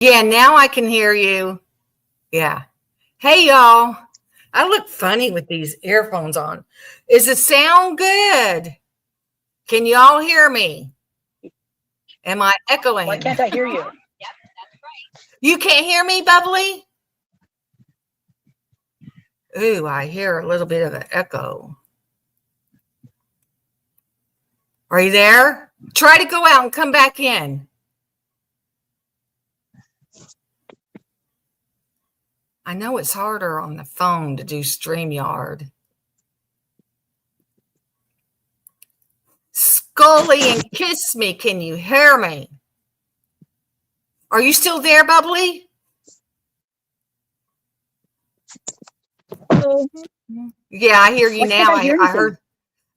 Yeah, now I can hear you. Yeah. Hey, y'all. I look funny with these earphones on. Is the sound good? Can y'all hear me? Am I echoing? Why can't I hear you? You can't hear me, Bubbly? Ooh, I hear a little bit of an echo. Are you there? Try to go out and come back in. I know it's harder on the phone to do StreamYard. Scully and Kiss Me, can you hear me? Are you still there, Bubbly? Hello. Yeah, I hear you Why now. can't I hear anything?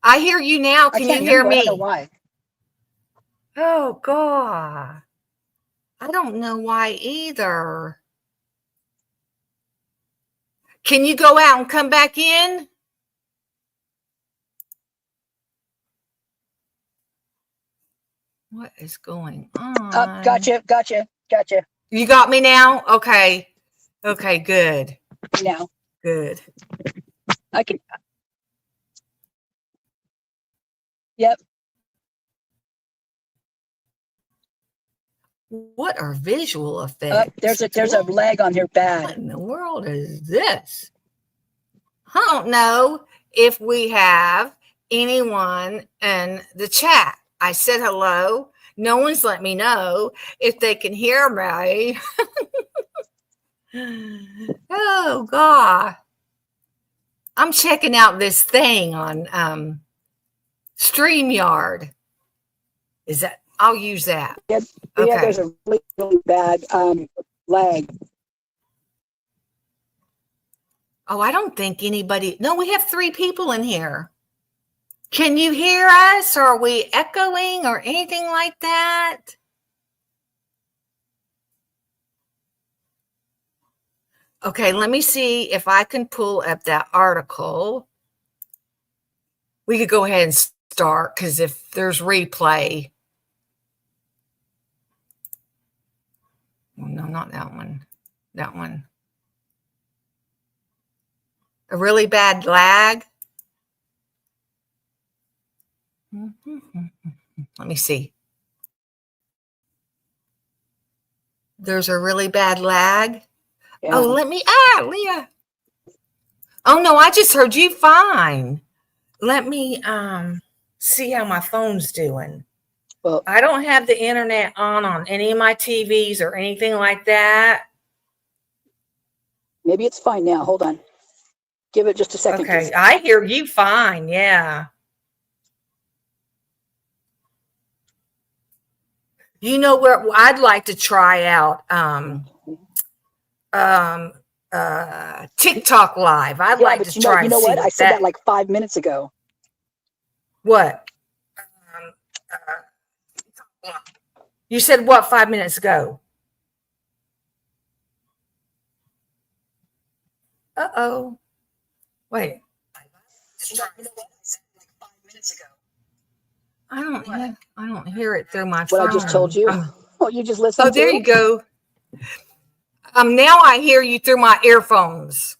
I hear you now. Can you hear me? I don't know why. Oh, God. I don't know why either. Can you go out and come back in? What is going on? Gotcha. You got me now? Okay. Okay, good. Now. Good. I can. Yep. What are visual effects? There's a lag on here bad. What in the world is this? I don't know if we have anyone in the chat. I said hello. No one's let me know if they can hear me. Oh, God. I'm checking out this thing on StreamYard. Is that? I'll use that. Yeah, Okay. there's a really, really bad lag. Oh, I don't think anybody. No, we have 3 people in here. Can you hear us? Or are we echoing or anything like that? Okay, let me see if I can pull up that article. We could go ahead and start because if there's replay. Well, no, not that one. That one. A really bad lag. Let me see. There's a really bad lag. Yeah. Oh, let me, Leah. Oh, no, I just heard you fine. Let me see how my phone's doing. Well, I don't have the internet on any of my TVs or anything like that. Maybe it's fine now. Hold on. Give it just a second. Okay, I hear you fine. Yeah. You know where I'd like to try out TikTok Live. I'd like to try. You know what? I said that like 5 minutes ago. What? You said what 5 minutes ago? Uh-oh. Wait. I don't hear it through my phone. What I just told you? Oh, you just listened to? Oh, there you go. Now I hear you through my earphones.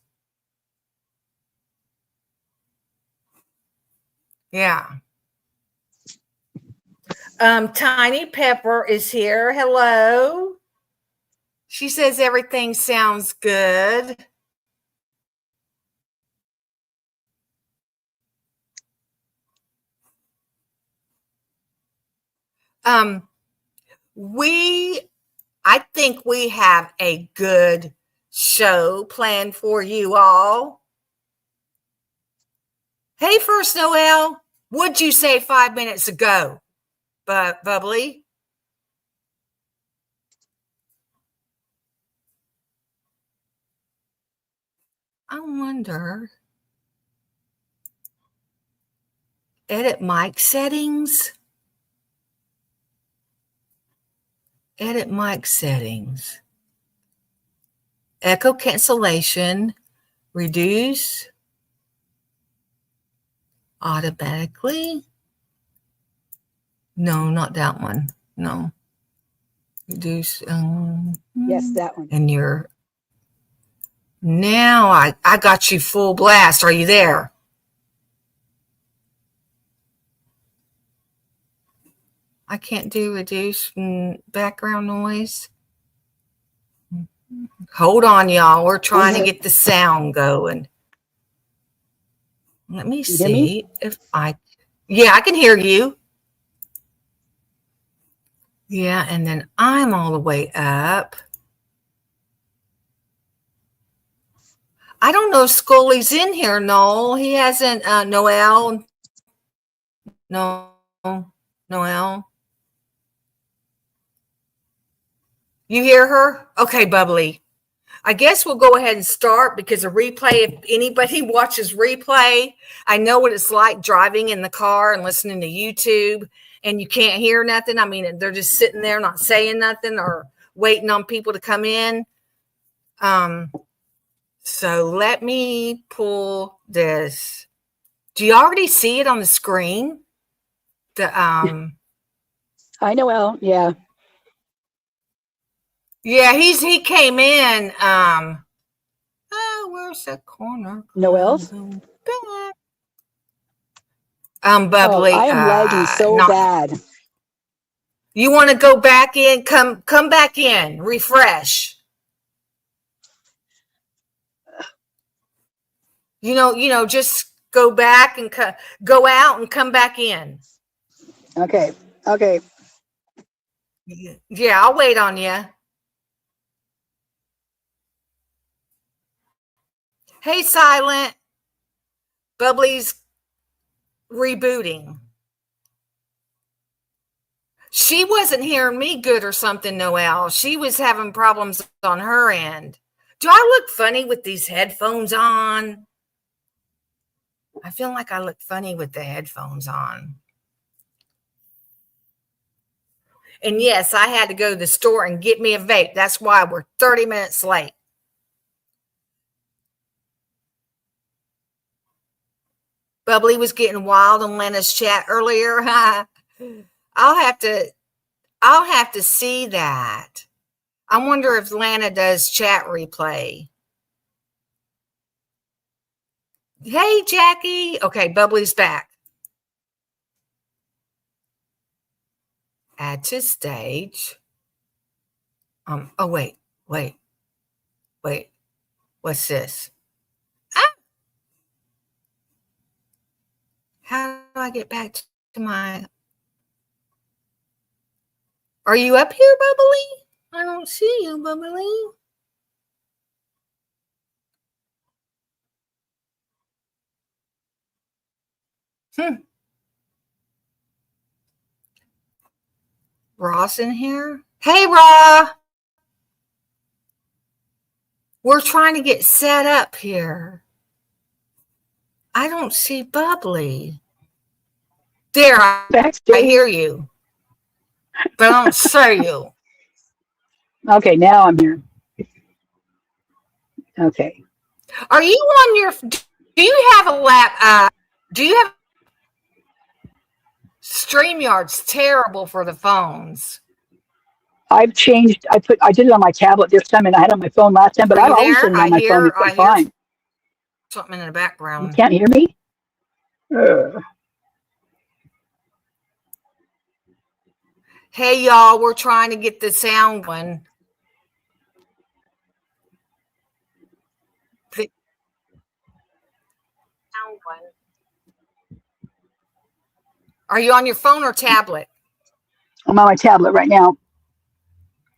Yeah. Tiny Pepper is here. Hello. She says everything sounds good. I think we have a good show planned for you all. Hey, First Noel, what'd you say 5 minutes ago, Bubbly? I wonder. Edit mic settings. Edit mic settings. Echo cancellation. Reduce. Automatically. No, not that one. No. Reduce. Yes, that one. And now I got you full blast. Are you there? I can't do reduce background noise. Hold on, y'all. We're trying to get the sound going. Let me see if yeah, I can hear you. Yeah, and then I'm all the way up. I don't know if Scully's in here, Noel. He hasn't, Noel. No, Noel. You hear her? Okay, Bubbly. I guess we'll go ahead and start because a replay, if anybody watches replay, I know what it's like driving in the car and listening to YouTube and you can't hear nothing. I mean, they're just sitting there not saying nothing or waiting on people to come in. So let me pull this. Do you already see it on the screen? I know. Well, yeah. Yeah, he came in. Where's the corner? Noel's? Bubbly. Oh, I am lagging so bad. You want to go back in? Come back in. Refresh. Just go back and go out and come back in. Okay. Yeah, I'll wait on you. Hey, Silent. Bubbly's rebooting. She wasn't hearing me good or something, Noelle. She was having problems on her end. Do I look funny with these headphones on? I feel like I look funny with the headphones on. And yes, I had to go to the store and get me a vape. That's why we're 30 minutes late. Bubbly was getting wild on Lena's chat earlier. I'll have to see that. I wonder if Lana does chat replay. Hey, Jackie. Okay, Bubbly's back. Add to stage. Oh, wait. What's this? How do I get back to my... Are you up here, Bubbly? I don't see you, Bubbly. Raw's in here. Hey, Raw. We're trying to get set up here. I don't see Bubbly. There, I hear you. But I don't see you. Okay, now I'm here. Okay. Are you on your... Do you have a lap... do you have... StreamYard's terrible for the phones. I've changed. I did it on my tablet this time, and I had it on my phone last time. But I've always done it on my phone. It's been fine. Something in the background. You can't hear me? Hey, y'all, we're trying to get the sound going. Are you on your phone or tablet? I'm on my tablet right now.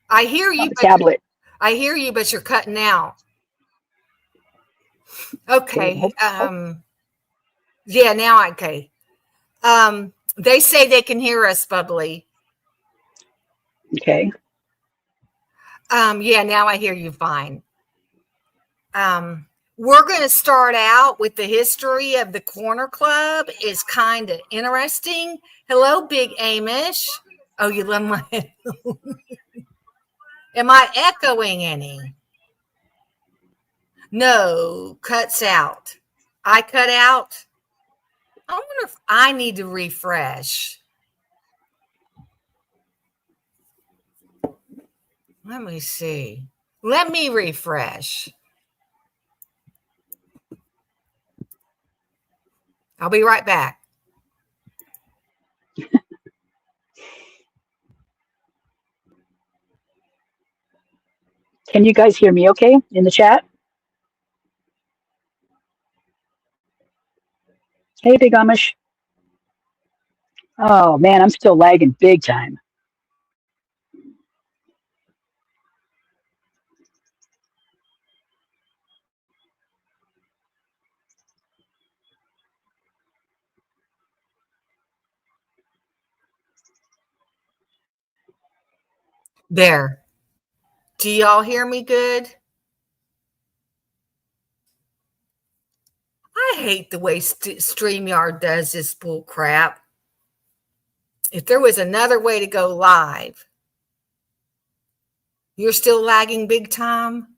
I hear you. Tablet. I hear you, but you're cutting out. Okay. Yeah, now okay. They say they can hear us, Bubbly. Okay. Yeah, now I hear you fine. We're going to start out with the history of the Corner Club. Is kind of interesting. Hello, Big Amish. Oh, you love my... Am I echoing any? No, cuts out. I cut out. I wonder if I need to refresh. Let me see. Let me refresh. I'll be right back. Can you guys hear me okay in the chat? Hey, Big Amish. Oh, man, I'm still lagging big time. There. Do y'all hear me good? I hate the way StreamYard does this bull crap. If there was another way to go live, you're still lagging big time?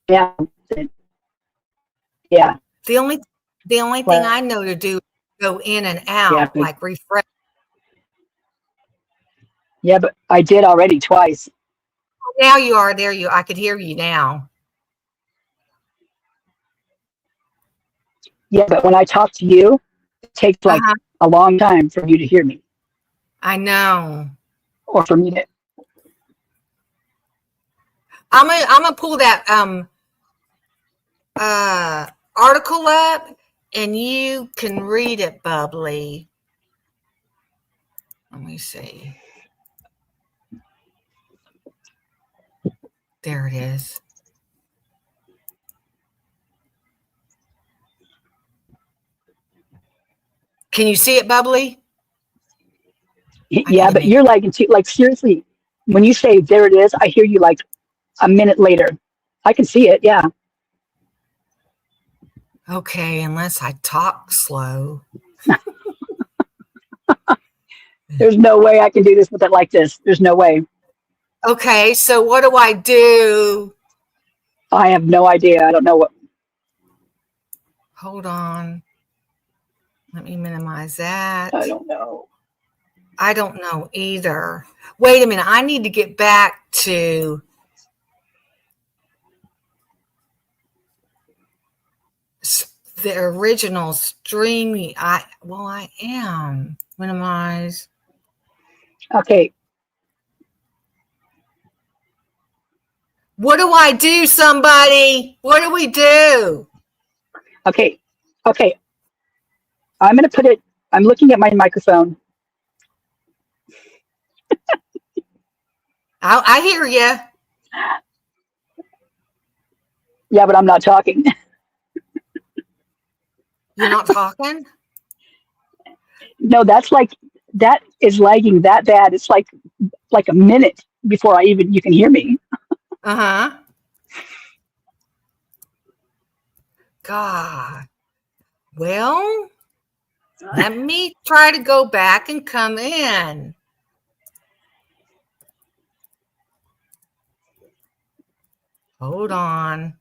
Yeah. The only thing I know to do is go in and out, like refresh. Yeah, but I did already twice. Now you are. There you. I could hear you now. Yeah, but when I talk to you, it takes like a long time for you to hear me. I know. Or for me to. I'm gonna pull that article up, and you can read it, Bubbly. Let me see. There it is. Can you see it, Bubbly? Yeah, but you're like seriously, when you say there it is, I hear you like a minute later. I can see it, yeah. Okay, unless I talk slow. There's no way I can do this with it like this. There's no way. Okay, so what do I do? I have no idea. I don't know what. Hold on. Let me minimize that. I don't know. I don't know either. Wait a minute. I need to get back to the original streaming. I am. Minimize. Okay. What do I do, somebody? What do we do? Okay. I'm going to put it, I'm looking at my microphone. I hear you. Yeah, but I'm not talking. You're not talking? No, that is lagging that bad. It's like a minute before you can hear me. Uh-huh. God. Well, let me try to go back and come in. Hold on.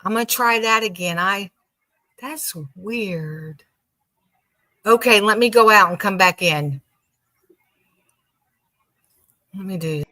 I'm going to try that again. That's weird. Okay, let me go out and come back in. Let me do that.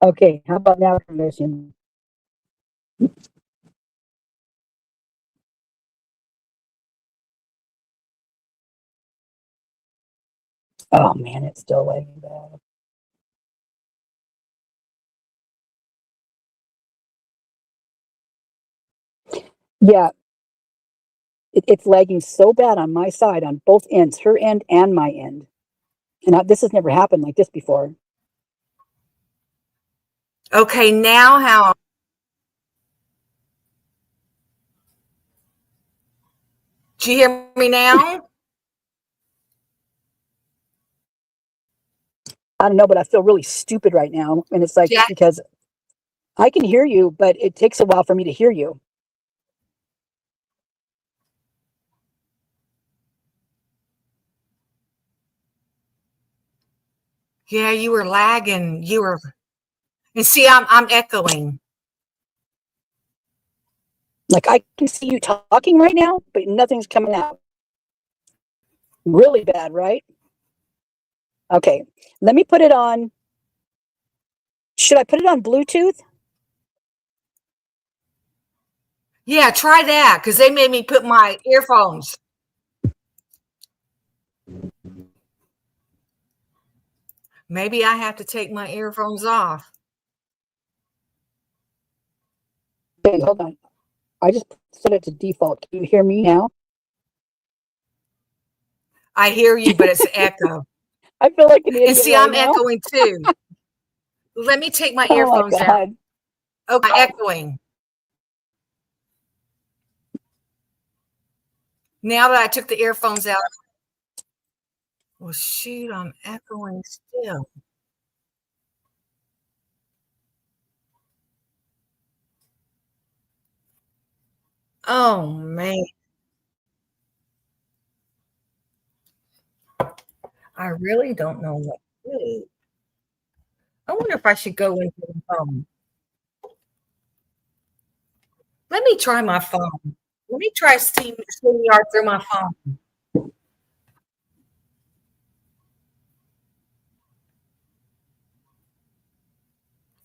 Okay, how about now, permission? Oh man, it's still lagging bad. Yeah, it's lagging so bad on my side, on both ends, her end and my end. And this has never happened like this before. Okay, now how? Do you hear me now? I don't know, but I feel really stupid right now. And it's like, Yeah, because I can hear you, but it takes a while for me to hear you. yeah, you were lagging. You were, and see, I'm echoing. Like I can see you talking right now, but nothing's coming out. Really bad, right? Okay, let me put it on. Should I put it on Bluetooth? Yeah, try that because they made me put my earphones. Maybe I have to take my earphones off. Okay, hold on. I just set it to default. Can you hear me now? I hear you, but it's echo. I feel like an And idiot see, right I'm now. echoing too. Let me take my Oh my earphones out. God. Okay, echoing. Now that I took the earphones out, well, shoot, I'm echoing still. Oh, man. I really don't know what to do. I wonder if I should go into the phone. Let me try my phone. Let me try StreamYard through my phone.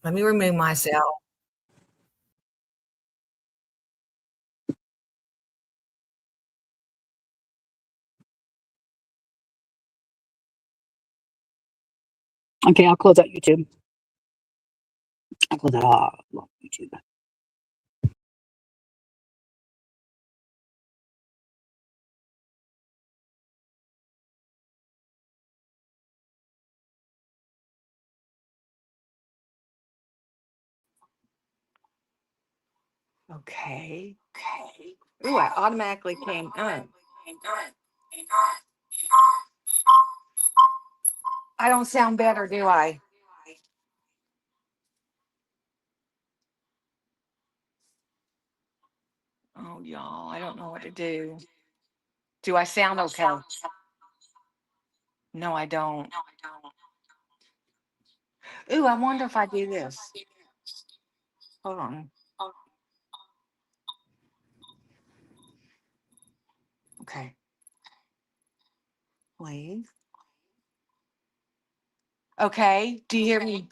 Let me remove myself. Okay, I'll close out YouTube. I'll close that off. YouTube. Okay. Ooh, I automatically came on. I don't sound better, do I? Oh, y'all, I don't know what to do. Do I sound okay? No, I don't. Ooh, I wonder if I do this. Hold on. Okay. Leave. Okay. Do you hear me?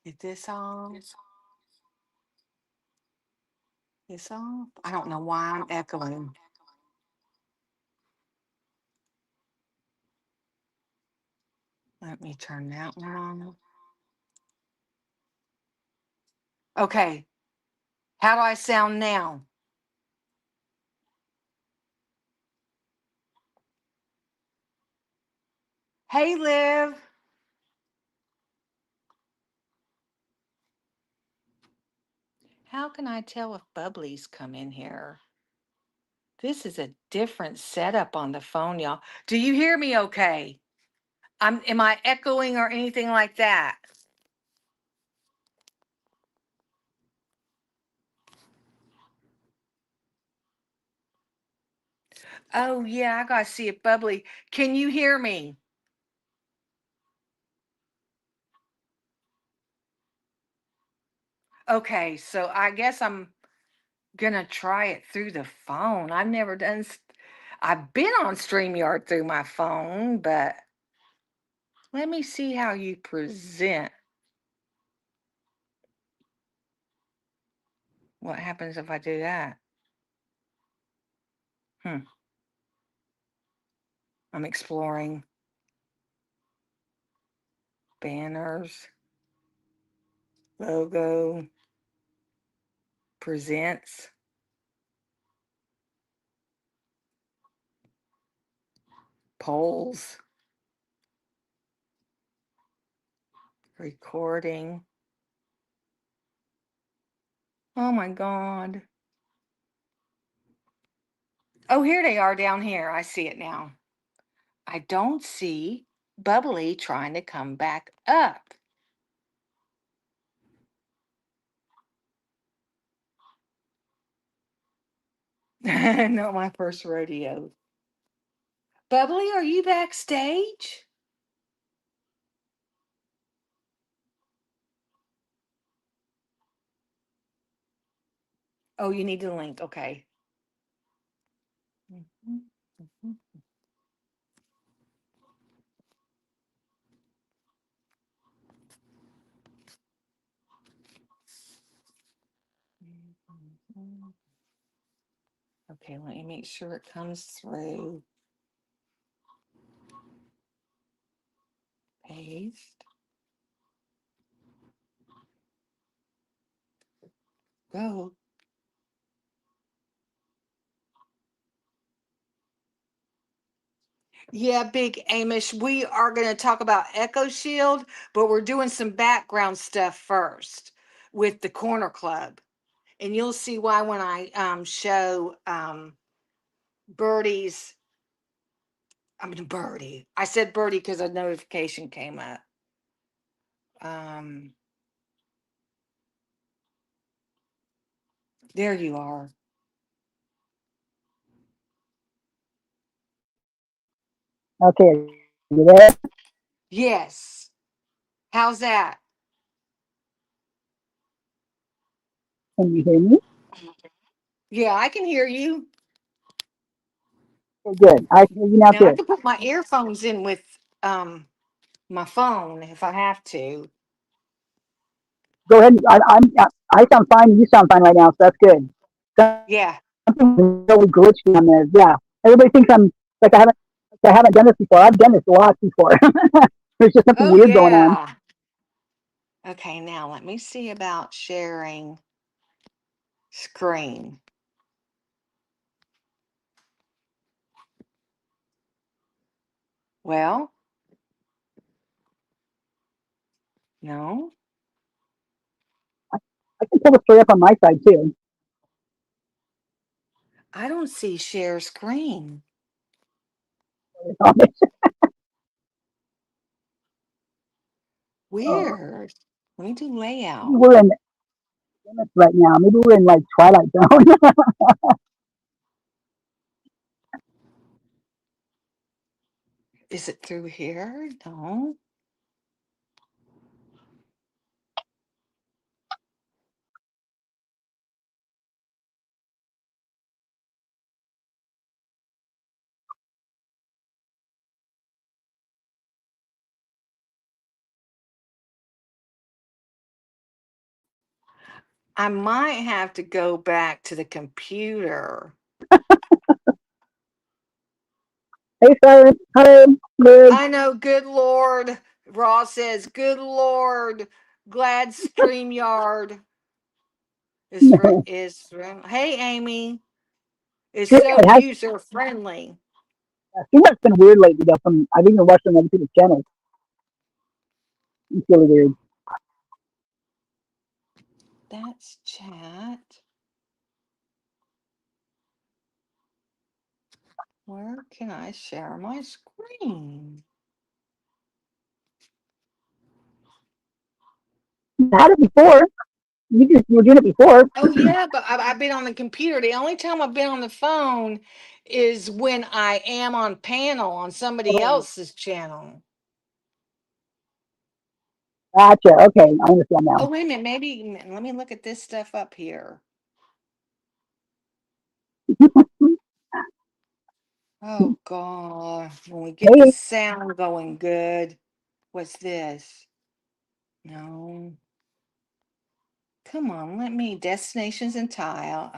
Is this on? This on? I don't know why I'm echoing. Let me turn that one on. Okay. How do I sound now? Hey, Liv. How can I tell if Bubbly's come in here? This is a different setup on the phone, y'all. Do you hear me okay? Am I echoing or anything like that? Oh yeah, I gotta see it Bubbly. Can you hear me? Okay, so I guess I'm gonna try it through the phone. I've never done I've been on StreamYard through my phone, but let me see how you present. What happens if I do that? I'm exploring banners, logo, presents. polls. Recording. Oh my God. Oh, here they are down here. I see it now. I don't see Bubbly trying to come back up. Not my first rodeo. Bubbly, are you backstage? Oh, you need the link. Okay. Okay, let me make sure it comes through. Paste. Go. Yeah, Big Amish, we are going to talk about Eco Shield, but we're doing some background stuff first with the Corner Club. And you'll see why when I show Birdie's, Birdie. I said Birdie because a notification came up. There you are. Okay, you there? Yes. How's that? Can you hear me? Yeah, I can hear you. Okay, good. I can hear you now Now I too. can put my earphones in with my phone if I have to. Go ahead. I sound fine. You sound fine right now, so that's good. Yeah. Something really glitchy on there. Yeah, everybody thinks I'm like I haven't done this before. I've done this a lot before. There's just something Oh weird going on. yeah. Okay, now let me see about sharing screen. Well, no, I can pull the story up on my side too. I don't see share screen. Uh, Weird. Let me do maybe layout. we're in limits right now. Maybe we're in like Twilight Zone. Is it through here? No. I might have to go back to the computer. Hey, Siren. Hi. Good. I know, good Lord. Ross says, good Lord. Glad StreamYard hey Amy, is It so has. user friendly. It's been weird lately though. I've even watched on other people's channels. It's really weird. That's chat. Where can I share my screen? I had it before. You were doing it before. Oh yeah, but I've been on the computer. The only time I've been on the phone is when I am on panel on somebody Oh, else's channel. gotcha. Okay, I understand now. Oh, wait a minute. Maybe let me look at this stuff up here. Oh God. When we get the Hey, sound going good. What's this? No. Come on, let me destinations and title.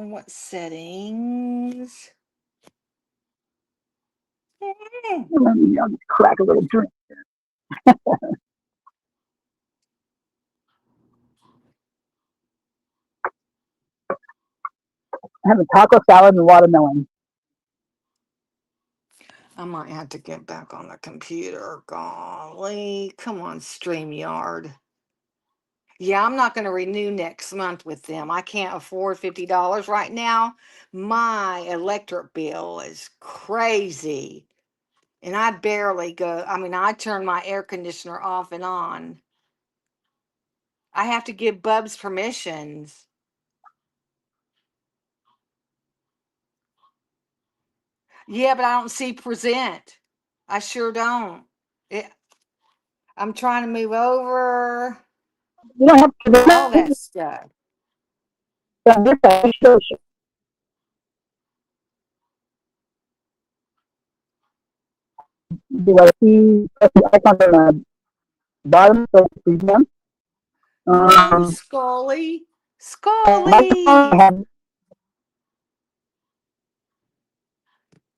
What settings? I'll just crack a little drink. I have a taco salad and watermelon. I might have to get back on the computer. Golly, come on, StreamYard. Yeah, I'm not going to renew next month with them. I can't afford $50 right now. My electric bill is crazy. And I barely go. I mean, I turn my air conditioner off and on. I have to give Bubs permissions. Yeah, but I don't see present. I sure don't. I'm trying to move over. You don't have to All that stuff. Do I see the icon on the bottom so present? No, Scully. Microphone Scully. have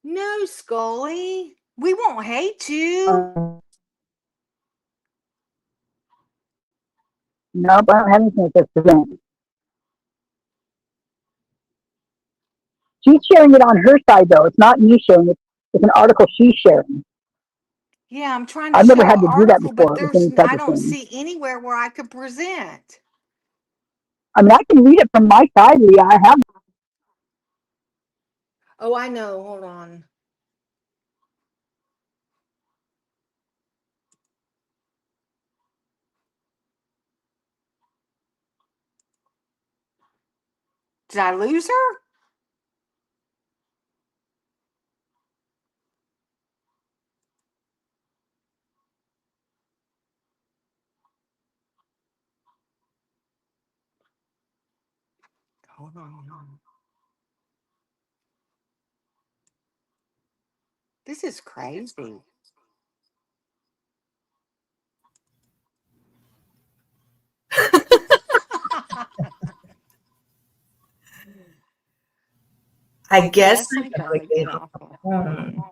No, Scully. We won't hate you. no, but I don't have anything that says present. She's sharing it on her side though. It's not me sharing it. It's an article she's sharing. Yeah, I'm trying to I've never show had an to do that article, but before with any type I of don't thing. see anywhere where I could present. I mean, I can read it from my side, Leah. I have. Oh, I know. Hold on. Did I lose her? Hold on. This is crazy. I guess I gotta get off the phone.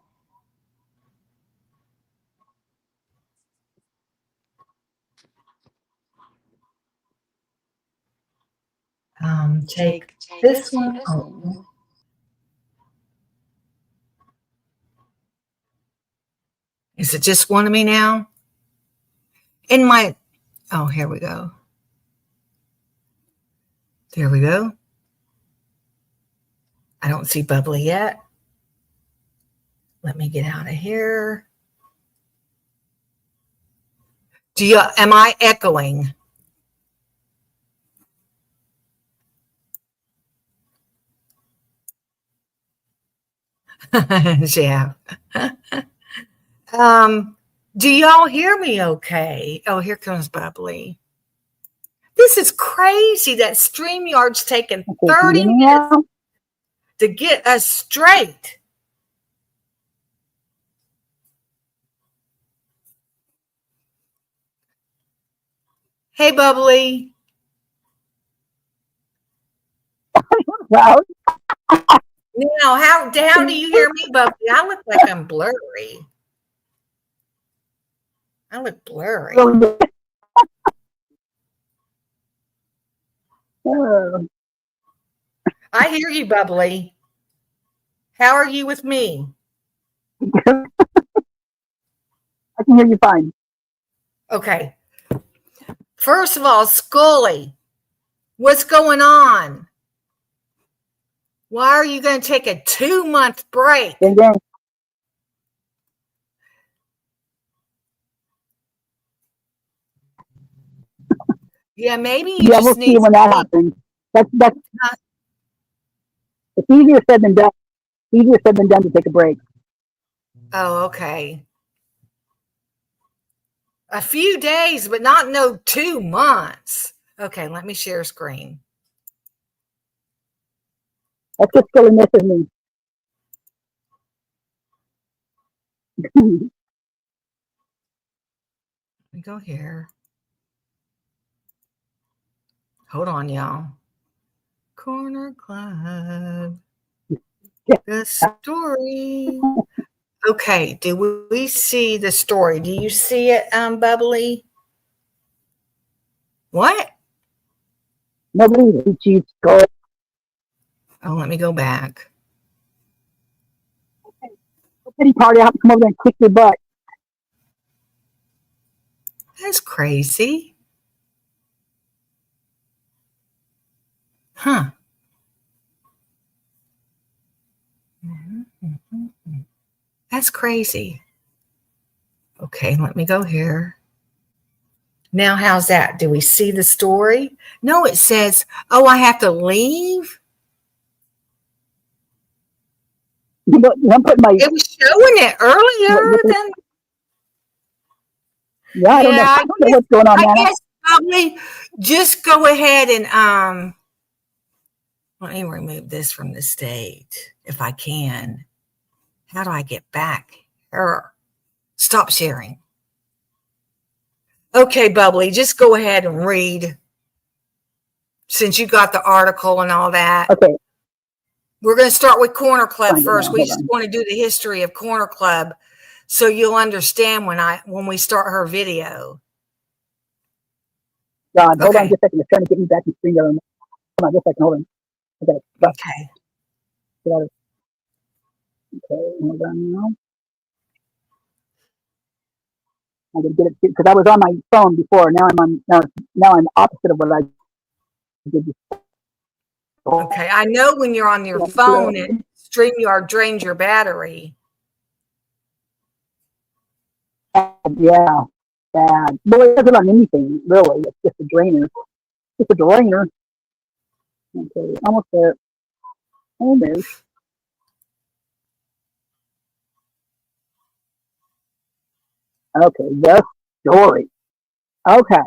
Take this one. Oh. Is it just one of me now? In my, oh, here we go. There we go. I don't see Bubbly yet. Let me get out of here. Am I echoing? Yeah. Do y'all hear me okay? Oh, here comes Bubbly. This is crazy that StreamYard's taken 30 minutes to get us straight. Hey, Bubbly. Well, Now, how do you hear me, Bubbly? I look like I'm blurry. I look blurry. I hear you, Bubbly. How are you with me? I can hear you fine. Okay. First of all, Scully, what's going on? Why are you going to take a 2-month break? Yeah, maybe you just we'll need see when that happens. That's it's easier said than done. Easier said than done to take a break. Oh, okay. A few days, but not no 2 months. Okay, let me share screen. That's just still misses me. Let me go here. Hold on, y'all. Corner Club. The story. Okay, do we see the story? Do you see it, Bubbly? What? Nobody cheats. Go. Oh, let me go back. Pity party, I have to come over there and kick your butt. That's crazy. Huh. That's crazy. Okay, let me go here. Now, how's that? Do we see the story? No, it says, oh, I have to leave. I'm putting my. It was showing it earlier. I don't know what's going on now. I guess probably just go ahead and let me remove this from the stage if I can. How do I get back? Stop sharing. Okay, Bubbly, just go ahead and read since you got the article and all that. Okay. We're going to start with Corner Club first. We just want to do the history of Corner Club so you'll understand when we start her video. God, hold on just a second. They're trying to get me back in screen. Hold on just a second. Hold on. Okay. Okay, hold on now. I can get it because I was on my phone before. Now I'm opposite of what I did before. Okay, I know when you're on your phone, StreamYard drains your battery. Yeah, bad. Well, it doesn't on anything, really. It's just a drainer. It's a drainer. Okay, almost there. Almost. Okay, the story. Okay.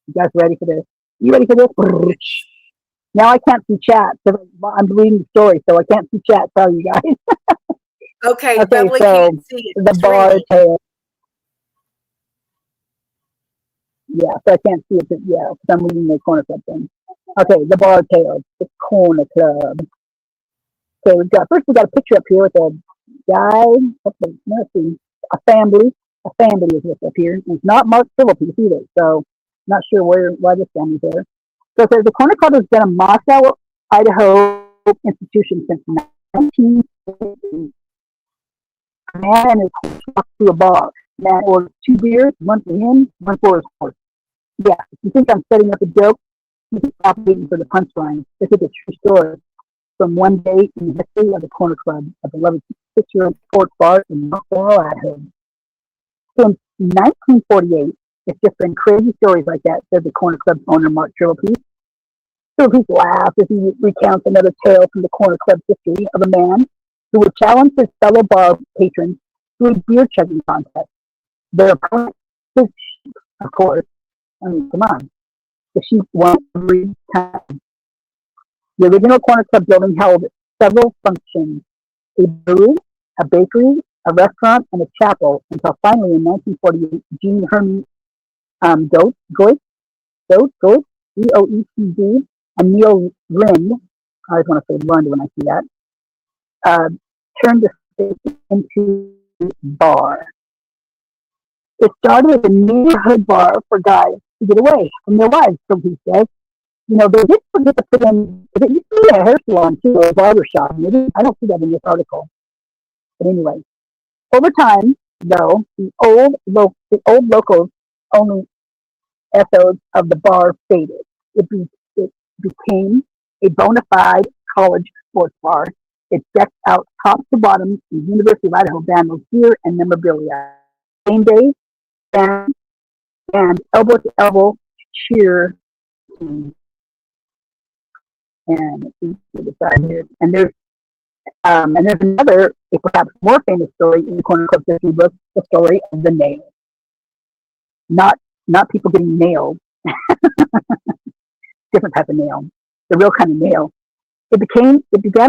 You guys ready for this? You ready for this? Now I can't see chat because I'm reading the story, so I can't see chat. Sorry, you guys. Okay, so can't see it. The bar tail. Yeah, so I can't see it. But yeah, because I'm reading the Corner Club thing. Okay, the bar tail, the Corner Club. Okay, we got a picture up here with a guy. Let's see, a family. A family is what's up here. And it's not Mark Philippines either, so not sure why this family's there. So it says the Corner Club has been a Moscow, Idaho institution since 1940. A man and his horse walked to a bar. Man ordered 2 beers, one for him, one for his horse. Yeah, if you think I'm setting up a joke, you can stop waiting for the punchline. This is a true story from one day in the history of the Corner Club, a beloved 6-year-old sports bar in Moscow, Idaho. Since 1948, it's just been crazy stories like that, said the Corner Club's owner, Mark Philippines. Philippines laughs as he recounts another tale from the Corner Club's history of a man who would challenge his fellow bar patrons to a beer chugging contest. Their opponent, his sheep, of course. I mean, come on. The sheep won every time. The original Corner Club building held several functions: a brewery, a bakery, a restaurant, and a chapel, until finally in 1948, Gene Herman Goetz, Goetz, and Neil Lind, I always want to say Lund when I see that, turned the space into a bar. It started as a neighborhood bar for guys to get away from their wives, so he says. You know, they did forget to put in, it used to be a hair salon too, or a barber shop. I don't see that in this article. But anyway, over time, though, the old locals only ethos of the bar faded. It became a bona fide college sports bar. It decked out top to bottom the University of Idaho band gear and memorabilia. Game day, and elbow to elbow cheer team. And there's another, a perhaps more famous story in the Corner Club history book, the story of the nail. Not people getting nailed. Different type of nail. The real kind of nail. It began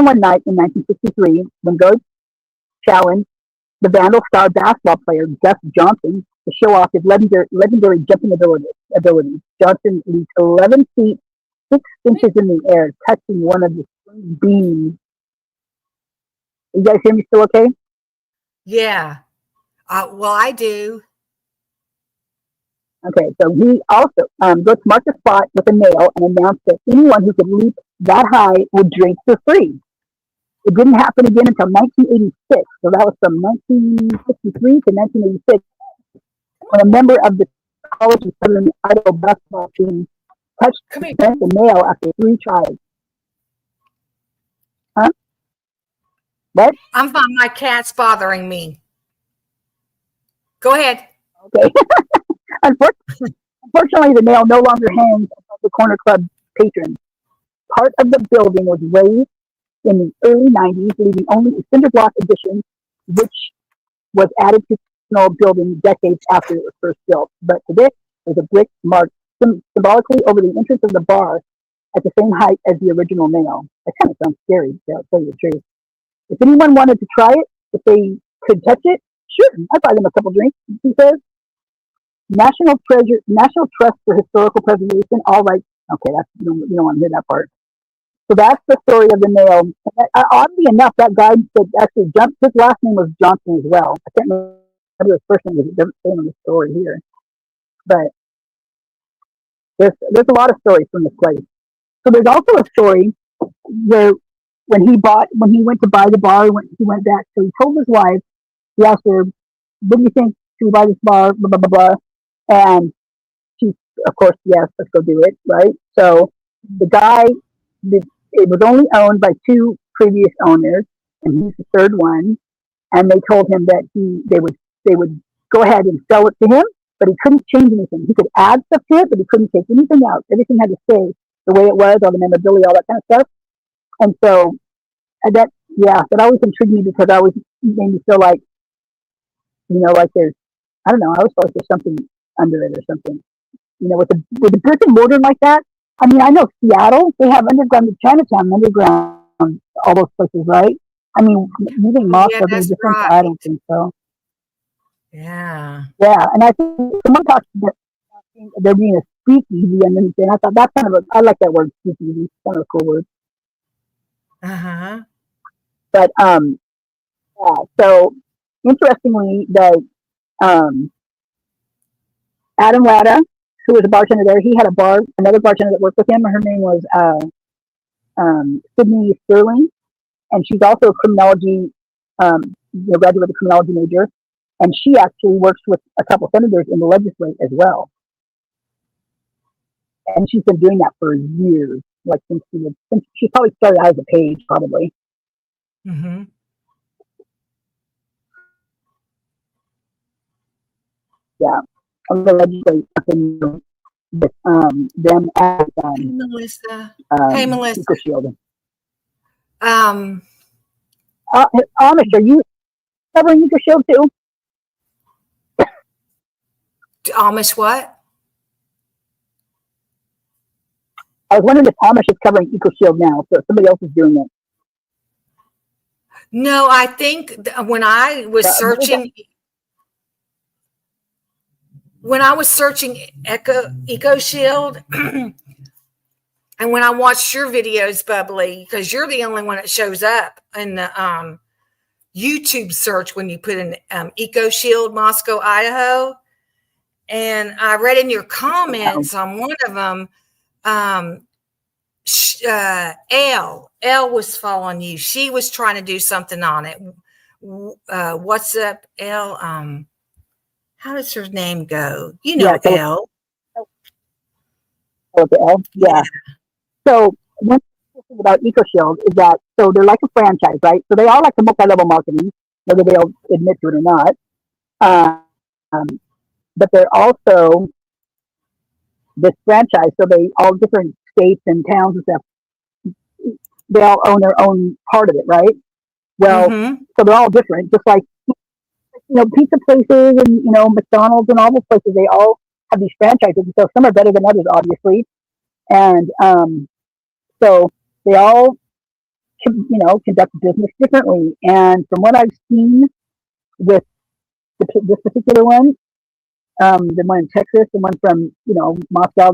one night in 1963 when Goetz challenged the Vandal star basketball player Gus Johnson to show off his legendary jumping abilities. Johnson leaped 11 feet 6 inches in the air, touching one of the beams. You guys hear me still okay? Yeah. Well, I do. Okay, so he also Goetz marked the spot with a nail and announced that anyone who could leap that high would drink for free. It didn't happen again until 1986. So that was from 1963 to 1986, when a member of the College of Southern Idaho basketball team touched Come here. the nail after 3 tries. Huh? What? I'm fine. My cat's bothering me. Go ahead. Okay. Unfortunately, the nail no longer hangs above the corner club patrons. Part of the building was razed in the early 90s, leaving only a cinder block addition, which was added to the original building decades after it was first built. But today, there's a brick marked symbolically over the entrance of the bar at the same height as the original nail. That kind of sounds scary, to tell you the truth. If anyone wanted to try it, if they could touch it, sure, I'd buy them a couple drinks, he says. National Trust for Historical Preservation, all rights. Okay, you don't want to hear that part. So that's the story of the nail. Oddly enough, that guy that actually jumped, his last name was Johnson as well. I can't remember his first name, it doesn't say on the story here. But there's a lot of stories from this place. So there's also a story where when he went to buy the bar, he went back, so he told his wife, he asked her, what do you think, should we buy this bar, blah, blah, blah, blah. And she, of course, yes, let's go do it, right? So the guy, it was only owned by 2 previous owners, and he's the 3rd one. And they told him that they would go ahead and sell it to him, but he couldn't change anything. He could add stuff to it, but he couldn't take anything out. Everything had to stay the way it was, all the memorabilia, all that kind of stuff. And so that always intrigued me, because it always made me feel like, like there's, I don't know, I always felt like there's something under it or something. With the brick and mortar like that. I mean, I know Seattle, they have underground, Chinatown, underground, all those places, right? I mean, you think Moscow is different? Right. I don't think so. Yeah. Yeah, and I think someone talked about there being a speakeasy, and I thought that's I like that word, speakeasy. It's kind of a cool word. Uh-huh. But yeah, so interestingly, Adam Latta, who was a bartender there, he had another bartender that worked with him. Her name was Sydney Sterling, and she's also a criminology, graduate of criminology major, and she actually works with a couple senators in the legislature as well. And she's been doing that for years, like since she probably started out as a page, probably. Mm-hmm. Yeah, on the legislature with them as hey, Melissa. Eco Shield. Amish, are you covering Eco Shield too? Amish what? I was wondering if Amish is covering Eco Shield now, so somebody else is doing it. No, I think when I was searching Eco Shield, and when I watched your videos, Bubbly, because you're the only one that shows up in the YouTube search when you put in Eco Shield Moscow, Idaho. And I read in your comments on one of them, Elle was following you. She was trying to do something on it. What's up, Elle? How does her name go? Elle. Elle. Yeah. So one thing about Eco Shield is that, so they're like a franchise, right? So they all like the multi-level marketing, whether they'll admit to it or not. But they're also this franchise, so they all different states and towns and stuff, they all own their own part of it, right? Well, so they're all different, just like, pizza places and, McDonald's and all those places, they all have these franchises. So some are better than others, obviously. And so they all, conduct business differently. And from what I've seen with this particular one, the one in Texas, the one from, Moscow,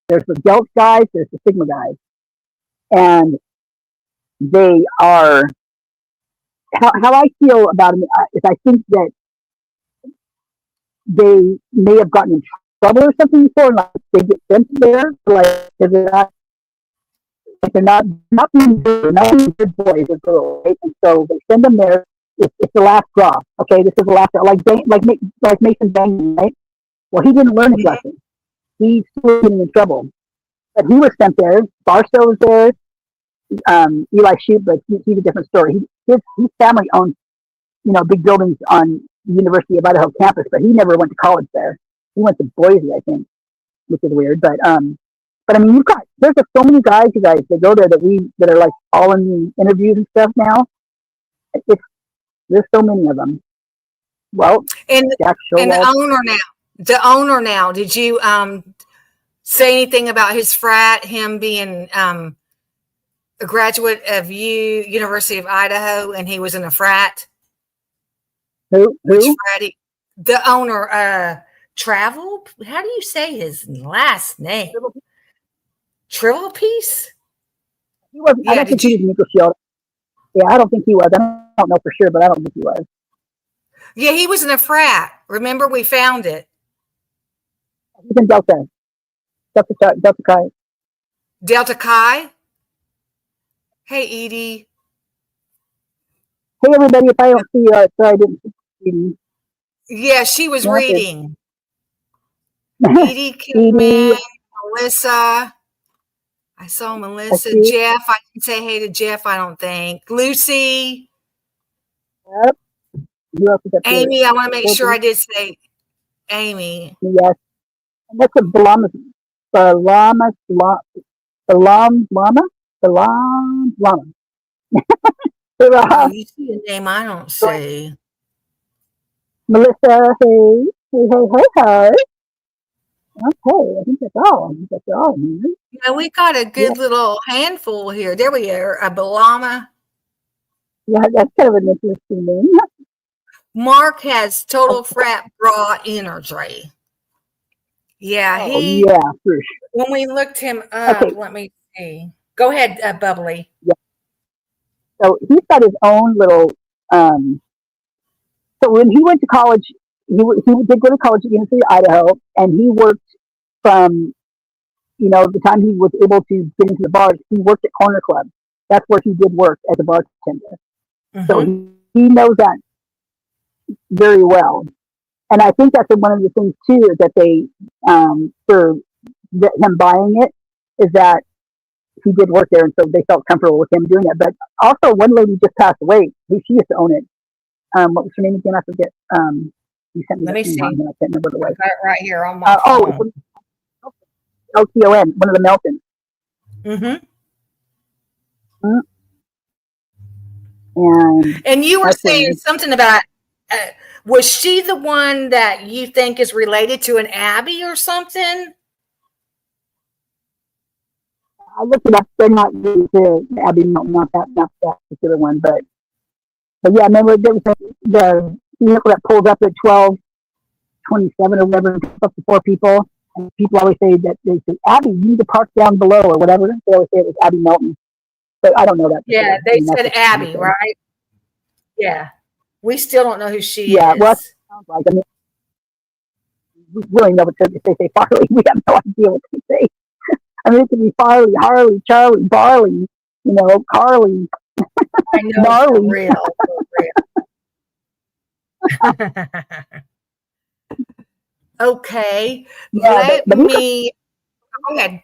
there's the Delta guys, there's the Sigma guys. And they are, how I feel about them is I think that they may have gotten in trouble or something before, and like they get sent there, like, is it not, like they're not being good, they're not being good boys or girls, right? And so they send them there. It's the last draw. Okay, this is the last draw. Like Mason Bang, right? Well, he didn't learn his lesson. He's still getting in trouble. But he was sent there. Barstow was there. Eli Shoup, but he's a different story. His family owns, big buildings on the University of Idaho campus, but he never went to college there. He went to Boise, I think, which is weird. But I mean, there's so many guys, you guys, that go there that are like all in the interviews and stuff now. There's so many of them. Well, and the owner now, did you say anything about his frat, him being a graduate of University of Idaho, and he was in a frat? Who? Which frat? The owner, Travel. How do you say his last name? Triple Piece. He wasn't. Yeah, I don't think he was in Eco Shield. Yeah, I don't think he was. I don't know for sure, but I don't think he was. Yeah, he was in a frat. Remember, we found it. He's in Delta Chi. Delta Chi. Hey, Edie. Hey, everybody. If I don't see you, sorry, I didn't see you. Yeah, she was reading. Edie came in. Melissa. I saw Melissa. Jeff. I didn't say hey to Jeff, I don't think. Lucy. Yep. Amy, I want to make sure I did say Amy. Yes. And that's a Balama. Oh, you see a name I don't see. Melissa, hey. Okay, I think that's all. Man. Yeah, we got a good little handful here. There we are, a Balama. Yeah, that's kind of an interesting name. Mark has total frat bra energy. Yeah, for sure. When we looked him up, let me see. Go ahead, Bubbly. Yeah. So he's got his own little. So when he went to college, he did go to college at the University of Idaho, and he worked from, the time he was able to get into the bars. He worked at Corner Club. That's where he did work as a bartender. Mm-hmm. So he knows that very well. And I think that's one of the things too, is that they, for him buying it, is that he did work there, and so they felt comfortable with him doing it. But also, one lady just passed away. She used to own it. What was her name again? I forget. You sent me. Let me see. I can't remember the way. Got it right here on my phone. LTON, one of the Meltons. And you were saying something about. Was she the one that you think is related to an Abby or something? I looked it up. They're not really the Abby, not that particular one, but yeah, I remember there was the vehicle that pulled up at 12:27 or whatever, and up to 4 people. And people always say that they say, Abby, you need to park down below or whatever. They always say it was Abby Melton, but I don't know that. Yeah, they said Abby, right? Yeah. We still don't know who she is. Yeah, well, sounds like. I mean, we really know what if they say Farley. We have no idea what they say. I mean, it could be Farley, Harley, Charlie, Barley, Carly, I know, Marley. For real. Okay, yeah, let me. Go ahead.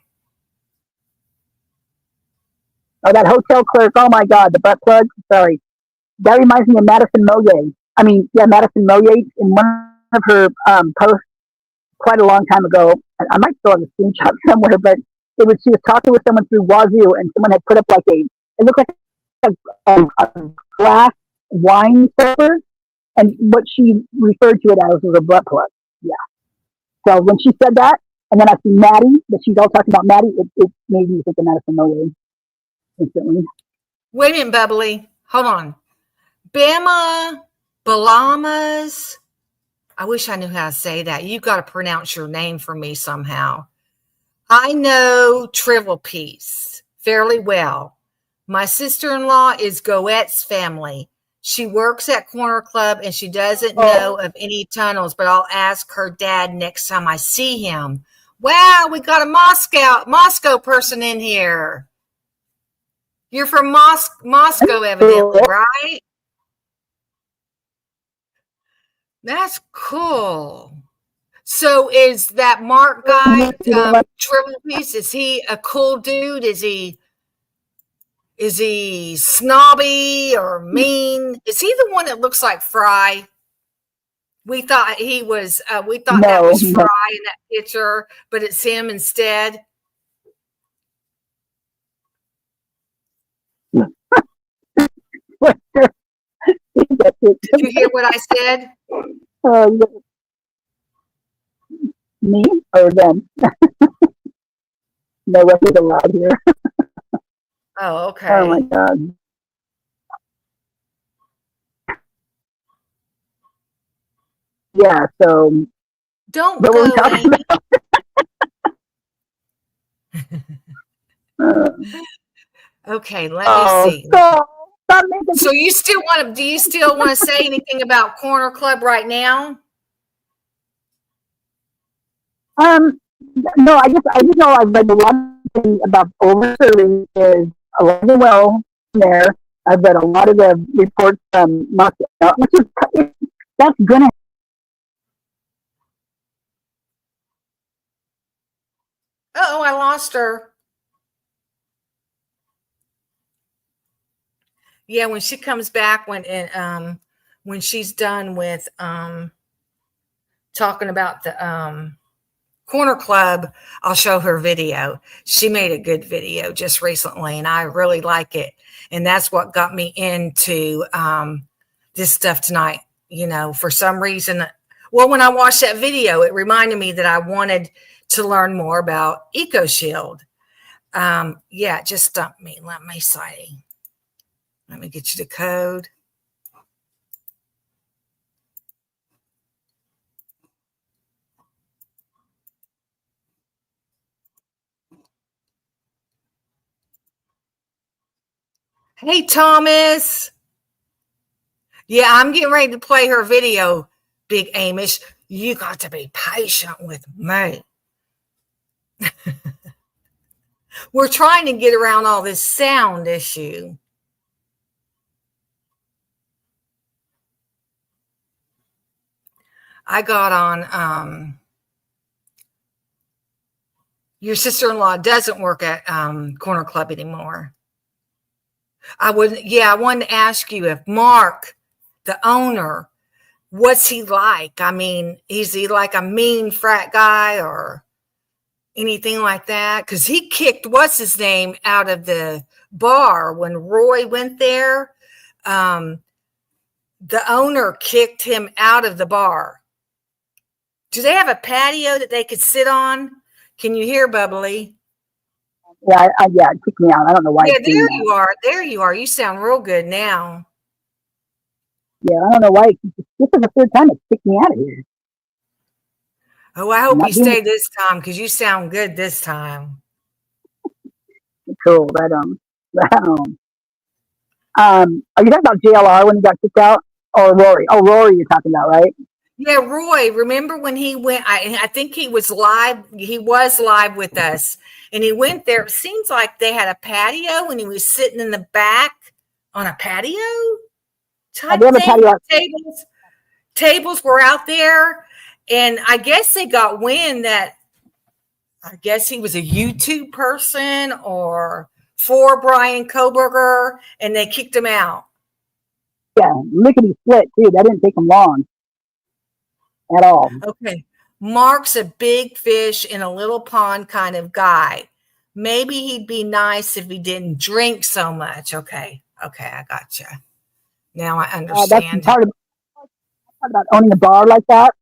Oh, that hotel clerk! Oh my God, the butt plug. Sorry. That reminds me of Madison Moye. Madison Moye in one of her posts quite a long time ago. I might still have a screenshot somewhere, but she was talking with someone through Wazoo, and someone had put up it looked like a glass wine server, and what she referred to it as was a butt plug. Yeah. So when she said that, and then I see Maddie, that she's all talking about Maddie, it made me think of Madison Moye instantly. Wait a minute, Bubbly. Hold on. Balamas. I wish I knew how to say that. You've got to pronounce your name for me somehow. I know Triple Piece fairly well. My sister-in-law is Goette's family. She works at Corner Club, and she doesn't know of any tunnels, but I'll ask her dad next time I see him. Wow, we got a Moscow person in here. You're from Moscow, evidently, right? That's cool. So is that Mark guy, Triple Piece, is he a cool dude? Is he snobby or mean? Is he the one that looks like Fry? We thought he was, that was Fry in that picture, but it's him instead. Did you hear what I said? Me or them? No record allowed here. Oh, okay. Oh my God. Yeah, so don't go okay, let me see. So you still want to, do you still want to say anything about Corner Club right now? No, I just know I've read a lot of things about over-serving is a lot of well there. I've read a lot of the reports from Moscow, which is, that's gonna. Oh, I lost her. Yeah, when she comes back, when she's done with talking about the Corner Club, I'll show her video. She made a good video just recently, and I really like it. And that's what got me into this stuff tonight. You know, for some reason, well, when I watched that video, it reminded me that I wanted to learn more about Eco Shield. Yeah, it just stumped me. Let me see. Let me get you the code. Hey, Thomas. Yeah, I'm getting ready to play her video, Big Amish. You got to be patient with me. We're trying to get around all this sound issue. I got on, your sister-in-law doesn't work at Corner Club anymore. I wanted to ask you if Mark, the owner, what's he like? I mean, is he like a mean frat guy or anything like that? Because he kicked what's his name out of the bar when Roy went there. The owner kicked him out of the bar. Do they have a patio that they could sit on? Can you hear Bubbly? Yeah, it kicked me out. I don't know why. Yeah, there you are. There you are. You sound real good now. Yeah, I don't know why. This is the third time it's kicked me out of here. Oh, I hope you stay this time because you sound good this time. Cool. Right on. Are you talking about JLR when he got kicked out? Or Rory? Oh, Rory you're talking about, right? Yeah, Roy, remember when he went, I think he was live with us, and he went there. It seems like they had a patio, and he was sitting in the back on a patio type thing. Tables were out there, and I guess they got wind that, I guess he was a YouTube person or for Brian Koberger, and they kicked him out. Yeah, lickety split, too. That didn't take him long. At all. Okay. Mark's a big fish in a little pond kind of guy. Maybe he'd be nice if he didn't drink so much. Okay, I gotcha. Now I understand. That's part about owning a bar like that.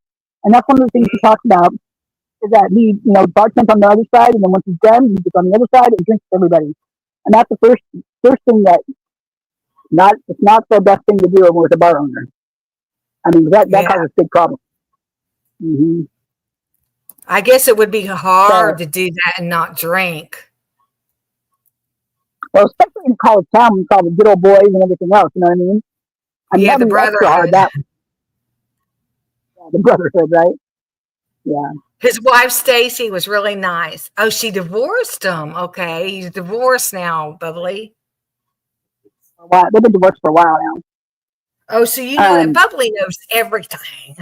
And that's one of the things he talks about is that he, bartends on the other side, and then once he's done, he gets on the other side and drinks with everybody. And that's the first thing that it's not the best thing to do with a bar owner. I mean, that causes big problems. Mm-hmm. I guess it would be hard to do that and not drink. Well, especially in college town, we call the good old boys and everything else. You know what I mean? Yeah, the brotherhood. The brotherhood, right? Yeah. His wife Stacy was really nice. Oh, she divorced him. Okay, he's divorced now, Bubbly. a while. They've been divorced for a while now. Oh, so you know that Bubbly knows everything.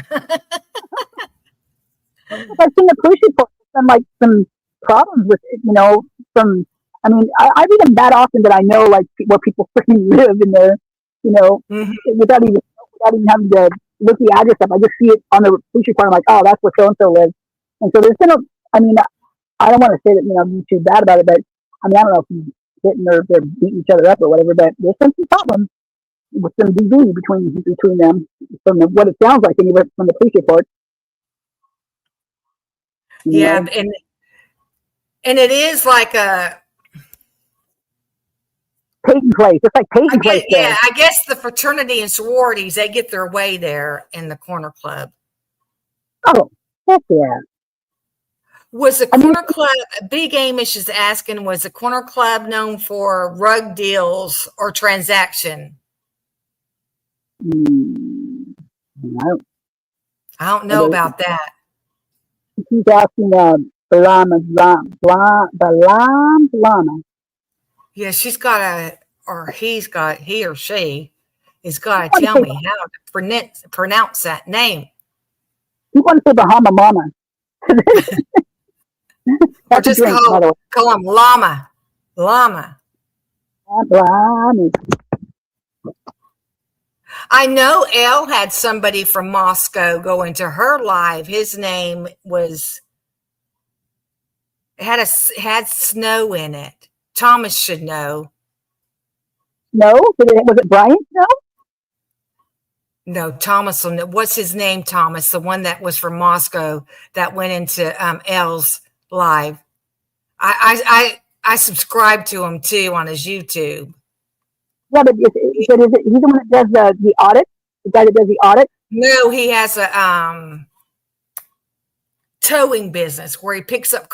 I've seen the police report. Some like some problems with it, I mean, I read them that often that I know like where people freaking live in there, Mm-hmm. without even having to look the address up. I just see it on the police report. I'm like, oh, that's where so and so lives. And so there's been I mean, I don't want to say that you're too bad about it, but I mean, I don't know if he's hitting or if they're beating each other up or whatever. But there's some problems with some DV between them, from what it sounds like anyway from the police report. Yeah, and it is like a Peyton Place. It's like Peyton Place there. Yeah, I guess the fraternity and sororities, they get their way there in the corner club. Oh, heck yeah. Was the corner club, Big Amish is asking, was the corner club known for rug deals or transaction? I don't know about that. He's asking Blama. Yeah, she's got he or she has got to tell me how to pronounce that name. You want to say Bahama Mama. Or just call him Llama. Llama. I know Elle had somebody from Moscow go into her live. His name had Snow in it. Thomas should know. No? Was it Brian Snow? No, Thomas will know. What's his name, Thomas? The one that was from Moscow that went into Elle's live. I subscribe to him too on his YouTube. Yeah, but is he's the one that does the audit? The guy that does the audit? No, he has a towing business where he picks up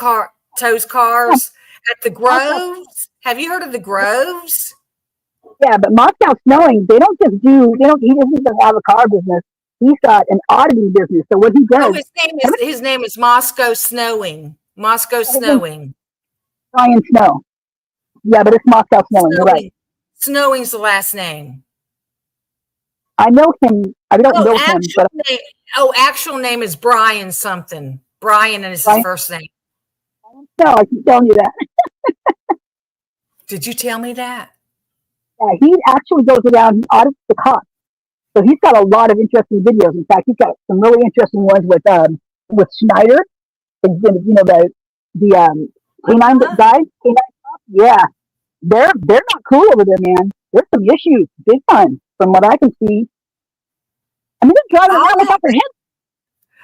tows cars at the Groves. Have you heard of the Groves? Yeah, but Moscow Snowing, he doesn't just have a car business. He's got an auditing business. So what he does... Oh, his name is Moscow Snowing. Moscow Snowing. Brian Snow. Yeah, but it's Moscow Snowing. You're right. Snowing's the last name. I know him. I don't know him. But actual name is Brian something. Brian is his first name. No, I keep telling you that. Did you tell me that? Yeah, he actually goes around, he audits the cops. So he's got a lot of interesting videos. In fact, he's got some really interesting ones with Schneider, the canine guy. Canine cop. Yeah, they're not cool over there, man. There's some issues, big time, from what I can see. I mean, they're driving around without their heads.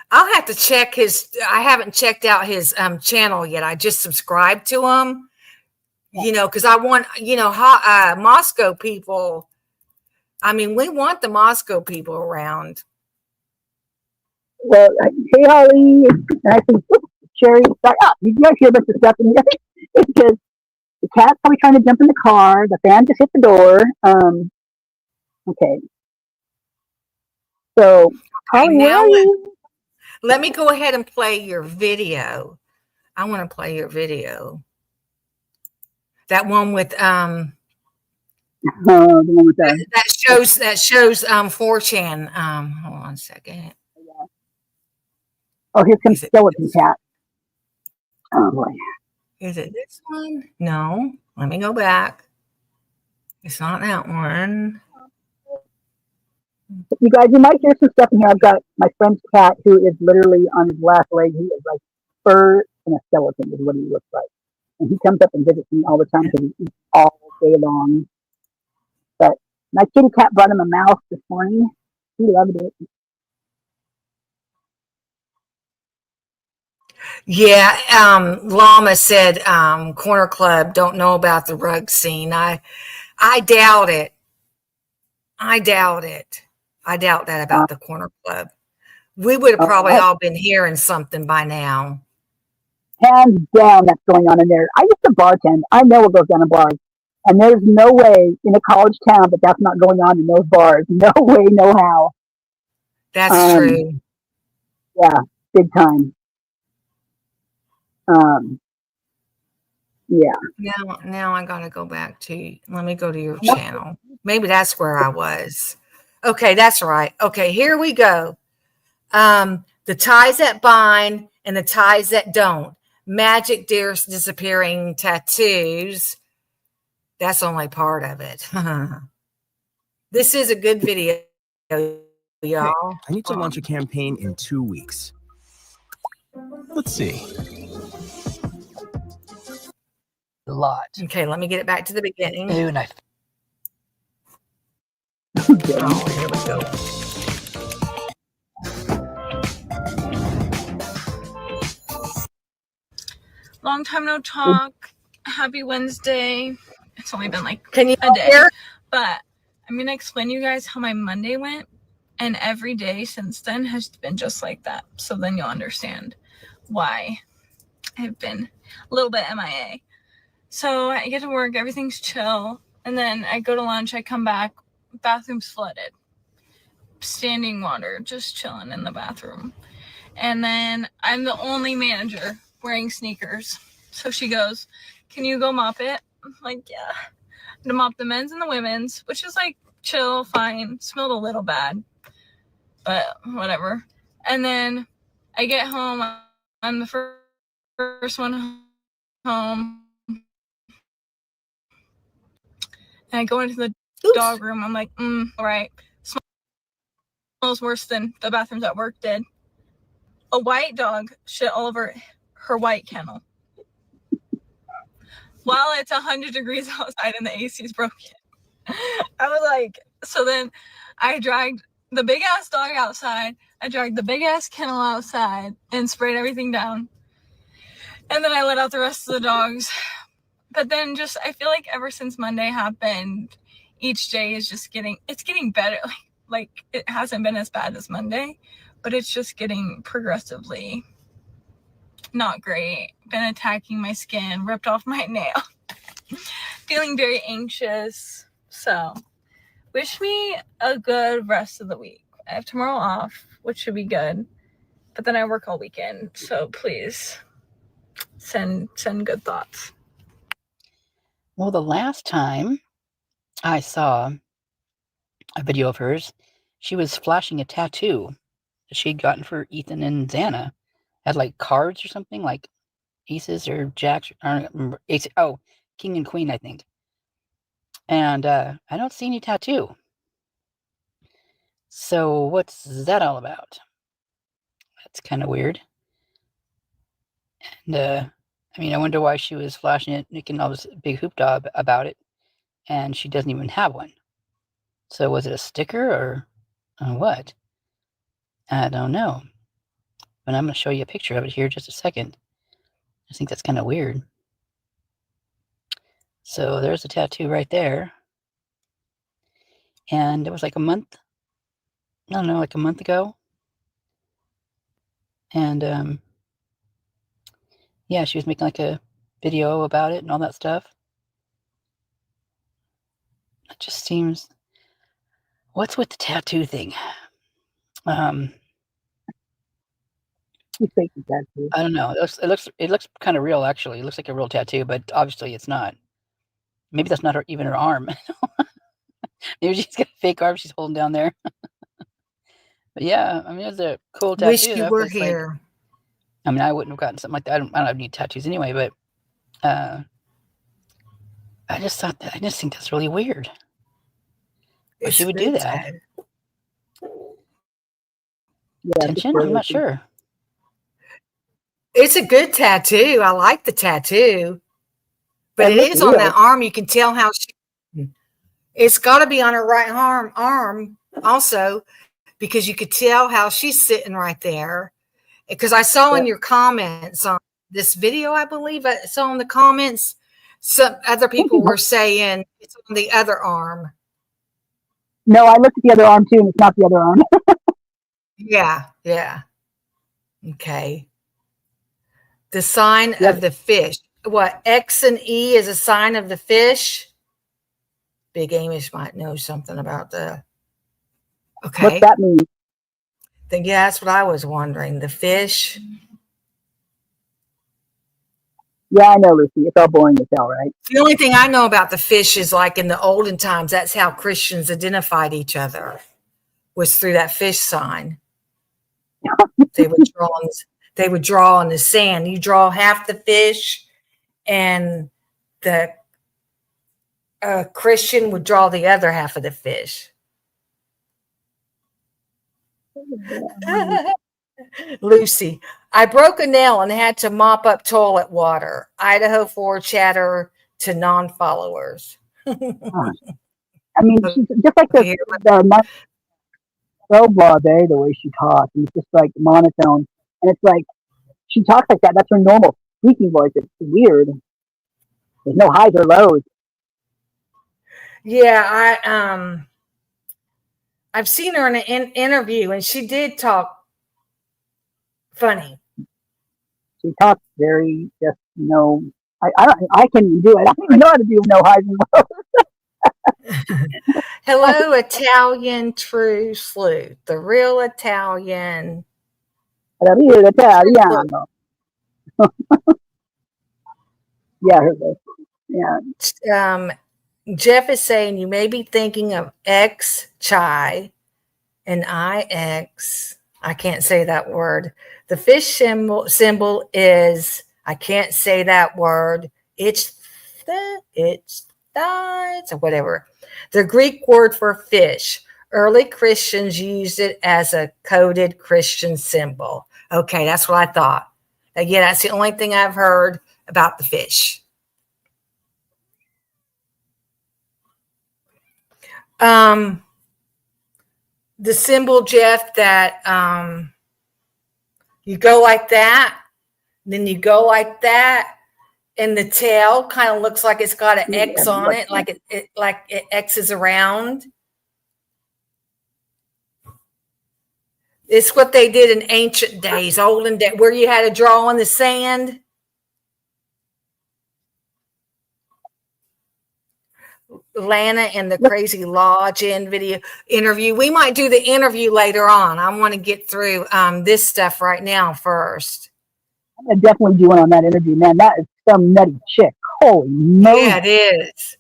I'll have to check I haven't checked out his channel yet. I just subscribed to him. Because I want, Moscow people. I mean, we want the Moscow people around. Well, hey, Holly. And I think, Sherry, you guys hear a bunch of stuff. And it's because the cat's probably trying to jump in the car. The fan just hit the door. Okay. So, Holly, where are you? Let me go ahead and play your video. I want to play your video. That one with the one with that shows 4chan. Hold on a second. Oh, here comes Skeleton Cat. Oh boy. Is it this one? No. Let me go back. It's not that one. You guys, you might hear some stuff in here. I've got my friend's cat who is literally on his last leg. He is like fur and a skeleton is what he looks like. And he comes up and visits me all the time because he eats all day long. But my kitty cat brought him a mouse this morning. He loved it. Yeah, Llama said Corner Club don't know about the rug scene. I doubt it. I doubt that about the Corner Club. We would have probably all been hearing something by now. Hands down, that's going on in there. I used to bartend. I know what goes down in bars. And there's no way in a college town that that's not going on in those bars. No way, no how. That's true. Yeah, big time. Yeah. Now I gotta go back to, let me go to your channel. Maybe that's where I was. Okay, that's right. Okay, here we go. The ties that bind and the ties that don't. Magic deer's disappearing tattoos. That's only part of it. This is a good video, y'all. I need to launch a campaign in 2 weeks. Let's see. A lot. Okay, let me get it back to the beginning. Ew, and I. Oh, here we go. Long time no talk. Happy Wednesday. It's only been like Can you a day. hear? But I'm going to explain to you guys how my Monday went. And every day since then has been just like that. So then you'll understand why I've been a little bit MIA. So I get to work, everything's chill. And then I go to lunch, I come back, bathroom's flooded. Standing water, just chilling in the bathroom. And then I'm the only manager wearing sneakers. So she goes, can you go mop it? I'm like, yeah. To mop the men's and the women's, which is like chill, fine. Smelled a little bad, but whatever. And then I get home. I'm the first one home. And I go into the dog room. I'm like, all right. Smells worse than the bathrooms at work did. A white dog shit all over her white kennel while it's 100 degrees outside and the AC is broken. I was like, so then I dragged the big ass dog outside. I dragged the big ass kennel outside and sprayed everything down. And then I let out the rest of the dogs. But then just, I feel like ever since Monday happened, each day is just getting better. Like it hasn't been as bad as Monday, but it's just getting progressively not great. Been attacking my skin, ripped off my nail. Feeling very anxious. So wish me a good rest of the week. I have tomorrow off, which should be good. But then I work all weekend. So please send good thoughts. Well, the last time I saw a video of hers, she was flashing a tattoo that she'd gotten for Ethan and Xana. Had like cards or something, like aces or jacks. I don't remember. Ace, oh, king and queen, I think. And I don't see any tattoo. So what's that all about? That's kind of weird. And I mean, I wonder why she was flashing it, making all this big hoopla about it, and she doesn't even have one. So was it a sticker or what? I don't know. But I'm going to show you a picture of it here in just a second. I think that's kind of weird. So there's a tattoo right there. And it was like a month, I don't know, like a month ago. And yeah, she was making like a video about it and all that stuff. It just seems, what's with the tattoo thing? I don't know. It looks kind of real, actually. It looks like a real tattoo, but obviously it's not. Maybe that's not even her arm. Maybe she's got a fake arm she's holding down there. But yeah, I mean, it's a cool tattoo. Wish you were here. Like, I mean, I wouldn't have gotten something like that. I don't have any tattoos anyway, but I just think that's really weird. Why she would do that? Attention? I'm not sure. It's a good tattoo. I like the tattoo. But it is on that arm. You can tell how it's got to be on her right arm also, because you could tell how she's sitting right there. Because I saw in your comments on this video, I believe I saw in the comments, some other people were saying it's on the other arm. No, I looked at the other arm too, and it's not the other arm. Yeah. Okay. The sign of the fish. What, X and E is a sign of the fish? Big Amish might know something about that. Okay. What's that mean? Then yeah, that's what I was wondering. The fish. Yeah, I know, Lucy. It's all boring as hell, right? The only thing I know about the fish is like in the olden times, that's how Christians identified each other, was through that fish sign. They would draw on the sand. You draw half the fish, and the Christian would draw the other half of the fish. Lucy, I broke a nail and had to mop up toilet water. Idaho4 chatter to non-followers. I mean, she's just like the so blasé, the way she talks, and it's just like monotone. And it's like she talks like that. That's her normal speaking voice. It's weird. There's no highs or lows. Yeah, I've seen her in an interview, and she did talk funny. She talks very just I can do it. I don't even know how to do no highs and lows. Hello, Italian true sleuth, the real Italian. Italiano. Yeah, her voice. Yeah. Jeff is saying you may be thinking of X chai and IX. I can't say that word. The fish symbol is, I can't say that word. It's or whatever. The Greek word for fish. Early Christians used it as a coded Christian symbol. Okay, that's what I thought. Again, that's the only thing I've heard about the fish. The symbol, Jeff, that you go like that, then you go like that, and the tail kind of looks like it's got an X on it, like it X's around. It's what they did in ancient days, olden days, where you had to draw on the sand. Lana and the Crazy Lodge interview. We might do the interview later on. I want to get through this stuff right now first. I'm gonna definitely do one on that interview, man. That is some nutty chick. Holy moly! Yeah, it is.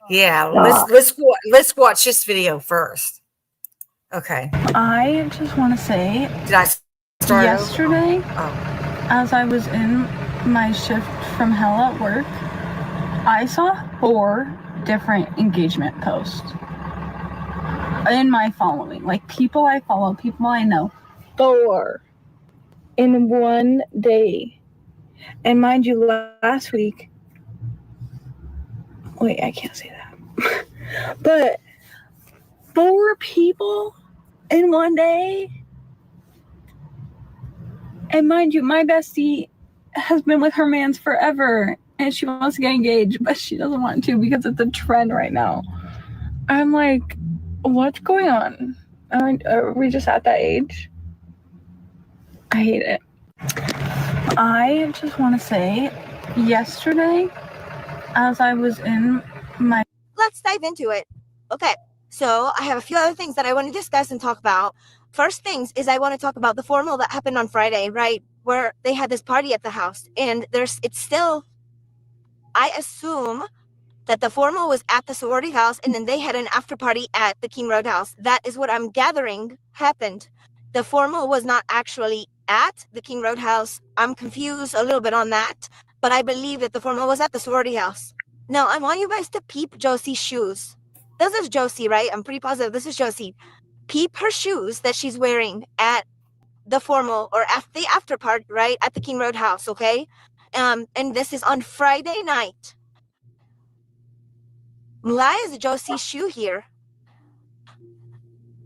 Yeah, let's watch this video first. Okay. I just want to say, Did I start yesterday, Oh. as I was in my shift from hell at work, I saw 4 different engagement posts in my following. Like, people I follow, people I know. 4 in one day. And mind you, last week, wait, I can't say that. But 4 people in one day. And mind you, my bestie has been with her mans forever, and she wants to get engaged, but she doesn't want to because it's a trend right now. I'm like, what's going on? Are we just at that age? I hate it. I just want to say, yesterday, as I was in my... Let's dive into it. Okay, so I have a few other things that I want to discuss and talk about. First things is I want to talk about the formal that happened on Friday, right? Where they had this party at the house, and it's still, I assume that the formal was at the sorority house, and then they had an after party at the King Road house. That is what I'm gathering happened. The formal was not actually at the King Road house. I'm confused a little bit on that, but I believe that the formal was at the sorority house. Now, I want you guys to peep Josie's shoes. This is Josie, right? I'm pretty positive this is Josie. Peep her shoes that she's wearing at the formal or at the after part, right? At the King Road house, okay? And this is on Friday night. Why is Josie's shoe here?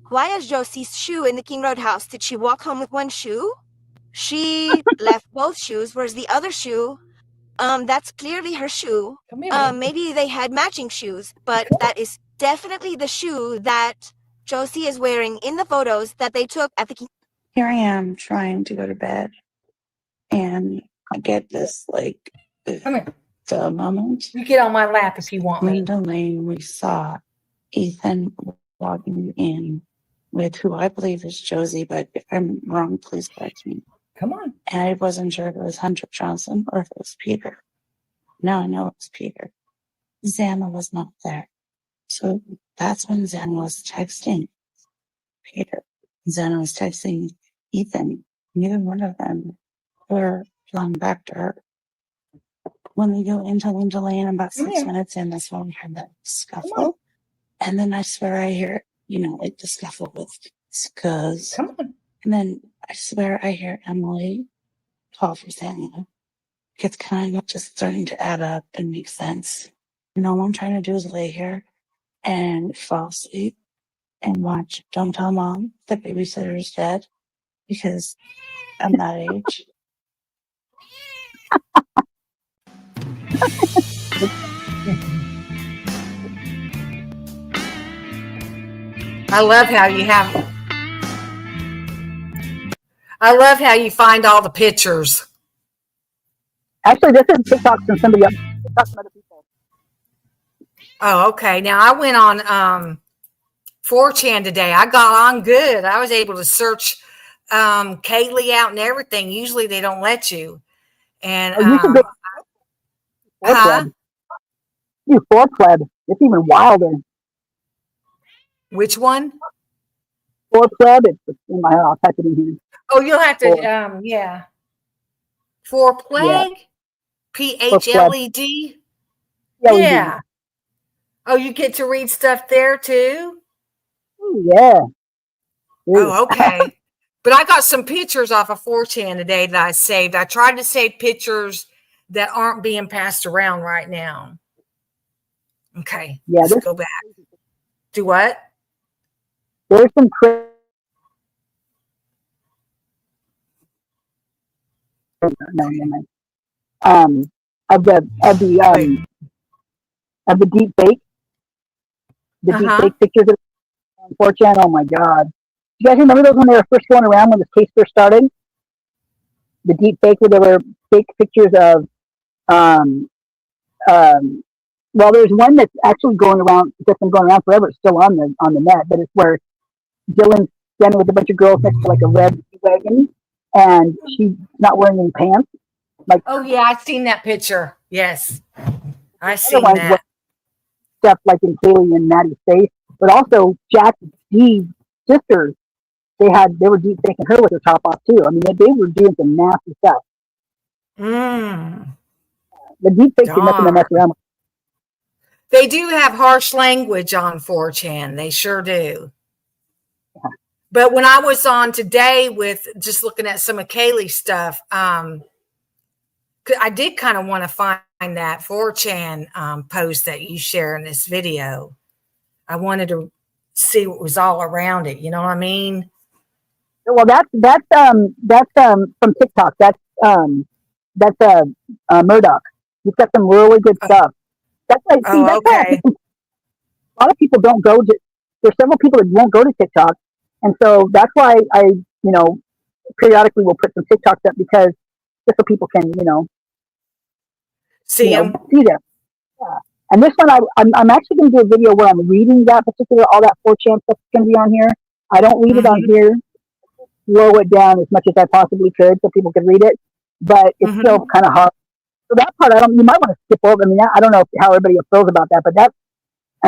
Why is Josie's shoe in the King Road house? Did she walk home with one shoe? She left both shoes. Where's the other shoe? That's clearly her shoe. Maybe they had matching shoes, but that is definitely the shoe that Josie is wearing in the photos that they took at the King. Here I am trying to go to bed, and I get this like the moment. You get on my lap if you want me. Linda Lane, we saw Ethan walking in with who I believe is Josie, but if I'm wrong, please correct me. Come on. And I wasn't sure if it was Hunter Johnson or if it was Peter. Now I know it's Peter. Xana was not there. So that's when Xana was texting Peter. Xana was texting Ethan. Neither one of them were flung back to her. When we go into Linda Lane, about 6 minutes in, that's when we heard that scuffle. And then I swear I hear, like the scuffle with Scuzz. And then I swear I hear Emily call for Xana. It's kind of just starting to add up and make sense. And all I'm trying to do is lay here and fall asleep and watch Don't Tell Mom the babysitter is dead, because I'm that age. I love how you find all the pictures. Actually, this is TikTok from somebody else. TikTok from other people. Oh, okay. Now I went on 4chan today. I got on good. I was able to search Kaylee out and everything. Usually they don't let you. And you should go huh? Do 4Pleb. It's even wilder. Which one? 4Pleb. It's in my house. I'll type it in here. Oh, you'll have to yeah. 4 Plague? PHLED? Yeah. Oh, you get to read stuff there too? Yeah. Oh, okay. But I got some pictures off of 4chan today that I saved. I tried to save pictures that aren't being passed around right now. Okay. Yeah, let's go back. Do what? There's some of the deep fake. The deep fake pictures on 4chan. Oh my God. You guys remember those when they were first going around when this case first started? The deep fake where there were fake pictures of well, there's one that's actually going around, that's been going around forever. It's still on the net, but it's where Dylan's standing with a bunch of girls next to like a red wagon, and she's not wearing any pants. Like, oh yeah, I've seen that picture. Yes, I've seen that stuff like in Kaylee and Maddie's face, but also Jack D's sisters. They were deep faking her with her top off too. I mean, they were doing some nasty stuff. The deep fakes are nothing to mess around with. They do have harsh language on 4chan. They sure do. Yeah. But when I was on today with just looking at some of Kaylee's stuff, I did kind of want to find that 4chan post that you share in this video. I wanted to see what was all around it. You know what I mean? Well, that's from TikTok. That's Murdoch. He's got some really good stuff. That's like, okay. A lot of people don't go to. There's several people that won't go to TikTok, and so that's why I, periodically will put some TikToks up, because just so people can, see them. See them. Yeah. And this one, I'm actually going to do a video where I'm reading all that 4chan stuff that's going to be on here. I don't read it on here. Slow it down as much as I possibly could so people could read it, but it's still kind of hard. So that part, you might want to skip over. I mean, I don't know how everybody feels about that, but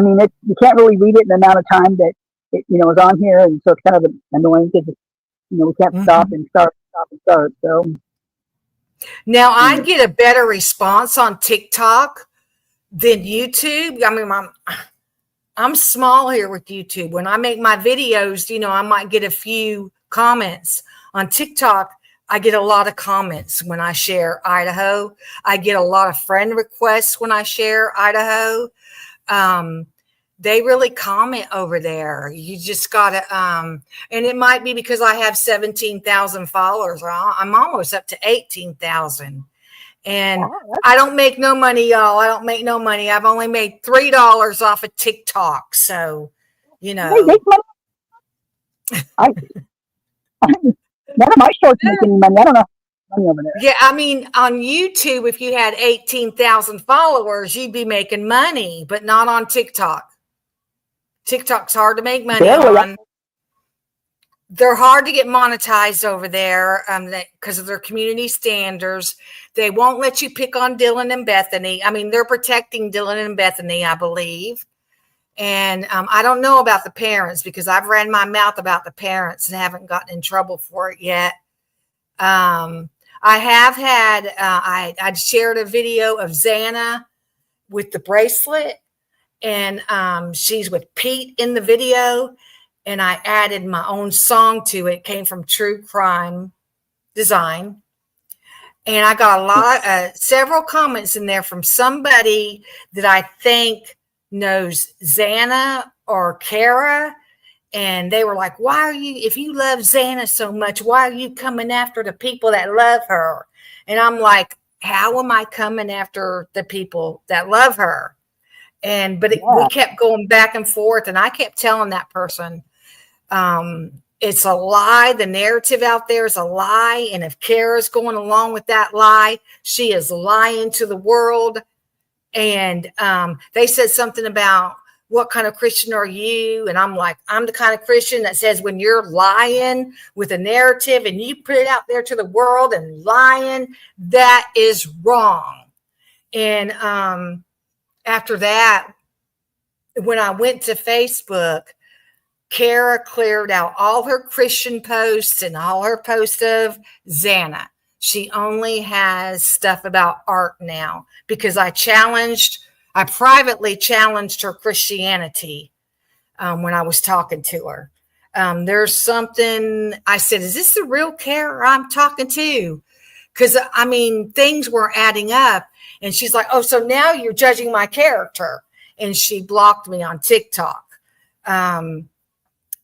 you can't really read it in the amount of time that it, is on here, and so it's kind of annoying because, we can't stop and start. So now I get a better response on TikTok than YouTube. I mean, I'm small here with YouTube. When I make my videos, I might get a few comments. On TikTok, I get a lot of comments when I share Idaho. I get a lot of friend requests when I share Idaho. They really comment over there. You just got to, and it might be because I have 17,000 followers. I'm almost up to 18,000. And I don't make no money, y'all. I don't make no money. I've only made $3 off of TikTok. So, none of my shorts make any money. I don't know money over there. Yeah, I mean, on YouTube, if you had 18,000 followers, you'd be making money, but not on TikTok. TikTok's hard to make money on. they're hard to get monetized over there because of their community standards. They won't let you pick on Dylan and Bethany. I mean, they're protecting Dylan and Bethany, I believe. And I don't know about the parents because I've ran my mouth about the parents and haven't gotten in trouble for it yet. I have had, I shared a video of Xana with the bracelet, and she's with Pete in the video. And I added my own song to it. It came from True Crime Design. And I got several comments in there from somebody that I think knows Xana or Kara. And they were like, if you love Xana so much, why are you coming after the people that love her? And I'm like, how am I coming after the people that love her? But we kept going back and forth. And I kept telling that person, it's a lie. The narrative out there is a lie. And if Kara's going along with that lie, she is lying to the world. And they said something about, what kind of Christian are you? And I'm like, I'm the kind of Christian that says when you're lying with a narrative and you put it out there to the world and lying, that is wrong. And after that, when I went to Facebook, Kara cleared out all her Christian posts and all her posts of Xana. She only has stuff about art now because I privately challenged her Christianity when I was talking to her. There's something I said, is this the real Kara I'm talking to? Because I mean, things weren't adding up. And she's like, oh, so now you're judging my character. And she blocked me on TikTok.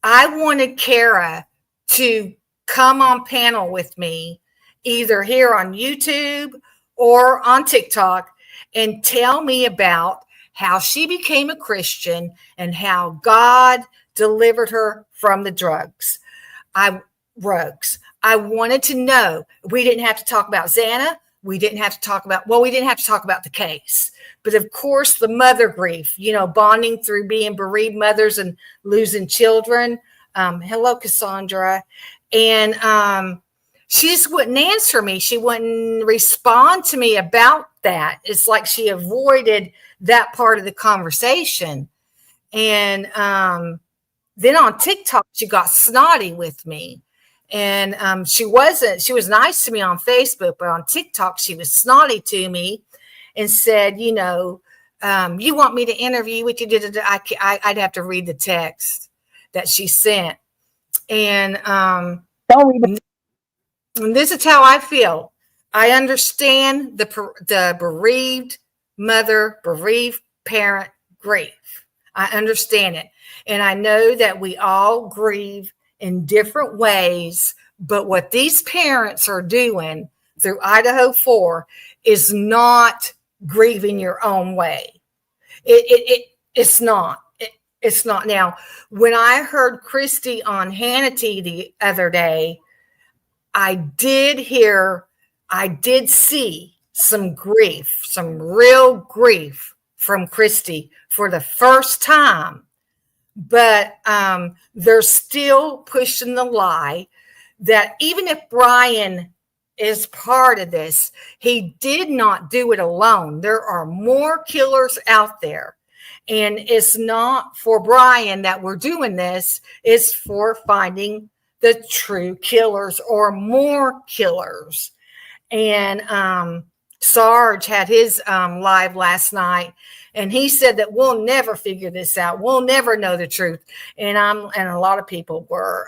I wanted Kara to come on panel with me, either here on YouTube or on TikTok, and tell me about how she became a Christian and how God delivered her from the drugs. I wanted to know. We didn't have to talk about Xana. We didn't have to talk about the case. But of course, the mother grief, bonding through being bereaved mothers and losing children. Hello, Cassandra. And she just wouldn't answer me. She wouldn't respond to me about that. It's like she avoided that part of the conversation. And then on TikTok, she got snotty with me. And she was nice to me on Facebook, but on TikTok, she was snotty to me and said, you want me to interview what you did. I'd have to read the text that she sent. And this is how I feel. I understand the bereaved mother, bereaved parent grief. I understand it. And I know that we all grieve in different ways, but what these parents are doing through Idaho4 is not grieving your own way. It's not. It's not. Now, when I heard Christy on Hannity the other day, I did see some grief, some real grief from Christy for the first time. But they're still pushing the lie that even if Brian is part of this, he did not do it alone. There are more killers out there. And it's not for Brian that we're doing this. It's for finding the true killers or more killers. And Sarge had his live last night. And he said that we'll never figure this out. We'll never know the truth. And a lot of people were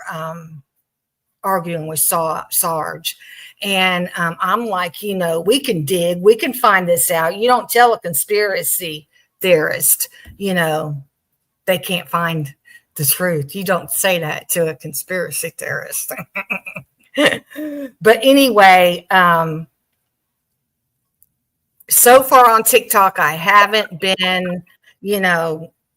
arguing with Sarge. And I'm like, we can dig. We can find this out. You don't tell a conspiracy theorist, they can't find the truth. You don't say that to a conspiracy theorist. But anyway, so far on TikTok, I haven't been,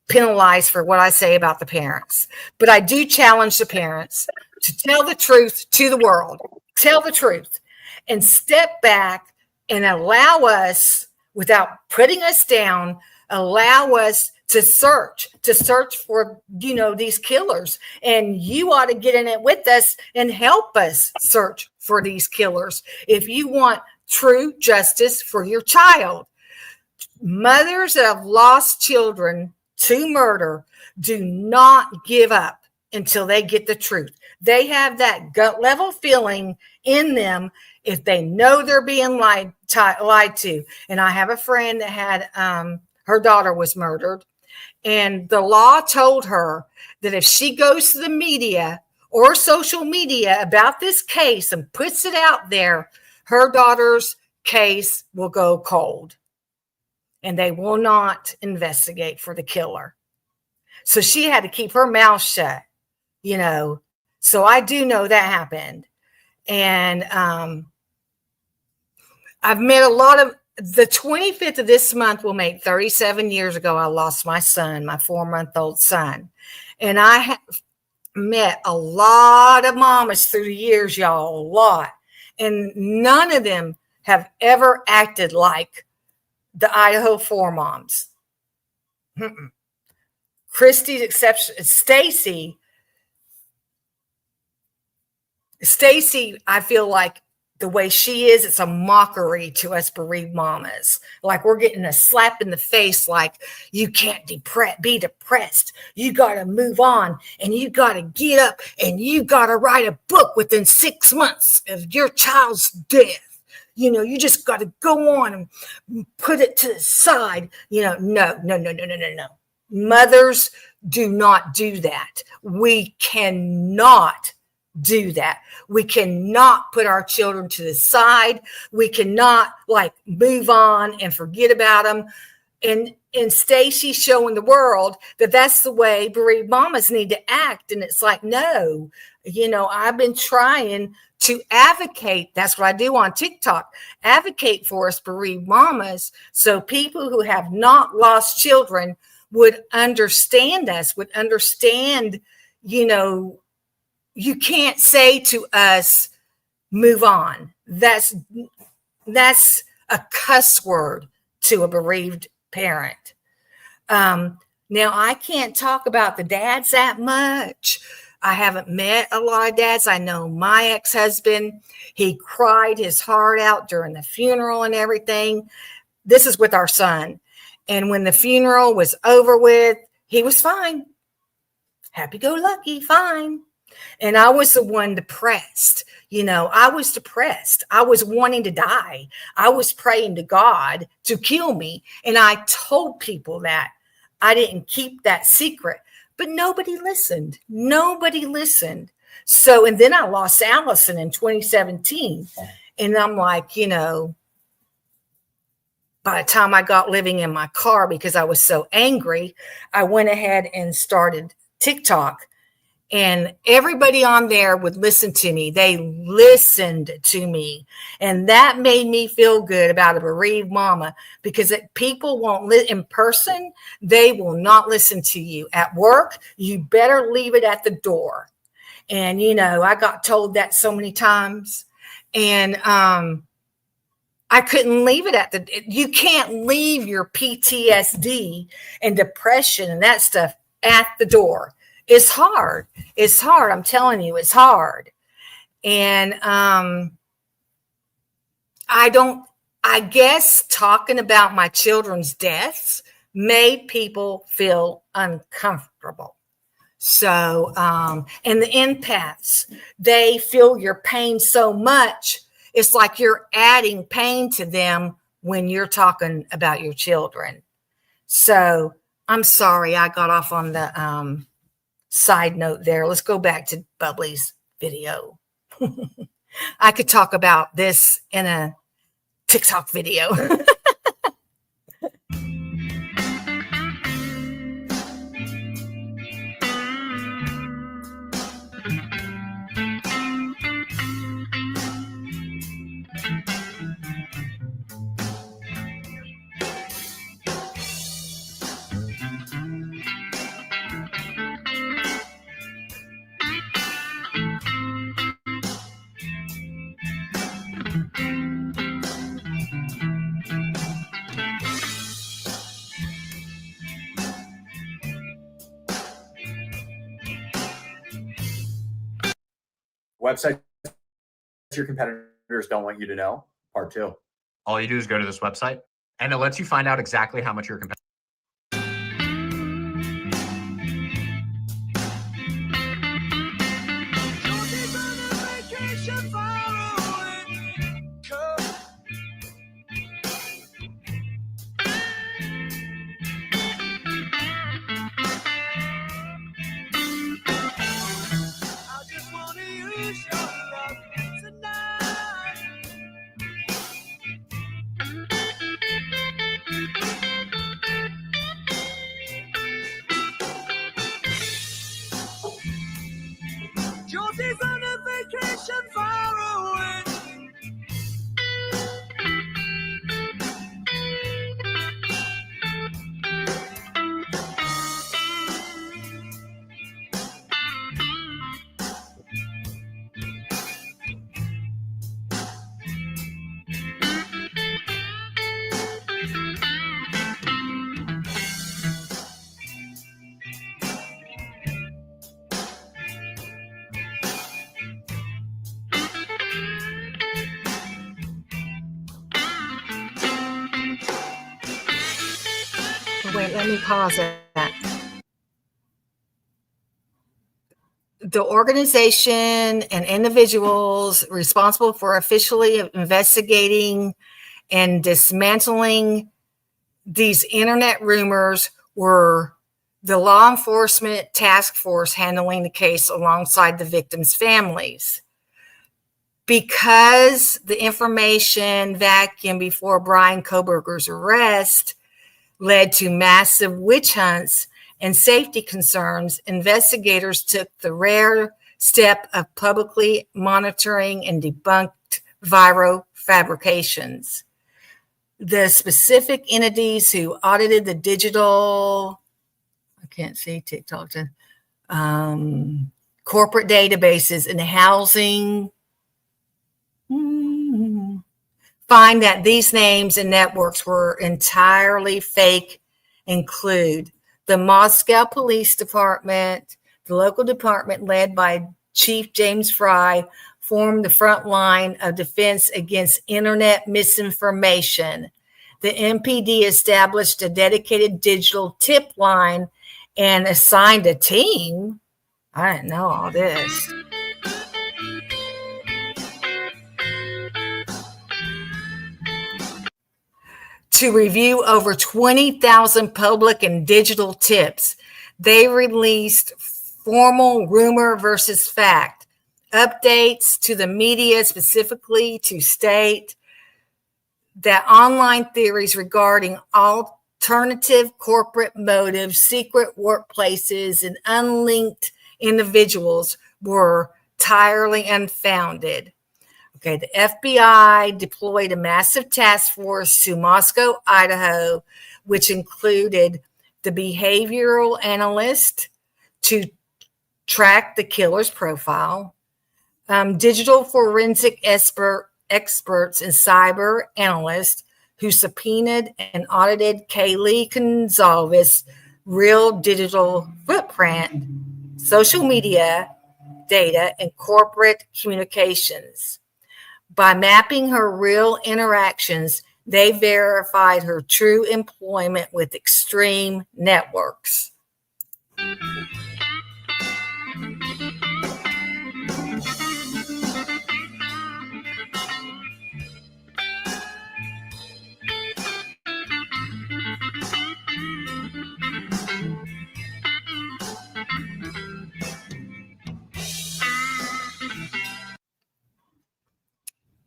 penalized for what I say about the parents. But I do challenge the parents to tell the truth to the world. Tell the truth and step back and allow us, without putting us down, allow us to search for, these killers. And you ought to get in it with us and help us search for these killers if you want true justice for your child. Mothers that have lost children to murder do not give up until they get the truth. They have that gut level feeling in them if they know they're being lied to. And I have a friend that had her daughter was murdered, and the law told her that if she goes to the media or social media about this case and puts it out there, her daughter's case will go cold and they will not investigate for the killer. So she had to keep her mouth shut, So I do know that happened. And I've met a lot of, the 25th of this month will make 37 years ago, I lost my son, my 4-month-old son. And I have met a lot of mamas through the years, y'all, a lot. And none of them have ever acted like the Idaho4 moms. Christy's exception. Stacy, I feel like the way she is, it's a mockery to us bereaved mamas. Like we're getting a slap in the face, like you can't be depressed. You got to move on, and you got to get up, and you got to write a book within 6 months of your child's death. You just got to go on and put it to the side. No. Mothers do not do that. We cannot do that. We cannot put our children to the side. We cannot move on and forget about them. And Stacy's showing the world that that's the way bereaved mamas need to act. And it's like, no, I've been trying to advocate. That's what I do on TikTok, advocate for us bereaved mamas. So people who have not lost children would understand us, would understand, you can't say to us, move on. That's a cuss word to a bereaved parent. Now, I can't talk about the dads that much. I haven't met a lot of dads. I know my ex-husband, he cried his heart out during the funeral and everything. This is with our son. And when the funeral was over with, he was fine. Happy-go-lucky, fine. And I was the one depressed. I was depressed. I was wanting to die. I was praying to God to kill me. And I told people that. I didn't keep that secret. But nobody listened. Nobody listened. So, and then I lost Allison in 2017. And I'm like, by the time I got living in my car because I was so angry, I went ahead and started TikTok. And everybody on there would listen to me. They listened to me. And that made me feel good about a bereaved mama, because people won't in person. They will not listen to you. At work, you better leave it at the door. And, I got told that so many times. And I couldn't leave it you can't leave your PTSD and depression and that stuff at the door. It's hard. It's hard. I'm telling you, it's hard. And I guess talking about my children's deaths made people feel uncomfortable. So, and the empaths, they feel your pain so much. It's like you're adding pain to them when you're talking about your children. So I'm sorry I got off on the side note there. Let's go back to Bubbly's video. I could talk about this in a TikTok video. Websites your competitors don't want you to know, part 2. All you do is go to this website, and it lets you find out exactly how much your competitor. Wait, let me pause that. The organization and individuals responsible for officially investigating and dismantling these internet rumors were the law enforcement task force handling the case alongside the victims' families. Because the information vacuum before Brian Koberger's arrest led to massive witch hunts and safety concerns, investigators took the rare step of publicly monitoring and debunked viral fabrications. The specific entities who audited the digital, I can't see TikTok, corporate databases in housing, find that these names and networks were entirely fake include the Moscow Police Department, the local department led by Chief James Fry, formed the front line of defense against internet misinformation. The MPD established a dedicated digital tip line and assigned a team. I didn't know all this. To review over 20,000 public and digital tips. They released formal rumor versus fact updates to the media, specifically to state that online theories regarding alternative corporate motives, secret workplaces, and unlinked individuals were entirely unfounded. Okay, the FBI deployed a massive task force to Moscow, Idaho, which included the behavioral analyst to track the killer's profile, digital forensic experts and cyber analysts who subpoenaed and audited Kaylee Gonzalez's real digital footprint, social media data, and corporate communications. By mapping her real interactions, they verified her true employment with extreme networks.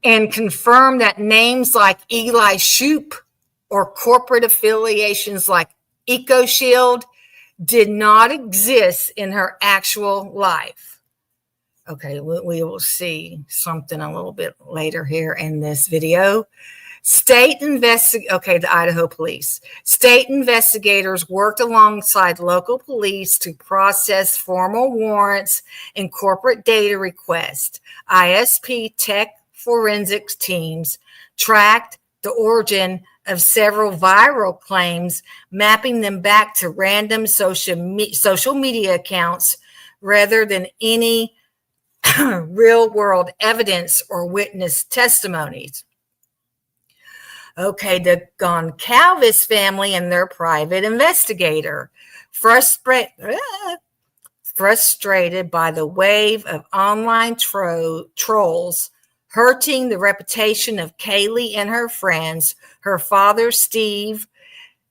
And confirmed that names like Eli Shoup or corporate affiliations like Eco Shield did not exist in her actual life. Okay, we will see something a little bit later here in this video. The Idaho police. State investigators worked alongside local police to process formal warrants and corporate data requests. ISP tech forensics teams tracked the origin of several viral claims, mapping them back to random social media accounts rather than any real world evidence or witness testimonies. Okay, the Goncalves family and their private investigator. Frustrated by the wave of online trolls hurting the reputation of Kaylee and her friends, her father, Steve,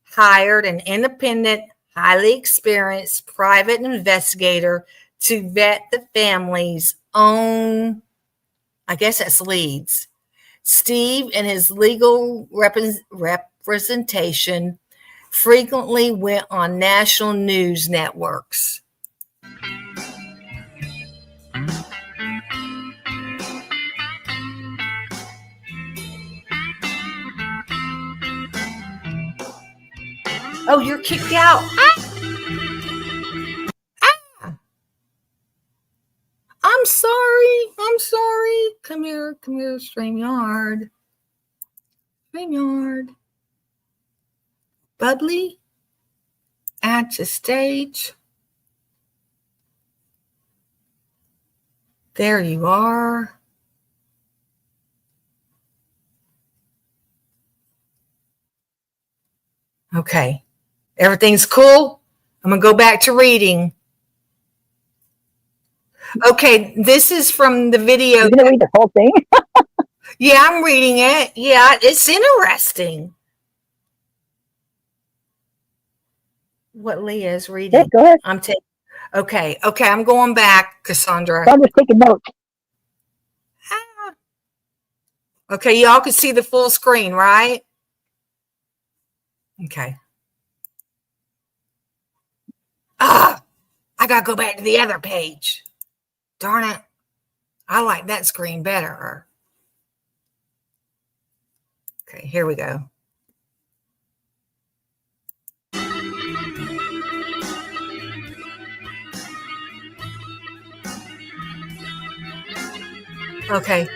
hired an independent, highly experienced private investigator to vet the family's own, I guess that's leads. Steve and his legal representation frequently went on national news networks. Oh, you're kicked out. I'm sorry. Come here, StreamYard. Bubbly, add to stage. There you are. Okay. Everything's cool? I'm going to go back to reading. Okay, this is from the video. You're going to read the whole thing? Yeah, I'm reading it. Yeah, it's interesting. What Leah is reading. Yeah, go ahead. Okay, I'm going back, Cassandra. I'm just taking notes. Okay, y'all can see the full screen, right? Okay. I gotta go back to the other page. Darn it. I like that screen better. Okay, here we go. Okay.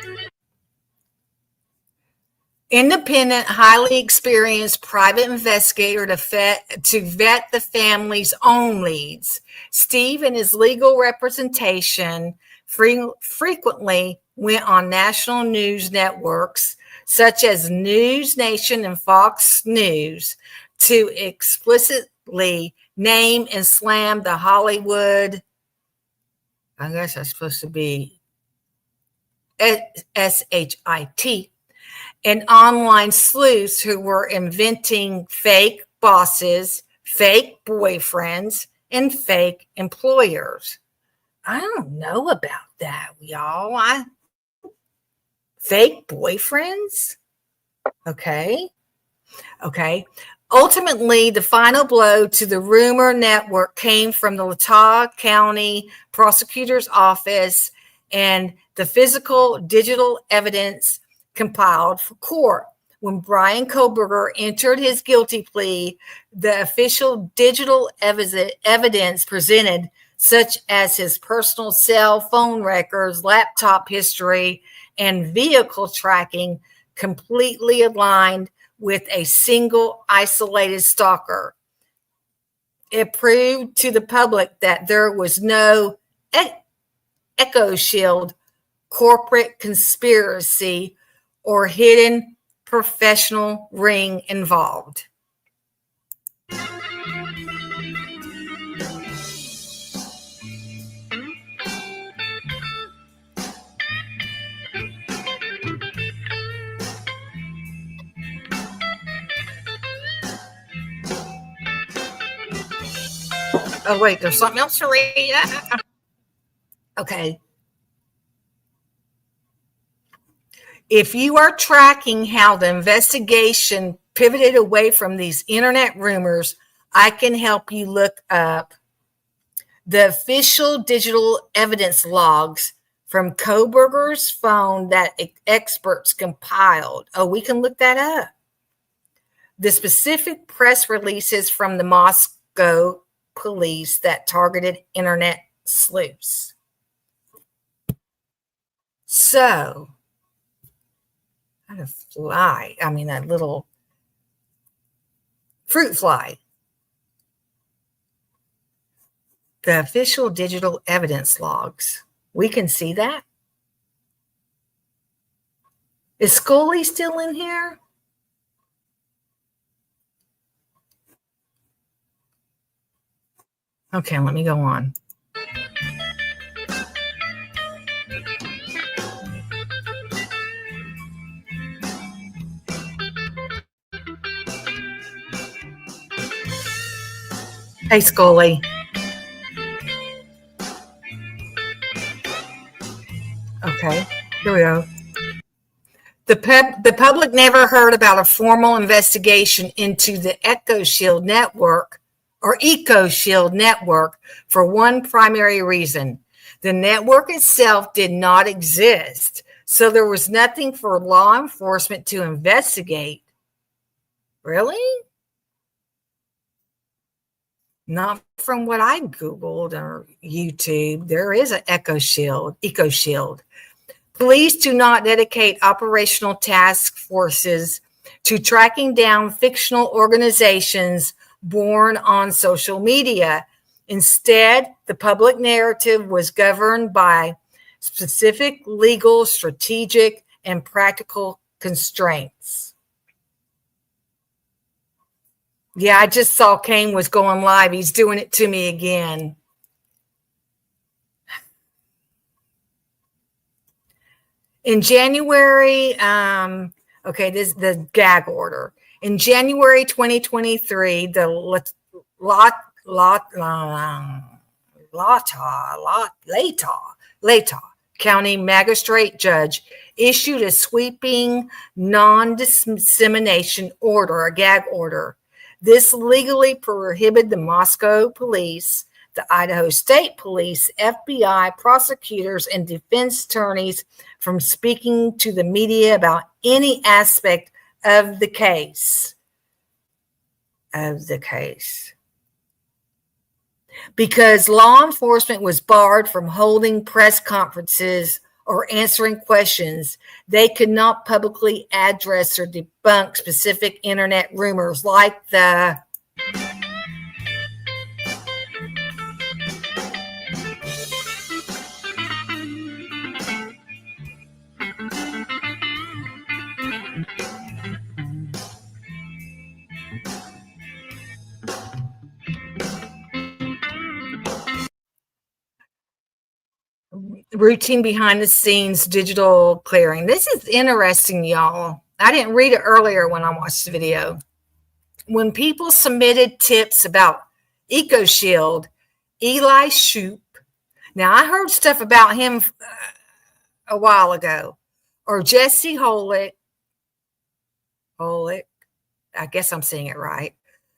Independent, highly experienced private investigator to vet the family's own leads. Steve and his legal representation frequently went on national news networks such as News Nation and Fox News to explicitly name and slam the Hollywood, I guess that's supposed to be SHIT, and online sleuths who were inventing fake bosses, fake boyfriends, and fake employers. I don't know about that, y'all. Fake boyfriends? Okay. Ultimately, the final blow to the rumor network came from the Latah County Prosecutor's Office and the physical digital evidence compiled for court. When Brian Koberger entered his guilty plea, the official digital evidence presented, such as his personal cell phone records, laptop history, and vehicle tracking, completely aligned with a single isolated stalker. It proved to the public that there was no Eco Shield corporate conspiracy or hidden professional ring involved. Oh, wait, there's something else to read. Okay. If you are tracking how the investigation pivoted away from these internet rumors, I can help you look up the official digital evidence logs from Koberger's phone that experts compiled. Oh, we can look that up. The specific press releases from the Moscow police that targeted internet sleuths. So, that little fruit fly. The official digital evidence logs. We can see that. Is Scully still in here? Okay, let me go on. Hey, Scully. Okay, here we go. The public never heard about a formal investigation into the Eco Shield network or Eco Shield network for one primary reason. The network itself did not exist, so there was nothing for law enforcement to investigate. Really? Not from what I Googled or YouTube. There is an Eco Shield. Police do not dedicate operational task forces to tracking down fictional organizations born on social media. Instead, the public narrative was governed by specific legal, strategic, and practical constraints. Yeah, I just saw Kane was going live. He's doing it to me again. In January, this is the gag order. In January 2023, the Latah County Magistrate Judge issued a sweeping non-dissemination order, a gag order. This legally prohibited the Moscow police, the Idaho State Police, FBI, prosecutors, and defense attorneys from speaking to the media about any aspect of the case. Because law enforcement was barred from holding press conferences or answering questions, they could not publicly address or debunk specific internet rumors like the routine behind the scenes digital clearing. This is interesting, y'all. I didn't read it earlier when I watched the video. When people submitted tips about Eco Shield, Eli Shoup, now I heard stuff about him a while ago, or Jesse Holick, I guess I'm saying it right.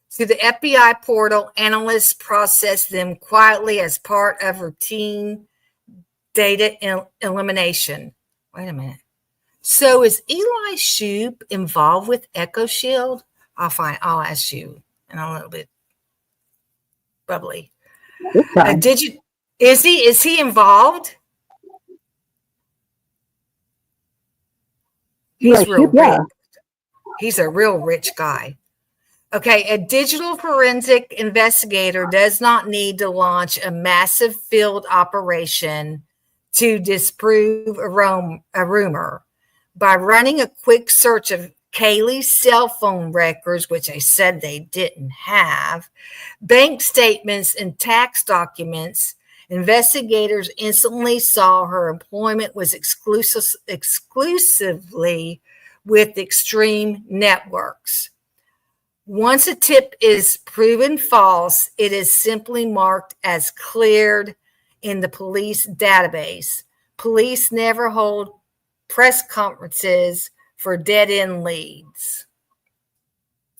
Through the FBI portal, analysts process them quietly as part of routine data elimination. Wait a minute. So is Eli Shoup involved with Eco Shield? I'll ask you in a little bit. Bubbly. Is he involved? He's real rich. He's a real rich guy. Okay, a digital forensic investigator does not need to launch a massive field operation to disprove a rumor. By running a quick search of Kaylee's cell phone records, which they said they didn't have, bank statements and tax documents, investigators instantly saw her employment was exclusively with extreme networks. Once a tip is proven false, it is simply marked as cleared in the police database. Police never hold press conferences for dead-end leads.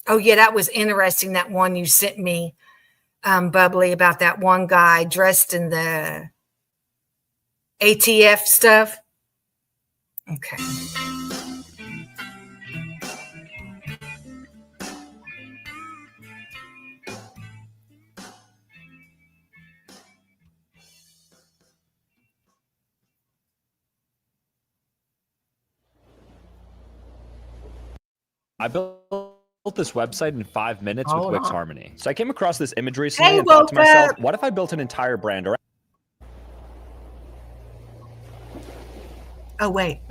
Oh, yeah, that was interesting, that one you sent me, Bubbly, about that one guy dressed in the ATF stuff. Okay. I built this website in 5 minutes with Wix Harmony. So I came across this image recently Hey, and thought to myself, Woke Up. what if I built an entire brand around? Oh, wait.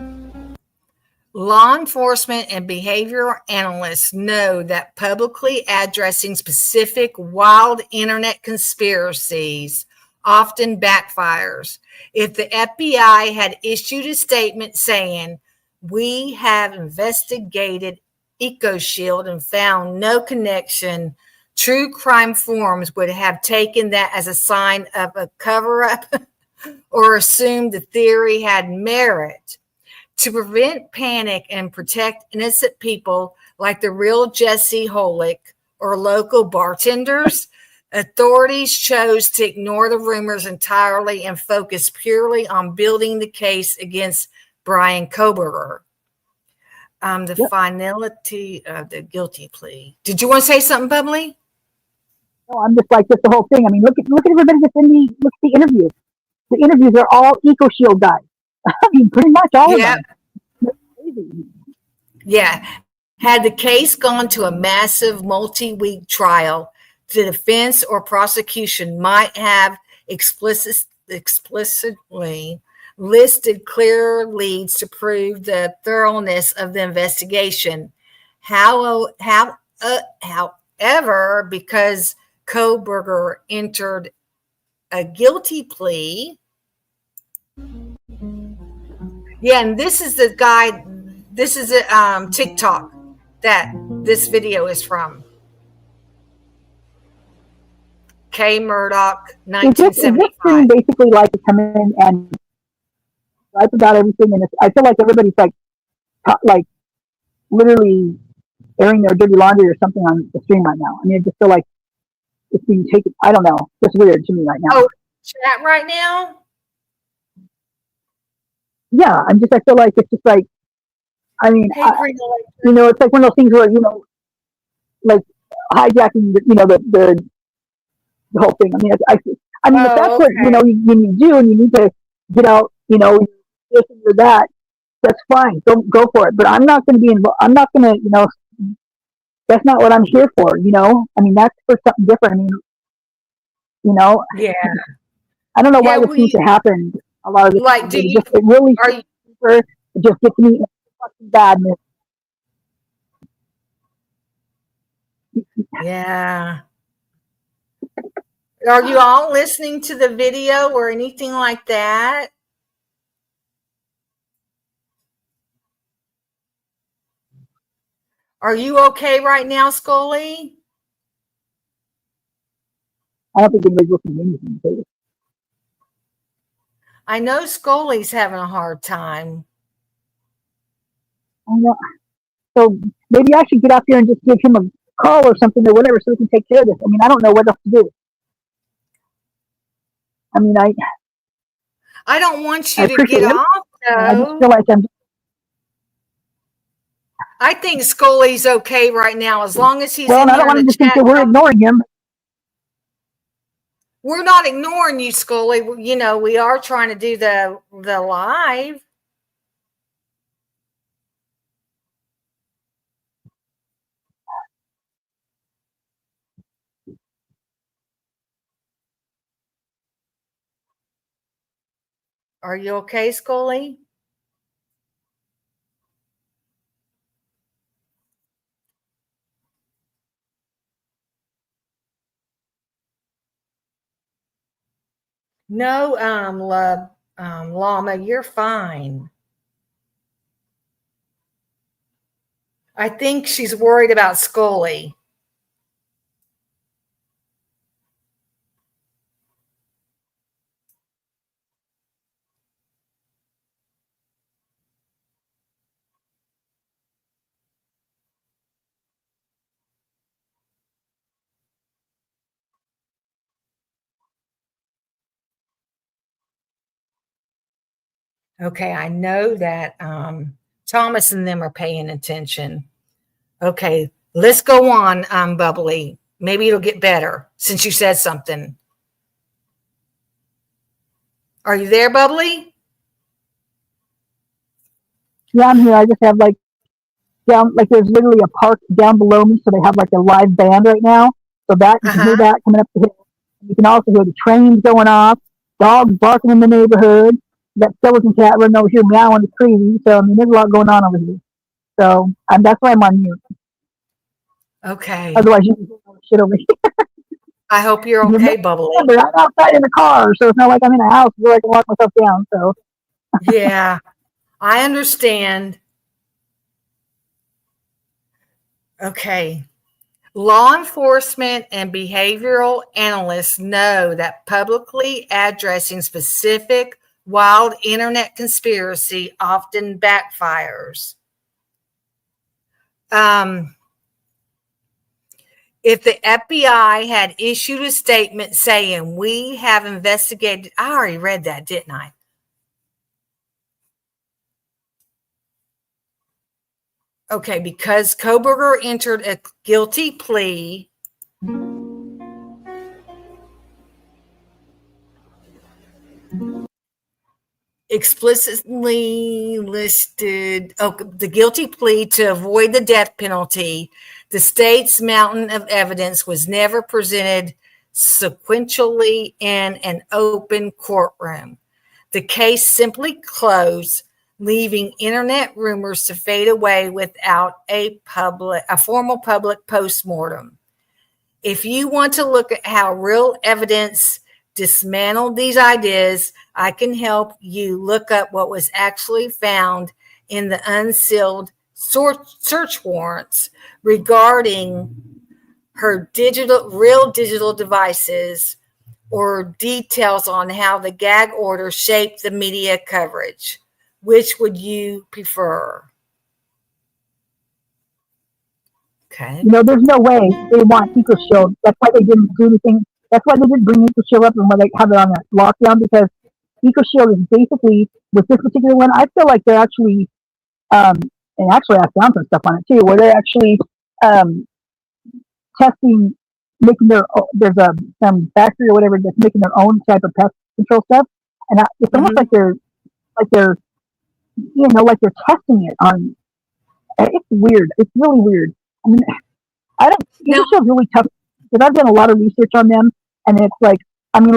Law enforcement and behavioral analysts know that publicly addressing specific wild internet conspiracies often backfires. If the FBI had issued a statement saying, "We have investigated Eco Shield and found no connection," true crime forums would have taken that as a sign of a cover-up or assumed the theory had merit. To prevent panic and protect innocent people like the real Jesse Holick or local bartenders, authorities chose to ignore the rumors entirely and focus purely on building the case against Brian Koberger. The finality of the guilty plea. Did you want to say something, Bubbly? No, I'm just like, just the whole thing. I mean, look at everybody that's look at the interviews. The interviews are all Eco Shield guys. I mean, pretty much all of them. Yeah. Had the case gone to a massive multi-week trial, the defense or prosecution might have explicitly listed clear leads to prove the thoroughness of the investigation. However, because Koberger entered a guilty plea. Yeah, and this is the guy, this is a TikTok that this video is from. K. Murdoch, 1975. Is this basically like to come in and write about everything? And I feel like everybody's like literally airing their dirty laundry or something on the stream right now. I mean, I just feel like it's being taken. I don't know. It's weird to me right now. Oh, chat right now? Yeah, I feel like it's just like, I mean, it's like one of those things where, like hijacking, the whole thing. I mean, if that's what, you need to do and you need to get out, this or that, that's fine. Go for it. But I'm not going to be involved. I'm not going to, that's not what I'm here for, I mean, that's for something different. I mean, yeah. I don't know why this needs to happen. A lot of this, like, it just gets me in fucking badness. Yeah. Are you all listening to the video or anything like that? Are you okay right now, Scully? I don't think anybody's looking at anything. I know Scully's having a hard time. I know. So maybe I should get out there and just give him a call or something or whatever so we can take care of this. I mean, I don't know what else to do. I mean, I don't want you to get off, though. I just feel like I think Scully's okay right now as long as he's in I don't want to think that we're ignoring him. We're not ignoring you, Scully. We are trying to do the live. Are you okay, Scully? No, Llama, you're fine. I think she's worried about Scully. Okay, I know that Thomas and them are paying attention. Okay, let's go on, Bubbly. Maybe it'll get better since you said something. Are you there, Bubbly? Yeah, I'm here. I just have there's literally a park down below me, so they have like a live band right now. So that you can hear that coming up the hill. You can also hear the trains going off, dogs barking in the neighborhood. that skeleton cat running over here meowing is crazy. So I mean, there's a lot going on over here. So that's why I'm on mute. Okay. Otherwise, you can hear shit over here. I hope you're okay, Bubbly. Remember, I'm outside in the car, so it's not like I'm in a house where I can lock myself down. So Yeah, I understand. Okay. Law enforcement and behavioral analysts know that publicly addressing specific wild internet conspiracy often backfires. If the FBI had issued a statement saying, we have investigated, I already read that, didn't I? Okay, because Koberger entered a guilty plea explicitly listed the guilty plea to avoid the death penalty. The state's mountain of evidence was never presented sequentially in an open courtroom. The case simply closed, leaving internet rumors to fade away without a formal public postmortem. If you want to look at how real evidence dismantled these ideas, I can help you look up what was actually found in the unsealed search warrants regarding her real digital devices, or details on how the gag order shaped the media coverage. Which would you prefer? Okay. you know, there's no way they want Eco Shield. That's why they didn't do anything. That's why they didn't bring Eco Shield up and why they have it on a lockdown, because Eco Shield is basically, with this particular one, I feel like they're actually, and actually I found some stuff on it too, where they're actually testing, making there's some factory or whatever that's making their own type of pest control stuff, and it's almost like they're like they're testing it on. It's weird. It's really weird. I mean, Eco Shield's really tough because I've done a lot of research on them, and it's like, I mean,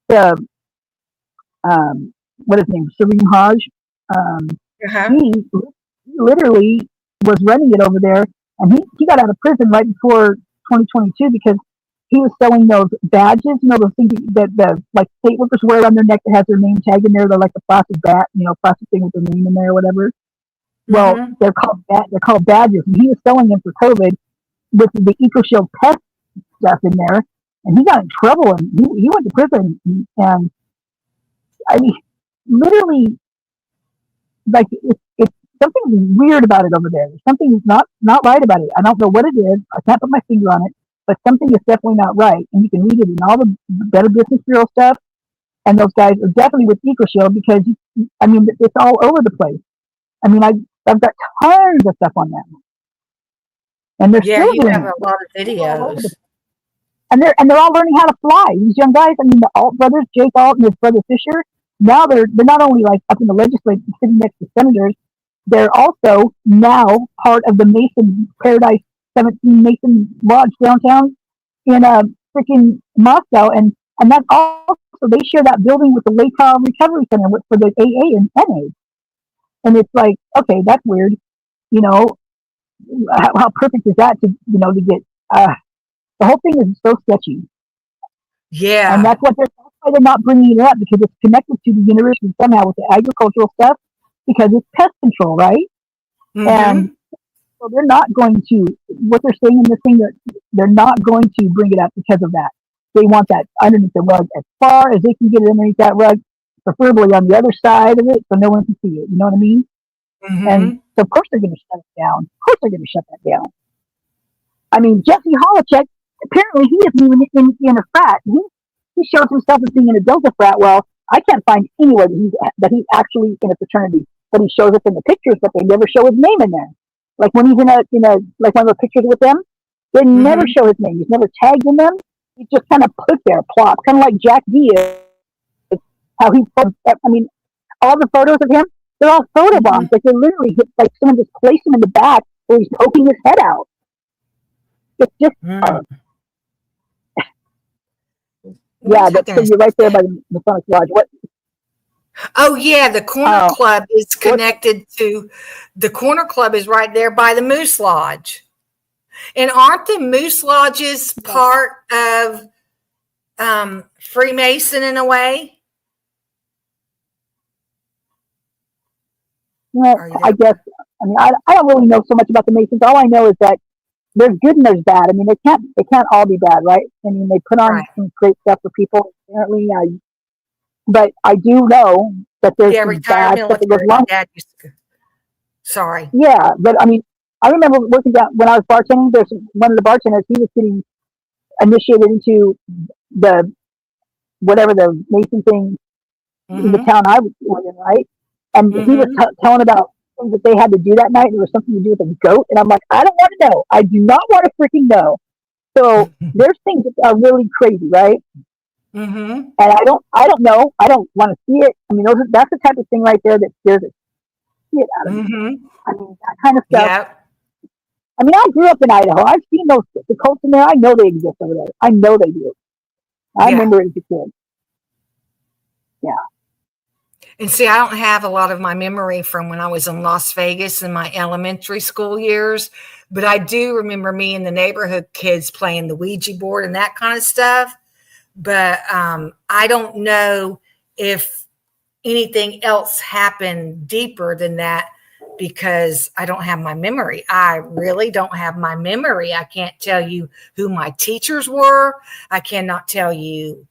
the what is his name, Salim Haj. He literally was running it over there, and he got out of prison right before 2022 because he was selling those badges, you know, those things that the like state workers wear around their neck that has their name tag in there. They're like the plastic bat, you know, plastic thing with their name in there or whatever. Well, they're called badges, and he was selling them for COVID with the Eco Shield pest stuff in there, and he got in trouble, and he went to prison, and I mean, literally, like it's something weird about it over there. There's something not right about it. I don't know what it is. I can't put my finger on it, but something is definitely not right. And you can read it in all the Better Business Bureau stuff. And those guys are definitely with Eco Shield because, I mean, it's all over the place. I mean, I've got tons of stuff on them, and they're still you doing have a lot of videos. And they're all learning how to fly. These young guys, I mean, the Alt brothers, Jake Alt and his brother Fisher. Now they're not only like up in the legislature sitting next to senators, they're also now part of the Mason Paradise 17 Mason Lodge downtown in freaking Moscow, and that's also, they share that building with the Lake Recovery Center for the AA and NA. And it's like, okay, that's weird. You know, how perfect is that to get, the whole thing is so sketchy. Yeah. And that's why they're not bringing it up, because it's connected to the university somehow with the agricultural stuff, because it's pest control, right? And so they're not going to, what they're saying in this thing, they're not going to bring it up because of that. They want that underneath the rug as far as they can get it underneath that rug, preferably on the other side of it so no one can see it. You know what I mean? And so of course they're going to shut it down. Of course they're going to shut that down. I mean, Jesse Holochek, apparently he isn't even in a frat. He shows himself as being in a Delta frat. Well, I can't find anywhere that he's actually in a fraternity, but he shows up in the pictures, but they never show his name in there. Like when he's in like one of the pictures with them, they never show his name. He's never tagged in them. He's just kind of put there, plop, kind of like Jack D is. How he, I mean, all the photos of him, they're all photo bombs. Like they literally, like someone just placed him in the back where he's poking his head out. It's just. Yeah, so you're right there by the Masonic Lodge. What? Oh yeah, the Corner Club is connected to. The Corner Club is right there by the Moose Lodge, and aren't the Moose Lodges part of Freemason in a way? Well, I guess. I mean, I don't really know so much about the Masons. All I know is that there's good and there's bad. I mean, they can't all be bad, right? I mean, they put on some great stuff for people. Apparently, but I do know that there's some bad stuff that goes along. Sorry. Yeah, but I mean, I remember working down when I was bartending. There's one of the bartenders. He was getting initiated into the whatever the Mason thing in the town I was in, right? And he was telling about things that they had to do that night. There was something to do with a goat, and I'm like, I don't want to know. I do not want to freaking know. So there's things that are really crazy, right? And I don't know. I don't want to see it. I mean, that's the type of thing right there that scares the shit out of me. I mean, that kind of stuff. Yeah. I mean, I grew up in Idaho. I've seen the cults in there. I know they exist over there. I know they do. I remember it as a kid. Yeah. And see, I don't have a lot of my memory from when I was in Las Vegas in my elementary school years, but I do remember me and the neighborhood kids playing the Ouija board and that kind of stuff. But I don't know if anything else happened deeper than that because I don't have my memory. I really don't have my memory. I can't tell you who my teachers were. I cannot tell you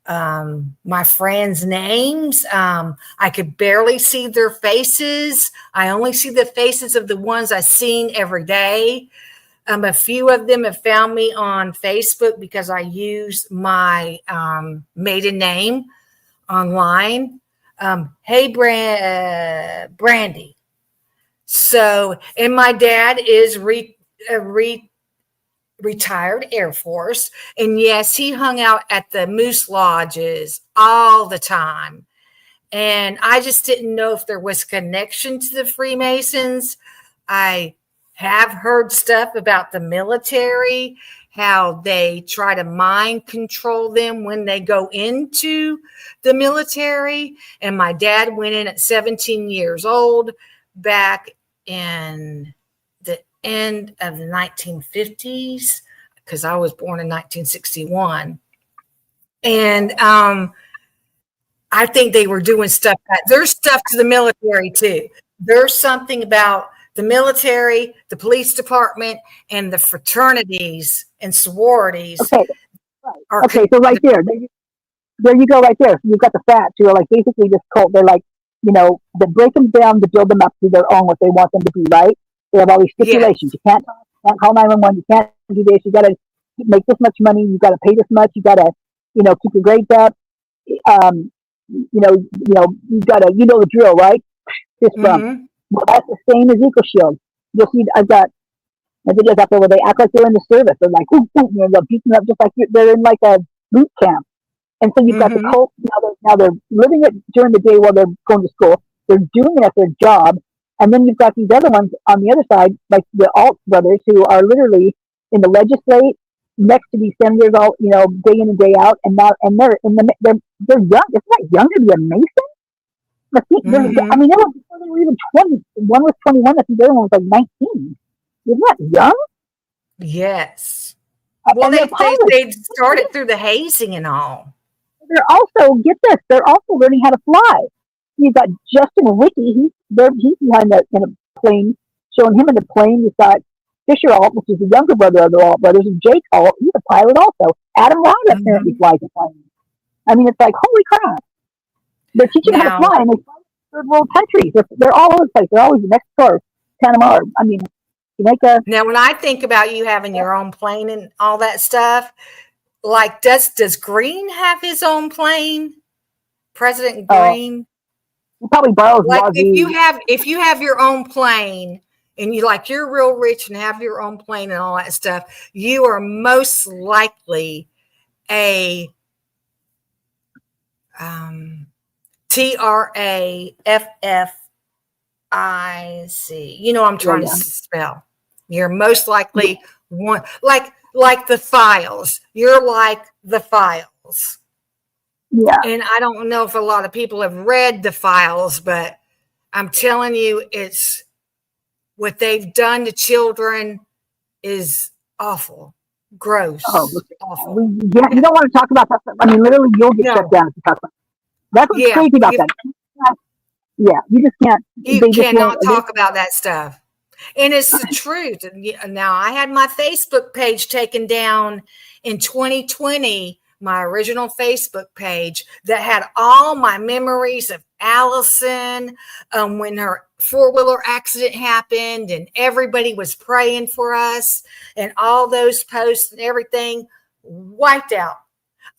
my friends' names. I could barely see their faces. I only see the faces of the ones I've seen every day. A few of them have found me on Facebook because I use my maiden name online. Hey, Brandy. So, and my dad is retired Air Force. And yes, he hung out at the Moose Lodges all the time. And I just didn't know if there was connection to the Freemasons. I have heard stuff about the military, how they try to mind control them when they go into the military. And my dad went in at 17 years old back in the end of the 1950s, because I was born in 1961. And I think they were doing stuff. There's stuff to the military too. There's something about the military, the police department, and the fraternities and sororities. Okay. So right there you go right there. You've got the frats who are like basically this cult. They're like, they break them down to build them up to their own, what they want them to be, right? They have all these stipulations. You can't call 911. You can't do this. You got to make this much money. You got to pay this much. You got to, keep your grades up. You got to, the drill, right? Well, that's the same as Eco Shield. You'll see, I've got videos out there where they act like they're in the service. They're like, they're beating up just like they're in like a boot camp. And so you've got the cult. Now they're living it during the day while they're going to school. They're doing it at their job. And then you've got these other ones on the other side, like the Alt brothers, who are literally in the legislate next to these senators, all day in and day out. And they're young. It's not young to be a Mason. I mean, they were even 20. One was 21. I think the other one was like 19. Isn't that young? Yes. Well, they started through the hazing and all. They're also, get this, they're also learning how to fly. You've got Justin Wiki. He's behind in a plane, showing him in the plane. You've got Fisher Alt, which is the younger brother of the Alt brothers, and Jake Alt. He's a pilot also. Adam Rod apparently flies a plane. I mean, it's like, holy crap. They're teaching how to fly, and they fly in third world countries. They're all over the place. They're always in Mexico or Panama. I mean, Jamaica. Now, when I think about you having your own plane and all that stuff, like does Green have his own plane? President Green? He probably borrows. Like if you have your own plane and you're real rich and have your own plane and all that stuff, you are most likely a TRAFFIC. You know what I'm trying to spell. You're most likely one like the files. You're like the files. Yeah. And I don't know if a lot of people have read the files, but I'm telling you, it's what they've done to children is awful, gross, awful. You don't want to talk about that. I mean, literally, you'll get shut down if you talk about that. That's what's crazy about that. Yeah, you just can't. You cannot talk about that stuff. And it's the truth. Now, I had my Facebook page taken down in 2020, my original Facebook page that had all my memories of Allison when her four-wheeler accident happened and everybody was praying for us, and all those posts and everything wiped out.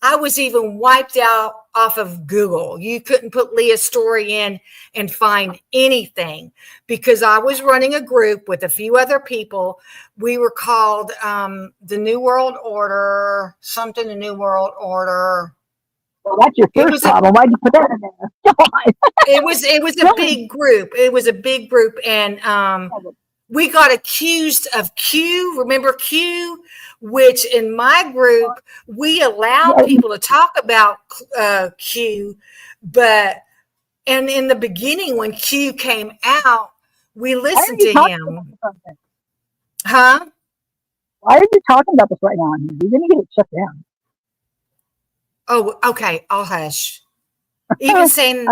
I was even wiped out off of Google. You couldn't put Leah's story in and find anything because I was running a group with a few other people. We were called the New World Order, something, the New World Order. Well, that's your first problem. Why'd you put that in there? It was a big group. It was a big group. And we got accused of Q. Remember Q? Which in my group, we allowed people to talk about Q. And in the beginning, when Q came out, we listened to him. Huh? Why are you talking about this right now? You're going to get it shut down. Oh, okay. I'll hush. Even saying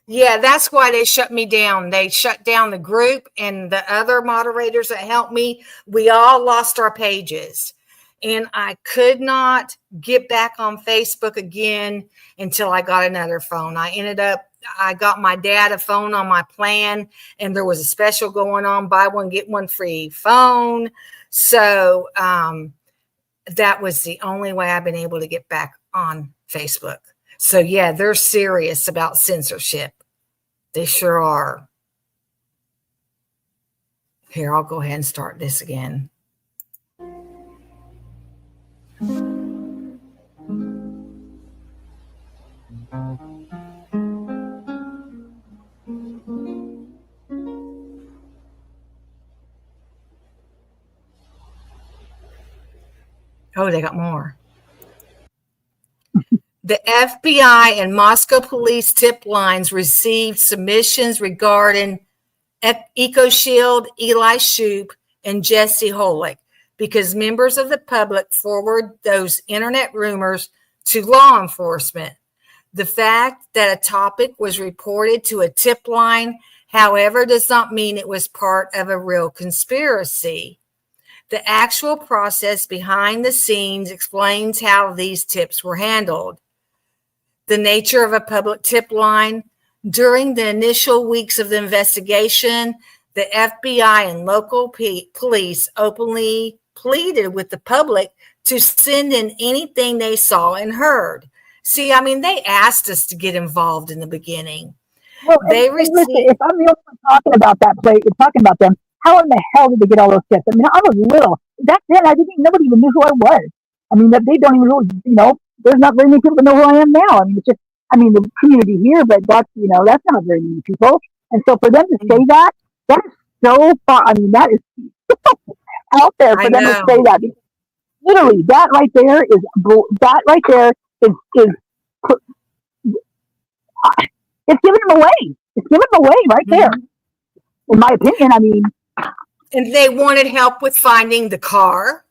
yeah, that's why they shut me down. They shut down the group, and the other moderators that helped me, we all lost our pages. And I could not get back on Facebook again until I got another phone. I got my dad a phone on my plan, and there was a special going on, buy one, get one free phone. So that was the only way I've been able to get back on Facebook. So yeah, they're serious about censorship. They sure are. Here, I'll go ahead and start this again. Oh, they got more. The FBI and Moscow police tip lines received submissions regarding Eco Shield, Eli Shoup, and Jesse Holick because members of the public forward those internet rumors to law enforcement. The fact that a topic was reported to a tip line, however, does not mean it was part of a real conspiracy. The actual process behind the scenes explains how these tips were handled. The nature of a public tip line. During the initial weeks of the investigation, the FBI and local police openly pleaded with the public to send in anything they saw and heard. See, I mean, they asked us to get involved in the beginning. Well, listen, if I'm the only one talking about that place, talking about them, how in the hell did they get all those tips? I mean, I was little. Back then, nobody even knew who I was. I mean, they don't even really, there's not very many people that know who I am now. I mean, it's just, the community here, but that's not very many people. And so for them to say that is so far, that is out there for them to say that. Literally, that right there is it's giving them away. It's giving them away right there. In my opinion, And they wanted help with finding the car.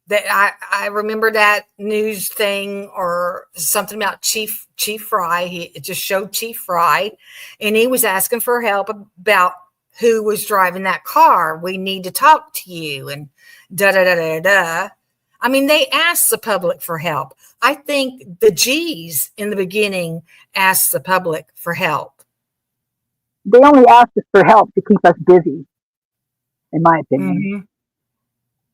That I remember that news thing or something about Chief Fry. It just showed Chief Fry, and he was asking for help about who was driving that car. We need to talk to you, and da-da-da-da-da. I mean, they asked the public for help. I think the G's in the beginning asked the public for help. They only asked us for help to keep us busy, in my opinion. Mm-hmm.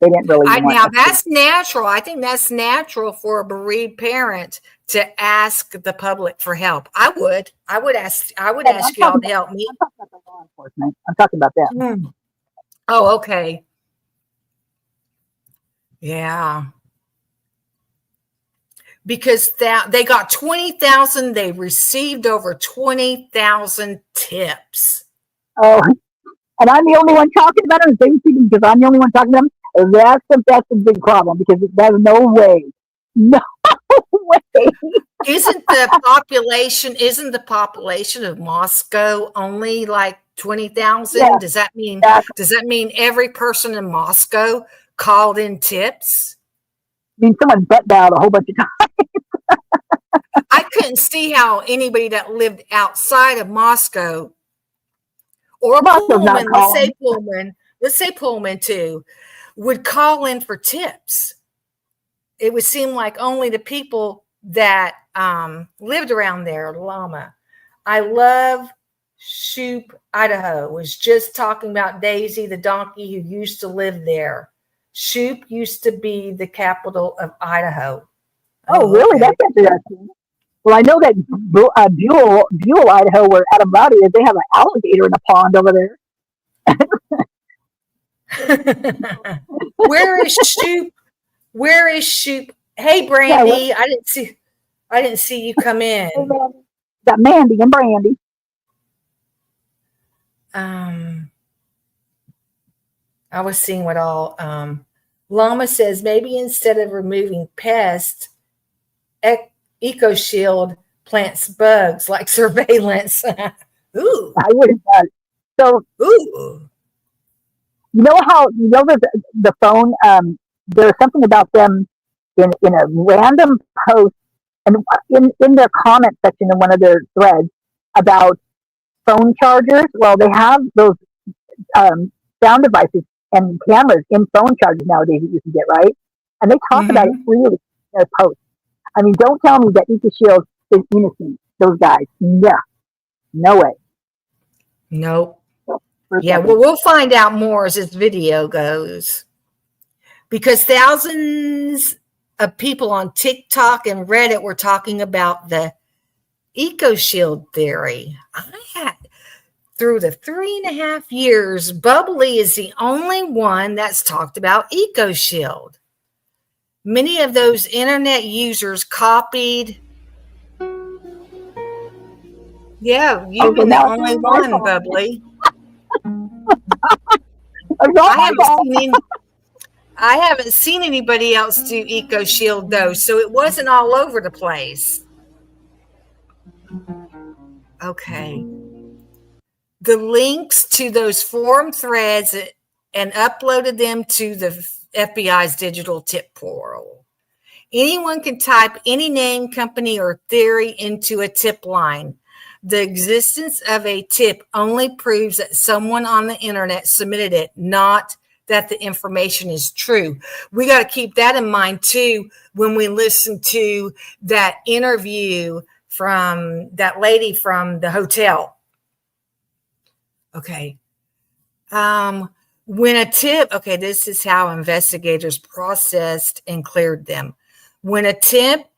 They didn't really want now that's natural. I think that's natural for a bereaved parent to ask the public for help. I would ask y'all to help me. I'm talking about the law enforcement. I'm talking about that. Oh, okay. Yeah. Because they got 20,000, they received over 20,000 tips. Oh, and I'm the only one talking about them. Because I'm the only one talking about them. That's a big problem because there's no way. No way. Isn't the population of Moscow only like 20,000? Yeah, Does that mean exactly. every person in Moscow called in tips? I mean, someone butt dialed a whole bunch of times. I couldn't see how anybody that lived outside of Moscow or Moscow's not Pullman, calling. let's say Pullman too, would call in for tips. It would seem like only the people that lived around there. Llama. I love Shoup, Idaho. Was just talking about Daisy, the donkey who used to live there. Shoup used to be the capital of Idaho. Oh, really? Okay. That's interesting. Well, I know that Buell, Idaho, where Adam Rowdy is, they have an alligator in a pond over there. Where is Shoup? Where is Shoup? Hey, Brandy, Yeah, I didn't see you come in. got Mandy and Brandy. I was seeing what all Llama says. Maybe instead of removing pests, Eco Shield plants bugs like surveillance. Ooh, I would have done. So, ooh. you know the phone, there's something about them in a random post and in their comment section in one of their threads about phone chargers. Well, they have those sound devices and cameras in phone chargers nowadays that you can get, right? And they talk about it freely in their posts. I mean, don't tell me that Eco Shield is innocent. Those guys, no way. Nope. Yeah, well, we'll find out more as this video goes, because thousands of people on TikTok and Reddit were talking about the Eco Shield theory. Through the 3.5 years, Bubbly is the only one that's talked about Eco Shield. Many of those internet users copied. Yeah, you've been the only one, Bubbly. I haven't seen anybody else do Eco Shield though, so it wasn't all over the place. Okay. The links to those forum threads and uploaded them to the FBI's digital tip portal. Anyone can type any name, company, or theory into a tip line. The existence of a tip only proves that someone on the internet submitted it, not that the information is true. We got to keep that in mind too when we listen to that interview from that lady from the hotel. Okay. When a tip, okay, this is how investigators processed and cleared them. When a tip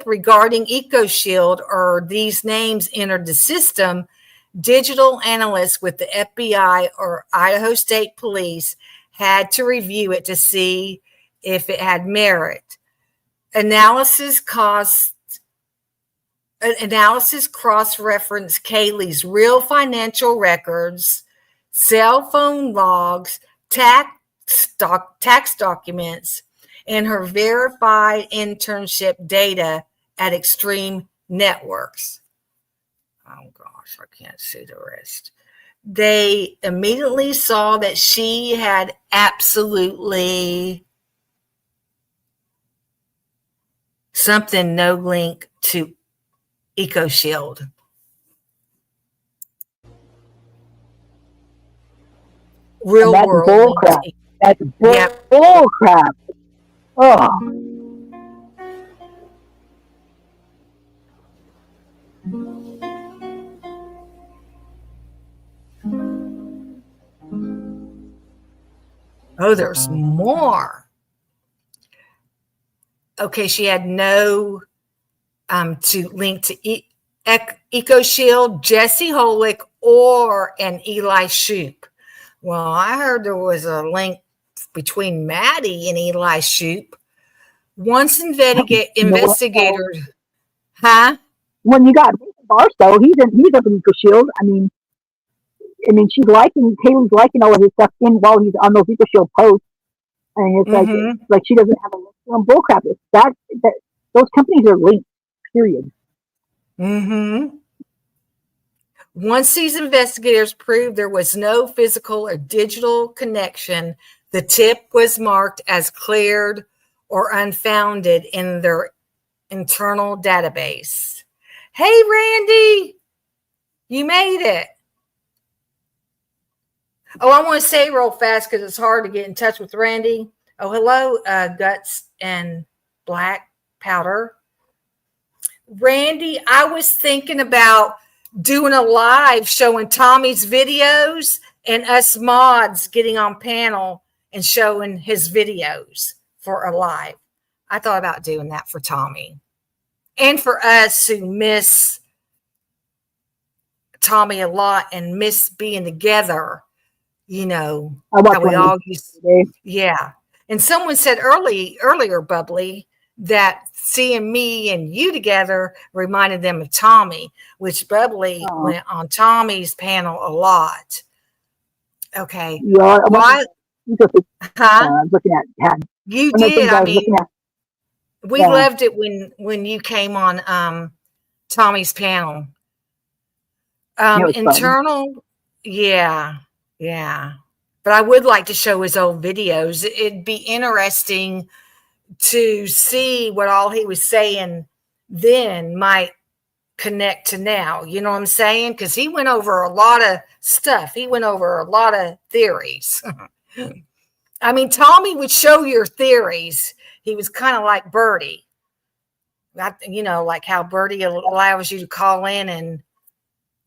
regarding Eco Shield or these names entered the system, digital analysts with the FBI or Idaho State Police had to review it to see if it had merit. Analysis cross-referenced Kaylee's real financial records, cell phone logs, tax documents, and her verified internship data at Extreme Networks. Oh gosh, I can't see the rest. They immediately saw that she had absolutely something no link to Eco Shield. Real that's world. Bull crap. That's bull crap. Oh. Oh, there's more. Okay, she had no to link to Eco Shield, Jesse Holick, or an Eli Shoup. Well, I heard there was a link between Maddie and Eli Shoup. Once investigators, huh? When you got Barstow, he's up in Eco Shield. I mean, she's liking Kaylee's liking all of his stuff in while he's on those Eco Shield posts. And it's Mm-hmm. like she doesn't have a link on bullcrap. It's that those companies are linked, period. Mm-hmm. Once these investigators proved there was no physical or digital connection, the tip was marked as cleared or unfounded in their internal database. Hey, Randy, you made it. Oh, I want to say real fast because it's hard to get in touch with Randy. Oh, hello, Guts and Black Powder. Randy, I was thinking about doing a live showing Tommy's videos and us mods getting on panel and showing his videos for a live. I thought about doing that for Tommy and for us who miss Tommy a lot and miss being together. You know, how we all used to, yeah. And someone said earlier, Bubbly, that seeing me and you together reminded them of Tommy, which Bubbly went on Tommy's panel a lot. Okay. Yeah, why? I was looking at you did. I mean, we loved it when you came on Tommy's panel. Internal, fun. Yeah. But I would like to show his old videos. It'd be interesting to see what all he was saying then might connect to now. You know what I'm saying? Because he went over a lot of stuff. He went over a lot of theories. I mean, Tommy would show your theories. He was kind of like Birdie. You know, like how Birdie allows you to call in and,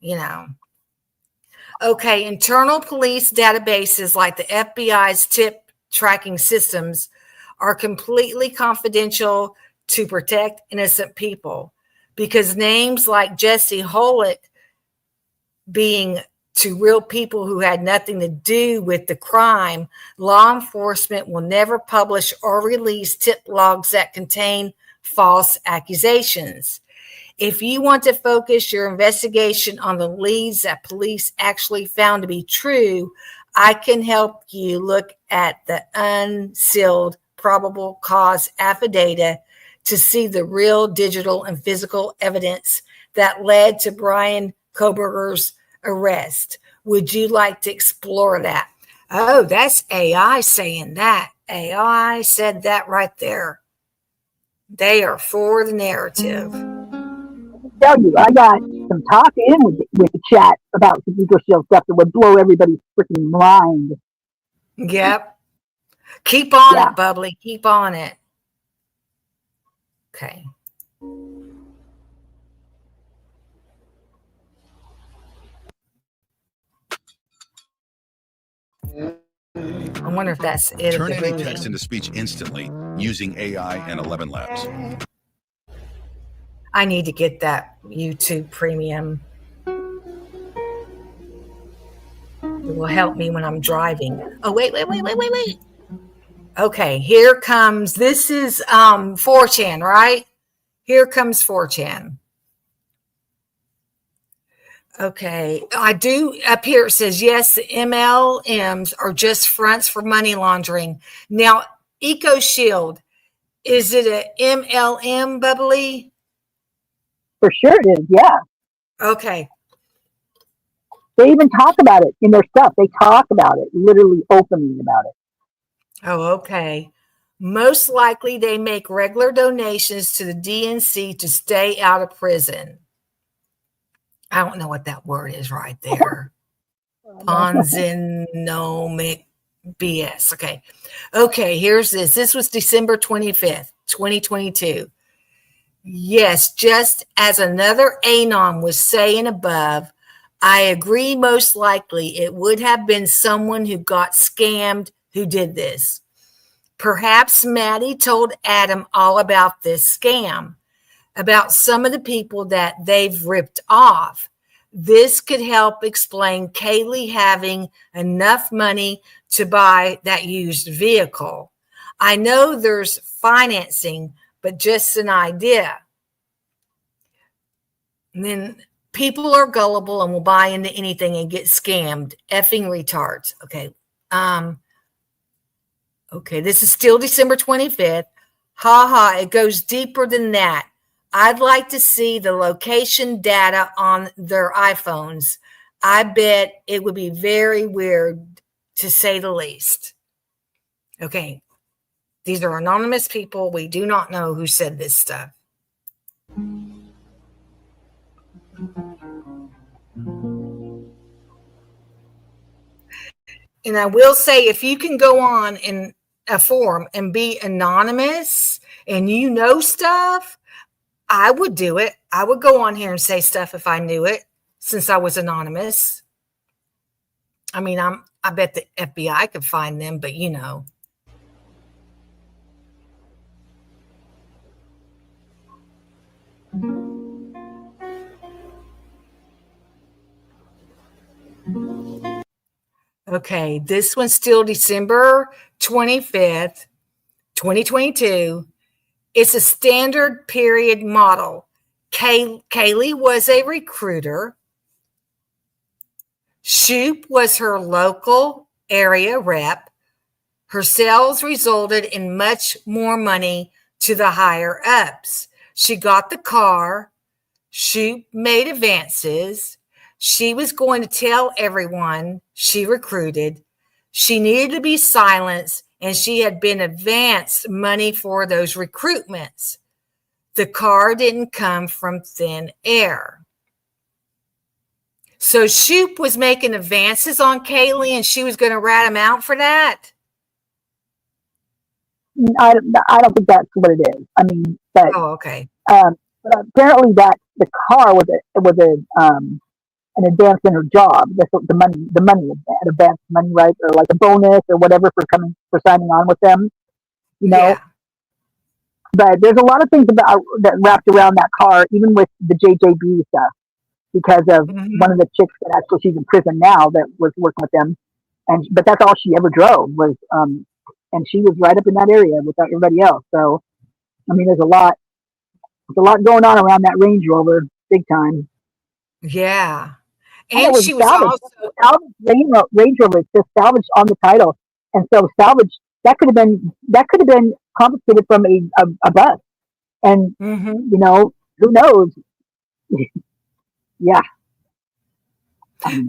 you know. Okay, internal police databases like the FBI's tip tracking systems are completely confidential to protect innocent people because names like Jesse Holick being to real people who had nothing to do with the crime, law enforcement will never publish or release tip logs that contain false accusations. If you want to focus your investigation on the leads that police actually found to be true, I can help you look at the unsealed probable cause affidavit to see the real digital and physical evidence that led to Brian Koberger's arrest. Would you like to explore that? Oh, that's AI saying that. AI said that right there. They are for the narrative. Tell you, I got some talk in with the chat about some Eco Shield stuff that would blow everybody's freaking mind. Yep. Keep on it, Bubbly. Keep on it. Okay. I wonder if that's it. Turn any text into speech instantly using AI and 11 Labs. I need to get that YouTube premium. It will help me when I'm driving. Oh, wait. Okay, here comes, this is 4chan, right? Here comes 4chan. Okay, I do, up here it says, yes, the MLMs are just fronts for money laundering. Now, Eco Shield, is it a MLM, Bubbly? For sure it is, yeah. Okay. They even talk about it in their stuff. They talk about it, literally openly about it. Oh, okay. Most likely they make regular donations to the DNC to stay out of prison. I don't know what that word is right there. Ponzinomic BS. Okay, here's this. This was December 25th, 2022. Yes, just as another Anon was saying above, I agree most likely it would have been someone who got scammed who did this. Perhaps Maddie told Adam all about this scam, about some of the people that they've ripped off. This could help explain Kaylee having enough money to buy that used vehicle. I know there's financing, but just an idea. And then people are gullible and will buy into anything and get scammed. Effing retards. Okay. Okay, this is still December 25th. Ha ha, it goes deeper than that. I'd like to see the location data on their iPhones. I bet it would be very weird, to say the least. Okay, these are anonymous people. We do not know who said this stuff. And I will say, if you can go on in a forum and be anonymous and you know stuff, I would do it. I would go on here and say stuff if I knew it, since I was anonymous. I mean, I bet the FBI could find them, but you know. Okay, this one's still December 25th, 2022. It's a standard period model. Kaylee was a recruiter. Shoop was her local area rep. Her sales resulted in much more money to the higher ups. She got the car. Shoop made advances. She was going to tell everyone she recruited. She needed to be silenced, and she had been advanced money for those recruitments. The car didn't come from thin air. So Shoop was making advances on Kaylee, and she was going to rat him out for that? I don't think that's what it is. I mean, but okay. But apparently that the car was an advance in her job. That's what the money, advance money, right? Or like a bonus or whatever for signing on with them, you know? Yeah. But there's a lot of things that wrapped around that car, even with the JJB stuff, because of one of the chicks that actually she's in prison now that was working with them. But that's all she ever drove was, and she was right up in that area with everybody else. So, I mean, there's a lot going on around that Range Rover, big time. Yeah. And she was salvaged. Also Range Rover. It says salvaged on the title, and so salvage that could have been confiscated from a bus, and you know, who knows? Yeah.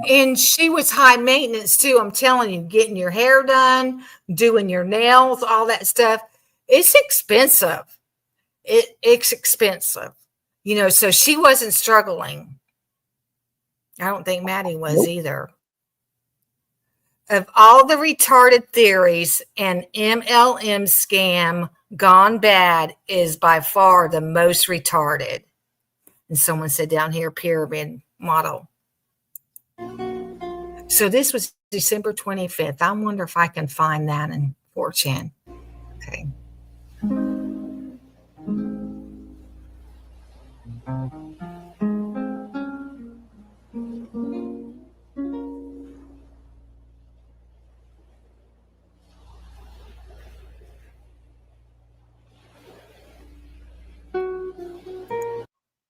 And she was high maintenance too. I'm telling you, getting your hair done, doing your nails, all that stuff. It's expensive. It's expensive, you know. So she wasn't struggling. I don't think Maddie was either. Of all the retarded theories, an MLM scam gone bad is by far the most retarded. And someone said down here, pyramid model. So this was December 25th. I wonder if I can find that in 4chan. Okay.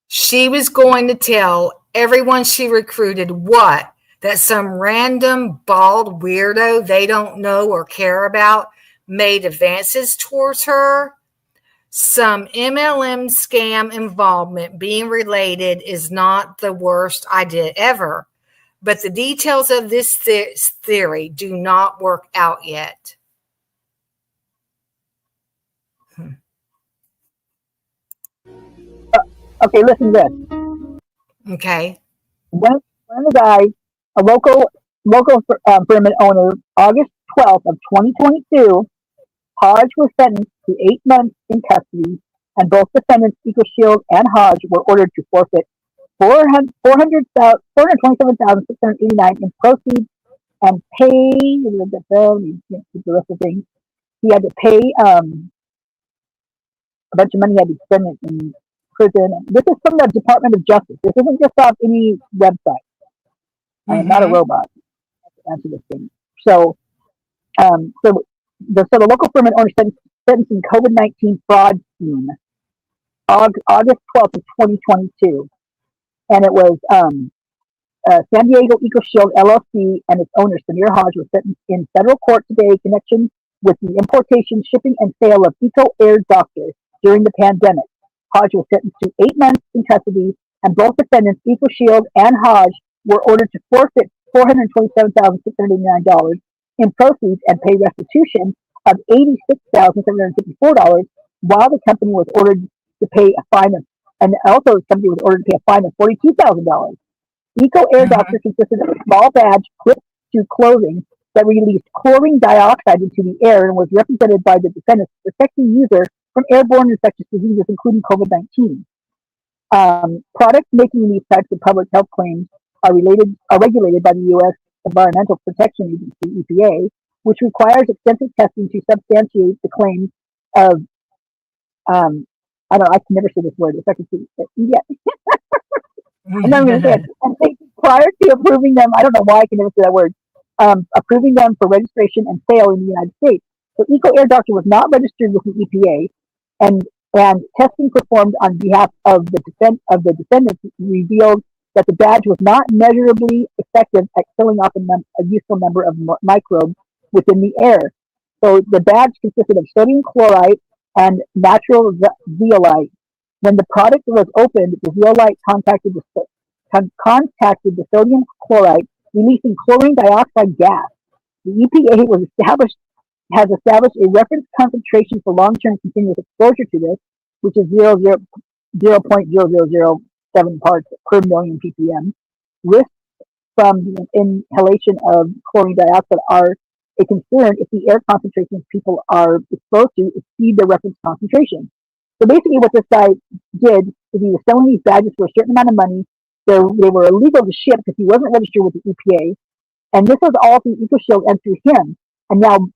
She was going to tell everyone she recruited what? That some random bald weirdo they don't know or care about made advances towards her? Some MLM scam involvement being related is not the worst idea ever, but the details of this theory do not work out yet. Okay, listen to this. Okay. When the guy, a local pyramid owner, August 12th of 2022, Hodge was sentenced to 8 months in custody, and both defendants, Eco Shield and Hodge, were ordered to forfeit $427,689 in proceeds and pay the rest of the things. He had to pay a bunch of money. He had to spend it in prison. This is from the Department of Justice. This isn't just off any website. I am not a robot to answer this thing. So, the local pyramid owner sentencing COVID-19 fraud scheme, August 12th of 2022, and it was San Diego Eco Shield LLC and its owner Samir Hodge was sentenced in federal court today in connection with the importation, shipping, and sale of Eco Air Doctor during the pandemic. Hodge was sentenced to 8 months in custody, and both defendants, Eco Shield and Hodge, were ordered to forfeit $427,689 in proceeds and pay restitution of $86,754, while the company was ordered to pay a fine of, and also the company was ordered to pay a fine of $42,000. Eco Air Doctor consisted of a small badge clipped to clothing that released chlorine dioxide into the air and was represented by the defendants protecting users from airborne infectious diseases, including COVID-19. Products making these types of public health claims are regulated by the U.S. Environmental Protection Agency (EPA), which requires extensive testing to substantiate the claims of I can never say this word. If I can see it, yeah. I'm not going to say it. And prior to approving them, I don't know why I can never say that word. Approving them for registration and sale in the United States. So Eco Air Doctor was not registered with the EPA, and testing performed on behalf of the defendants revealed that the badge was not measurably effective at killing off a useful number of microbes within the air. So the badge consisted of sodium chloride and natural zeolite. When the product was opened, the zeolite contacted the sodium chloride, releasing chlorine dioxide gas. The EPA has established a reference concentration for long-term continuous exposure to this, which is 0.0007 parts per million ppm. Risks from the inhalation of chlorine dioxide are a concern if the air concentrations people are exposed to exceed the reference concentration. So basically what this guy did is he was selling these badges for a certain amount of money. They were illegal to ship because he wasn't registered with the EPA. And this was all through Eco Shield and through him. And now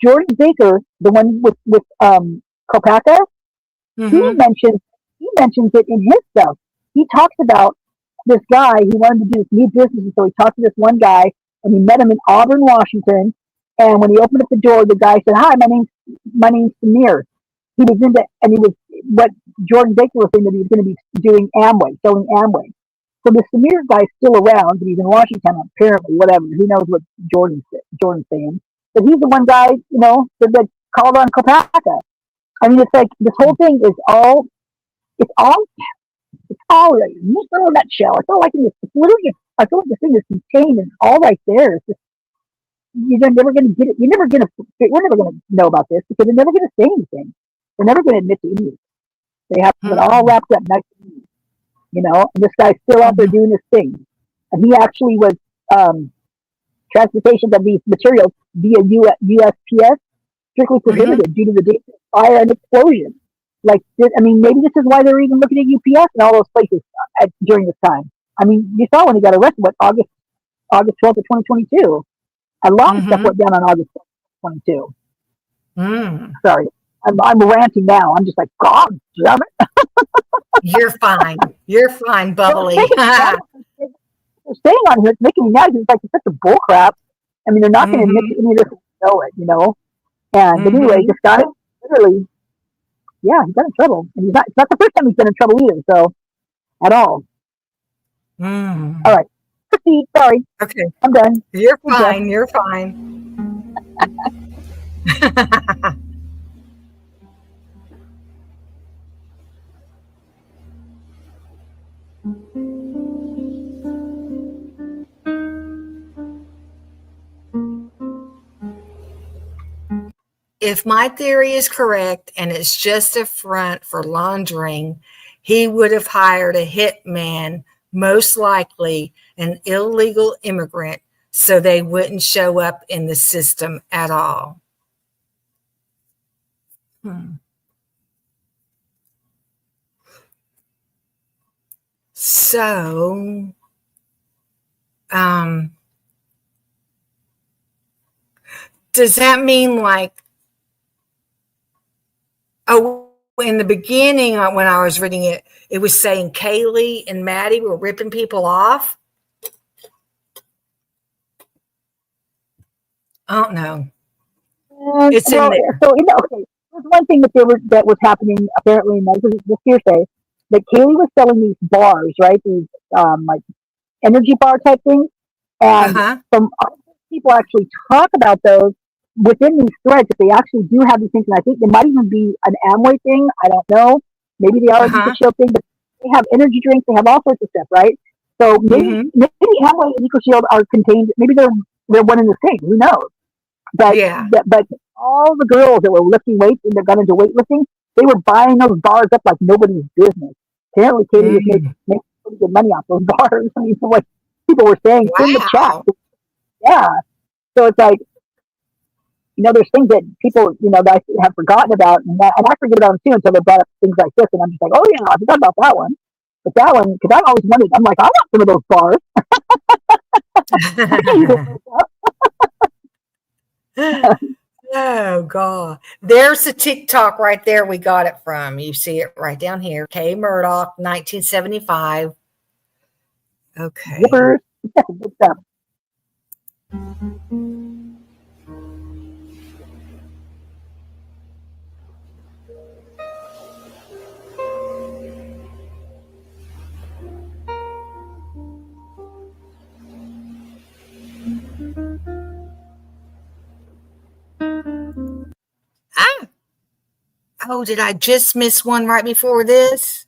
Jordan Baker, the one with Kopaka, he mentions it in his stuff. He talks about this guy. He wanted to do this new business, and so he talked to this one guy, and he met him in Auburn, Washington. And when he opened up the door, the guy said, "Hi, my name's Samir." He was what Jordan Baker was saying, that he was going to be doing selling Amway. So the Samir guy's still around, but he's in Washington apparently. Whatever, who knows what Jordan's saying? But he's the one guy, that called on Kopaka. I mean, it's like this whole thing is all. It's all right. In this little nutshell, I feel like I feel like this thing is contained and all right there. It's just, you're never going to get it. We're never going to know about this because they're never going to say anything. They're never going to admit to anything. They have it all wrapped up nice and neat, and this guy's still out there doing his thing. And he actually was transportation of these materials via USPS strictly prohibited due to the danger of fire and explosion. Maybe this is why they're even looking at UPS and all those places during this time. I mean, you saw when he got arrested, August 12th of 2022. A lot of stuff went down on August 12th, 2022. Sorry, I'm ranting now. I'm just like, God damn it. You're fine. You're fine, Bubbly. They're staying on here. It's making me mad because it's like it's such a bull crap. I mean, they're not going to admit to any of this. And but anyway, this guy literally. Yeah, he got in trouble. And it's not the first time he's been in trouble either, so at all. All right. Proceed. Sorry. Okay. I'm done. You're fine. You're fine. If my theory is correct and it's just a front for laundering, he would have hired a hitman, most likely an illegal immigrant, so they wouldn't show up in the system at all. So, does that mean in the beginning when I was reading it, it was saying Kaylee and Maddie were ripping people off? I don't know. It's in there. So, there's one thing that was happening apparently, and this is hearsay, that Kaylee was selling these bars, right? These energy bar type things, and some people actually talk about those. within these threads, if they actually do have these things, and I think they might even be an Amway thing. I don't know. Maybe they are a Eco Shield thing, but they have energy drinks. They have all sorts of stuff, right? So maybe Amway and Eco Shield are contained. Maybe they're one and the same. Who knows? But but all the girls that were lifting weights and that got into weightlifting, they were buying those bars up like nobody's business. Apparently, Katie was making pretty good money off those bars. I mean, from what people were saying in the chat. Yeah. So it's like, there's things that people, that I have forgotten about, and I forget about them too until they brought up things like this, and I'm just like, oh yeah, I forgot about that one. But that one, because I've always wondered, I'm like, I want some of those bars. Oh God, there's the TikTok right there. We got it from. You see it right down here. Kay Murdoch, 1975. Okay. Good stuff. Oh, did I just miss one right before this?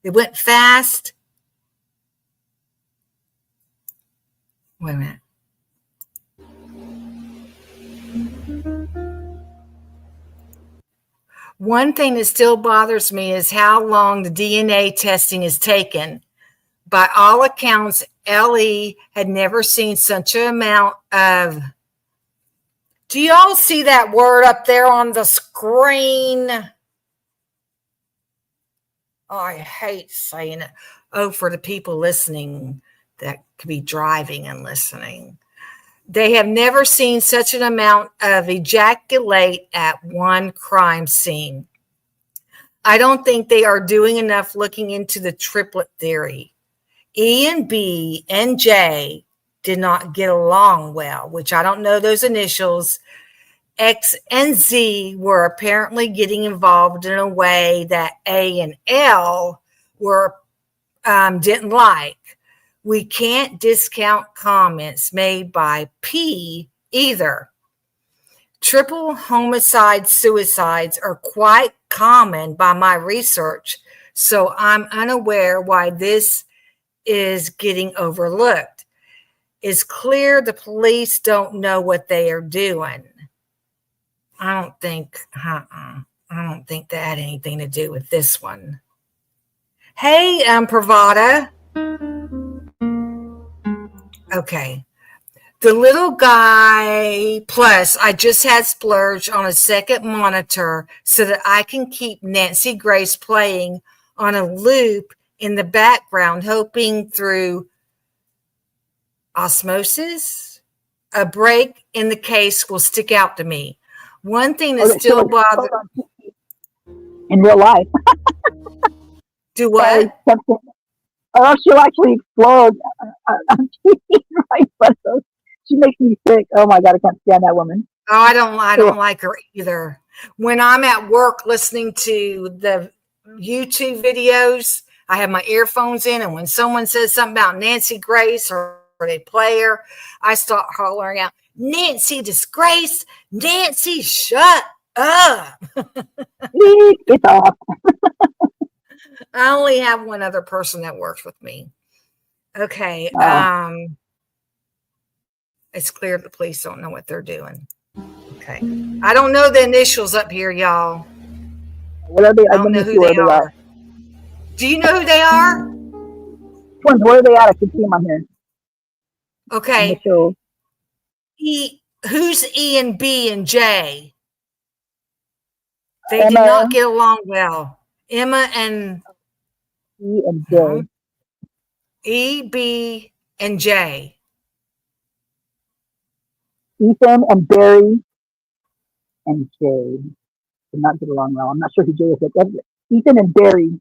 It went fast. Wait a minute. One thing that still bothers me is how long the DNA testing is taken. By all accounts, Ellie had never seen such an amount of... Do y'all see that word up there on the screen? Oh, I hate saying it. Oh, for the people listening that could be driving and listening. They have never seen such an amount of ejaculate at one crime scene. I don't think they are doing enough looking into the triplet theory. E and B and J did not get along well, which I don't know those initials. X and Z were apparently getting involved in a way that A and L were didn't like. We can't discount comments made by P either. Triple homicide suicides are quite common by my research, so I'm unaware why this is getting overlooked. It's clear the police don't know what they are doing. I don't think that had anything to do with this one. Hey, Pravada. Okay. The little guy plus I just had splurged on a second monitor so that I can keep Nancy Grace playing on a loop in the background, hoping through osmosis, a break in the case will stick out to me. One thing that still bothers in real life. Do what? Oh, she'll actually explode on TV right in front of us. She makes me sick. Oh my God, I can't stand that woman. Oh, I don't like her either. When I'm at work listening to the YouTube videos, I have my earphones in, and when someone says something about Nancy Grace or they play her, I start hollering out, Nancy disgrace, Nancy shut up. Get off. I only have one other person that works with me. Okay. It's clear the police don't know what they're doing. Okay. I don't know the initials up here, y'all. What are they? I don't know who they are. Do you know who they are? Which ones? Where are they at? I can see them on here. Okay. Initials. Who's E and B and J? They did not get along well. Emma and E and J. E, B, and J. Ethan and Barry and Jay did not get along well. I'm not sure who Jay is. Ethan and Barry.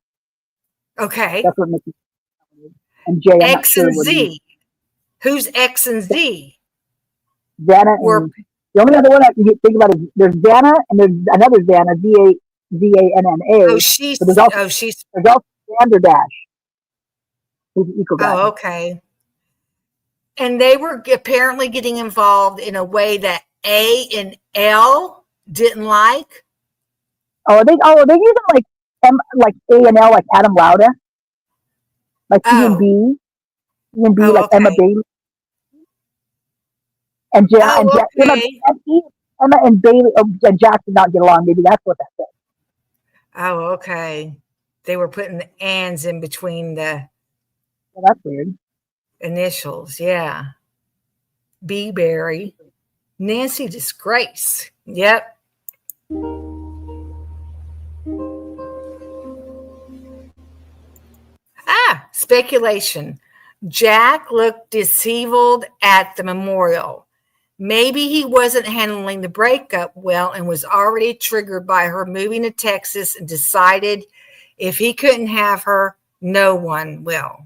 Okay. That's what makes it. And Jay. X and Z. Who's X and Z? Xana and the only other one I can think about is there's Xana and there's another Xana, Zanna. Oh, she's there's also Vanderdash. Who's an eco guy. Oh, okay. And they were apparently getting involved in a way that A and L didn't like? Oh, they use them like like A and L, like Adam Lauda, like E and B, like Emma okay. Bailey, and okay. Emma and Bailey and Jack did not get along. Maybe that's what that said. Oh, okay. They were putting the ands in between the Well, that's weird. initials. Yeah. B. Berry. Nancy Disgrace. Yep. Speculation. Jack looked disheveled at the memorial. Maybe he wasn't handling the breakup well and was already triggered by her moving to Texas and decided if he couldn't have her, no one will.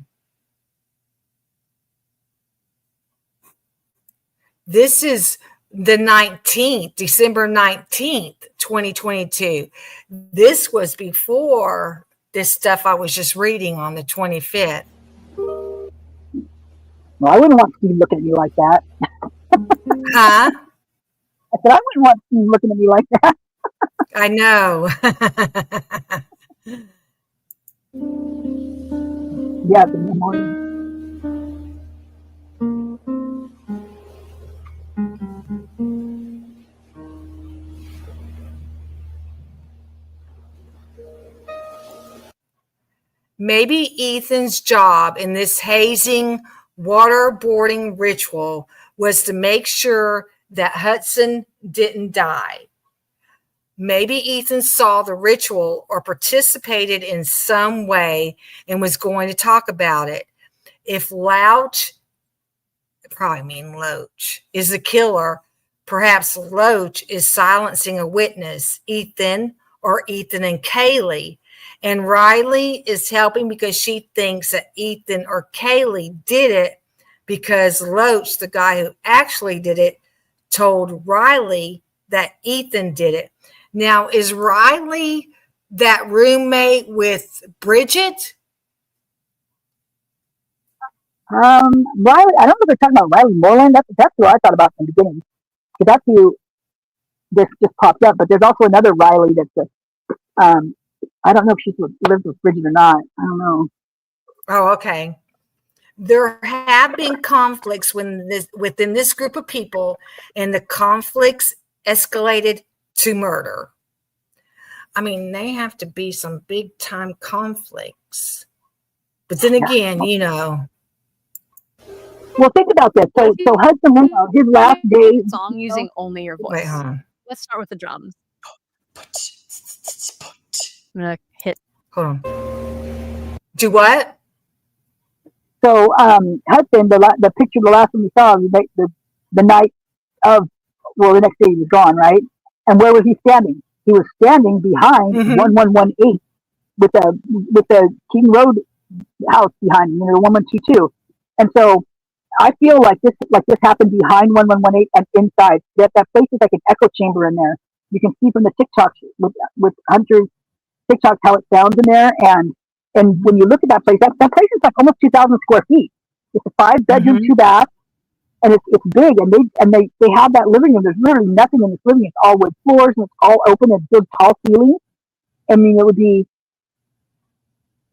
This is the 19th, December 19th, 2022. This was before this stuff I was just reading on the 25th. No, I wouldn't want Steve looking at me like that. Huh? I said, I wouldn't want Steve looking at me like that. I know. Yeah, the memorial. Maybe Ethan's job in this hazing waterboarding ritual was to make sure that Hudson didn't die. Maybe Ethan saw the ritual or participated in some way and was going to talk about it. If Loach, is the killer, perhaps Loach is silencing a witness, Ethan or Ethan and Kaylee. And Riley is helping because she thinks that Ethan or Kaylee did it because Loach, the guy who actually did it, told Riley that Ethan did it. Now, is Riley that roommate with Bridget? Riley, I don't know if they're talking about Riley Moreland. That's who I thought about in the beginning. Because that's who this just popped up. But there's also another Riley that's I don't know if she lives with Bridget or not. I don't know. Oh, okay. There have been conflicts within this group of people, and the conflicts escalated to murder. I mean, they have to be some big time conflicts. But then again, you know. Well, think about this. So Hudson went on his last day. Song using only your voice. Wait, hold on. Let's start with the drums. I'm gonna hit. Hold on. Do what? So Hudson, the picture, the last one we saw, the night of, well, the next day he was gone, right? And where was he standing? He was standing behind 1118 with the King Road house behind him, 1122. And so I feel like this happened behind 1118 and inside. That place is like an echo chamber in there. You can see from the TikToks with Hunter's TikTok how it sounds in there, and when you look at that place is like almost 2,000 square feet. It's a 5-bedroom, 2-bath, and it's big. And they have that living room. There's literally nothing in this living room. It's all wood floors and it's all open and big tall ceilings. I mean, it would be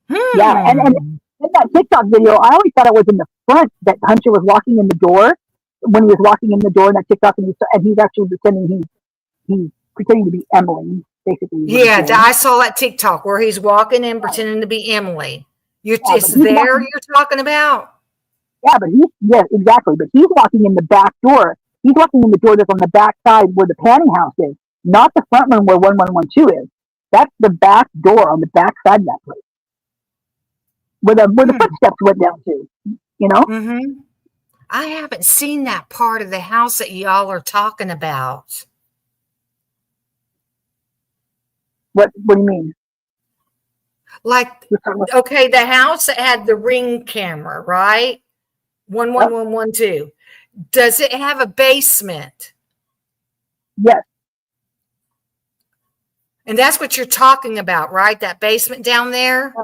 yeah. And in that TikTok video, I always thought it was in the front that Hunter was walking in the door when he was walking in the door in that TikTok, and he's actually pretending he's pretending to be Emily. Basically, yeah, I saw that TikTok where he's walking in pretending to be Emily. It's there you're talking about? Yeah, but exactly. But he's walking in the back door. He's walking in the door that's on the back side where the panning house is, not the front one where 1112 is. That's the back door on the back side of that place, where the footsteps went down to. You know? Mm-hmm. I haven't seen that part of the house that y'all are talking about. What do you mean? Like, okay, the house that had the Ring camera, right? 11112. Does it have a basement? Yes. And that's what you're talking about, right? That basement down there?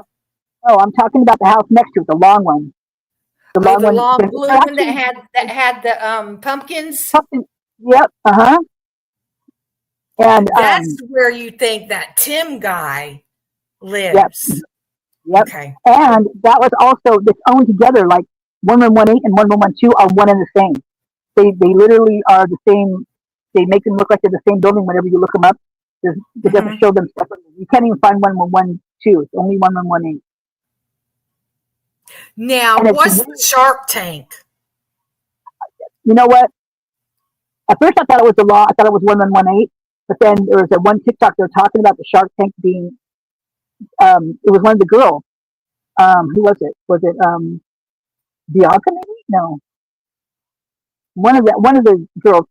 Oh, I'm talking about the house next to it, the long one. The long blue one that had the pumpkins? Yep. And that's where you think that Tim guy lives. Yep. Okay. And that was also it's owned together. Like 1118 and 1112 are one and the same. They literally are the same. They make them look like they're the same building whenever you look them up. It doesn't show them separately. You can't even find 1112. It's only 1118. Now, what's the Shark Tank? You know what? At first, I thought it was the law. I thought it was 1118. But then there was one TikTok they were talking about the Shark Tank being. It was one of the girls. Who was it? Was it Bianca? Maybe no. One of the girls,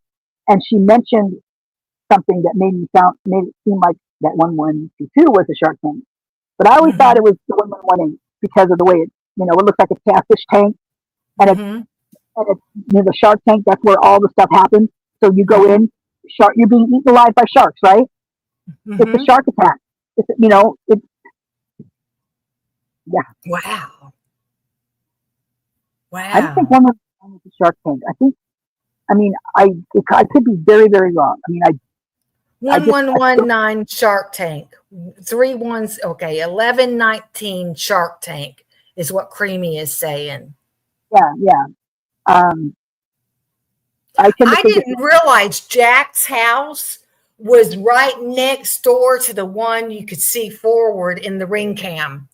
and she mentioned something that made it seem like that 1122 was the Shark Tank. But I always thought it was the 1118 because of the way it looks like a catfish tank, and it's the Shark Tank. That's where all the stuff happens. So you go in, you're being eaten alive by sharks, right? It's a shark attack. It's yeah. Wow. I just think one was the Shark Tank. I could be very, very wrong. 1119 Shark Tank. 3 ones. Okay, 1119 Shark Tank is what Creamy is saying. Yeah. I didn't realize Jack's house was right next door to the one you could see forward in the ring cam.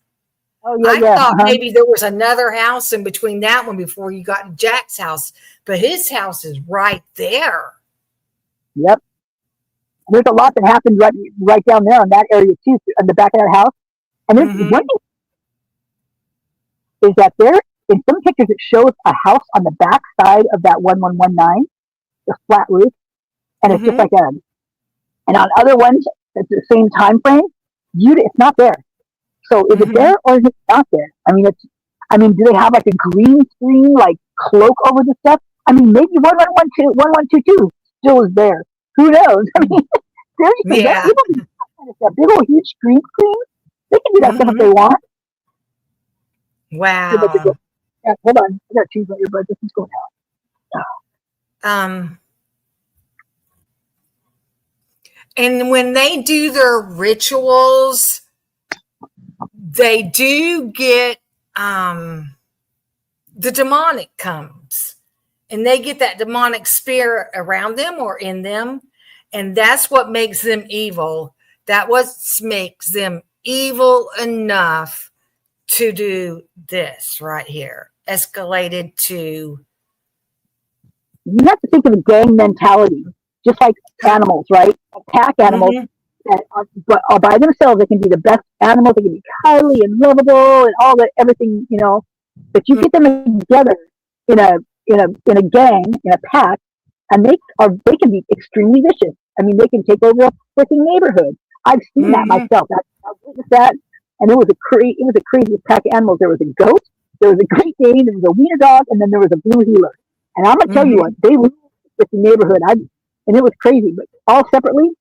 Oh, yeah, I thought maybe there was another house in between that one before you got to Jack's house, but his house is right there. Yep. There's a lot that happened right down there in that area too, in the back of that house. And there's one thing is that there, in some pictures, it shows a house on the back side of that 1119, the flat roof, and it's just like that. And on other ones, it's the same time frame. It's not there. So is it there or is it not there? Do they have like a green screen like cloak over the stuff? Maybe 1122 still is there. Who knows? Seriously, people do that kind of stuff. Big old huge screen screens. They can do that stuff if they want. Wow. Yeah, hold on. I got to choose my earbuds. This is going out. And when they do their rituals, they do get the demonic comes, and they get that demonic spirit around them or in them, and that's what makes them evil. That what makes them evil enough to do this right here. Escalated to. You have to think of a gang mentality, just like animals, right? Pack animals. But all by themselves, they can be the best animals. They can be cuddly and lovable and all that, everything, But you get them together in a gang, in a pack, and they can be extremely vicious. They can take over a freaking neighborhood. I've seen that myself. I've witnessed that, and it was a crazy pack of animals. There was a goat, there was a Great Dane, there was a wiener dog, and then there was a blue heeler. And I'm gonna tell you what, they ruled the neighborhood. And it was crazy, but all separately.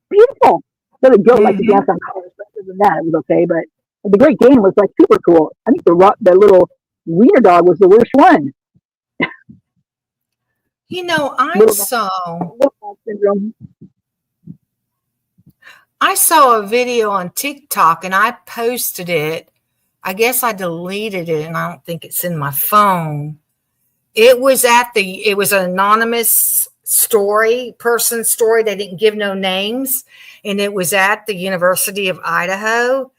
Beautiful. So the goat like to dance on colors, but other than that, it was okay. But the Great Dane was like super cool. I think the little wiener dog was the worst one. I saw a video on TikTok and I posted it. I guess I deleted it and I don't think it's in my phone. It was an anonymous person's story. They didn't give no names. And it was at the University of Idaho.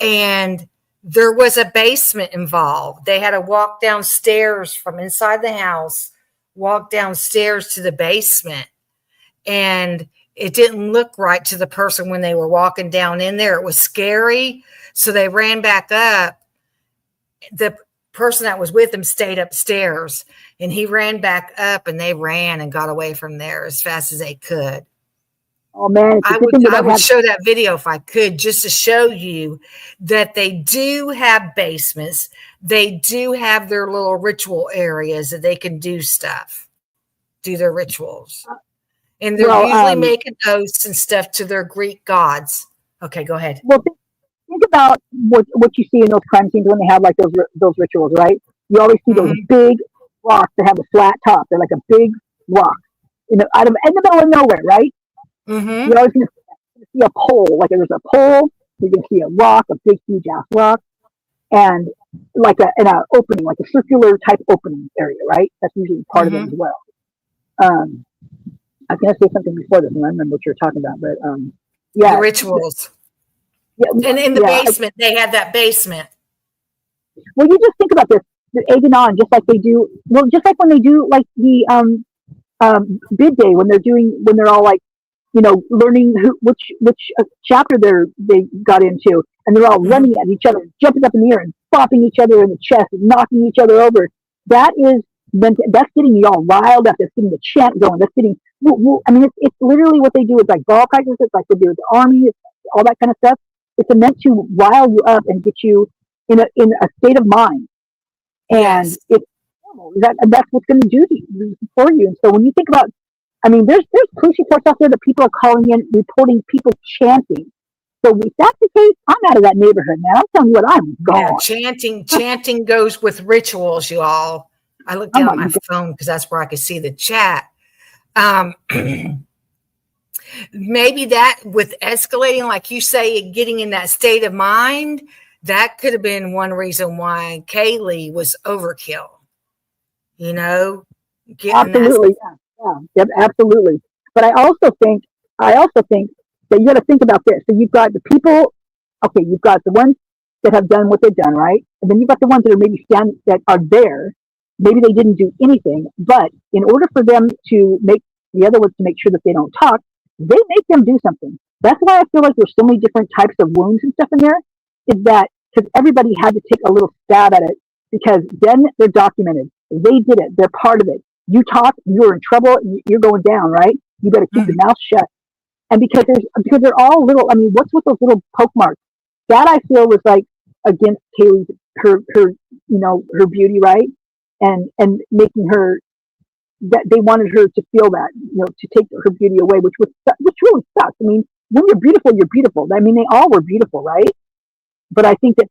And there was a basement involved. They had to walk downstairs from inside the house, walk downstairs to the basement. And it didn't look right to the person when they were walking down in there. It was scary. So they ran back up. The person that was with him stayed upstairs, and he ran back up, and they ran and got away from there as fast as they could. Oh man, I would show that video if I could, just to show you that they do have basements. They do have their little ritual areas that they can do their rituals. And they're usually making oaths and stuff to their Greek gods. Okay, go ahead. Well, think about what you see in those crime scenes when they have like those rituals, right? You always see those big rocks that have a flat top. They're like a big rock. out of in the middle of nowhere, right? Mm-hmm. You're always going to see a pole. Like there's a pole, you're going to see a rock, a big, huge ass rock, and like an opening, like a circular type opening area, right? That's usually part of it as well. I was going to say something before this, and I remember what you were talking about, but yeah, the rituals. Yeah, and in the basement, they had that basement. Well, you just think about this, the egg and on, just like they do. Well, just like when they do like the bid day, when they're all like, learning which chapter they got into, and they're all running at each other, jumping up in the air and bopping each other in the chest and knocking each other over. That's getting you all riled up. That's getting the chant going. That's getting. I mean, it's literally what they do with like ball practice. It's like they do with the army. It's all that kind of stuff. It's meant to rile you up and get you in a state of mind, and it's normal. That's what's going to do for you. And so when you think about, I mean, there's police reports out there that people are calling in, reporting people chanting. So if that's the case, I'm out of that neighborhood, man. I'm telling you what, I'm gone. Yeah, chanting goes with rituals, you all. I looked down at my phone because that's where I could see the chat. Maybe that with escalating, like you say, getting in that state of mind, that could have been one reason why Kaylee was overkill. Absolutely, yeah, absolutely. But I also think that you got to think about this. So you've got the people. Okay, you've got the ones that have done what they've done, right? And then you've got the ones that are maybe that are there. Maybe they didn't do anything, but in order for them to make the other ones to make sure that they don't talk, they make them do something. That's why I feel like there's so many different types of wounds and stuff in there, is that because everybody had to take a little stab at it, because then they're documented. They did it. They're part of it. You talk, you're in trouble, you're going down, right? You better keep your mouth shut. And because they're all little, I mean, what's with those little poke marks? That I feel was like against Kaylee's, her beauty, right? And making her, that they wanted her to feel that, to take her beauty away, which really sucks. I mean, when you're beautiful, you're beautiful. I mean, they all were beautiful, right? But I think that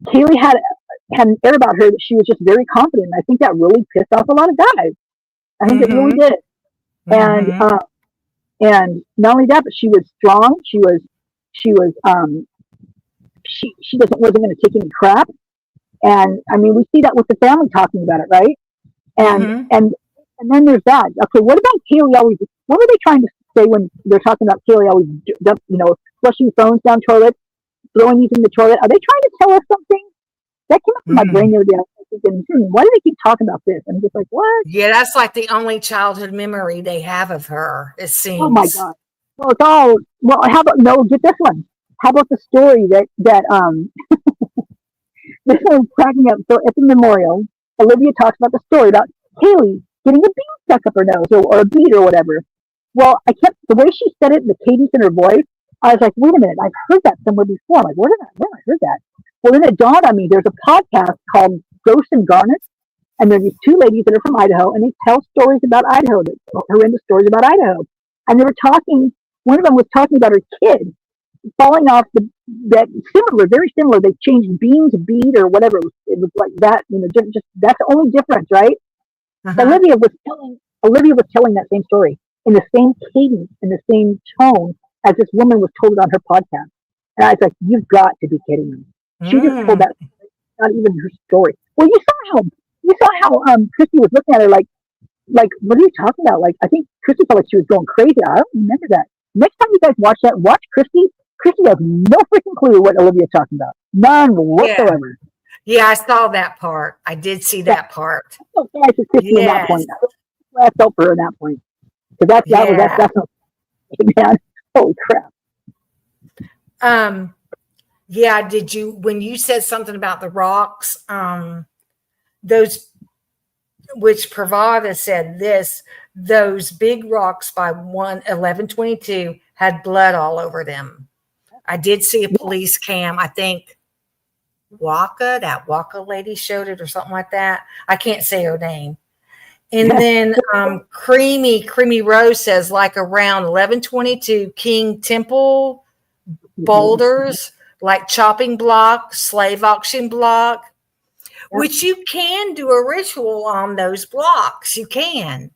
Kaylee had an air about her that she was just very confident. And I think that really pissed off a lot of guys. I think it really did. And not only that, but she was strong. She wasn't going to take any crap. And I mean, we see that with the family talking about it, right? And then there's that. Okay, what about Kaylee always? What were they trying to say when they're talking about Kaylee always, flushing phones down toilets, throwing these in the toilet? Are they trying to tell us something? That came up in my brain the other day. I was thinking, why do they keep talking about this? I'm just like, what? Yeah, that's like the only childhood memory they have of her, it seems. Oh my God. Well, it's all, how about, get this one. How about the story that this one's cracking up. So at the memorial, Olivia talks about the story about Kaylee getting a bead stuck up her nose or a bead or whatever. Well, the way she said it, the cadence in her voice, I was like, wait a minute, I've heard that somewhere before. I'm like, where have I heard that? Well, then it dawned on me, there's a podcast called Ghosts and Garnets, and there's these two ladies that are from Idaho, and they tell stories about Idaho, horrendous stories about Idaho. And they were talking, one of them was talking about her kid falling off very similar. They changed beam to bead or whatever. It was like that, just that's the only difference, right? Olivia was telling that same story in the same cadence, in the same tone as this woman was told it on her podcast. And I was like, you've got to be kidding me. She just told that, not even her story. Well, you saw how Christy was looking at her like, what are you talking about? Like, I think Christy felt like she was going crazy. I don't remember that. Next time you guys watch that, watch Christy. Christy has no freaking clue what Olivia's talking about. None whatsoever. Yeah, I saw that part. I did see that part. Oh, guys, it's Christy at that point. I felt for her at that point. Because that's not, man. Holy crap. Yeah, when you said something about the rocks, those, which Pravada said this, those big rocks by 1122 had blood all over them. I did see a police cam. I think that Waka lady showed it or something like that. I can't say her name. And then Creamy Rose says, like around 1122 King Temple boulders, like chopping block, slave auction block. which you can do a ritual on those blocks. You can.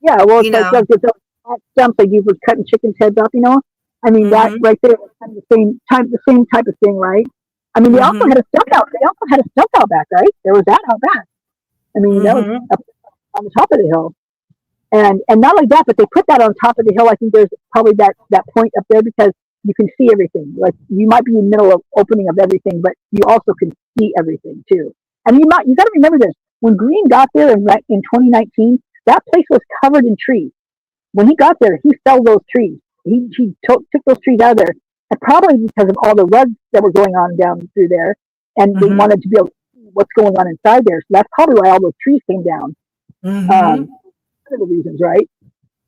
Yeah, well, it's You like know. those stumps they use with cutting chickens' heads off, you know? I mean, that right there was kind of the same type of thing, right? I mean, they also had a stump out. They also had a stump out back, right? There was that out back. I mean, that was up on the top of the hill. And not only that, but they put that on top of the hill. I think there's probably that point up there because you can see everything. Like you might be in the middle of opening of everything, but you also can see everything too. And you got to remember this. When Green got there in 2019, that place was covered in trees. When he got there, he felled those trees. He took those trees out of there, and probably because of all the rugs that were going on down through there, and they wanted to be able to see what's going on inside there. So that's probably why all those trees came down. One of the reasons, right?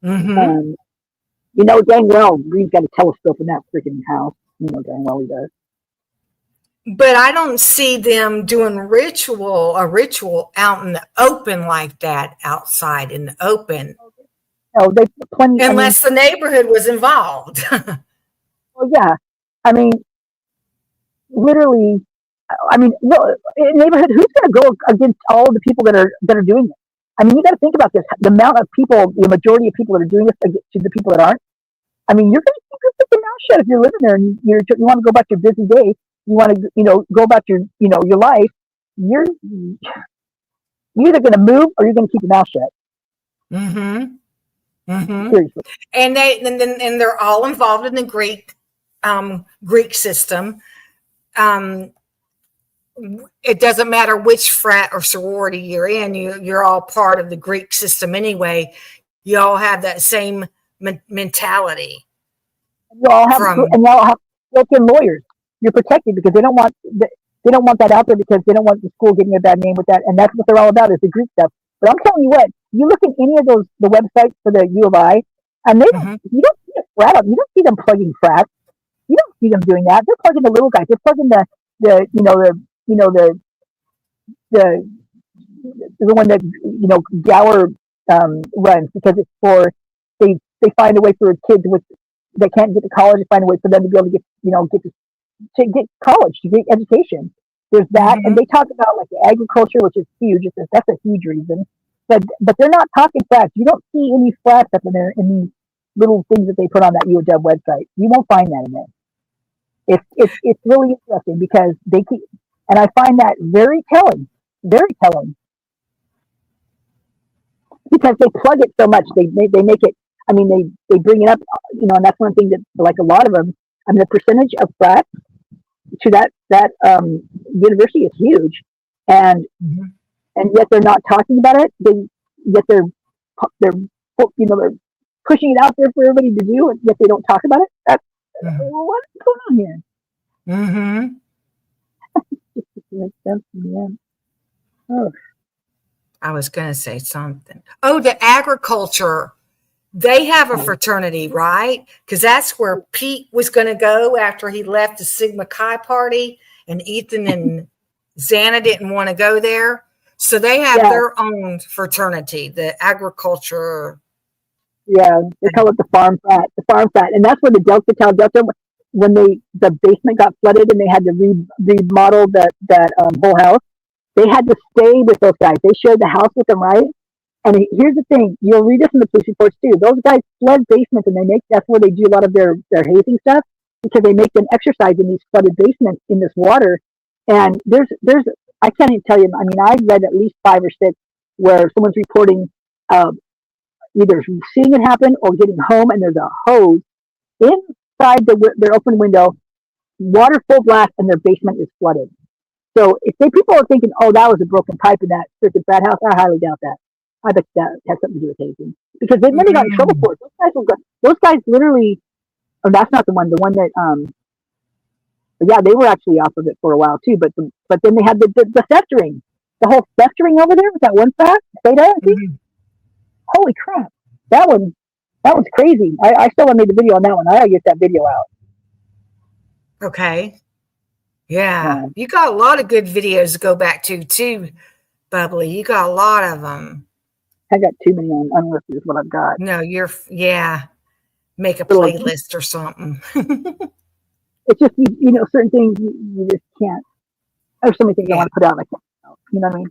You know dang well Green's got a telescope in that freaking house. You know dang well he does. But I don't see them doing a ritual out in the open like that, outside in the open. No, they plenty. Unless the neighborhood was involved. Well, yeah. I mean, literally. I mean, no, in neighborhood, who's going to go against all the people that are doing it? I mean, you got to think about this. The amount of people, the majority of people that are doing this to the people that aren't. I mean, you're going to keep your mouth shut if you're living there and you want to go about your busy day. You want to, go about your life. You're either going to move or you're going to keep your mouth shut. Seriously. And they're all involved in the Greek system. It doesn't matter which frat or sorority you're in. You're all part of the Greek system anyway. You all have that same mentality. You all have built-in lawyers. You're protected because they don't want that out there because they don't want the school getting a bad name with that, and that's what they're all about is the Greek stuff. But I'm telling you what, you look at any of the websites for the U of I, and you don't see a frat up. You don't see them plugging frats. You don't see them doing that. They're plugging the little guys. They're plugging the one that Gower runs because it's for they find a way for kids that can't get to college to find a way for them to be able to get college, to get education. There's that, and they talk about like the agriculture, which is huge. That's a huge reason. But they're not talking frats. You don't see any frats up in there in these little things that they put on that UW website. You won't find that in there. It's really interesting because they keep, and I find that very telling, because they plug it so much. They make it. I mean, they bring it up, and that's one thing that, like a lot of them, I mean, the percentage of frats to that university is huge, and yet they're not talking about it. Yet they're pushing it out there for everybody to do, and yet they don't talk about it. That's what's going on here. Oh. I was going to say something. Oh, the agriculture. They have a fraternity, right? Because that's where Pete was going to go after he left the Sigma Chi party, and Ethan and Xana didn't want to go there. So they have their own fraternity, the agriculture. Yeah, they call it the farm frat. And that's where the Delta, when the basement got flooded and they had to remodel that whole house, they had to stay with those guys. They shared the house with them, right? And here's the thing, you'll read this in the police reports too. Those guys flood basements, and that's where they do a lot of their hazing stuff, because they make them exercise in these flooded basements in this water. And there's I can't even tell you. I mean, I've read at least 5 or 6 where someone's reporting either seeing it happen or getting home, and there's a hose inside their open window, water full blast, and their basement is flooded. So if people are thinking, oh, that was a broken pipe in that freaking frat house, I highly doubt that. I bet that has something to do with hazing, because they really got in trouble for it. Those guys literally. Oh, that's not the one. The one that they were actually off of it for a while too. But then they had the festering, the whole festering over there with that one frat. Holy crap, that one's crazy. I still haven't made the video on that one. I gotta get that video out. Okay. Yeah, you got a lot of good videos to go back to too, Bubbly. You got a lot of them. I got too many on unlisted is what I've got. No, make a playlist or something. It's just, certain things you just can't. There's so many things I want to put out. I can't. You know what I mean?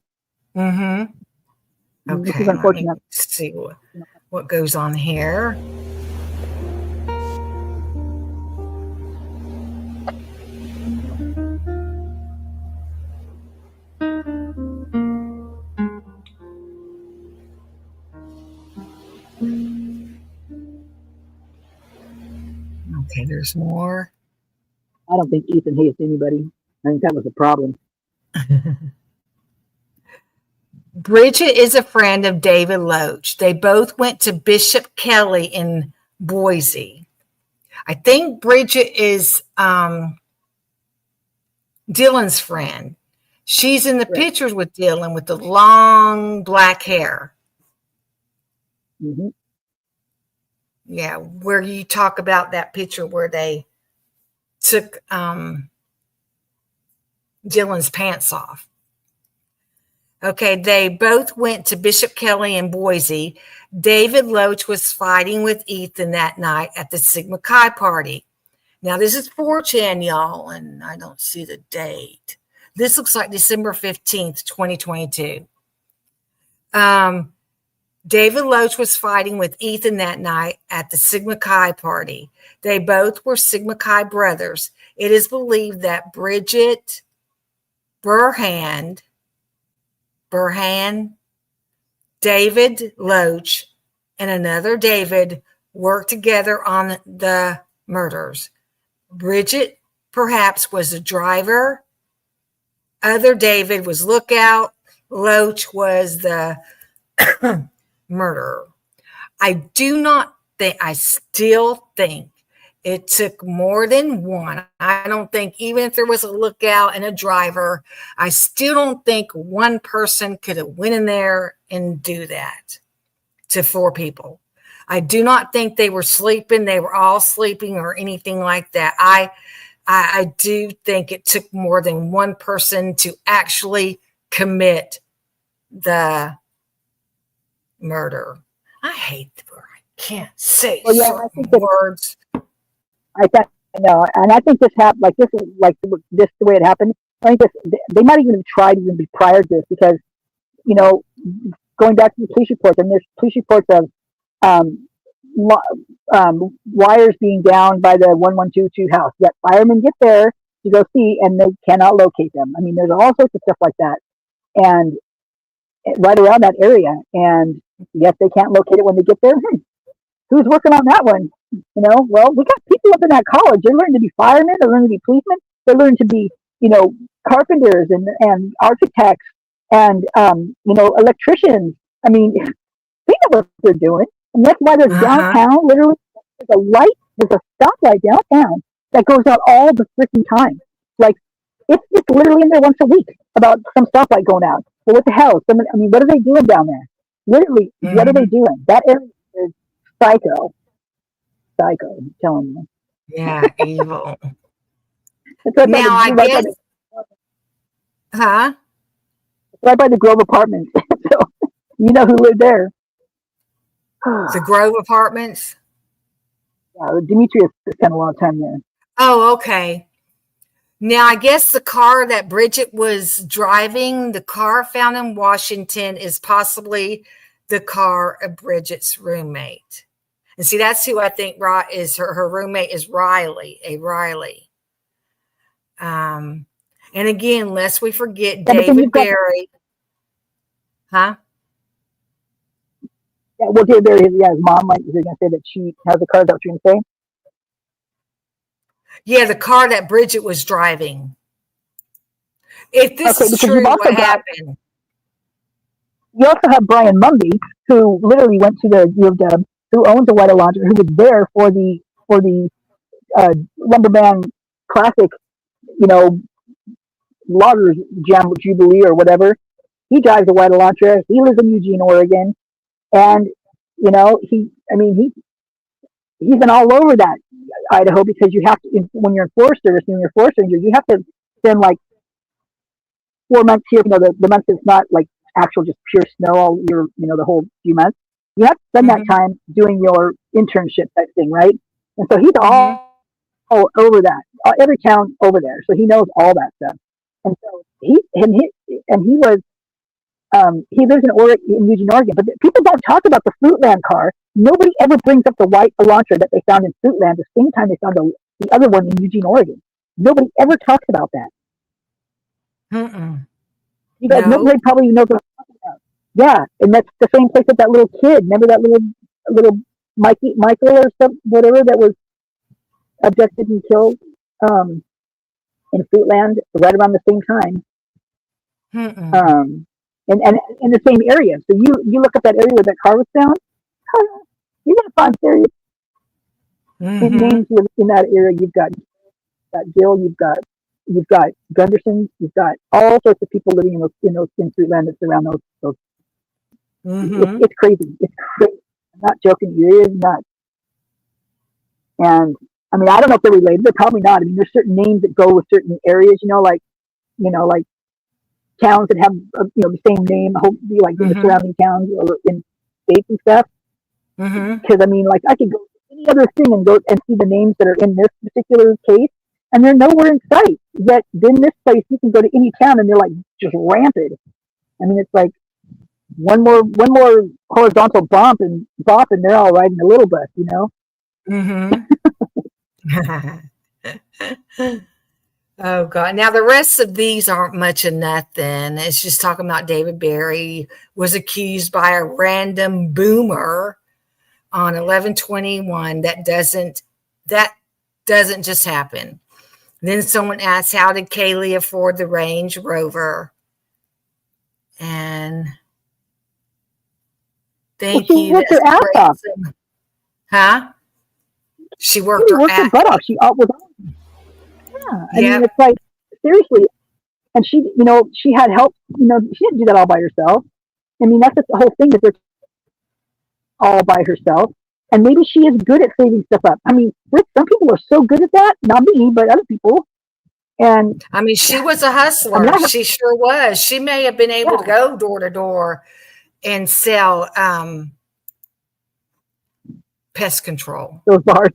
Mm-hmm. This Okay, is let me unfortunate. see what goes on here. Okay, there's more. I don't think Ethan hates anybody. I think that was a problem. Bridget is a friend of David Loach. They both went to Bishop Kelly in Boise. I think Bridget is Dylan's friend. She's in the pictures with Dylan with the long black hair. Mm-hmm. Yeah, where you talk about that picture where they took Dylan's pants off. Okay, they both went to Bishop Kelly in Boise. David Loach was fighting with Ethan that night at the Sigma Chi party. Now, this is 4chan, y'all, and I don't see the date. This looks like December 15th, 2022. David Loach was fighting with Ethan that night at the Sigma Chi party. They both were Sigma Chi brothers. It is believed that Bridget Burhan, David Loach, and another David worked together on the murders. Bridget perhaps was the driver. Other David was lookout. Loach was the murderer. I still think it took more than one. I don't think, even if there was a lookout and a driver, I still don't think one person could have went in there and do that to 4 people. I do not think they were sleeping. They were all sleeping or anything like that. I do think it took more than one person to actually commit the murder. I hate the word. I can't say certain words. I know, and I think this happened like this is like this the way it happened. I think they might even have tried even prior to this because, you know, going back to the police reports, and there's police reports of wires being down by the 1122 house. Yet firemen get there to go see, and they cannot locate them. I mean, there's all sorts of stuff like that, and right around that area, and yet they can't locate it when they get there. Who's working on that one? You know, well, we got people up in that college. They learn to be firemen. They learn to be policemen. They learn to be, you know, carpenters and architects and, you know, electricians. I mean, they know what they're doing. And that's why there's downtown, literally, there's a stoplight downtown that goes out all the freaking time. Like, it's literally in there once a week about some stoplight going out. Well, what the hell? I mean, what are they doing down there? Literally, what are they doing? That area is psycho, I'm telling you. Yeah, evil. Right now, I guess, right by the Grove Apartments. So, you know who lived there. The Grove Apartments? Yeah, Demetrius spent a lot of time there. Oh, okay. Now, I guess the car that Bridget was driving, the car found in Washington, is possibly the car of Bridget's roommate. And see, that's who I think is her roommate is Riley. And again, lest we forget David Berry. Yeah, well, David Berry, his mom, like, you're going to say that she has a car, is that what you're going to say? Yeah, the car that Bridget was driving. If this is true, what happened? You also have Brian Mumby, who literally went to the U of W, who owns a White Laundry, who was there for the Lumberman Classic, you know, Loggers Jam Jubilee or whatever. He drives a White Elantra. He lives in Eugene, Oregon, and you know he's been all over that Idaho because you have to when you're in Forest Service and you're Forest Ranger, you have to spend like 4 months here. You know, the month is not like actual just pure snow all year. You know, the whole few months. You have to spend that time doing your internship type thing, right? And so he's all over that, every town over there. So he knows all that stuff. And so he was he lives in Eugene, Oregon, but people don't talk about the Fruitland car. Nobody ever brings up the white Elantra that they found in Fruitland the same time they found the other one in Eugene, Oregon. Nobody ever talks about that. You guys, nobody probably knows what I'm talking about. Yeah, and that's the same place that little kid. Remember that little Michael or some whatever that was abducted and killed in Fruitland right around the same time. And in the same area. So you look up that area where that car was found, you're gonna find serious names in that area. You've got Gill, you've got Gunderson, you've got all sorts of people living in Fruitland that's around those. It's crazy. It's crazy. I'm not joking. It is nuts. And I mean, I don't know if they're related. They're probably not. I mean, there's certain names that go with certain areas. Like towns that have the same name, like in the surrounding towns or in states and stuff. Because I mean, like I could go to any other thing and go and see the names that are in this particular case, and they're nowhere in sight. Yet in this place, you can go to any town and they're like just rampant. I mean, it's like one more horizontal bump and they're all riding a little bus, Oh God. Now the rest of these aren't much of nothing. It's just talking about David Berry was accused by a random boomer on 11/21. That doesn't just happen. Then someone asks, how did Kaylee afford the Range Rover? And thank you. Worked her ass off. Huh? She worked her butt off. She was. Yeah, I mean, it's like seriously, and she had help. She didn't do that all by herself. I mean, that's the whole thing, that they're all by herself, and maybe she is good at saving stuff up. I mean, some people are so good at that. Not me, but other people. And I mean, she was a hustler. I mean, she sure was. She may have been able to go door to door and sell pest control. Those bars.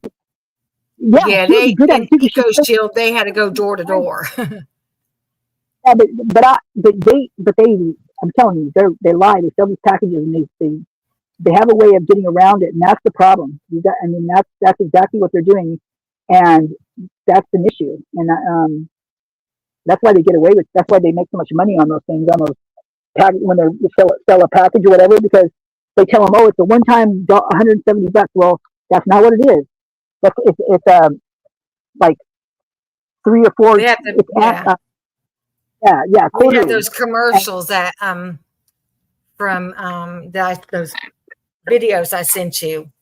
Yeah, they in Eco Shield, they had to go door to door. Yeah, but they, I'm telling you, they lie. They sell these packages, and they have a way of getting around it, and that's the problem. That's exactly what they're doing, and that's an issue, and that's why they get away with. That's why they make so much money on those things, on those when they sell a package or whatever, because they tell them, oh, it's a one-time $170. Well, that's not what it is. It's like 3 or 4. We have those commercials that from those videos I sent you.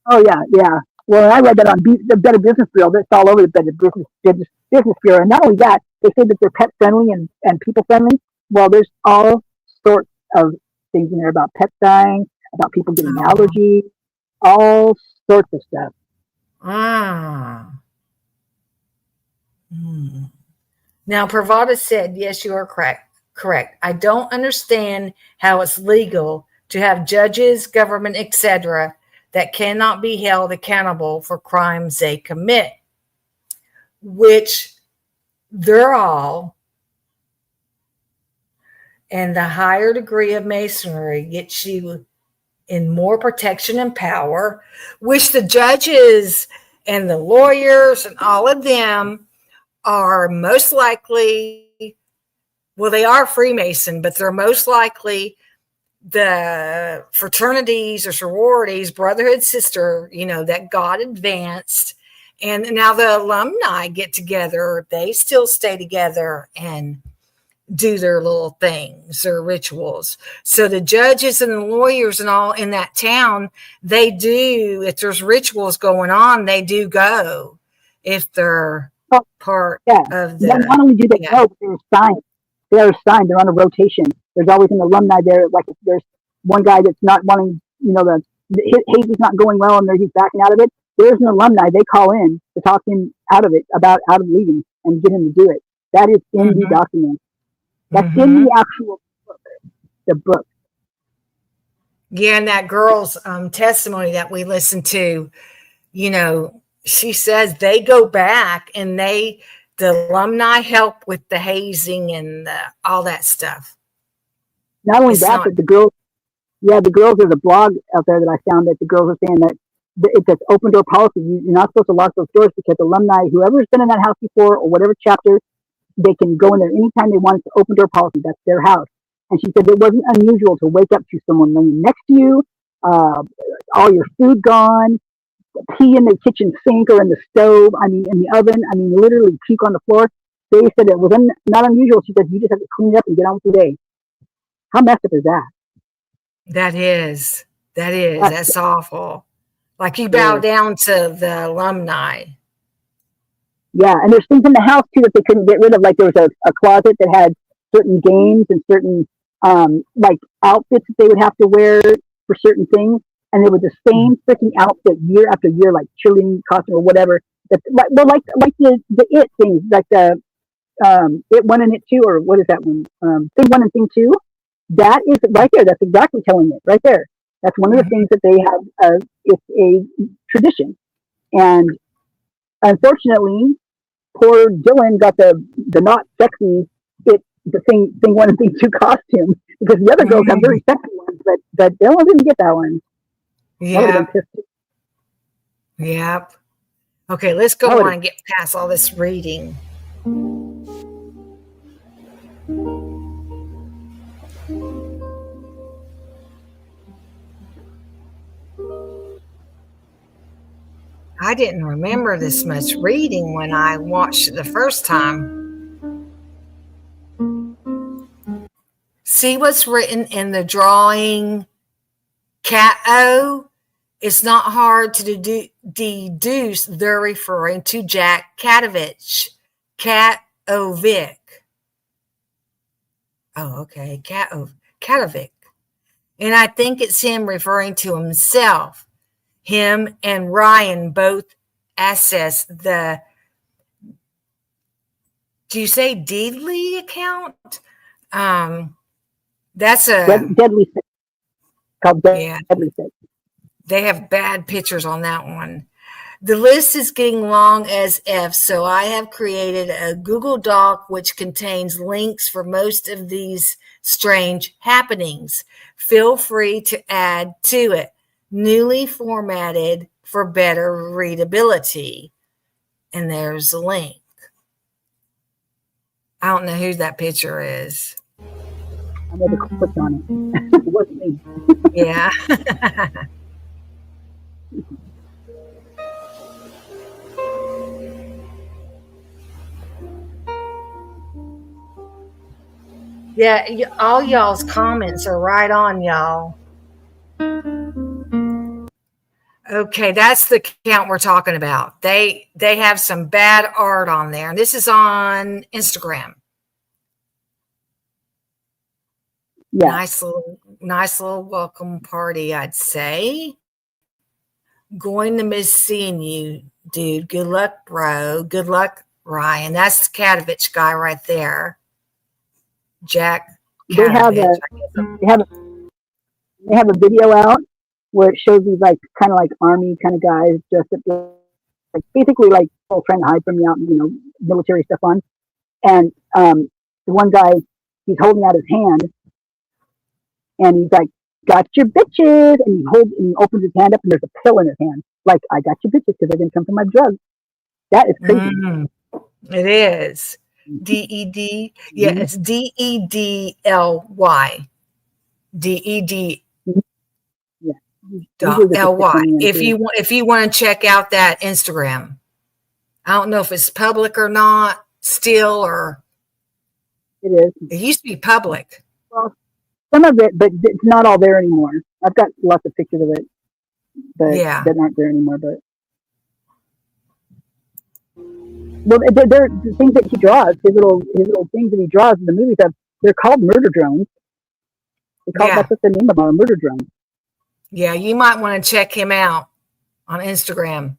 Oh yeah. Well, I read that on the Better Business Bureau. That's all over the Better Business Bureau. And not only that, they say that they're pet friendly and people friendly. Well, there's all sorts of things in there about pets dying, about people getting allergies, all sorts of stuff. Now, Pravada said, yes, you are correct. I don't understand how it's legal to have judges, government, etc., that cannot be held accountable for crimes they commit, which they're all. And the higher degree of masonry gets you in more protection and power, which the judges and the lawyers and all of them are most likely, well, they are Freemason, but they're most likely the fraternities or sororities, brotherhood, sister, that God advanced. And now the alumni get together, they still stay together and do their little things, their rituals. So the judges and the lawyers and all in that town, they do, if there's rituals going on, they do go if they're part of the. Not only do they go, but they're assigned. They're assigned. They're on a rotation. There's always an alumni there. Like if there's one guy that's not wanting, the Hazy's not going well and he's backing out of it, there's an alumni they call in to talk him out of it, out of leaving, and get him to do it. That is in the document. That's in the actual book, the book. Yeah, and that girl's testimony that we listened to, she says they go back and the alumni help with the hazing and all that stuff. Not only It's that, not. but the girls there's a blog out there that I found that the girls are saying that it's an open door policy. You're not supposed to lock those doors because alumni, whoever's been in that house before or whatever chapter, they can go in there anytime they want. It's an open door policy. That's their house. And she said it wasn't unusual to wake up to someone laying next to you, all your food gone, pee in the kitchen sink or in the stove. I mean, in the oven. I mean, literally puke on the floor. They said it was not unusual. She said you just have to clean it up and get on with your day. How messed up is that? That is. That's awful. Like you bow down to the alumni. Yeah, and there's things in the house too that they couldn't get rid of. Like there was a closet that had certain games and certain like outfits that they would have to wear for certain things, and they were the same freaking outfit year after year, like cheerleading costume or whatever. That like the It things, like the It 1 and It 2, or what is that one? Thing 1 and Thing 2. That is right there. That's exactly telling it right there. That's one of the things that they have. It's a tradition, and unfortunately, poor Dylan got the not sexy the thing 1 and Thing 2 costume, because the other girls have very sexy ones, but Dylan didn't get that one. Yeah. Yep. Okay, let's go on and get past all this reading. I didn't remember this much reading when I watched it the first time. See what's written in the drawing, Cat-O? It's not hard to deduce they're referring to Jack Katovich. Katovic. Oh, okay. Katovic. And I think it's him referring to himself. Him and Ryan both access the, do you say Deedly account? That's a Deadly Six. Called Deadly Six. They have bad pictures on that one. The list is getting long as F, so I have created a Google Doc which contains links for most of these strange happenings. Feel free to add to it. Newly formatted for better readability. And there's a link. I don't know who that picture is. I never clicked on it. It wasn't me. Yeah. Yeah, all y'all's comments are right on, y'all. Okay, that's the account we're talking about. They have some bad art on there. And this is on Instagram. Yeah. Nice little welcome party, I'd say. Going to miss seeing you, dude. Good luck, bro. Good luck, Ryan. That's the Katovich guy right there. Jack Katovich. They have a video out where it shows these like kind of like army kind of guys dressed up like basically like all trying to hide from you out, military stuff on. And the one guy, he's holding out his hand and he's like, "Got your bitches," and he opens his hand up and there's a pill in his hand. Like, "I got your bitches because they didn't come from my drugs." That is crazy. It is. DED. Yeah, it's DEDLY. DED. Yeah. LY. If you want to check out that Instagram. I don't know if it's public or not still, or it is. It used to be public. Well, some of it, but it's not all there anymore. I've got lots of pictures of it, but that aren't there anymore. But they're the things that he draws. His little things that he draws in the movies. They're called murder drones. That's what the name of them are, murder drones. Yeah, you might want to check him out on Instagram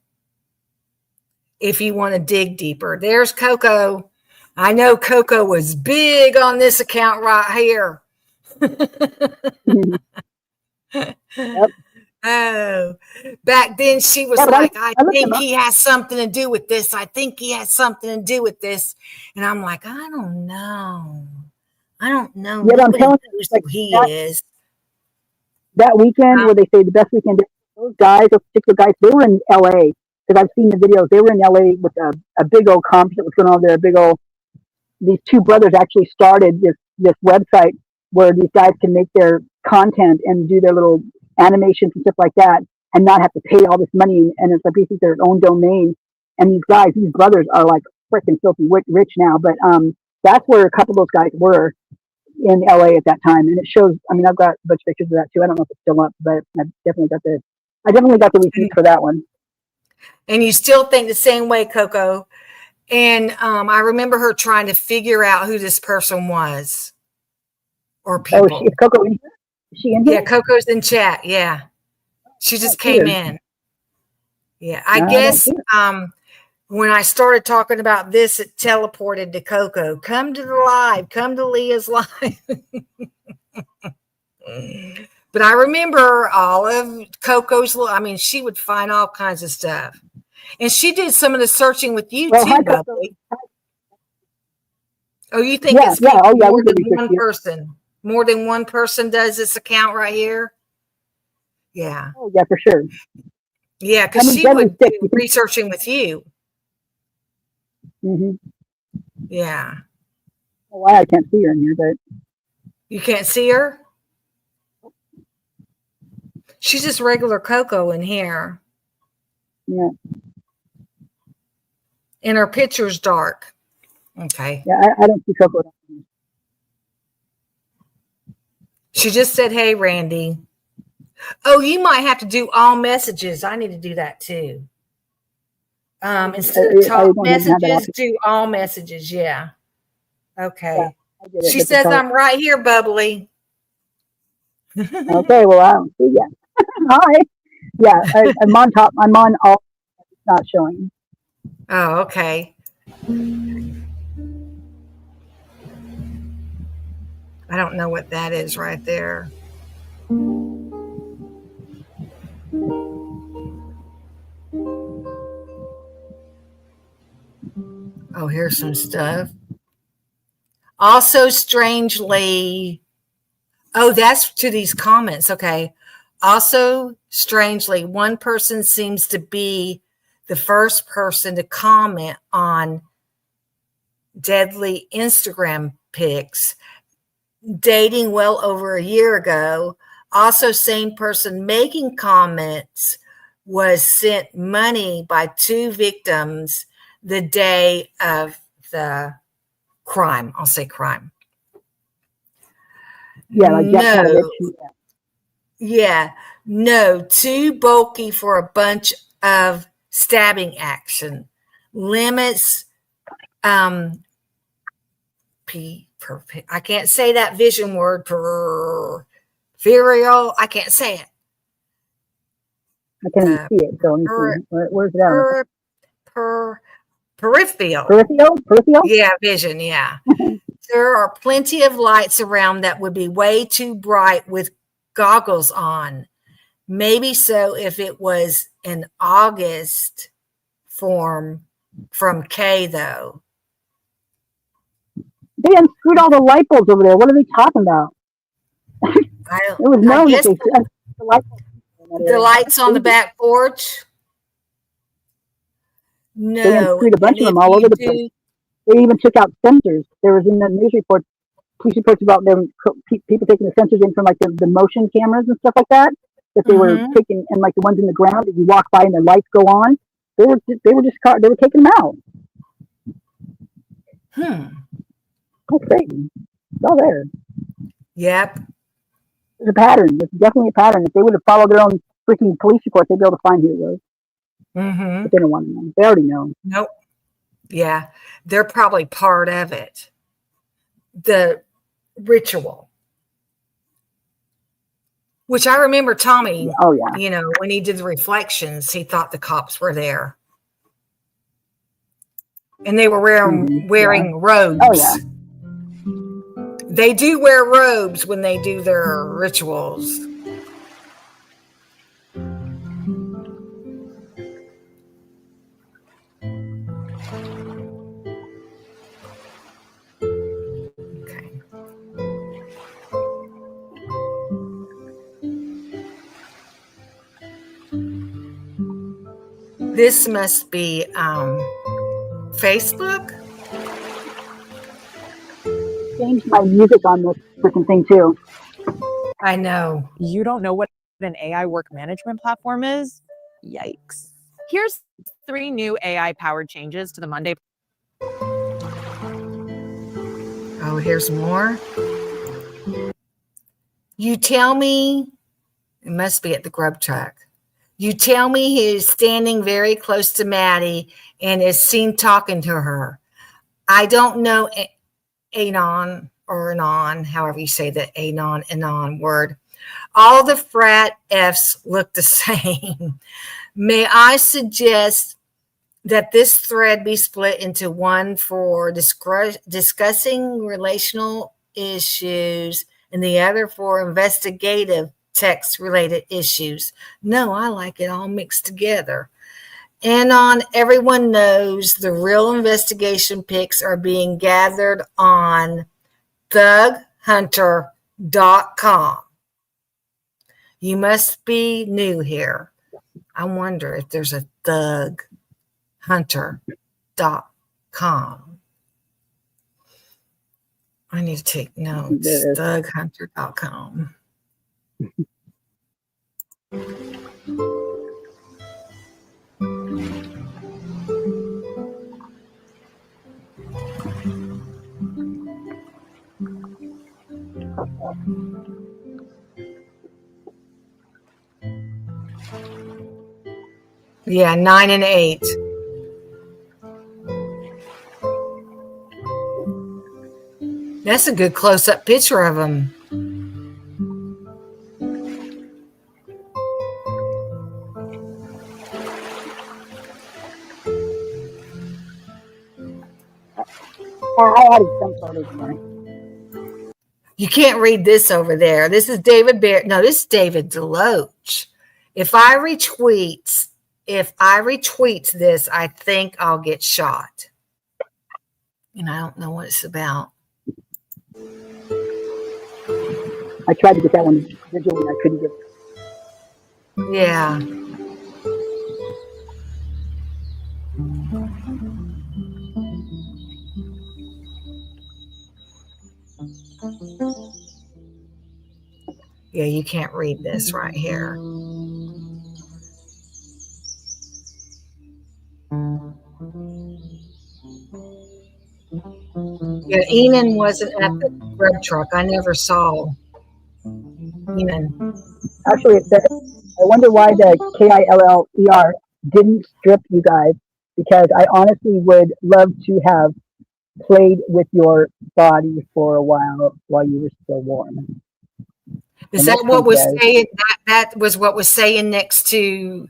if you want to dig deeper. There's Coco. I know Coco was big on this account right here. Yep. Oh, back then she was like, I think he has something to do with this. I think he has something to do with this. And I'm like, I don't know. I don't know. Yeah, but I'm Nobody telling you, knows like who he that, is. that weekend where they say the best weekend, those guys, those particular guys, they were in LA because I've seen the videos. They were in LA with a big old conference that was going on there. A big old. These two brothers actually started this website where these guys can make their content and do their little animations and stuff like that, and not have to pay all this money. And it's like basically their own domain. And these brothers are like freaking filthy rich now. But that's where a couple of those guys were in LA at that time, and it shows. I mean, I've got a bunch of pictures of that too. I don't know if it's still up, but I definitely got the receipts for that one. And you still think the same way, Coco. And I remember her trying to figure out who this person was or people. Oh, is Coco in here? Is she in here? Yeah, Coco's in chat. Yeah. She just came in. Yeah. I guess when I started talking about this, it teleported to Coco. Come to the live. Come to Leah's live. But I remember all of Coco's. I mean, she would find all kinds of stuff. And she did some of the searching with you too, Bubbly. Oh, you think it's more than one person? More than one person does this account right here? Yeah. Oh, yeah, for sure. Yeah, because she would do researching with you. Mm-hmm. Yeah. Why I can't see her in here, but you can't see her? She's just regular Coco in here. Yeah. And her picture's dark. Okay. Yeah, I don't see Coco. She just said, hey, Randy. Oh, you might have to do all messages. I need to do that too. Instead of talk messages, do all messages. Yeah. Okay. Yeah, she says I'm right here, Bubbly. Okay, well, I don't see yet. Hi. Yeah, I'm on top. I'm on all. It's not showing. Oh, okay. I don't know what that is right there. Oh, here's some stuff. Also, strangely, oh, that's to these comments. Okay. Also, strangely, one person seems to be the first person to comment on deadly Instagram pics dating well over a year ago. Also, same person making comments was sent money by two victims the day of the crime. I'll say crime. Yeah, like no. Yeah, no, too bulky for a bunch of stabbing action. Limits I can't say that vision word. Peripheral. I can't say it. I can't even see it. So where's it at? Peripheral. Peripheral? Yeah, vision. Yeah. There are plenty of lights around that would be way too bright with goggles on. Maybe so if it was an August form from Kay, though. They unscrewed all the light bulbs over there. What are they talking about? It was known that the lights on the back porch. No, they unscrewed a bunch of them all over the place. They even took out sensors. There was in the news report, police reports about them people taking the sensors in from like the motion cameras and stuff like that. That they were taking, and like the ones in the ground that you walk by and the lights go on. They were taking them out. That's crazy. It's all there. Yep. There's a pattern. There's definitely a pattern. If they would have followed their own freaking police report, they'd be able to find who it was. But they don't want to know. They already know. Nope. Yeah. They're probably part of it. The ritual. Which I remember Tommy, you know, when he did the reflections, he thought the cops were there. And they were wearing robes. Oh, yeah. They do wear robes when they do their rituals. Okay. This must be Facebook. Changed my music on this freaking thing too. I know. You don't know what an AI work management platform is? Yikes. Here's 3 new AI-powered changes to the Monday. Oh, here's more. You tell me, it must be at the grub truck. You tell me he is standing very close to Maddie and is seen talking to her. I don't know anon or anon, however you say the anon word. All the frat Fs look the same. May I suggest that this thread be split into one for discussing relational issues and the other for investigative text-related issues? No, I like it all mixed together. Anon, everyone knows the real investigation pics are being gathered on thughunter.com. You must be new here. I wonder if there's a thughunter.com. I need to take notes. Thughunter.com. Yeah, 9 and 8. That's a good close-up picture of him. I added some photos there. You can't read this over there. This is David Bear. No, this is David Deloach. If I retweet this, I think I'll get shot. And I don't know what it's about. I tried to get that one visually, I couldn't get it. Yeah. Yeah, you can't read this right here. Yeah, Enan wasn't at the grub truck. I never saw Enan. Actually, it said, I wonder why the KILLER didn't strip you guys, because I honestly would love to have played with your body for a while you were still warm. Is that what was saying? That was what was saying next to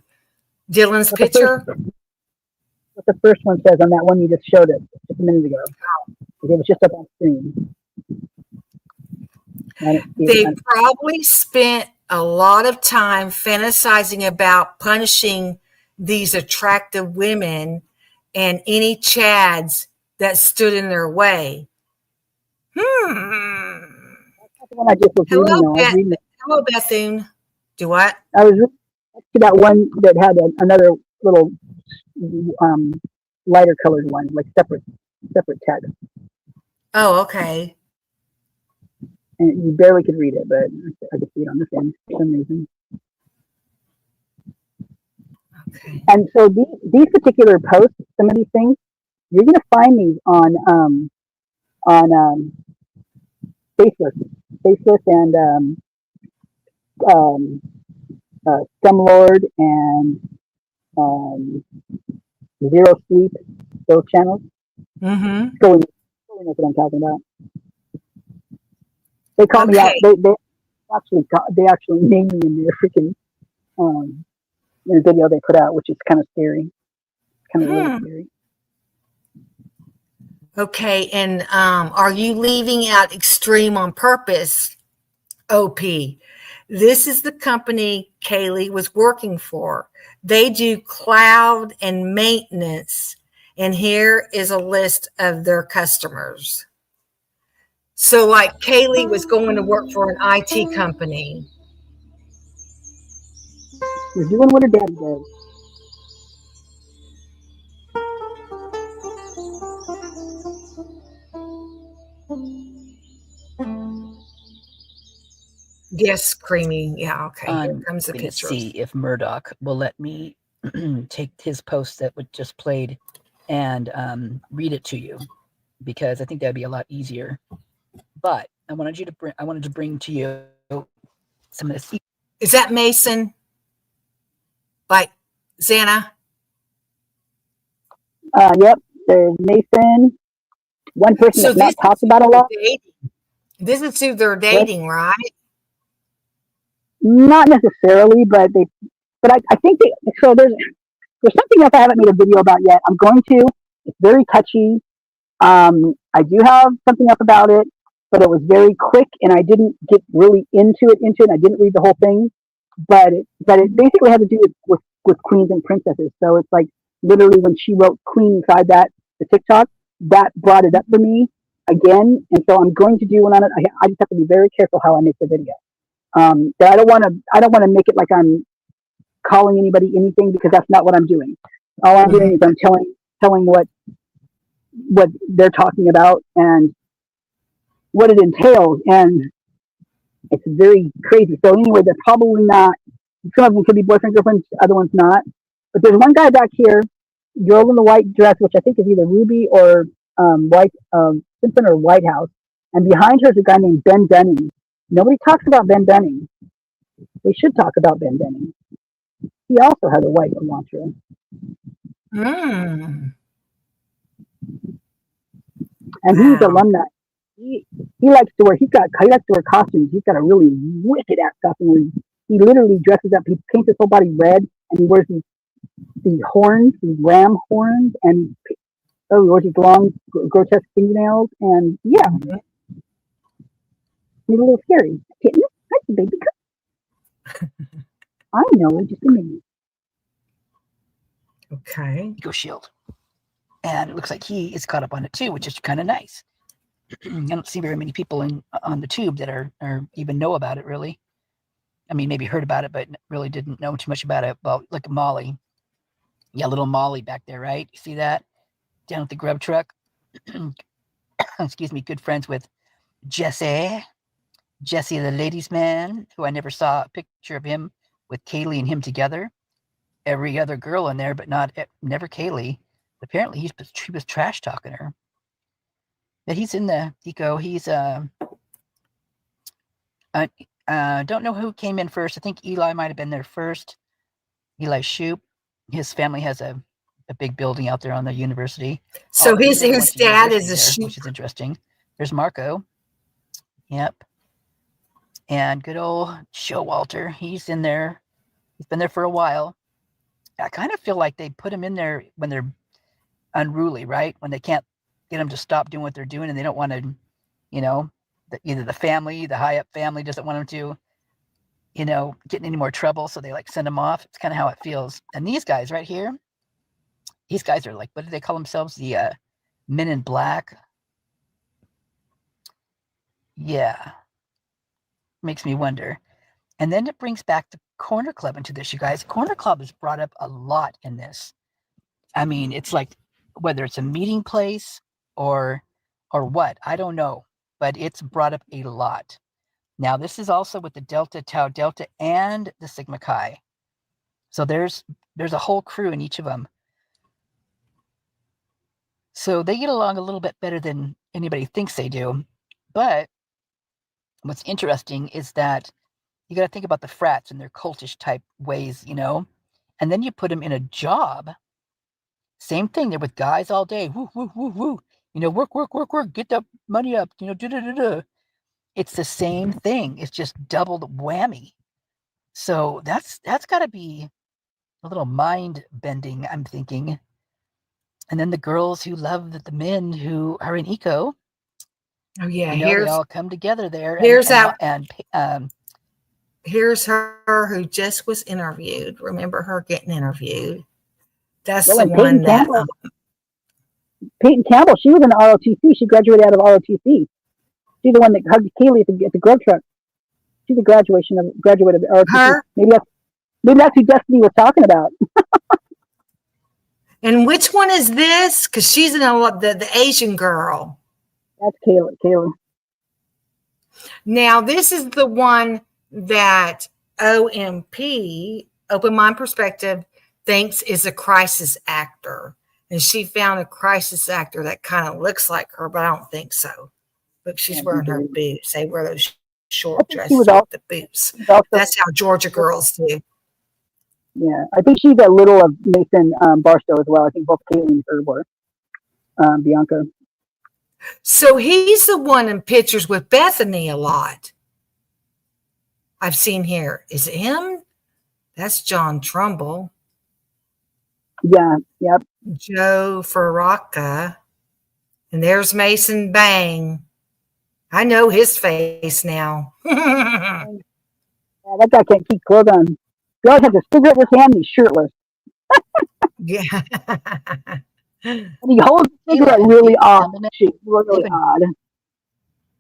Dylan's picture? What the first one says on that one you just showed us just a minute ago. It was just up on screen. They probably spent a lot of time fantasizing about punishing these attractive women and any chads that stood in their way. Hello, Bethune. Do what? I was reading to that one that had another little lighter colored one, like separate text. Oh, okay. And you barely could read it, but I could see it on this end for some reason. Okay. And so these particular posts, some of these things, you're going to find these on Faceless and Scumlord and Zero Sleep, those channels. Mm-hmm. Go knows what I'm talking about. They called me out. They actually named me in their freaking in the video they put out, which is kind of scary. Kind of really scary. Okay, and are you leaving out Extreme on purpose, OP? This is the company Kaylee was working for. They do cloud and maintenance, and here is a list of their customers. So like Kaylee was going to work for an IT company. You're doing what her daddy does. Yes, creamy. Yeah, okay. Here I'm comes the going to pictures. see if Murdoch will let me take his post that was just played and read it to you, because I think that'd be a lot easier. But I wanted to bring to you some of this. Is that Mason? Like Xana? Yep, there's Mason. One person that's not talked about a lot. This is who they're dating, right? Not necessarily, but I think so there's something else I haven't made a video about yet. I'm going to. It's very touchy. I do have something up about it, but it was very quick and I didn't get really into it. I didn't read the whole thing, but it basically had to do with queens and princesses. So it's like literally when she wrote queen inside the TikTok, that brought it up for me again. And so I'm going to do one on it. I just have to be very careful how I make the video. But I don't want to make it like I'm calling anybody anything, because that's not what I'm doing. All I'm doing is I'm telling what they're talking about and what it entails, and it's very crazy. So anyway, they're probably not. Some of them could be boyfriend, girlfriends, other ones not. But there's one guy back here, girl in the white dress, which I think is either Ruby or White Simpson or Whitehouse, and behind her is a guy named Ben Dunning. Nobody talks about Ben Dunning. They should talk about Ben Dunning. He also has a white cilantro. And he's alumni. He likes to wear. He likes to wear costumes. He's got a really wicked ass costume. He literally dresses up. He paints his whole body red, and he wears these horns, these ram horns, and he wears these long, grotesque fingernails. And yeah, he's a little scary. Kitten, that's a baby. I know, just a minute. Okay. Eco Shield. And it looks like he is caught up on it too, which is kind of nice. I don't see very many people on the tube that are even know about it, really. I mean, maybe heard about it, but really didn't know too much about it. Well, look at Molly. Yeah, little Molly back there, right? You see that? Down at the grub truck. Excuse me, good friends with Jesse the ladies' man, who I never saw a picture of him with Kaylee and him together. Every other girl in there, but never Kaylee. Apparently he was trash talking her. But he's in the Eco. He's don't know who came in first. I think Eli might have been there first. Eli Shoup. His family has a big building out there on the university. So his dad is a Shoup, which is interesting. There's Marco. Yep. And good old Showalter. He's in there. He's been there for a while. I kind of feel like they put him in there when they're unruly, right? When they can't get them to stop doing what they're doing, and they don't want to, either the family, the high up family doesn't want them to, get in any more trouble, so they send them off. It's kind of how it feels. And these guys right here, these guys are what do they call themselves? The Men in Black. Yeah. Makes me wonder. And then it brings back the Corner Club into this, you guys. Corner Club is brought up a lot in this. I mean, it's like whether it's a meeting place or what, I don't know, but it's brought up a lot. Now, this is also with the Delta, Tau Delta, and the Sigma Chi. So there's a whole crew in each of them. So they get along a little bit better than anybody thinks they do. But what's interesting is that you got to think about the frats and their cultish type ways, and then you put them in a job. Same thing. They're with guys all day. Woo, woo, woo, woo. Work. Get that money up. It's the same thing. It's just doubled whammy. So that's got to be a little mind bending, I'm thinking. And then the girls who love the men who are in Eco. Oh yeah, they all come together there. Here's her who just was interviewed. Remember her getting interviewed? That's well, the one that Peyton Campbell. She was in ROTC. She graduated out of ROTC. She's the one that hugged Kaylee at the grub truck. She's a graduate of ROTC. Her? Maybe that's who Destiny was talking about. And which one is this? Because she's the Asian girl. That's Kaylee. Now, this is the one that OMP, Open Mind Perspective, thinks is a crisis actor. And she found a crisis actor that kind of looks like her, but I don't think so. Look, she's wearing her boots. They wear those short dresses with the boots. That's how Georgia girls do. Yeah, I think she's a little of Mason Barstow as well. I think both Kaylee and her were Bianca. So he's the one in pictures with Bethany a lot. I've seen here. Is it him? That's John Trumbull. Yeah, yep. Joe Faraka. And there's Mason Bang. I know his face now. Yeah, that guy can't keep clothes on. He always has a cigarette in his hand and he's shirtless. Yeah. And he holds the cigarette really odd. Really odd.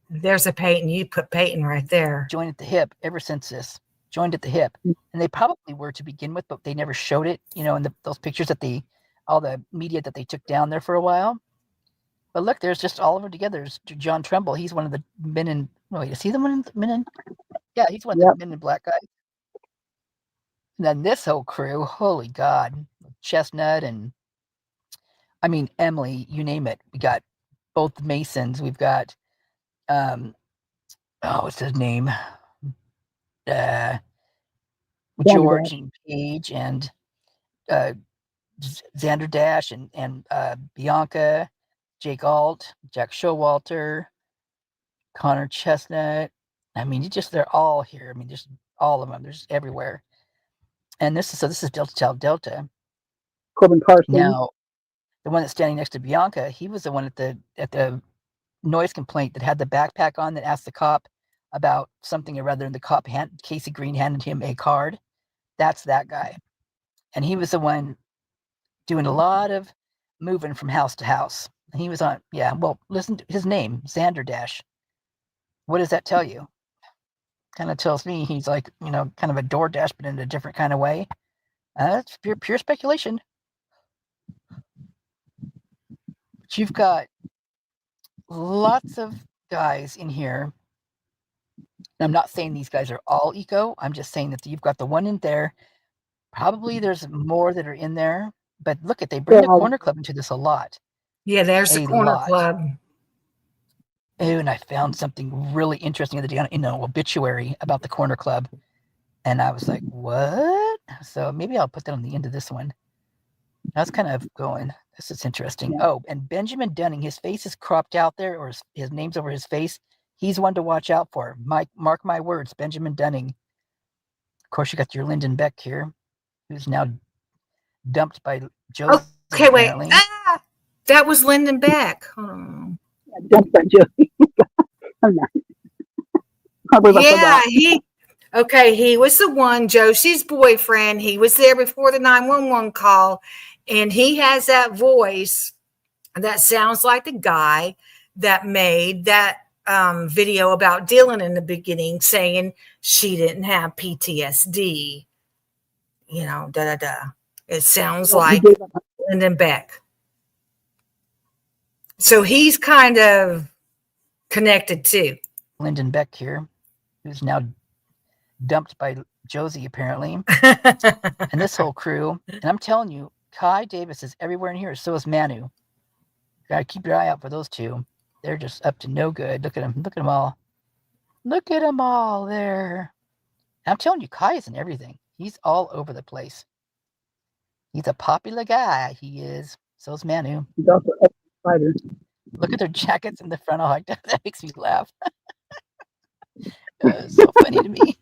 There's a Peyton. You put Peyton right there. Joined at the hip ever since this. Joined at the hip. And they probably were to begin with, but they never showed it, in those pictures that all the media that they took down there for a while. But look, there's just all of them together. There's John Trumbull. He's one of the men in. Wait, is he the one in men in? Yeah, he's one of the men in black guys. And then this whole crew, holy God, Chestnut and Emily, you name it. We got both the Masons. We've got, what's his name? George and Paige and Xander Dash and Bianca, Jake Alt, Jack Showalter, Connor Chestnut. They're all here. Just all of them. There's everywhere. And this is Delta Child Delta. Corbin Carson. Now, the one that's standing next to Bianca, he was the one at the noise complaint that had the backpack on that asked the cop about something or other, and the cop Casey Green handed him a card. That's that guy. And he was the one doing a lot of moving from house to house. He was on, listen to his name, Xander Dash. What does that tell you? Kind of tells me he's like, kind of a DoorDash, but in a different kind of way. That's pure speculation. But you've got lots of guys in here. And I'm not saying these guys are all eco. I'm just saying that you've got the one in there. Probably there's more that are in there. But look they bring the Corner Club into this a lot. Yeah, there's the Corner Club. Oh, and I found something really interesting in the obituary about the Corner Club. And I was like, what? So maybe I'll put that on the end of this one. I was kind of going, this is interesting. Yeah. Oh, and Benjamin Dunning, his face is cropped out there, or his name's over his face. He's one to watch out for. Mark my words, Benjamin Dunning. Of course, you got your Lyndon Beck here, who's now dumped by Joe. Okay, apparently. Wait. That was Lyndon Beck. Dumped by Joe. I'm not. Yeah, he was the one, Josie's boyfriend. He was there before the 911 call, and he has that voice that sounds like the guy that made that video about Dylan in the beginning, saying she didn't have PTSD. It sounds like Lyndon Beck. So he's kind of connected too. Lyndon Beck here, who's now dumped by Josie apparently. And this whole crew. And I'm telling you, Kai Davis is everywhere in here. So is Manu. Gotta keep your eye out for those two. They're just up to no good. Look at them. Look at them all. Look at them all there. And I'm telling you, Kai is in everything. He's all over the place. He's a popular guy. He is. So is Manu. He's also a fighter. Look at their jackets in the front. Oh, that makes me laugh. It's so funny to me.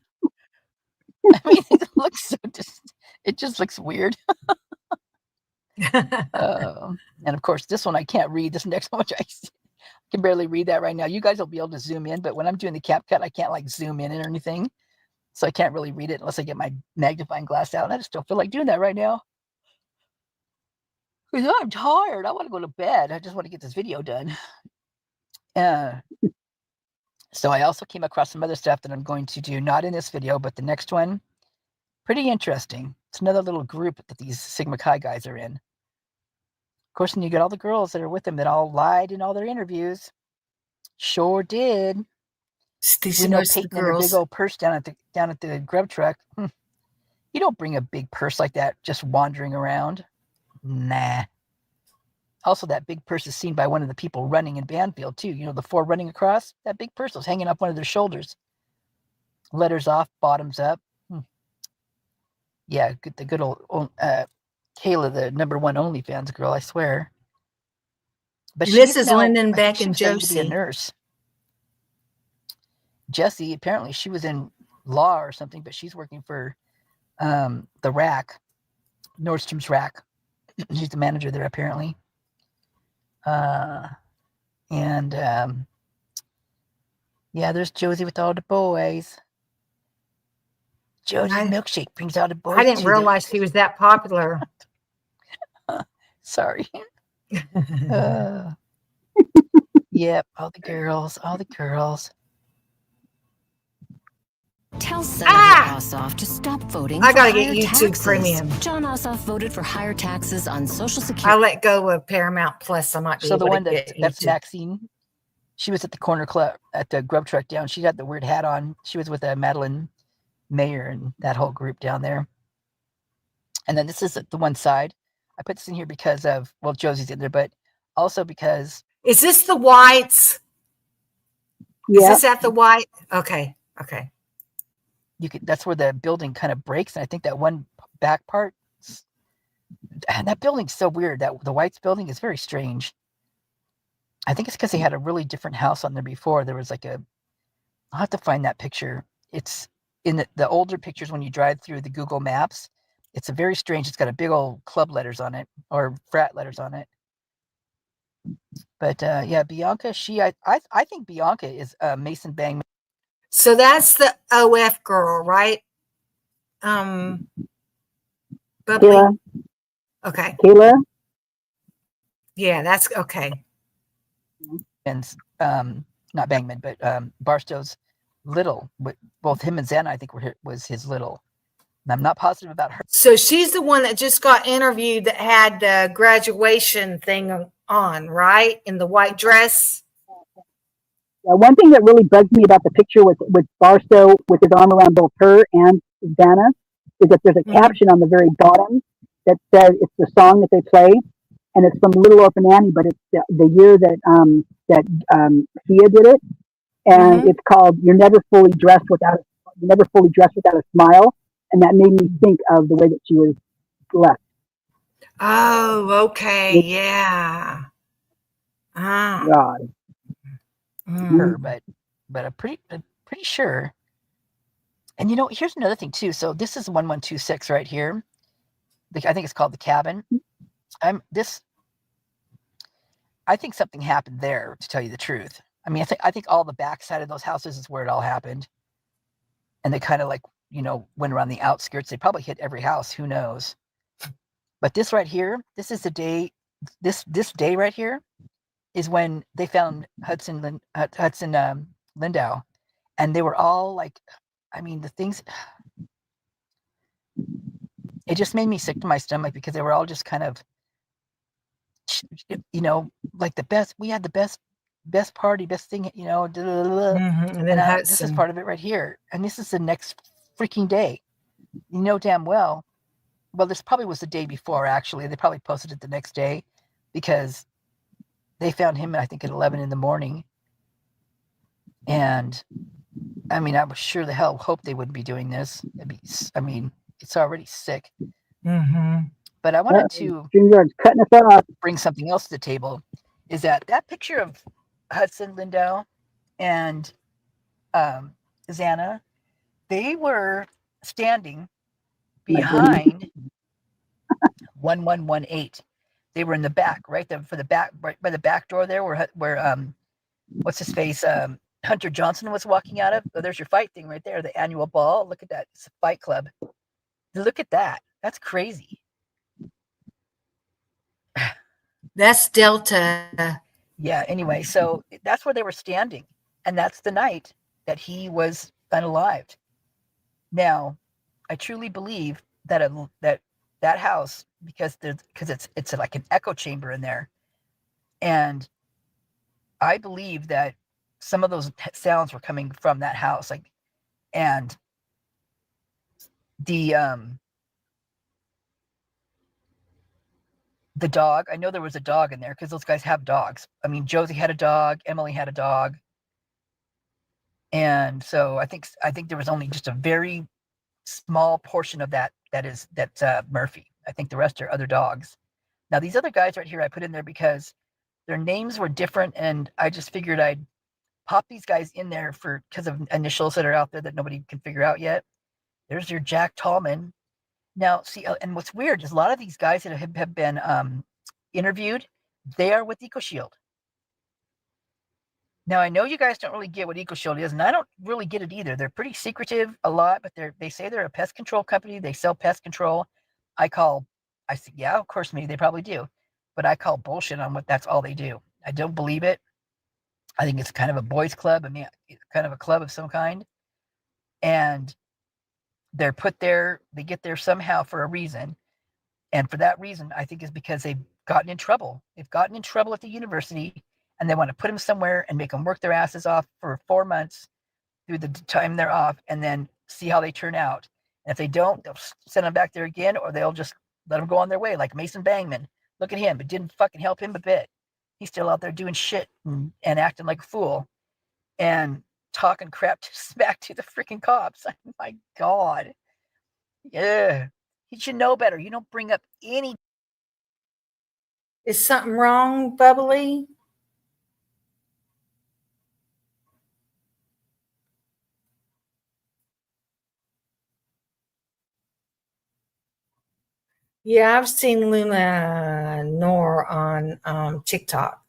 It looks so it just looks weird. And of course, this one I can't read. This next one, which I can barely read that right now. You guys will be able to zoom in, but when I'm doing the CapCut, I can't zoom in or anything. So I can't really read it unless I get my magnifying glass out. And I just don't feel like doing that right now. Because I'm tired. I want to go to bed. I just want to get this video done. So I also came across some other stuff that I'm going to do, not in this video, but the next one. Pretty interesting. It's another little group that these Sigma Chi guys are in. Of course, and you get all the girls that are with them that all lied in all their interviews. Sure did. We know Peyton and her big old purse down at the grub truck. You don't bring a big purse like that just wandering around. Nah. Also, that big purse is seen by one of the people running in Banfield, too. You know, the 4 running across? That big purse was hanging off one of their shoulders. Letters off, bottoms up. Yeah, the good old Kayla, the #1 OnlyFans girl, I swear. But this is Lyndon, Beck, and Josie. To be a Josie. nurse. Jessie, apparently she was in law or something, but she's working for the Rack, Nordstrom's Rack. She's the manager there, apparently. Yeah, there's Josie with all the boys. Josie's milkshake brings all the boys. I didn't realize she was that popular. Sorry. Yep, all the girls. Tell Senator Ossoff to stop voting. I gotta for get higher YouTube taxes. Premium. John Ossoff voted for higher taxes on Social Security. I let go of Paramount Plus. I might be So the able one to get that's YouTube. Maxine. She was at the corner club at the grub truck down. She had the weird hat on. She was with Madeline Mayer and that whole group down there. And then this is the one side. I put this in here because of, well, Josie's in there, but also because. Is this the Whites? Yeah. Is this at the White? Okay. That's where the building kind of breaks. And I think that one back part, and that building's so weird. That the Whites building is very strange. I think it's because they had a really different house on there before. There was I'll have to find that picture. It's in the older pictures when you drive through the Google Maps. It's a very strange. It's got a big old club letters on it or frat letters on it. But yeah, Bianca, I think Bianca is Mason Bangman. So that's the OF girl, right? Bubbly. Kayla. Okay. Kayla. Yeah, that's okay. And not Bangman, but Barstow's little. Both him and Xana, I think, was his little. And I'm not positive about her. So she's the one that just got interviewed that had the graduation thing on, right? In the white dress. Yeah, one thing that really bugs me about the picture with Barstow with his arm around both her and Xana is that there's a caption on the very bottom that says it's the song that they play, and it's from Little Orphan Annie, but it's the year that Sia did it, and it's called "You're Never Fully Dressed Without a Smile," and that made me think of the way that she was left. Oh, okay, yeah. God. Her, but I'm pretty sure. And here's another thing too. So this is 1126 right here. I think it's called the cabin. I think something happened there, to tell you the truth. I mean, I think all the backside of those houses is where it all happened. And they kind of went around the outskirts. They probably hit every house. Who knows? But this right here, this is the day. This day right here is when they found Hudson Lindau, and they were all the things. It just made me sick to my stomach because they were all just kind of, the best. We had the best party, best thing, And then this is part of it right here, and this is the next freaking day. Damn well. Well, this probably was the day before. Actually, they probably posted it the next day because they found him, I think, at 11 in the morning. And I mean, I was sure the hell hope they wouldn't be doing this. It's already sick. But I wanted to cutting us off. Bring something else to the table. Is that picture of Hudson Lindau and Xana? They were standing behind 1118. They were in the back, right by the back door there, where what's his face, Hunter Johnson was walking out of. Oh, there's your fight thing right there, the annual ball. Look at that, it's a fight club. Look at that. That's crazy. That's Delta. Yeah. Anyway, so that's where they were standing, and that's the night that he was unalived. Now, I truly believe that that house, because it's like an echo chamber in there, and I believe that some of those sounds were coming from that house, like, and the dog. I know there was a dog in there because those guys have dogs. I mean, Josie had a dog, Emily had a dog, and so I think there was only just a very small portion of that's Murphy. I think the rest are other dogs. Now these other guys right here I put in there because their names were different, and I just figured I'd pop these guys in there because of initials that are out there that nobody can figure out yet. There's your Jack Tallman. Now, see, and what's weird is a lot of these guys that have been interviewed, they are with Eco Shield. Now, I know you guys don't really get what Eco Shield is, and I don't really get it either. They're pretty secretive a lot, but they say they're a pest control company. They sell pest control. I say, yeah, of course, maybe they probably do, but I call bullshit on what that's all they do. I don't believe it. I think it's kind of a boys' club. I mean, it's kind of a club of some kind. And they're put there, they get there somehow for a reason. And for that reason, I think is because they've gotten in trouble. They've gotten in trouble at the university, and they want to put them somewhere and make them work their asses off for 4 months through the time they're off, and then see how they turn out. And if they don't, they'll send them back there again, or they'll just let them go on their way, like Mason Bangman. Look at him. It didn't fucking help him a bit. He's still out there doing shit and acting like a fool and talking crap back to the freaking cops. Oh my God. Yeah. He should know better. You don't bring up any. Is something wrong, Bubbly? Yeah, I've seen Luna Nor on TikTok.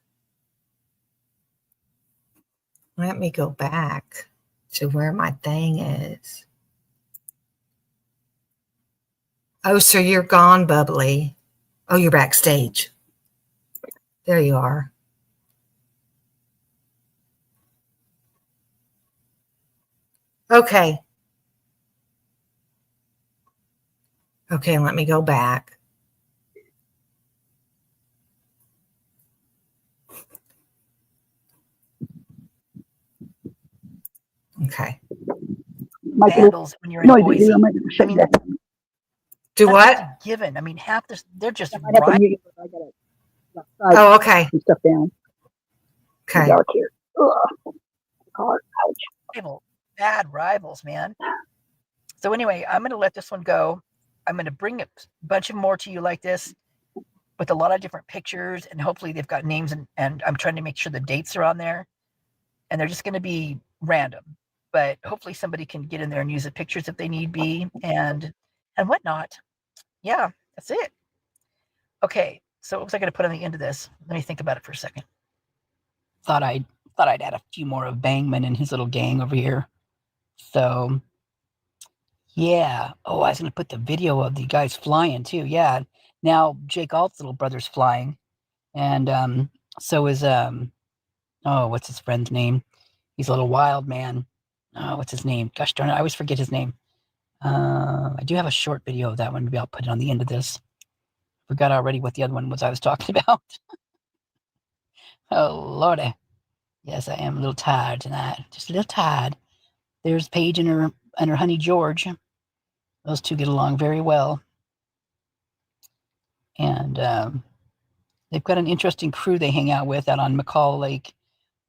Let me go back to where my thing is. Oh, so you're gone, Bubbly. Oh, you're backstage. There you are. Okay. Okay, let me go back. Okay. Vandals when you're in Boise. I mean, do what? A given. I mean, half this, they're just Oh, okay. Stuff down. Okay. Dark here. Ugh. Ouch. Bad rivals, man. So anyway, I'm going to let this one go. I'm going to bring a bunch of more to you like this with a lot of different pictures, and hopefully they've got names, and I'm trying to make sure the dates are on there, and they're just going to be random, but hopefully somebody can get in there and use the pictures if they need be, and whatnot. Yeah, that's it. Okay, so what was I going to put on the end of this? Let me think about it for a second. Thought I'd add a few more of Bangman and his little gang over here. So yeah. Oh, I was going to put the video of the guys flying too. Yeah. Now Jake Alt's little brother's flying, and so is what's his friend's name? He's a little wild man. Oh, what's his name? Gosh darn it, I always forget his name. I do have a short video of that one. Maybe I'll put it on the end of this. Forgot already what the other one was I was talking about. Oh Lordy. Yes, I am a little tired tonight. Just a little tired. There's Paige and her honey George. Those two get along very well. And they've got an interesting crew they hang out with out on McCall Lake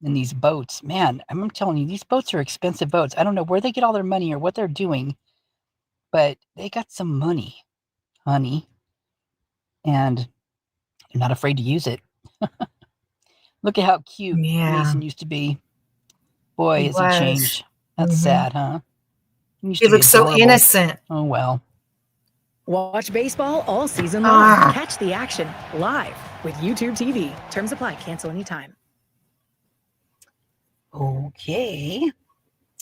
in these boats. Man, I'm telling you, these boats are expensive boats. I don't know where they get all their money or what they're doing, but they got some money, honey. And I'm not afraid to use it. Look at how cute Mason used to be. Boy, has he changed. That's sad, huh? He looks so innocent. Oh, well. Watch baseball all season long. Catch the action live with YouTube TV. Terms apply. Cancel anytime. Okay.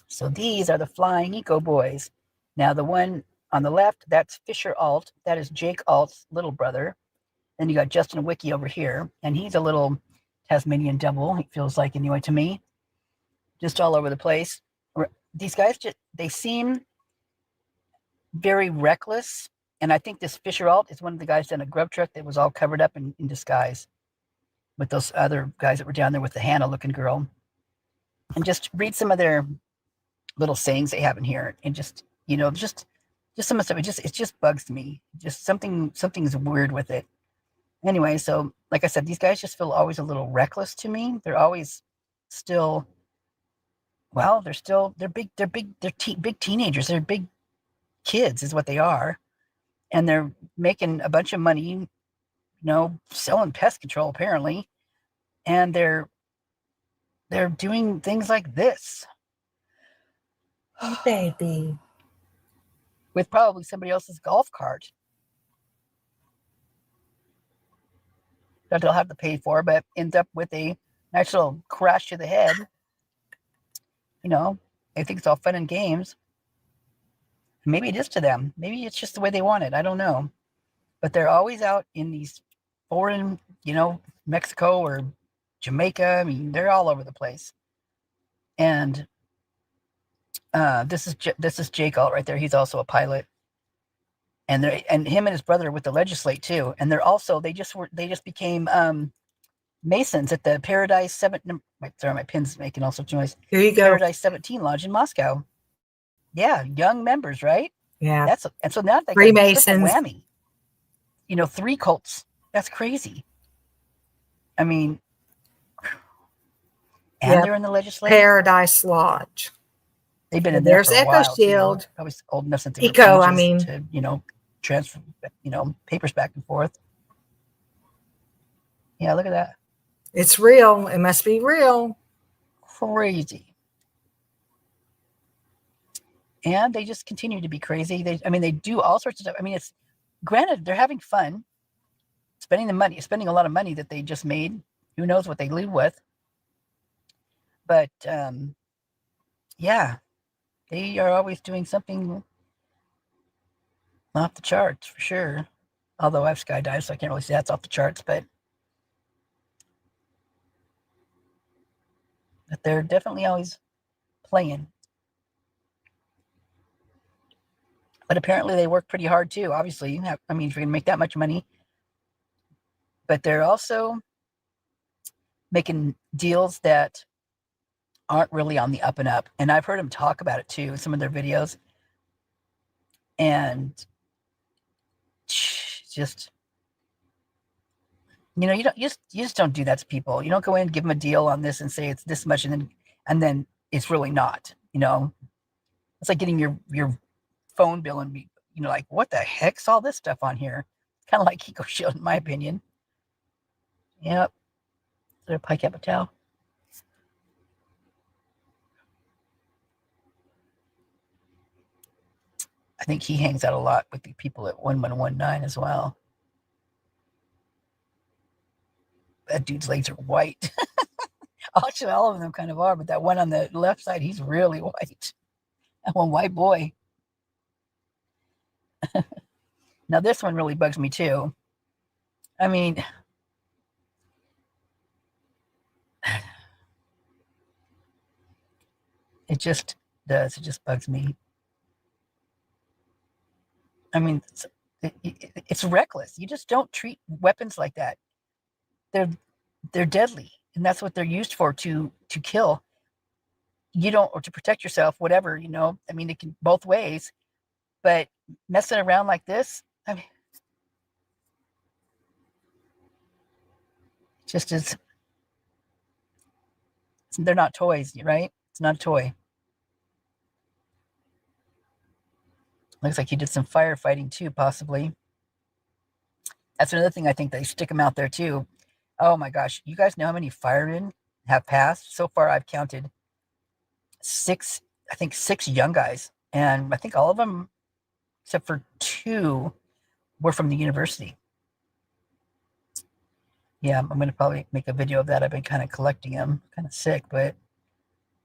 So these are the Flying Eco Boys. Now, the one on the left, that's Fisher Alt. That is Jake Alt's little brother. Then you got Justin Wicki over here, and he's a little Tasmanian devil, it feels like anyway to me. Just all over the place. These guys, they seem very reckless. And I think this Fisher Alt is one of the guys in a grub truck that was all covered up in disguise with those other guys that were down there with the Hannah looking girl. and just read some of their little sayings they have in here, and just some of the stuff. It just bugs me. Just something's weird with it. Anyway, so like I said, these guys just feel always a little reckless to me. They're always still, well, they're big teenagers. They're big kids is what they are. And they're making a bunch of money, selling pest control apparently. And they're doing things like this. Oh, baby. With probably somebody else's golf cart that they'll have to pay for, but ends up with a nice little crash to the head. They think it's all fun and games. Maybe it is to them. Maybe it's just the way they want it. I don't know. But they're always out in these foreign, Mexico or Jamaica. I mean, they're all over the place. And this is Jake Alt right there. He's also a pilot. And him and his brother are with the legislate too. And they just became Masons at the Paradise 7. Sorry, my pin's making all sorts of noise. Here you go. Paradise 17 Lodge in Moscow. Yeah, young members, right? Yeah. And so now they Freemasons. got a triple whammy. 3 cults. That's crazy. I mean, and they're in the legislature. Paradise Lodge. They've been in there for a while. There's Eco Shield. I was old enough since they were Eco, to transfer, papers back and forth. Yeah, look at that. It's real. It must be real. Crazy. And they just continue to be crazy. They do all sorts of stuff. It's granted they're having fun, spending a lot of money that they just made. Who knows what they leave with? But yeah, they are always doing something off the charts for sure. Although I've skydived, so I can't really say that's off the charts, but they're definitely always playing. But apparently they work pretty hard too. Obviously, if you're going to make that much money. But they're also making deals that aren't really on the up and up. And I've heard them talk about it too in some of their videos. And just, you just don't do that to people. You don't go in and give them a deal on this and say it's this much, and then it's really not. It's like getting your phone bill and be, like, what the heck's all this stuff on here? Kind of like Eco Shield, in my opinion. Yep. They're Pi Capital. I think he hangs out a lot with the people at 1119 as well. That dude's legs are white. Actually, all of them kind of are, but that one on the left side, he's really white. That one white boy. Now, this one really bugs me too. It just does. It just bugs me. It's reckless. You just don't treat weapons like that. They're deadly, and that's what they're used for, to kill. Or to protect yourself, whatever, it can both ways. But messing around like this, just is. They're not toys, right? It's not a toy. Looks like he did some firefighting too, possibly. That's another thing I think they stick them out there too. Oh my gosh. You guys know how many firemen have passed? So far, I've counted 6 young guys. And I think all of them, except for 2, were from the university. Yeah, I'm going to probably make a video of that. I've been kind of collecting them. Kind of sick, but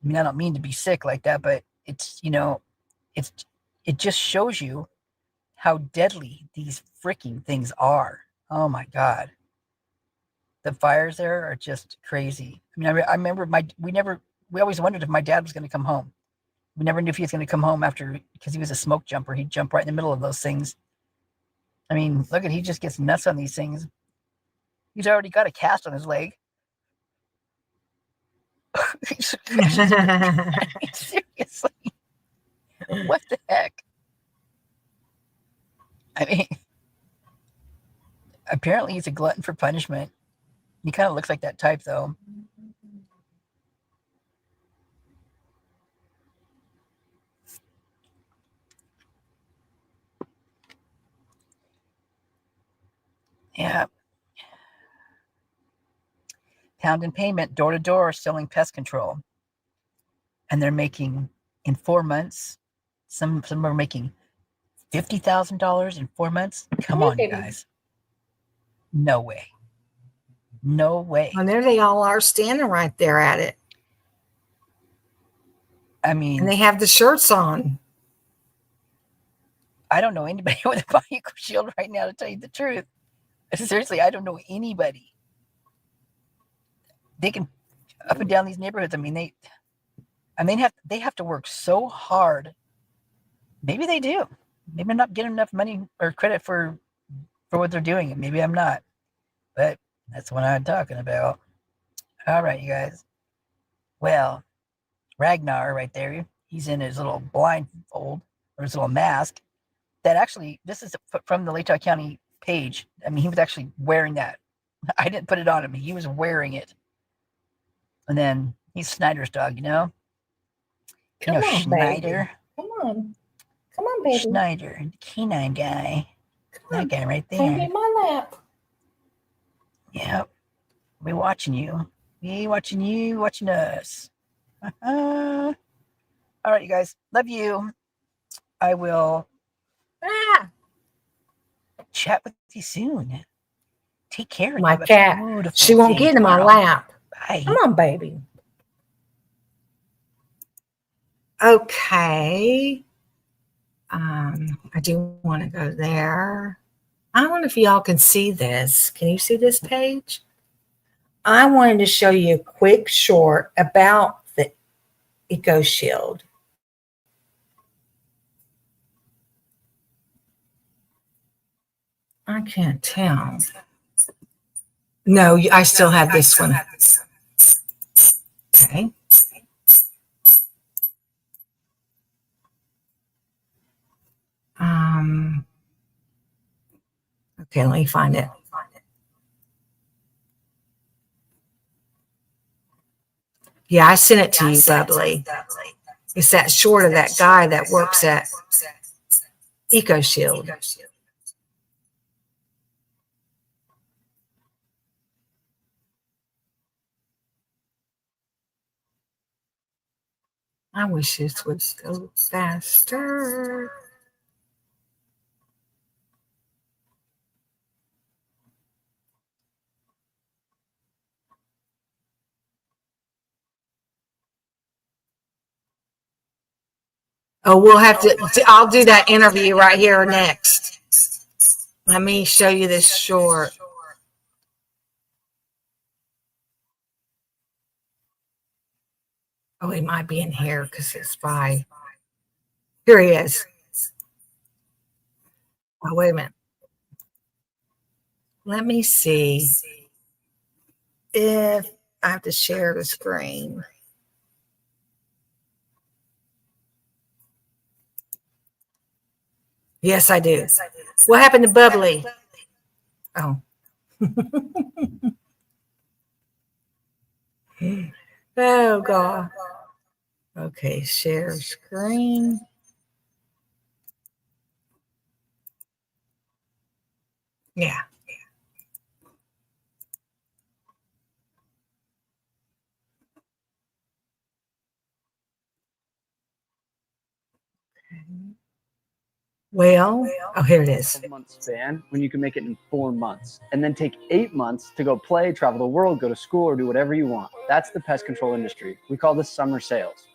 I don't mean to be sick like that, but it's, it just shows you how deadly these freaking things are. Oh my God. The fires there are just crazy. I remember we always wondered if my dad was going to come home. We never knew if he was going to come home because he was a smoke jumper. He'd jump right in the middle of those things. He just gets nuts on these things. He's already got a cast on his leg. Seriously. What the heck? I mean, apparently he's a glutton for punishment. He kind of looks like that type, though. Yeah. Pound and payment, door to door, selling pest control. And they're making, in 4 months, some are making $50,000 in 4 months. Come on, you guys. No way. No way. And there they all are standing right there at it. I mean, and they have the shirts on. I don't know anybody with a Eco Shield right now, to tell you the truth. Seriously, I don't know anybody. They can up and down these neighborhoods. I mean, they have to work so hard. Maybe they do. Maybe I'm not getting enough money or credit for what they're doing. And maybe I'm not. But that's what I'm talking about. All right, you guys. Well, Ragnar right there, he's in his little blindfold or his little mask. That actually, this is from the Latah County page. I mean, he was actually wearing that. I didn't put it on him. He was wearing it. And then he's Snyder's dog, you know? Come on, Schneider. Baby. Come on, baby. Schneider, the canine guy. That guy right there. Come in my lap. Yep. We're watching you. We watching you, watching us. All right, you guys. Love you. I will chat with you soon. Take care. My cat. She won't get in my lap. Bye. Come on, baby. Okay. I do want to go there. I wonder if y'all can see this. Can you see this page? I wanted to show you a quick short about the Eco Shield. I can't tell. No, I still have this one. Okay. Okay, let me find it. Yeah, I sent it to you, Bubbly. It's that short of that guy that works at Eco Shield. I wish this would go faster. Oh, we'll have to, I'll do that interview right here next. Let me show you this short. Oh, he might be in here because it's by. Here he is. Oh, wait a minute. Let me see if I have to share the screen. Yes, I do. What happened to Bubbly? Oh. Oh, God. Okay, share screen. Yeah. Well, oh, here it is. Month span when you can make it in 4 months and then take 8 months to go play, travel the world, go to school, or do whatever you want. That's the pest control industry. We call this summer sales.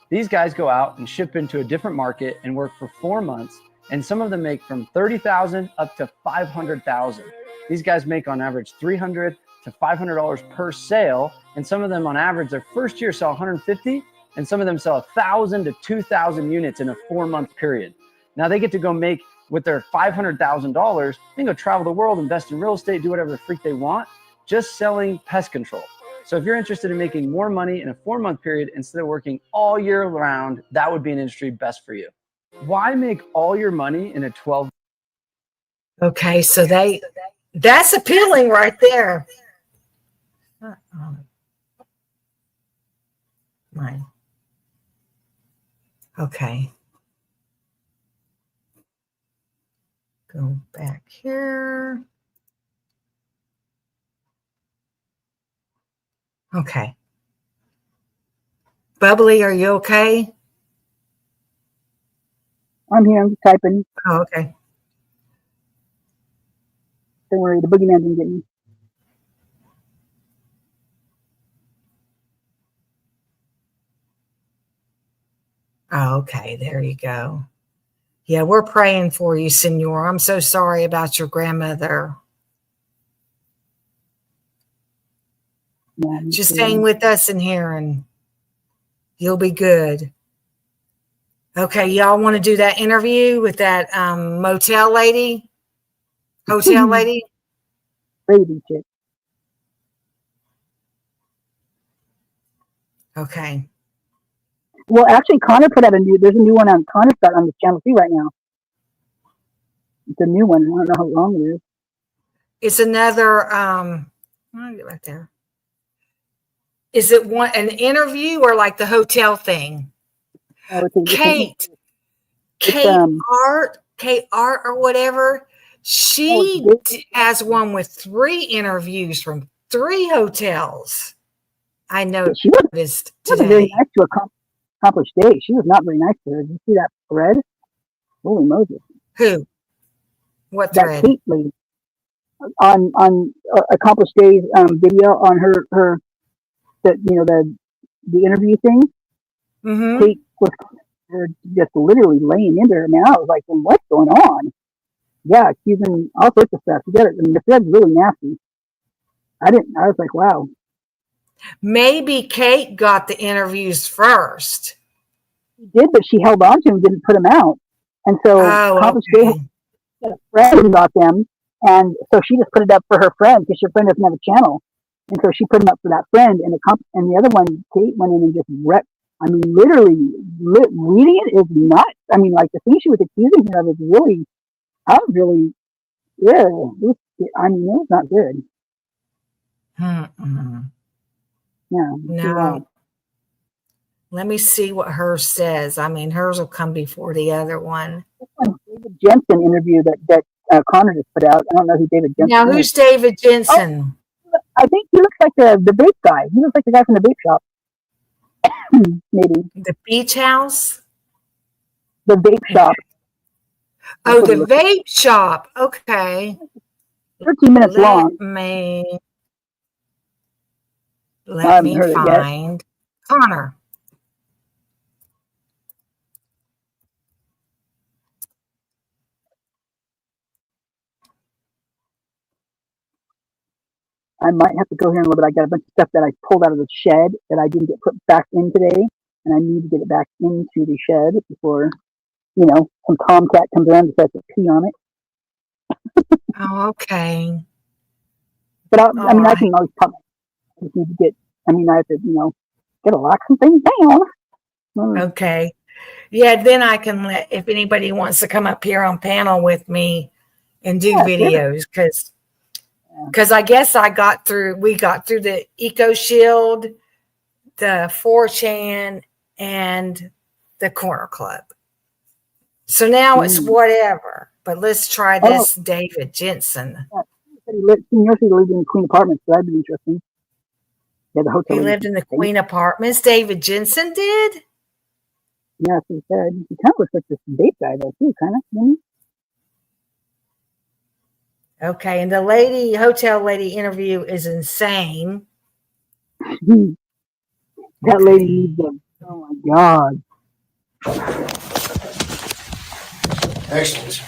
These guys go out and ship into a different market and work for 4 months, and some of them make from $30,000 up to $500,000. These guys make on average $300 to $500 per sale, and some of them on average their first year sell 150, and some of them sell 1,000 to 2,000 units in a 4-month period. Now they get to go make with their $500,000, they can go travel the world, invest in real estate, do whatever the freak they want, just selling pest control. So if you're interested in making more money in a 4-month period instead of working all year round, that would be an industry best for you. Why make all your money in a 12? Okay, so that's appealing right there. Mine. Okay. Go back here. Okay. Bubbly, are you okay? I'm here. I'm just typing. Oh, okay. Don't worry, the boogeyman didn't get me. Oh, okay. There you go. Yeah, we're praying for you, Senor. I'm so sorry about your grandmother. Yeah, just staying with us in here and you'll be good. Okay, y'all want to do that interview with that motel lady? Hotel lady? Baby chick. Okay. Well, actually, Connor put out there's a new one on Connor's got on the channel too right now. It's a new one. I don't know how long it is. It's another, I'll get right there. Is it an interview or like the hotel thing? Oh, Kate Art or whatever. She has one with 3 interviews from 3 hotels. I noticed she was today. Very nice to accomplished day. She was not very nice to her. Did you see that thread? Holy Moses! Who? What that thread? Kate lady on accomplished day's video on her the interview thing. Mm-hmm. Kate was just literally laying into her. Man, I was like, well, what's going on? Yeah, accusing all sorts of stuff. You got it. I mean, the thread's really nasty. I was like, wow. Maybe Kate got the interviews first. She did, but she held on to them, didn't put them out. And so accomplished day had a friend who got them. And so she just put it up for her friend because her friend doesn't have a channel. And so she put them up for that friend. And the other one, Kate, went in and just wrecked. I mean, literally, reading it is nuts. I mean, like the thing she was accusing her of is really, yeah. It was not good. Mm-mm. Yeah. No. Let me see what hers says. I mean, hers will come before the other one. David Jensen interview that Connor just put out. I don't know who David Jensen is. Now, who's David Jensen? Oh, I think he looks like the vape guy. He looks like the guy from the vape shop. Maybe. The beach house? The vape shop. Oh, the vape shop. Okay. 13 minutes long. Let me find Connor. I might have to go here in a little bit. I got a bunch of stuff that I pulled out of the shed that I didn't get put back in today, and I need to get it back into the shed before, some tomcat comes around and starts to pee on it. Oh, okay. But I can always pump. I just need to get. I have to, gotta lock some things down. Okay. Yeah, then I can if anybody wants to come up here on panel with me and do videos, because I guess we got through the Eco Shield, the 4chan, and the Corner Club. So now it's whatever. But let's try this David Jensen. He lived in the Queen Apartments, so that'd be interesting. Yeah, the hotel. He lived in the Queen Apartments. David Jensen did? Yeah, that's what he said. He kind of looks like this vape guy, though, too, kind of. Okay, and the hotel lady interview is insane. That lady needs them. Oh my God. Excellent.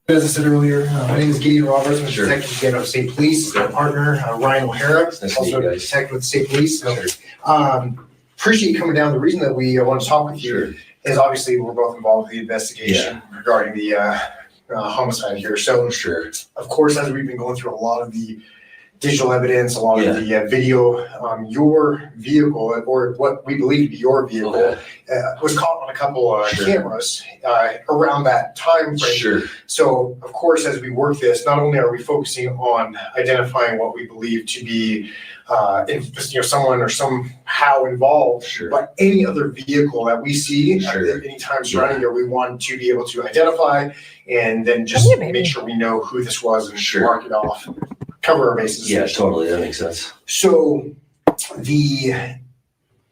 As I said earlier, my name is Gideon Roberts. I'm a detective with the Idaho State Police. My partner, Ryan O'Hara, also a detective with the State Police. Appreciate you coming down. The reason that we want to talk with you is obviously we're both involved with the investigation regarding the homicide here. So, of course, as we've been going through a lot of the digital evidence, a lot of the video. Your vehicle, or what we believe to be your vehicle, was caught on a couple of cameras around that time frame. So, of course, as we work this, not only are we focusing on identifying what we believe to be someone or somehow involved, but any other vehicle that we see at any time surrounding there, we want to be able to identify and then just make sure we know who this was and mark it off, cover our bases. Yeah, totally. That makes sense. So the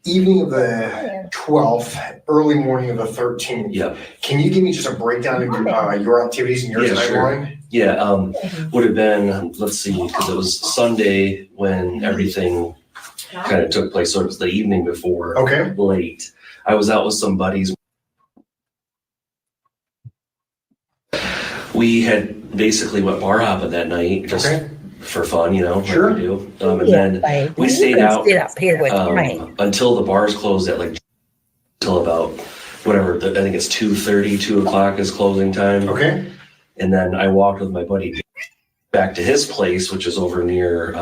evening of the 12th, early morning of the 13th. Can you give me just a breakdown of your activities and your timeline? Would have been, let's see, because it was Sunday when everything kind of took place. So it was the evening before, late. I was out with some buddies. We had basically went bar hopping that night, just for fun, like we do. And then we stayed out until the bars closed at till about whatever. I think it's 2:30, 2 o'clock is closing time. And then I walked with my buddy back to his place, which is over near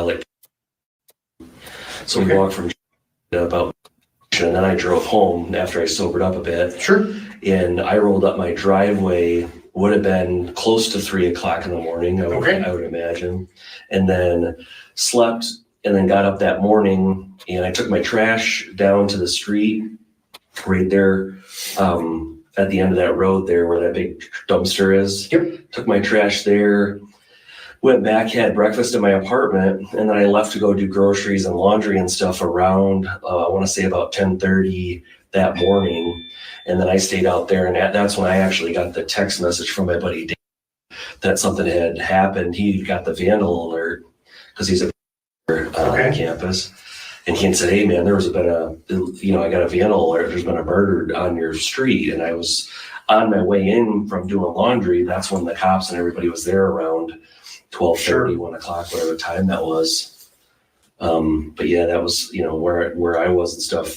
so we walked from about, and then I drove home after I sobered up a bit. And I rolled up my driveway. Would have been close to 3 o'clock in the morning, I would imagine. And then slept, and then got up that morning, and I took my trash down to the street right there at the end of that road there where that big dumpster is. Took my trash there, went back, had breakfast in my apartment, and then I left to go do groceries and laundry and stuff around, I want to say about 10:30 that morning. And then I stayed out there, and that's when I actually got the text message from my buddy Dave that something had happened. He got the vandal alert because he's on campus. And he had said, hey man, I got a vandal alert. There's been a murder on your street. And I was on my way in from doing laundry. That's when the cops and everybody was there around 12:30, 1 o'clock, whatever time that was. But yeah, that was, where I was and stuff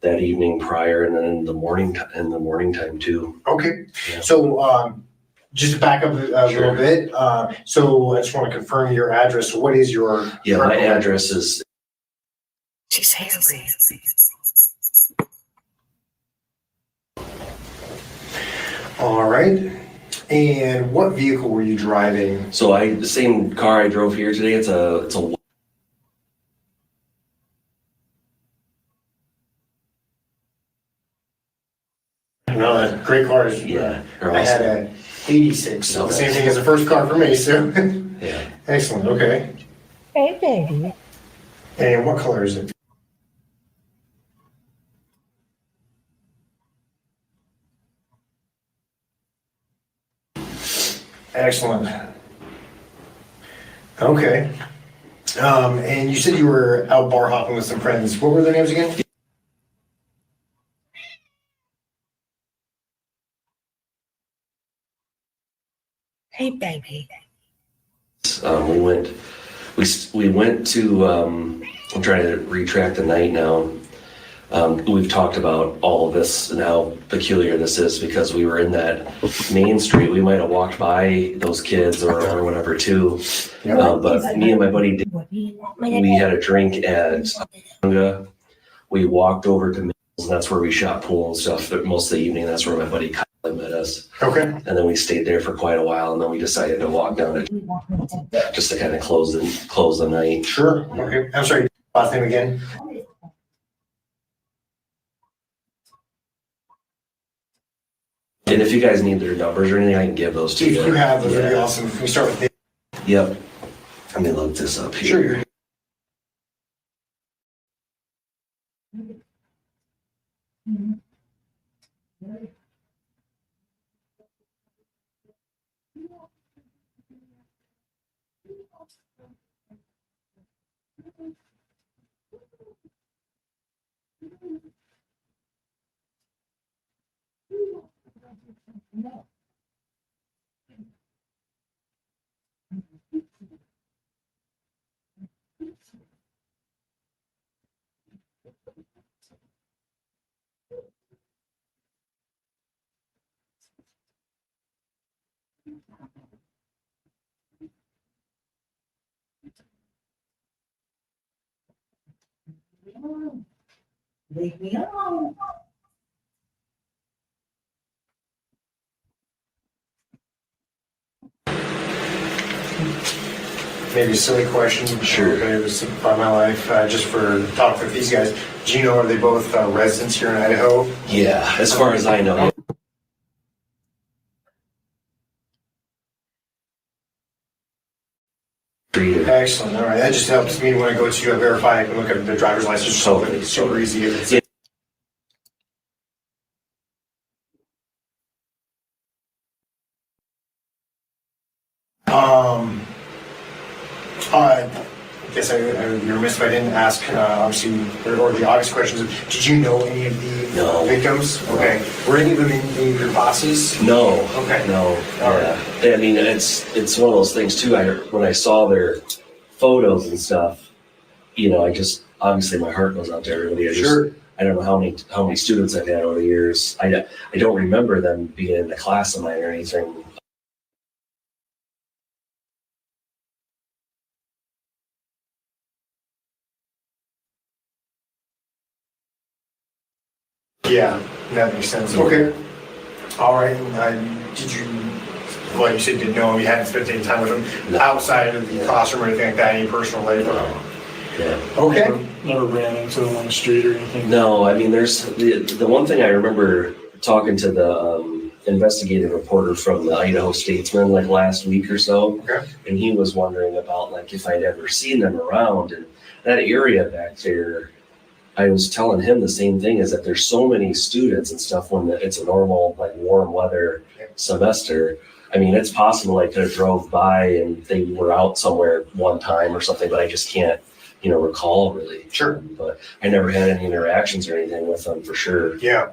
that evening prior, and then in the morning time too. So just to back up a little bit. So I just want to confirm your address. So what is your my address is all right. And what vehicle were you driving? So the same car I drove here today. It's a No, great cars. I had an 86, so the same thing as the first car for me. So excellent. Okay. Hey, baby. And what color is it? Excellent. Okay. And you said you were out bar hopping with some friends. What were their names again? Hey, baby. We went to, I'm trying to retract the night now. We've talked about all of this and how peculiar this is because we were in that main street. We might have walked by those kids or whatever too. But me and my buddy, we had a drink at we walked over to Mills, and that's where we shot pool and stuff. But most of the evening, that's where my buddy Kyle met us. And then we stayed there for quite a while, and then we decided to walk down it just to kind of close the night. Okay. I'm sorry. Last name again. And if you guys need their numbers or anything, I can give those to you. If you have those, that'd be awesome. We start with Dave. Yep. Let me look this up here. Leave me alone. Maybe a silly question. Sure. But it was by my life, just for talk with these guys. Do you know, are they both residents here in Idaho? Yeah, as far as I know. Excellent. All right. That just helps me when I go to verify. I can look at the driver's license. Totally. It's super easy. Yeah. I guess you're remiss if I didn't ask, obviously, or the obvious questions. Did you know any of the victims? Okay. Were any of them in any of your classes? No. Okay. No. Yeah. I mean, it's one of those things too. When I saw their photos and stuff, you know, I just obviously my heart goes out to everybody. I don't know how many students I've had over the years. I don't remember them being in the class of mine or anything. Yeah, that makes sense. Okay. All right. Did you, well, you said you didn't know him, you hadn't spent any time with him outside of the classroom or anything like that, any personal life? Yeah. Okay. Never ran into him on the street or anything? No, I mean, there's the one thing I remember talking to the investigative reporter from the Idaho Statesman like last week or so. Okay. And he was wondering about like if I'd ever seen them around, and that area back there. I was telling him the same thing, is that there's so many students and stuff when it's a normal like warm weather semester. I mean, it's possible I could have drove by and they were out somewhere one time or something, but I just can't, recall really. Sure. But I never had any interactions or anything with them for sure. Yeah.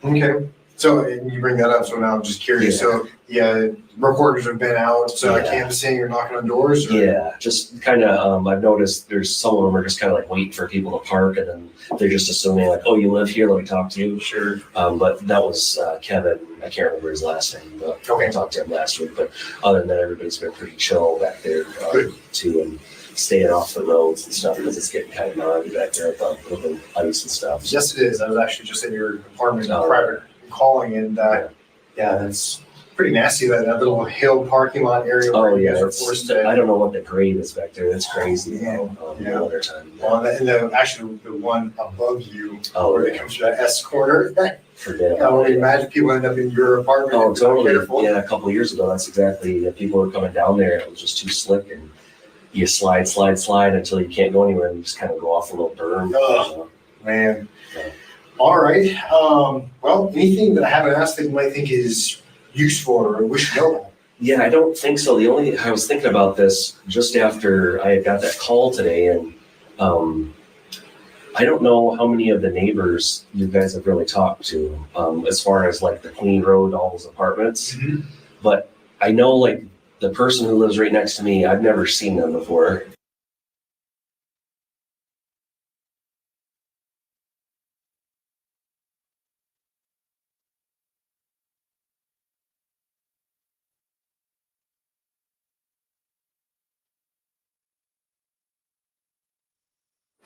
Okay. So and you bring that up, so now I'm just curious. Yeah. So reporters have been out canvassing or knocking on doors? Or? Yeah, just kind of, I've noticed there's some of them are just kind of like waiting for people to park, and then they're just assuming like, oh, you live here, let me talk to you. Sure. But that was Kevin. I can't remember his last name, but I talked to him last week. But other than that, everybody's been pretty chill back there too, and staying off the roads and stuff because it's getting kind of gnarly back there with the ice and stuff. Yes, it is. I was actually just in your apartment private calling, and that's pretty nasty, that little hill parking lot area where you guys are forced to. I don't know what the grade is back there. It's crazy. In the winter time. Well, and actually the one above you, where it comes to that S corner. Forget I would imagine people end up in your apartment. Oh, totally. Yeah, a couple of years ago, that's exactly. People were coming down there, and it was just too slick, and you slide until you can't go anywhere, and you just kind of go off a little berm. Oh, man. All right. Well, anything that I haven't asked that you might think is useful or wish to know about? Yeah, I don't think so. I was thinking about this just after I had got that call today, and I don't know how many of the neighbors you guys have really talked to as far as like the Queen Road, all those apartments. Mm-hmm. But I know like the person who lives right next to me, I've never seen them before.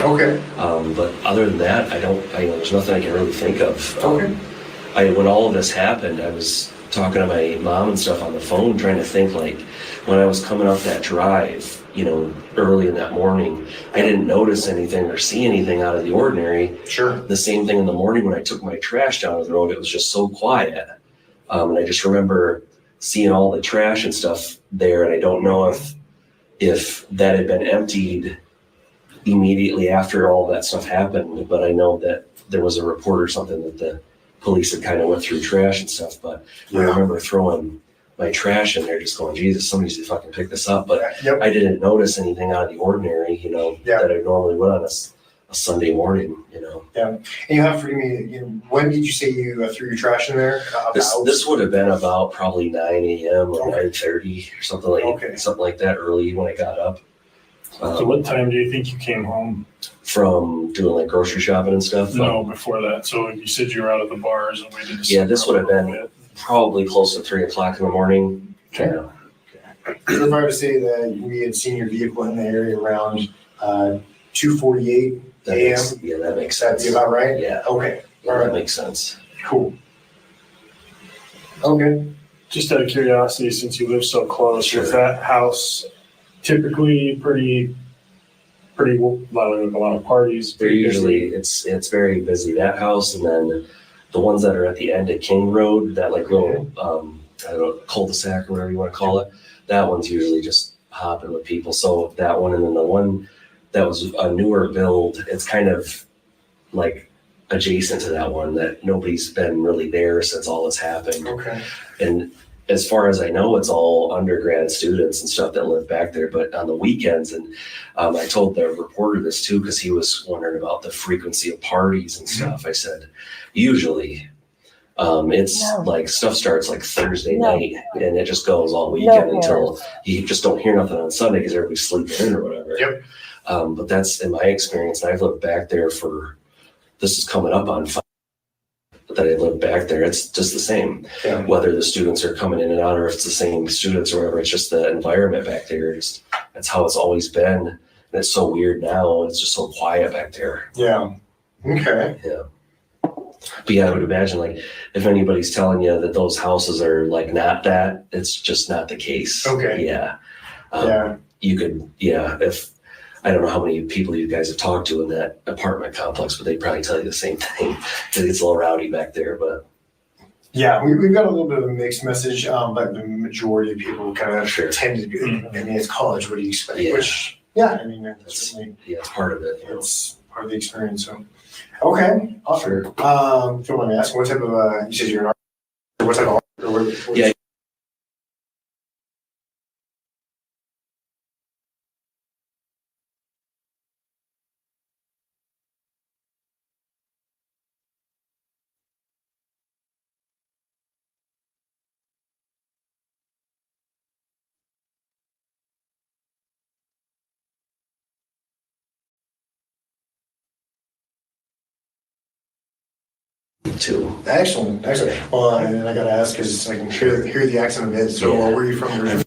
Okay. But other than that, there's nothing I can really think of. Okay. When all of this happened, I was talking to my mom and stuff on the phone, trying to think like when I was coming up that drive, early in that morning, I didn't notice anything or see anything out of the ordinary. Sure. The same thing in the morning when I took my trash down the road, it was just so quiet. And I just remember seeing all the trash and stuff there, and I don't know if that had been emptied immediately after all that stuff happened, but I know that there was a report or something that the police had kind of went through trash and stuff, but I remember throwing my trash in there just going, Jesus, somebody should fucking pick this up. But I didn't notice anything out of the ordinary, that I normally would on a Sunday morning, Yeah. And you have to forgive me, when did you say you threw your trash in there? This would have been about probably 9 a.m. or 9:30 or something like that early when I got up. So what time do you think you came home? From doing like grocery shopping and stuff? No, before that. So you said you were out of the bars and waited to Yeah, this would have been probably close to 3 o'clock in the morning. Okay. Is it fair to say that we had seen your vehicle in the area around 2:48 a.m.? That makes That'd sense. be about right? Yeah. Okay. Yeah, All that right. makes sense. Cool. Okay. Just out of curiosity, since you live so close, was that house typically pretty a lot of parties? They're usually it's very busy, that house, and then the ones that are at the end of King Road, that like little I don't know, cul-de-sac or whatever you want to call it, that one's usually just hopping with people. So that one, and then the one that was a newer build, it's kind of like adjacent to that one that nobody's been really there since all this happened. Okay. And as far as I know, it's all undergrad students and stuff that live back there, but on the weekends, and I told the reporter this too, because he was wondering about the frequency of parties and stuff. I said, usually it's like stuff starts like Thursday night and it just goes all weekend until you just don't hear nothing on Sunday because everybody's sleeping in or whatever. Yep. But that's in my experience. And I've lived back there this is coming up on 5 that I lived back there. It's just the same. Yeah. Whether the students are coming in and out or if it's the same students or whatever, it's just the environment back there. That's how it's always been. And it's so weird now. It's just so quiet back there. Yeah. Okay. Yeah. But yeah, I would imagine like if anybody's telling you that those houses are like not that, it's just not the case. Okay. Yeah. Yeah. You could, if I don't know how many people you guys have talked to in that apartment complex, but they'd probably tell you the same thing. Because it's a little rowdy back there, but. Yeah, we've got a little bit of a mixed message, but the majority of people kind of tend to do, I mean, it's college, what do you expect? Yeah. Which, yeah, I mean, that's certainly. Yeah, it's part of it. It's part of the experience, so. Okay, awesome. Sure. If you don't mind me asking, what type of, you said you're an artist, what type of art? Or what Yeah. Too. Excellent. Well, and I gotta ask, because I can hear the accent a bit, so where are you from originally?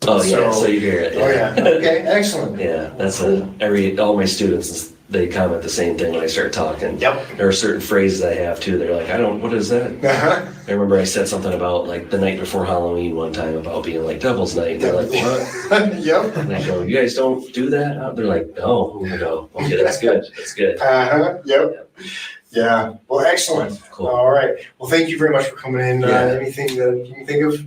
Oh yeah, so you hear it. Oh yeah, okay, excellent. Yeah, that's all my students, they comment the same thing when I start talking. Yep. There are certain phrases I have too. They're like, what is that? Uh-huh. I remember I said something about like the night before Halloween one time about being like Devil's Night. And they're like, what? Yep. And I go, you guys don't do that? They're like, no. And I go, okay, that's good. That's good. Uh-huh, yep. Yeah, well, excellent. Cool. All right. Well, thank you very much for coming in. Yeah. Anything that you can think of?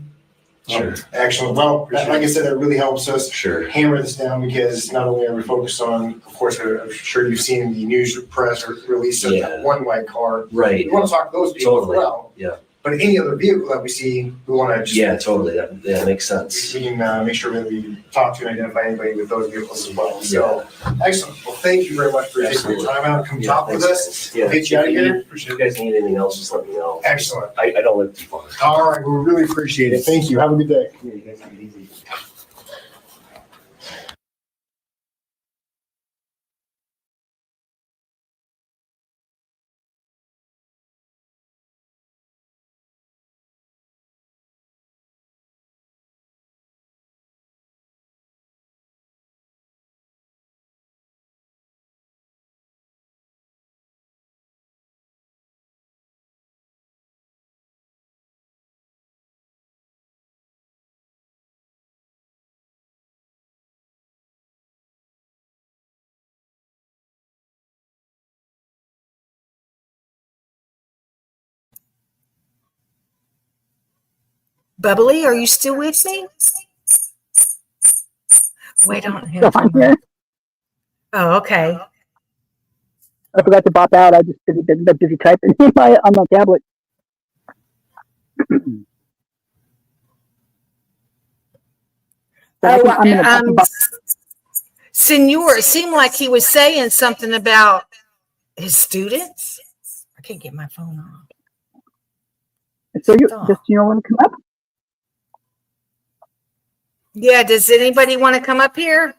Sure. Excellent. Well, like I said, that really helps us hammer this down, because not only are we focused on, of course, I'm sure you've seen the news press release of that one white car. Right. We want to talk to those people as well. Yeah. But any other vehicle that we see, we want to just totally. That makes sense. we can make sure that we talk to and identify anybody with those vehicles as well. So, excellent. Well, thank you very much for taking your time out and come talk with us. Yeah. We'll get you out of here. If you guys need anything else, just let me know. Excellent. I don't live too far. All right. We really appreciate it. Thank you. Have a good day. Yeah, you guys take it easy. Bubbly, are you still with me? Wait on him. So I'm here. Oh, okay. I forgot to pop out. I just been busy typing on my tablet. Senor, it seemed like he was saying something about his students. I can't get my phone on. So you want to come up? Yeah, does anybody want to come up here?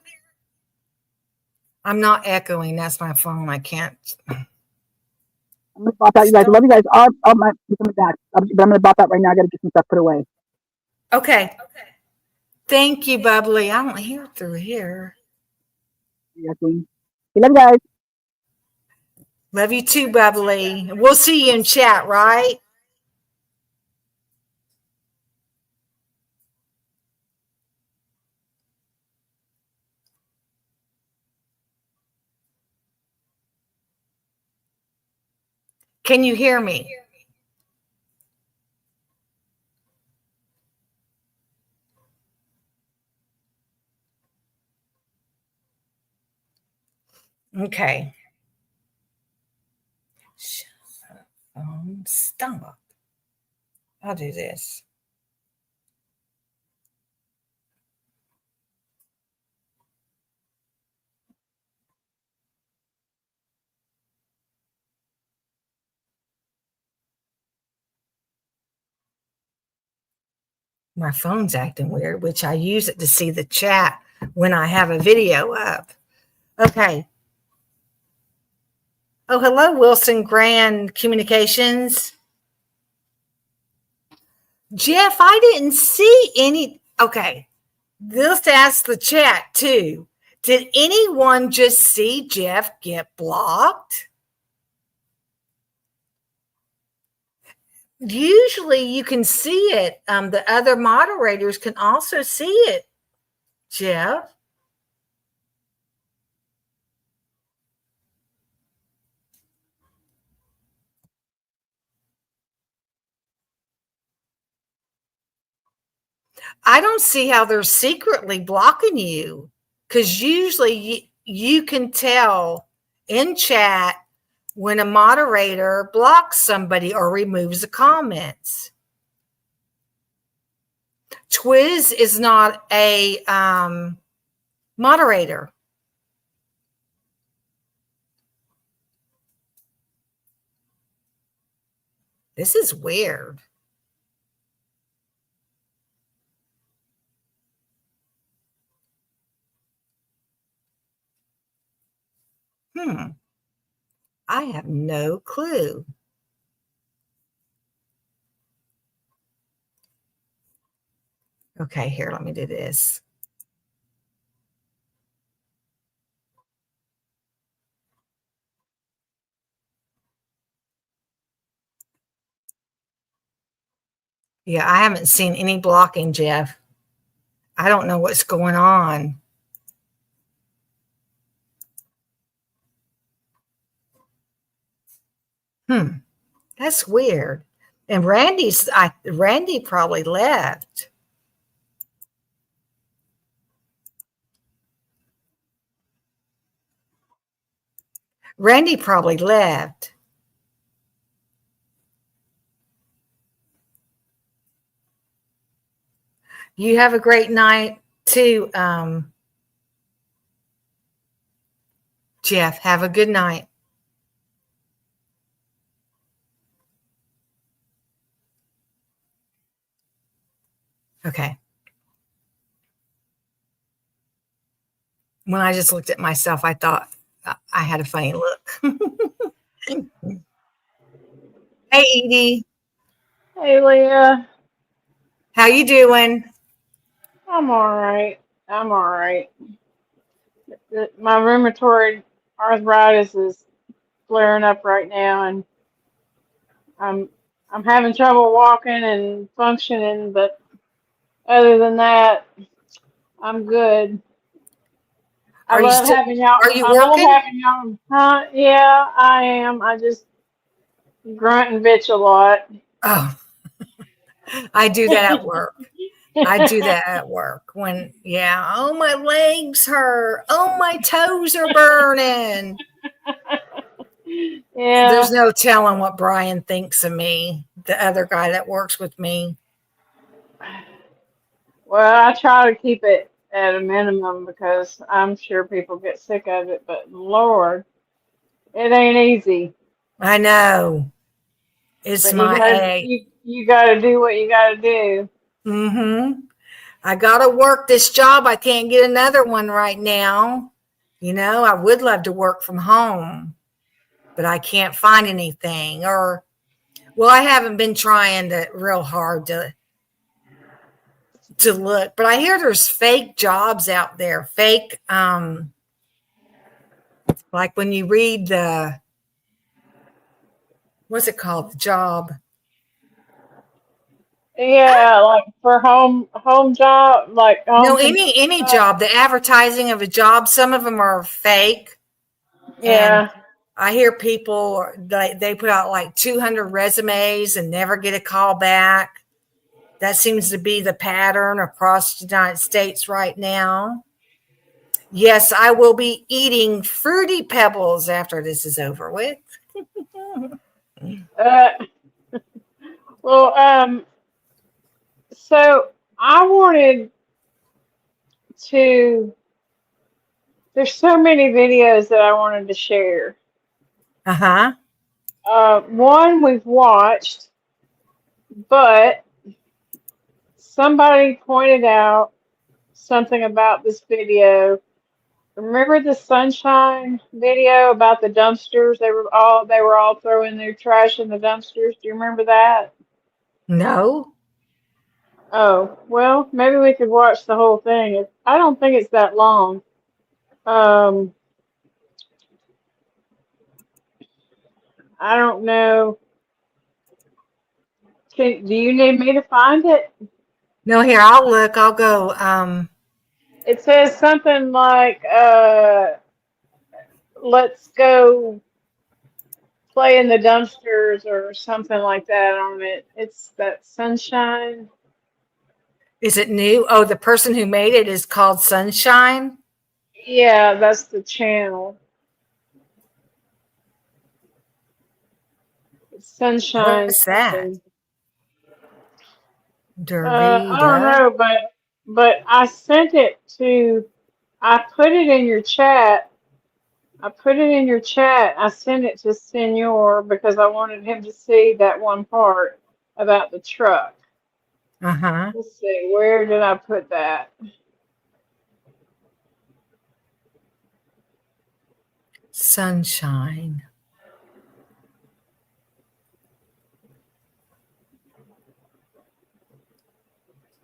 I'm not echoing. That's my phone. I can't. I'm gonna pop out, you guys. I love you guys. I'll coming back. But I'm gonna pop out right now. I gotta get some stuff put away. Okay. Thank you, Bubbly. I don't hear through here. Yeah, Queen. We love you guys. Love you too, Bubbly. We'll see you in chat, right? Can you hear me? Okay. Stop. I'll do this. My phone's acting weird, which I use it to see the chat when I have a video up. Okay. Oh, hello, Wilson Grand Communications. Jeff, I didn't see any. Okay. Let's ask the chat too. Did anyone just see Jeff get blocked? Usually you can see it. The other moderators can also see it, Jeff. I don't see how they're secretly blocking you, because usually you can tell in chat when a moderator blocks somebody or removes the comments. Twiz is not a moderator. This is weird. I have no clue. Okay, here, let me do this. Yeah, I haven't seen any blocking, Jeff. I don't know what's going on. That's weird. And Randy probably left. Randy probably left. You have a great night too, Jeff. Have a good night. Okay. When I just looked at myself, I thought I had a funny look. Hey, Edie. Hey, Leah. How you doing? I'm all right. I'm all right. My rheumatoid arthritis is flaring up right now, and I'm having trouble walking and functioning, but other than that, I'm good. I love having y'all. Are you I love working? having y'all. Huh? Yeah, I am. I just grunt and bitch a lot. Oh, I do that at work. I do that at work when, oh, my legs hurt. Oh, my toes are burning. Yeah. There's no telling what Brian thinks of me, the other guy that works with me. Well, I try to keep it at a minimum because I'm sure people get sick of it, but Lord, it ain't easy. I know. It's But you gotta do what you gotta do. I gotta work this job. I can't get another one right now. I would love to work from home, but I can't find anything. I haven't been trying real hard to look, but I hear there's fake jobs out there, fake Like when you read what's it called? The job. Yeah, like for home job, like No, home. any job, the advertising of a job, some of them are fake. Yeah. And I hear people, they put out like 200 resumes and never get a call back. That seems to be the pattern across the United States right now. Yes, I will be eating Fruity Pebbles after this is over with. Well, so I wanted to. There's so many videos that I wanted to share. Uh-huh. One we've watched, but somebody pointed out something about this video. Remember the sunshine video about the dumpsters? They were all throwing their trash in the dumpsters. Do you remember that? No. Oh, well, maybe we could watch the whole thing. I don't think it's that long. I don't know. Do you need me to find it? No, here, I'll look. I'll go. It says something like, let's go play in the dumpsters or something like that on it. It's that sunshine. Is it new? Oh, the person who made it is called Sunshine? Yeah, that's the channel. Sunshine. What's that? I don't know, but I sent it to. I put it in your chat. I sent it to Senor because I wanted him to see that one part about the truck. Uh-huh. Let's see, where did I put that? Sunshine.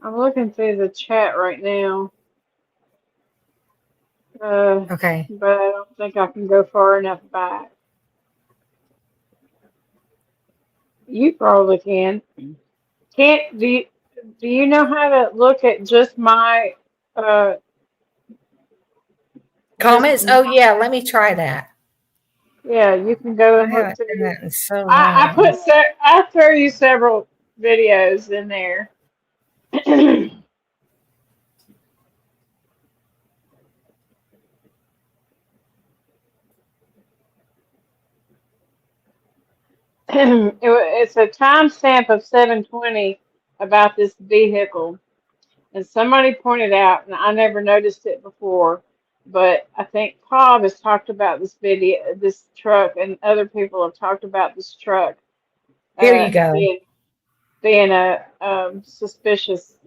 I'm looking through the chat right now. Okay. But I don't think I can go far enough back. You probably can. Do you know how to look at just my comments? Oh yeah, let me try that. Yeah, you can go and I look haven't through. done that in so long. I throw you several videos in there. It's a timestamp of 7:20 about this vehicle, and somebody pointed out, and I never noticed it before, but I think Paul has talked about this truck, and other people have talked about this truck. Here you go. Being a suspicious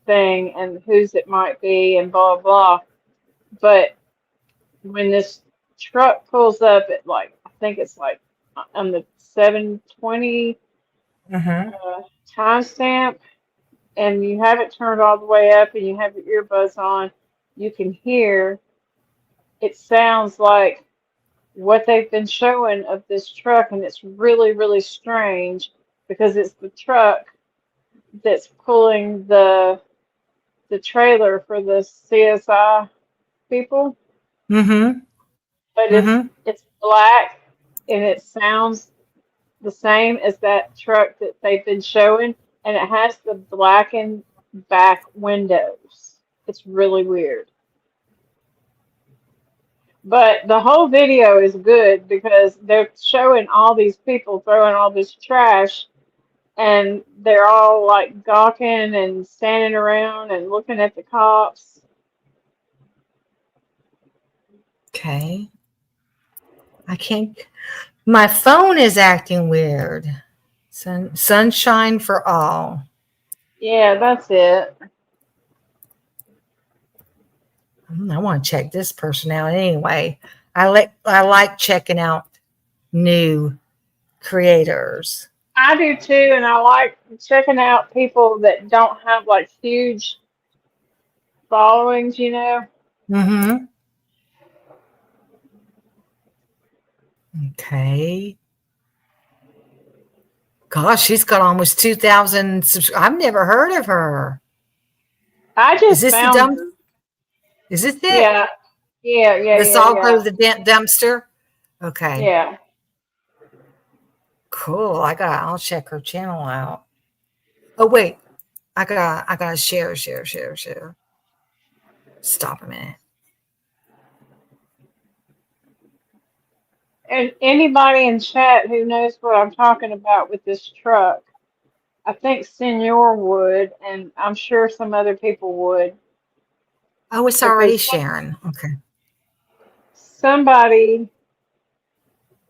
thing, and whose it might be, and blah blah. But when this truck pulls up at I think it's on the 7:20 timestamp, and you have it turned all the way up, and you have your earbuds on, you can hear. It sounds like what they've been showing of this truck, and it's really, really strange because it's the truck that's pulling the trailer for the CSI people. Mm-hmm. But it's black, and it sounds the same as that truck that they've been showing, and it has the blackened back windows. It's really weird. But the whole video is good because they're showing all these people throwing all this trash, and they're all gawking and standing around and looking at the cops. Okay. I can't. My phone is acting weird. Sunshine for all. Yeah, that's it. I want to check this person out anyway. I like checking out new creators. I do too, and I like checking out people that don't have huge followings, Mm-hmm. Okay. Gosh, she's got almost 2,000 subscribers. I've never heard of her. I Is just this the found dump? her. Is this it? Yeah. This also the dumpster? Okay. Yeah. Cool. I'll check her channel out. Oh wait. I gotta share. Stop a minute. And anybody in chat who knows what I'm talking about with this truck, I think Senor would, and I'm sure some other people would. Oh, it's already sharing. Okay. Somebody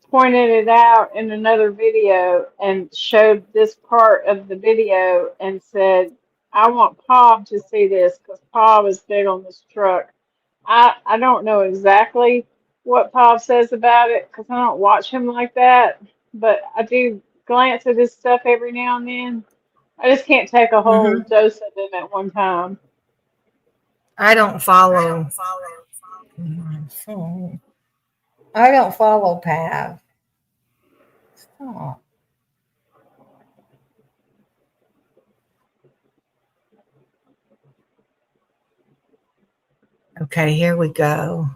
pointed it out in another video and showed this part of the video and said, I want Paul to see this because Paul is big on this truck. I don't know exactly what Paul says about it because I don't watch him like that, but I do glance at his stuff every now and then. I just can't take a whole dose of them at one time. I don't follow. I don't follow Pav. Oh. Okay, here we go.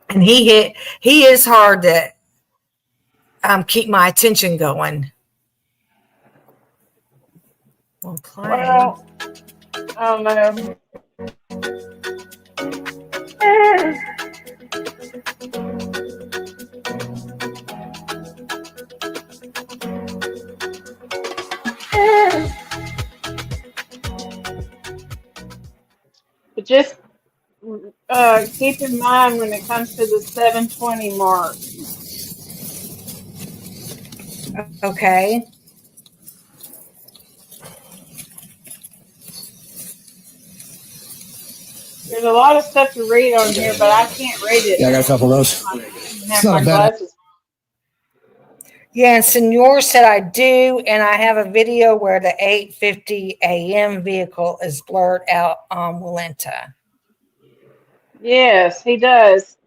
And he is hard to keep my attention going. Well, Well, I don't know. But just keep in mind when it comes to the 720 mark. Okay. There's a lot of stuff to read on here, but I can't read it. Yeah, I got a couple of those. Have my glasses. Yeah, and Senor said I do, and I have a video where the 8:50 a.m. vehicle is blurred out on Walenta. Yes, he does.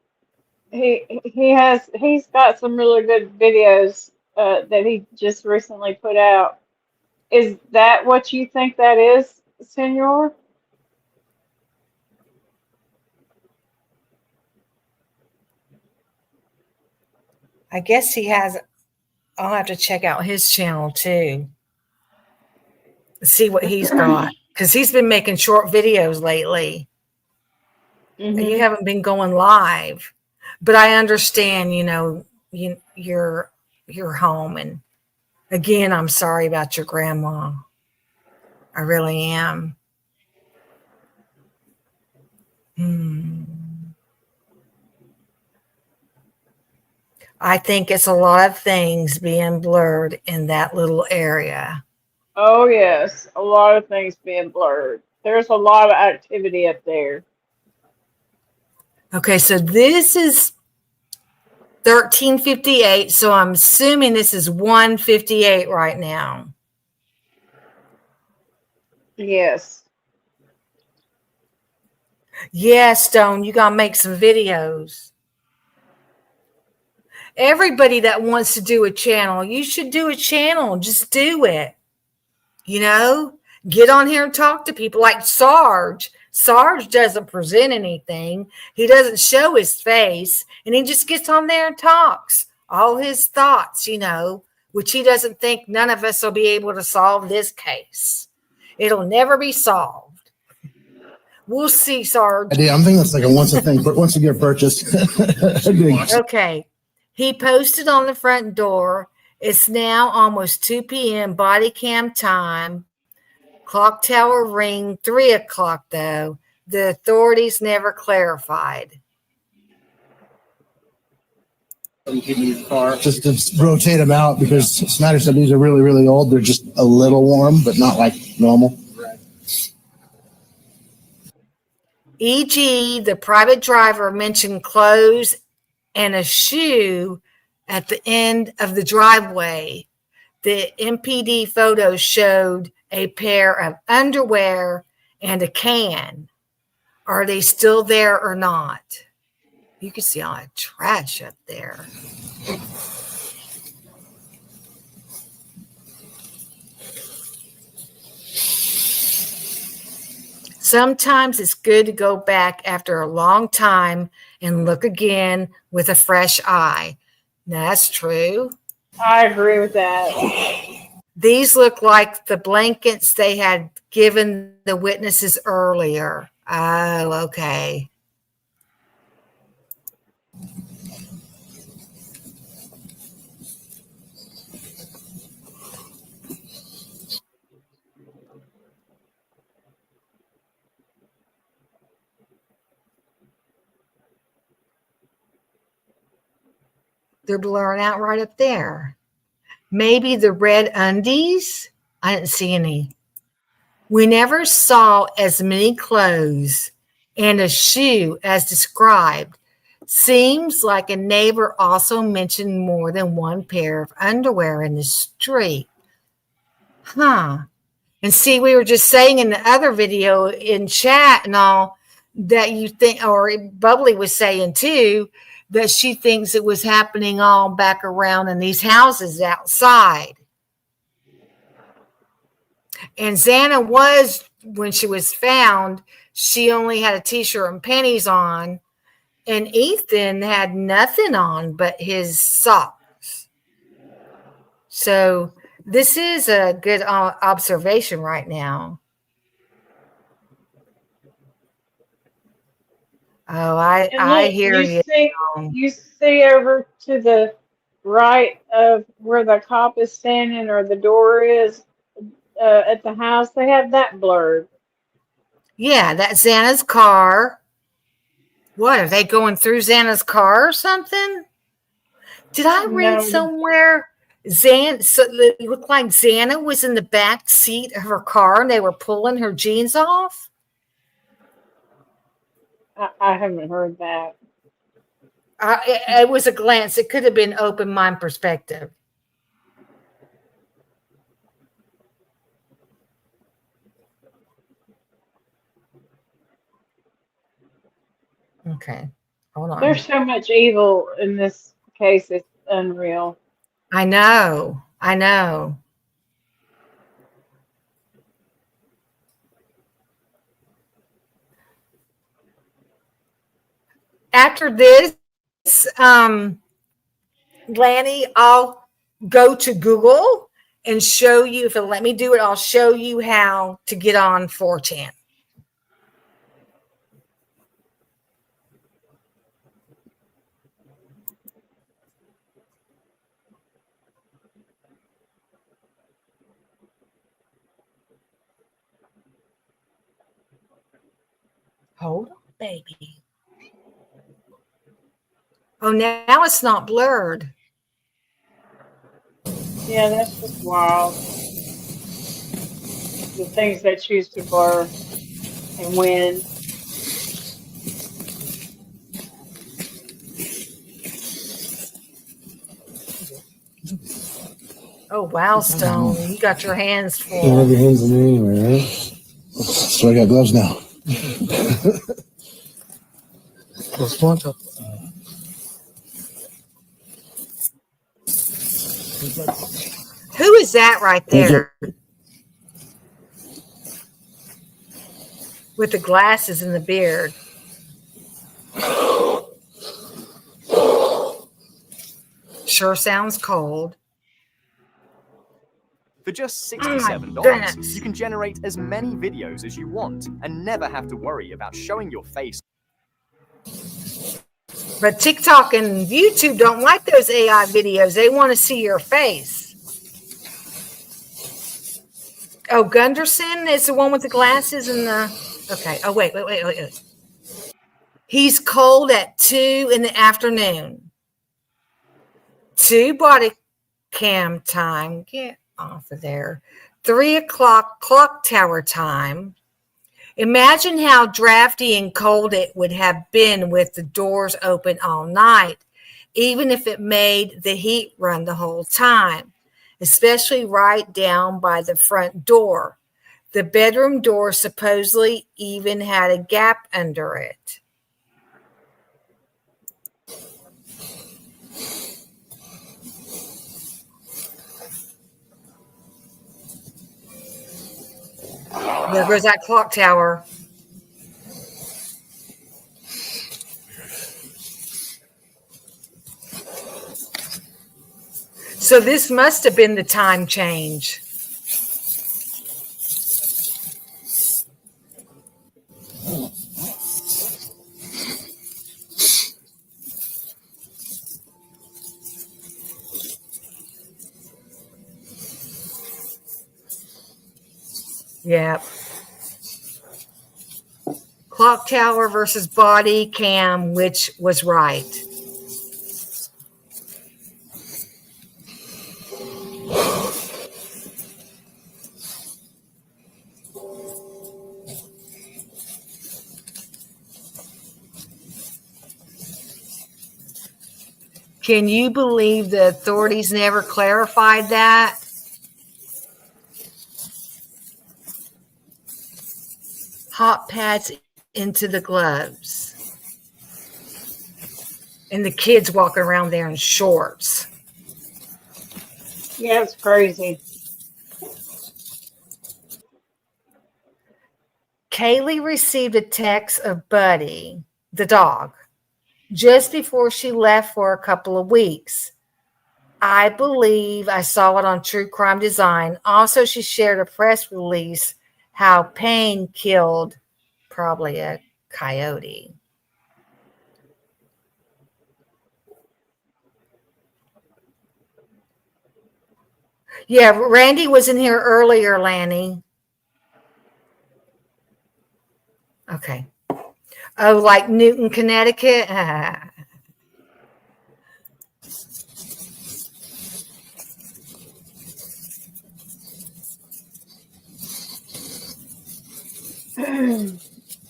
He's got some really good videos that he just recently put out. Is that what you think that is, Senor? I guess he has. I'll have to check out his channel too. See what he's got, because he's been making short videos lately. You haven't been going live, but I understand. You're home, and again, I'm sorry about your grandma. I really am. I think it's a lot of things being blurred in that little area. Oh, yes. A lot of things being blurred. There's a lot of activity up there. Okay, so this is 1358. So I'm assuming this is 158 right now. Yes. Yeah, Stone, you got to make some videos. Everybody that wants to do a channel, you should do a channel. Just do it. Get on here and talk to people like Sarge. Sarge doesn't present anything. He doesn't show his face, and he just gets on there and talks all his thoughts, which he doesn't think none of us will be able to solve this case. It'll never be solved. We'll see, Sarge. I'm thinking it's like a once a year purchase. Okay. He posted on the front door. It's now almost 2 p.m. body cam time. Clock tower ring 3 o'clock though. The authorities never clarified. Just to rotate them out because Snyder said these are really, really old. They're just a little warm, but not like normal. E.g., the private driver mentioned clothes and a shoe at the end of the driveway. The MPD photos showed a pair of underwear and a can. Are they still there or not? You can see all that trash up there. Sometimes it's good to go back after a long time and look again with a fresh eye. That's true. I agree with that. These look like the blankets they had given the witnesses earlier. Oh, okay. They're blurring out right up there. Maybe the red undies? I didn't see any. We never saw as many clothes and a shoe as described. Seems like a neighbor also mentioned more than one pair of underwear in the street. Huh. And see, we were just saying in the other video in chat and all that you think, or Bubbly was saying too, that she thinks it was happening all back around in these houses outside. And Xana was, when she was found, she only had a t-shirt and panties on, and Ethan had nothing on but his socks. So this is a good observation right now. Oh, I hear you. You see over to the right of where the cop is standing or the door is at the house. They have that blurred. Yeah, that's Xana's car. What, are they going through Xana's car or something? Did I read somewhere so it looked like Xana was in the back seat of her car and they were pulling her jeans off? I haven't heard that. It was a glance. It could have been open mind perspective. Okay, hold on. There's so much evil in this case. It's unreal. I know. I know. After this, Lanny, I'll go to Google and show you, if it'll let me do it, I'll show you how to get on 4chan. Hold on, baby. Oh, now it's not blurred. Yeah, that's just wild. The things they choose to blur and when. Oh, wow, Stone. You got your hands full. You have your hands in there anyway, right? So I got gloves now. Who is that right there? With the glasses and the beard. Sure sounds cold. For just $67, you can generate as many videos as you want and never have to worry about showing your face. But TikTok and YouTube don't like those AI videos. They want to see your face. Oh, Gunderson is the one with the glasses and the... Okay. Oh, wait. He's cold at 2 in the afternoon. 2 body cam time. Get off of there. 3 o'clock clock tower time. Imagine how drafty and cold it would have been with the doors open all night, even if it made the heat run the whole time, especially right down by the front door. The bedroom door supposedly even had a gap under it. There goes that clock tower. So this must have been the time change. Yep. Clock tower versus body cam, which was right? Can you believe the authorities never clarified that? Hot pads into the gloves. And the kids walking around there in shorts. Yeah, it's crazy. Kaylee received a text of Buddy, the dog, just before she left for a couple of weeks. I believe I saw it on True Crime Design. Also, she shared a press release how Payne killed probably a coyote. Yeah, Randy was in here earlier, Lanny. Okay. Oh, like Newton, Connecticut?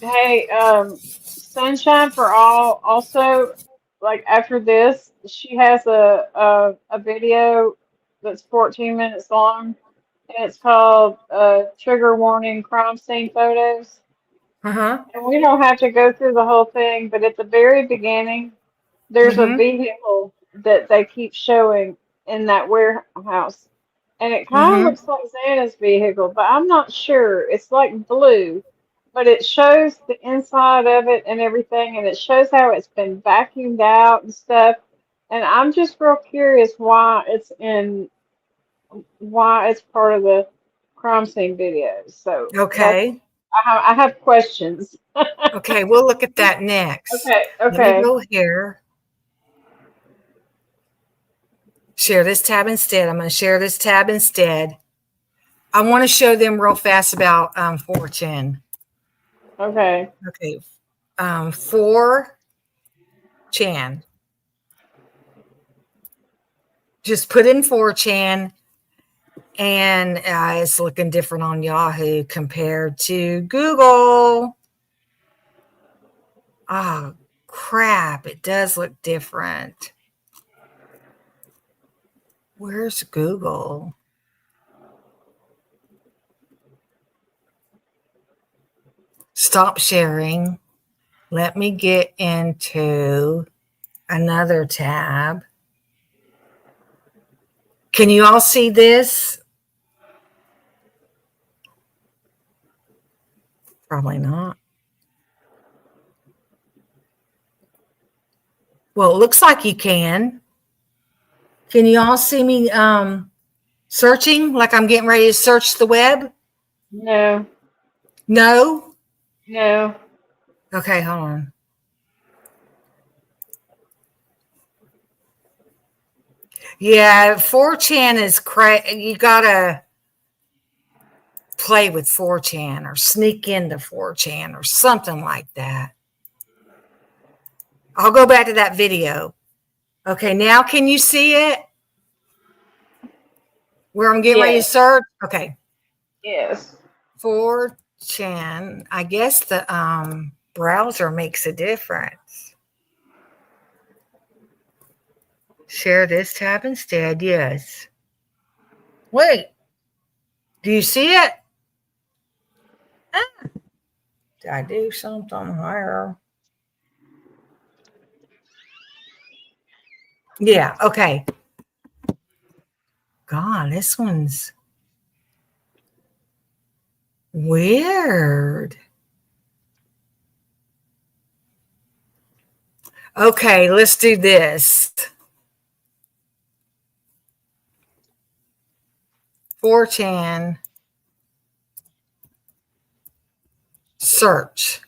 Hey, Sunshine for All also, like after this, she has a video that's 14 minutes long, and it's called Trigger Warning Crime Scene Photos. Uh-huh. And we don't have to go through the whole thing, but at the very beginning, there's a Mm-hmm. vehicle that they keep showing in that warehouse. And it kind of Mm-hmm. looks like Xana's vehicle, but I'm not sure. It's like blue, but it shows the inside of it and everything, and it shows how it's been vacuumed out and stuff. And I'm just real curious why it's part of the crime scene videos. So Okay. I have questions. Okay, we'll look at that next. Okay, Let me okay. go here. Share this tab instead. I'm going to share this tab instead. I want to show them real fast about 4chan. Okay. Okay. 4chan. Just put in 4chan, and it's looking different on Yahoo compared to Google. Oh, crap. It does look different. Where's Google? Stop sharing. Let me get into another tab. Can you all see this? Probably not. Well, it looks like you can. Can you all see me searching like I'm getting ready to search the web? No. No? No. Okay, hold on. Yeah, 4chan is you gotta play with 4chan or sneak into 4chan or something like that. I'll go back to that video. Okay, now can you see it? Where I'm getting ready to Yes. search? Okay. Yes. 4chan. I guess the browser makes a difference. Share this tab instead. Yes. Wait. Do you see it? Did I do something higher? Yeah. Okay. God, this one's. Weird. Okay, let's do this. 4chan search.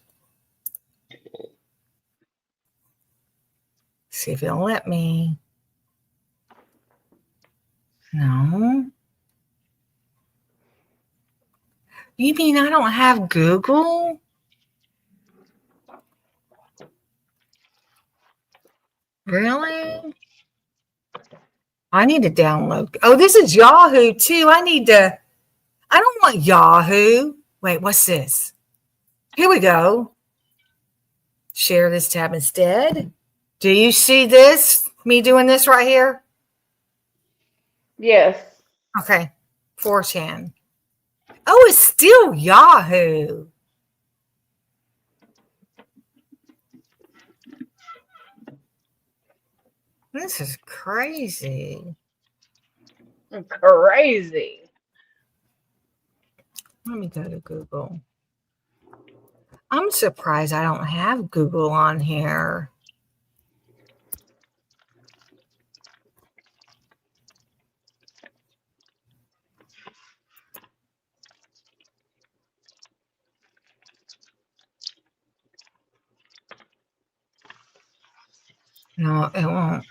See if it'll let me. No. You mean I don't have Google? Really? I need to download. Oh, this is Yahoo too. I don't want Yahoo. Wait, what's this? Here we go. Share this tab instead. Do you see this? Me doing this right here? Yes. Okay. 4chan. Oh, it's still Yahoo. This is crazy. Crazy. Let me go to Google. I'm surprised I don't have Google on here. No, it won't.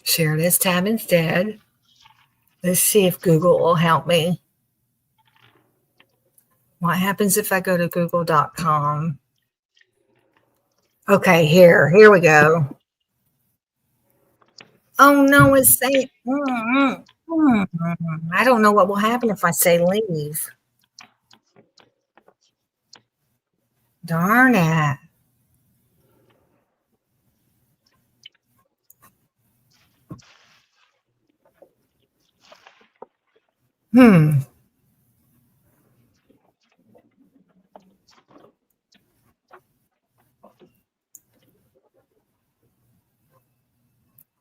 Share this tab instead. Let's see if Google will help me. What happens if I go to google.com? Okay, here we go. Oh no, it's saying, I don't know what will happen if I say leave. Darn it.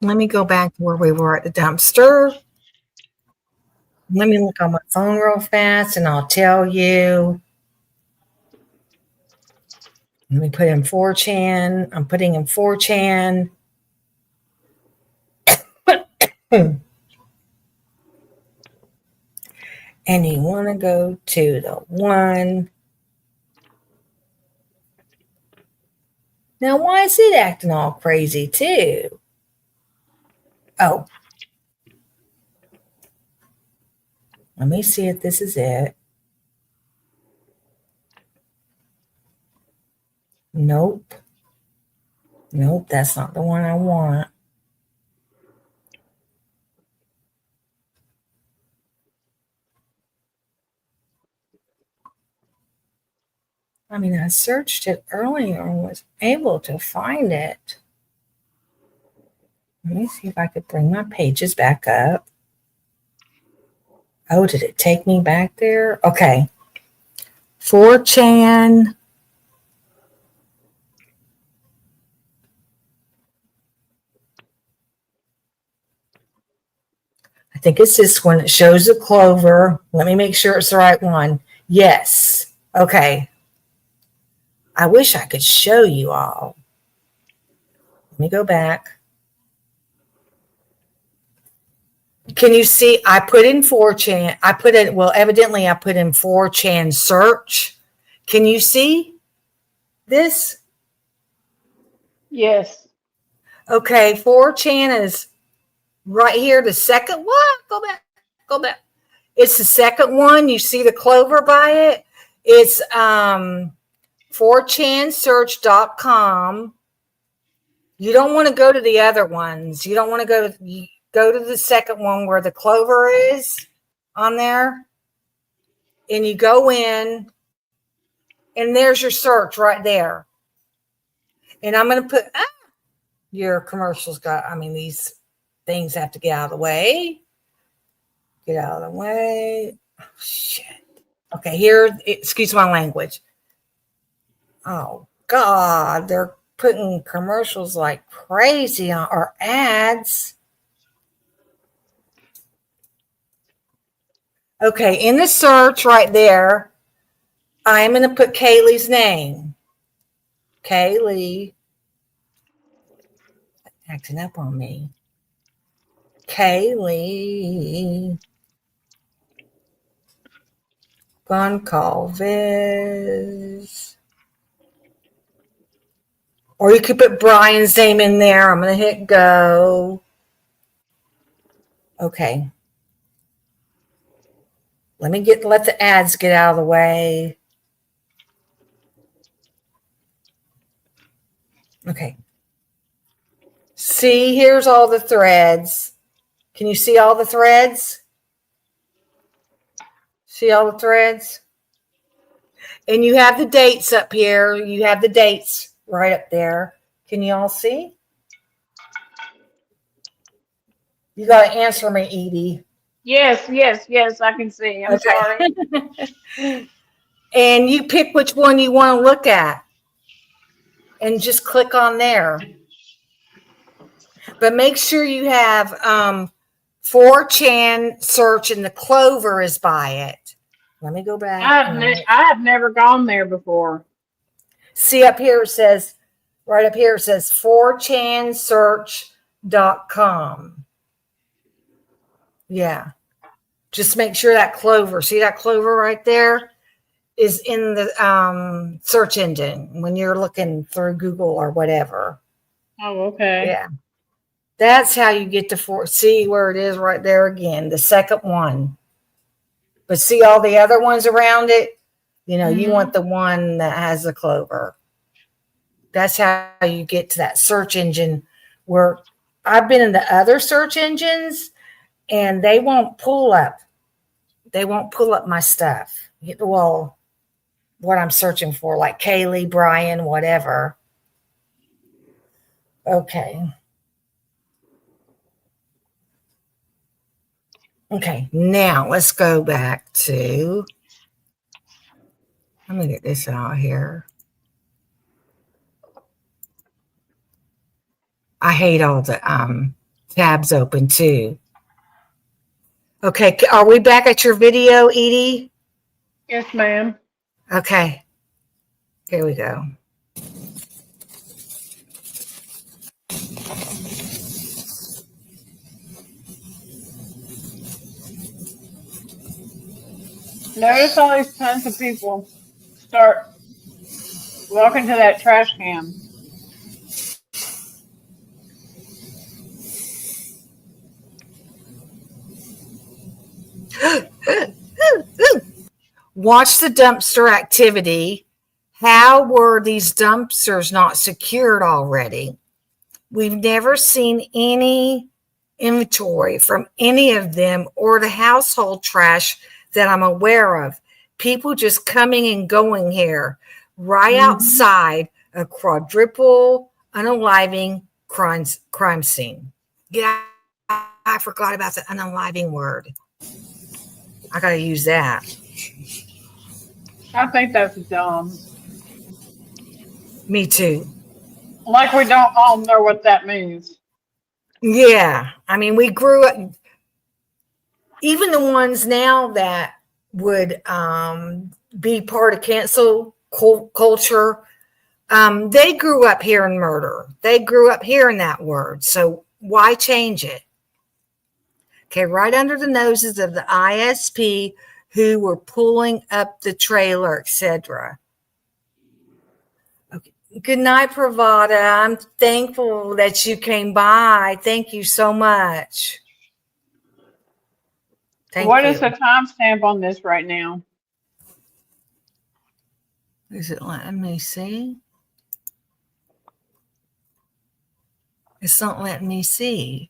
Let me go back to where we were at the dumpster. Let me look on my phone real fast and I'll tell you. Let me put in 4chan. I'm putting in 4chan. And you want to go to the one. Now, why is it acting all crazy too? Oh. Let me see if this is it. Nope. Nope, that's not the one I want. I mean, I searched it earlier and was able to find it. Let me see if I could bring my pages back up. Oh, did it take me back there? Okay. 4chan. I think it's this one. It shows the clover. Let me make sure it's the right one. Yes. Okay. I wish I could show you all. Let me go back. Can you see? I put in 4chan. Evidently I put in 4chan search. Can you see this? Yes. Okay, 4chan is right here. The second one. Go back. It's the second one. You see the clover by it? It's 4chansearch.com. You don't want to go to the other ones. You don't want to go to the second one where the clover is on there. And you go in, and there's your search right there. And I'm going to put your commercials these things have to get out of the way. Get out of the way. Oh, shit. Okay, here, excuse my language. Oh, God, they're putting commercials like crazy on, or ads. Okay, in the search right there, I'm going to put Kaylee's name. Kaylee. Acting up on me. Kaylee. Goncalves. Or you could put Brian's name in there. I'm going to hit go. Okay. Let the ads get out of the way. Okay. See, here's all the threads. Can you see all the threads? See all the threads? And you have the dates up here. You have the dates right up there. Can you all see? You got to answer me, Edie. Yes, I can see. I'm sorry. And you pick which one you want to look at. And just click on there. But make sure you have 4chan search and the clover is by it. Let me go back. I have never gone there before. See up here it says, right up here it says 4chansearch.com. Yeah. Just make sure that clover, see that clover right there, is in the search engine when you're looking through Google or whatever. Oh, okay. Yeah. That's how you get to see where it is right there again, the second one. But see all the other ones around it? You know, you want the one that has the clover. That's how you get to that search engine where I've been in the other search engines and they won't pull up. They won't pull up my stuff. Well, what I'm searching for, like Kaylee, Brian, whatever. Okay. Okay, now let's go back to, let me get this out here. I hate all the tabs open too. Okay, are we back at your video, Edie? Yes, ma'am. Okay, here we go. Notice all these tons of people start walking to that trash can. Watch the dumpster activity. How were these dumpsters not secured already? We've never seen any inventory from any of them or the household trash that I'm aware of. People just coming and going here. Right outside a quadruple unaliving crime scene. Yeah, I forgot about the unaliving word. I got to use that. I think that's dumb. Me too. Like we don't all know what that means. Yeah. I mean, we grew up, even the ones now that would be part of cancel culture, they grew up hearing murder. They grew up hearing that word. So why change it? Okay, right under the noses of the ISP who were pulling up the trailer, etc. Okay. Good night, Pravada. I'm thankful that you came by. Thank you so much. What is the timestamp on this right now? Is it letting me see? It's not letting me see.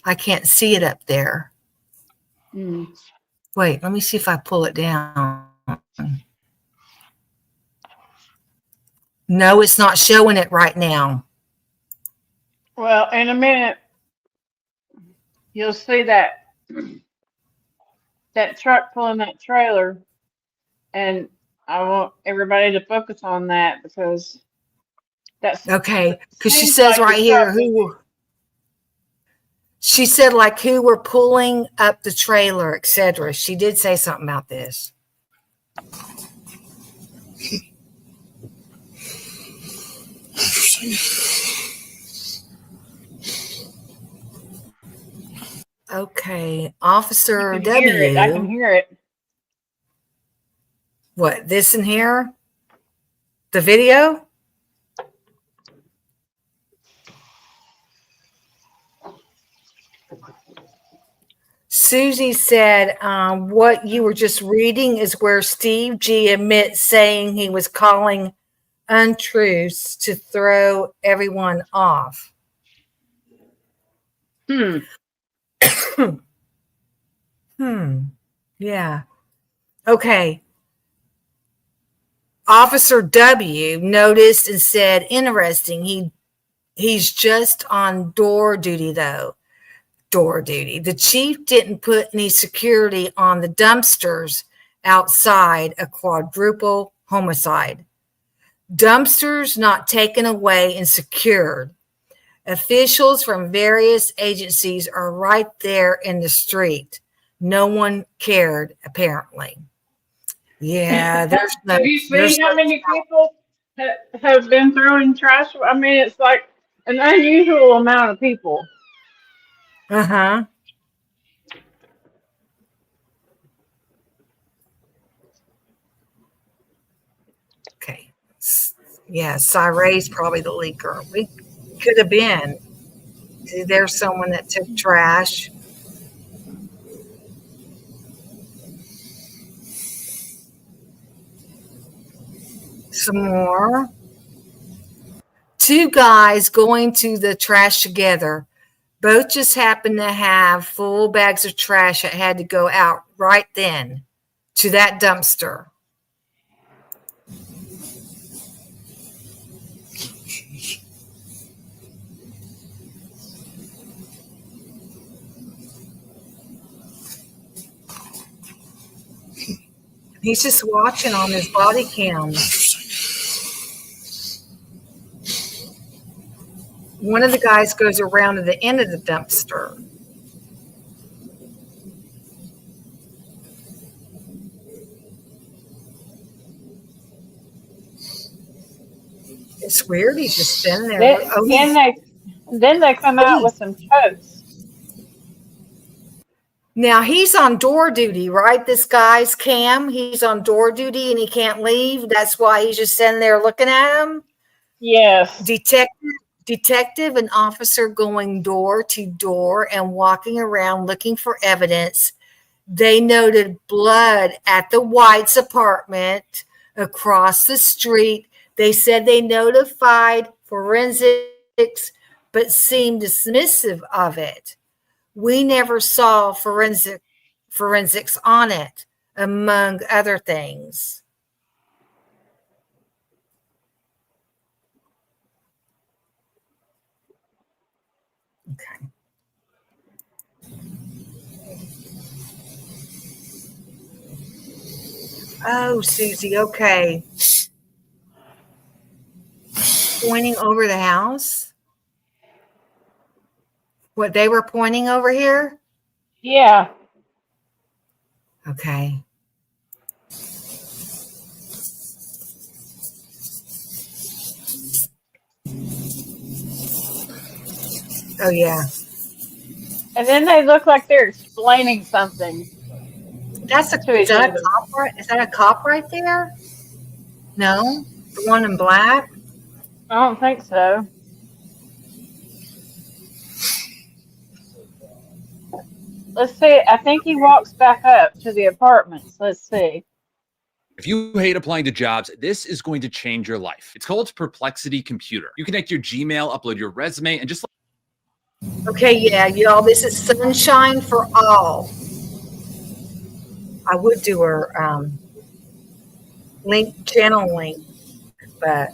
I can't see it up there. Wait, let me see if I pull it down. No, it's not showing it right now. Well, in a minute, you'll see that that truck pulling that trailer, and I want everybody to focus on that because that's Okay, because she seems says like the right here truck. she said like who were pulling up the trailer, etc. She did say something about this. Okay, Officer You can hear it. I can W. hear it. What, this in here? The video? Susie said, what you were just reading is where Steve G admits saying he was calling untruths to throw everyone off. Yeah. Okay. Officer W noticed and said, interesting, he's just on door duty though. Door duty. The chief didn't put any security on the dumpsters outside a quadruple homicide. Dumpsters not taken away and secured. Officials from various agencies are right there in the street. No one cared, apparently. Yeah, there's no. Have you seen how many people have been throwing trash? I mean, it's like an unusual amount of people. Uh-huh. Okay. Yeah, Cyray's probably the leaker. We could have been. See, there's someone that took trash. Some more. Two guys going to the trash together. Both just happened to have full bags of trash that had to go out right then to that dumpster. He's just watching on his body cam. One of the guys goes around to the end of the dumpster. It's weird. He's just standing there. Then they come out with some totes. Now he's on door duty, right? This guy's Cam. He's on door duty and he can't leave. That's why he's just sitting there looking at him. Yes. Detective and officer going door to door and walking around looking for evidence. They noted blood at the White's apartment across the street. They said they notified forensics, but seemed dismissive of it. We never saw forensics on it, among other things. Okay. Oh, Susie, okay. Pointing over the house? What, they were pointing over here? Yeah. Okay. Oh, yeah. And then they look like they're explaining something. Is that a cop right there? No? The one in black? I don't think so. Let's see. I think he walks back up to the apartments. Let's see. If you hate applying to jobs, this is going to change your life. It's called Perplexity Computer. You connect your Gmail, upload your resume, and just... Okay, yeah, y'all, this is sunshine for all. I would do her channel link, but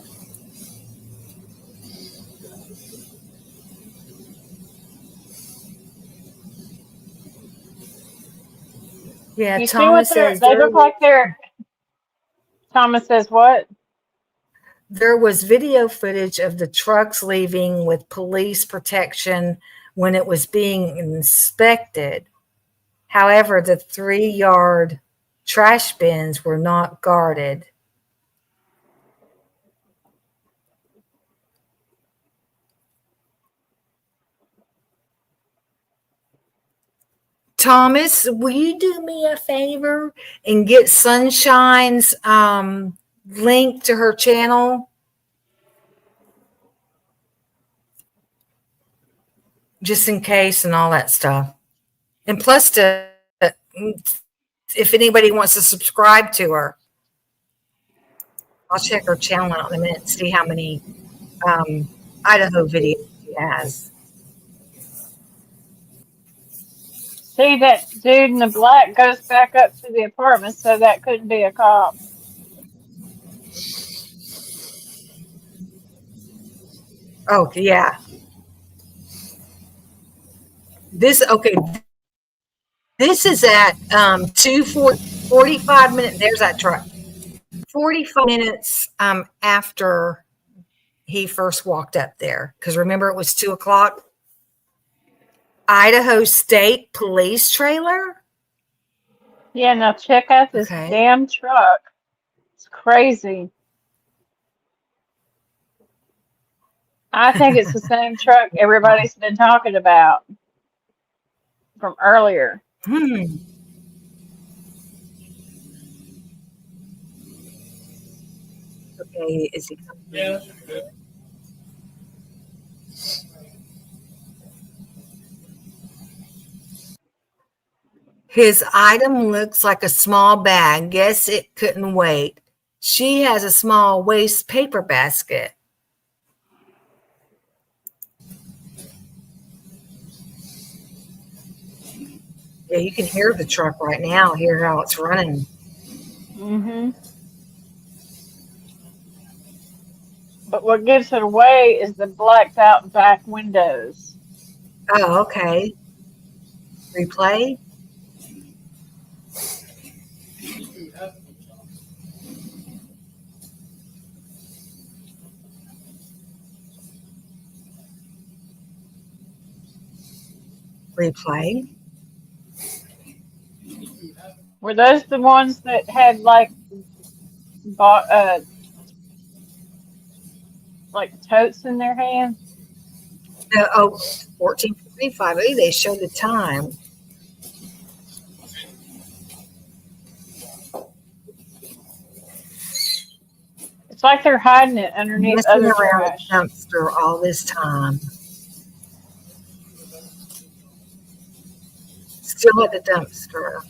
Yeah, You see what Thomas says they look like they're. Thomas says what? there was video footage of the trucks leaving with police protection when it was being inspected. However, the 3-yard trash bins were not guarded. Thomas, will you do me a favor and get Sunshine's link to her channel? Just in case and all that stuff. And plus, if anybody wants to subscribe to her, I'll check her channel out in a minute and see how many Idaho videos she has. See, that dude in the black goes back up to the apartment, so that couldn't be a cop. Oh, yeah. This is at 45 minutes. There's that truck. 45 minutes after he first walked up there. Because remember, it was 2 o'clock. Idaho State Police trailer. Yeah, now check out this damn truck. It's crazy. I think it's the same truck everybody's been talking about from earlier. Okay, is he coming? Yeah. His item looks like a small bag. Guess it couldn't wait. She has a small waste paper basket. Yeah, you can hear the truck right now, hear how it's running. Mm-hmm. But what gives it away is the blacked out back windows. Oh, okay. Replay. Replay. Were those the ones that had like totes in their hand? 14:45. Hey, they showed the time. It's like they're hiding it underneath other around trash. the dumpster all this time. Still at the dumpster.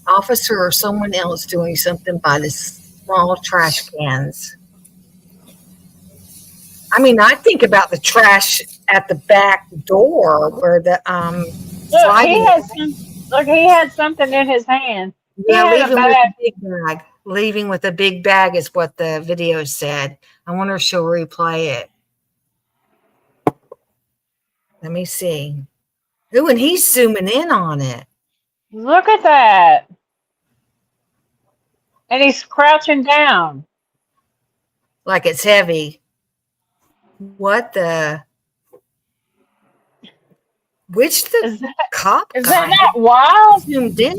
Officer or someone else doing something by the small trash cans. I mean, I think about the trash at the back door where the he had something in his hand. Yeah, leaving with a big bag. Leaving with a big bag is what the video said. I wonder if she'll replay it. Let me see. Ooh, and he's zooming in on it. Look at that. And he's crouching down. Like it's heavy. What the? Which the cop guy? Is that wild? Zoomed in.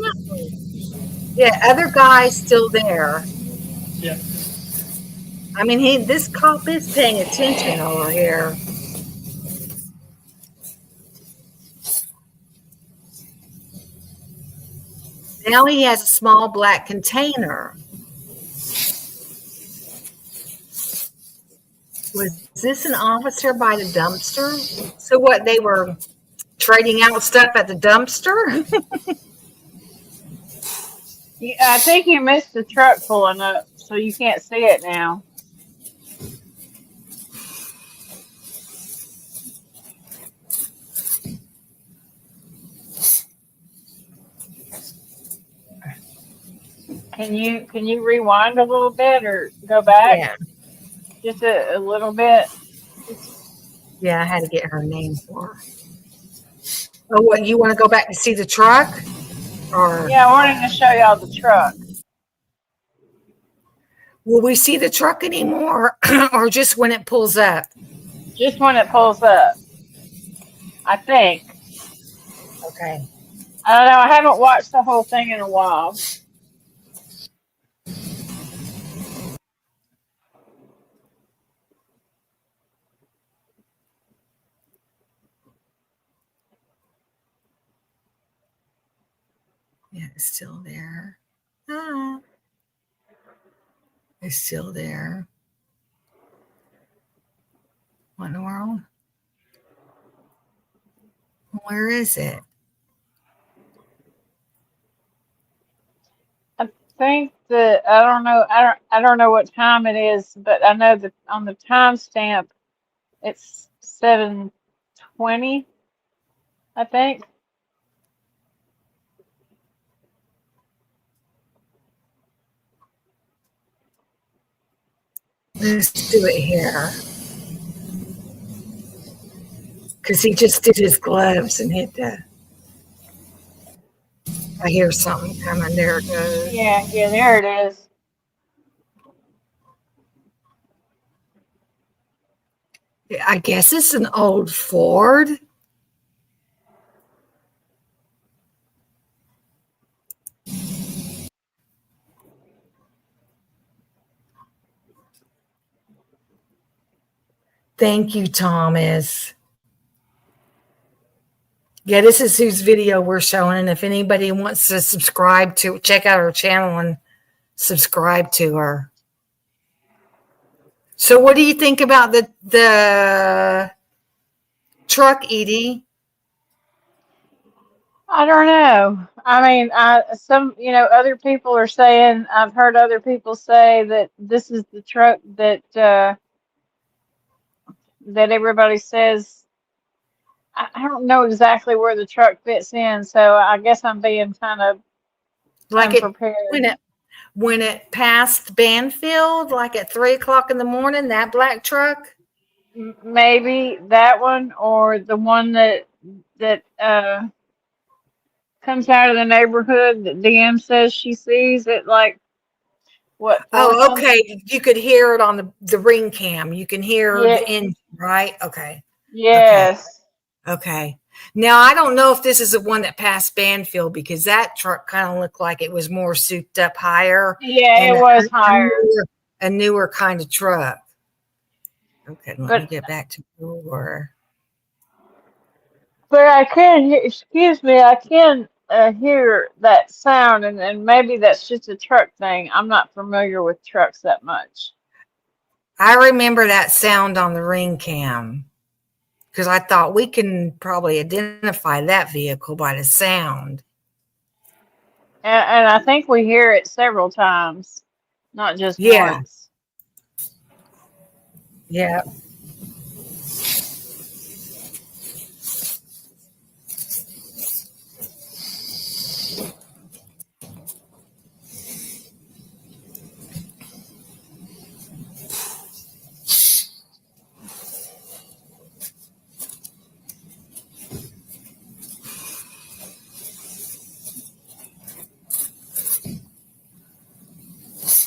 Yeah, other guy's still there. Yeah. I mean, this cop is paying attention over here. Now he has a small black container. Was this an officer by the dumpster? So what, they were trading out stuff at the dumpster? Yeah, I think you missed the truck pulling up, so you can't see it now. Can you rewind a little bit or go back? Yeah. Just a little bit. Yeah, I had to get her name for her. Oh, what, you want to go back and see the truck? Or Yeah, I wanted to show y'all the truck. will we see the truck anymore or just when it pulls up? Just when it pulls up, I think. Okay. I don't know. I haven't watched the whole thing in a while. Yeah, it's still there. Ah, it's still there. What in the world? Where is it? I think that I don't know. I don't know what time it is, but I know that on the timestamp it's 7:20. I think. Let's do it here. Because he just did his gloves and hit the. I hear something coming. There it goes. Yeah, there it is. I guess it's an old Ford. Thank you, Thomas. Yeah, this is whose video we're showing. And if anybody wants to subscribe to, check out her channel and subscribe to her. So what do you think about the truck, Edie? I don't know. I mean, other people are saying. I've heard other people say that this is the truck that that everybody says. I don't know exactly where the truck fits in, so I guess I'm being kind of Like unprepared. when it passed Banfield, like at 3:00 in the morning, that black truck. Maybe that one or the one that comes out of the neighborhood that DM says she sees it like what? Oh, okay. You could hear it on the ring cam. You can hear Yeah. the engine, right? Okay. Yes. Okay. Now I don't know if this is the one that passed Banfield because that truck kind of looked like it was more souped up higher. Yeah, and it was higher. A newer kind of truck. Okay, let me But get back to where. But I can hear, excuse me, I can hear that sound, and maybe that's just a truck thing. I'm not familiar with trucks that much. I remember that sound on the ring cam because I thought we can probably identify that vehicle by the sound. And I think we hear it several times, not just once. Yeah.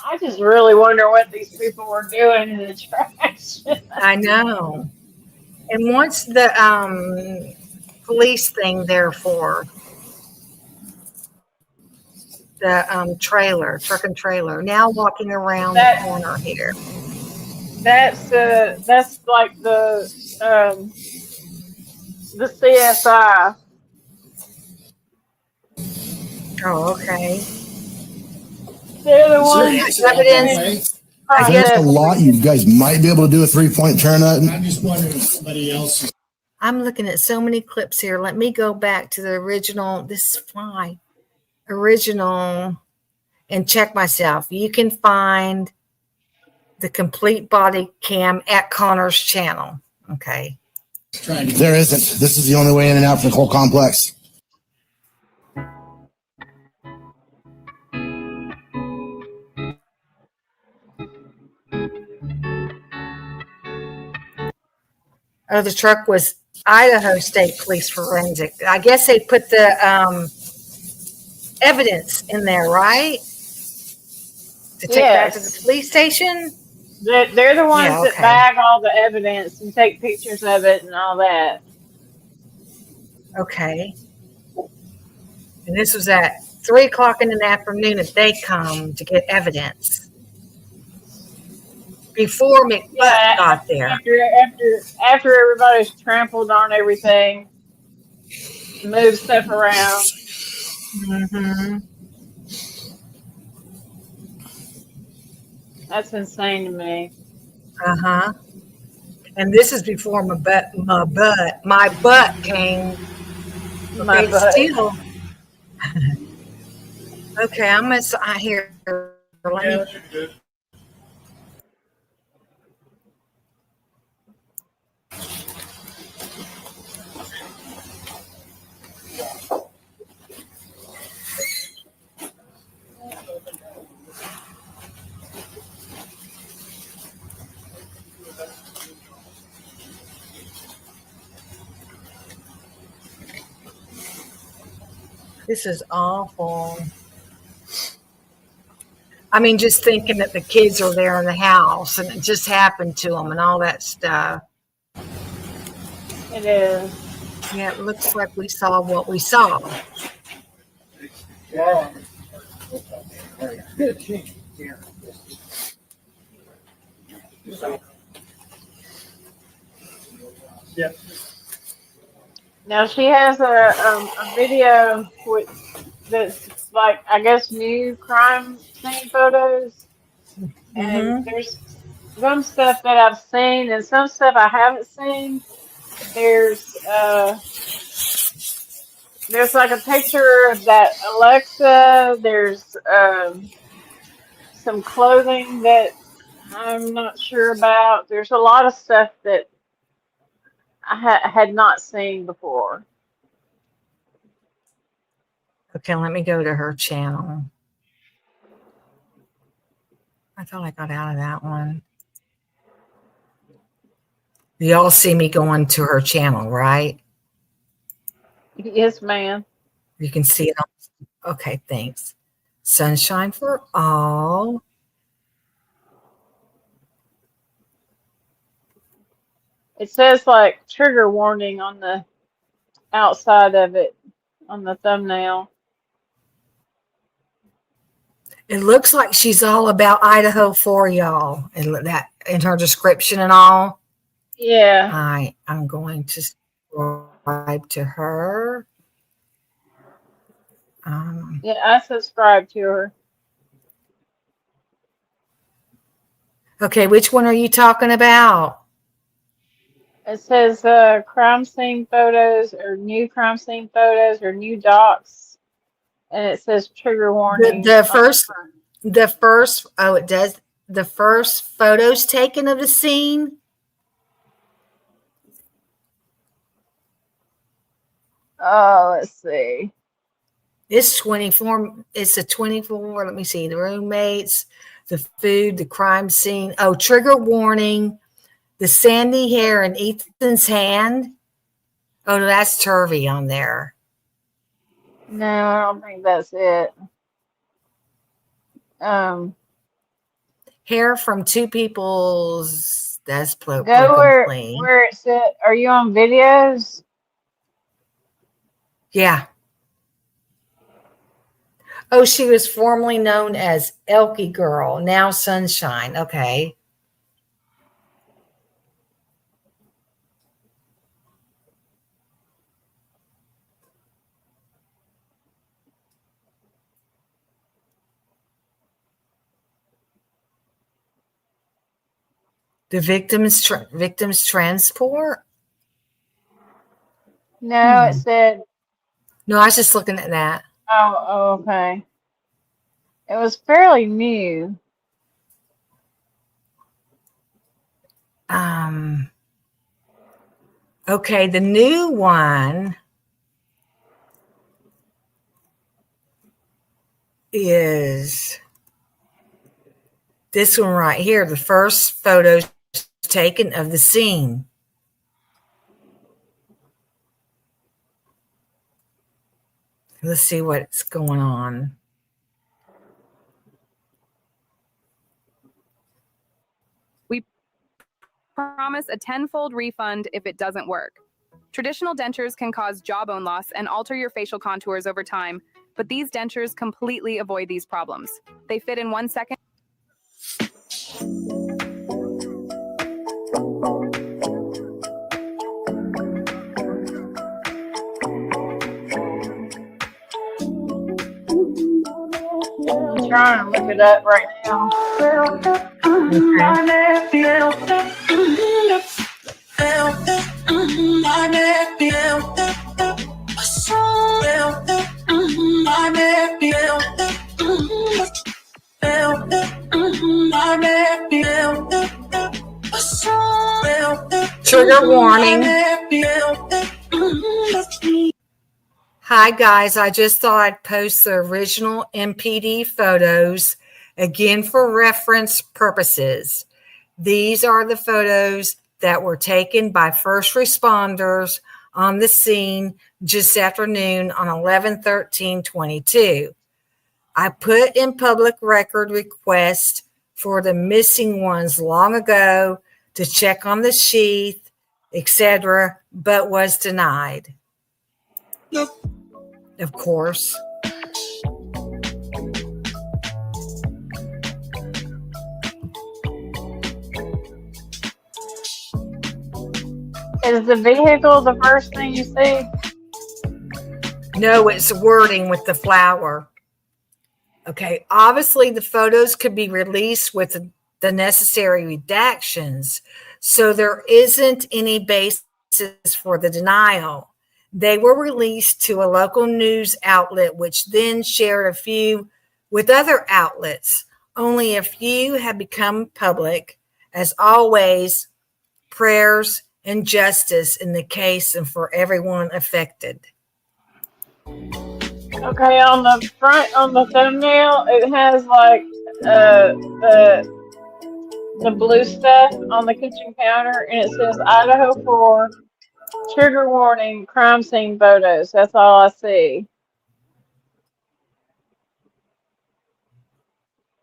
I just really wonder what these people were doing in the trash. I know. And what's the police thing there for? The trailer, truck and trailer. Now walking around the corner here. That's like the CSI. Oh, okay. They're the ones that evidence. I guess a lot. You guys might be able to do a 3-point turn up. I'm just wondering if somebody else is. I'm looking at so many clips here. Let me go back to the original. This is fine. Original and check myself. You can find the complete body cam at Connor's channel. Okay. There isn't. This is the only way in and out for the whole complex. Oh, the truck was Idaho State Police Forensic. I guess they put the evidence in there, right? To take back to the Yes. police station? They're the ones Yeah, that okay. bag all the evidence and take pictures of it and all that. Okay. And this was at 3 o'clock in the afternoon that they come to get evidence. Before McButt Yeah, got there. after everybody's trampled on everything, moved stuff around. Mm-hmm. That's insane to me. Uh-huh. And this is before my butt came. My butt. Still. Okay, I hear. Let me. This is awful. I mean, just thinking that the kids are there in the house and it just happened to them and all that stuff. It is. Yeah, it looks like we saw what we saw. Yeah. Yep. Now she has a video that's like, I guess, new crime scene photos, and there's some stuff that I've seen and some stuff I haven't seen. There's like a picture of that Alexa. There's some clothing that I'm not sure about. There's a lot of stuff that I had not seen before. Okay, let me go to her channel. I thought I got out of that one. Y'all see me going to her channel, right? Yes, ma'am. You can see it. Okay, thanks. Sunshine for all. It says like trigger warning on the outside of it, on the thumbnail. It looks like she's all about Idaho4, y'all, and that in her description and all. Yeah. I'm going to subscribe to her. Yeah, I subscribe to her. Okay, which one are you talking about? It says crime scene photos or new crime scene photos or new docs, and it says trigger warning. The first, oh, it does. The first photos taken of the scene. Oh, let's see. It's 24. It's a 24. Let me see. The roommates, the food, the crime scene. Oh, trigger warning. The sandy hair in Ethan's hand. Oh, no, that's Turvey on there. No, I don't think that's it. Hair from two people's. That's Go where it said. Are you on videos? Yeah. Oh, she was formerly known as Elkie Girl, now Sunshine. Okay. The victim's transport? No, it said. No, I was just looking at that. Oh, okay. It was fairly new. Okay, the new one is this one right here, the first photos taken of the scene. Let's see what's going on. We promise a 10-fold refund if it doesn't work. Traditional dentures can cause jawbone loss and alter your facial contours over time, but these dentures completely avoid these problems. They fit in 1 second. I'm trying to look it up right now. Trigger warning. Hi guys, I just thought I'd post the original MPD photos again for reference purposes. These are the photos that were taken by first responders on the scene just after noon on 11/13/22. I put in public record request for the missing ones long ago to check on the sheath, etc., but was denied. Of course. Is the vehicle the first thing you see? No, it's wording with the flower. Okay, obviously the photos could be released with the necessary redactions, so there isn't any basis for the denial. They were released to a local news outlet, which then shared a few with other outlets. Only a few have become public. As always, prayers and justice in the case and for everyone affected. Okay, on the front, on the thumbnail, it has like the blue stuff on the kitchen counter, and it says Idaho4 trigger warning crime scene photos. That's all I see.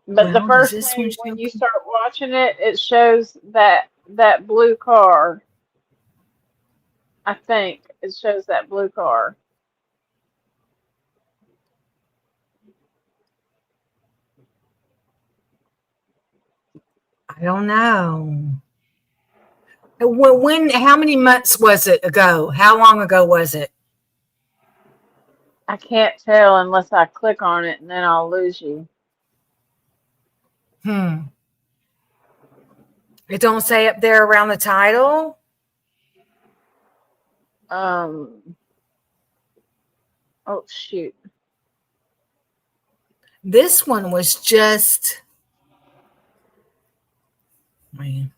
But the first thing when you start watching it, it shows that blue car. I think it shows that blue car. I don't know. When, how many months was it ago? How long ago was it? I can't tell unless I click on it, and then I'll lose you. It don't say up there around the title? Oh, shoot. This one was just... Man.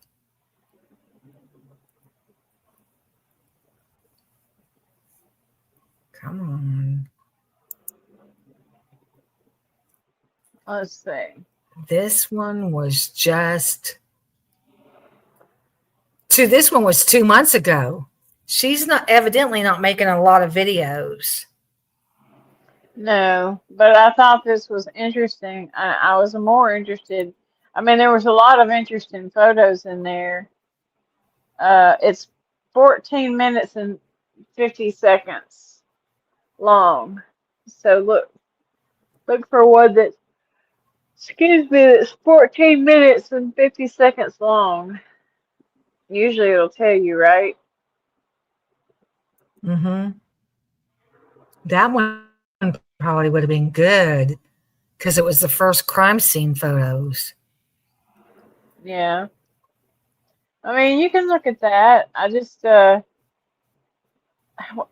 Come on. Let's see. This one was just... This one was 2 months ago. She's not evidently not making a lot of videos. No, but I thought this was interesting. I was more interested. I mean, there was a lot of interesting photos in there. It's 14 minutes and 50 seconds long. So look for one that's, excuse me, that's 14 minutes and 50 seconds long. Usually it'll tell you, right? That one probably would have been good because it was the first crime scene photos. Yeah. I mean, you can look at that. I just, I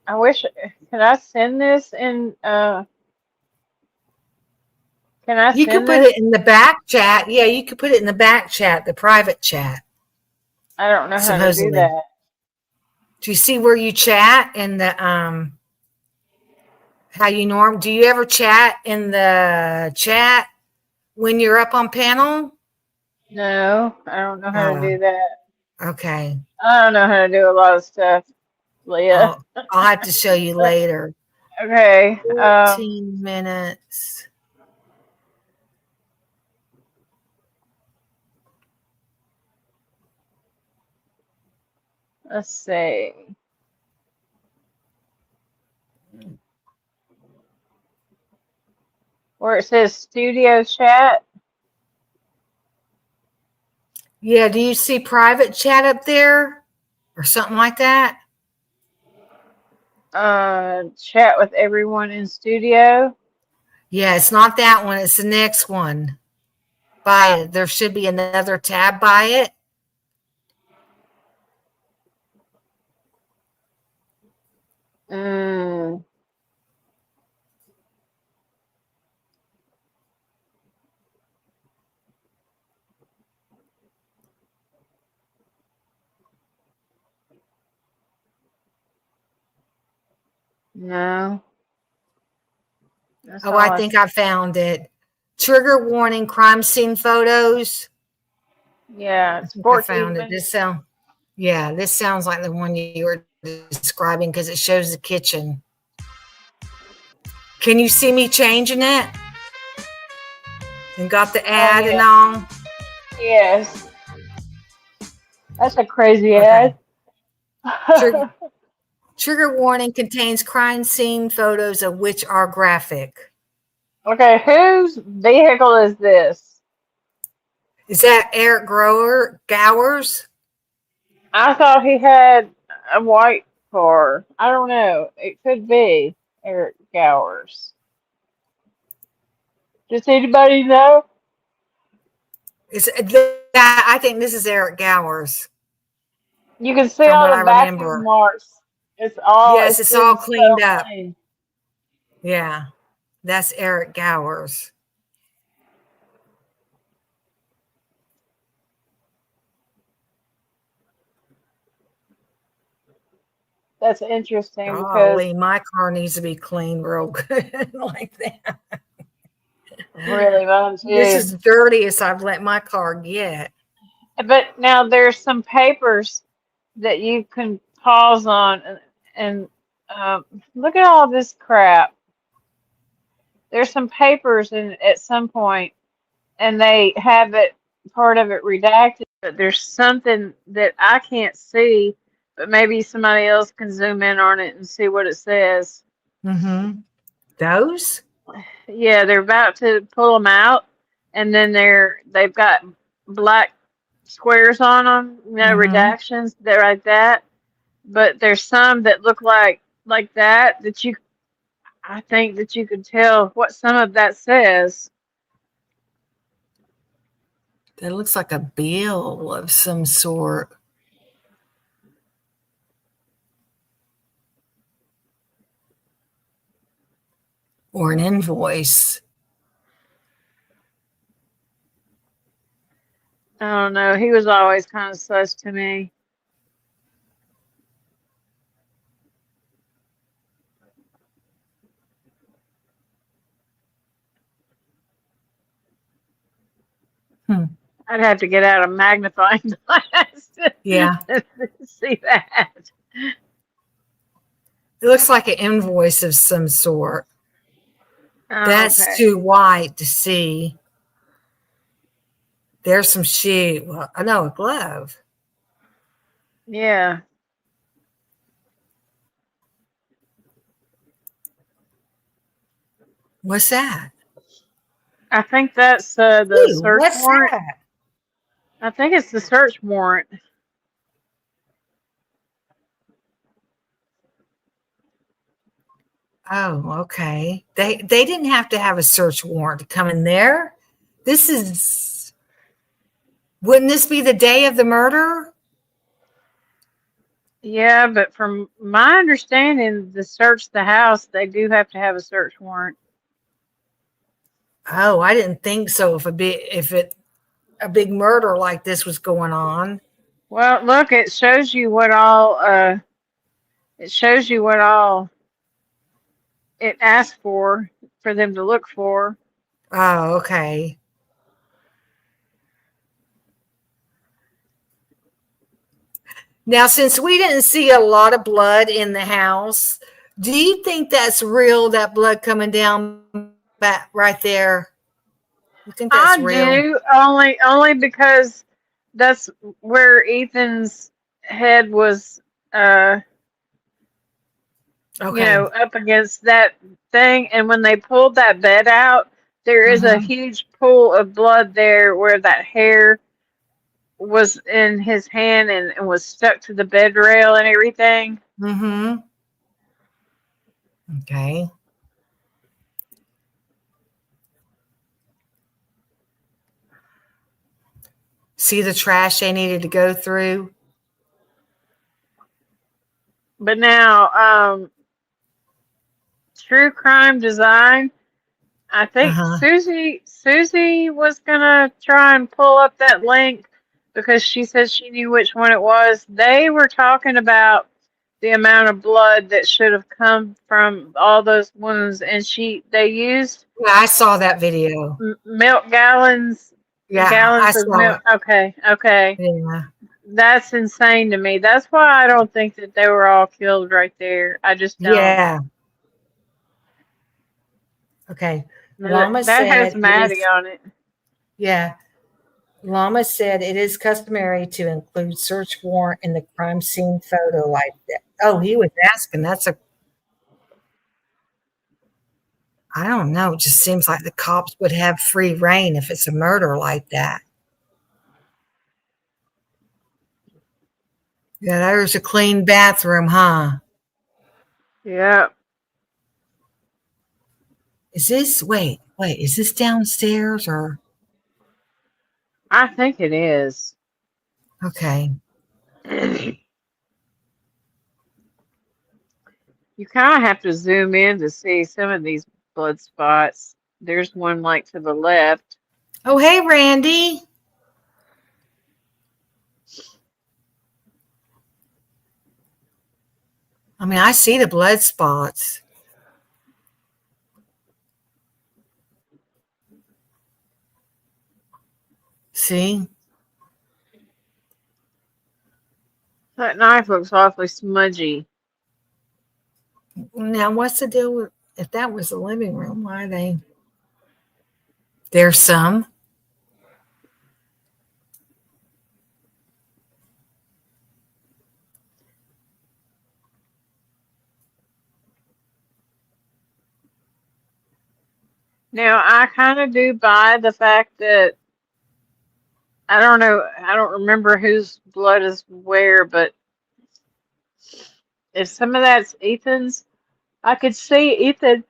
wish, can I send this in, can I You could put it in the back chat. Yeah, you could put it in the back chat, the private chat. I don't know how to do that. Do you see where you chat in the, how you do you ever chat in the chat when you're up on panel? No, I don't know how to do that. Okay. I don't know how to do a lot of stuff, Leah. I'll have to show you later. Okay. 14 minutes. Let's see. Where it says studio chat. Yeah, do you see private chat up there or something like that? Chat with everyone in studio. Yeah, it's not that one. It's the next one. By it. There should be another tab by it. Mm. No. That's Oh, all I think I found it. Trigger warning, crime scene photos. Yeah, I it's think I 14 found it. minutes. This sounds like the one you were describing because it shows the kitchen. Can you see me changing it? And got the ad and all? Yes. That's a crazy Okay. ad. Trigger warning contains crime scene photos of which are graphic. Okay, whose vehicle is this? Is that Eric Gowers? I thought he had a white car. I don't know. It could be Eric Gowers. Does anybody know? I think this is Eric Gowers. You can see From all what I the vacuum remember. marks. It's Yes, it's all been cleaned so up. clean. Yeah, that's Eric Gowers. That's interesting because Golly, my car needs to be cleaned real good like that. really mine This too. is the dirtiest I've let my car get. But now there's some papers that you can pause on and look at all this crap. There's some papers in at some point, and they have it part of it redacted. But there's something that I can't see, but maybe somebody else can zoom in on it and see what it says. Mm-hmm. Those? Yeah, they're about to pull them out, and then they've got black squares on them, redactions. They're like that. But there's some that look like that I think that you could tell what some of that says. That looks like a bill of some sort. Or an invoice. I don't know. He was always kind of sus to me. I'd have to get out a magnifying glass to see that. It looks like an invoice of some sort. Oh, That's okay. too white to see. There's some shoe. Well, I know a glove. Yeah. What's that? I think that's the Ooh, search what's warrant. that? I think it's the search warrant. Oh, okay. They didn't have to have a search warrant to come in there. Wouldn't this be the day of the murder? Yeah, but from my understanding, to search the house, they do have to have a search warrant. Oh, I didn't think so. If a big murder like this was going on. Well, look, it shows you what all it asked for them to look for. Oh, okay. Now, since we didn't see a lot of blood in the house, Do you think that's real, that blood coming down back right there? You think that's I real? do, only because that's where Ethan's head was, Okay. up against that thing. And when they pulled that bed out, there is a Mhm. huge pool of blood there where that hair was in his hand and was stuck to the bed rail and everything. Mm-hmm. Okay. See the trash they needed to go through? But now, True Crime Design, I think Susie was gonna try and pull up that link because she said she knew which one it was. They were talking about the amount of blood that should have come from all those wounds, and they used I saw that video. milk gallons I of saw milk. it. Okay. Yeah. That's insane to me. That's why I don't think that they were all killed right there. I just don't. Yeah. Okay. Llama That has said Maddie on it. Yeah. Llama said it is customary to include search warrant in the crime scene photo like that. Oh, he was asking. I don't know. It just seems like the cops would have free reign if it's a murder like that. Yeah, there's a clean bathroom, huh? Yeah. Is this, wait, is this downstairs or? I think it is. Okay. You kind of have to zoom in to see some of these blood spots. There's one like to the left. Oh, hey, Randy. I mean, I see the blood spots. See? That knife looks awfully smudgy. Now, what's the deal with, if that was the living room, why are they? There's some. Now, I kind of do buy the fact that I don't know, I don't remember whose blood is where, but if some of that's Ethan's, I could see Ethan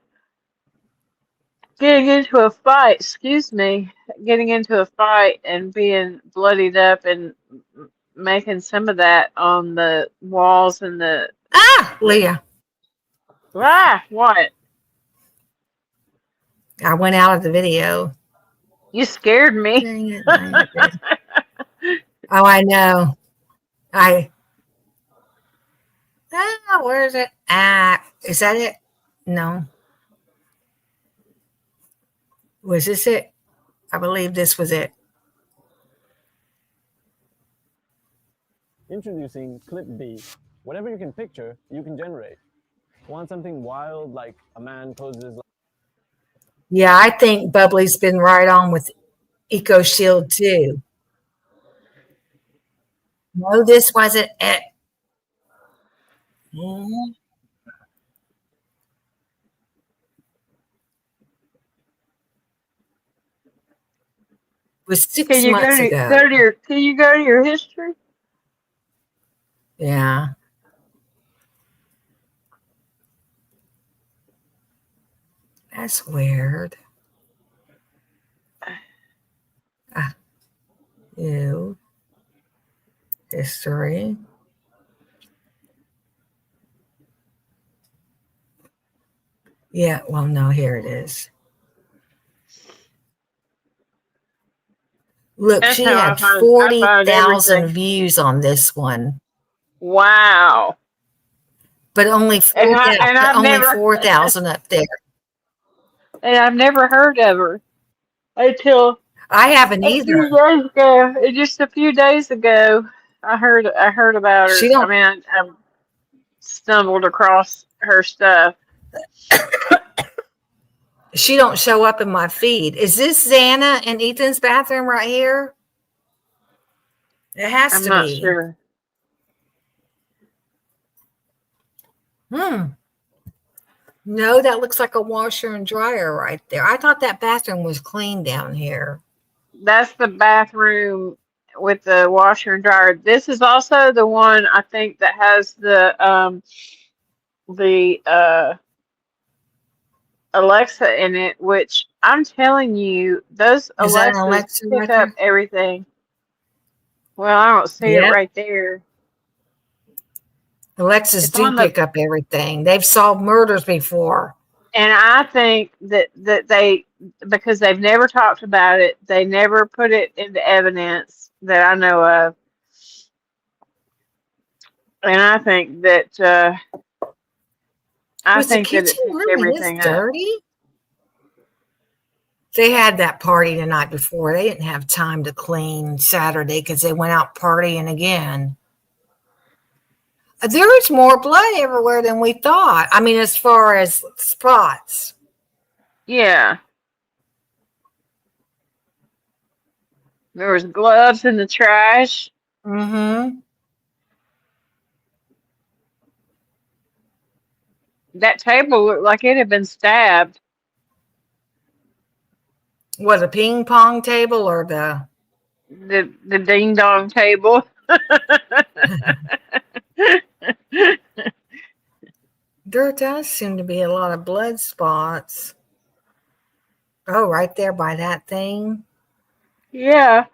getting into a fight, getting into a fight and being bloodied up and making some of that on the walls and the... Leah. What? I went out of the video. You scared me. Dang it. Oh, I know. Where is it? Is that it? No. Was this it? I believe this was it. Introducing Clip B. Whatever you can picture, you can generate. Want something wild like a man poses like... Yeah, I think Bubbly's been right on with Eco Shield too. No, this wasn't it. It was 6 months ago. Can you go to your history? Yeah. That's weird. New history. Yeah, well, no, here it is. Look, That's she how had I find 40,000 everything. views on this one, Wow. but only And I've never 4,000 up there. And I've never heard of her until I haven't a few either. days ago. Just a few days ago, I heard about her. She don't. I mean, I stumbled across her stuff. She don't show up in my feed. Is this Xana and Ethan's bathroom right here? It has I'm to not be. sure. No, that looks like a washer and dryer right there. I thought that bathroom was clean down here. That's the bathroom with the washer and dryer. This is also the one I think that has the Alexa in it, which I'm telling you, those Is that an Alexas Alexa pick right up there? everything. Well, I don't see it Yep. right there. Alexas It's do on the, pick up everything. They've solved murders before. and I think that they, because they've never talked about it, they never put it into evidence that I know of. And I think that Was the it kitchen picks really this everything up. dirty? They had that party the night before. They didn't have time to clean Saturday because they went out partying again. There is more blood everywhere than we thought. I mean, as far as spots. Yeah. There was gloves in the trash. Mm-hmm. That table looked like it had been stabbed. Was a ping pong table or the ding dong table? There does seem to be a lot of blood spots. Oh, right there by that thing. Yeah.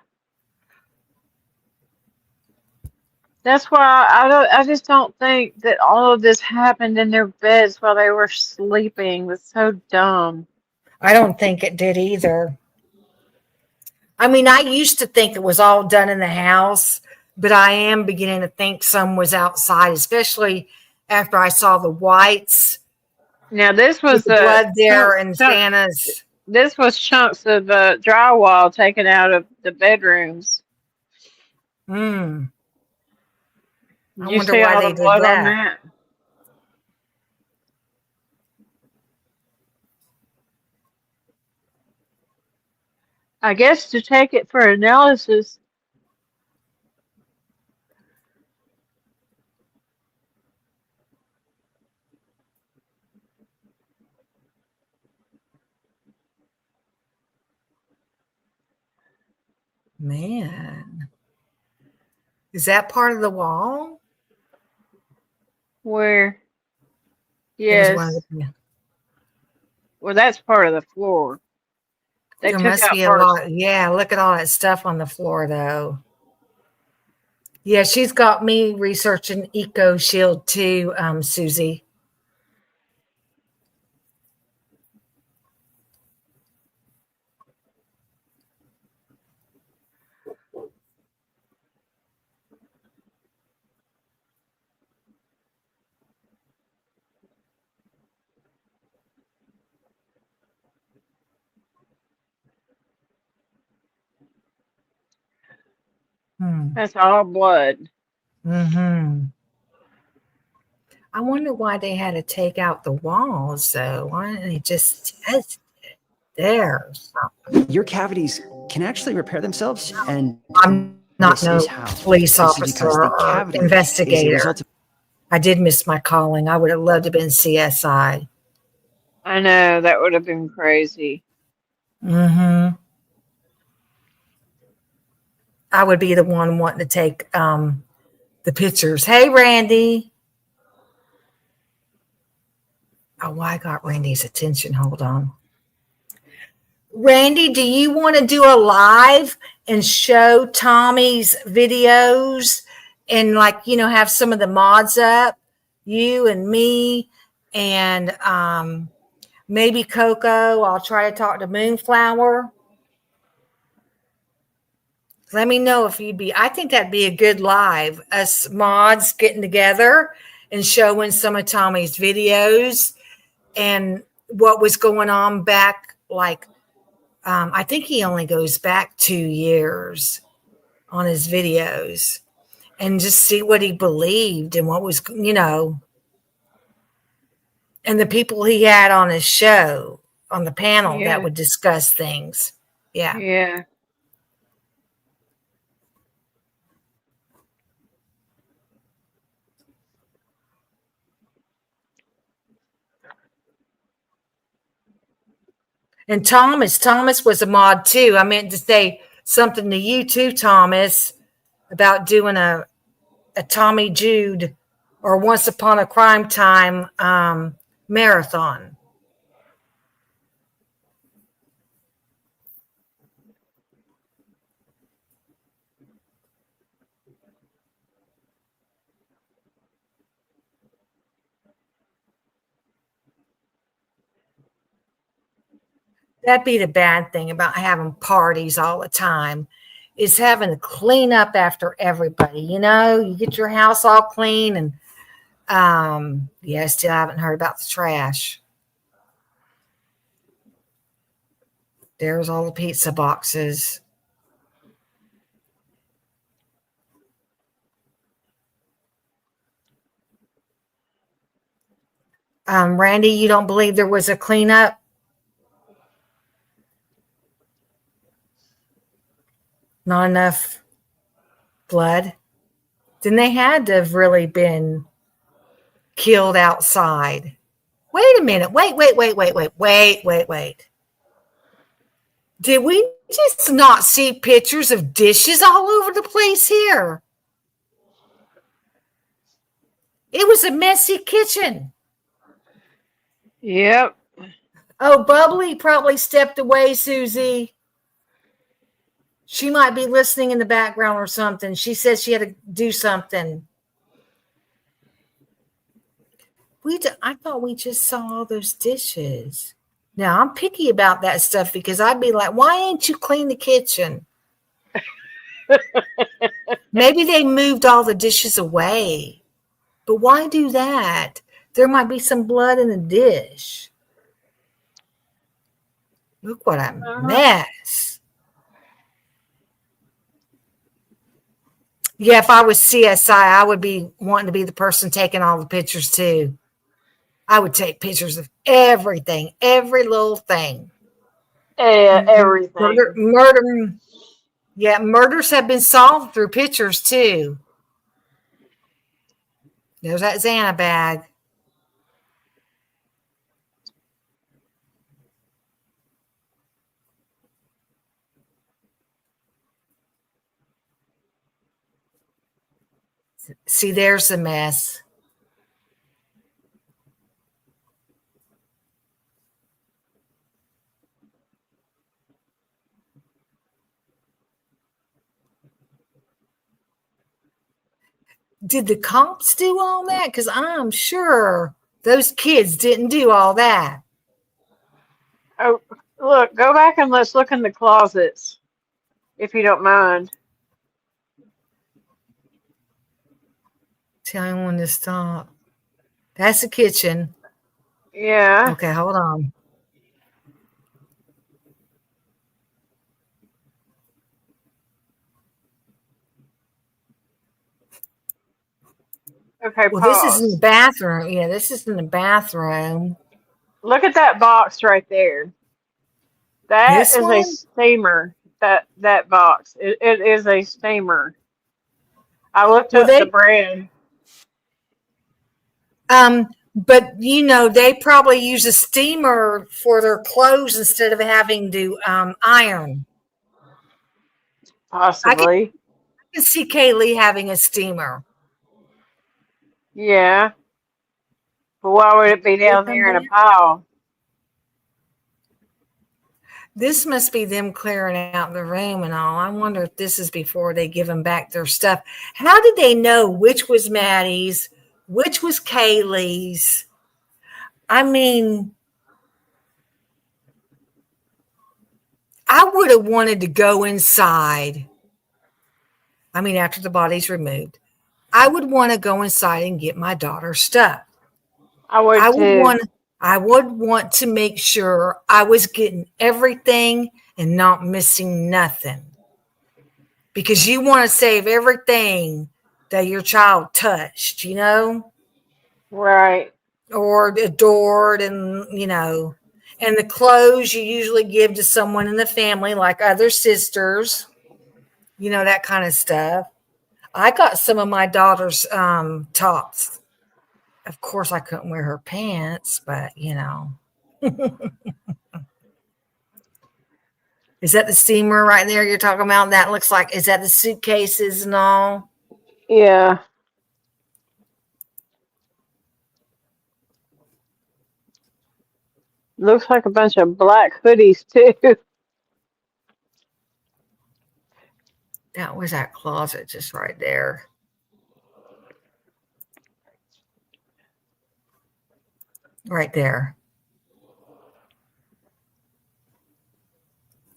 That's why I just don't think that all of this happened in their beds while they were sleeping. That's so dumb. I don't think it did either. I mean, I used to think it was all done in the house, but I am beginning to think some was outside, especially after I saw the whites. Now this was the blood there and Santa's. This was chunks of drywall taken out of the bedrooms. I You wonder see why all they the did blood on that. that? I guess to take it for analysis. Man. Is that part of the wall? Where? There's one Yes. of the, Well, that's part of the floor. They there took must out be a parts. lot. Yeah, look at all that stuff on the floor, though. Yeah, she's got me researching Eco Shield too, Susie. That's all blood. I wonder why they had to take out the walls, though. Why didn't they just test it there? Your cavities can actually repair themselves, and I'm not this no is how. police This is officer because the or cavity is a investigator. result of I did miss my calling. I would have loved to have been CSI. I know, that would have been crazy. I would be the one wanting to take the pictures. Hey, Randy. Oh, I got Randy's attention. Hold on. Randy, do you want to do a live and show Tommy's videos and have some of the mods up, you and me and maybe Coco? I'll try to talk to Moonflower. Let me know if you'd be. I think that'd be a good live. Us mods getting together and showing some of Tommy's videos and what was going on back. I think he only goes back 2 years on his videos, and just see what he believed and what was, And the people he had on his show, on the panel Yeah. that would discuss things. Yeah. Yeah. And Thomas was a mod too. I meant to say something to you too, Thomas, about doing a Tommy Jude or Once Upon a Crime Time marathon. That'd be the bad thing about having parties all the time, is having to clean up after everybody. You know, you get your house all clean, and yeah, still haven't heard about the trash. There's all the pizza boxes. Randy, you don't believe there was a cleanup? Not enough blood? Then they had to have really been killed outside. Wait a minute. Wait. Did we just not see pictures of dishes all over the place here? It was a messy kitchen. Yep. Oh, Bubbly probably stepped away, Susie. She might be listening in the background or something. She says she had to do something. I thought we just saw all those dishes. Now, I'm picky about that stuff because I'd be like, why ain't you clean the kitchen? Maybe they moved all the dishes away. But why do that? There might be some blood in the dish. Look what a mess. Yeah, if I was CSI, I would be wanting to be the person taking all the pictures too. I would take pictures of everything, every little thing. Everything. Murder. Yeah, murders have been solved through pictures too. There's that Xana bag. See, there's the mess. Did the cops do all that? Because I'm sure those kids didn't do all that. Oh, look, go back and let's look in the closets, if you don't mind. Tell me when to stop. That's the kitchen. Yeah. Okay, hold on. Okay, Well, pause. this is in the bathroom. Yeah, this is in the bathroom. Look at that box right there. That This is one? a steamer. That box. It is a steamer. I looked up the brand. But you know, they probably use a steamer for their clothes instead of having to iron. Possibly. I can see Kaylee having a steamer. Yeah. But why would it be down there in a pile? This must be them clearing out the room and all. I wonder if this is before they give them back their stuff. How did they know which was Maddie's, which was Kaylee's? I mean, I would have wanted to go inside. I mean, after the body's removed, I would want to go inside and get my daughter's stuff. I would want to make sure I was getting everything and not missing nothing. Because you want to save everything that your child touched, you know? Right. or adored, and and the clothes you usually give to someone in the family, like other sisters, that kind of stuff. I got some of my daughter's tops. Of course, I couldn't wear her pants, but Is that the steamer right there you're talking about? That looks like, is that the suitcases and all? Yeah. Looks like a bunch of black hoodies too. That was that closet just right there. Right there.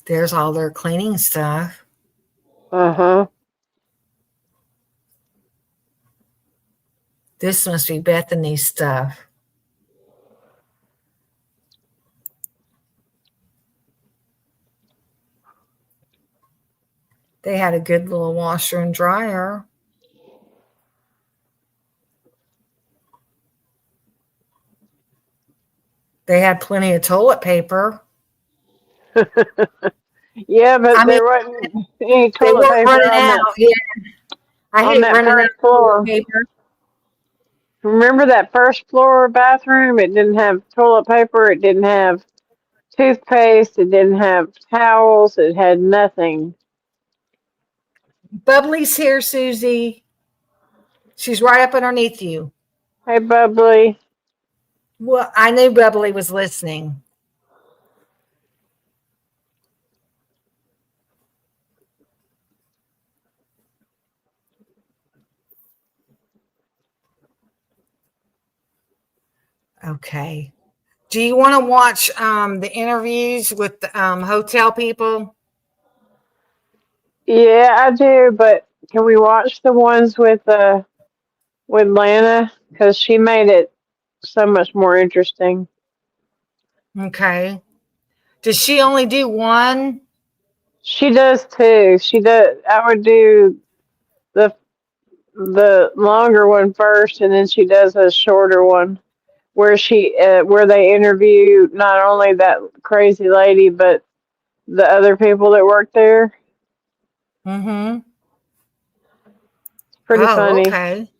There's all their cleaning stuff. Uh-huh. This must be Bethany's stuff. They had a good little washer and dryer. They had plenty of toilet paper. Yeah, but there wasn't any toilet paper running on out. Yeah. I hate that running out first of floor. toilet paper. Remember that first floor bathroom? It didn't have toilet paper. It didn't have toothpaste. It didn't have towels. It had nothing. Bubbly's here, Susie. She's right up underneath you. Hey, Bubbly. Well, I knew Bubbly was listening. Okay. Do you want to watch the interviews with the hotel people? Yeah, I do, but can we watch the ones with Lana? Because she made it so much more interesting. Okay. Does she only do one? She does too. She does. I would do the longer one first, and then she does a shorter one where where they interview not only that crazy lady but the other people that work there. Mm-hmm. It's pretty funny. Okay.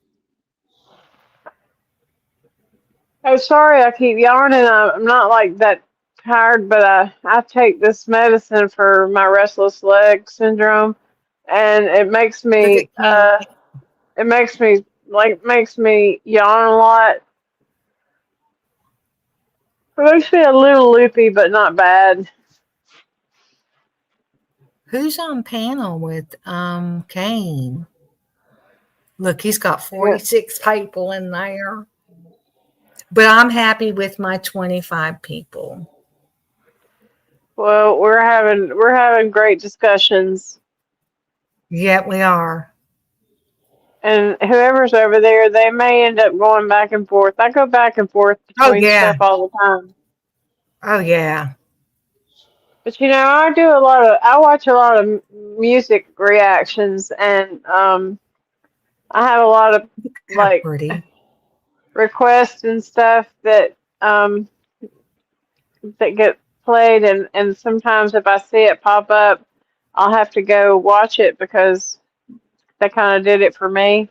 Oh, sorry, I keep yawning. I'm not like that tired, but I take this medicine for my restless leg syndrome, and it makes me makes me yawn a lot. It makes me a little loopy, but not bad. Who's on panel with Kane? Look, he's got 46 people in there. But I'm happy with my 25 people. Well, we're having great discussions. Yeah, we are. And whoever's over there, they may end up going back and forth. I go back and forth between stuff all the time. Oh yeah. But I watch a lot of music reactions, and I have a lot of like requests and stuff that get played, and sometimes if I see it pop up, I'll have to go watch it because they kind of did it for me.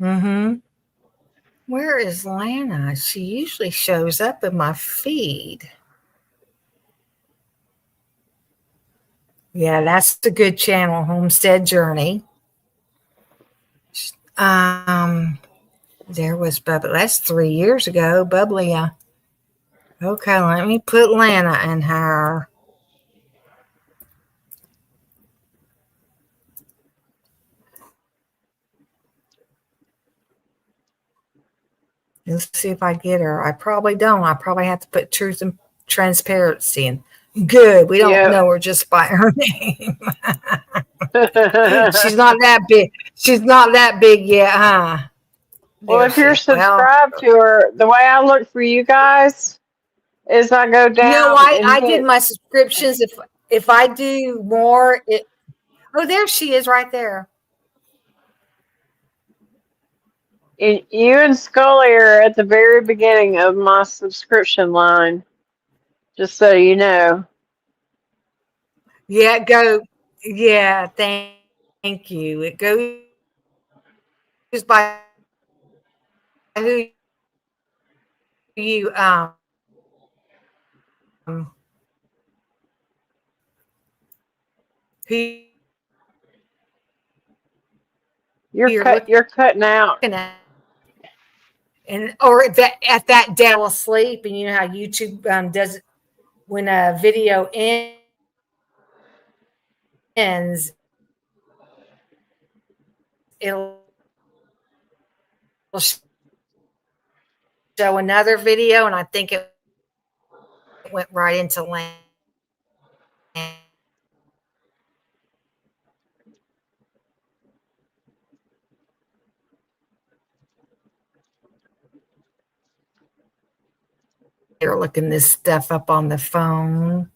Mm-hmm. Where is Lana? She usually shows up in my feed. Yeah, that's the good channel, Homestead Journey. There was Bubbly. That's 3 years ago. Bubbly. Okay, let me put Lana in her. Let's see if I get her. I probably don't. I probably have to put truth and transparency in. Good. We don't know her just by her name. She's not that big. She's not that big yet, huh? Well, if you're subscribed to her, the way I look for you guys is I go down. I did my subscriptions. If I do more, there she is right there. You and Scully are at the very beginning of my subscription line, just so you know. Yeah, go. Yeah, thank you. It goes by who you who You're cutting out. looking at, and or that at that day asleep, and you know how YouTube does it when a video ends, it'll show another video, and I think it went right into land. They're looking this stuff up on the phone.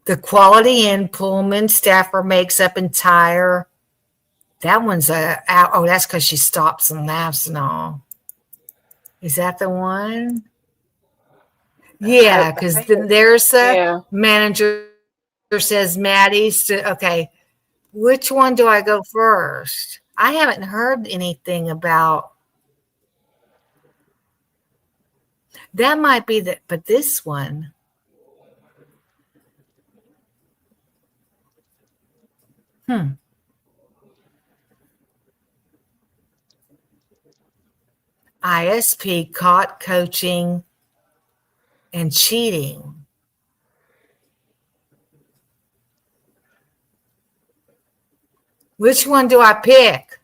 The quality in Pullman staffer makes up entire. That one's oh, that's because she stops and laughs and all. Is that the one? Yeah, because there's a manager says Maddie's. Okay, which one do I go first? I haven't heard anything about. That might be the, but this one. ISP caught coaching and cheating. Which one do I pick?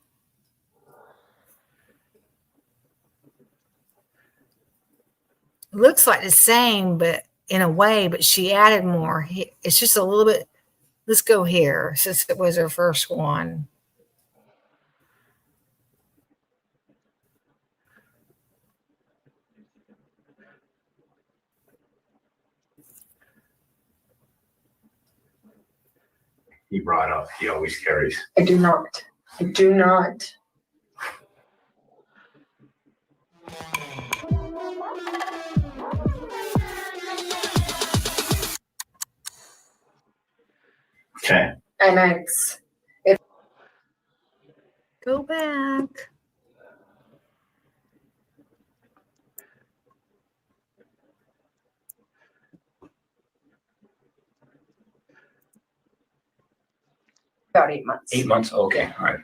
Looks like the same, but in a way, but she added more. It's just a little bit. Let's go here since it was her first one. He brought up, he always carries. I do not. I do not. Okay. MX. Go back. About 8 months. 8 months? Okay. All right.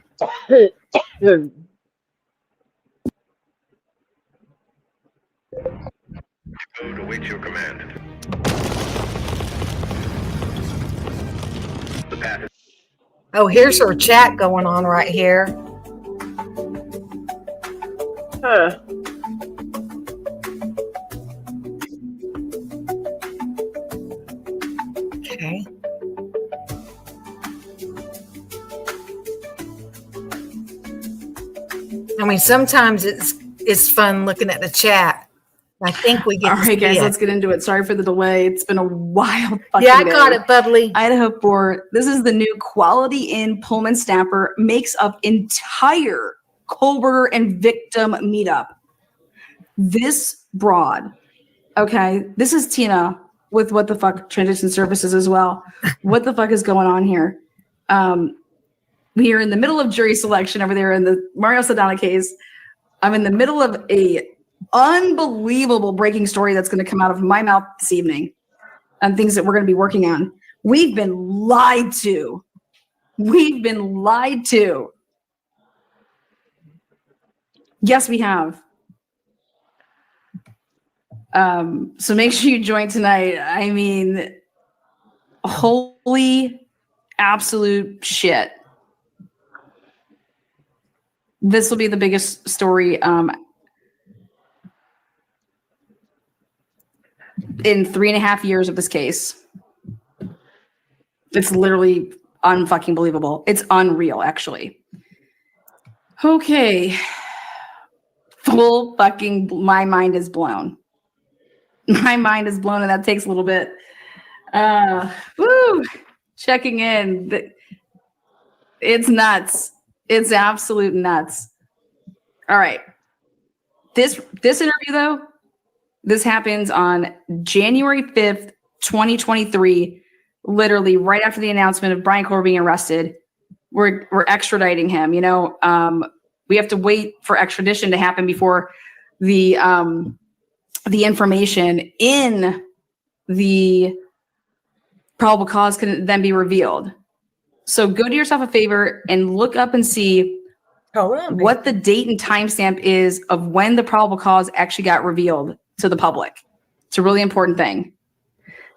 Code awaits your command. The path is. Oh, here's her chat going on right here. Huh. Okay. I mean, sometimes it's fun looking at the chat. I think we get. All right, guys, let's get into it. Sorry for the delay. It's been a wild fucking Yeah, I day. got it, Bubbly. Idaho4. This is the new quality in Pullman snapper. Makes up entire Kohlberger and victim meetup. This broad. Okay, this is Tina with What the Fuck Transition Services as well. What the fuck is going on here? We are in the middle of jury selection over there in the Mario Sedana case. I'm in the middle of a unbelievable breaking story that's going to come out of my mouth this evening and things that we're going to be working on. We've been lied to. We've been lied to. Yes, we have. So make sure you join tonight. I mean, holy absolute shit. This will be the biggest story in 3.5 years of this case. It's literally unfucking believable. It's unreal, actually. Okay. Full fucking, my mind is blown. My mind is blown, and that takes a little bit. Woo! Checking in. It's nuts. It's absolute nuts. All right. This interview though, this happens on January 5th, 2023, literally right after the announcement of Brian Corber being arrested. We're extraditing him. You know, we have to wait for extradition to happen before the information in the probable cause can then be revealed. So go do yourself a favor and look up and see what the date and timestamp is of when the probable cause actually got revealed to the public. It's a really important thing.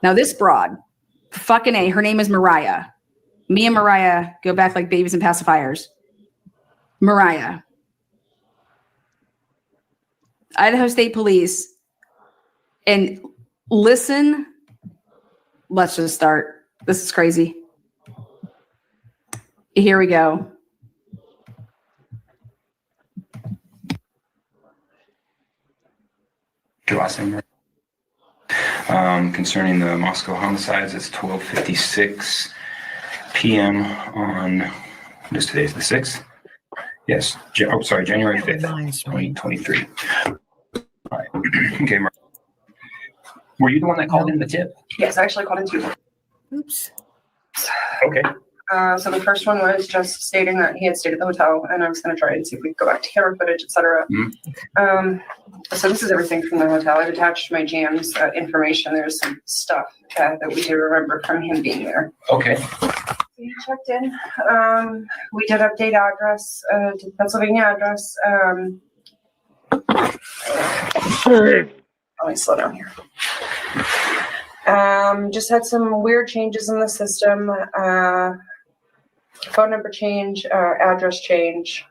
Now this broad, fucking A, her name is Mariah. Me and Mariah go back like babies and pacifiers. Mariah. Idaho State Police. And listen, let's just start. This is crazy. Here we go. Your last name. Concerning the Moscow homicides, it's 12:56 p.m. on, just today's the 6th? Yes, January 5th, 2023. All right. Okay, were you the one that called in the tip? Yes, I actually called in 2. Oops. Okay. So the first one was just stating that he had stayed at the hotel, and I was going to try and see if we could go back to camera footage, etc. So this is everything from the hotel. I've attached my GM's information. There's some stuff that we do remember from him being there. Okay. We checked in. We did update address to Pennsylvania address. Let me slow down here. Just had some weird changes in the system. Phone number change, address change.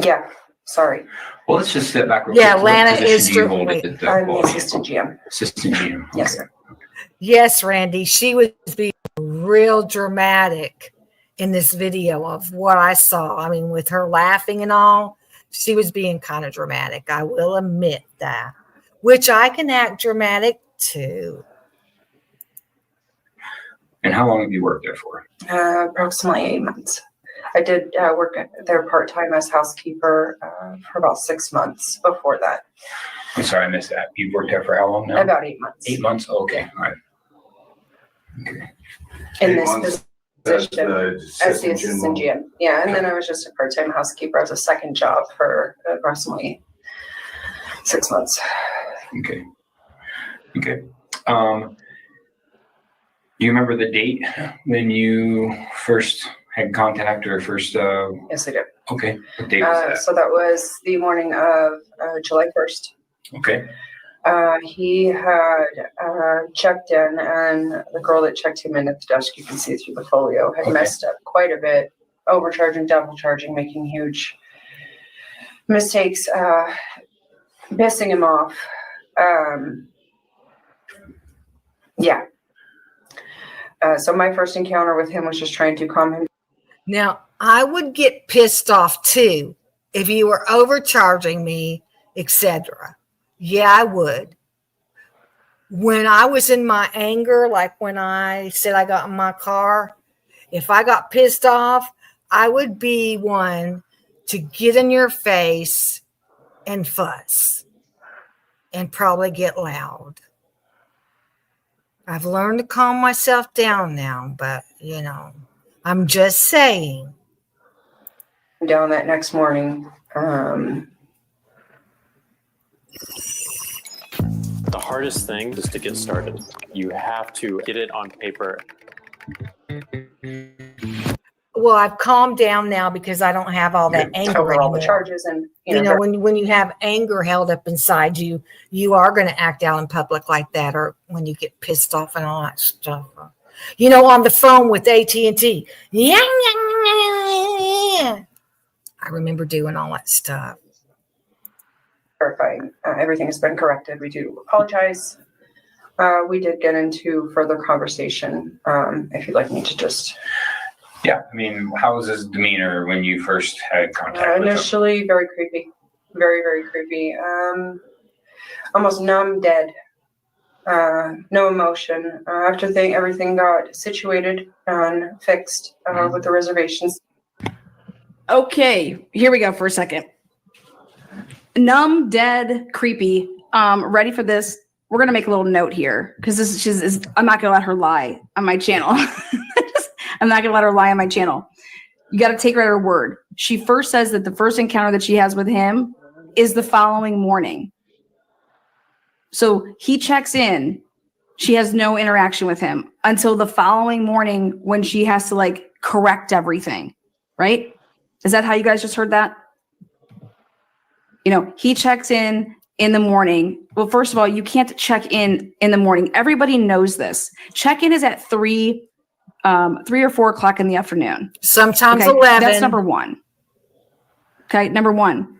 Yeah, sorry. Well, let's just step back real Yeah, quick. Lana What position is do you hold at the I'm the quality? assistant GM. Assistant GM. Yes, sir. Yes, Randy, she was being real dramatic in this video of what I saw. I mean, with her laughing and all, she was being kind of dramatic. I will admit that, which I can act dramatic too. And how long have you worked there for? Approximately 8 months. I did work there part-time as housekeeper for about 6 months before that. I'm sorry, I missed that. You've worked there for how long now? About 8 months. 8 months? Okay, all right. Okay. In this position as the assistant GM. Yeah, and then I was just a part-time housekeeper as a second job for approximately 6 months. Okay. Okay. Do you remember the date when you first had contact or first? Yes, I do. Okay. What date was that? So that was the morning of July 1st. Okay. He had checked in, and the girl that checked him in at the desk, you can see through the folio, had messed up quite a bit, overcharging, double charging, making huge mistakes, pissing him off. Yeah. So my first encounter with him was just trying to calm him. Now, I would get pissed off too if you were overcharging me, etc. Yeah, I would. When I was in my anger, like when I said I got in my car, if I got pissed off, I would be one to get in your face and fuss and probably get loud. I've learned to calm myself down now, but you know, I'm just saying. Down that next morning. The hardest thing is to get started. You have to get it on paper. Well, I've calmed down now because I don't have all that anger Over all the anymore. charges and You know, when you have anger held up inside you, you are going to act out in public like that, or when you get pissed off and all that stuff. You know, on the phone with AT&T. Yeah. I remember doing all that stuff. Verifying everything has been corrected. We do apologize. We did get into further conversation. If you'd like me to just. Yeah, I mean, how was his demeanor when you first had contact with him? Initially, very creepy. Very, very creepy. Almost numb, dead. No emotion. After everything got situated and fixed with the reservations. Okay, here we go for a second. Numb, dead, creepy. Ready for this? We're gonna make a little note here because this is I'm not gonna let her lie on my channel. I'm not gonna let her lie on my channel. You got to take her at her word. She first says that the first encounter that she has with him is the following morning. So he checks in. She has no interaction with him until the following morning when she has to like correct everything, right? Is that how you guys just heard that? You know, he checks in the morning. Well, first of all, you can't check in the morning. Everybody knows this. Check-in is at 3 or 4 o'clock in the afternoon. Sometimes Okay, 11. That's number one. Okay, number one.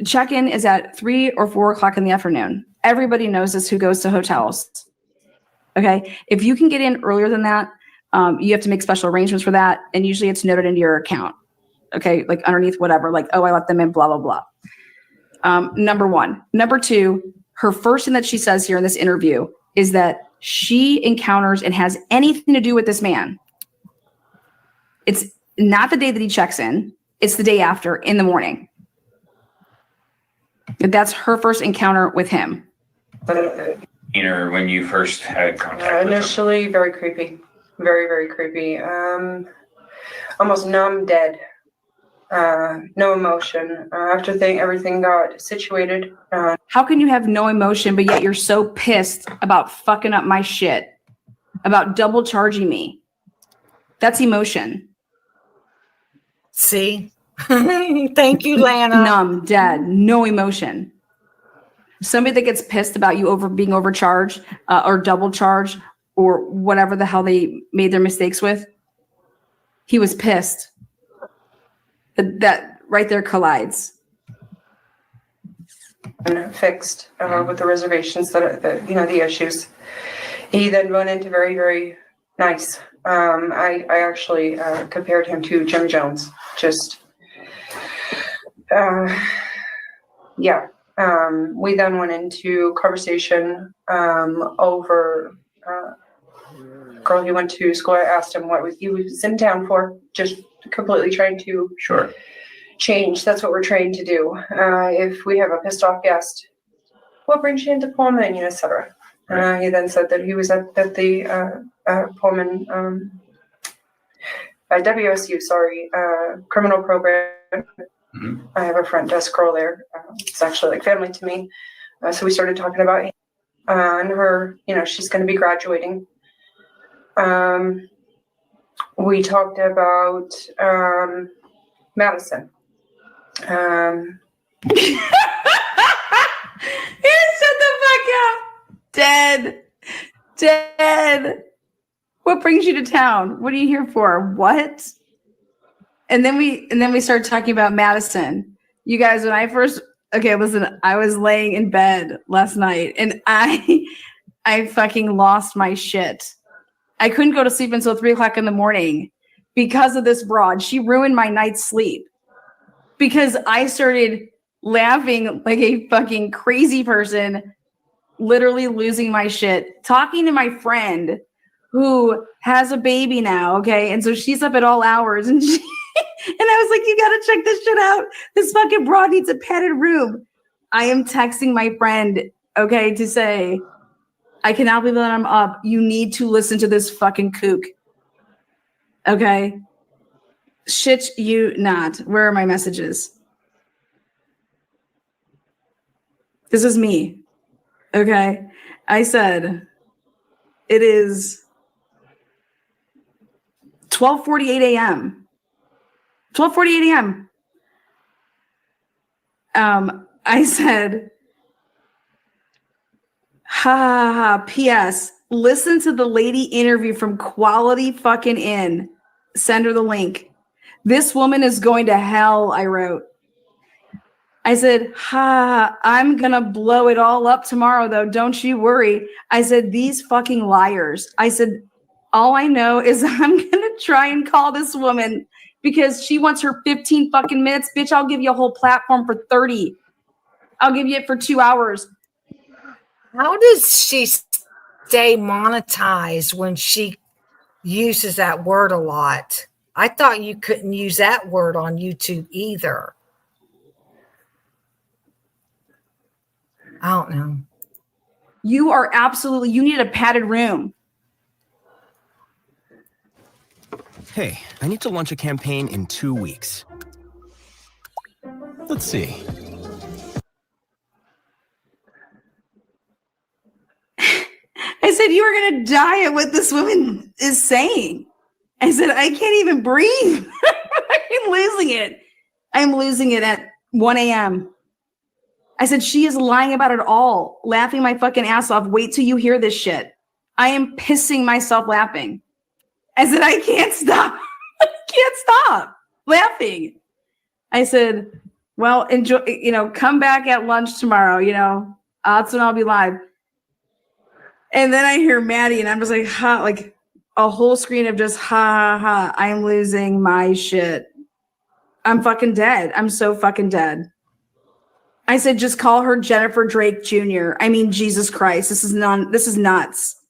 Check-in is at 3 or 4 o'clock in the afternoon. Everybody knows this who goes to hotels. Okay, if you can get in earlier than that, you have to make special arrangements for that. And usually it's noted into your account. Okay, like underneath whatever, like, oh, I let them in, blah, blah, blah. Number one. Number two, her first thing that she says here in this interview is that she encounters and has anything to do with this man. It's not the day that he checks in. It's the day after in the morning. That's her first encounter with him. Or when you first had contact with Initially, very creepy. Very, very creepy. Almost numb, dead. No emotion. After everything got situated. How can you have no emotion, but yet you're so pissed about fucking up my shit, about double charging me? That's emotion. See? Thank you, Lana. Numb, dead, no emotion. Somebody that gets pissed about you being overcharged or double charged or whatever the hell they made their mistakes with. He was pissed. That right there collides. And fixed with the reservations the issues. He then went into very, very nice. I actually compared him to Jim Jones. We then went into conversation over girl he went to school. I asked him what he was in town for, just completely trying to change. That's what we're trained to do. If we have a pissed off guest, what brings you into Pullman, etc. He then said that he was at the Pullman WSU, criminal program. I have a front desk girl there. It's actually like family to me. So we started talking about him and her, she's going to be graduating. We talked about Madison. Shut the fuck up. Dead. What brings you to town? What are you here for? What? And then we started talking about Madison. You guys, when I first listen, I was laying in bed last night and I fucking lost my shit. I couldn't go to sleep until 3 o'clock in the morning because of this broad. She ruined my night's sleep because I started laughing like a fucking crazy person, literally losing my shit, talking to my friend who has a baby now. Okay. And so she's up at all hours and and I was like, you got to check this shit out. This fucking broad needs a padded room. I am texting my friend, okay, to say, I cannot believe that I'm up. You need to listen to this fucking kook. Okay? Shit you not. Where are my messages? This is me. Okay? I said, it is 12:48 a.m. 12:48 a.m. I said, P.S. Listen to the lady interview from Quality fucking Inn. Send her the link. This woman is going to hell, I wrote. I said, I'm going to blow it all up tomorrow, though. Don't you worry. I said, these fucking liars. I said, all I know is I'm going to try and call this woman because she wants her 15 fucking minutes. Bitch, I'll give you a whole platform for 30. I'll give you it for 2 hours. How does she stay monetized when she uses that word a lot? I thought you couldn't use that word on YouTube either. I don't know. You are absolutely, you need a padded room. Hey, I need to launch a campaign in 2 weeks. Let's see. I said, you are going to die at what this woman is saying. I said, I can't even breathe. I'm losing it. I'm losing it at 1 a.m. I said, she is lying about it all, laughing my fucking ass off. Wait till you hear this shit. I am pissing myself laughing. I said, I can't stop. I can't stop laughing. I said, well, enjoy, come back at lunch tomorrow, that's when I'll be live. And then I hear Maddie and I'm just like, ha, like a whole screen of just ha, ha, ha. I'm losing my shit. I'm fucking dead. I'm so fucking dead. I said, just call her Jennifer Drake Jr. I mean, Jesus Christ, this is nuts.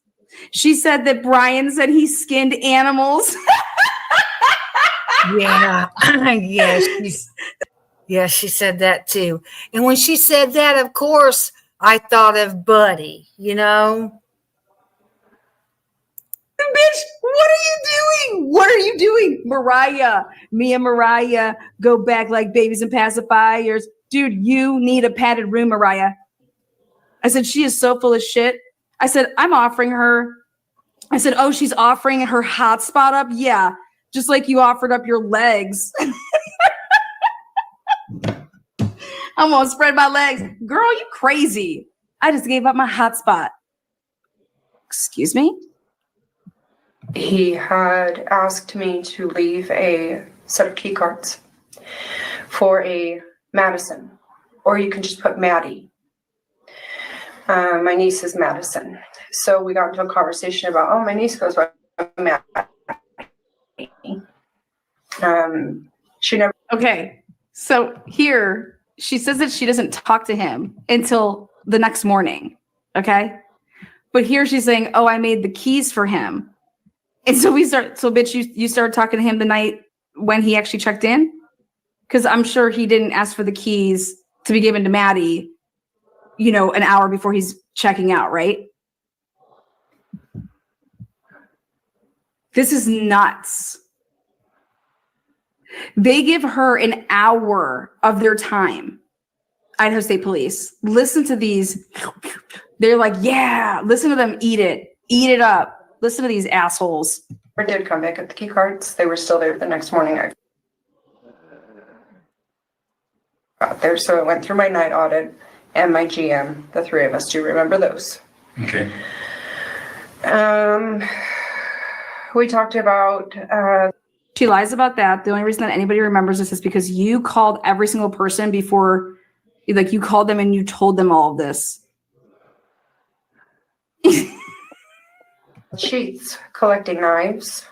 She said that Brian said he skinned animals. Yeah. Yes, she said that too. And when she said that, of course, I thought of Buddy, Bitch, what are you doing? What are you doing? Mariah, me and Mariah go back like babies and pacifiers. Dude, you need a padded room, Mariah. I said, she is so full of shit. I said, I'm offering her. I said, oh, she's offering her hotspot up? Yeah, just like you offered up your legs. I'm gonna spread my legs. Girl, you crazy. I just gave up my hotspot. Excuse me? He had asked me to leave a set of key cards for a Madison, or you can just put Maddie. My niece is Madison. So we got into a conversation about, my niece goes by Maddie. She never. Okay, so here she says that she doesn't talk to him until the next morning. Okay, but here she's saying, oh, I made the keys for him. And so bitch, you started talking to him the night when he actually checked in? Because I'm sure he didn't ask for the keys to be given to Maddie, an hour before he's checking out, right? This is nuts. They give her an hour of their time. Idaho State Police. Listen to these. They're like, yeah, listen to them eat it up. Listen to these assholes. I did come back at the key cards. They were still there the next morning. I got there, so I went through my night audit and my GM. The three of us do remember those. Okay. We talked about. She lies about that. The only reason that anybody remembers this is because you called every single person before, like you called them and you told them all of this. Sheets, collecting knives.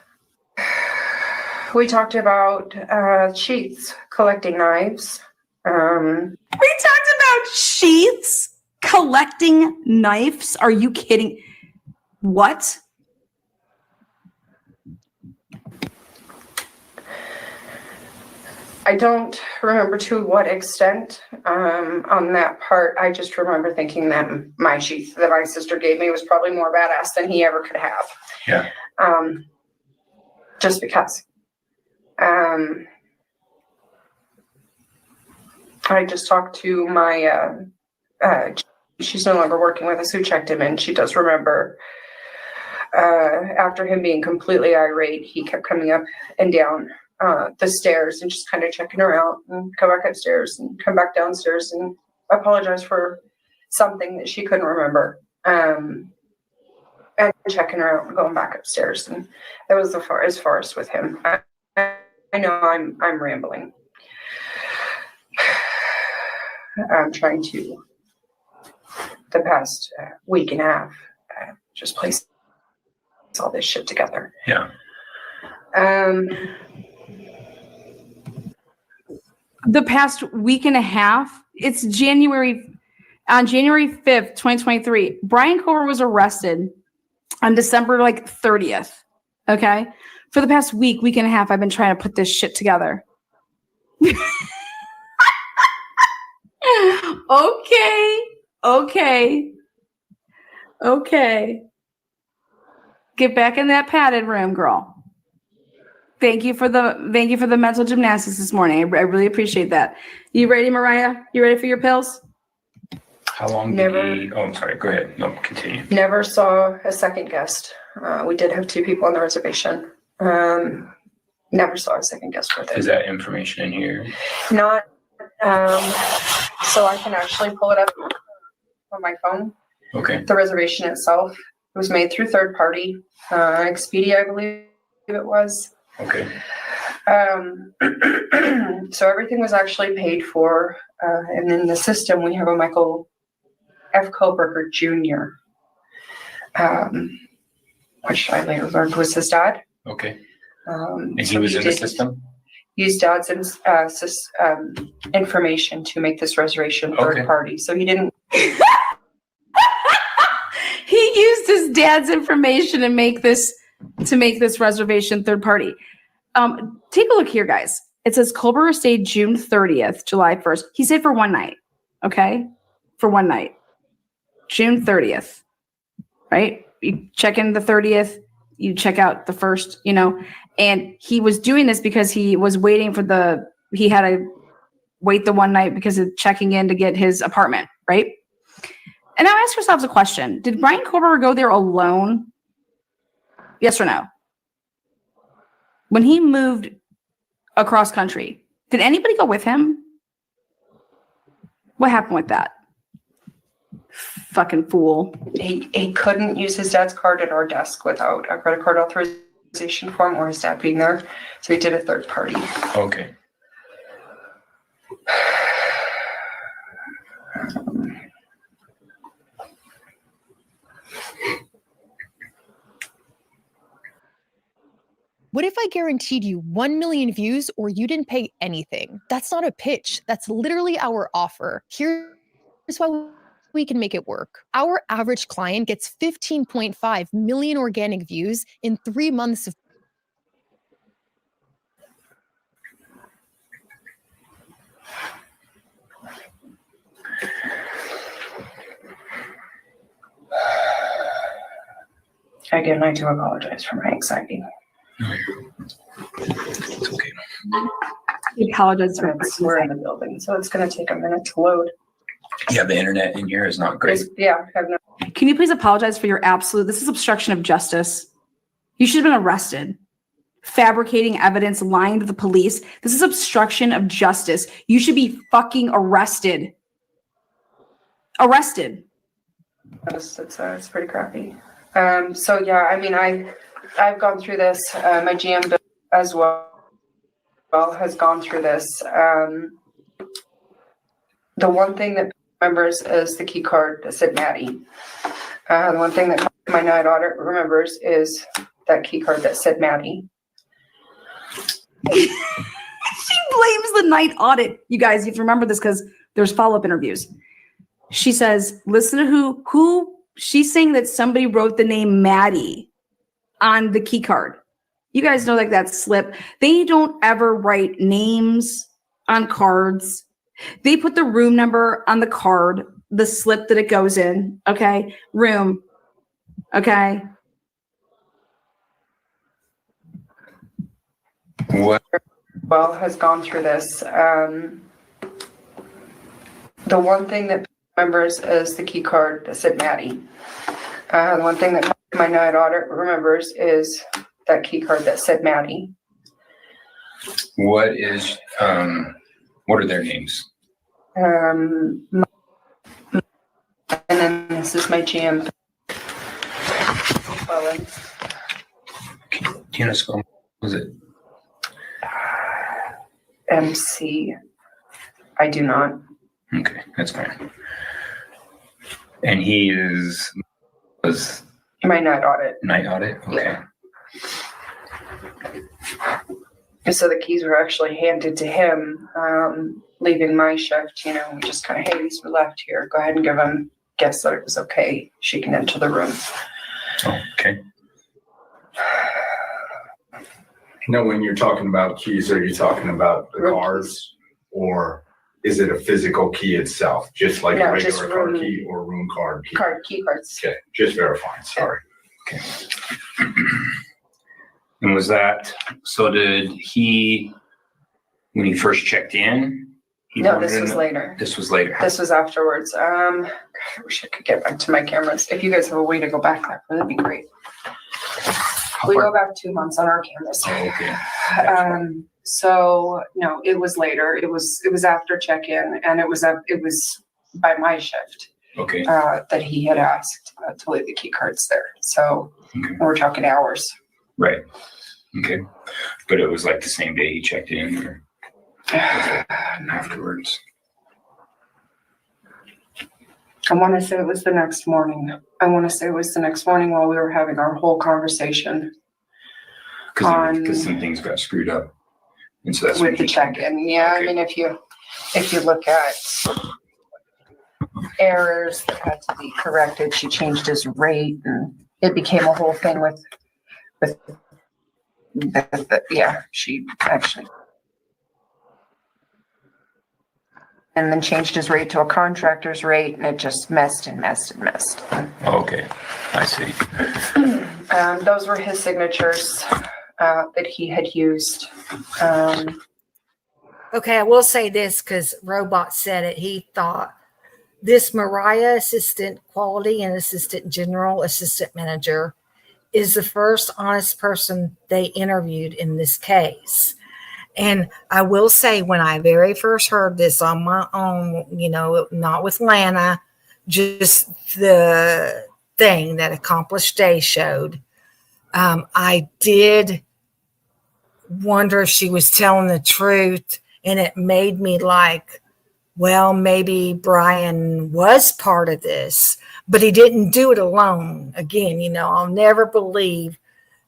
We talked about sheets, collecting knives. We talked about sheets, collecting knives. Are you kidding? What? I don't remember to what extent on that part. I just remember thinking that my sheath that my sister gave me was probably more badass than he ever could have. Yeah. Just because. I just talked to my, she's no longer working with us, who checked him in. She does remember after him being completely irate, he kept coming up and down the stairs and just kind of checking her out and come back upstairs and come back downstairs and apologize for something that she couldn't remember. And checking her out and going back upstairs. And that was as far as with him. I know I'm rambling. I'm trying to, the past week and a half, just place all this shit together. Yeah. The past week and a half, it's January 5th, 2023. Brian Cover was arrested on December 30th. Okay. For the past week and a half, I've been trying to put this shit together. Okay. Get back in that padded room, girl. Thank you for the mental gymnastics this morning. I really appreciate that. You ready, Mariah? You ready for your pills? How long did he? Oh, I'm sorry. Go ahead. No, continue. Never saw a second guest. We did have 2 people on the reservation. Never saw a second guest with it. Is that information in here? Not. So I can actually pull it up on my phone. Okay. The reservation itself was made through third party, Expedia, I believe it was. Okay. So everything was actually paid for, and in the system we have a Michael F. Koberger Jr., which I later learned was his dad. Okay. And he was in the system? Used dad's information to make this reservation third party. So he didn't. He used his dad's information to make this reservation third party. Take a look here, guys. It says Koberger stayed June 30th, July 1st. He stayed for one night. Okay. For one night. June 30th. Right? You check in the 30th, you check out the 1st, and he was doing this because he was waiting for he had to wait the one night because of checking in to get his apartment, right? And now ask yourselves a question. Did Brian Koberger go there alone? Yes or no? When he moved across country, did anybody go with him? What happened with that? Fucking fool. He couldn't use his dad's card at our desk without a credit card authorization form or his dad being there. So he did a third party. Okay. What if I guaranteed you 1 million views or you didn't pay anything? That's not a pitch. That's literally our offer. Here's why we can make it work. Our average client gets 15.5 million organic views in 3 months of Again, I do apologize for my anxiety. It's okay. He apologizes for we're in the building, so it's going to take a minute to load. Yeah, the internet in here is not great. Yeah, I have no. Can you please apologize for your this is obstruction of justice. You should have been arrested. Fabricating evidence, lying to the police. This is obstruction of justice. You should be fucking arrested. Arrested. It's pretty crappy. So yeah, I mean, I've gone through this. My GM as well has gone through this. The one thing that remembers is the key card that said Maddie. The one thing that my night audit remembers is that key card that said Maddie. She blames the night audit. You guys, you have to remember this because there's follow-up interviews. She says, listen to who she's saying that somebody wrote the name Maddie on the key card. You guys know, like, that slip. They don't ever write names on cards. They put the room number on the card, the slip that it goes in. Okay. Room. Okay. What? Well, has gone through this. The one thing that remembers is the key card that said Maddie. The one thing that my night audit remembers is that key card that said Maddie. What are their names? And then this is my GM. Do you know what was it? MC. I do not. Okay, that's fine. And he was my night audit. Night audit? Okay. Yeah. And so the keys were actually handed to him, leaving my shift. We just kind of, hey, these were left here. Go ahead and give him guess that it was okay. She can enter the room. Oh, okay. No, when you're talking about keys, are you talking about the cars, or is it a physical key itself, just like No, a just regular car room- key or room card key? Key cards. Okay, just verifying. Sorry. Okay. And was that, so did he, when he first checked in? No, this was later. This was later. This was afterwards. God, I wish I could get back to my cameras. If you guys have a way to go back there, that'd be great. We go back 2 months on our cameras. Oh, okay. So no, it was later. It was after check-in, and it was by my shift. Okay. That he had asked to leave the key cards there. So we're talking hours. Right. Okay. But it was like the same day he checked in, or afterwards? I want to say it was the next morning. While we were having our whole conversation. Because some things got screwed up. And so that's with the check-in. Yeah, okay. I mean, if you look at errors that had to be corrected, she changed his rate, and it became a whole thing with she actually. And then changed his rate to a contractor's rate, and it just messed. Okay, I see. Those were his signatures that he had used. Okay, I will say this because Robot said it. He thought this Mariah assistant quality and assistant general assistant manager is the first honest person they interviewed in this case. And I will say, when I very first heard this on my own, not with Lana, just the thing that Accomplished Day showed, I did wonder if she was telling the truth. And it made me like, well, maybe Brian was part of this, but he didn't do it alone. Again, I'll never believe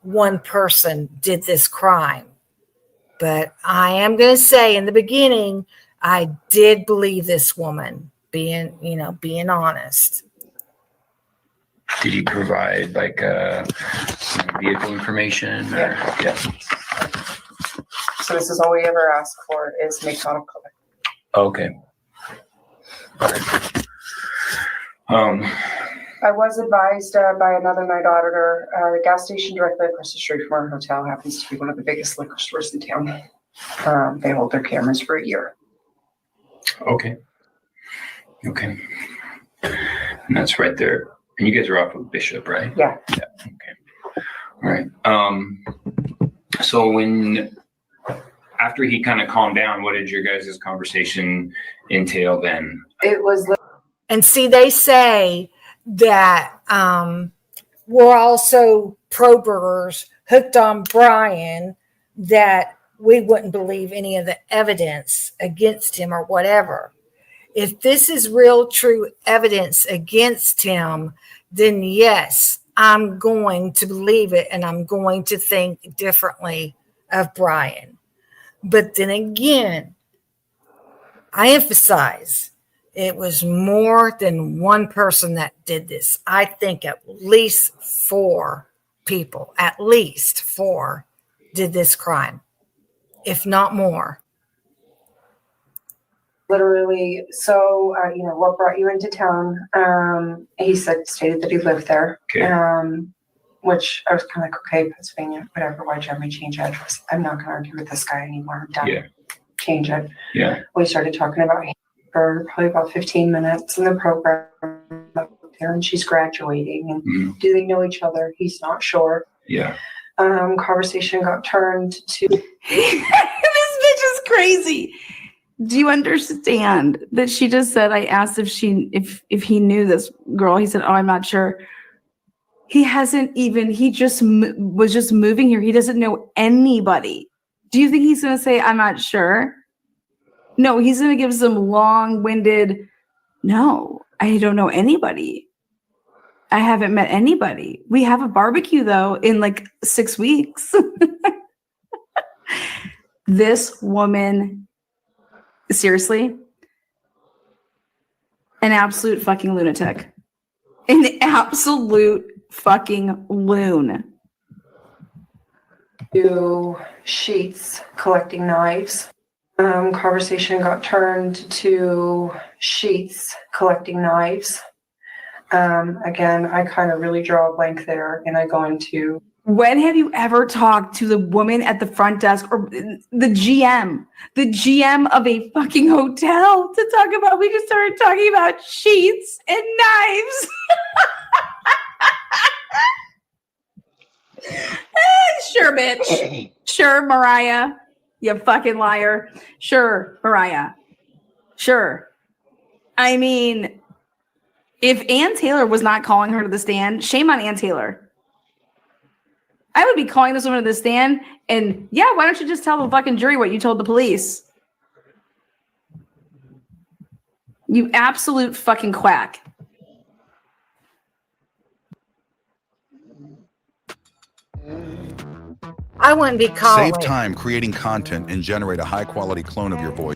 one person did this crime. But I am going to say in the beginning, I did believe this woman being honest. Did you provide like vehicle information? Yeah. So this is all we ever ask for is make auto color. Okay. All right. I was advised by another night auditor, the gas station directly across the street from our hotel happens to be one of the biggest liquor stores in town. They hold their cameras for a year. Okay. And that's right there. And you guys are off of Bishop, right? Yeah. Okay. All right. So after he kind of calmed down, what did your guys' conversation entail then? It was. And see, they say that we're also pro-burgers hooked on Brian, that we wouldn't believe any of the evidence against him or whatever. If this is real, true evidence against him, then yes, I'm going to believe it, and I'm going to think differently of Brian. But then again, I emphasize, it was more than one person that did this. I think at least 4 people, did this crime, if not more. Literally, so, what brought you into town? He stated that he lived there, which I was kind of like, okay, Pennsylvania, whatever, why'd you have me change address? I'm not going to argue with this guy anymore. I'm done. Yeah. Change it. Yeah. We started talking about him for probably about 15 minutes in the program up there, and she's graduating, and do they know each other? He's not sure. Yeah. Conversation got turned to this bitch is crazy. Do you understand that she just said, I asked if he knew this girl. He said, oh, I'm not sure. He just was just moving here. He doesn't know anybody. Do you think he's going to say, I'm not sure? No, he's going to give some long-winded, no, I don't know anybody. I haven't met anybody. We have a barbecue, though, in like 6 weeks. This woman, seriously, an absolute fucking lunatic. An absolute fucking loon. to sheets collecting knives. Conversation got turned to sheets collecting knives. Again, I kind of really draw a blank there, and I go into. When have you ever talked to the woman at the front desk or the GM of a fucking hotel to talk about? We just started talking about sheets and knives. Sure, bitch. Sure, Mariah. You fucking liar. Sure, Mariah. Sure. I mean, if Ann Taylor was not calling her to the stand, shame on Ann Taylor. I would be calling this woman to the stand, and yeah, why don't you just tell the fucking jury what you told the police? You absolute fucking quack. I wouldn't be calling. Save time creating content and generate a high-quality clone of your voice.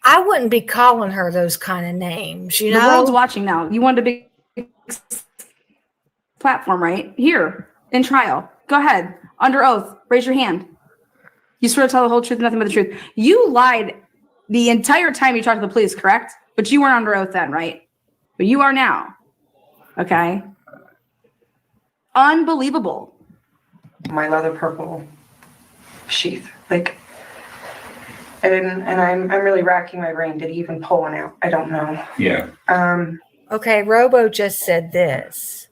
I wouldn't be calling her those kind of names, you know? The world's watching now. You wanted a big platform, right? Here, in trial. Go ahead. Under oath. Raise your hand. You swear to tell the whole truth, nothing but the truth. You lied the entire time you talked to the police, correct? But you weren't under oath then, right? But you are now. Okay? Unbelievable. My leather purple sheath. Like, and I'm really racking my brain. Did he even pull one out? I don't know. Yeah. Okay, Robo just said this.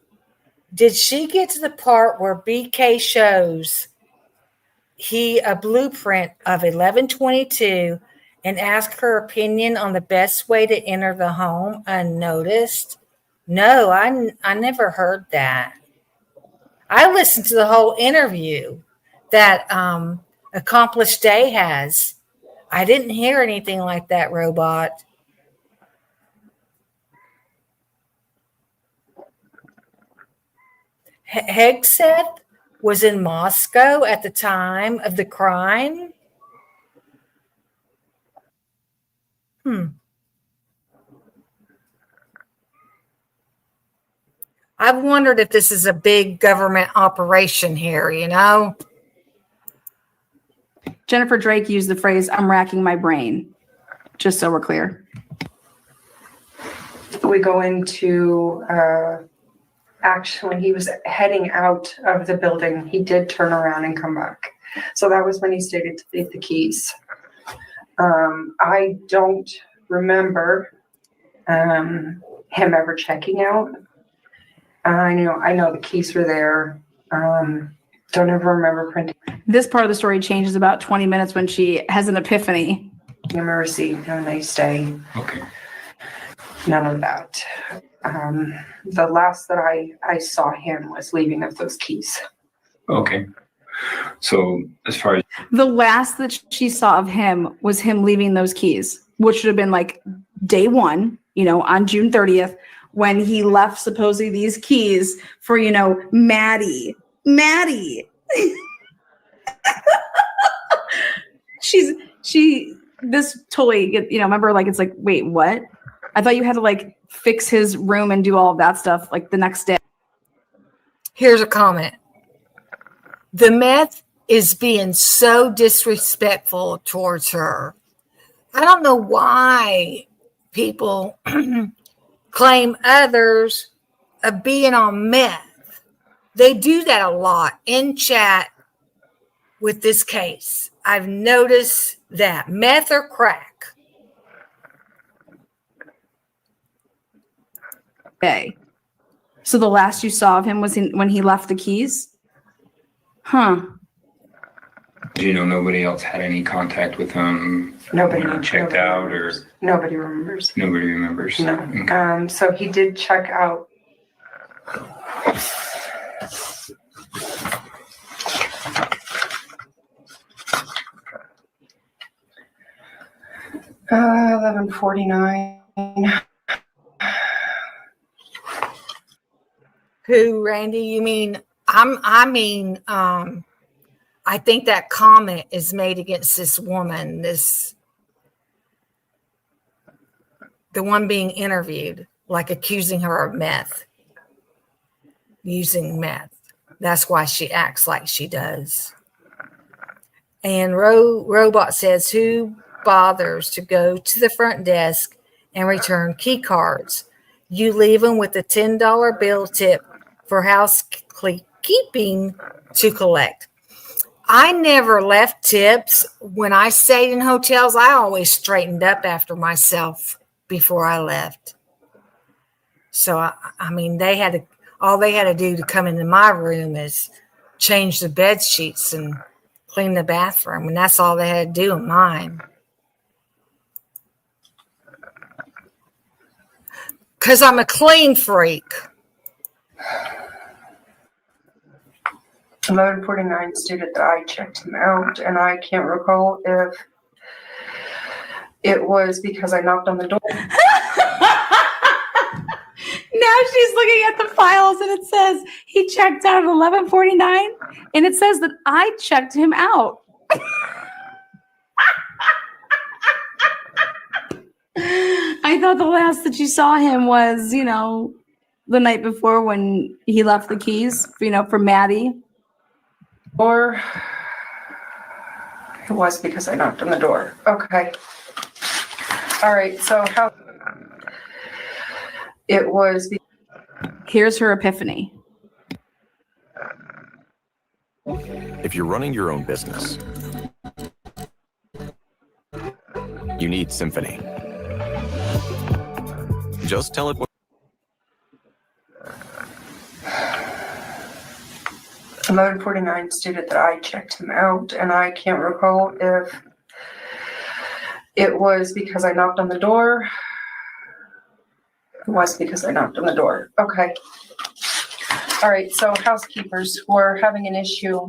Did she get to the part where BK shows a blueprint of 1122 and ask her opinion on the best way to enter the home unnoticed? No, I never heard that. I listened to the whole interview that Accomplished Day has. I didn't hear anything like that, Robot. Hegseth was in Moscow at the time of the crime. I've wondered if this is a big government operation here, you know? Jennifer Drake used the phrase, I'm racking my brain, just so we're clear. We go into actually, when he was heading out of the building, he did turn around and come back. So that was when he stated to leave the keys. I don't remember him ever checking out. I know the keys were there. Don't ever remember printing. This part of the story changes about 20 minutes when she has an epiphany. Give him a receipt. Have a nice day. Okay. None of that. The last that I saw him was leaving with those keys. Okay. So as far as The last that she saw of him was him leaving those keys, which should have been like day one, on June 30th, when he left supposedly these keys for, Maddie. This totally, remember, like, it's like, wait, what? I thought you had to like fix his room and do all of that stuff like the next day. Here's a comment. The meth is being so disrespectful towards her. I don't know why people claim others of being on meth. They do that a lot in chat with this case. I've noticed that. Meth or crack. Okay. So the last you saw of him was when he left the keys? Huh. nobody else had any contact with him? Nobody checked out, or nobody remembers. Nobody remembers. No. Okay. So he did check out. Uh, 11:49. Who, Randy? You mean I think that comment is made against this woman, the one being interviewed, like accusing her of meth, using meth. That's why she acts like she does. And Robot says, who bothers to go to the front desk and return key cards? You leave them with a $10 bill tip for housekeeping to collect. I never left tips. When I stayed in hotels, I always straightened up after myself before I left. So, I mean, all they had to do to come into my room is change the bed sheets and clean the bathroom, and that's all they had to do in mine. Because I'm a clean freak. 11:49 stated that I checked him out, and I can't recall if it was because I knocked on the door. Now she's looking at the files and it says he checked out at 11:49 and it says that I checked him out. I thought the last that you saw him was, you know, the night before when he left the keys, you know, for Maddie. Or it was because I knocked on the door. Okay. All right. So how it was. Here's her epiphany. If you're running your own business, you need Symphony. Just tell it what. 11:49 stated that I checked him out, and I can't recall if it was because I knocked on the door. It was because I knocked on the door. Okay. All right. So housekeepers were having an issue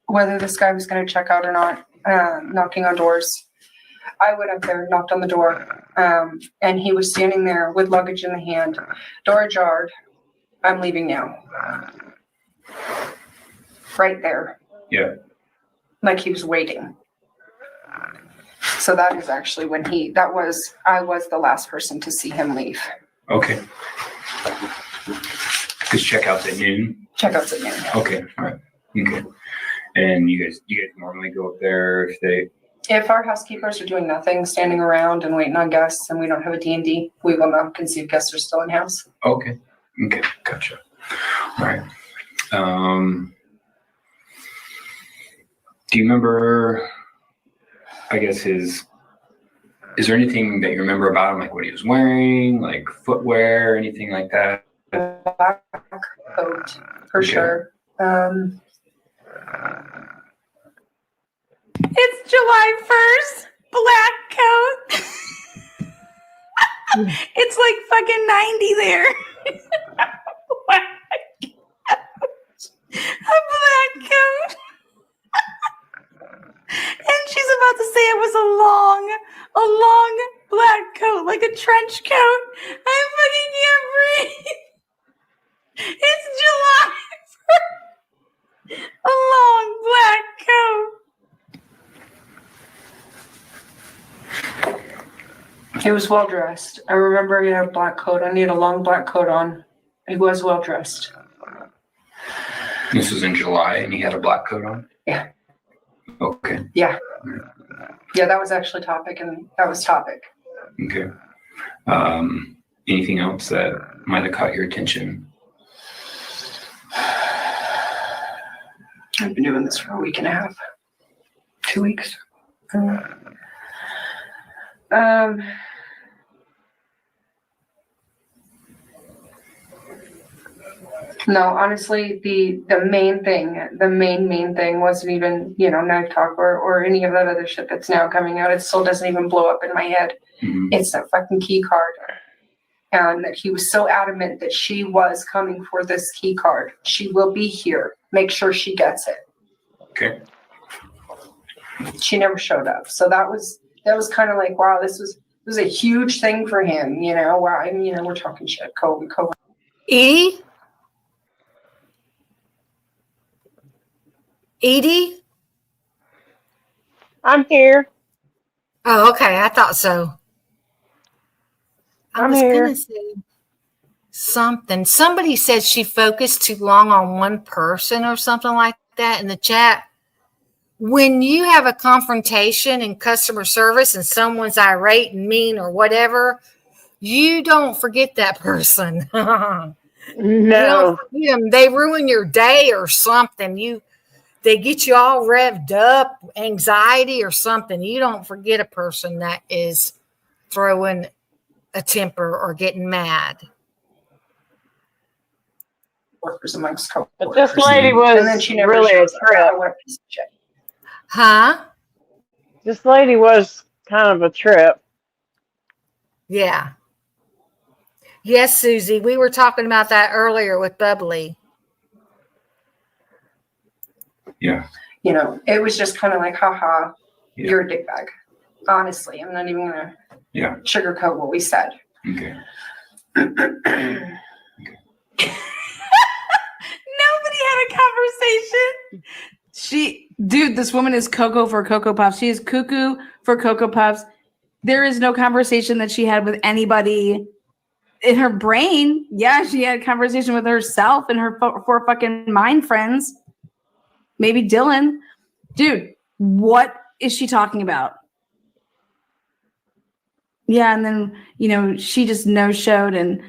whether this guy was going to check out or not, knocking on doors. I went up there, knocked on the door, and he was standing there with luggage in the hand, door ajar. I'm leaving now. Right there. Yeah. Like he was waiting. So that is actually when I was the last person to see him leave. Okay. Because checkout's at noon? Checkout's at noon. Okay, all right. Okay. And you guys normally go up there if our housekeepers are doing nothing, standing around and waiting on guests, and we don't have a D&D, we will knock and see if guests are still in house. Okay. Okay, gotcha. All right. Do you remember, I guess is there anything that you remember about him, like what he was wearing, like footwear, anything like that? Black coat, for sure. It's July 1st, black coat. It's like fucking 90 there. A black coat. And she's about to say it was a long black coat, like a trench coat. I fucking can't breathe. It's July 1st. A long black coat. He was well dressed. I remember he had a black coat on. He had a long black coat on. He was well dressed. This was in July and he had a black coat on? Yeah. Okay. Yeah. Yeah, that was actually topic, and that was topic. Okay. Anything else that might have caught your attention? I've been doing this for a week and a half. 2 weeks. No, honestly, the main thing wasn't even, knife talk or any of that other shit that's now coming out. It still doesn't even blow up in my head. Mm-hmm. It's that fucking key card. And that he was so adamant that she was coming for this key card. She will be here. Make sure she gets it. Okay. She never showed up. So that was kind of like, wow, this was a huge thing for him, wow, I mean, we're talking shit, COVID. Edie? I'm here. Oh, okay. I thought so. I was going to say something. Somebody said she focused too long on one person or something like that in the chat. when you have a confrontation in customer service and someone's irate and mean or whatever, you don't forget that person. No. You don't forget them. They ruin your day or something. They get you all revved up, anxiety or something. You don't forget a person that is throwing a temper or getting mad. Workers amongst coworkers. But this lady was and then she never really a shows up. trip. What a piece of shit. Huh? This lady was kind of a trip. Yeah. Yes, Susie. We were talking about that earlier with Bubbly. Yeah. You know, it was just kind of like, haha, you're a dickbag. Honestly, I'm not even gonna sugarcoat what we said. Okay. Nobody had a conversation. Dude, this woman is Coco for Cocoa Puffs. She is cuckoo for Cocoa Puffs. There is no conversation that she had with anybody in her brain. Yeah, she had a conversation with herself and her four fucking mind friends. Maybe Dylan. Dude, what is she talking about? Yeah, and then, you know, she just no-showed and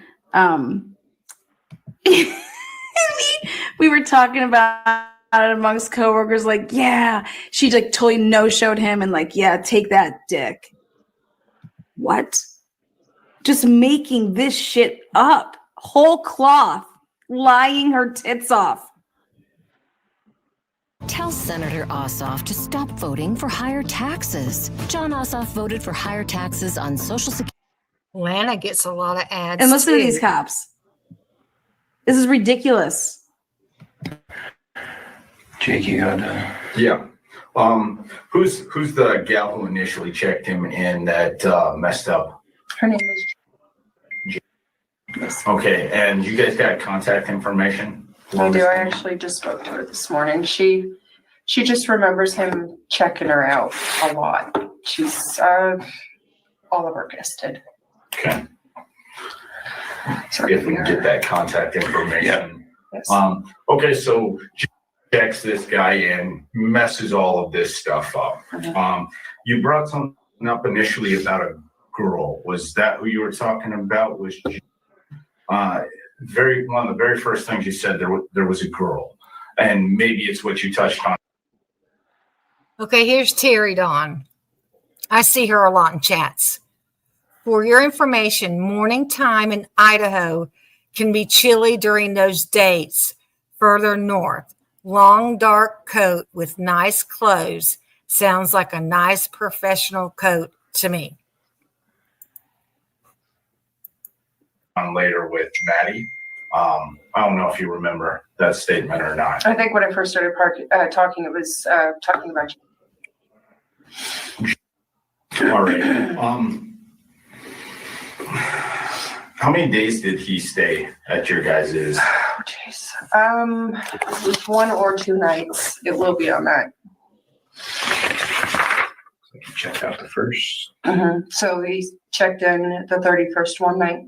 we were talking about it amongst coworkers, like, yeah, she like totally no-showed him and like, yeah, take that, dick. What? Just making this shit up. Whole cloth. Lying her tits off. Tell Senator Ossoff to stop voting for higher taxes. John Ossoff voted for higher taxes on Social Security. Lana gets a lot of ads. And listen to these cops. This is ridiculous. Jake, you got Yeah. Who's the gal who initially checked him in that messed up? Her name is Okay, and you guys got contact information? I do. I actually just spoke to her this morning. She just remembers him checking her out a lot. She's all of her guests did. Okay. So if we can get that contact information. Yes. Okay, so checks this guy in, messes all of this stuff up. You brought something up initially about a girl. Was that who you were talking about? Was one of the very first things you said there was a girl, and maybe it's what you touched on. Okay, here's Terry Dawn. I see her a lot in chats. For your information, morning time in Idaho can be chilly during those dates further north. Long dark coat with nice clothes sounds like a nice professional coat to me. On later with Maddie. I don't know if you remember that statement or not. I think when I first started talking, it was talking about you. All right. How many days did he stay at your guys'? Oh, jeez. It was 1 or 2 nights. It will be on that. So you check out the first. So he checked in the 31st one night.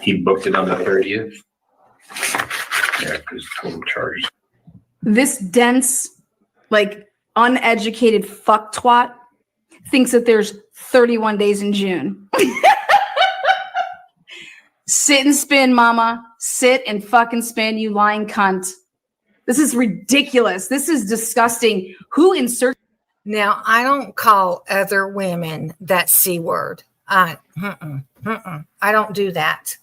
He booked it on the 30th. Yeah, because total charge. This dense, like, uneducated fuck twat thinks that there's 31 days in June. Sit and spin, mama. Sit and fucking spin, you lying cunt. This is ridiculous. This is disgusting. Who inserts? Now, I don't call other women that C word. I don't do that.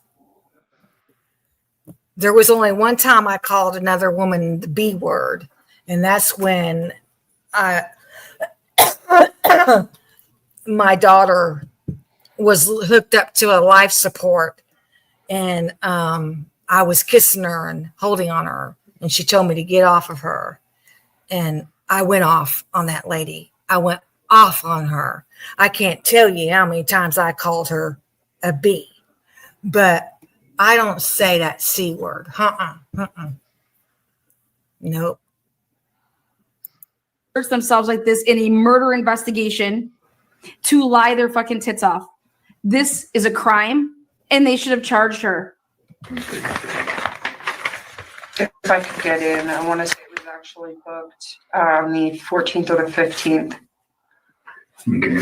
There was only one time I called another woman the B word, and that's when my daughter was hooked up to a life support, and I was kissing her and holding on her, and she told me to get off of her, and I went off on that lady. I went off on her. I can't tell you how many times I called her a B, but I don't say that C word. Nope. Themselves like this in a murder investigation to lie their fucking tits off. This is a crime, and they should have charged her. If I could get in, I want to say it was actually booked on the 14th or the 15th.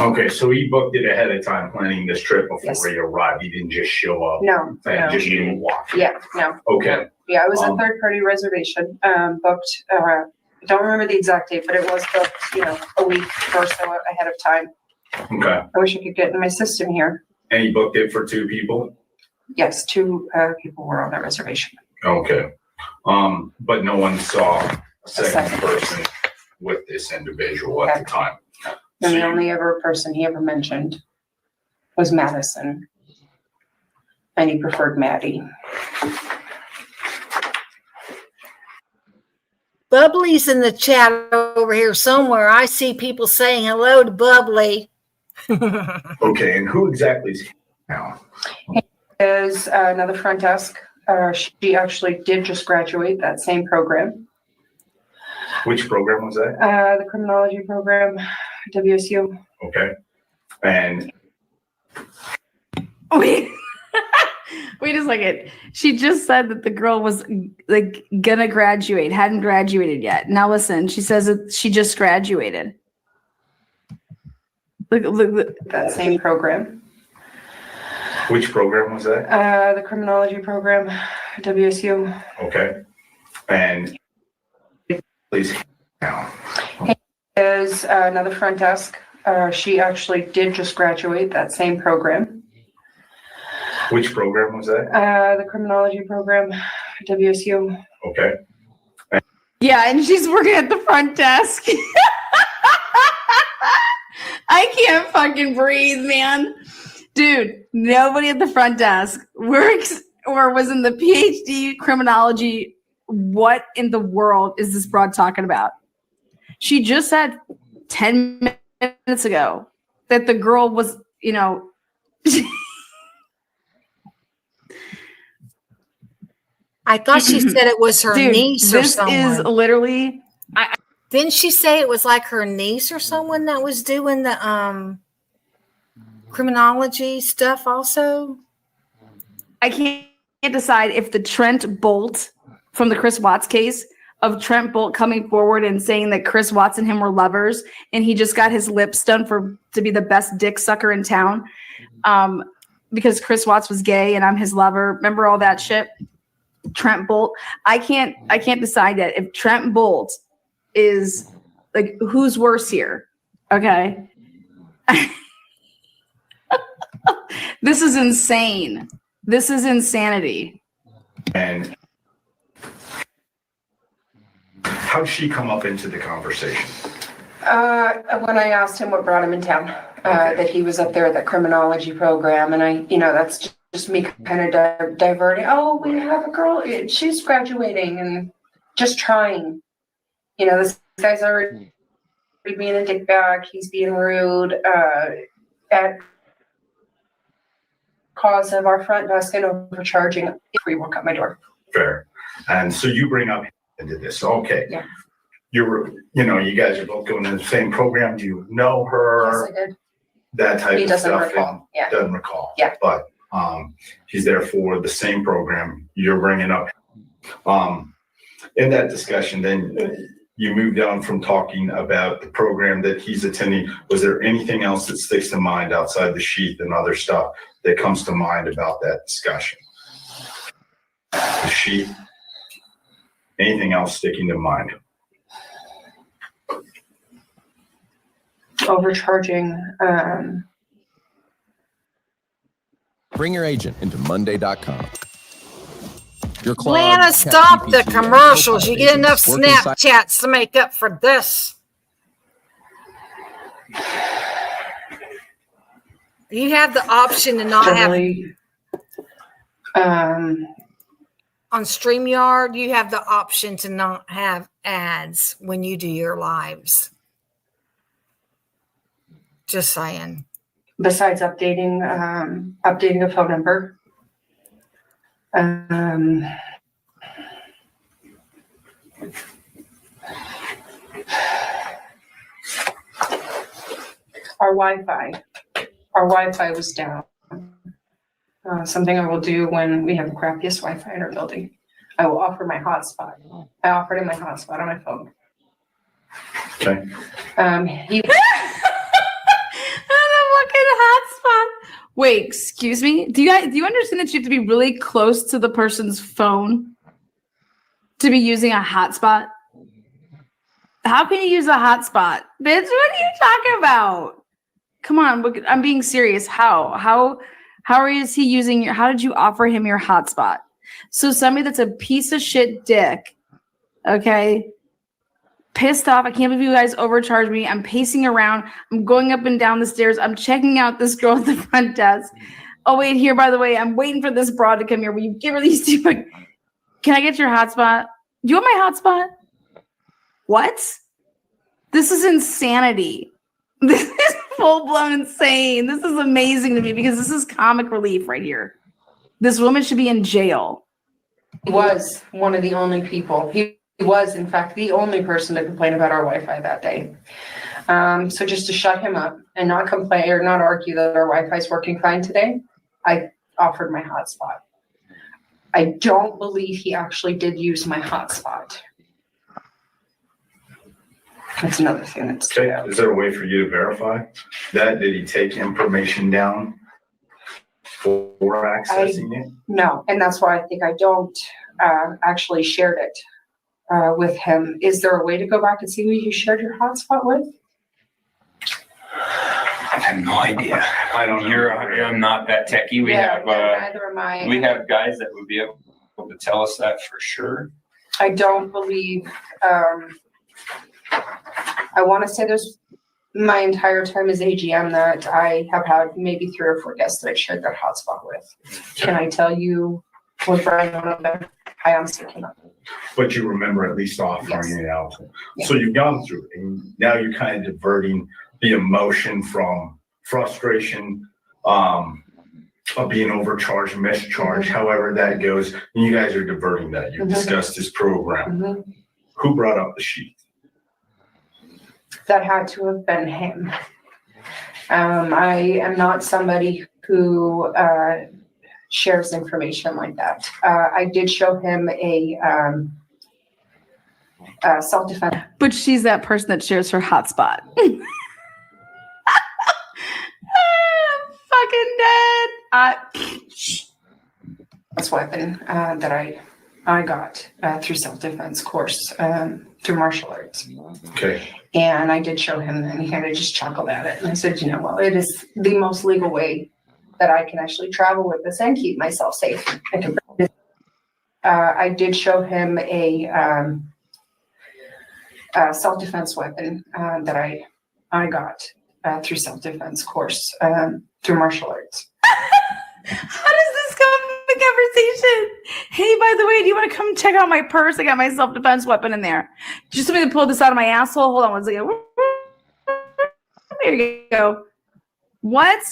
Okay, so he booked it ahead of time, planning this trip before Yes. he arrived. He didn't just show up. No, And no. just didn't walk. Yeah, no. Okay. Yeah, it was a Um, third-party reservation, booked, I don't remember the exact date, but it was booked, a week or so ahead of time. Okay. I wish I could get in my system here. And he booked it for 2 people? Yes, 2 people were on that reservation. Okay. But no one saw a second person with this individual at the time. And the only ever person he ever mentioned was Madison. And he preferred Maddie. Bubbly's in the chat over here somewhere. I see people saying hello to Bubbly. Okay, and who exactly is he now? Is another front desk. She actually did just graduate that same program. Which program was that? The criminology program, WSU. Okay. And Wait. Wait a second. She just said that the girl was like gonna graduate, hadn't graduated yet. Now listen, she says that she just graduated. Look. That same program. which program was that? The criminology program, WSU. Okay. And please now. Is another front desk. She actually did just graduate that same program. Which program was that? The criminology program, WSU. Okay. Yeah, and she's working at the front desk. I can't fucking breathe, man. Dude, nobody at the front desk works or was in the PhD criminology. What in the world is this broad talking about? She just said 10 minutes ago that the girl was, I thought she said it was her Dude, niece or this someone. is literally. Didn't she say it was like her niece or someone that was doing the criminology stuff also? I can't decide if the Trent Bolt from the Chris Watts case of Trent Bolt coming forward and saying that Chris Watts and him were lovers and he just got his lips done to be the best dick sucker in town because Chris Watts was gay and I'm his lover. Remember all that shit? Trent Bolt. I can't decide yet if Trent Bolt is like who's worse here. Okay. This is insane. This is insanity. And how'd she come up into the conversation? When I asked him what brought him in town, that he was up there at that criminology program, and that's just me kind of diverting. Oh, we have a girl, she's graduating, and just trying. This guy's already being a dickbag. He's being rude at cause of our front desk and overcharging if we walk out my door. Fair. And so you bring up into this. Okay. Yeah. You guys are both going to the same program. You know her. Yes, I did. That type He of doesn't stuff. recall. Yeah. Doesn't recall. Yeah. But he's there for the same program you're bringing up. In that discussion, then you moved on from talking about the program that he's attending. Was there anything else that sticks to mind outside the sheath and other stuff that comes to mind about that discussion? The sheath. Anything else sticking to mind? Overcharging. Bring your agent into Monday.com. Your Lana, stop the commercials. You get enough Snapchats to make up for this. You have the option to not have on StreamYard, you have the option to not have ads when you do your lives. Just saying. Besides updating a phone number. Our Wi-Fi was down. Something I will do when we have the crappiest Wi-Fi in our building. I will offer my hotspot. I offered him my hotspot on my phone. Okay. A He fucking hotspot. Wait, excuse me. Do you understand that you have to be really close to the person's phone to be using a hotspot? How can you use a hotspot? Bitch, what are you talking about? Come on, I'm being serious. How is he using your, how did you offer him your hotspot? So somebody that's a piece of shit dick, okay, pissed off. I can't believe you guys overcharged me. I'm pacing around. I'm going up and down the stairs. I'm checking out this girl at the front desk. Oh, wait, here, by the way, I'm waiting for this broad to come here. Will you give her these two? Can I get your hotspot? Do you want my hotspot? What? This is insanity. This is full-blown insane. This is amazing to me because this is comic relief right here. This woman should be in jail. He was one of the only people. He was, in fact, the only person to complain about our Wi-Fi that day. So just to shut him up and not complain or not argue that our Wi-Fi is working fine today, I offered my hotspot. I don't believe he actually did use my hotspot. That's another thing that's okay. Is there a way for you to verify that? Did he take information down for accessing it? No, and that's why I think I don't actually shared it with him. Is there a way to go back and see who you shared your hotspot with? I have no idea. I don't know. I'm not that techie. Neither am I. We have guys that would be able to tell us that for sure. I don't believe. I want to say there's my entire time as AGM that I have had maybe 3 or 4 guests that I shared that hotspot with. Can I tell you what Brian one of them? I honestly cannot. But you remember at least offering it out. Yeah. So you've gone through it, and now you're kind of diverting the emotion from frustration, of being overcharged, mischarged, however that goes. And you guys are diverting that. You've discussed this program. Who brought up the sheet? That had to have been him. I am not somebody who shares information like that. I did show him a self-defense. But she's that person that shares her hotspot. I'm fucking dead. That's weapon that I got through self-defense course through martial arts. Okay. And I did show him that, and he kind of just chuckled at it. And I said, well, it is the most legal way that I can actually travel with this and keep myself safe. I did show him a self-defense weapon that I got through self-defense course through martial arts. How does this come in the conversation? Hey, by the way, do you want to come check out my purse? I got my self-defense weapon in there. Just want me to pull this out of my asshole? Hold on one second. There you go. What?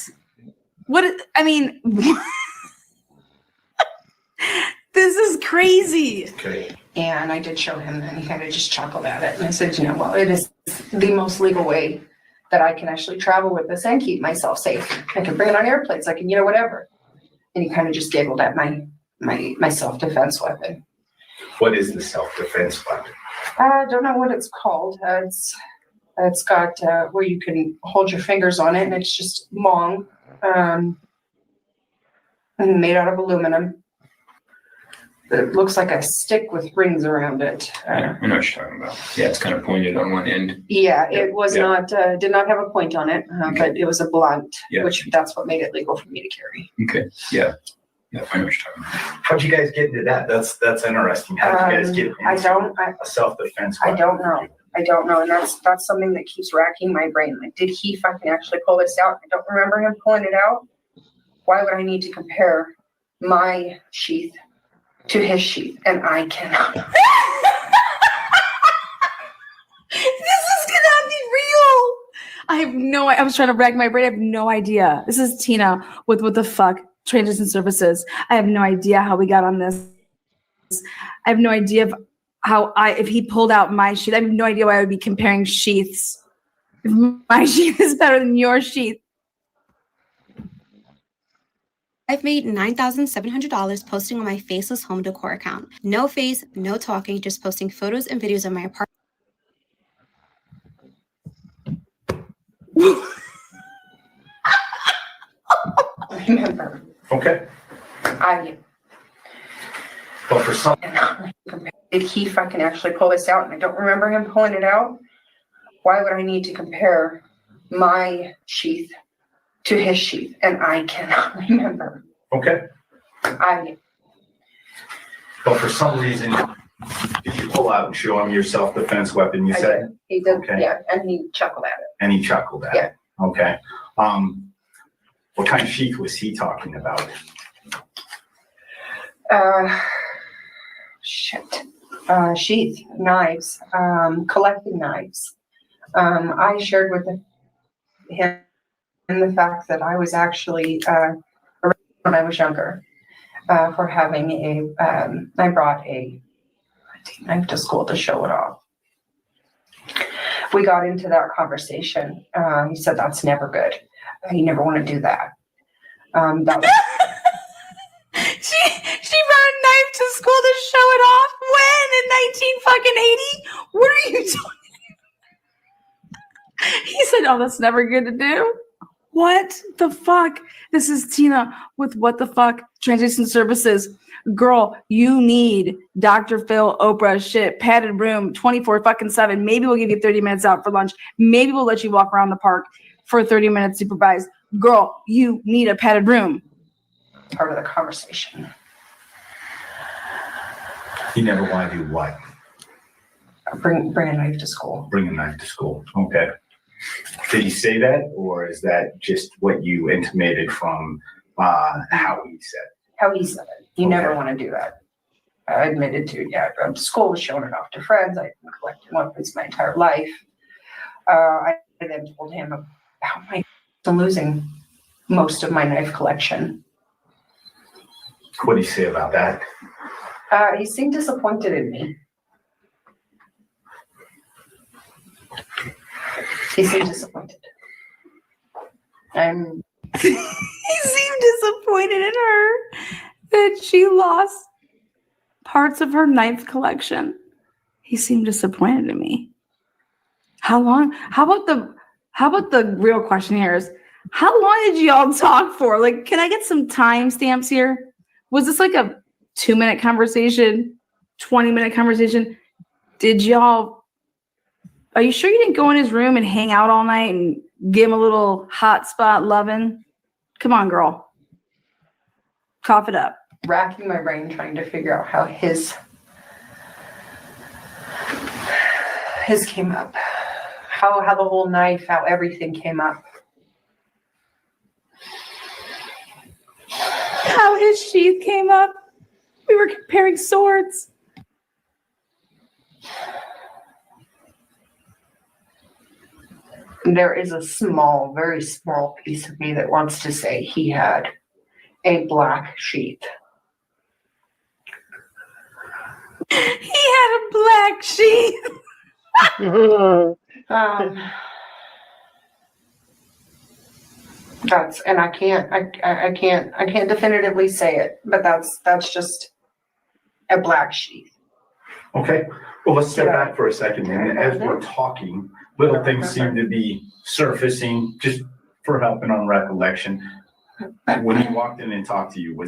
This is crazy. Okay. And I did show him that, and he kind of just chuckled at it. And I said, well, it is the most legal way that I can actually travel with this and keep myself safe. I can bring it on airplanes. I can, whatever. And he kind of just giggled at my self-defense weapon. What is the self-defense weapon? I don't know what it's called. It's got where you can hold your fingers on it, and it's just long, and made out of aluminum. It looks like a stick with rings around it. I know what you're talking about. Yeah, it's kind of pointed on one end. Yeah, it was not, did not have a point on it, but it was a blunt, which that's what made it legal for me to carry. Okay, yeah. Yeah, I know what you're talking about. How'd you guys get into that? That's interesting. How did you guys get into a self-defense weapon? I don't know. And that's something that keeps racking my brain. Like, did he fucking actually pull this out? I don't remember him pulling it out. Why would I need to compare my sheath to his sheath? And I cannot. This is gonna be real. I was trying to rack my brain. I have no idea. This is Tina with What the Fuck Transition Services. I have no idea how we got on this. I have no idea if he pulled out my sheath. I have no idea why I would be comparing sheaths. If my sheath is better than your sheath. I've made $9,700 posting on my faceless home decor account. No face, no talking, just posting photos and videos of my apartment. Remember, Okay. But for some, did he fucking actually pull this out? And I don't remember him pulling it out. Why would I need to compare my sheath to his sheath? And I cannot remember. okay. But for some reason, did you pull out and show him your self-defense weapon, you said? He did, Okay. yeah, and he chuckled at it. And he chuckled at Yeah. it. Okay. What kind of sheath was he talking about? Sheath, knives, collecting knives. I shared with him the fact that I was actually, when I was younger, for having I brought a knife to school to show it off. We got into that conversation. He said, that's never good. You never want to do that. That was She brought a knife to school to show it off. When? In 1980? What are you doing? He said, oh, that's never good to do. What the fuck? This is Tina with What the Fuck Transition Services. Girl, you need Dr. Phil, Oprah shit, padded room, 24/7. Maybe we'll give you 30 minutes out for lunch. Maybe we'll let you walk around the park for 30 minutes supervised. Girl, you need a padded room. part of the conversation. He never wanted to do what? Bring a knife to school. Bring a knife to school. Okay. Did he say that, or is that just what you intimated from how he said? How he said it. You never want to do that. I admitted to, school was showing it off to friends. I've been collecting weapons my entire life. I then told him about losing most of my knife collection. What did he say about that? He seemed disappointed in me. He seemed disappointed. He seemed disappointed in her that she lost parts of her knife collection. He seemed disappointed in me. How long? How about the real question here is, how long did y'all talk for? Like, can I get some timestamps here? Was this like a 2-minute conversation, 20-minute conversation? Are you sure you didn't go in his room and hang out all night and give him a little hotspot loving? Come on, girl. Cough it up. Racking my brain trying to figure out how his came up. How the whole knife, how everything came up. How his sheath came up. We were comparing swords. There is a small, very small piece of me that wants to say he had a black sheath. He had a black sheath. That's, and I can't definitively say it, but that's just a black sheath. Okay. Well, let's step back for a second. And as we're talking, little things seem to be surfacing just for helping on recollection. When he walked in and talked to you,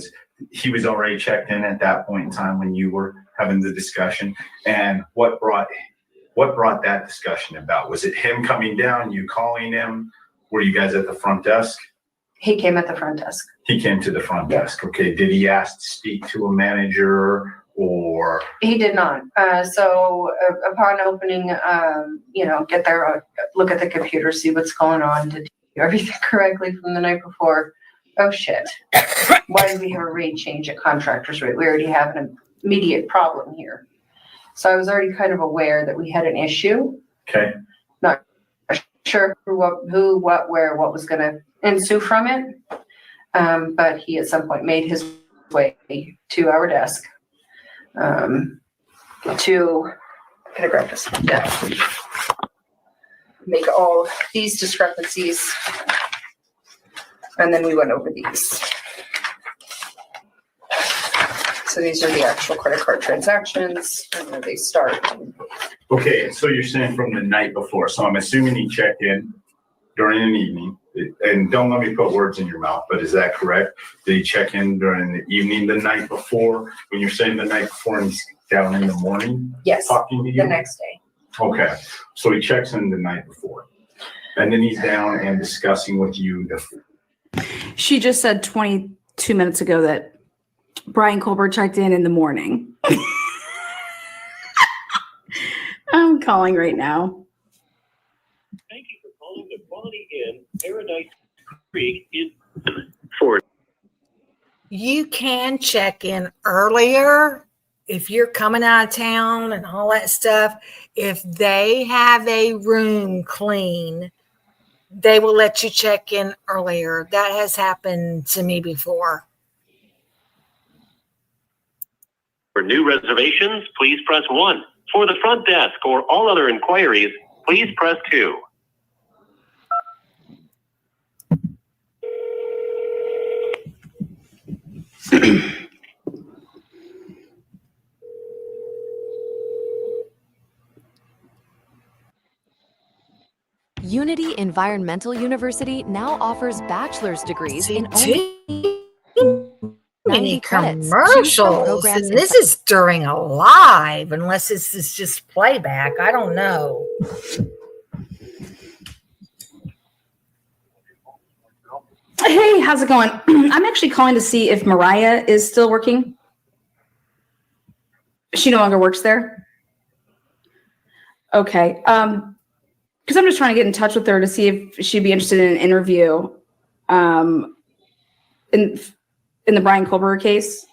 he was already checked in at that point in time when you were having the discussion? And what brought that discussion about? Was it him coming down, you calling him? Were you guys at the front desk? He came at the front desk. He came to the front desk. Okay. Did he ask to speak to a manager or? He did not. So upon opening, get there, look at the computer, see what's going on, to do everything correctly from the night before. Oh shit. Why did we have a rate change at contractors rate? We already have an immediate problem here. So I was already kind of aware that we had an issue. Okay. Not sure who, what, where, what was going to ensue from it. But he at some point made his way to our desk to grab this desk, make all these discrepancies, and then we went over these. So these are the actual credit card transactions and where they start. Okay, so you're saying from the night before. So I'm assuming he checked in during an evening. And don't let me put words in your mouth, but is that correct? Did he check in during the evening the night before? When you're saying the night before and he's down in the morning? Yes, talking to you? the next day. Okay, so he checks in the night before. And then he's down and discussing with you She just said 22 minutes ago that Brian Colbert checked in the morning. I'm calling right now. Thank you for calling the Quality Inn Paradise Creek in Fort. You can check in earlier if you're coming out of town and all that stuff. If they have a room clean, they will let you check in earlier. That has happened to me before. For new reservations, please press 1. For the front desk or all other inquiries, please press 2. Unity Environmental University now offers bachelor's degrees in only Many 90 credits. Choose from commercials, programs and this is during a live, unless this is just playback. I don't know. Hey, how's it going? I'm actually calling to see if Mariah is still working. She no longer works there. Okay. Because I'm just trying to get in touch with her to see if she'd be interested in an interview in the Brian Colbert case.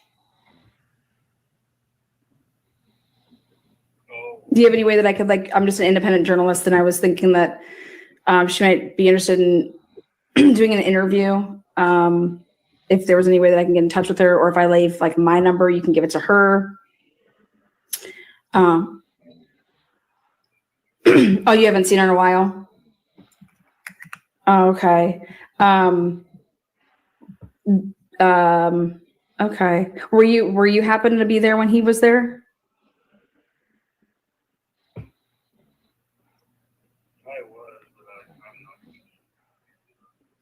Do you have any way that I could, like, I'm just an independent journalist, and I was thinking that she might be interested in doing an interview. If there was any way that I can get in touch with her, or if I leave like my number, you can give it to her. Oh, you haven't seen her in a while? Oh, okay. Okay. Were you happen to be there when he was there?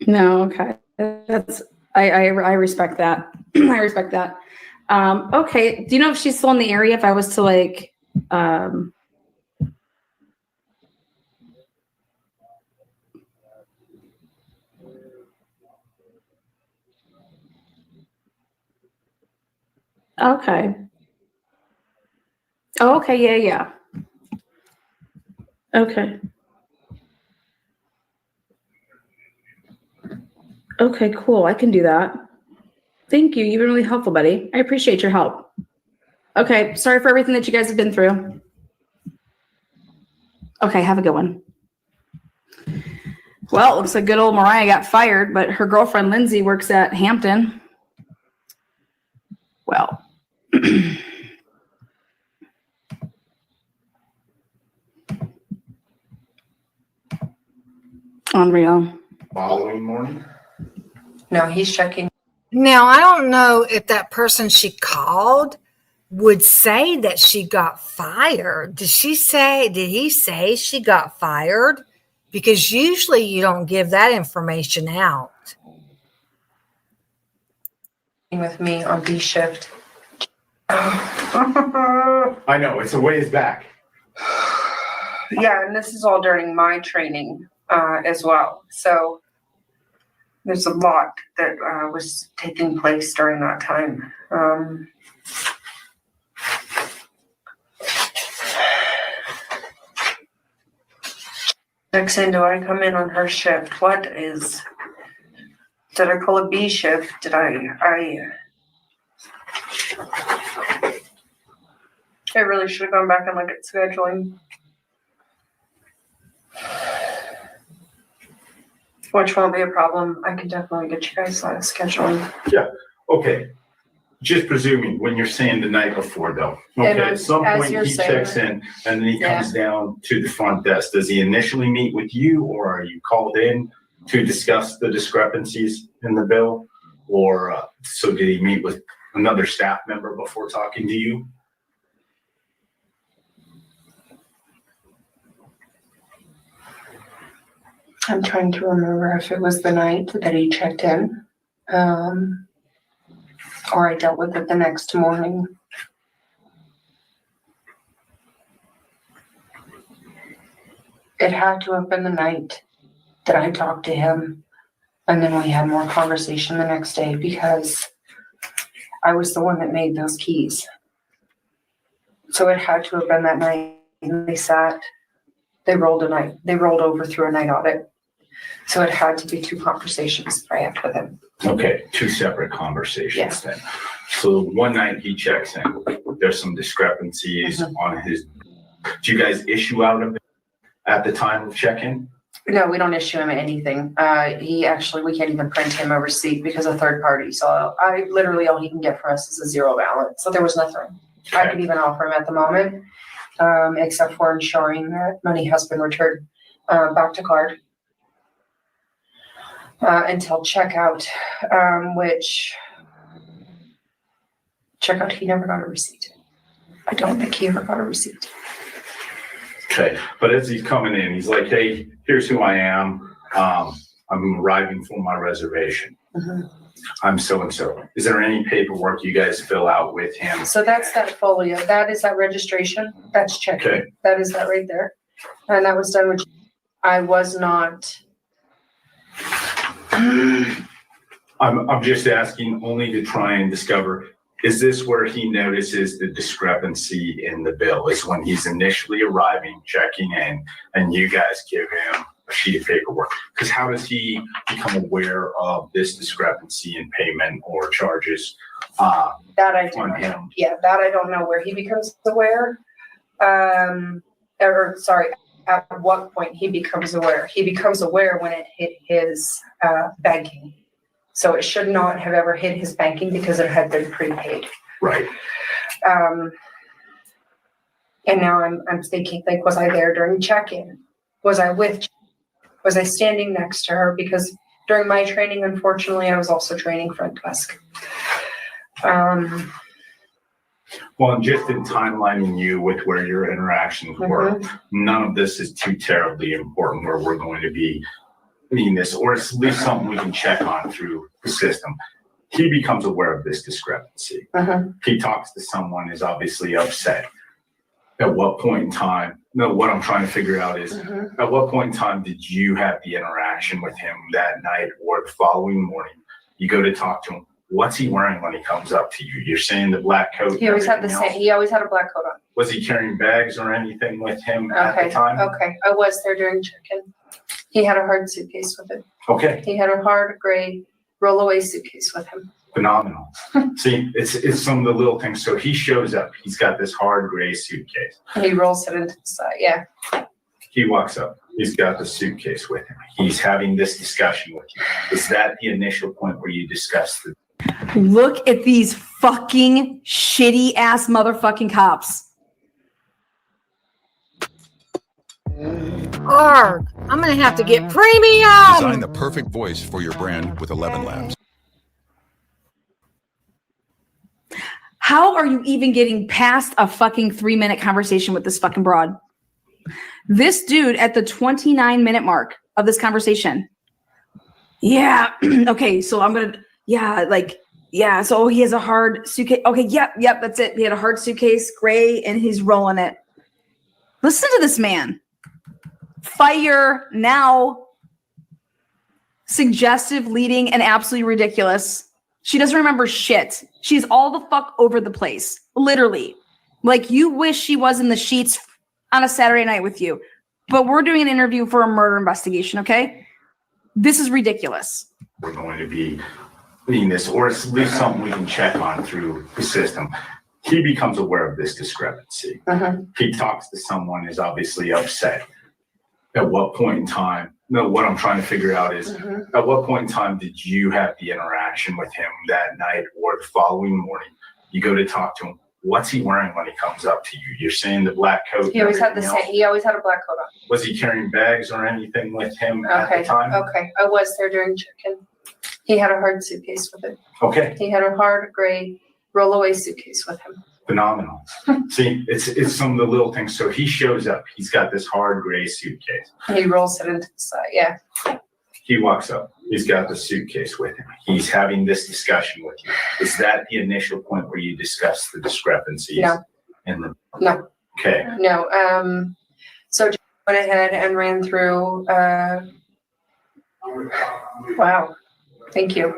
No, okay. That's I respect that. I respect that. Okay. Do you know if she's still in the area? If I was to like okay. Oh, okay, yeah. Okay. Okay, cool. I can do that. Thank you. You've been really helpful, buddy. I appreciate your help. Okay. Sorry for everything that you guys have been through. Okay. Have a good one. Well, it looks like good old Mariah got fired, but her girlfriend, Lindsay, works at Hampton. Well. Unreal. following morning. No, he's checking. Now, I don't know if that person she called would say that she got fired. Did he say she got fired? Because usually you don't give that information out. With me on B shift. I know, it's a ways back. Yeah, and this is all during my training as well. So there's a lot that was taking place during that time. Dixon, do I come in on her shift? Did I pull a B shift? Did I really should have gone back and looked at scheduling. Which won't be a problem. I can definitely get you guys on scheduling. Yeah, okay. Just presuming when you're saying the night before though. Okay, at some point he checks in and then he comes down to the front desk. Does he initially meet with you, or are you called in to discuss the discrepancies in the bill? Or so did he meet with another staff member before talking to you? I'm trying to remember if it was the night that he checked in, or I dealt with it the next morning. It had to have been the night that I talked to him, and then we had more conversation the next day because I was the one that made those keys. So it had to have been that night. And they rolled over through a night audit. So it had to be 2 conversations I had with him. Okay, 2 separate conversations then. So one night he checks in, there's some discrepancies on his, do you guys issue out of it at the time of check-in? No, we don't issue him anything. We can't even print him a receipt because of third party. So all he can get from us is a 0 balance. So there was nothing I could even offer him at the moment, except for ensuring that money has been returned back to card until checkout, which checkout, he never got a receipt. I don't think he ever got a receipt. Okay, but as he's coming in, he's like, hey, here's who I am. I'm arriving for my reservation. I'm so-and-so. Is there any paperwork you guys fill out with him? So that's that folio. That is that registration. That's checking. Okay. That is that right there. And that was done with, I was not. I'm just asking only to try and discover, is this where he notices the discrepancy in the bill? Is when he's initially arriving, checking in, and you guys give him a sheet of paperwork? Because how does he become aware of this discrepancy in payment or charges? That I don't know. Yeah, that I don't know where he becomes aware. At what point he becomes aware. He becomes aware when it hit his banking. So it should not have ever hit his banking because it had been prepaid. Right. And now I'm thinking, like, was I there during check-in? Was I standing next to her? Because during my training, unfortunately, I was also training front desk. Well, just in timelining you with where your interactions were, none of this is too terribly important where we're going to be needing this, or it's at least something we can check on through the system. He becomes aware of this discrepancy. He talks to someone, is obviously upset. At what point in time, what I'm trying to figure out is, at what point in time did you have the interaction with him that night or the following morning? You go to talk to him. What's he wearing when he comes up to you? You're saying the black coat. He always had he always had a black coat on. Was he carrying bags or anything with him at the time? Okay. I was there during check-in. He had a hard suitcase with him. Okay. He had a hard gray roll-away suitcase with him. Phenomenal. See, it's some of the little things. So he shows up. He's got this hard gray suitcase. He rolls it into the side. Yeah. He walks up. He's got the suitcase with him. He's having this discussion with you. Is that the initial point where you discuss the? Look at these fucking shitty ass motherfucking cops. Arg, I'm gonna have to get premium. Design the perfect voice for your brand with 11 Labs. How are you even getting past a fucking 3-minute conversation with this fucking broad? This dude at the 29-minute mark of this conversation. Yeah. Okay. So I'm going to, so he has a hard suitcase. Okay. Yep. That's it. He had a hard suitcase, gray, and he's rolling it. Listen to this man. Fire now. Suggestive, leading, and absolutely ridiculous. She doesn't remember shit. She's all the fuck over the place. Literally. Like, you wish she was in the sheets on a Saturday night with you. But we're doing an interview for a murder investigation, okay? This is ridiculous. We're going to be needing this, or it's at least something we can check on through the system. He becomes aware of this discrepancy. He talks to someone, is obviously upset. At what point in time? What I'm trying to figure out is, at what point in time did you have the interaction with him that night or the following morning? You go to talk to him. What's he wearing when he comes up to you? You're saying the black coat. He always had he always had a black coat on. Was he carrying bags or anything with him at the time? Okay. I was there during check-in. He had a hard suitcase with him. Okay. He had a hard gray rollaway suitcase with him. Phenomenal. See, it's some of the little things. So he shows up. He's got this hard gray suitcase. He rolls it into the side. Yeah. He walks up. He's got the suitcase with him. He's having this discussion with you. Is that the initial point where you discuss the discrepancies? No. No. Okay. No. So Jack went ahead and ran through. Wow. Thank you.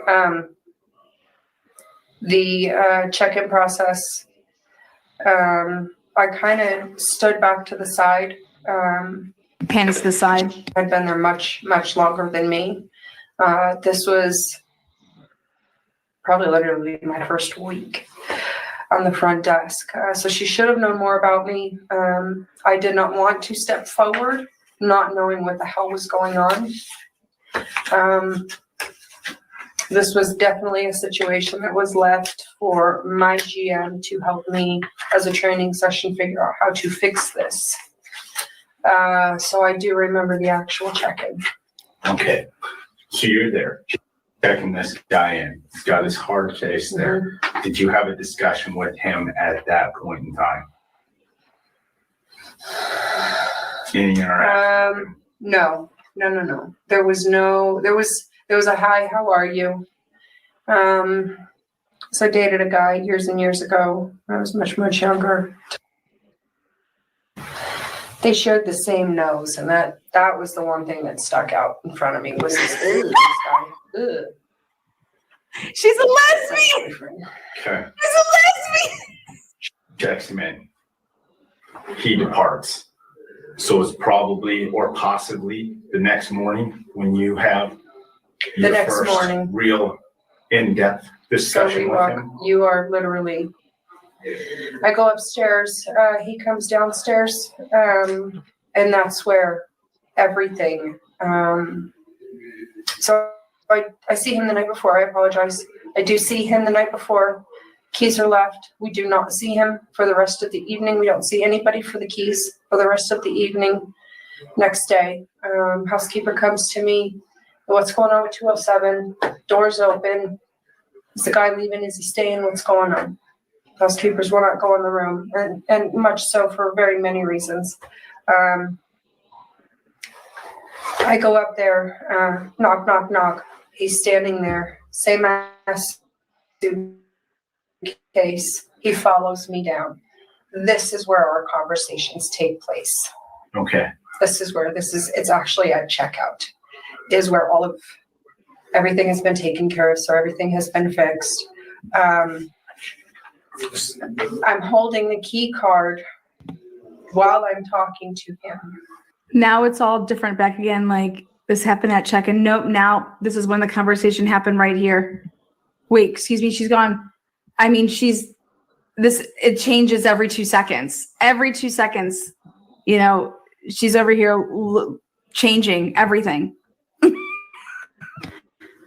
The check-in process. I kind of stood back to the side. Pants to the side. I'd been there much longer than me. This was probably literally my first week on the front desk. So she should have known more about me. I did not want to step forward, not knowing what the hell was going on. This was definitely a situation that was left for my GM to help me as a training session figure out how to fix this. So I do remember the actual check-in. Okay. So you're there checking this guy in. He's got his hard case there. Did you have a discussion with him at that point in time? Any interaction? No. There was a hi, how are you? So I dated a guy years and years ago. I was much younger. They shared the same nose, and that was the one thing that stuck out in front of me was this guy. Ugh. She's a lesbian. Okay. She's a lesbian. Checks him in. He departs. So it's probably or possibly the next morning when you have The next morning. real in-depth discussion So we with walk. him. You are literally. I go upstairs. He comes downstairs, and that's where everything. So I see him the night before. I apologize. I do see him the night before. Keys are left. We do not see him for the rest of the evening. We don't see anybody for the keys for the rest of the evening. Next day, housekeeper comes to me. What's going on with 207? Doors open. Is the guy leaving? Is he staying? What's going on? Housekeepers will not go in the room, and much so for very many reasons. I go up there, knock, knock, knock. He's standing there, same ass suitcase. He follows me down. This is where our conversations take place. Okay. It's actually at checkout, is where everything has been taken care of, so everything has been fixed. I'm holding the key card while I'm talking to him. Now it's all different back again. Like this happened at check-in. Nope. Now this is when the conversation happened right here. Wait, excuse me. She's gone. I mean, it changes every 2 seconds. Every 2 seconds, she's over here changing everything.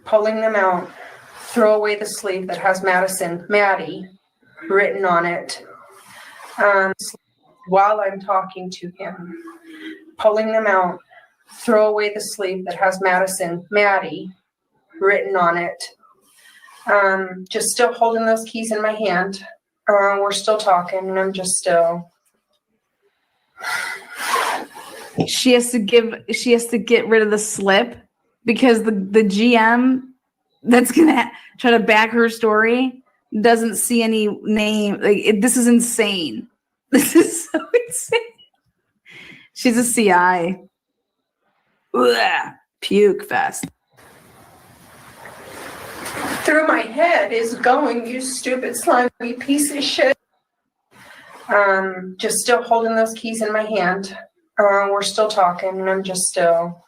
Pulling them out, throw away the sleeve that has Maddie written on it. While I'm talking to him, pulling them out, throw away the sleeve that has Maddie written on it. Just still holding those keys in my hand. We're still talking, and I'm just still. She has to get rid of the slip because the GM that's gonna try to back her story doesn't see any name. This is insane. This is so insane. She's a CI. Ugh, puke fest. Through my head is going, you stupid slimy piece of shit. Just still holding those keys in my hand. We're still talking, and I'm just still.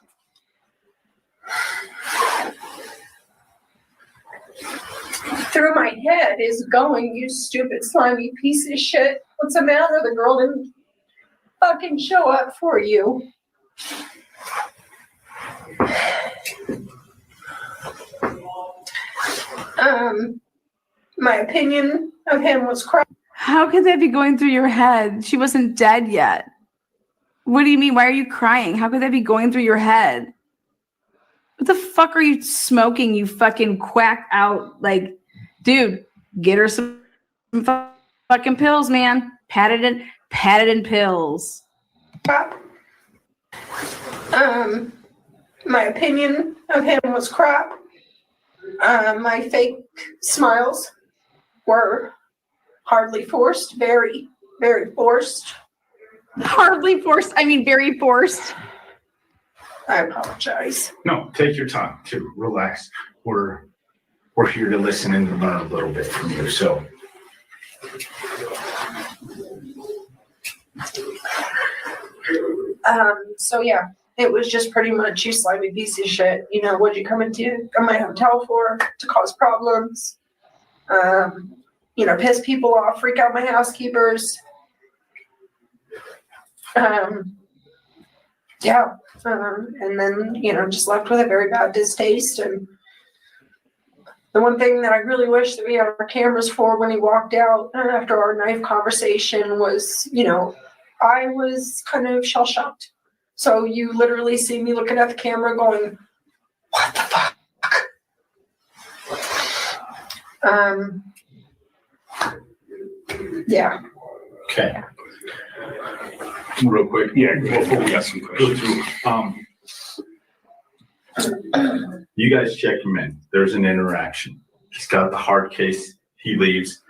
Through my head is going, you stupid slimy piece of shit. What's the matter? The girl didn't fucking show up for you. My opinion of him was crap. How could that be going through your head? She wasn't dead yet. What do you mean? Why are you crying? How could that be going through your head? What the fuck are you smoking, you fucking quack out? Like, dude, get her some fucking pills, man. Padded in pills. My opinion of him was crap. My fake smiles were hardly forced, very, very forced. Hardly forced. I mean, very forced. I apologize. No, take your time to relax. We're here to listen and learn a little bit from you. So so yeah, it was just pretty much, you slimy piece of shit. You know, what'd you come into my hotel for? To cause problems. You know, piss people off, freak out my housekeepers. Yeah. And then, you know, just left with a very bad distaste. And the one thing that I really wish that we had our cameras for when he walked out after our knife conversation was, you know, I was kind of shell-shocked. So you literally see me looking at the camera going, what the fuck? Yeah. okay. Real quick, yeah, before we got some questions. You guys check him in. There's an interaction. He's got the hard case. He leaves.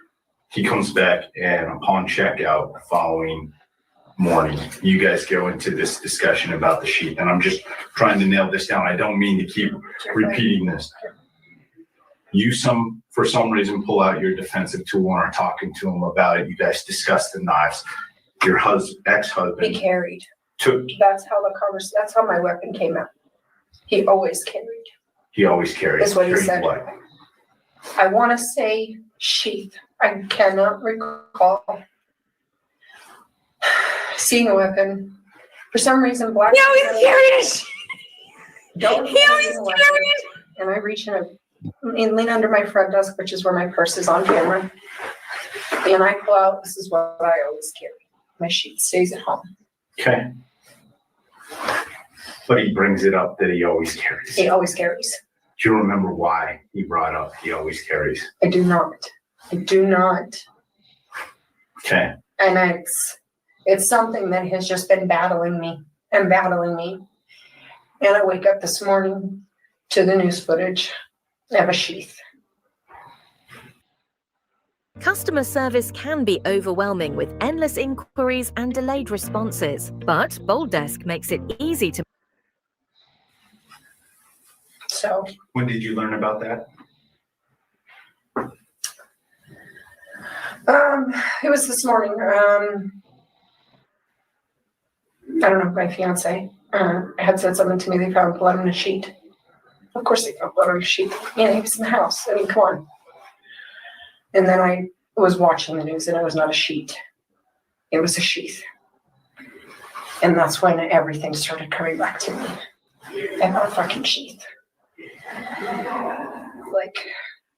He comes back, and upon checkout the following morning, you guys go into this discussion about the sheet. And I'm just trying to nail this down. I don't mean to keep repeating this. You for some reason pull out your defensive tool and are talking to him about it. You guys discuss the knives. Your ex-husband. He carried. Took. That's how my weapon came out. He always carried. He always carried. That's what he Carried said. What? I want to say sheath. I cannot recall seeing a weapon. For some reason, black. He always carried it. Don't He always carried it. And I reach in and lean under my front desk, which is where my purse is on camera. And I pull out, this is what I always carry. My sheet stays at home. Okay. But he brings it up that he always carries. He always carries. Do you remember why he brought up he always carries? I do not. I do not. Okay. And it's something that has just been battling me and battling me. And I wake up this morning to the news footage of a sheath. Customer service can be overwhelming with endless inquiries and delayed responses, but Bold Desk makes it easy to. So. When did you learn about that? It was this morning. I don't know, my fiance had said something to me. They found blood on a sheet. Of course they found blood on a sheet. Yeah, he was in the house. I mean, come on. And then I was watching the news and it was not a sheet. It was a sheath. And that's when everything started coming back to me. And not a fucking sheath. Like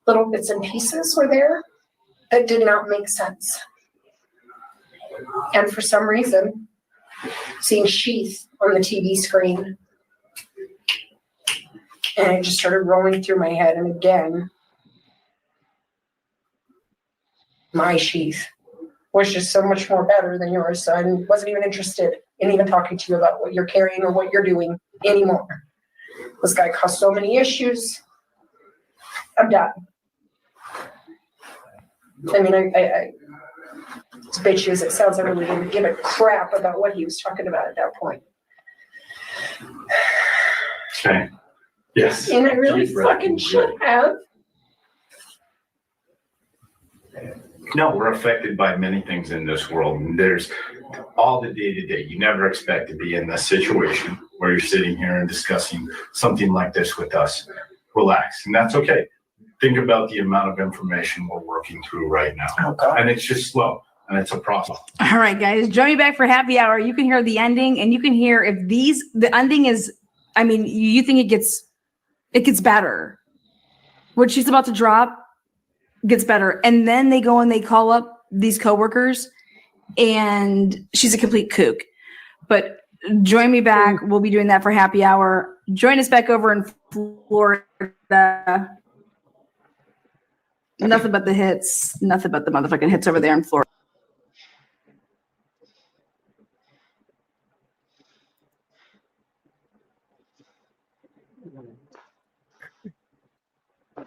little bits and pieces were there that did not make sense. And for some reason, seeing sheath on the TV screen, and it just started rolling through my head. And again, my sheath was just so much more better than yours. So I wasn't even interested in even talking to you about what you're carrying or what you're doing anymore. This guy caused so many issues. I'm done. I mean, I as bitchy as it sounds, I really didn't give a crap about what he was talking about at that point. Okay. Yes. And I really fucking should have. No, we're affected by many things in this world. And there's all the day-to-day. You never expect to be in this situation where you're sitting here and discussing something like this with us. Relax. And that's okay. Think about the amount of information we're working through right now. Okay. And it's just slow. And it's a process. All right, guys, join me back for happy hour. You can hear the ending, and you can hear if the ending is, I mean, you think it gets better. What she's about to drop gets better. And then they go and they call up these coworkers, and she's a complete kook. But join me back. We'll be doing that for happy hour. Join us back over in Florida. Nothing but the hits. Nothing but the motherfucking hits over there in Florida.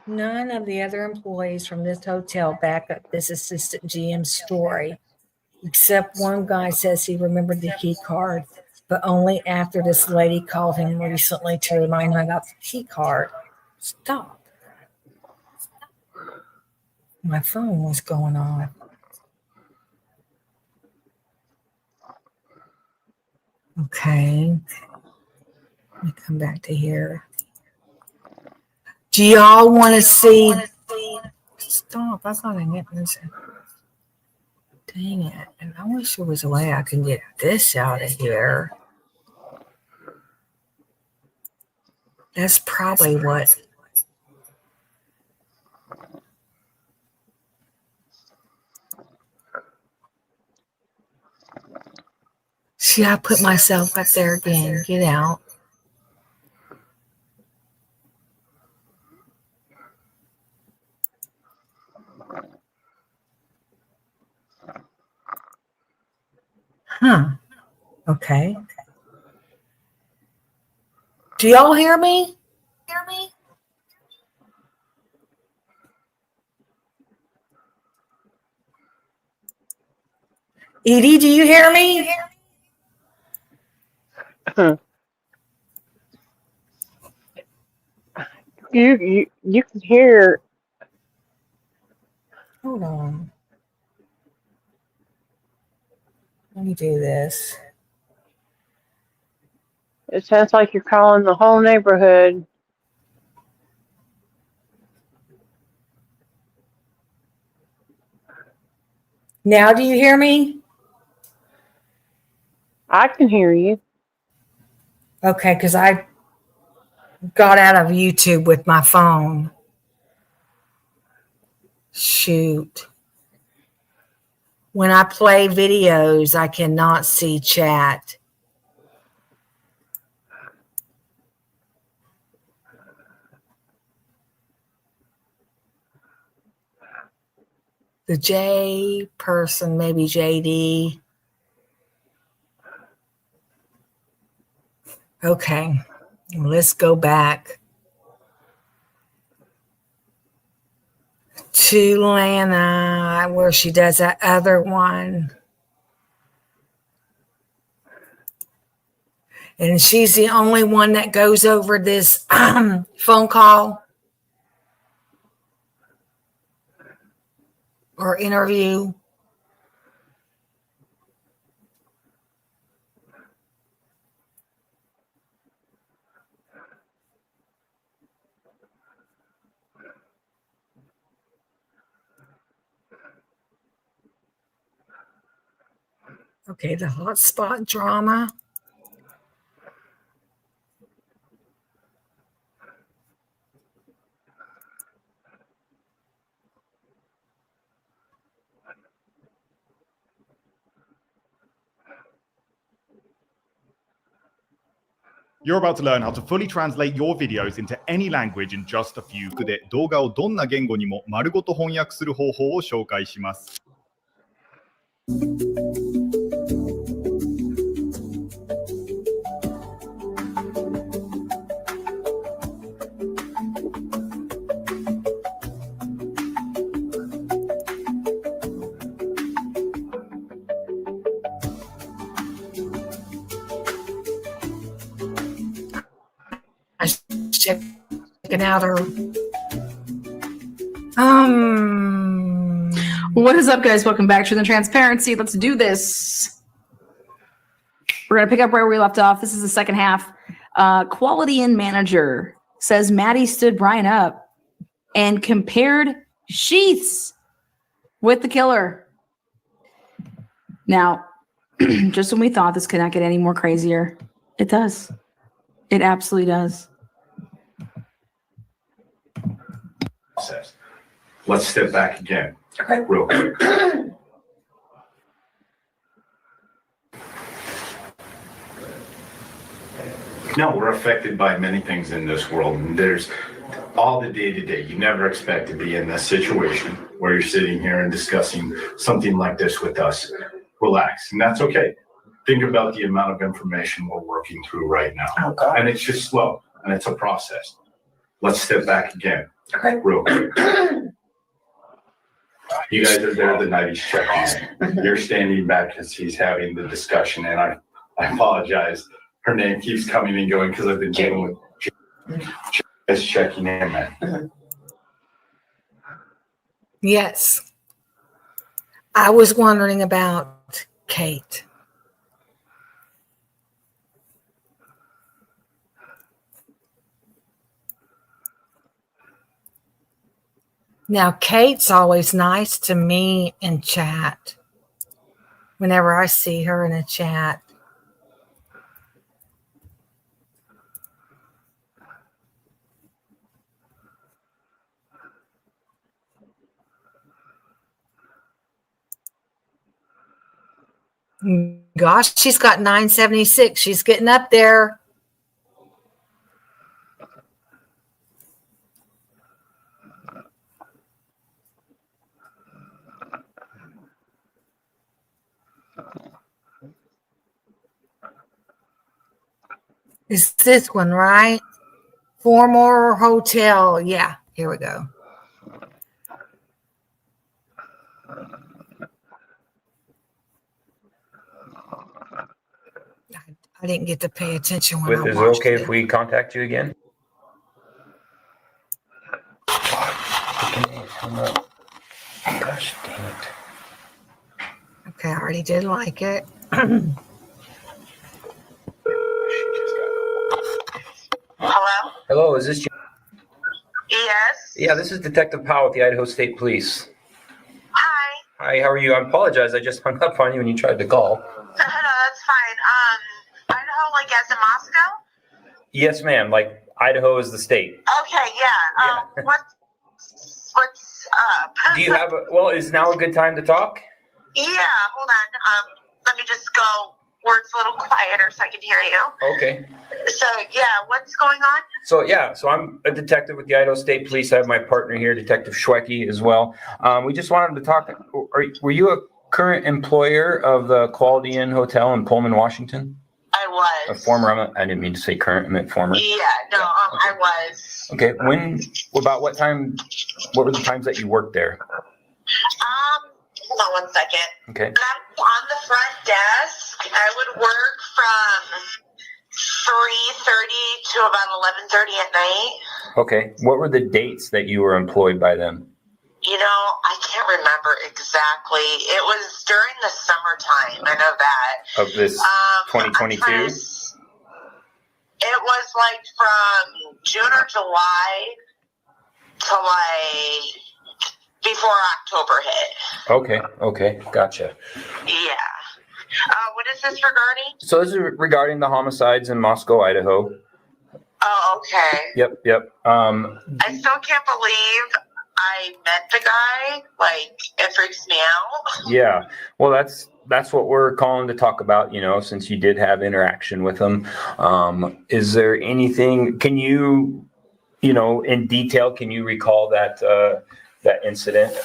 None of the other employees from this hotel back up this assistant GM's story, except one guy says he remembered the key card, but only after this lady called him recently to remind him about the key card. Stop. My phone was going on. Okay. Let me come back to here. Do y'all want to see? Stop. I thought I get this. Dang it. And I wish there was a way I could get this out of here. That's probably what. See, I put myself up there again. Get out. Huh. Okay. Do y'all hear me? Hear me? Edie, do you hear me? You can hear. Hold on. Let me do this. It sounds like you're calling the whole neighborhood. Now do you hear me? I can hear you. Okay, because I got out of YouTube with my phone. Shoot. When I play videos, I cannot see chat. The J person, maybe JD. Okay, let's go back to Lana, where she does that other one. And she's the only one that goes over this phone call or interview. Okay, the hotspot drama. You're about to learn how to fully translate your videos into any language in just a few. で動画をどんな言語にも丸ごと翻訳する方法を紹介します。Checking out her. What is up, guys? Welcome back to the Transparency. Let's do this. We're going to pick up where we left off. This is the second half. Quality in manager says Maddie stood Brian up and compared sheaths with the killer. Now, just when we thought this could not get any more crazier, it does. It absolutely does. Let's step back again, real quick. No, we're affected by many things in this world, and there's all the day-to-day. You never expect to be in this situation where you're sitting here and discussing something like this with us. Relax, and that's okay. Think about the amount of information we're working through right now. And it's just slow, and it's a process. Let's step back again, real quick. You guys are there the night he's checking in. You're standing back as he's having the discussion, and I apologize. Her name keeps coming and going because I've been dealing with just checking in, man. Yes. I was wondering about Kate. Now, Kate's always nice to me in chat. Whenever I see her in a chat. Gosh, she's got 976. She's getting up there. Is this one right? Former hotel. Yeah, here we go. I didn't get to pay attention when I watched it. Is it okay if we contact you again? Gosh dang it. Okay, I already did like it. Hello? Hello, is this you? Yes. Yeah, this is Detective Powell with the Idaho State Police. Hi. Hi, how are you? I apologize. I just hung up on you when you tried to call. No, that's fine. Idaho, like as in Moscow? Yes, ma'am. Like Idaho is the state. Okay, yeah. What's up? Do you have is now a good time to talk? Yeah, hold on. Let me just go where it's a little quieter so I can hear you. Okay. So, yeah, what's going on? So I'm a detective with the Idaho State Police. I have my partner here, Detective Schwecke, as well. We just wanted to talk. Were you a current employer of the Quality Inn Hotel in Pullman, Washington? I was. A former, I didn't mean to say current, I meant former. Yeah, no, I was. Okay, about what time, what were the times that you worked there? Hold on 1 second. Okay. When I'm on the front desk, I would work from 3:30 to about 11:30 at night. Okay, what were the dates that you were employed by them? You know, I can't remember exactly. It was during the summertime. I know that. Of this 2022? It was like from June or July to like before October hit. Okay, gotcha. Yeah. What is this regarding? So this is regarding the homicides in Moscow, Idaho. Oh, okay. Yep. I still can't believe I met the guy. Like, it freaks me out. Yeah. Well, that's what we're calling to talk about, since you did have interaction with him. Is there anything, can you, in detail, can you recall that incident?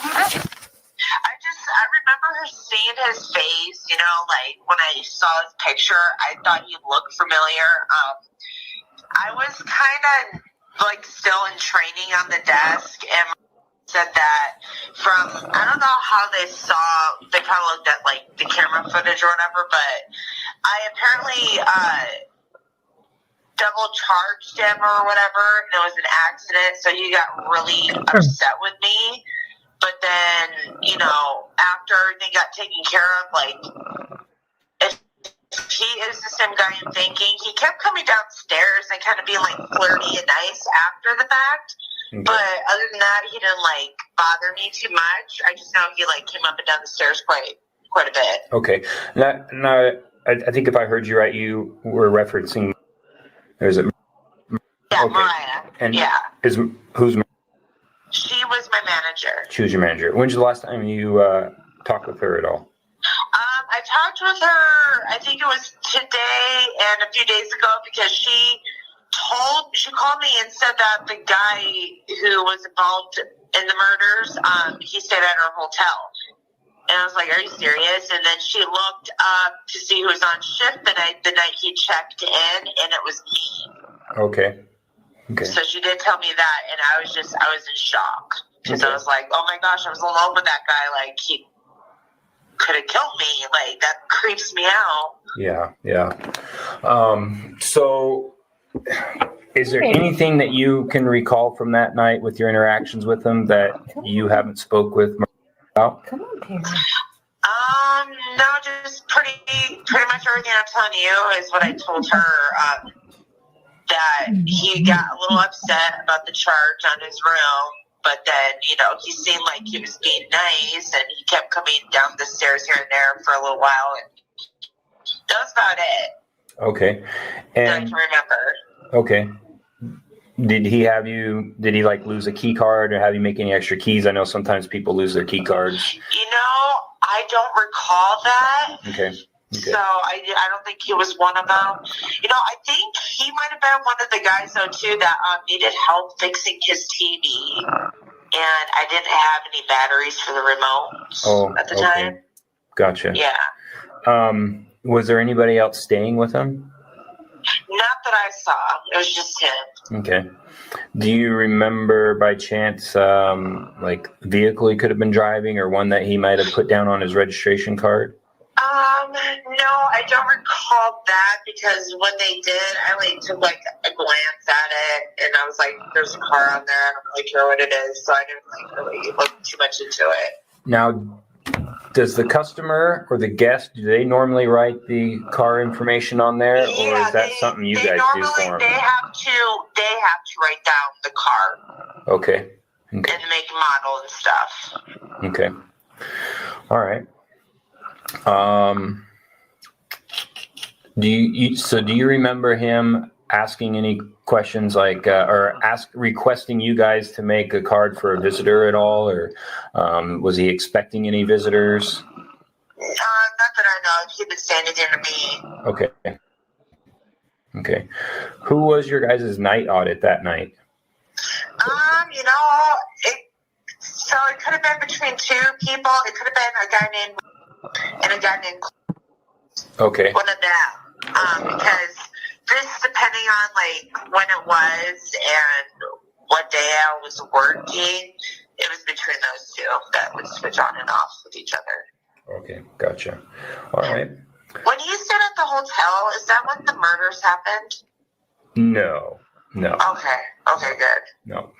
I remember seeing his face, like when I saw his picture, I thought he looked familiar. I was kind of like still in training on the desk and said that I don't know how they probably looked at like the camera footage or whatever, but I apparently double charged him or whatever, and it was an accident, so he got really upset with me. But then, after everything got taken care of, like, if he is the same guy I'm thinking, he kept coming downstairs and kind of being, like, flirty and nice after the fact. Okay. But other than that, he didn't, like, bother me too much. I just know he, like, came up and down the stairs quite a bit. Okay. Now, I think if I heard you right, you were referencing, there's a... Yeah, okay. Mariah. And yeah. Who's... She was my manager. She was your manager. When's the last time you talked with her at all? I talked with her, I think it was today and a few days ago, because she She called me and said that the guy who was involved in the murders, he stayed at her hotel. And I was like, are you serious? And then she looked up to see who was on shift the night he checked in, and it was me. Okay. Okay. So she did tell me that, and I was in shock. Because I was like, oh my gosh, I was alone with that guy. Like, he could have killed me. Like, that creeps me out. Yeah. So is there anything that you can recall from that night with your interactions with him that you haven't spoke with about? Come on, Pam. No, just pretty much everything I'm telling you is what I told her. That he got a little upset about the charge on his room, but then, he seemed like he was being nice, and he kept coming down the stairs here and there for a little while, and that was about it. Okay. And I can remember. Okay. Did he like lose a key card or have you make any extra keys? I know sometimes people lose their key cards. I don't recall that. Okay. So I don't think he was one of them. I think he might have been one of the guys, though, too, that needed help fixing his TV. And I didn't have any batteries for the remote at the time. Gotcha. Yeah. Was there anybody else staying with him? Not that I saw. It was just him. Okay. Do you remember by chance, like vehicle he could have been driving or one that he might have put down on his registration card? No, I don't recall that because when they did, I took a glance at it and I was like, there's a car on there. I don't really care what it is. So I didn't really look too much into it. Now, does the customer or the guest, do they normally write the car information on there, or is that something you guys do for them? They have to write down the car. Okay. And the make and model and stuff. Okay. All right. Do you remember him asking any questions requesting you guys to make a card for a visitor at all, or was he expecting any visitors? Not that I know. He didn't say anything to me. Okay. Who was your guys' night audit that night? It could have been between two people. It could have been a guy named and a guy named Okay. one of them. Because this, depending on when it was and what day I was working, it was between those two that would switch on and off with each other. Okay, gotcha. All right. When you stayed at the hotel, is that when the murders happened? No. Okay, good. No.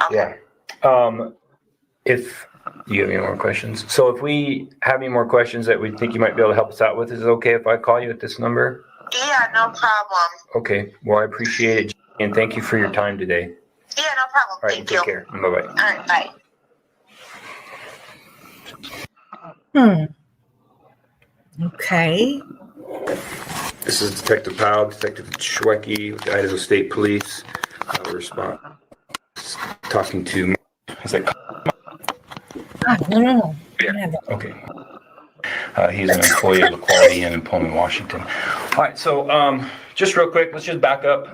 Okay. Yeah. If you have any more questions? So if we have any more questions that we think you might be able to help us out with, is it okay if I call you at this number? Yeah, no problem. Okay. Well, I appreciate it, and thank you for your time today. Yeah, no problem. All right, Thank take you. care. Bye-bye. All right, bye. Okay. This is Detective Powell, Detective Schwecke with the Idaho State Police. We're talking to. Is that? No. Yeah. Okay. He's an employee of the Quality Inn in Pullman, Washington. All right. So, just real quick, let's just back up.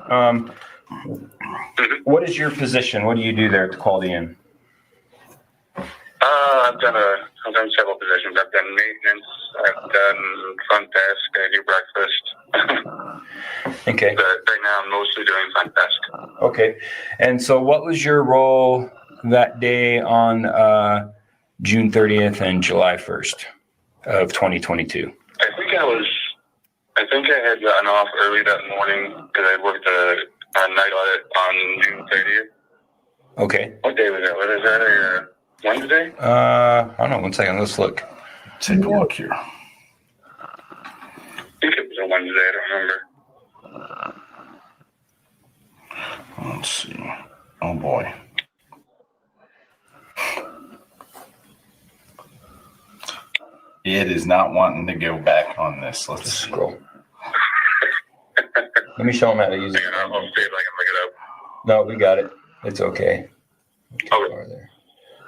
What is your position? What do you do there at the Quality Inn? I've done several positions. I've done maintenance. I've done front desk. I do breakfast. Okay. But right now, I'm mostly doing front desk. Okay. And so, what was your role that day on June 30th and July 1st of 2022? I think I had gotten off early that morning because I worked a night audit on June 30th. Okay. What day was that? Was that a Wednesday? I don't know. 1 second. Let's look. Take a look here. I think it was a Wednesday. I don't remember. Let's see. Oh boy. It is not wanting to go back on this. Let's scroll. Let me show him how to use it. I'll see if I can look it up. No, we got it. It's okay.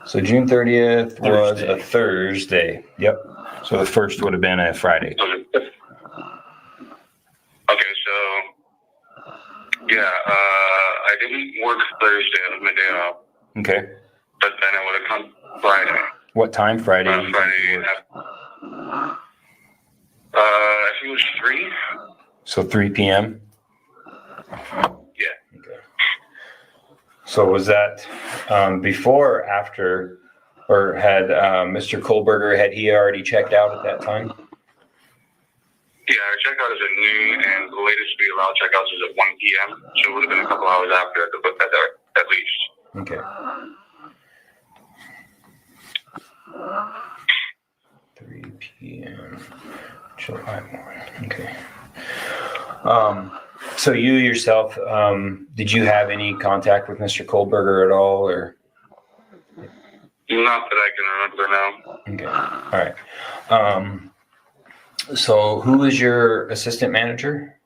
So June 30th was a Thursday. Yep. So the first would have been a Friday. Okay, so Yeah, I didn't work Thursday. It was my day off. Okay. But then I would have come Friday. What time Friday? Friday. I think it was 3. So 3 p.m.? Yeah. Okay. So was that before or after, or had Mr. Kohlberger, had he already checked out at that time? Yeah, our checkout is at noon, and the latest we allow checkouts is at 1 p.m., so it would have been a couple hours after at least. Okay. 3 p.m. July morning. Okay. So you yourself, did you have any contact with Mr. Kohlberger at all, or? Not that I can remember now. Okay. All right. So who was your assistant manager?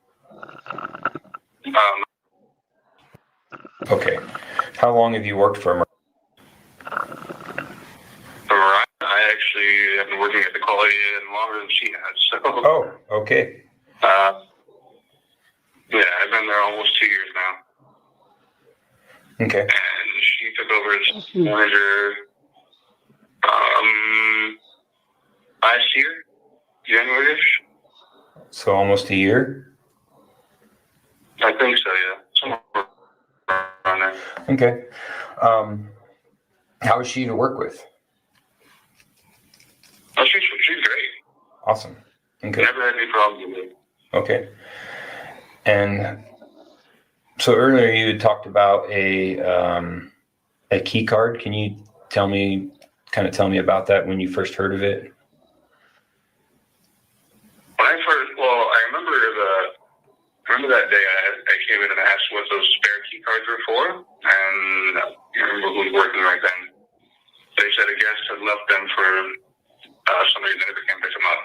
Okay. How long have you worked for him? I actually have been working at the quality and longer than she has. So. Oh, okay. Yeah, I've been there almost 2 years now. Okay. And she took over as manager last year, January-ish. So almost a year? I think so, yeah. Somewhere around there. Okay. How is she to work with? Oh, she's great. Awesome. Okay. Never had any problems with it. Okay. And so earlier you had talked about a key card. Can you tell me about that when you first heard of it? When I remember that day I came in and asked what those spare key cards were for, and I remember who was working right then. They said a guest had left them for somebody that never came pick them up.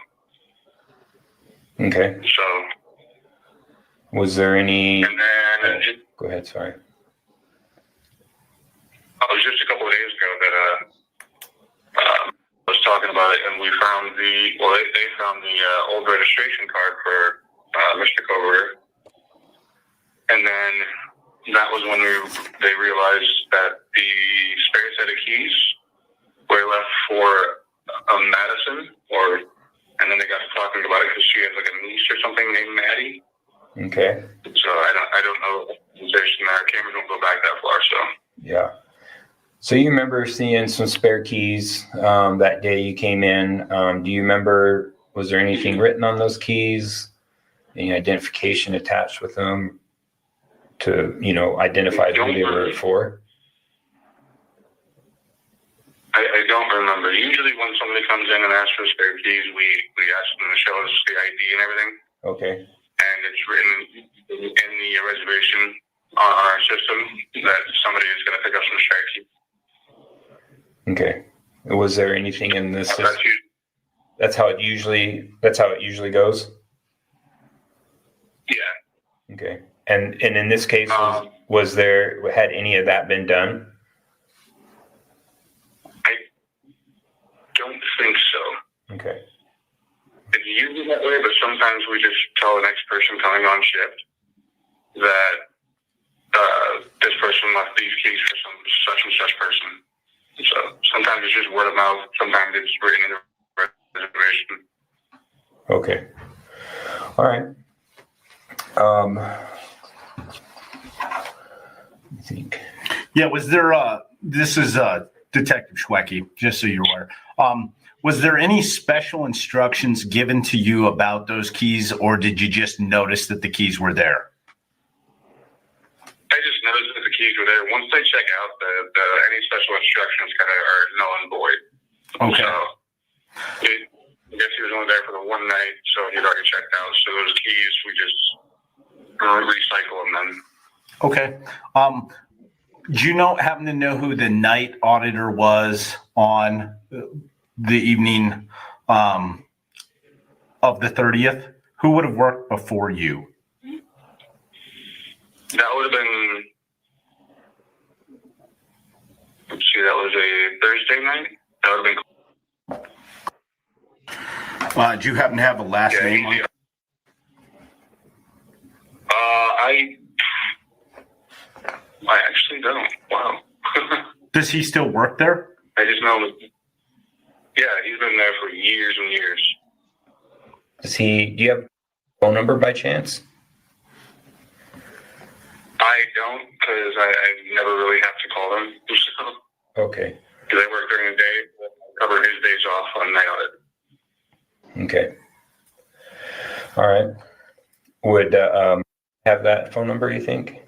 Okay. So. Was there any? And then. Go ahead. Sorry. It was just a couple of days ago that I was talking about it, and we found they found the old registration card for Mr. Kohlberger, and then that was when they realized that the spare set of keys were left for Madison, and then they got to talking about it because she has like a niece or something named Maddie. Okay. So I don't know. Our cameras don't go back that far, so. Yeah. So you remember seeing some spare keys that day you came in. Do you remember, was there anything written on those keys? Any identification attached with them to, identify who they were for? I don't remember. Usually when somebody comes in and asks for spare keys, we ask them to show us the ID and everything. Okay. And it's written in the reservation on our system that somebody is going to pick up some spare keys. Okay. Was there anything in this? That's how it usually goes? Yeah. Okay. And in this case, had any of that been done? I don't think so. Okay. It's usually that way, but sometimes we just tell the next person coming on shift that this person left these keys for some such and such person. So sometimes it's just word of mouth. Sometimes it's written in the reservation. Okay. All right. I think. Yeah. Was there? This is Detective Schwecke. Just so you're aware. Was there any special instructions given to you about those keys, or did you just notice that the keys were there? I just noticed that the keys were there. Once they check out, any special instructions kind of are null and void. Okay. So, I guess he was only there for the one night, so he'd already checked out. So those keys, we just recycle them then. Okay. Do you happen to know who the night auditor was on the evening of the 30th? Who would have worked before you? That would have been, let's see, that was a Thursday night. That would have been. Do you happen to have a last name on it? I actually don't. Wow. Does he still work there? I just know him. Yeah, he's been there for years and years. Do you have a phone number by chance? I don't, because I never really have to call them. So, Okay. because I work during the day, cover his days off on night audit. Okay. All right. Would have that phone number, you think?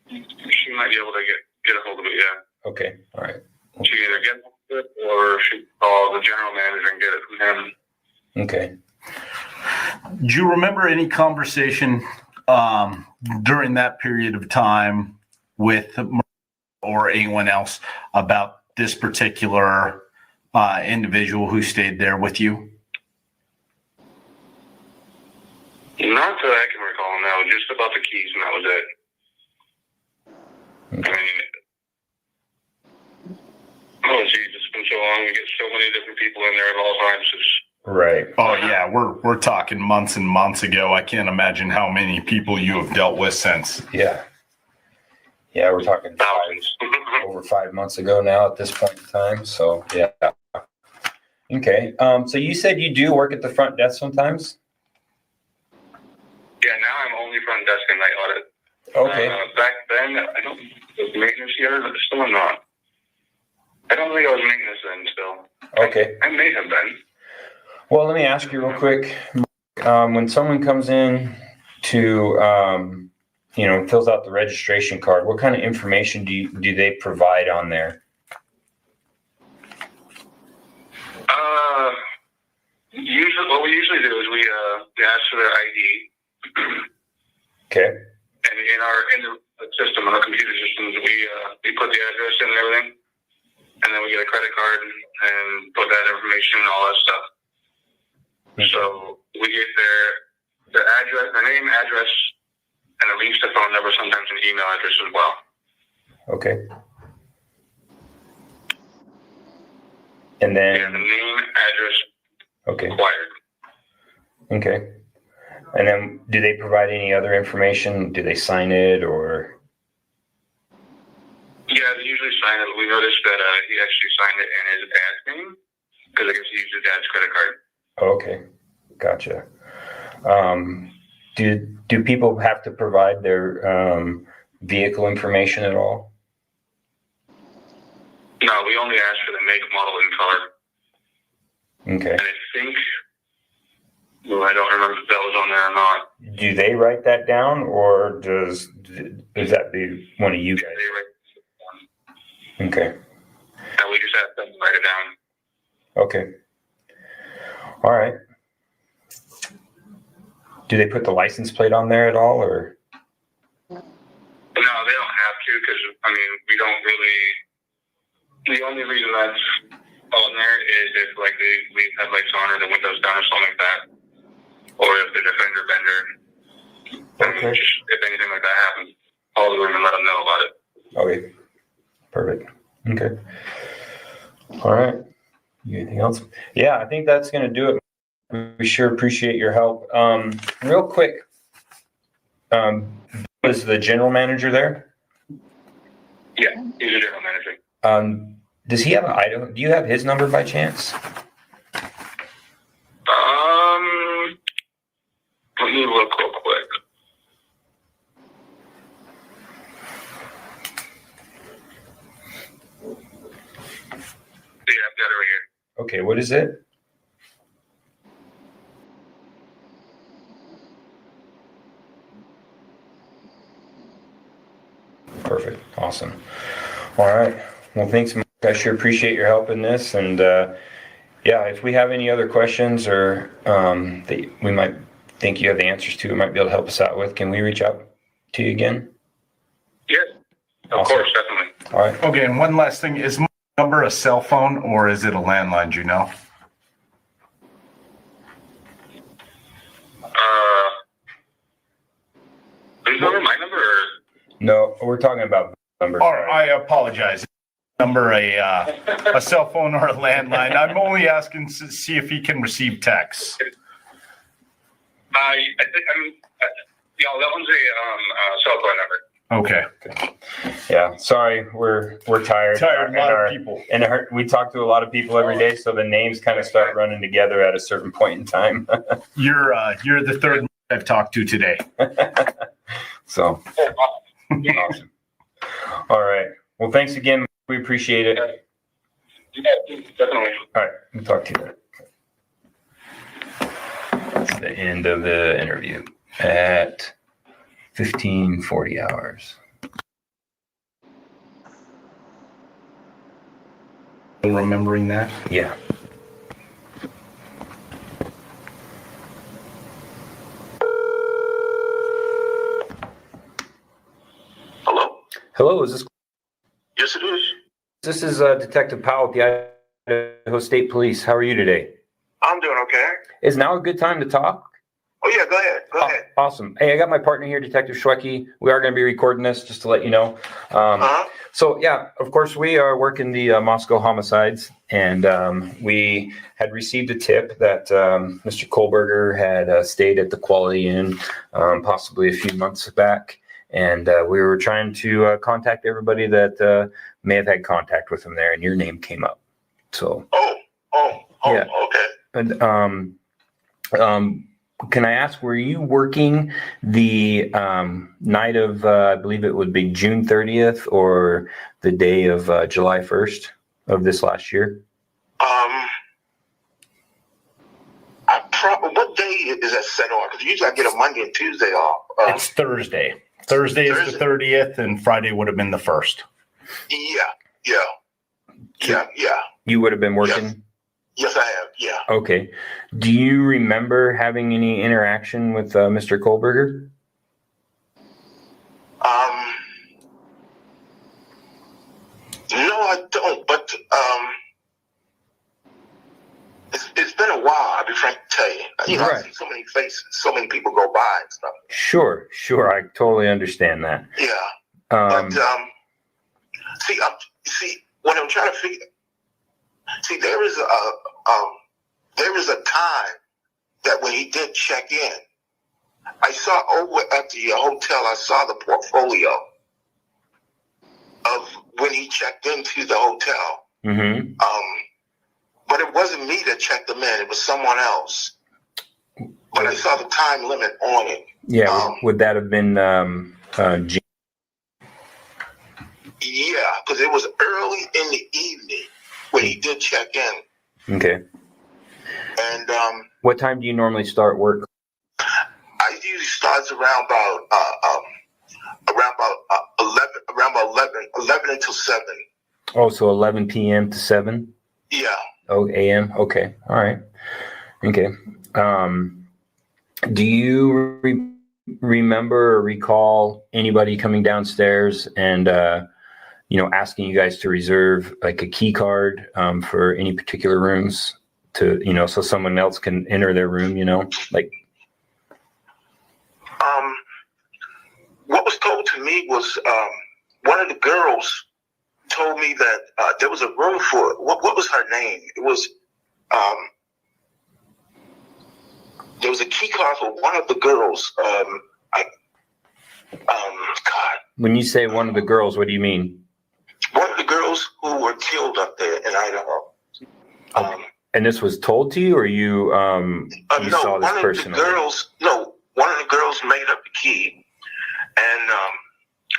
She might be able to get a hold of it, yeah. Okay. All right. She can either get it or she can call the general manager and get it from him. Okay. Do you remember any conversation during that period of time with or anyone else about this particular individual who stayed there with you? Not that I can recall, no. Just about the keys, and that was it. I mean, oh geez, it's been so long. We get so many different people in there at all times. Right. Oh yeah, we're talking months and months ago. I can't imagine how many people you have dealt with since. Yeah. Yeah, we're talking over 5 months ago now at this point in time. So yeah. Okay. So you said you do work at the front desk sometimes? Yeah, now I'm only front desk and night audit. Okay. Back then, I don't was maintenance here, but still I'm not. I don't think I was maintenance then still. Okay. I may have been. Well, let me ask you real quick. When someone comes in to, fills out the registration card, what kind of information do they provide on there? Usually, what we usually do is we ask for their ID. Okay. And in the system, in our computer systems, we put the address in and everything, and then we get a credit card and put that information and all that stuff. So we get their address, their name, address, and at least a phone number, sometimes an email address as well. Okay. And then the name, address, okay. required. Okay. And then do they provide any other information? Do they sign it or? Yeah, they usually sign it. We noticed that he actually signed it in his dad's name because I guess he used his dad's credit card. Okay, gotcha. Do people have to provide their vehicle information at all? No, we only ask for the make, model, and color. Okay. And I think, well, I don't remember if that was on there or not. Do they write that down, or does that be one of you guys? They write Okay. and we just have them write it down. Okay. All right. Do they put the license plate on there at all, or? No, they don't have to because, we don't really. The only reason that's on there is if, they leave headlights on or the windows down or something like that. Or if there's a fender bender. Okay. If anything like that happens, call the room and let them know about it. Okay. Perfect. Okay. All right. Anything else? Yeah, I think that's going to do it. We sure appreciate your help. Real quick, was the general manager there? Yeah, he's a general manager. Does he have an Idaho? Do you have his number by chance? Let me look real quick. Yeah, I've got it right here. Okay, what is it? Perfect. Awesome. All right. Well, thanks, Mike. I sure appreciate your help in this. And if we have any other questions or that we might think you have the answers to, might be able to help us out with, can we reach out to you again? Yes, of course, definitely. All right. Okay, and one last thing. Is my number a cell phone or is it a landline, do you know? Whose number? My number? Or? No, we're talking about numbers. I apologize. Number a cell phone or a landline. I'm only asking to see if he can receive texts. I think that one's a cell phone number. Okay. Yeah, sorry, we're tired. Tired, a lot of people. And we talk to a lot of people every day, so the names kind of start running together at a certain point in time. You're the third I've talked to today. So, awesome. All right. Well, thanks again. We appreciate it. Yeah, definitely. All right, we'll talk to you later. That's the end of the interview at 15:40 hours. Remembering that? Yeah. Hello? Hello, is this? Yes, it is. This is Detective Powell with the Idaho State Police. How are you today? I'm doing okay. Is now a good time to talk? Oh, yeah, go ahead. Go ahead. Awesome. Hey, I got my partner here, Detective Schwecke. We are going to be recording this just to let you know. So, yeah, of course, we are working the Moscow homicides, and we had received a tip that Mr. Kohlberger had stayed at the Quality Inn possibly a few months back, and we were trying to contact everybody that may have had contact with him there, and your name came up. So. Yeah. Okay. And can I ask, were you working the night of, I believe it would be June 30th or the day of July 1st of this last year? What day is that set on? Because usually I get a Monday and Tuesday off. It's Thursday. Thursday is the 30th, and Friday would have been the 1st. Yeah. You would have been working? Yes, I have. Yeah. Okay. Do you remember having any interaction with Mr. Kohlberger? No, I don't. But it's been a while. I'll be frank to tell you. You know, I see so many faces, so many people go by and stuff. Sure. I totally understand that. Yeah. But see, what I'm trying to figure. See, there is a time that when he did check in, I saw over at the hotel, I saw the portfolio of when he checked into the hotel. Mm-hmm. But it wasn't me that checked him in; it was someone else. But I saw the time limit on it. Yeah. Would that have been June? Yeah, because it was early in the evening when he did check in. Okay. And what time do you normally start work? I usually starts around about 11 until 7. Oh, so 11 p.m. to 7? Yeah. Oh, a.m. Okay. All right. Okay. Do you remember or recall anybody coming downstairs and asking you guys to reserve like a key card for any particular rooms to, so someone else can enter their room, like. What was told to me was one of the girls told me that there was a room for, what was her name? It was, there was a key card for one of the girls. God. When you say one of the girls, what do you mean? One of the girls who were killed up there in Idaho. And this was told to you, or you saw this person? One of the girls made up the key, and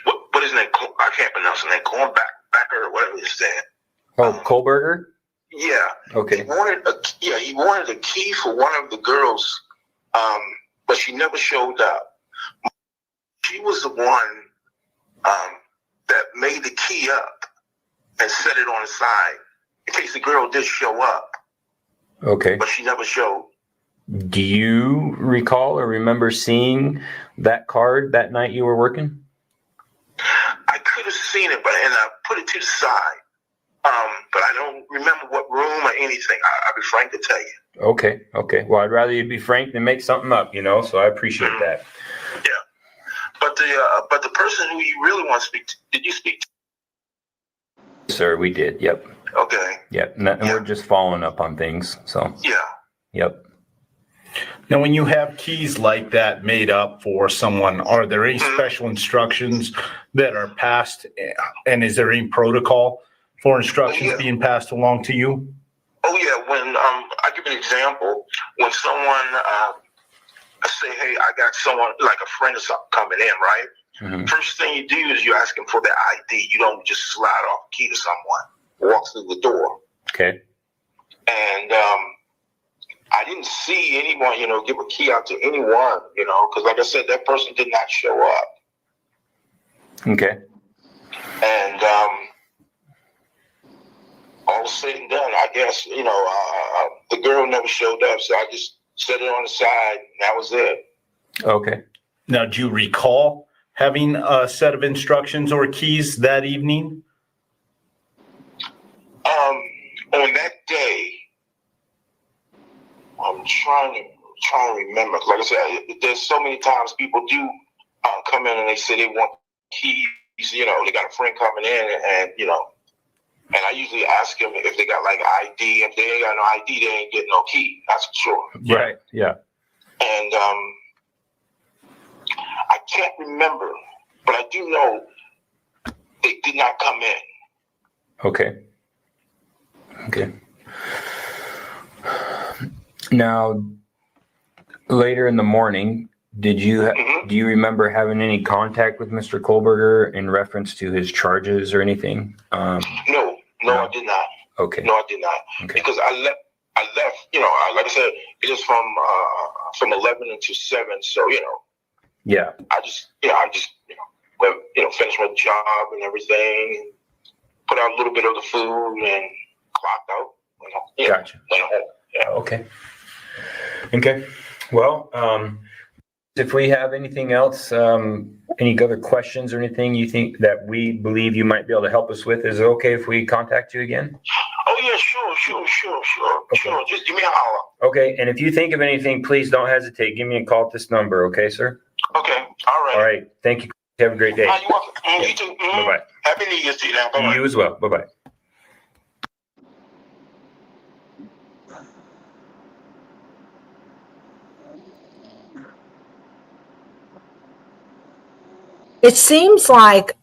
what is his name? I can't pronounce his name. Backer or whatever his name. Oh, Kohlberger. Yeah. Okay. He wanted a key for one of the girls, but she never showed up. She was the one that made the key up and set it on the side in case the girl did show up. Okay. But she never showed. Do you recall or remember seeing that card that night you were working? I could have seen it, and I put it to the side. But I don't remember what room or anything. I'll be frank to tell you. Okay. Well, I'd rather you be frank than make something up, so I appreciate that. Yeah. But the person who you really want to speak to, did you speak to? Sir, we did. Yep. Okay. Yep. And we're just following up on things. So. Yeah. Yep. Now, when you have keys like that made up for someone, are there any special instructions that are passed? And is there any protocol for instructions being passed along to you? Oh yeah, when I give an example, when someone say, hey, I got someone like a friend or something coming in, right? Mm-hmm. First thing you do is you ask them for their ID. You don't just slide off a key to someone, walk through the door. Okay. And I didn't see anyone, give a key out to anyone, because like I said, that person did not show up. Okay. And all said and done, I guess, the girl never showed up, so I just set it on the side, and that was it. Okay. Now, do you recall having a set of instructions or keys that evening? On that day, I'm trying to remember. Like I said, there's so many times people do come in and they say they want keys. They got a friend coming in, and and I usually ask them if they got like ID. If they ain't got no ID, they ain't getting no key. That's for sure. Right. Yeah. And I can't remember, but I do know they did not come in. Okay. Okay. Now, later in the morning, do you remember having any contact with Mr. Kohlberger in reference to his charges or anything? No, I did not. Okay. No, I did not. Okay. Because I left. Like I said, it is from 11 until 7. So Yeah. I just finished my job and everything, put out a little bit of the food and clocked out. Gotcha. Went home. Yeah. Okay. Okay. Well, if we have anything else, any other questions or anything you think that we believe you might be able to help us with, is it okay if we contact you again? Oh yeah, sure. Okay. Sure. Just give me a holler. Okay. And if you think of anything, please don't hesitate. Give me a call at this number. Okay, sir? Okay. All right. All right. Thank you. Have a great day. You're welcome. You too. Bye-bye. Happy New Year to you now. Bye-bye. You as well. Bye-bye. It seems like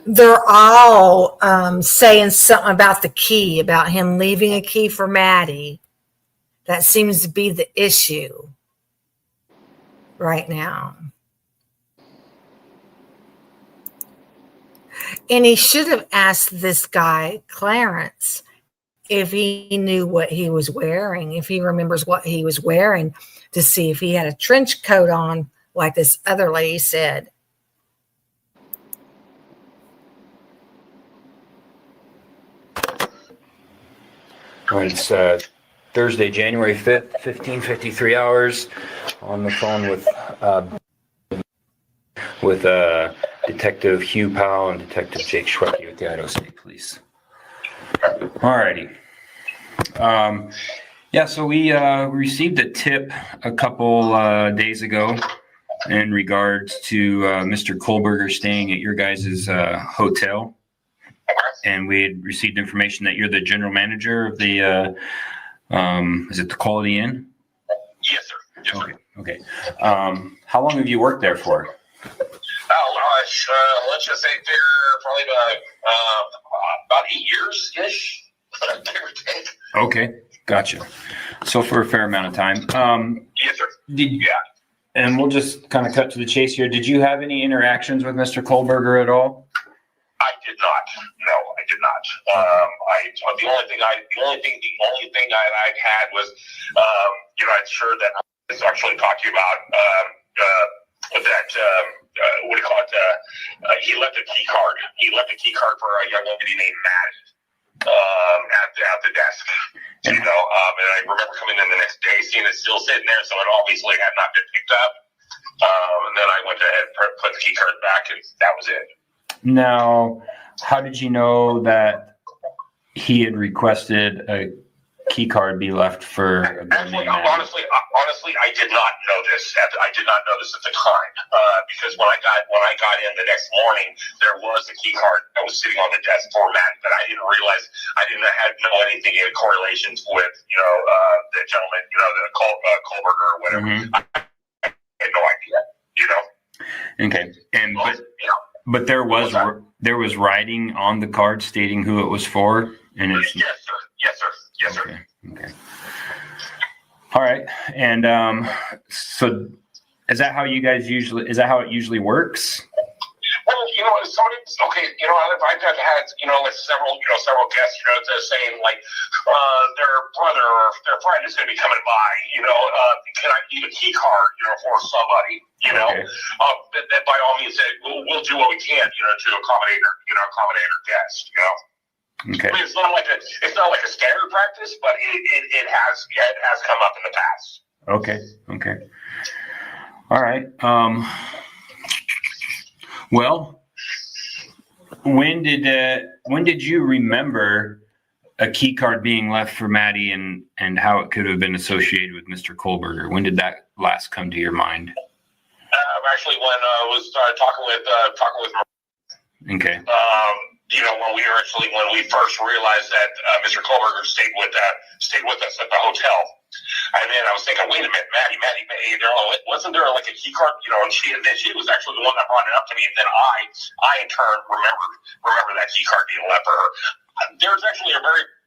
they're all saying something about the key, about him leaving a key for Maddie. That seems to be the issue right now. And he should have asked this guy, Clarence, if he knew what he was wearing, if he remembers what he was wearing, to see if he had a trench coat on, like this other lady said. All right, it's Thursday, January 5th, 15:53 hours, on the phone with Detective Hugh Powell and Detective Jake Schwecke with the Idaho State Police. All righty. Yeah, so we received a tip a couple days ago in regards to Mr. Kohlberger staying at your guys' hotel. And we had received information that you're the general manager of the, is it the Quality Inn? Yes, sir. Yes, okay. Okay. How long have you worked there for? Oh, gosh. Let's just say they're probably about 8 years-ish. Give or take. Okay. Gotcha. So for a fair amount of time. Yes, sir. And we'll just kind of cut to the chase here. Did you have any interactions with Mr. Kohlberger at all? I did not. No, I did not. The only thing I had was, I'm sure that I was actually talking about that. What do you call it? He left a key card. He left a key card for a young lady named Maddie at the desk. And I remember coming in the next day, seeing it still sitting there, so it obviously had not been picked up. And then I went ahead and put the key card back, and that was it. Now, how did you know that he had requested key card be left for a girl named Maddie? Honestly, I did not notice. I did not notice at the time because when I got in the next morning, there was a key card that was sitting on the desk for Matt, but I didn't realize I didn't know anything in correlations with the gentleman, the Kohlberger or whatever. I had no idea. Okay, but there was writing on the card stating who it was for, and it's Yes, sir. Okay. All right, and so is that how it usually works? Well, I've had several guests, saying like their brother or their friend is going to be coming by. Can I leave a key card, for somebody? Okay. That by all means, we'll do what we can, to accommodate our guest. Okay. I mean, it's not like a standard practice, but it has come up in the past. Okay. All right. Well, when did you remember a key card being left for Maddie and how it could have been associated with Mr. Kohlberger? When did that last come to your mind? Actually, when I was talking with Okay. When we first realized that Mr. Kohlberger stayed with us at the hotel, and then I was thinking, wait a minute, Maddie, wasn't there like a key card? And she was actually the one that brought it up to me, and then I in turn remember that key card being left for her. There's actually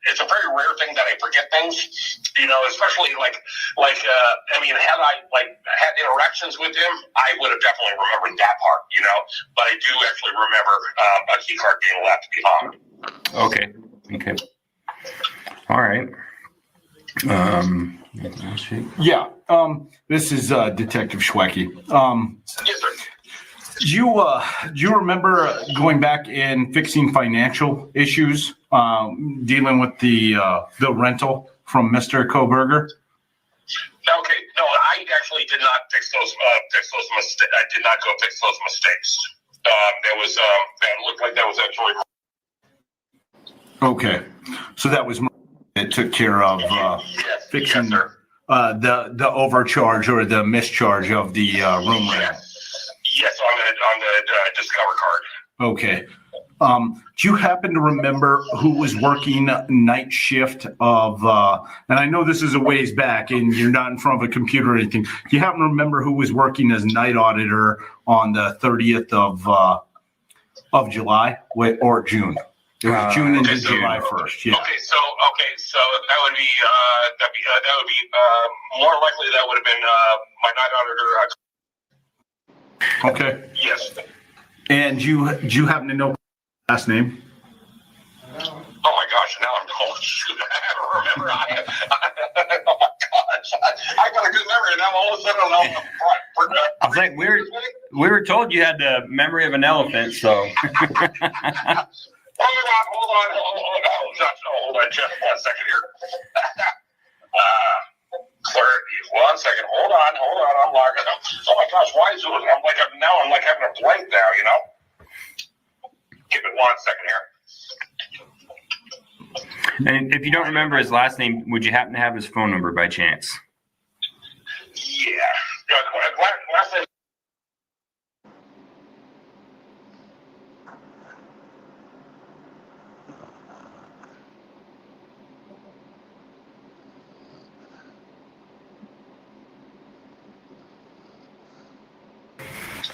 it's a very rare thing that I forget things, especially had I had interactions with him, I would have definitely remembered that part, but I do actually remember a key card being left behind. Okay. All right. Yeah. This is Detective Schwecky. Yes, sir. Do you remember going back and fixing financial issues, dealing with the rental from Mr. Kohlberger? Okay, no, I actually did not fix those mistakes. I did not go fix those mistakes. That looked like that was actually. Okay, so that was that took care of fixing the overcharge or the mischarge of the room rent. Yes, on the Discover card. Okay. Do you happen to remember who was working night shift of, and I know this is a ways back and you're not in front of a computer or anything. Do you happen to remember who was working as night auditor on the 30th of July or June? It was June into July 1st. Yeah. Okay, so that would be more likely that would have been my night auditor. Okay. Yes. And do you happen to know last name? Oh my gosh! Now I'm shoot. I don't remember. Oh my gosh! I got a good memory, and now all of a sudden I was like, we were told you had the memory of an elephant, so. Hold on, just 1 second here. One second. Hold on. I'm logging up. Oh my gosh, why is it? I'm like having a blank now. Give it 1 second here. And if you don't remember his last name, would you happen to have his phone number by chance? Yeah. Last name.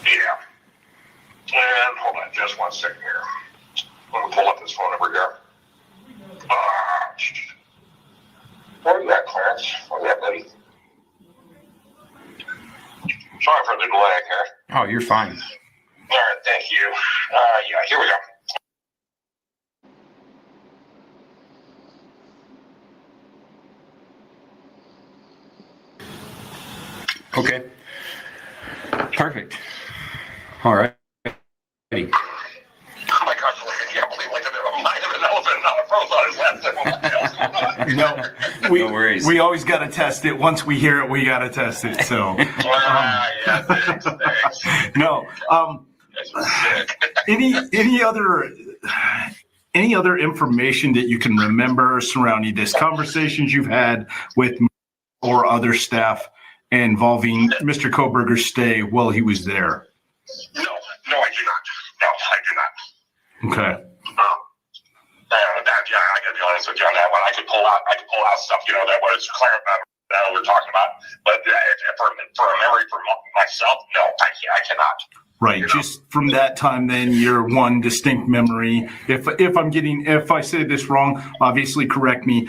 Yeah. And hold on just 1 second here. Let me pull up this phone number here. Where you at, Clarence? Where you at, buddy? Sorry for the delay here. Oh, you're fine. All right, thank you. Yeah, here we go. Okay. Perfect. All right. Ready. Oh my gosh, I can't believe I might have an elephant not a froze on his last name. No worries. We always got to test it. Once we hear it, we got to test it. So. Yeah, thanks. No. Any other any other information that you can remember surrounding this, conversations you've had with or other staff involving Mr. Koberger's stay while he was there? No, I do not. No, I do not. Okay. Yeah, I gotta be honest with you on that one. I could pull out stuff, that was clear that we're talking about. But for a memory for myself, no, I cannot. Right. Just from that time, then your one distinct memory, if I say this wrong, obviously correct me,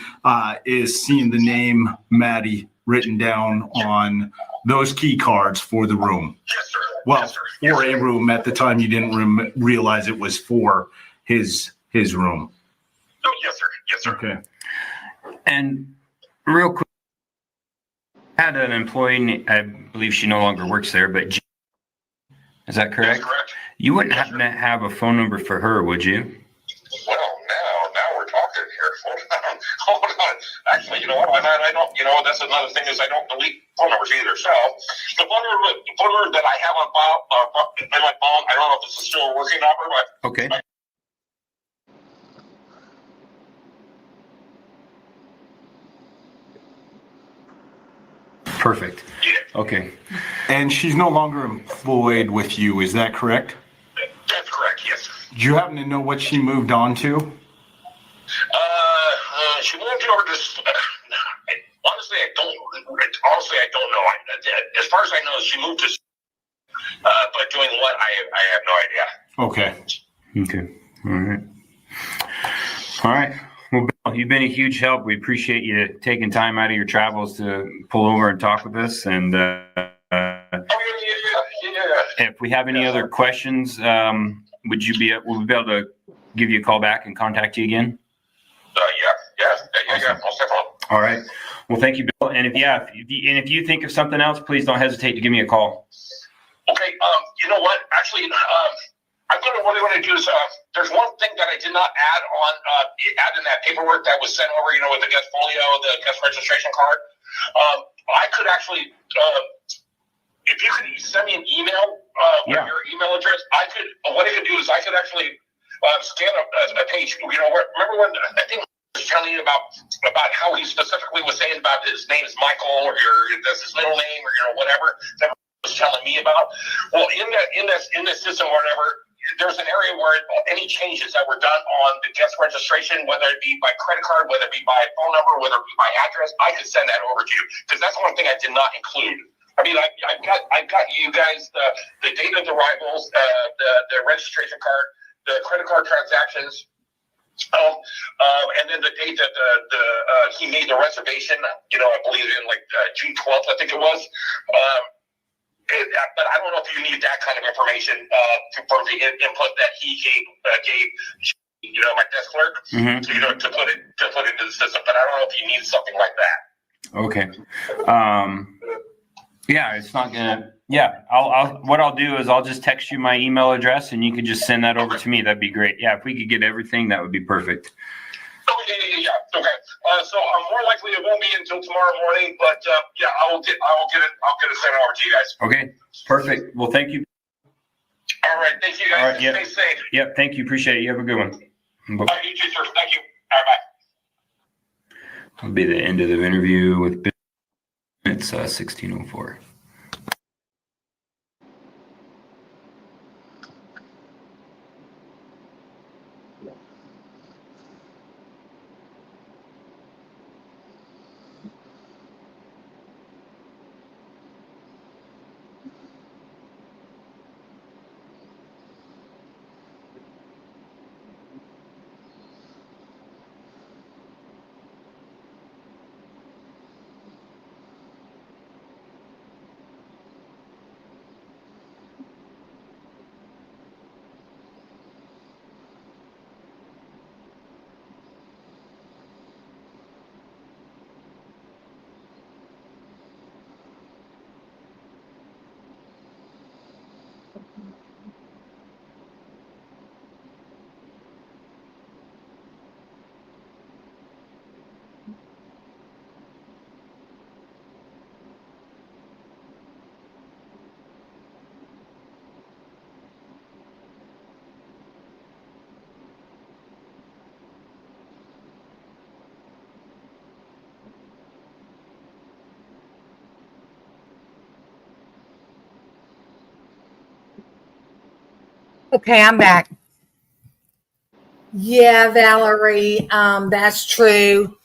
is seeing the name Maddie written down on those key cards for the room. Yes, sir. Well, yes, sir. for a room at the time, you didn't realize it was for his room. Oh, yes, sir. Yes, sir. Okay. And real quick, I had an employee, I believe she no longer works there, but is that correct? That's correct. You wouldn't happen to have a phone number for her, would you? Well, now we're talking here. Hold on. Actually, you know what? I don't. That's another thing is I don't delete phone numbers either. So the phone number that I have on file in my phone, I don't know if this is still a working number, but okay. Perfect. Yeah. Okay. And she's no longer employed with you, is that correct? That's correct, yes. Do you happen to know what she moved on to? She moved over to. Honestly, I don't know. As far as I know, she moved to. But doing what, I have no idea. Okay. All right. Well, Bill, you've been a huge help. We appreciate you taking time out of your travels to pull over and talk with us. And if we have any other questions, will we be able to give you a call back and contact you again? Yeah. All right. Well, thank you, Bill. And if you think of something else, please don't hesitate to give me a call. Okay. You know what? Actually, what I'm going to do is there's one thing that I did not add in that paperwork that was sent over. With the guest folio, the guest registration card. I could actually, if you could send me an email with your email address, what I could do is I could actually scan a page. Remember when I think I was telling you about how he specifically was saying about his name is Michael or that's his middle name or whatever that was telling me about. Well, in this system or whatever, there's an area where any changes that were done on the guest registration, whether it be by credit card, whether it be by phone number, whether it be by address, I could send that over to you because that's one thing I did not include. I mean, I've got you guys the date of the arrivals, the registration card, the credit card transactions. And then the date that he made the reservation, I believe in June 12th, I think it was. But I don't know if you need that kind of information from the input that he gave my desk clerk, to put it into the system. But I don't know if you need something like that. Okay. Yeah, it's not gonna. Yeah, what I'll do is I'll just text you my email address and you can just send that over to me. That'd be great. Yeah, if we could get everything, that would be perfect. Oh, yeah. Okay. So more likely it won't be until tomorrow morning, but I'll get it sent over to you guys. Okay, perfect. Well, thank you. All right, thank you guys. All right, Stay safe. Yep, thank you. Appreciate it. You have a good one. You too, sir. Thank you. All right, bye. That'll be the end of the interview with Bill. It's 16:04. Okay, I'm back. Yeah, Valerie, that's true.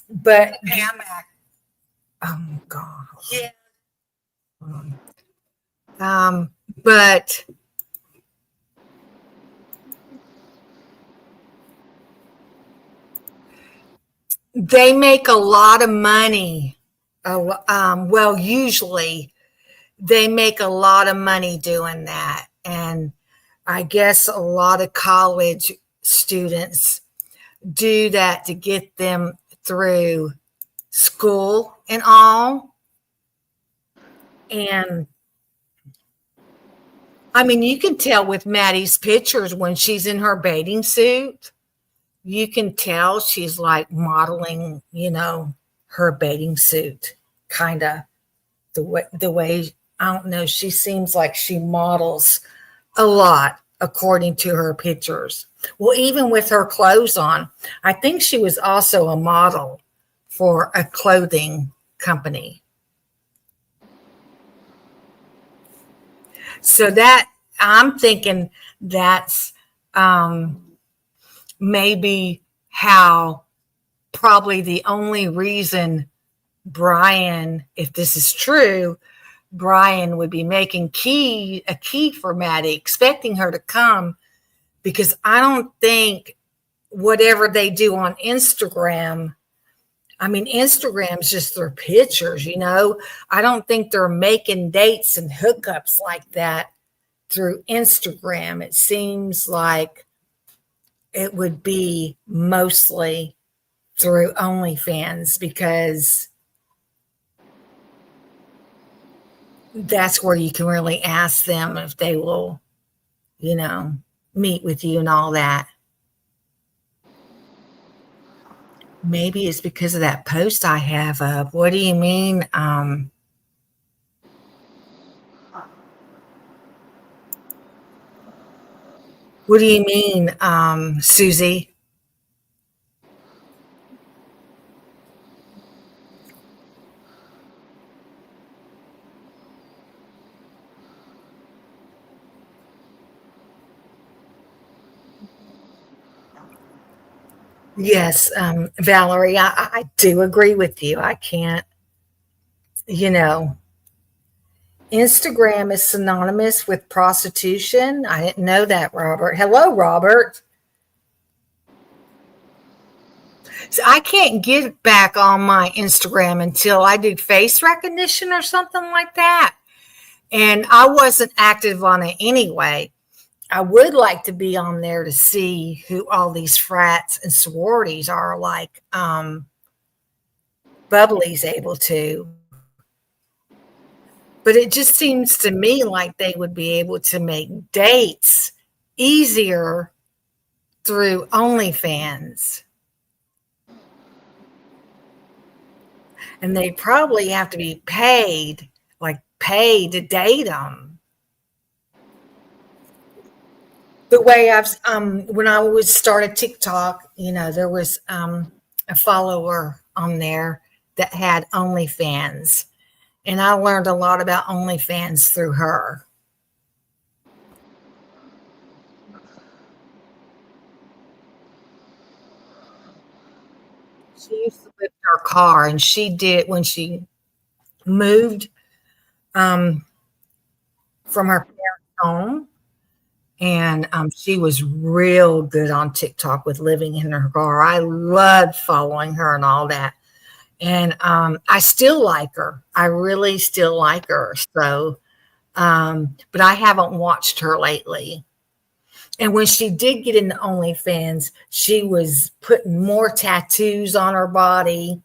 But okay, I'm back. Oh God. Yeah. But they make a lot of money. Well, usually they make a lot of money doing that. And I guess a lot of college students do that to get them through school and all. And I mean, you can tell with Maddie's pictures when she's in her bathing suit, you can tell she's like modeling, her bathing suit, kind of the way, I don't know, she seems like she models a lot according to her pictures. Well, even with her clothes on, I think she was also a model for a clothing company. So that I'm thinking that's maybe how probably the only reason Brian, if this is true, Brian would be making a key for Maddie, expecting her to come, because I don't think whatever they do on Instagram, I mean, Instagram's just their pictures, I don't think they're making dates and hookups like that through Instagram. It seems like it would be mostly through OnlyFans, because that's where you can really ask them if they will, meet with you and all that. Maybe it's because of that post I have up. What do you mean? What do you mean, Susie? Yes, Valerie, I do agree with you. I can't, Instagram is synonymous with prostitution. I didn't know that, Robert. Hello, Robert. So I can't get back on my Instagram until I do face recognition or something like that. And I wasn't active on it anyway. I would like to be on there to see who all these frats and sororities are, like Bubbly's able to. But it just seems to me like they would be able to make dates easier through OnlyFans. And they probably have to be paid to date them. The way I've, when I was started TikTok, there was a follower on there that had OnlyFans. And I learned a lot about OnlyFans through her. She used to live in her car, and she did when she moved from her parents' home. And she was real good on TikTok with living in her car. I loved following her and all that. And I still like her. I really still like her. So, but I haven't watched her lately. And when she did get into OnlyFans, she was putting more tattoos on her body.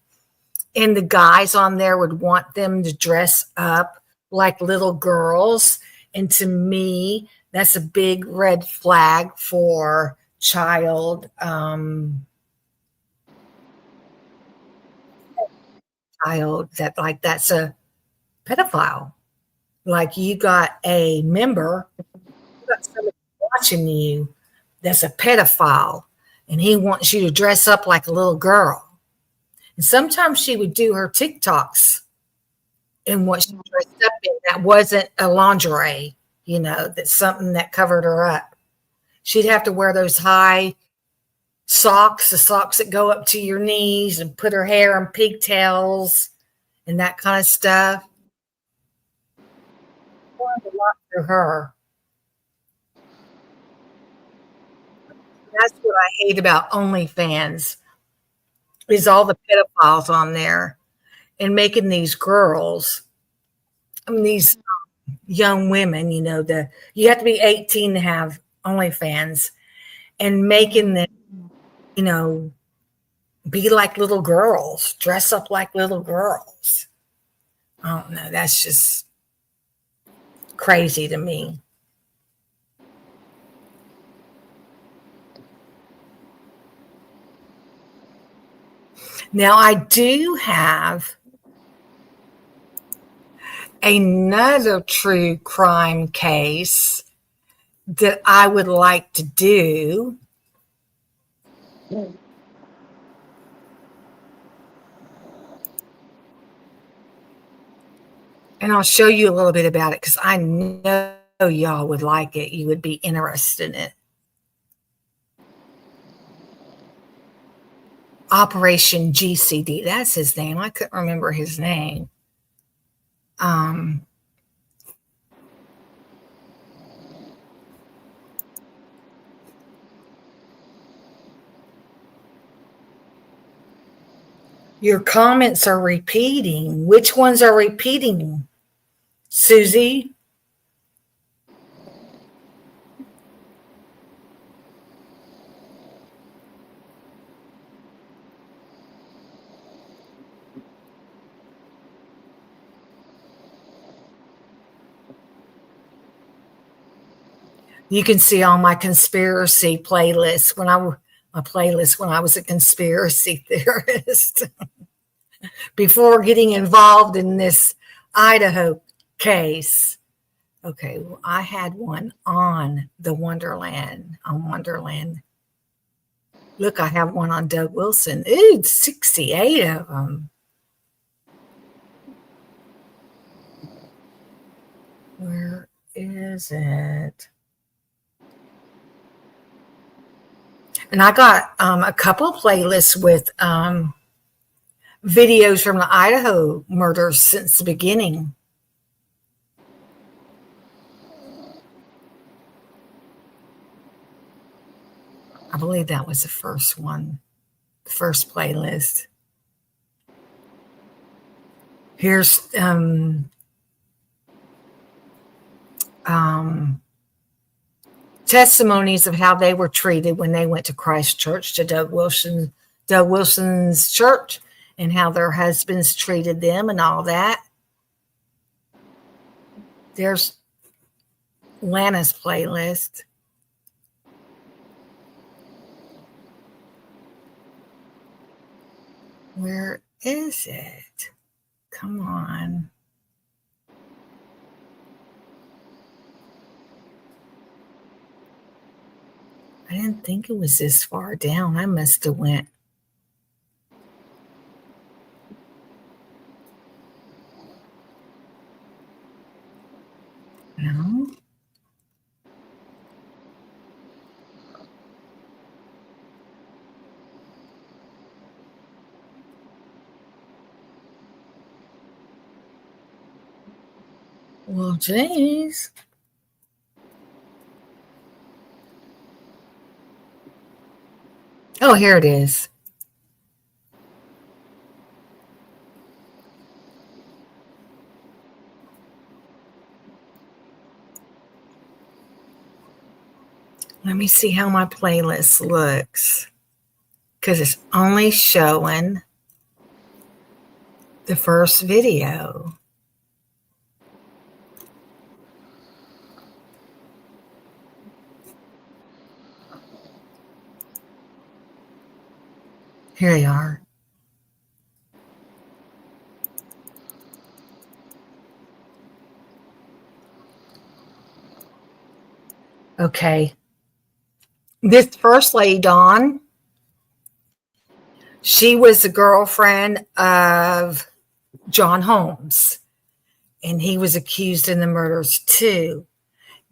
And the guys on there would want them to dress up like little girls. And to me, that's a big red flag for child that's a pedophile. Like, you got a member, you got somebody watching you that's a pedophile, and he wants you to dress up like a little girl. And sometimes she would do her TikToks in what she dressed up in that wasn't a lingerie, that's something that covered her up. She'd have to wear those high socks, the socks that go up to your knees, and put her hair in pigtails and that kind of stuff. I learned a lot through her. That's what I hate about OnlyFans, is all the pedophiles on there and making these girls, I mean, these young women, you know, you have to be 18 to have OnlyFans, and making them, you know, be like little girls, dress up like little girls. I don't know. That's just crazy to me. Now, I do have another true crime case that I would like to do. And I'll show you a little bit about it because I know y'all would like it. You would be interested in it. Operation GCD. That's his name. I couldn't remember his name. Your comments are repeating. Which ones are repeating, Susie? You can see all my conspiracy playlists when I was a conspiracy theorist before getting involved in this Idaho case. Okay, well, I had one on Wonderland. Look, I have one on Doug Wilson. Ooh, 68 of them. Where is it? And I got a couple of playlists with videos from the Idaho murders since the beginning. I believe that was the first one, the first playlist. Here's testimonies of how they were treated when they went to Christ Church, to Doug Wilson's church, and how their husbands treated them and all that. There's Lana's playlist. Where is it? Come on. I didn't think it was this far down. I must have went. No. Well, geez. Oh, here it is. Let me see how my playlist looks, because it's only showing the first video. Here they are. Okay. This first lady, Dawn, she was the girlfriend of John Holmes, and he was accused in the murders too.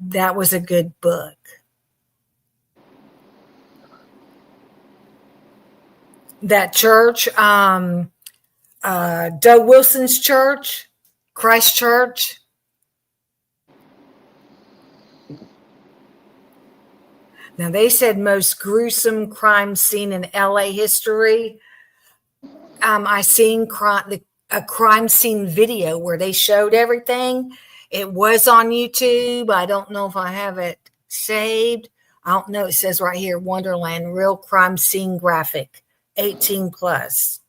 That was a good book. that church, Doug Wilson's church, Christ Church. Now, they said most gruesome crime scene in LA history. I seen a crime scene video where they showed everything. It was on YouTube. I don't know if I have it saved. I don't know. It says right here, Wonderland, real crime scene graphic, 18 plus.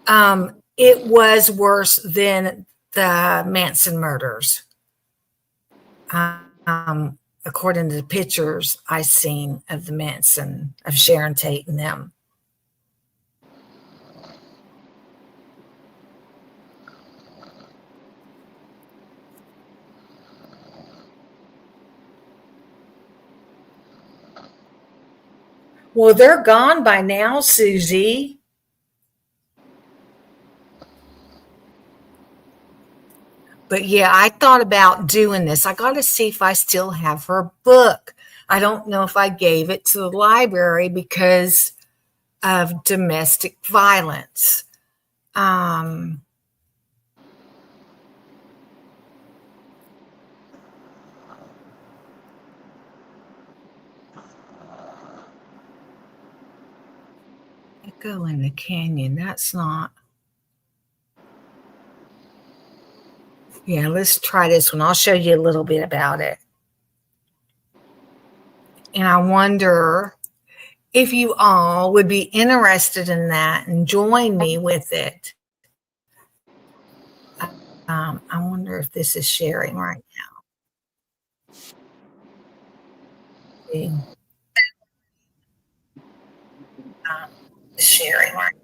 It was worse than the Manson murders. According to the pictures I seen of the Manson, of Sharon Tate and them. Well, they're gone by now, Susie. But yeah, I thought about doing this. I got to see if I still have her book. I don't know if I gave it to the library because of domestic violence. Echo in the Canyon. That's not. Yeah, let's try this one. I'll show you a little bit about it. And I wonder if you all would be interested in that and join me with it. I wonder if this is sharing right now. See. Sharing right now.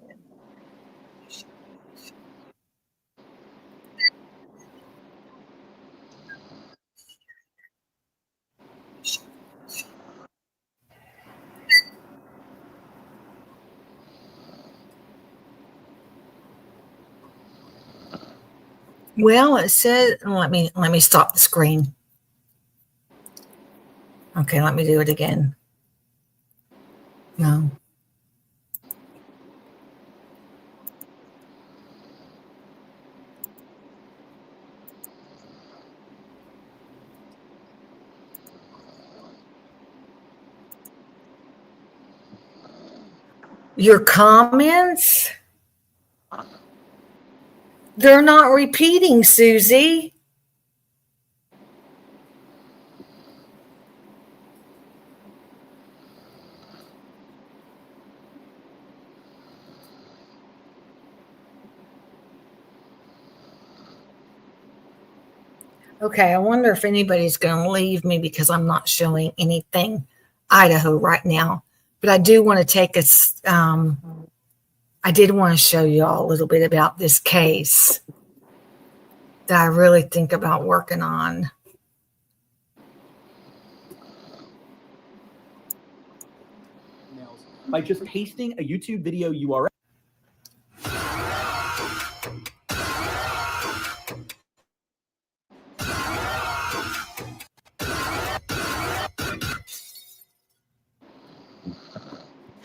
Well, it says, let me stop the screen. Okay, let me do it again. No. Your comments? They're not repeating, Susie. Okay, I wonder if anybody's going to leave me because I'm not showing anything Idaho right now. But I do want to take us, I did want to show you all a little bit about this case that I really think about working on. By just pasting a YouTube video URL.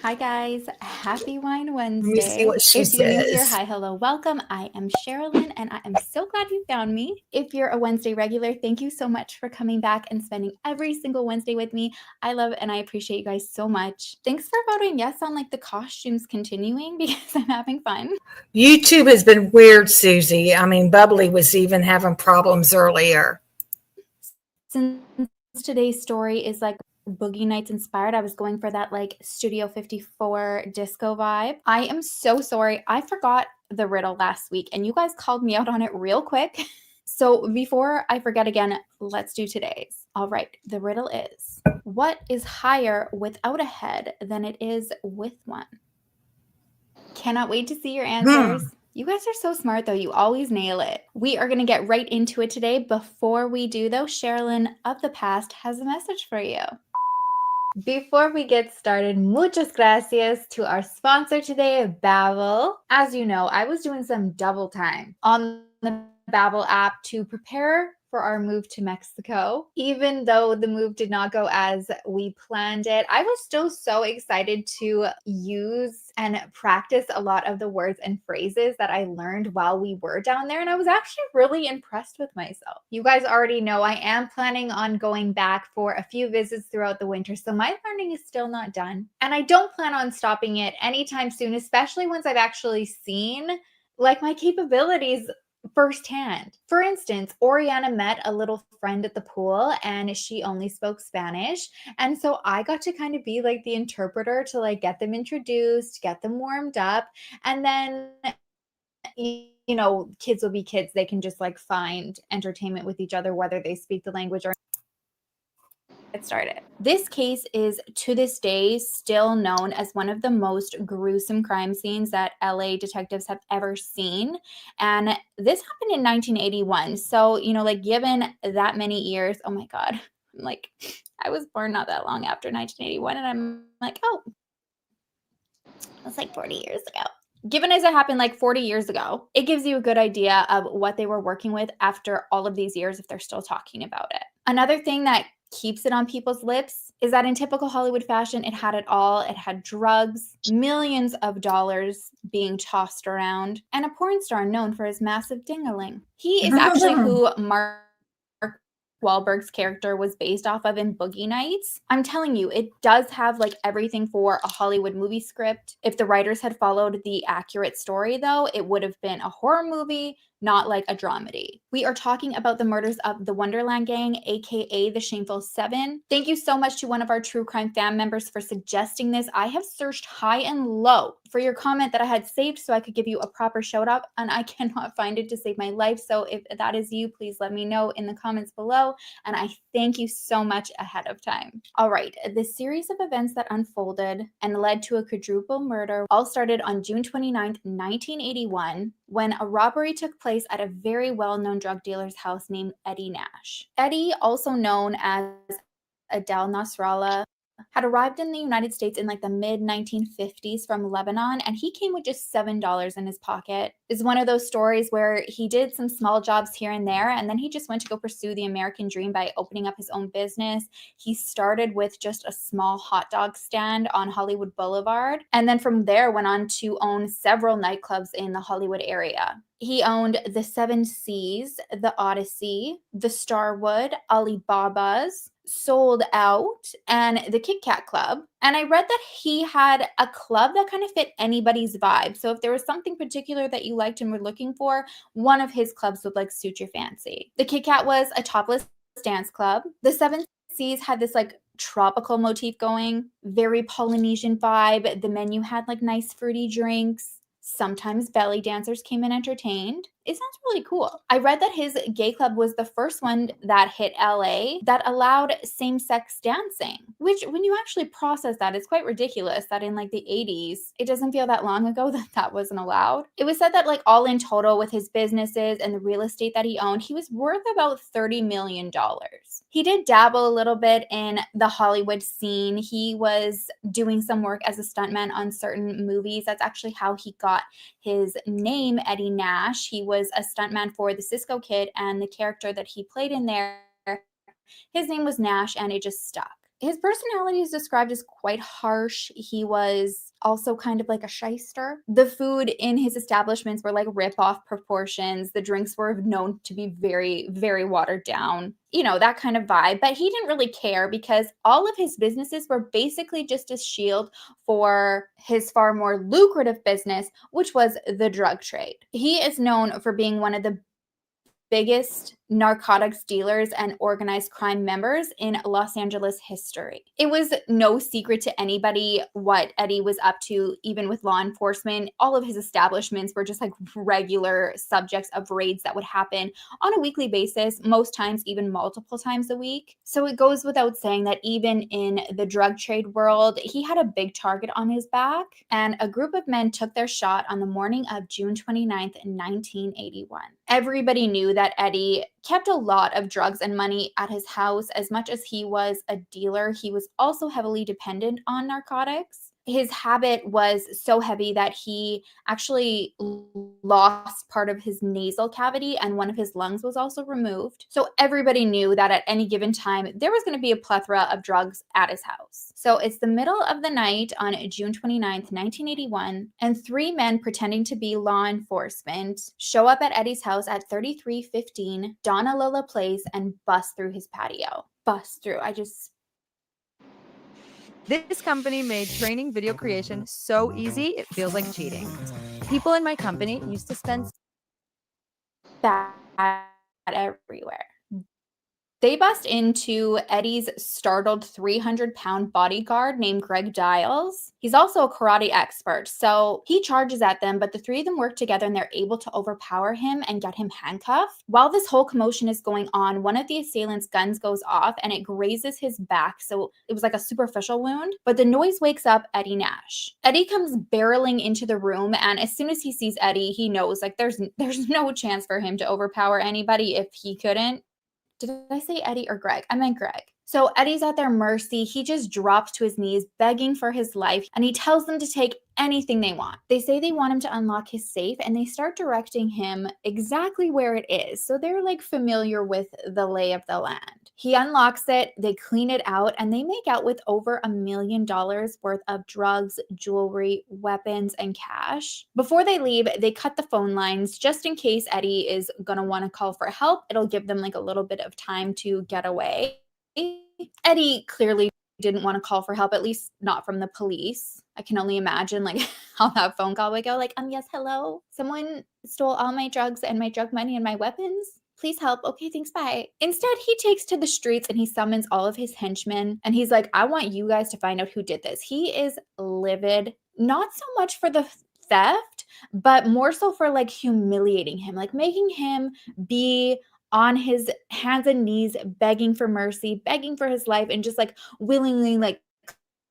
Hi guys, happy Wine Wednesday. Let me see what she if you're new here, says. hi, hello, welcome. I am Sherilyn and I am so glad you found me. If you're a Wednesday regular, thank you so much for coming back and spending every single Wednesday with me. I love and I appreciate you guys so much. Thanks for voting yes on like the costumes continuing because I'm having fun. YouTube has been weird, Susie. I mean, Bubbly was even having problems earlier. Since today's story is like Boogie Nights inspired, I was going for that like Studio 54 disco vibe. I am so sorry. I forgot the riddle last week and you guys called me out on it real quick. So before I forget again, let's do today's. All right, the riddle is, what is higher without a head than it is with one? Cannot wait to see your answers. You guys are so smart, though. You always nail it. We are going to get right into it today. Before we do, though, Sherilyn of the past has a message for you. Before we get started, muchas gracias to our sponsor today, Babbel. As you know, I was doing some double time on the Babbel app to prepare for our move to Mexico. Even though the move did not go as we planned it, I was still so excited to use and practice a lot of the words and phrases that I learned while we were down there. And I was actually really impressed with myself. You guys already know I am planning on going back for a few visits throughout the winter, so my learning is still not done. And I don't plan on stopping it anytime soon, especially once I've actually seen like my capabilities firsthand. For instance, Oriana met a little friend at the pool and she only spoke Spanish. And so I got to kind of be like the interpreter to like get them introduced, get them warmed up. And then, you know, kids will be kids. They can just like find entertainment with each other, whether they speak the language or get started. This case is to this day still known as one of the most gruesome crime scenes that LA detectives have ever seen. And this happened in 1981. So, you know, like given that many years, oh my God, I'm like, I was born not that long after 1981. And I'm like, oh, that's like 40 years ago. Given as it happened like 40 years ago, it gives you a good idea of what they were working with after all of these years if they're still talking about it. Another thing that keeps it on people's lips is that in typical Hollywood fashion, it had it all. It had drugs, millions of dollars being tossed around, and a porn star known for his massive ding-a-ling. He is actually who Mark Wahlberg's character was based off of in Boogie Nights. I'm telling you, it does have like everything for a Hollywood movie script. If the writers had followed the accurate story, though, it would have been a horror movie, not like a dramedy. We are talking about the murders of the Wonderland Gang, aka the Shameful Seven. Thank you so much to one of our true crime fan members for suggesting this. I have searched high and low for your comment that I had saved so I could give you a proper shout out, and I cannot find it to save my life. So if that is you, please let me know in the comments below, and I thank you so much ahead of time. All right, the series of events that unfolded and led to a quadruple murder all started on June 29th, 1981, when a robbery took place at a very well-known drug dealer's house named Eddie Nash. Eddie, also known as Adel Nasrallah, had arrived in the United States in like the mid-1950s from Lebanon, and he came with just $7 in his pocket. It's one of those stories where he did some small jobs here and there, and then he just went to go pursue the American dream by opening up his own business. He started with just a small hot dog stand on Hollywood Boulevard, and then from there went on to own several nightclubs in the Hollywood area. He owned the Seven Seas, the Odyssey, the Starwood, Alibaba's, Sold Out, and the Kit Kat Club. And I read that he had a club that kind of fit anybody's vibe. So if there was something particular that you liked and were looking for, one of his clubs would like suit your fancy. The Kit Kat was a topless dance club. The Seven Seas had this like tropical motif going, very Polynesian vibe. The menu had like nice fruity drinks. Sometimes belly dancers came and entertained. It sounds really cool. I read that his gay club was the first one that hit LA that allowed same-sex dancing, which when you actually process that, it's quite ridiculous that in like the 80s, it doesn't feel that long ago that that wasn't allowed. It was said that like all in total with his businesses and the real estate that he owned, he was worth about $30 million. He did dabble a little bit in the Hollywood scene. He was doing some work as a stuntman on certain movies. That's actually how he got his name, Eddie Nash. He was a stuntman for the Cisco Kid, and the character that he played in there, his name was Nash, and it just stuck. His personality is described as quite harsh. He was also kind of like a shyster. The food in his establishments were like rip-off proportions. The drinks were known to be very, very watered down. You know, that kind of vibe. But he didn't really care because all of his businesses were basically just a shield for his far more lucrative business, which was the drug trade. He is known for being one of the biggest narcotics dealers and organized crime members in Los Angeles history. It was no secret to anybody what Eddie was up to, even with law enforcement. All of his establishments were just like regular subjects of raids that would happen on a weekly basis, most times even multiple times a week. So it goes without saying that even in the drug trade world, he had a big target on his back, and a group of men took their shot on the morning of June 29th, 1981. Everybody knew that Eddie kept a lot of drugs and money at his house. As much as he was a dealer, he was also heavily dependent on narcotics. his habit was so heavy that he actually lost part of his nasal cavity and one of his lungs was also removed. So everybody knew that at any given time, there was going to be a plethora of drugs at his house. So it's the middle of the night on June 29th, 1981, and 3 men pretending to be law enforcement show up at Eddie's house at 3315 Donna Lola Place and bust through his patio. Bust through. This company made training video creation so easy, it feels like cheating. People in my company used to spend bad everywhere. They bust into Eddie's startled 300-pound bodyguard named Greg Giles. He's also a karate expert, so he charges at them, but the 3 of them work together and they're able to overpower him and get him handcuffed. While this whole commotion is going on, one of the assailants' guns goes off and it grazes his back, so it was like a superficial wound, but the noise wakes up Eddie Nash. Eddie comes barreling into the room, and as soon as he sees Eddie, he knows like there's no chance for him to overpower anybody if he couldn't. Did I say Eddie or Greg? I meant Greg. So Eddie's at their mercy. He just drops to his knees, begging for his life, and he tells them to take anything they want. They say they want him to unlock his safe, and they start directing him exactly where it is. So they're like familiar with the lay of the land. He unlocks it, they clean it out, and they make out with over $1 million worth of drugs, jewelry, weapons, and cash. Before they leave, they cut the phone lines just in case Eddie is gonna want to call for help. It'll give them like a little bit of time to get away. Eddie clearly didn't want to call for help, at least not from the police. I can only imagine like how that phone call would go, like, yes, hello, someone stole all my drugs and my drug money and my weapons. Please help. Okay, thanks, bye. Instead, he takes to the streets and he summons all of his henchmen and he's like, I want you guys to find out who did this. He is livid, not so much for the theft, but more so for like humiliating him, like making him be on his hands and knees, begging for mercy, begging for his life, and just like willingly like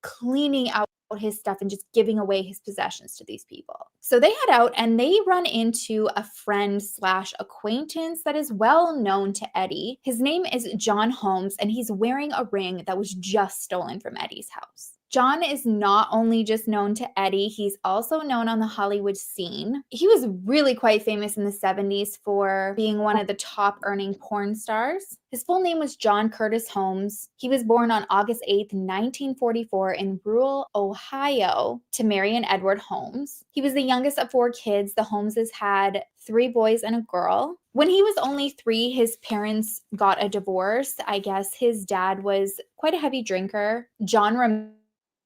cleaning out his stuff and just giving away his possessions to these people. So they head out and they run into a friend / acquaintance that is well known to Eddie. His name is John Holmes, and he's wearing a ring that was just stolen from Eddie's house. John is not only just known to Eddie, he's also known on the Hollywood scene. He was really quite famous in the 70s for being one of the top earning porn stars. His full name was John Curtis Holmes. He was born on August 8th, 1944 in rural Ohio to Mary and Edward Holmes. He was the youngest of 4 kids. The Holmeses had 3 boys and a girl. When he was only 3, his parents got a divorce. I guess his dad was quite a heavy drinker. John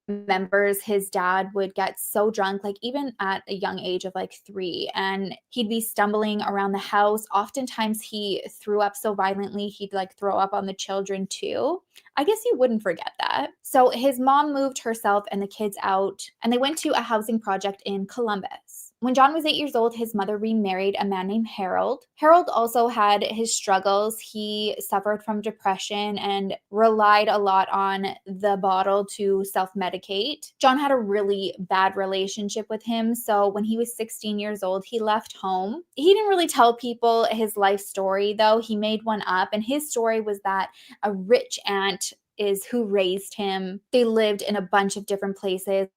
remembers his dad would get so drunk, like even at a young age of like 3, and he'd be stumbling around the house. Oftentimes he threw up so violently he'd like throw up on the children too. I guess you wouldn't forget that. So his mom moved herself and the kids out, and they went to a housing project in Columbus. When John was 8 years old, his mother remarried a man named Harold. Harold also had his struggles. He suffered from depression and relied a lot on the bottle to self-medicate. John had a really bad relationship with him, so when he was 16 years old, he left home. He didn't really tell people his life story, though. He made one up, and his story was that a rich aunt is who raised him. They lived in a bunch of different places,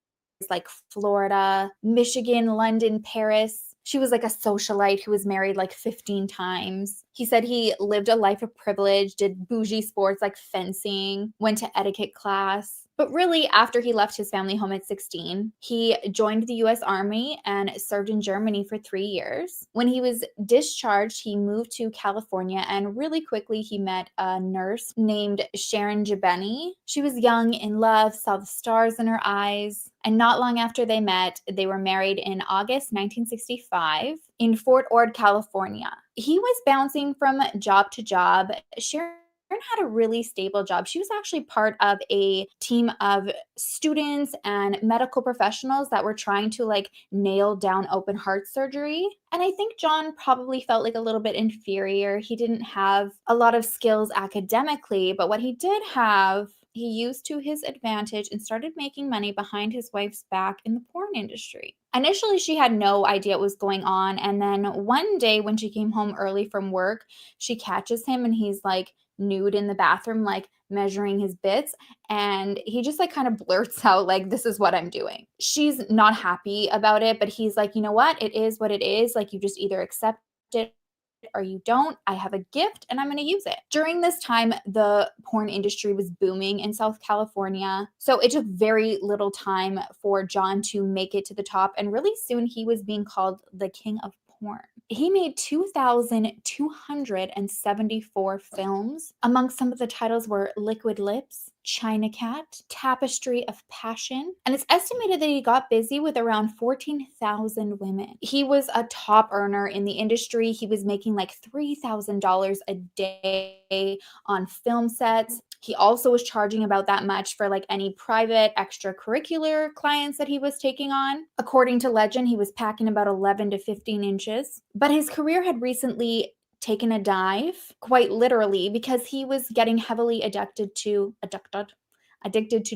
like Florida, Michigan, London, Paris. She was like a socialite who was married like 15 times. He said he lived a life of privilege, did bougie sports like fencing, went to etiquette class. But really, after he left his family home at 16, he joined the U.S. Army and served in Germany for 3 years. When he was discharged, he moved to California, and really quickly he met a nurse named Sharon Jabeni. She was young, in love, saw the stars in her eyes, and not long after they met, they were married in August 1965 in Fort Ord, California. He was bouncing from job to job. Sharon had a really stable job. She was actually part of a team of students and medical professionals that were trying to like nail down open heart surgery. And I think John probably felt like a little bit inferior. He didn't have a lot of skills academically, but what he did have, he used to his advantage and started making money behind his wife's back in the porn industry. Initially, she had no idea what was going on. And then one day when she came home early from work, she catches him and he's like nude in the bathroom, like measuring his bits. And he just like kind of blurts out like, this is what I'm doing. She's not happy about it, but he's like, you know what? It is what it is. Like, you just either accept it or you don't. I have a gift and I'm going to use it. During this time, the porn industry was booming in South California. So it took very little time for John to make it to the top. And really soon he was being called the king of porn. He made 2,274 films. Among some of the titles were Liquid Lips, China Cat, Tapestry of Passion, and it's estimated that he got busy with around 14,000 women. He was a top earner in the industry. He was making like $3,000 a day on film sets. He also was charging about that much for like any private extracurricular clients that he was taking on. According to legend, he was packing about 11 to 15 inches. But his career had recently taken a dive, quite literally, because he was getting heavily addicted to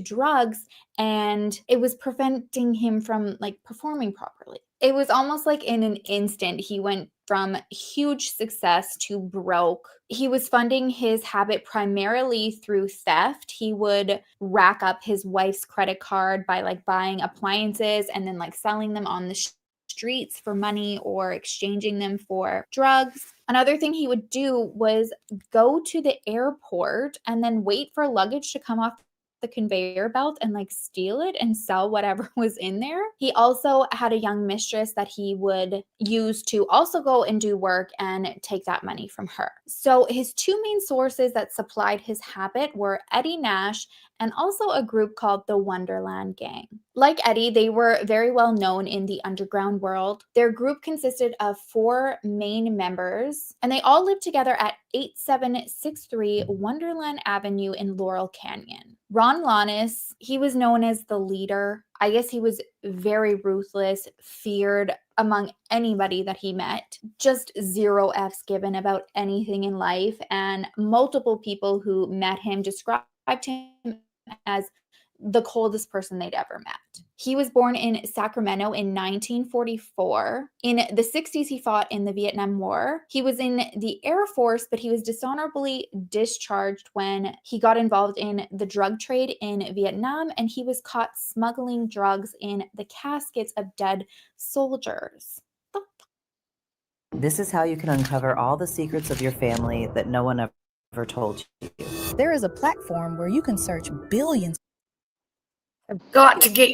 drugs, and it was preventing him from like performing properly. It was almost like in an instant he went from huge success to broke. He was funding his habit primarily through theft. He would rack up his wife's credit card by like buying appliances and then like selling them on the streets for money or exchanging them for drugs. Another thing he would do was go to the airport and then wait for luggage to come off the conveyor belt and like steal it and sell whatever was in there. He also had a young mistress that he would use to also go and do work and take that money from her. So his two main sources that supplied his habit were Eddie Nash and also a group called the Wonderland Gang. Like Eddie, they were very well known in the underground world. Their group consisted of 4 main members, and they all lived together at 8763 Wonderland Avenue in Laurel Canyon. Ron Lannis, he was known as the leader. I guess he was very ruthless, feared among anybody that he met. Just 0 F's given about anything in life, and multiple people who met him described him as the coldest person they'd ever met. He was born in Sacramento in 1944. In the 60s, he fought in the Vietnam War. He was in the Air Force, but he was dishonorably discharged when he got involved in the drug trade in Vietnam, and he was caught smuggling drugs in the caskets of dead soldiers. This is how you can uncover all the secrets of your family that no one ever told you. There is a platform where you can search billions. I've got to get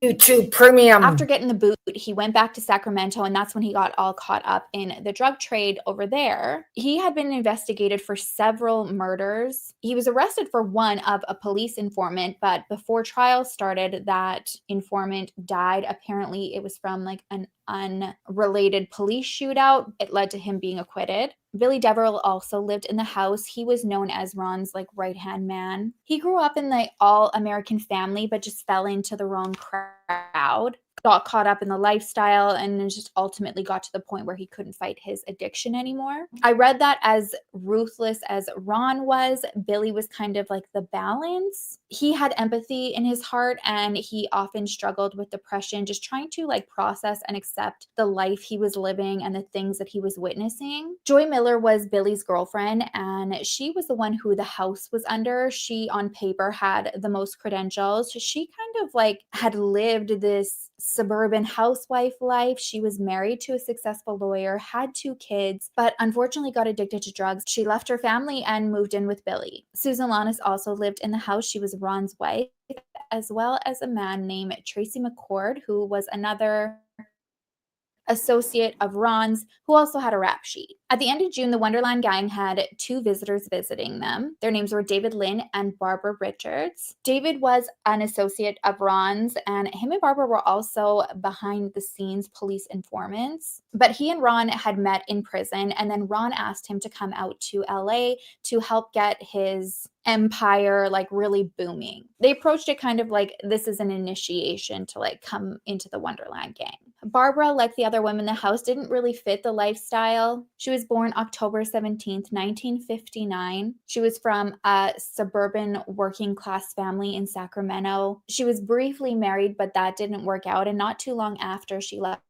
YouTube Premium. After getting the boot, he went back to Sacramento, and that's when he got all caught up in the drug trade over there. He had been investigated for several murders. He was arrested for one of a police informant, but before trial started, that informant died. Apparently, it was from like an unrelated police shootout. It led to him being acquitted. Billy Deverell also lived in the house. He was known as Ron's like right-hand man. He grew up in the all-American family, but just fell into the wrong crowd. Got caught up in the lifestyle and then just ultimately got to the point where he couldn't fight his addiction anymore. I read that as ruthless as Ron was, Billy was kind of like the balance. He had empathy in his heart, and he often struggled with depression, just trying to like process and accept the life he was living and the things that he was witnessing. Joy Miller was Billy's girlfriend, and she was the one who the house was under. She on paper had the most credentials. She kind of like had lived this suburban housewife life. She was married to a successful lawyer, had 2 kids, but unfortunately got addicted to drugs. She left her family and moved in with Billy. Susan Lannis also lived in the house. She was Ron's wife, as well as a man named Tracy McCord, who was another associate of Ron's, who also had a rap sheet. At the end of June, the Wonderland Gang had 2 visitors visiting them. Their names were David Lynn and Barbara Richards. David was an associate of Ron's, and him and Barbara were also behind the scenes police informants. But he and Ron had met in prison, and then Ron asked him to come out to LA to help get his empire like really booming. They approached it kind of like this is an initiation to like come into the Wonderland Gang. Barbara, like the other women in the house, didn't really fit the lifestyle. She was born October 17th, 1959. She was from a suburban working class family in Sacramento. She was briefly married, but that didn't work out, and not too long after she left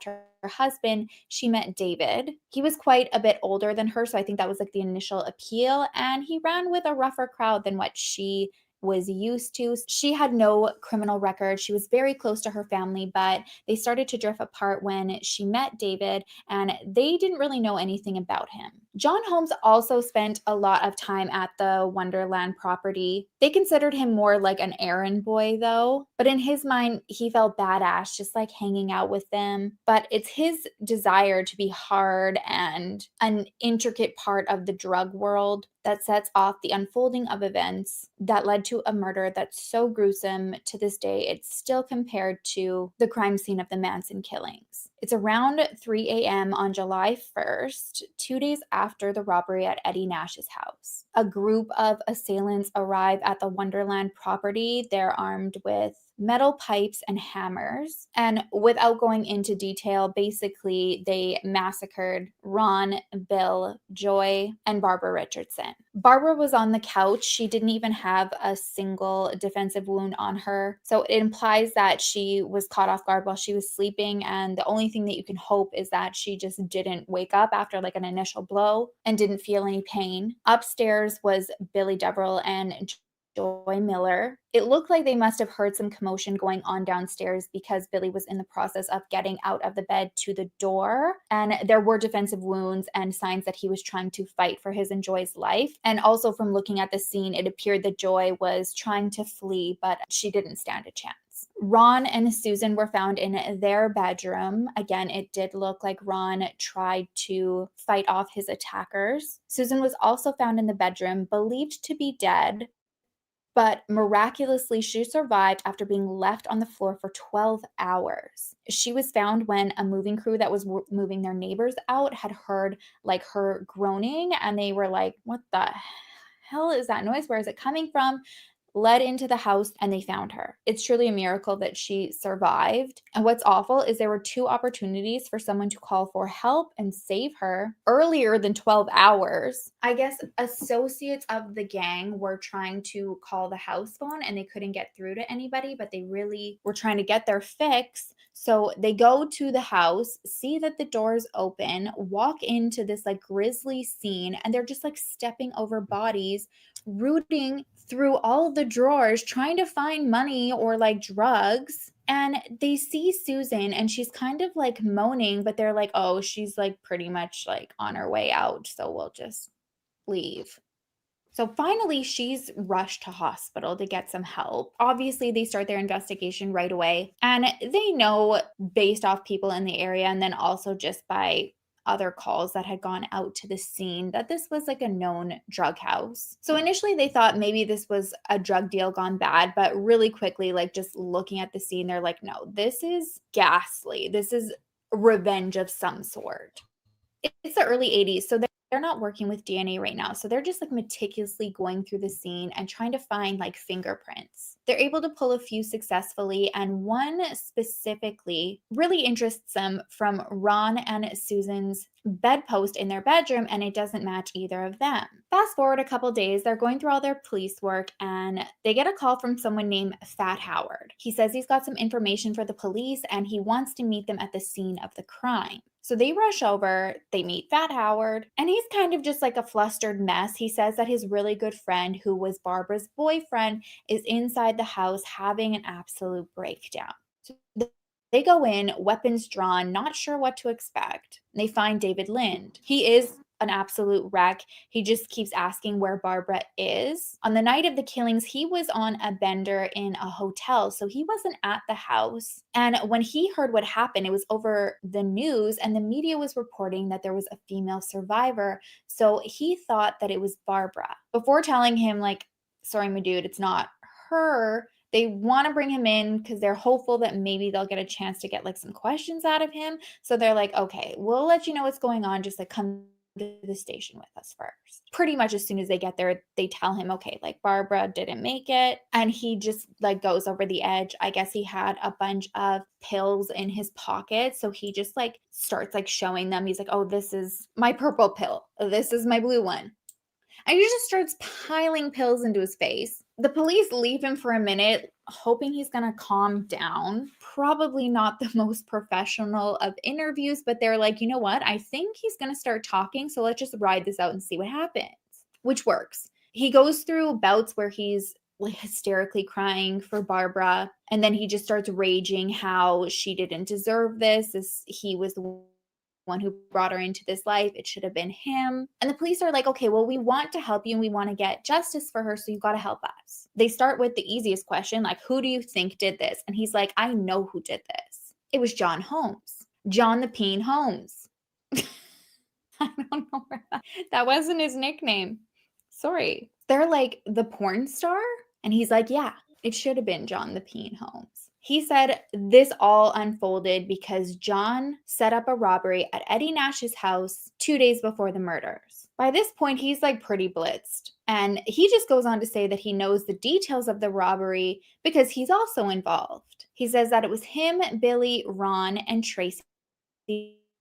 her husband, she met David. He was quite a bit older than her, so I think that was like the initial appeal, and he ran with a rougher crowd than what she was used to. She had no criminal record. She was very close to her family, but they started to drift apart when she met David, and they didn't really know anything about him. John Holmes also spent a lot of time at the Wonderland property. They considered him more like an errand boy though, but in his mind, he felt badass just like hanging out with them. But it's his desire to be hard and an intricate part of the drug world that sets off the unfolding of events that led to a murder that's so gruesome to this day. It's still compared to the crime scene of the Manson killings. It's around 3 a.m. on July 1st, 2 days after the robbery at Eddie Nash's house. A group of assailants arrive at the Wonderland property. They're armed with metal pipes and hammers. And without going into detail, basically they massacred Ron, Bill, Joy, and Barbara Richardson. Barbara was on the couch. She didn't even have a single defensive wound on her. So it implies that she was caught off guard while she was sleeping. And the only thing that you can hope is that she just didn't wake up after like an initial blow and didn't feel any pain. Upstairs was Billy Deverell and Joy Miller. It looked like they must have heard some commotion going on downstairs because Billy was in the process of getting out of the bed to the door, and there were defensive wounds and signs that he was trying to fight for his and Joy's life. And also from looking at the scene, it appeared that Joy was trying to flee, but she didn't stand a chance. Ron and Susan were found in their bedroom. Again, it did look like Ron tried to fight off his attackers. Susan was also found in the bedroom, believed to be dead, but miraculously she survived after being left on the floor for 12 hours. She was found when a moving crew that was moving their neighbors out had heard like her groaning, and they were like, what the hell is that noise? Where is it coming from? Led into the house and they found her. It's truly a miracle that she survived. And what's awful is there were 2 opportunities for someone to call for help and save her earlier than 12 hours. I guess associates of the gang were trying to call the house phone and they couldn't get through to anybody, but they really were trying to get their fix. So they go to the house, see that the door's open, walk into this like grisly scene, and they're just like stepping over bodies, rooting through all of the drawers, trying to find money or like drugs. And they see Susan and she's kind of like moaning, but they're like, oh, she's like pretty much like on her way out, so we'll just leave. So finally, she's rushed to hospital to get some help. Obviously, they start their investigation right away, and they know based off people in the area and then also just by other calls that had gone out to the scene that this was like a known drug house. So initially they thought maybe this was a drug deal gone bad, but really quickly, like just looking at the scene, they're like, no, this is ghastly. This is revenge of some sort. It's the early 80s, so they're not working with DNA right now. So they're just like meticulously going through the scene and trying to find like fingerprints. They're able to pull a few successfully, and one specifically really interests them from Ron and Susan's bedpost in their bedroom, and it doesn't match either of them. Fast forward a couple days, they're going through all their police work and they get a call from someone named Fat Howard. He says he's got some information for the police and he wants to meet them at the scene of the crime. So they rush over, they meet Fat Howard, and he's kind of just like a flustered mess. He says that his really good friend, who was Barbara's boyfriend, is inside the house having an absolute breakdown. So they go in, weapons drawn, not sure what to expect. They find David Lind. He is an absolute wreck. He just keeps asking where Barbara is. On the night of the killings, he was on a bender in a hotel, so he wasn't at the house. And when he heard what happened, it was over the news, and the media was reporting that there was a female survivor. So he thought that it was Barbara. Before telling him, like, sorry, my dude, it's not her, they want to bring him in because they're hopeful that maybe they'll get a chance to get like some questions out of him. So they're like, okay, we'll let you know what's going on. Just like come to the station with us first. Pretty much as soon as they get there, they tell him, okay, like Barbara didn't make it. And he just like goes over the edge. I guess he had a bunch of pills in his pocket. So he just like starts like showing them. He's like, oh, this is my purple pill. This is my blue one. And he just starts piling pills into his face. The police leave him for a minute, hoping he's going to calm down. Probably not the most professional of interviews, but they're like, you know what? I think he's going to start talking, so let's just ride this out and see what happens, which works. He goes through bouts where he's like hysterically crying for Barbara, and then he just starts raging how she didn't deserve this. He was the one who brought her into this life. It should have been him. And the police are like, okay, well, we want to help you and we want to get justice for her, so you got to help us. They start with the easiest question, like, who do you think did this? And he's like, I know who did this. It was John Holmes. John the Peen Holmes. I don't know where that wasn't his nickname. Sorry. They're like, the porn star? And he's like, yeah, it should have been John the Peen Holmes. He said this all unfolded because John set up a robbery at Eddie Nash's house 2 days before the murders. By this point, he's like pretty blitzed. And he just goes on to say that he knows the details of the robbery because he's also involved. He says that it was him, Billy, Ron, and Tracy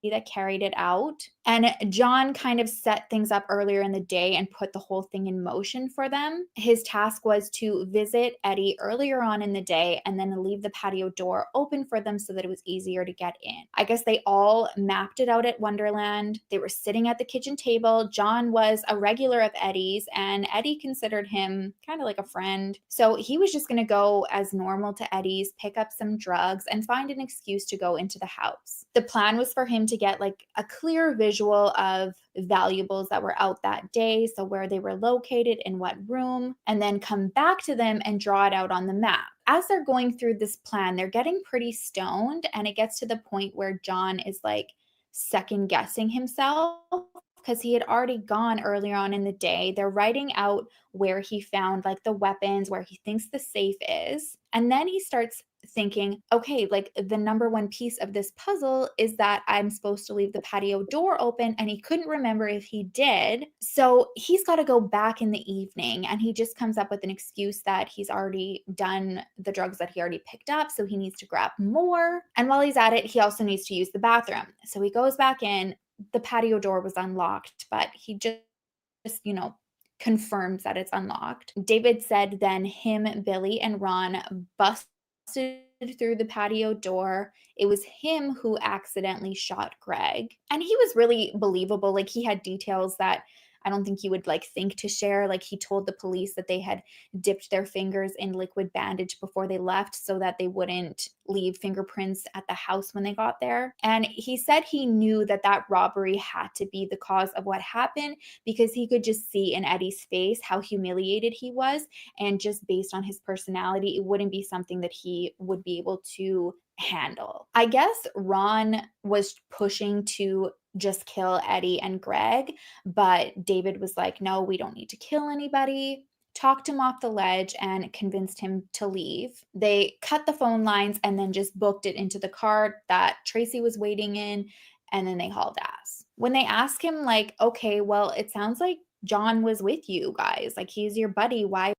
that carried it out. And John kind of set things up earlier in the day and put the whole thing in motion for them. His task was to visit Eddie earlier on in the day and then leave the patio door open for them so that it was easier to get in. I guess they all mapped it out at Wonderland. They were sitting at the kitchen table. John was a regular of Eddie's, and Eddie considered him kind of like a friend. So he was just going to go as normal to Eddie's, pick up some drugs, and find an excuse to go into the house. The plan was for him to get like a clear visual of valuables that were out that day, so where they were located, in what room, and then come back to them and draw it out on the map. As they're going through this plan, they're getting pretty stoned, and it gets to the point where John is like second guessing himself because he had already gone earlier on in the day. They're writing out where he found like the weapons, where he thinks the safe is, and then he starts thinking, okay, like the number one piece of this puzzle is that I'm supposed to leave the patio door open, and he couldn't remember if he did. So he's got to go back in the evening, and he just comes up with an excuse that he's already done the drugs that he already picked up, so he needs to grab more. And while he's at it, he also needs to use the bathroom. So he goes back in. The patio door was unlocked, but he just confirms that it's unlocked. David said then him, Billy, and Ron busted through the patio door. It was him who accidentally shot Greg. And he was really believable. Like, he had details that I don't think you would like think to share. Like, he told the police that they had dipped their fingers in liquid bandage before they left so that they wouldn't leave fingerprints at the house when they got there. And he said he knew that that robbery had to be the cause of what happened because he could just see in Eddie's face how humiliated he was. And just based on his personality, it wouldn't be something that he would be able to handle. I guess Ron was pushing to just kill Eddie and Greg, but David was like, no, we don't need to kill anybody. Talked him off the ledge and convinced him to leave. They cut the phone lines and then just booked it into the car that Tracy was waiting in, and then they hauled ass. When they asked him, like, okay, well, it sounds like John was with you guys, like he's your buddy, why?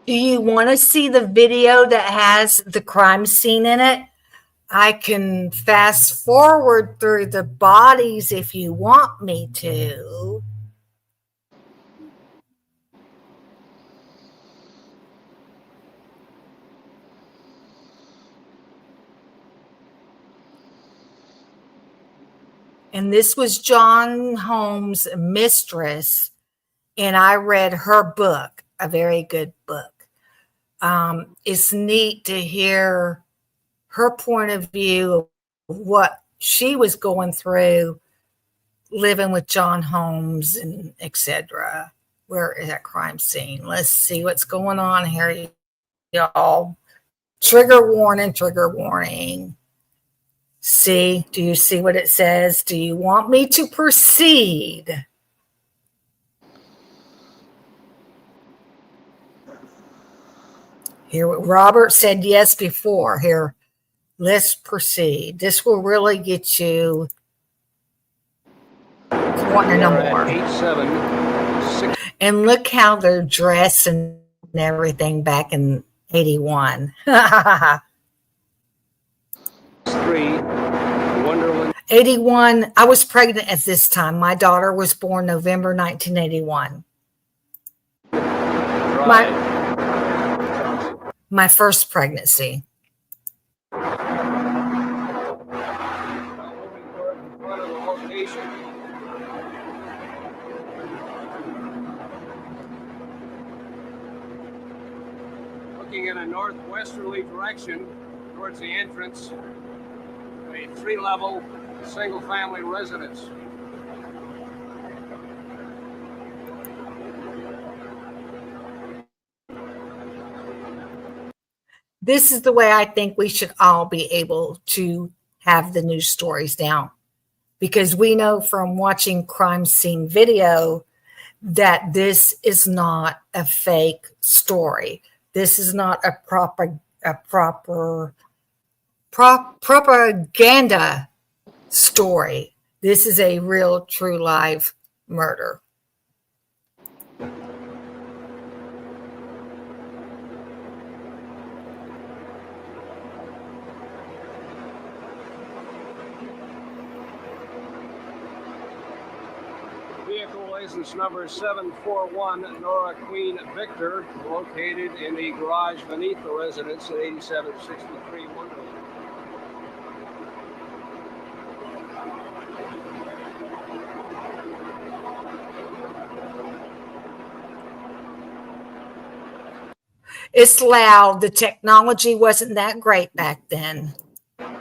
Do you want to see the video that has the crime scene in it? I can fast forward through the bodies if you want me to. And this was John Holmes' mistress, and I read her book, a very good book. It's neat to hear her point of view of what she was going through living with John Holmes and etc. Where is that crime scene? Let's see what's going on here, y'all. Trigger warning, trigger warning. See, do you see what it says? Do you want me to proceed? Here, Robert said yes before. Here, let's proceed. This will really get you wanting to know more. And look how they're dressed and everything back in 81. 81. I was pregnant at this time. My daughter was born November 1981. My first pregnancy. Looking in a northwesterly direction towards the entrance of a 3-level single-family residence. This is the way I think we should all be able to have the news stories now, because we know from watching crime scene video that this is not a fake story. This is not a propaganda story. This is a real, true, live murder. Vehicle license number 741 Nora Queen Victor, located in the garage beneath the residence at 8763 Wonderland. It's loud. The technology wasn't that great back then. Now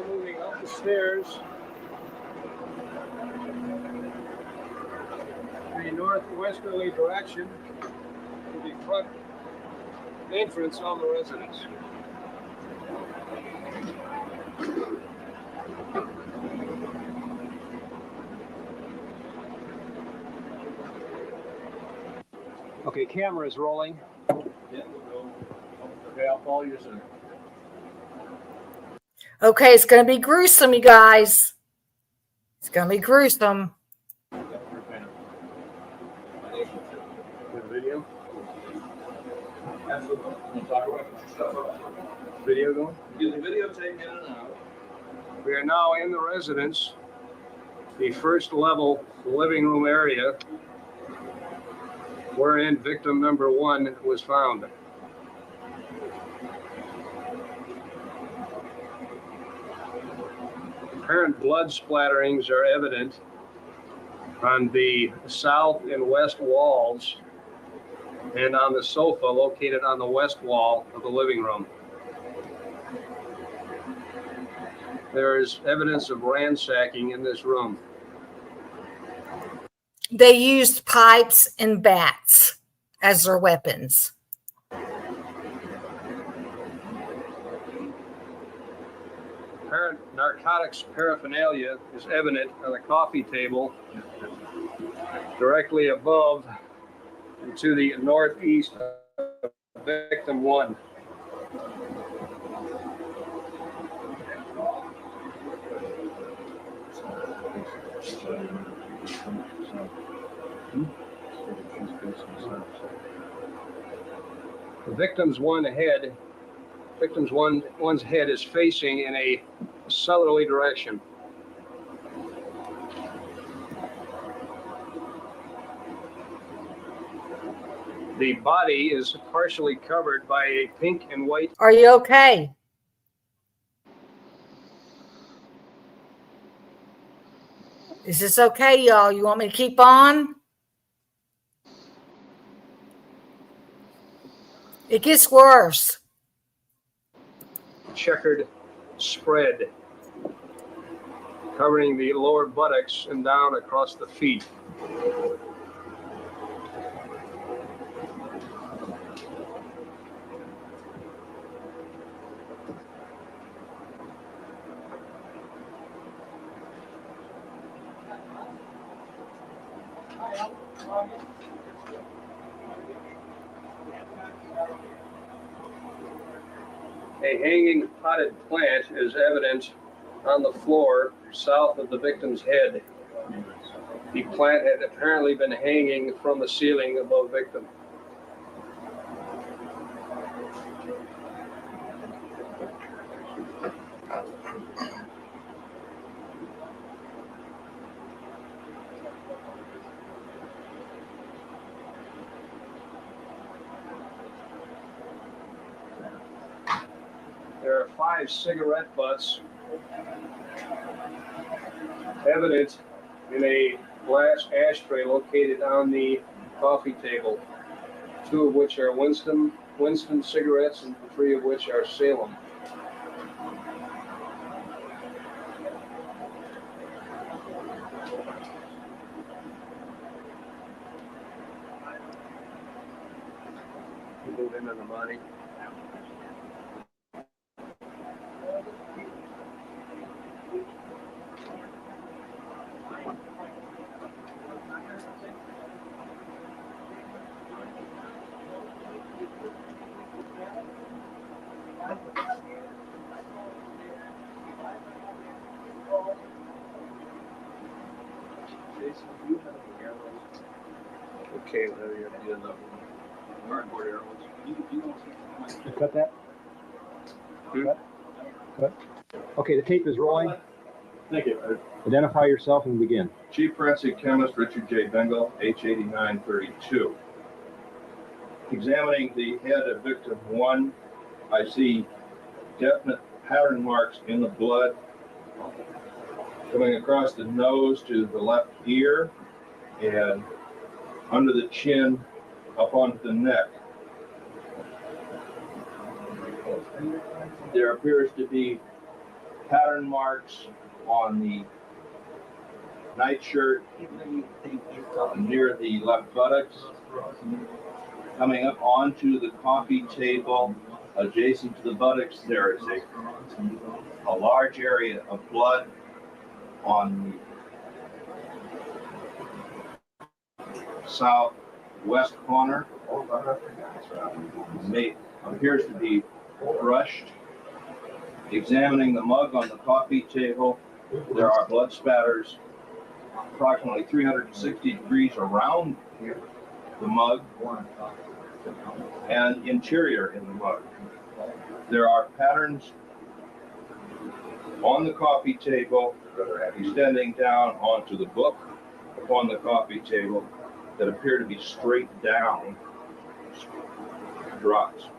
moving up the stairs. In a northwesterly direction to the front entrance of the residence. Okay, camera is rolling. Yeah, okay, I'll follow you soon. Okay, it's going to be gruesome, you guys. It's going to be gruesome. Video? Absolutely. Video going? Get the video taken in and out. We are now in the residence, the first level living room area, wherein victim number 1 was found. Apparent blood splatterings are evident on the south and west walls and on the sofa located on the west wall of the living room. There is evidence of ransacking in this room. They used pipes and bats as their weapons. Apparent narcotics paraphernalia is evident on the coffee table directly above and to the northeast of victim 1. The victim's one's head is facing in a southerly direction. The body is partially covered by a pink and white. Are you okay? Is this okay, y'all? You want me to keep on? It gets worse. Checkered spread covering the lower buttocks and down across the feet. A hanging potted plant is evident on the floor south of the victim's head. The plant had apparently been hanging from the ceiling above victim. 5 cigarette butts evident in a glass ashtray located on the coffee table, 2 of which are Winston cigarettes and 3 of which are Salem. Move into the money. Okay, whatever you have to do enough cardboard arrows. Cut that? Cut. Okay, the tape is rolling. Thank you. Identify yourself and begin. Chief Forensic Chemist Richard J. Bengal, H8932. Examining the head of victim 1, I see definite pattern marks in the blood coming across the nose to the left ear and under the chin up onto the neck. There appears to be pattern marks on the nightshirt near the left buttocks. Coming up onto the coffee table adjacent to the buttocks, there is a large area of blood on the southwest corner. Appears to be brushed. Examining the mug on the coffee table, there are blood spatters approximately 360 degrees around the mug and interior in the mug. There are patterns on the coffee table extending down onto the book upon the coffee table that appear to be straight down drops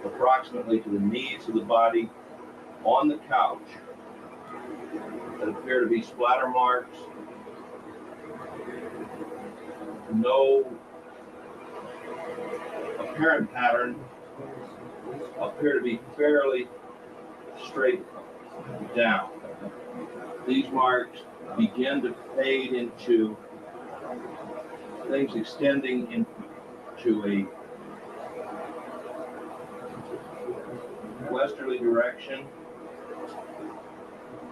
approximately to the knees of the body on the couch that appear to be splatter marks. No apparent pattern, appear to be fairly straight down. These marks begin to fade into things extending into a westerly direction,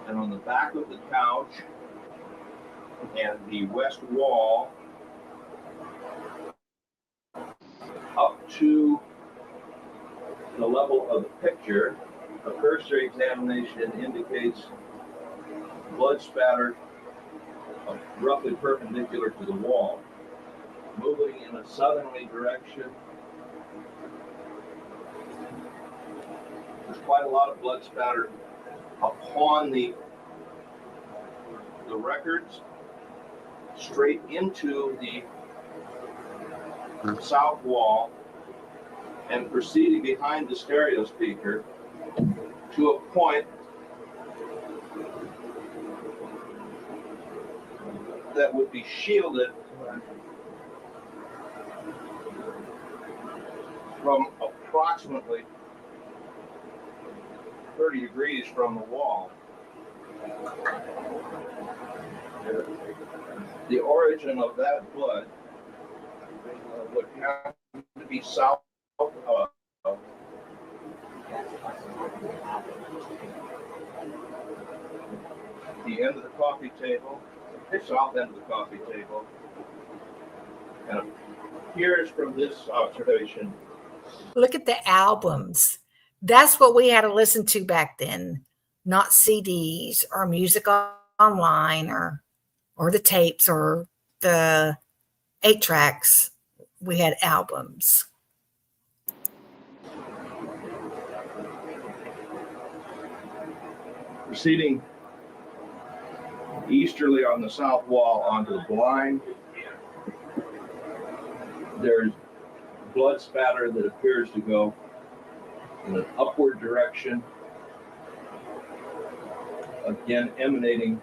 and on the back of the couch and the west wall up to the level of the picture, a cursory examination indicates blood spatter roughly perpendicular to the wall. Moving in a southerly direction, there's quite a lot of blood spatter upon the records, straight into the south wall, and proceeding behind the stereo speaker to a point that would be shielded from approximately 30 degrees from the wall. The origin of that blood would have to be south of the end of the coffee table, the south end of the coffee table, and appears from this observation. Look at the albums. That's what we had to listen to back then, not CDs or music online or the tapes or the 8-tracks. We had albums. Proceeding easterly on the south wall onto the blind, there's blood spatter that appears to go in an upward direction again emanating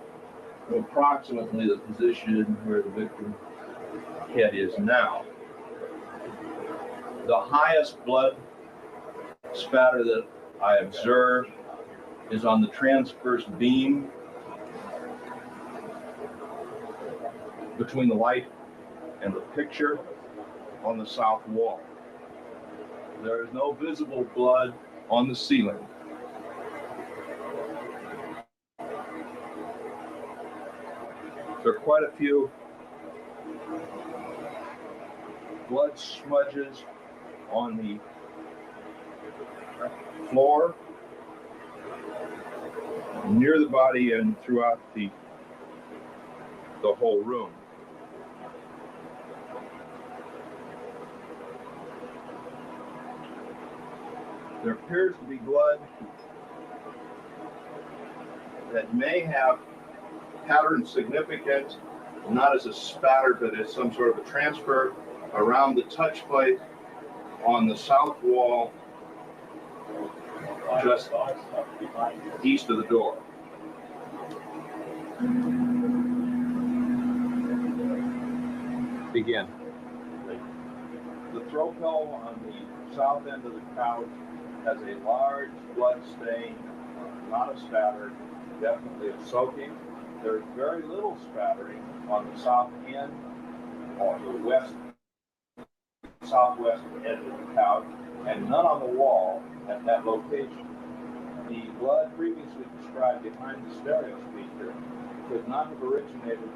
from approximately the position where the victim head is now. The highest blood spatter that I observed is on the transverse beam between the light and the picture on the south wall. There is no visible blood on the ceiling. There are quite a few blood smudges on the floor, near the body, and throughout the whole room. There appears to be blood that may have pattern significance, not as a spatter, but as some sort of a transfer around the touch plate on the south wall, just east of the door. Begin. The throw pillow on the south end of the couch has a large blood stain, not a spatter, definitely a soaking. There's very little spattering on the south end or the southwest end of the couch, and none on the wall at that location. The blood previously described behind the stereo speaker could not have originated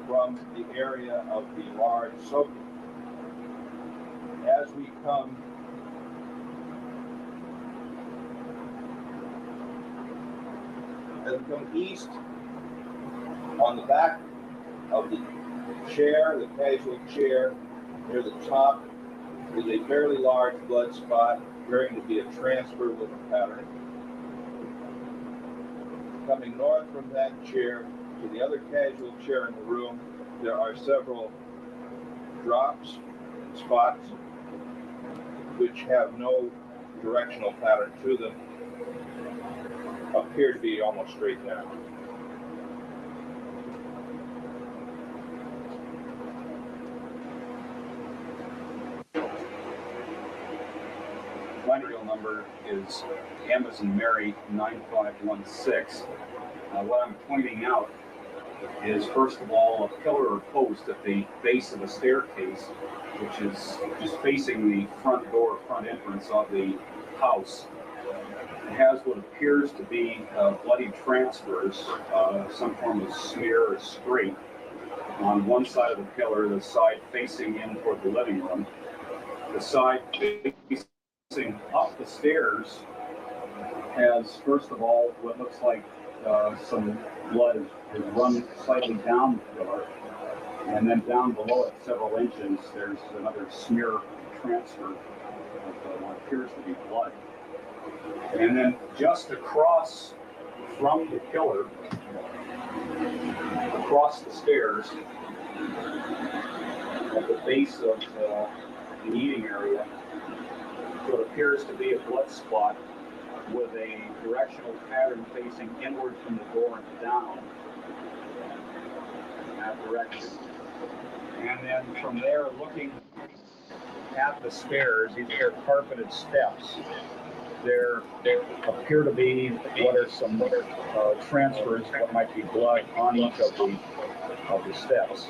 from the area of the large soaking. As we come east, on the back of the chair, the casual chair, near the top, is a fairly large blood spot, appearing to be a transfer with a pattern. Coming north from that chair to the other casual chair in the room, there are several drops and spots which have no directional pattern to them, appear to be almost straight down. My real number is Amazon Mary 9516. What I'm pointing out is, first of all, a pillar or post at the base of the staircase, which is just facing the front door, front entrance of the house. It has what appears to be bloody transfers, some form of smear or scrape on one side of the pillar, the side facing in toward the living room. The side facing up the stairs has, first of all, what looks like some blood has run slightly down the pillar, and then down below it several inches there's another smear transfer of what appears to be blood. And then just across from the pillar, across the stairs, at the base of the eating area, what appears to be a blood spot with a directional pattern facing inward from the door and down in that direction. And then from there, looking at the stairs, these are carpeted steps. There appear to be what are some transfers, what might be blood on each of the steps.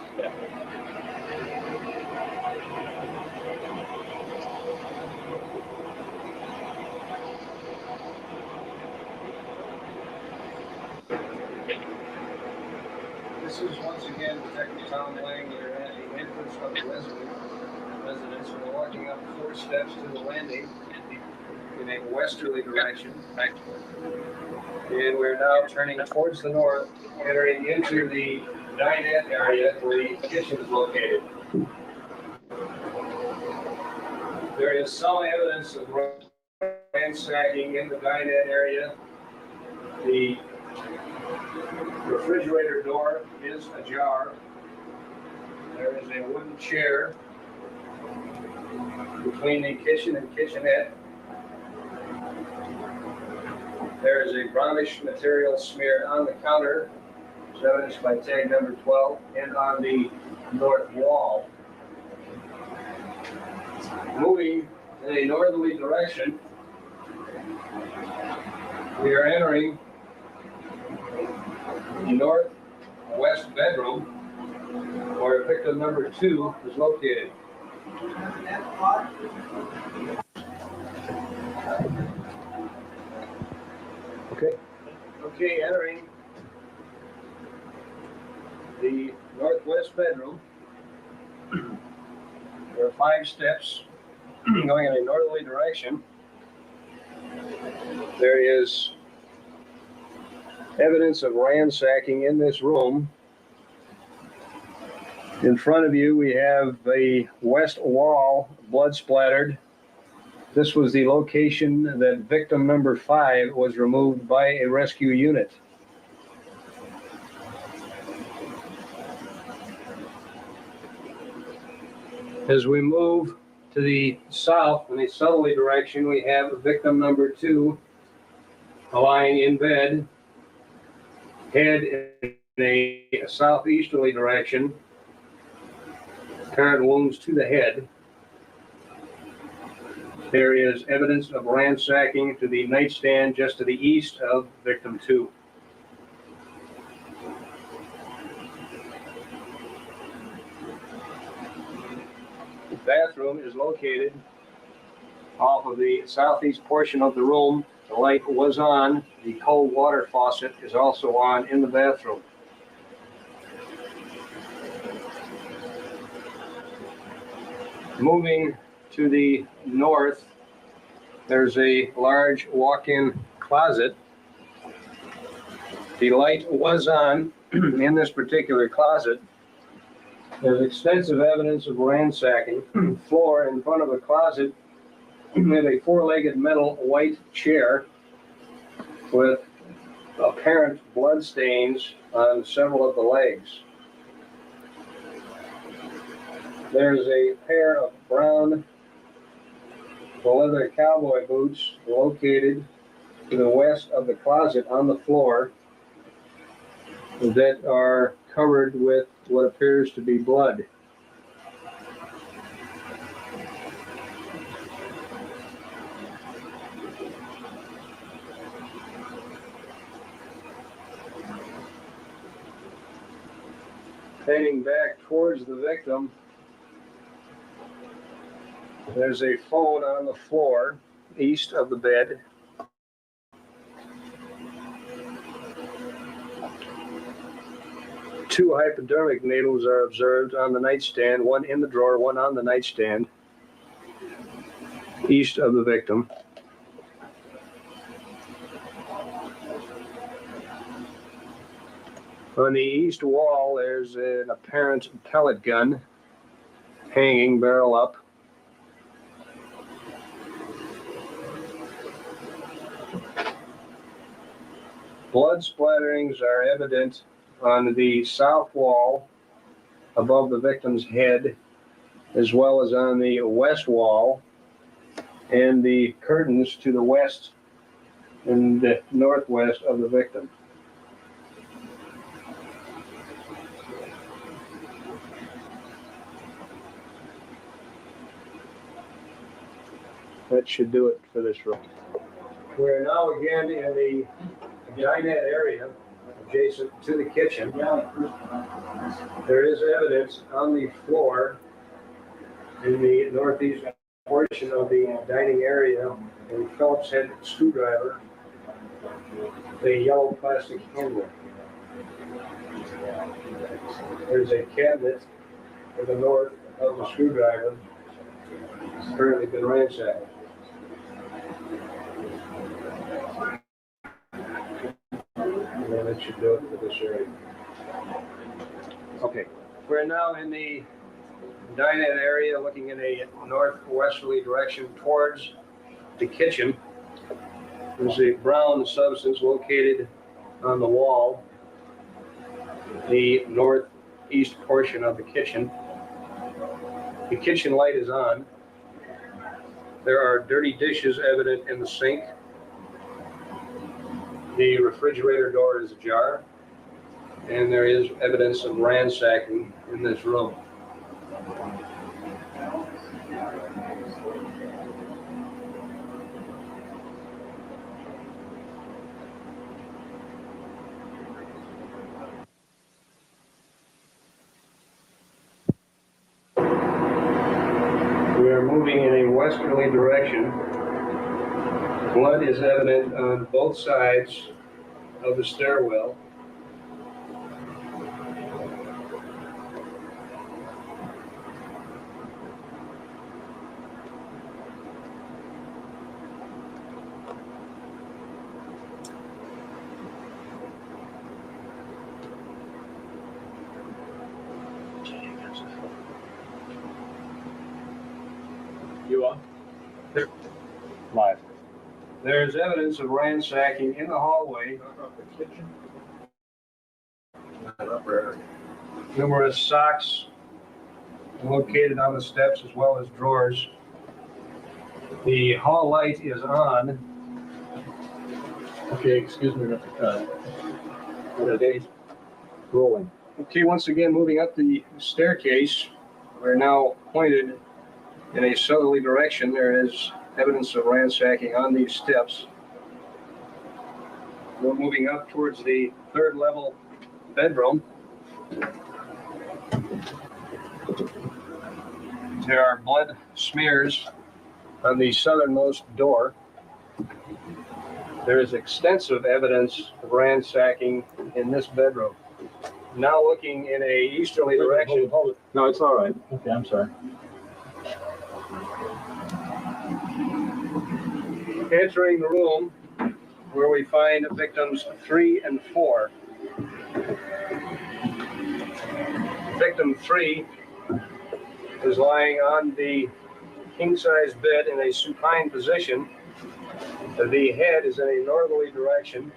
This is once again Detective Tom Langler at the entrance of the residence. We're walking up 4 steps to the landing in a westerly direction. And we're now turning towards the north, entering into the dinette area where the kitchen is located. There is some evidence of ransacking in the dinette area. The refrigerator door is ajar. There is a wooden chair between the kitchen and kitchenette. There is a brownish material smeared on the counter, as evidenced by tag number 12, and on the north wall. Moving in a northerly direction, we are entering the northwest bedroom where victim number 2 is located. Okay, entering the northwest bedroom. There are 5 steps going in a northerly direction. There is evidence of ransacking in this room. In front of you, we have a west wall, blood splattered. This was the location that victim number 5 was removed by a rescue unit. As we move to the south in a southerly direction, we have victim number 2 lying in bed, head in a southeasterly direction, apparent wounds to the head. There is evidence of ransacking to the nightstand just to the east of victim 2. The bathroom is located off of the southeast portion of the room. The light was on. The cold water faucet is also on in the bathroom. Moving to the north, there's a large walk-in closet. The light was on in this particular closet. There's extensive evidence of ransacking. Floor in front of the closet had a 4-legged metal white chair with apparent blood stains on several of the legs. There's a pair of brown leather cowboy boots located to the west of the closet on the floor that are covered with what appears to be blood. Heading back towards the victim, there's a phone on the floor east of the bed. Two hypodermic needles are observed on the nightstand, one in the drawer, one on the nightstand, east of the victim. On the east wall, there's an apparent pellet gun hanging barrel up. Blood splatterings are evident on the south wall above the victim's head, as well as on the west wall and the curtains to the west and the northwest of the victim. That should do it for this room. We're now again in the dinette area adjacent to the kitchen. There is evidence on the floor in the northeast portion of the dining area, a Phillips head screwdriver, a yellow plastic handle. There's a cabinet to the north of the screwdriver. It's apparently been ransacked. And that should do it for this area. Okay, we're now in the dinette area looking in a northwesterly direction towards the kitchen. There's a brown substance located on the wall, the northeast portion of the kitchen. The kitchen light is on. There are dirty dishes evident in the sink. The refrigerator door is ajar, and there is evidence of ransacking in this room. We are moving in a westerly direction. Blood is evident on both sides of the stairwell. You are? Live. There's evidence of ransacking in the hallway. The kitchen. Numerous socks located on the steps as well as drawers. The hall light is on. Okay, excuse me, Mr. Khan. Okay. Rolling. Okay, once again, moving up the staircase. We're now pointed in a southerly direction. There is evidence of ransacking on these steps. We're moving up towards the third level bedroom. There are blood smears on the southernmost door. There is extensive evidence of ransacking in this bedroom. Now looking in a easterly direction. Hold it. No, it's all right. Okay, I'm sorry. Entering the room where we find victims 3 and 4. Victim 3 is lying on the king-size bed in a supine position. The head is in a northerly direction.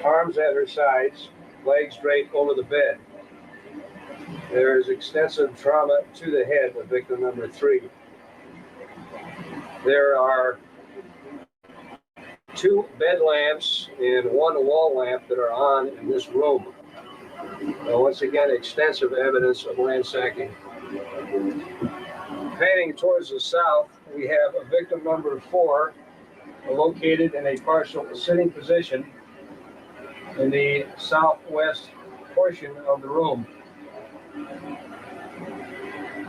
Arms at her sides, legs draped over the bed. There is extensive trauma to the head of victim number 3. There are 2 bed lamps and 1 wall lamp that are on in this room. Once again, extensive evidence of ransacking. Panning towards the south, we have a victim number 4 located in a partial sitting position in the southwest portion of the room.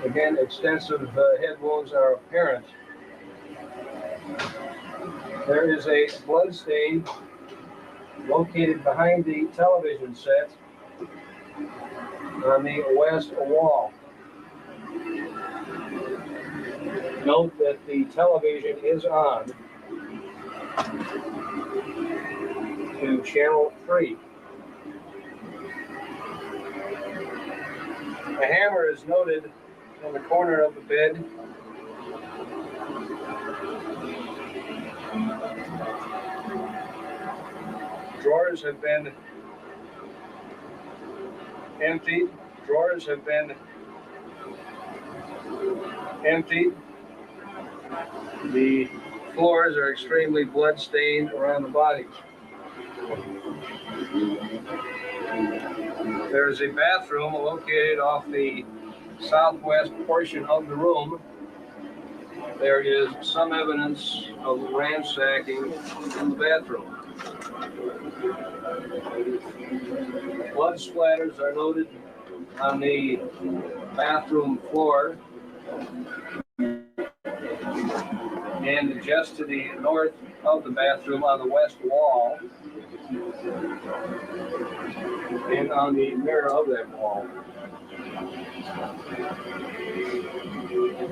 Again, extensive head wounds are apparent. There is a blood stain located behind the television set on the west wall. Note that the television is on to channel 3. A hammer is noted in the corner of the bed. Drawers have been emptied. Drawers have been emptied. The floors are extremely blood-stained around the bodies. There is a bathroom located off the southwest portion of the room. There is some evidence of ransacking in the bathroom. Blood splatters are noted on the bathroom floor. And just to the north of the bathroom on the west wall, and on the mirror of that wall.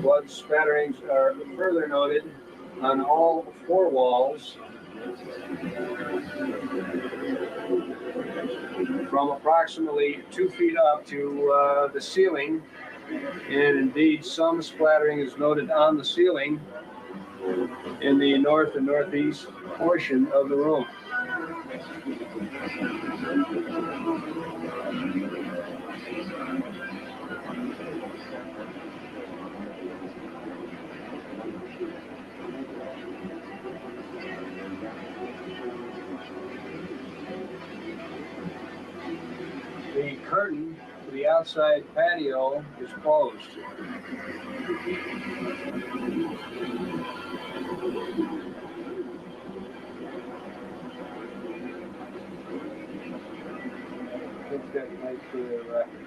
Blood spatterings are further noted on all 4 walls, from approximately 2 feet up to the ceiling, and indeed some splattering is noted on the ceiling in the north and northeast portion of the room. The outside patio is closed. I think that might be a record.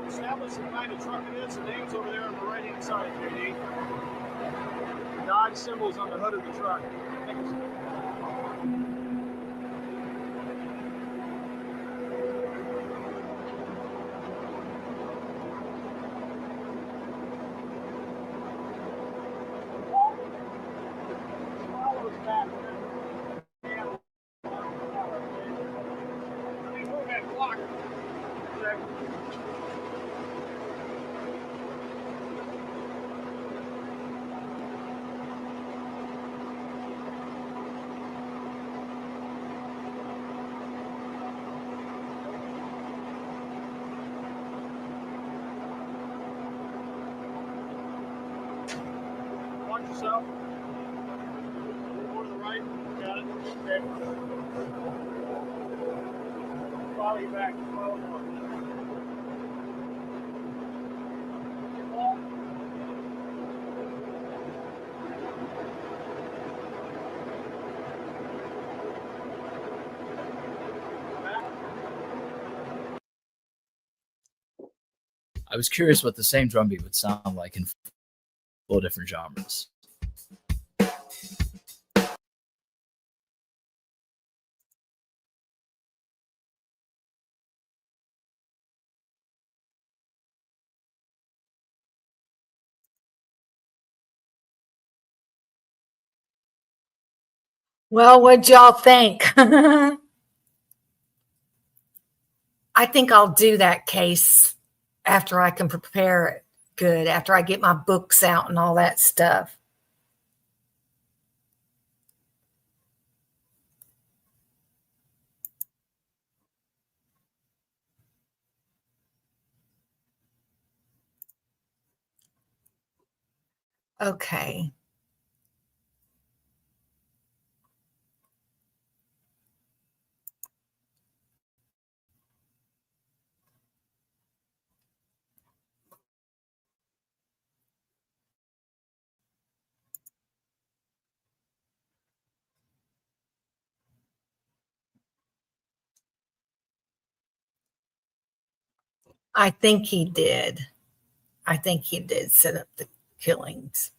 Establish the kind of truck it is. The name's over there on the right hand side, JD. Dodge symbols on the hood of the truck. Watch yourself. More to the right. Got it. Okay. Follow you back. Follow more. I was curious what the same drum beat would sound like in 4 different genres. Well, what'd y'all think? I think I'll do that case after I can prepare it good, after I get my books out and all that stuff. Okay. I think he did. I think he did set up the killings.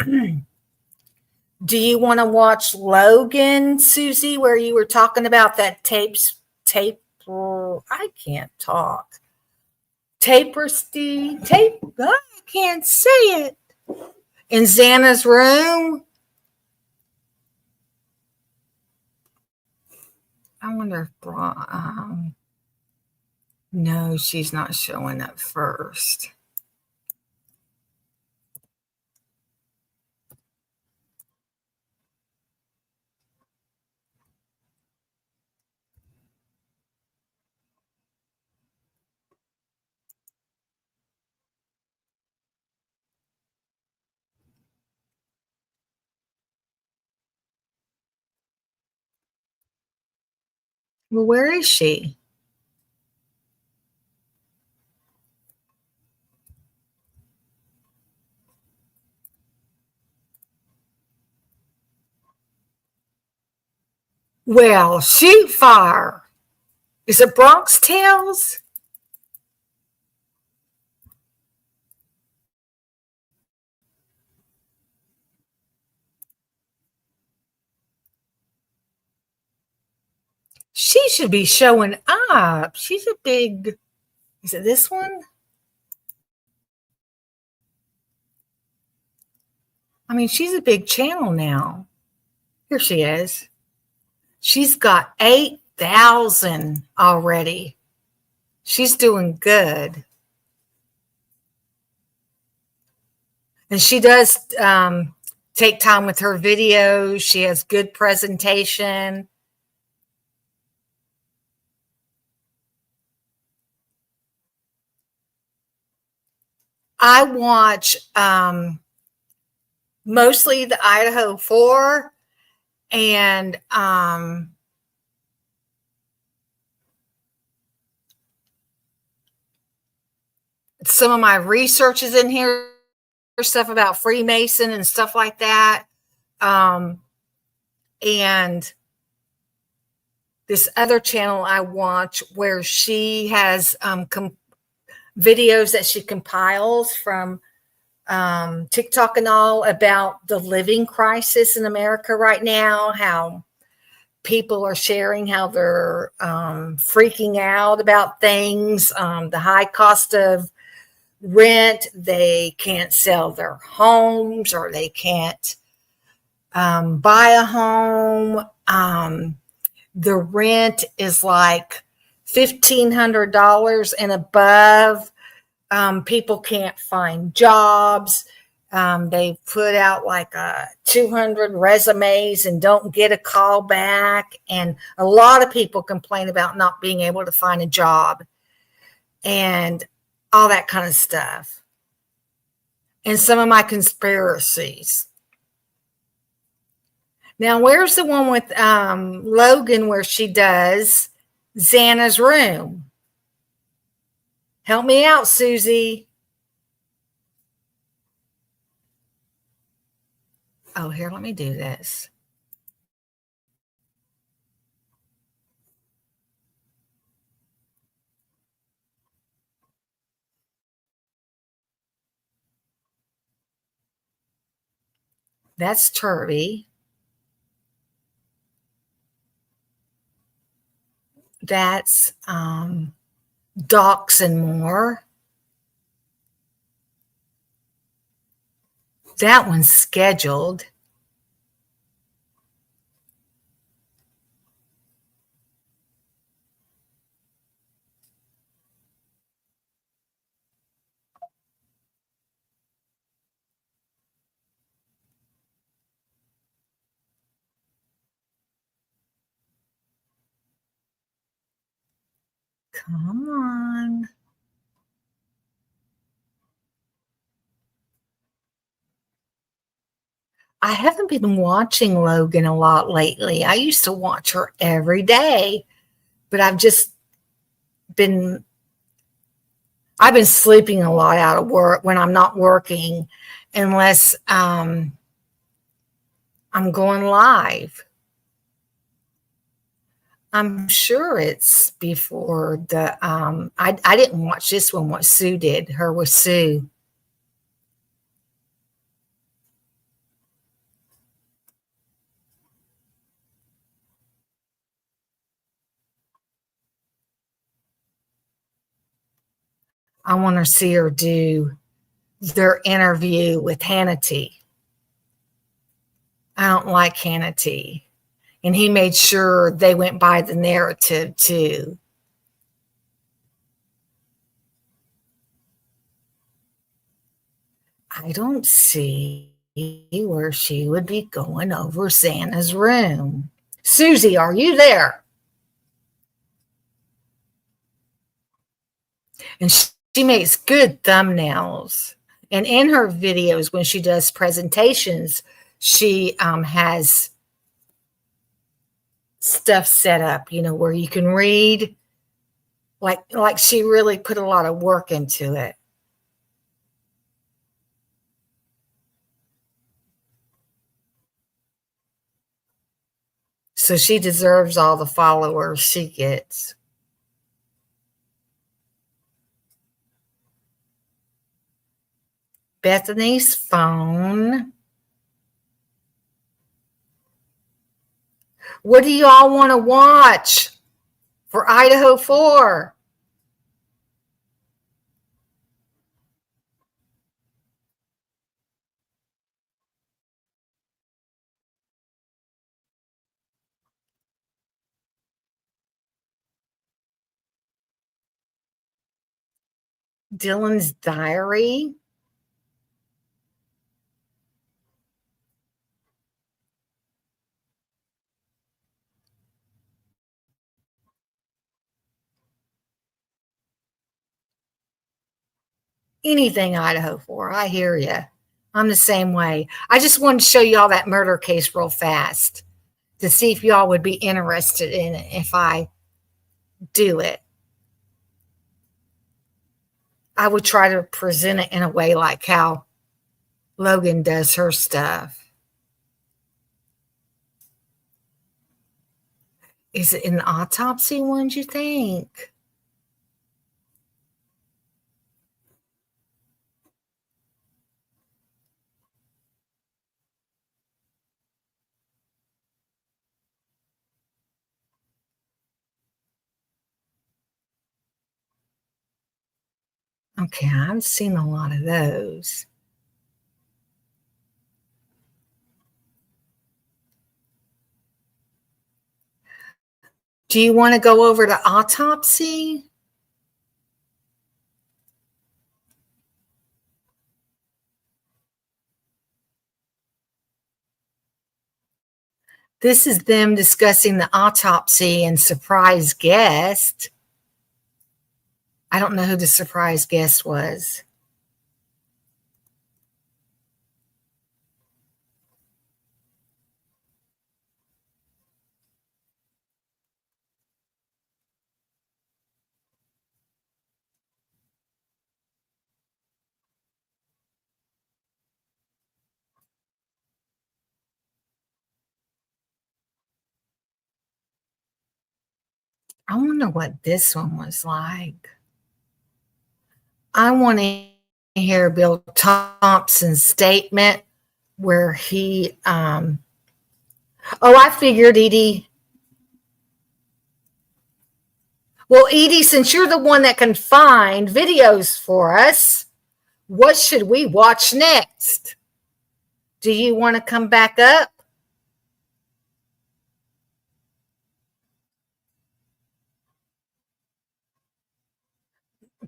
Do you want to watch Logan, Susie, where you were talking about that tape? I can't talk. Tape. I can't say it. In Xana's room. I wonder if no, she's not showing up first. Well, where is she? Well, shoot fire. Is it Bronx Tales? She should be showing up. She's a big, is it this one? I mean, she's a big channel now. Here she is. She's got 8,000 already. She's doing good. And she does take time with her videos. She has good presentation. I watch mostly the Idaho4 and some of my research is in here, stuff about Freemason and stuff like that. And this other channel I watch where she has videos that she compiles from TikTok and all about the living crisis in America right now, how people are sharing how they're freaking out about things, the high cost of rent, they can't sell their homes or they can't buy a home. The rent is like $1,500 and above. People can't find jobs. They put out like 200 resumes and don't get a call back. And a lot of people complain about not being able to find a job and all that kind of stuff. And some of my conspiracies. Now, where's the one with Logan where she does Xana's room? Help me out, Susie. Oh, here, let me do this. That's Turvy. That's Docs and More. That one's scheduled. Come on. I haven't been watching Logan a lot lately. I used to watch her every day, but I've been sleeping a lot out of work when I'm not working, unless I'm going live. I'm sure it's before the I didn't watch this one, what Sue did, her with Sue. I want to see her do their interview with Hannity. I don't like Hannity. And he made sure they went by the narrative too. I don't see where she would be going over Santa's room. Susie, are you there? And she makes good thumbnails. And in her videos, when she does presentations, she has stuff set up, where you can read. Like she really put a lot of work into it. So she deserves all the followers she gets. Bethany's phone. What do you all want to watch? for Idaho4. Dylan's diary. Anything Idaho4. I hear you. I'm the same way. I just wanted to show y'all that murder case real fast to see if y'all would be interested in it if I do it. I would try to present it in a way like how Logan does her stuff. Is it an autopsy one, do you think? Okay, I've seen a lot of those. Do you want to go over to autopsy? This is them discussing the autopsy and surprise guest. I don't know who the surprise guest was. I wonder what this one was like. I want to hear Bill Thompson's statement where he, oh, I figured, Edie. Well, Edie, since you're the one that can find videos for us, what should we watch next? Do you want to come back up?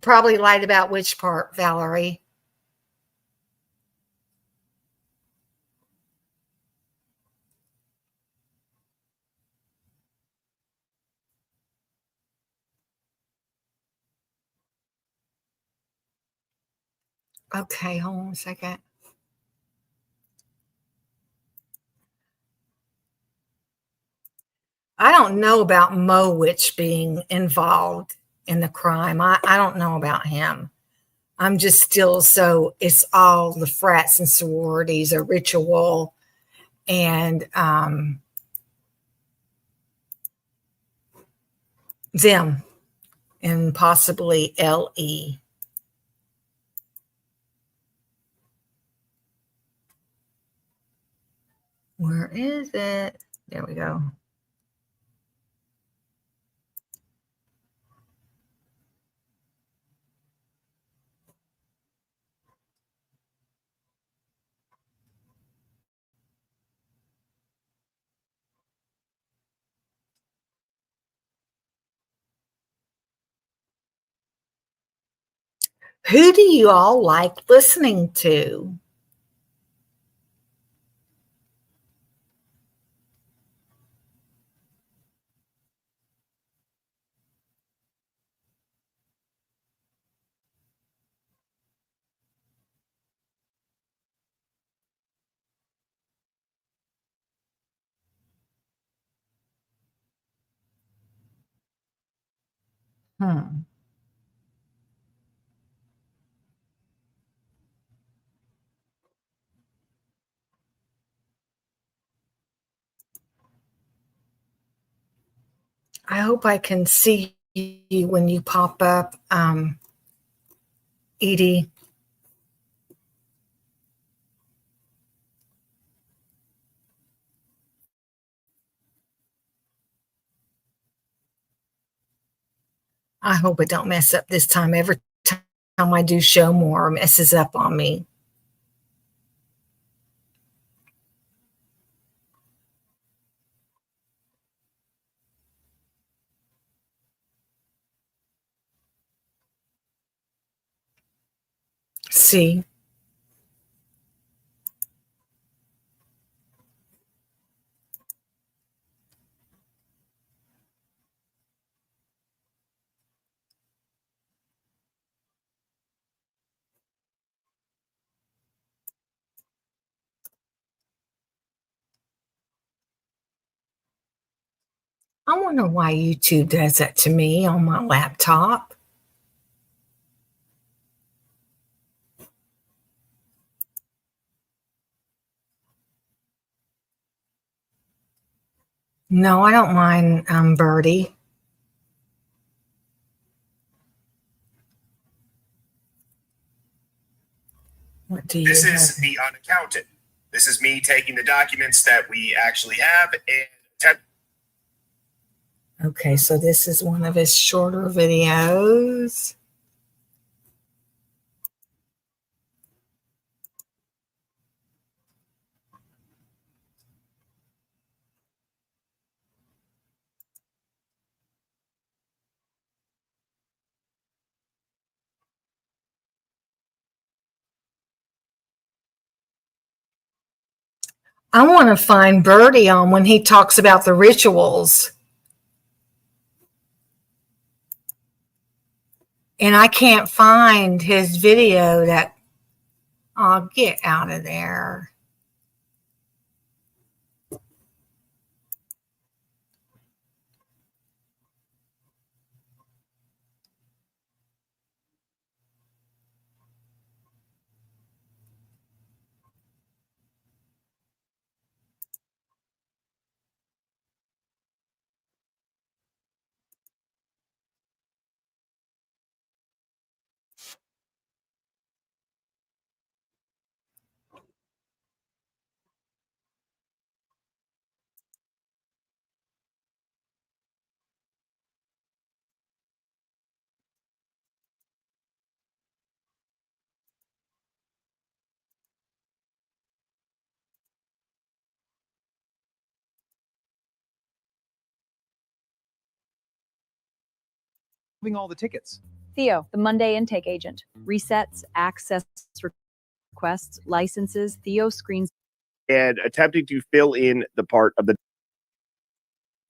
Probably lied about which part, Valerie? Okay, hold on a second. I don't know about Mowich being involved in the crime. I don't know about him. I'm just still so it's all the frats and sororities, a ritual, and them, and possibly LE. Where is it? There we go. Who do you all like listening to? I hope I can see you when you pop up, Edie. I hope it don't mess up this time. Every time I do show more, it messes up on me. See? I wonder why YouTube does that to me on my laptop. No, I don't mind Birdie. What do you This have? is the unaccounted. This is me taking the documents that we actually have and Okay, so this is one of his shorter videos. I want to find Birdie on when he talks about the rituals. And I can't find his video that I'll get out of there. All the tickets. Theo, the Monday intake agent. Resets, access requests, licenses. Theo screens. and attempting to fill in the part of the.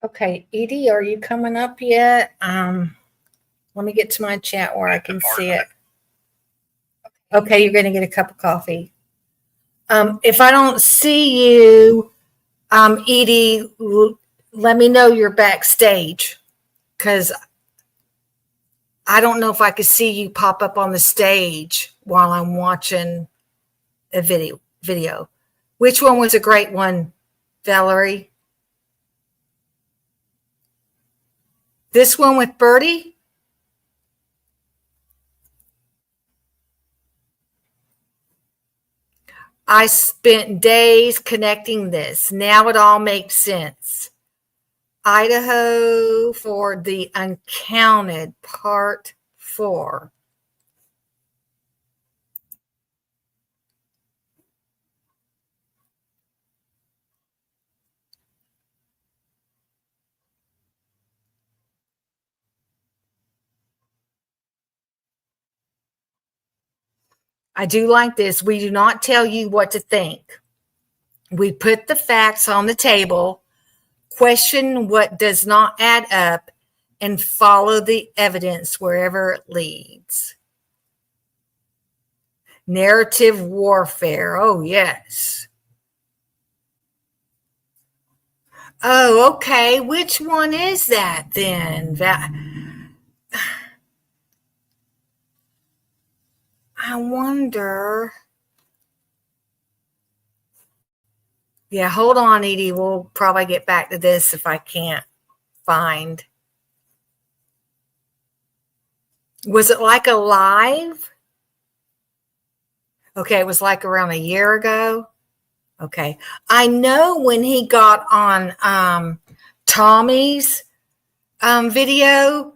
Okay, Edie, are you coming up yet? Let me get to my chat where I can see it. Okay, you're going to get a cup of coffee. If I don't see you, Edie, let me know you're backstage, because I don't know if I could see you pop up on the stage while I'm watching a video. Which one was a great one, Valerie? This one with Birdie? I spent days connecting this. Now it all makes sense. Idaho4 the Uncounted Part 4. I do like this. We do not tell you what to think. We put the facts on the table, question what does not add up, and follow the evidence wherever it leads. Narrative warfare. Oh, yes. Oh, okay. Which one is that then? I wonder. Yeah, hold on, Edie. We'll probably get back to this if I can't find. Was it like a live? Okay, it was like around a year ago. Okay. I know when he got on Tommy's video,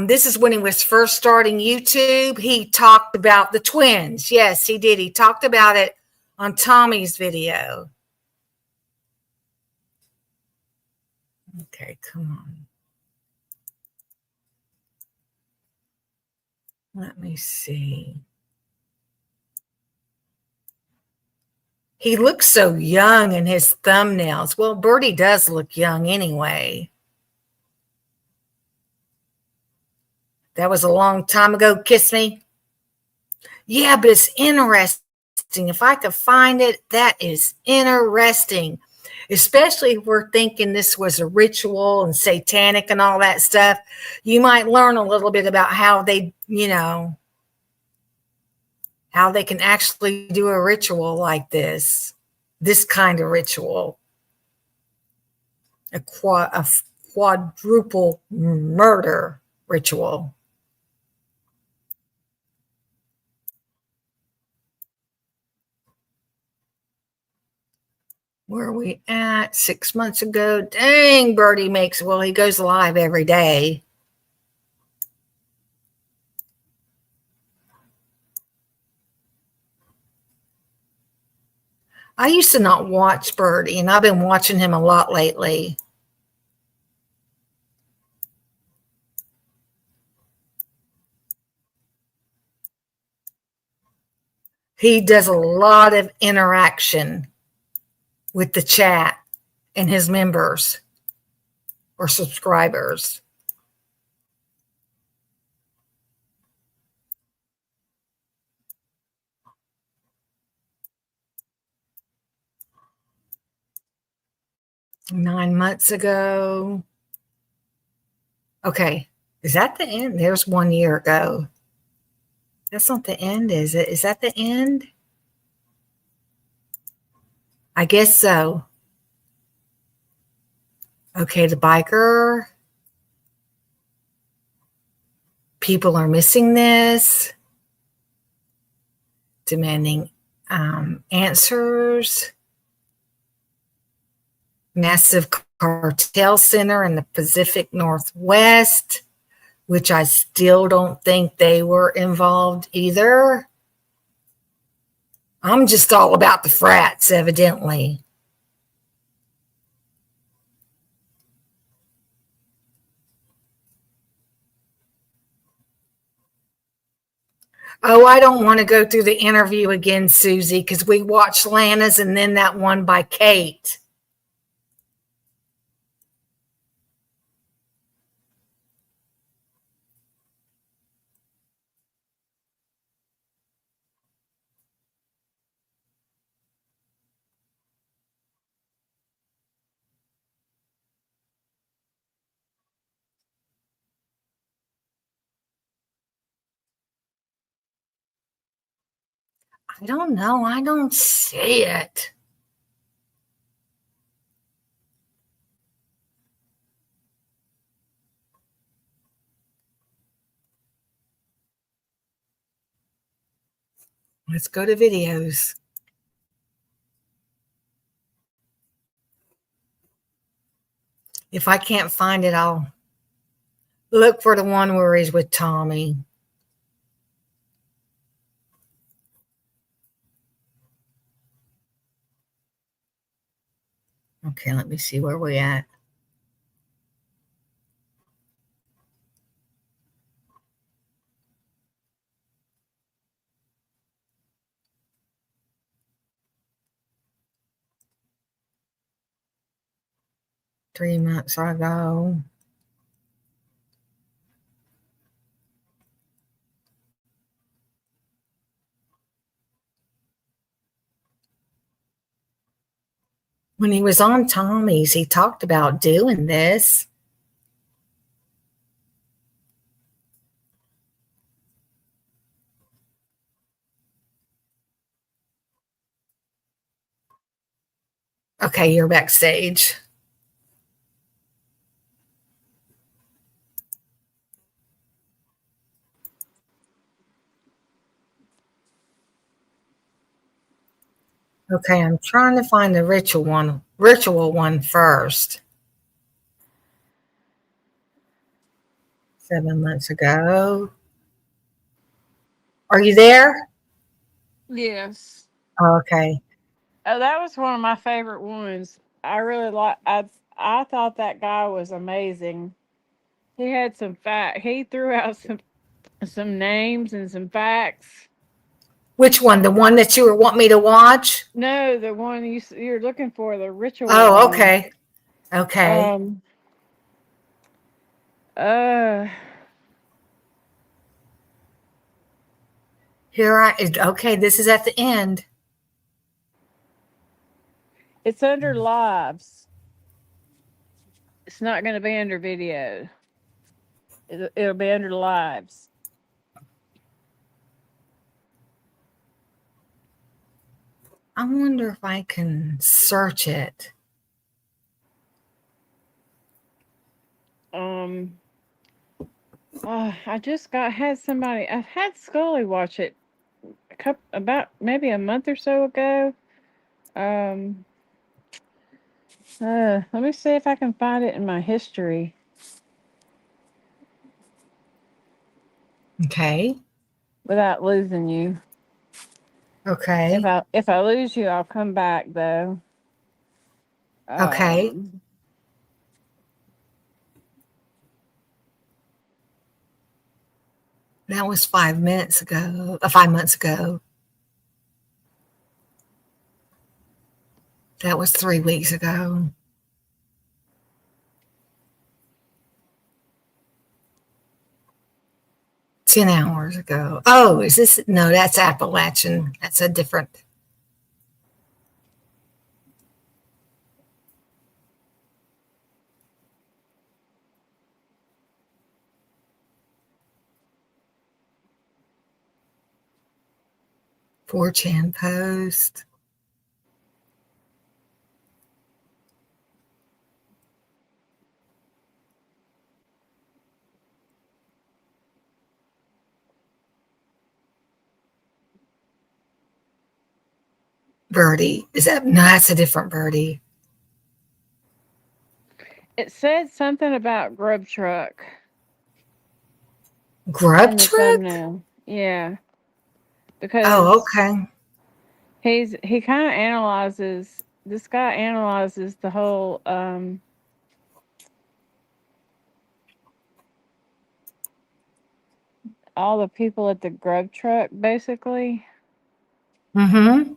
This is when he was first starting YouTube. He talked about the twins. Yes, he did. He talked about it on Tommy's video. Okay, come on. Let me see. He looks so young in his thumbnails. Well, Birdie does look young anyway. That was a long time ago. Kiss me. Yeah, but it's interesting. If I could find it, that is interesting. Especially if we're thinking this was a ritual and satanic and all that stuff. You might learn a little bit about how they, how they can actually do a ritual like this kind of ritual. A quadruple murder ritual. Where are we at? 6 months ago. Dang, Birdie makes, well, he goes live every day. I used to not watch Birdie, and I've been watching him a lot lately. He does a lot of interaction with the chat and his members or subscribers. Nine months ago. Okay. Is that the end? There's 1 year ago. That's not the end, is it? Is that the end? I guess so. Okay, the biker. People are missing this. Demanding answers. Massive cartel center in the Pacific Northwest, which I still don't think they were involved either. I'm just all about the frats, evidently. Oh, I don't want to go through the interview again, Susie, because we watched Lana's and then that one by Kate. I don't know. I don't see it. Let's go to videos. If I can't find it, I'll look for the one where he's with Tommy. Okay, let me see where we're at. Three months ago. When he was on Tommy's, he talked about doing this. Okay, you're backstage. Okay, I'm trying to find the ritual one first. 7 months ago. Are you there? Yes. Okay. Oh, that was one of my favorite ones. I really like. I thought that guy was amazing. He had some fact. He threw out some names and some facts. Which one? The one that you want me to watch? No, the one you're looking for, the ritual. Oh, one. okay. Okay. Okay, this is at the end. It's under lives. It's not going to be under video. It'll be under lives. I wonder if I can search it. I just had somebody. I had Scully watch it about maybe a month or so ago. Let me see if I can find it in my history. Okay. Without losing you. Okay. If I lose you, I'll come back though. Okay. That was 5 minutes ago. 5 months ago. That was 3 weeks ago. $10 hours ago. Oh, is this? No, that's Appalachian. That's a different. $4chan post. Birdie. Is that? No, that's a different birdie. It said something about grub truck. Grub truck? Thumbnail. Yeah. Because okay. He kind of analyzes. This guy analyzes the whole all the people at the grub truck basically. Mm-hmm.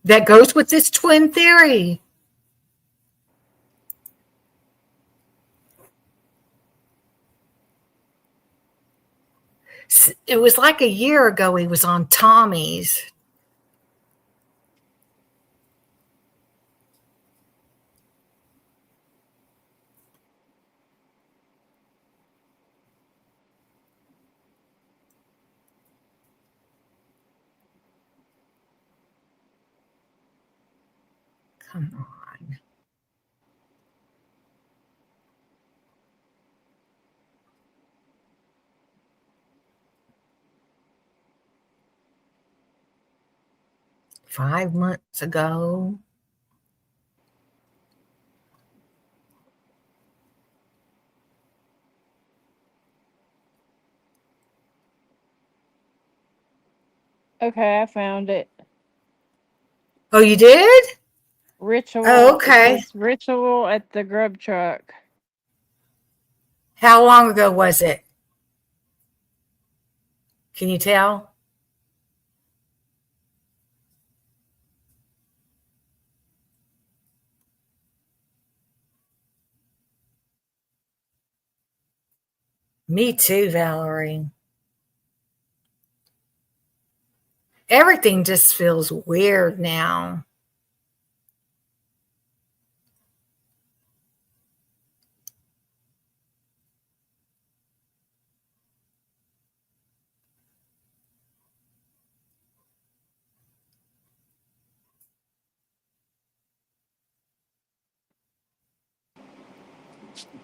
That goes with this twin theory. It was like a year ago he was on Tommy's. Come on. $5 months ago. Okay, I found it. Oh, you did? Ritual. Oh, okay. Ritual at the grub truck. How long ago was it? Can you tell? Me too, Valerie. Everything just feels weird now.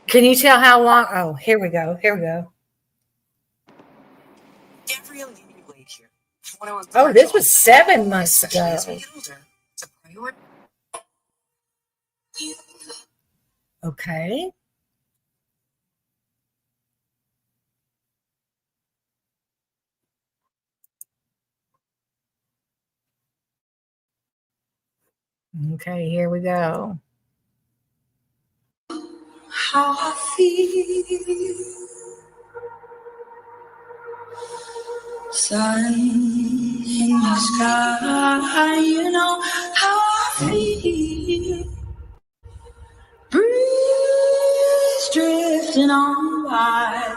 Can you tell how long? Oh, here we go. Here we go. Oh, this was 7 months ago. Okay. Okay, here we go. How I feel, sun in the sky, you know how I feel, breeze drifting on by,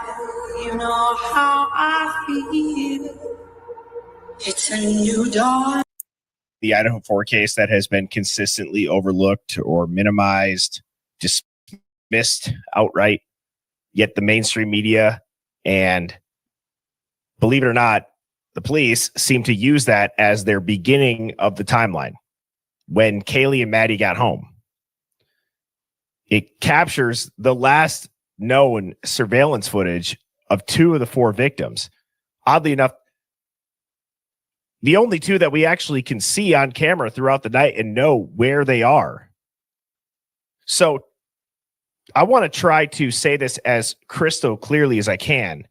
you know how I feel, it's a new dawn. The Idaho4 case that has been consistently overlooked or minimized, dismissed outright, yet the mainstream media and, believe it or not, the police seem to use that as their beginning of the timeline. When Kaylee and Maddie got home, it captures the last known surveillance footage of 2 of the 4 victims. Oddly enough, the only 2 that we actually can see on camera throughout the night and know where they are. So I want to try to say this as crystal clearly as I can.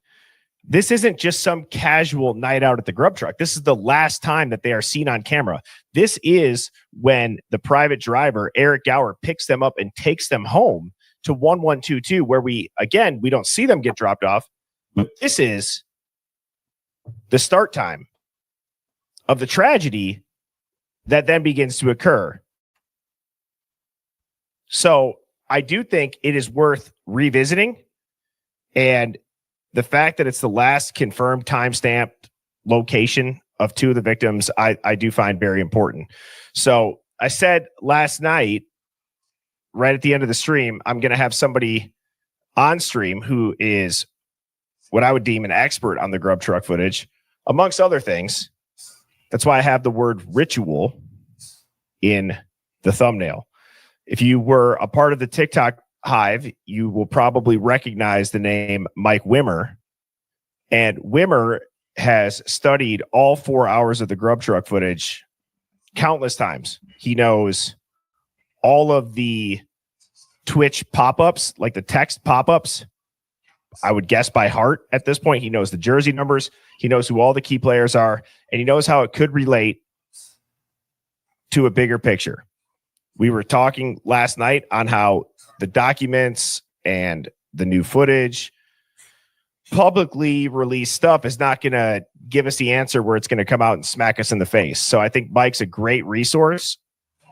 This isn't just some casual night out at the grub truck. This is the last time that they are seen on camera. This is when the private driver, Eric Gower, picks them up and takes them home to 1122, where we don't see them get dropped off. But this is the start time of the tragedy that then begins to occur. So I do think it is worth revisiting, and the fact that it's the last confirmed time-stamped location of 2 of the victims, I do find very important. So I said last night, right at the end of the stream, I'm going to have somebody on stream who is what I would deem an expert on the grub truck footage, amongst other things. That's why I have the word ritual in the thumbnail. If you were a part of the TikTok hive, you will probably recognize the name Mike Wimmer. And Wimmer has studied all 4 hours of the grub truck footage countless times. He knows all of the Twitch pop-ups, like the text pop-ups, I would guess by heart at this point. He knows the jersey numbers. He knows who all the key players are, and he knows how it could relate to a bigger picture. We were talking last night on how the documents and the new footage, publicly released stuff, is not going to give us the answer where it's going to come out and smack us in the face. So I think Mike's a great resource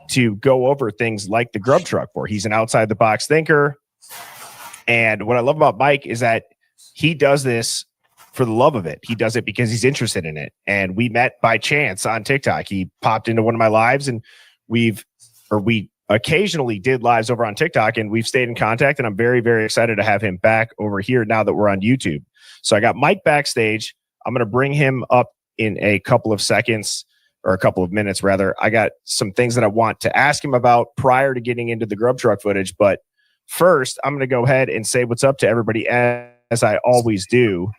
to go over things like the grub truck for. He's an outside the box thinker. And what I love about Mike is that he does this for the love of it. He does it because he's interested in it. And we met by chance on TikTok. He popped into one of my lives, and we occasionally did lives over on TikTok, and we've stayed in contact, and I'm very, very excited to have him back over here now that we're on YouTube. So I got Mike backstage. I'm going to bring him up in a couple of seconds, or a couple of minutes rather. I got some things that I want to ask him about prior to getting into the grub truck footage. But first, I'm going to go ahead and say what's up to everybody, as I always do.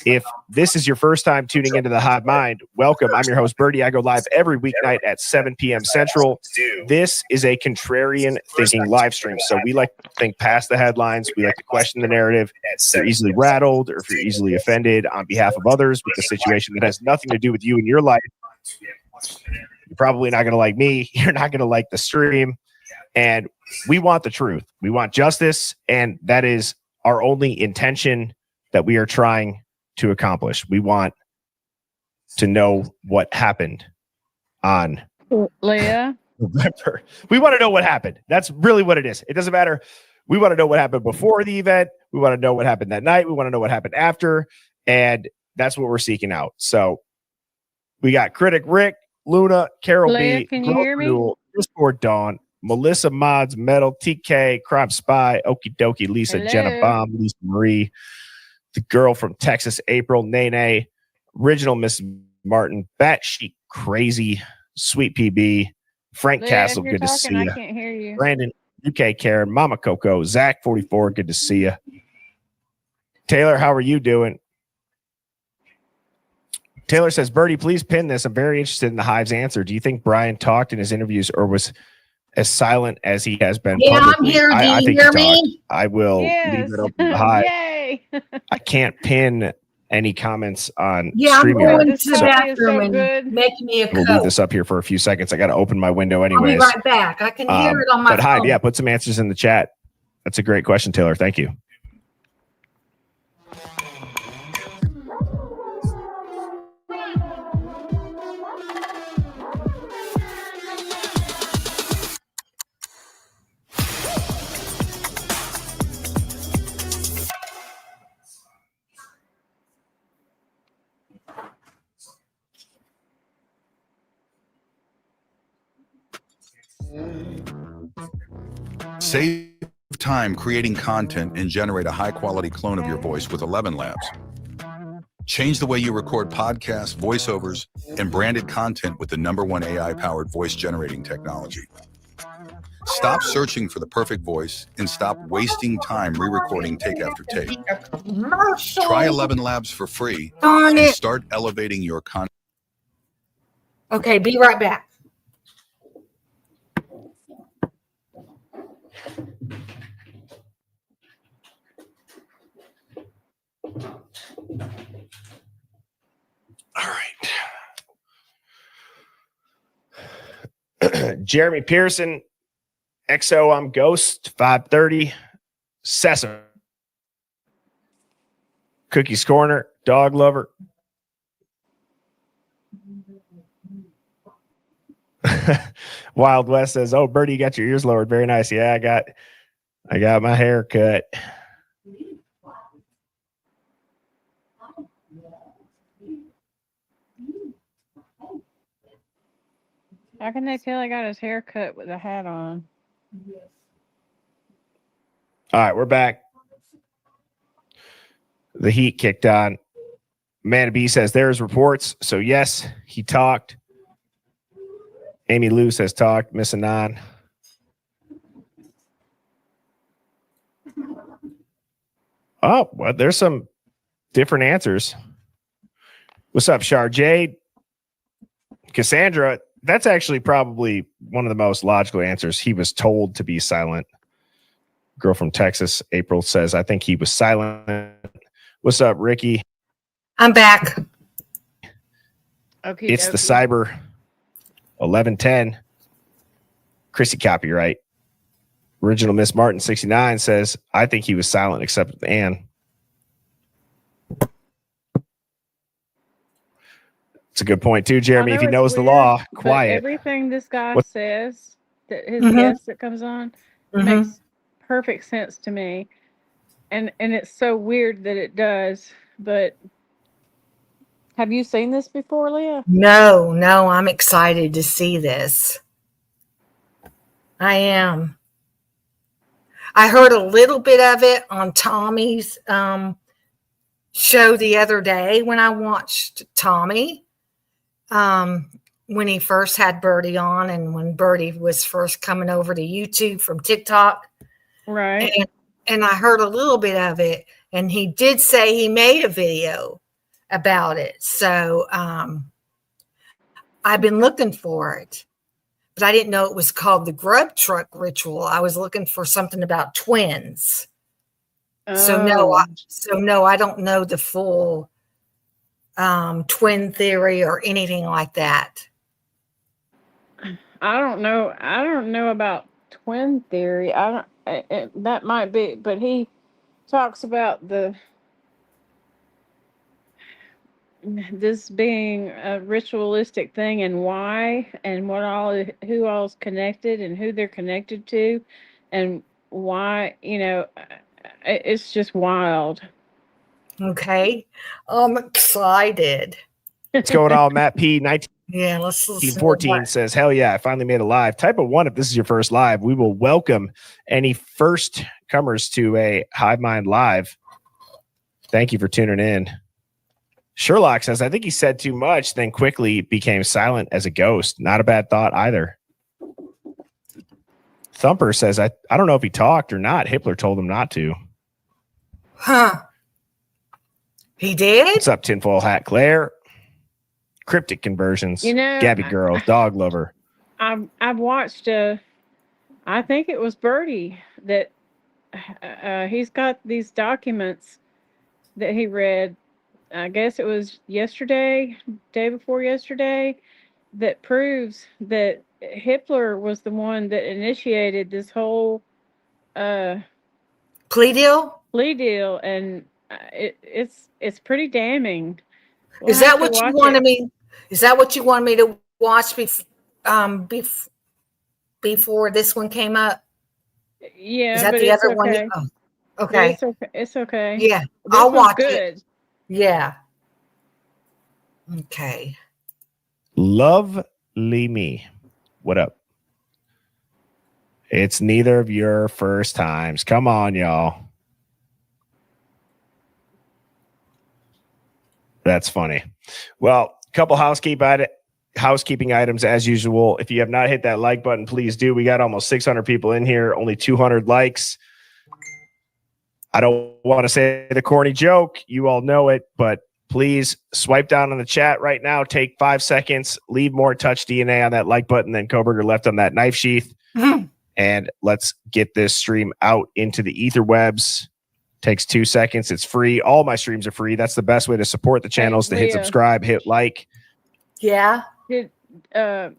If this is your first time tuning into the Hive Mind, welcome. I'm your host, Birdie. I go live every weeknight at 7 p.m. Central. This is a contrarian thinking live stream. So we like to think past the headlines. We like to question the narrative. If you're easily rattled, or if you're easily offended on behalf of others with a situation that has nothing to do with you and your life, you're probably not going to like me. You're not going to like the stream. And we want the truth. We want justice. And that is our only intention that we are trying to accomplish. We want to know what happened on Leah. November. We want to know what happened. That's really what it is. It doesn't matter. We want to know what happened before the event. We want to know what happened that night. We want to know what happened after. And that's what we're seeking out. So we got Critic Rick, Luna, Carol Leah, B, can you hear me? Discord Dawn, Melissa Mods, Metal, TK, Crime Spy, Okie Dokie, Lisa, Hello. Jenna Bomb, Lisa Marie, the girl from Texas, April, Nene, Original Miss Martin, Batshit Crazy, Sweet PB, Frank Leah, Castle, if you're good to talking, see I you. can't hear you. Brandon, UK Karen, Mama Coco, Zach 44, good to see you. Taylor, how are you doing? Taylor says, Birdie, please pin this. I'm very interested in the Hive's answer. Do you think Brian talked in his interviews or was as silent as he has been Yeah, publicly? I'm here. Do I you think hear he talked. me? I will Yes. leave it open to the Hive. Yay. I can't pin any comments on Yeah, I'm StreamYard. going to the bathroom and make me a We'll leave Coke. this up here for a few seconds. I got to open my window I'll be anyways. right back. I can hear it on my But phone. hi, yeah, put some answers in the chat. That's a great question, Taylor. Thank you. Save time creating content and generate a high-quality clone of your voice with 11 Labs. Change the way you record podcasts, voiceovers, and branded content with the #1 AI-powered voice-generating technology. Stop searching for the perfect voice and stop wasting time re-recording take after take. Try 11 Labs for free Darn and it. start elevating your content. Okay, be right back. Jeremy Pearson, XO, I'm Ghost, 530, Sessa, Cookie's Corner, Dog Lover. Wild West says, "Oh, Birdie, you got your ears lowered. Very nice. Yeah, I got my hair cut." How can they tell he got his hair cut with a hat on? All right, we're back. The heat kicked on. Amanda B says there's reports. So yes, he talked. Amy Lou says talked. Missing on. Oh, well, there's some different answers. What's up, Char Jade? Cassandra, that's actually probably one of the most logical answers. He was told to be silent. Girl from Texas, April says, I think he was silent. What's up, Ricky? I'm back. Okay, It's the Cyber 1110. Chrissy copyright. Original Miss Martin 69 says, I think he was silent except with Anne. It's a good point too, Jeremy. If he knows the law, quiet. Everything this guy What? says, that his Mhm. guest that comes on, Mhm. makes perfect sense to me. And it's so weird that it does. But have you seen this before, Leah? No, I'm excited to see this. I am. I heard a little bit of it on Tommy's show the other day when I watched Tommy. When he first had Birdie on and when Birdie was first coming over to YouTube from TikTok. Right. And I heard a little bit of it, and he did say he made a video about it. So I've been looking for it, but I didn't know it was called the Grub Truck Ritual. I was looking for something about twins. So no, I don't know the full twin theory or anything like that. I don't know about twin theory. That might be, but he talks about this being a ritualistic thing and why and who all's connected and who they're connected to and why, it's just wild. Okay. I'm excited. What's going on? Matt P. 19. Yeah, let's listen. 14 says, hell yeah, I finally made a live. Type of 1 if this is your first live. We will welcome any first comers to a Hive Mind Live. Thank you for tuning in. Sherlock says, I think he said too much, then quickly became silent as a ghost. Not a bad thought either. Thumper says, I don't know if he talked or not. Hippler told him not to. Huh. He did? What's up, tinfoil hat Claire? Cryptic conversions. Gabby Girl, Dog Lover. I've watched I think it was Birdie that he's got these documents that he read I guess it was yesterday, day before yesterday, that proves that Hitler was the one that initiated this whole plea deal. And it's pretty damning. We'll Is have that to what you watch wanted it. me? Is that what you wanted me to watch before this one came up? Yeah, Is that but the it's other one? okay. Oh, But okay. it's okay. It's okay. Yeah, This I'll one's watch good. it. Yeah. Okay. Lovely me. What up? It's neither of your first times. Come on, y'all. That's funny. Well, a couple housekeeping items as usual. If you have not hit that like button, please do. We got almost 600 people in here, only 200 likes. I don't want to say the corny joke. You all know it, but please swipe down on the chat right now. Take 5 seconds. Leave more touch DNA on that like button than Koberger left on that knife sheath. And let's get this stream out into the etherwebs. Takes 2 seconds. It's free. All my streams are free. That's the best way to support the channels. To hit subscribe, hit like. Yeah. I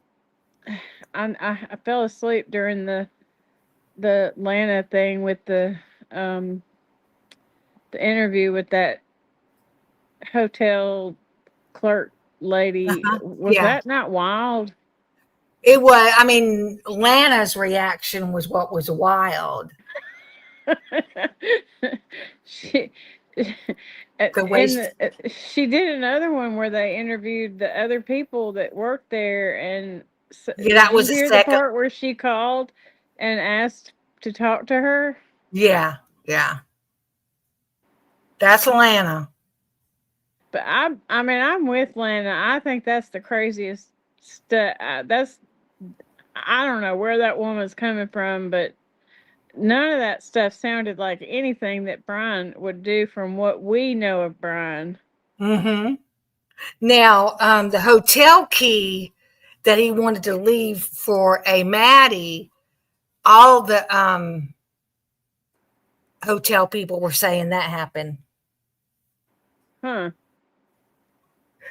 fell asleep during the Atlanta thing with the interview with that hotel clerk lady. Was that not wild? It was. I mean, Lana's reaction was what was wild. She did another one where they interviewed the other people that worked there, and that was did you hear the part where she called and asked to talk to her? Yeah. That's Lana. But I'm with Lana. I think that's the craziest stuff. I don't know where that woman's coming from, but none of that stuff sounded like anything that Brian would do from what we know of Brian. Mm-hmm. Now, the hotel key that he wanted to leave for a Maddie, all the hotel people were saying that happened. Huh.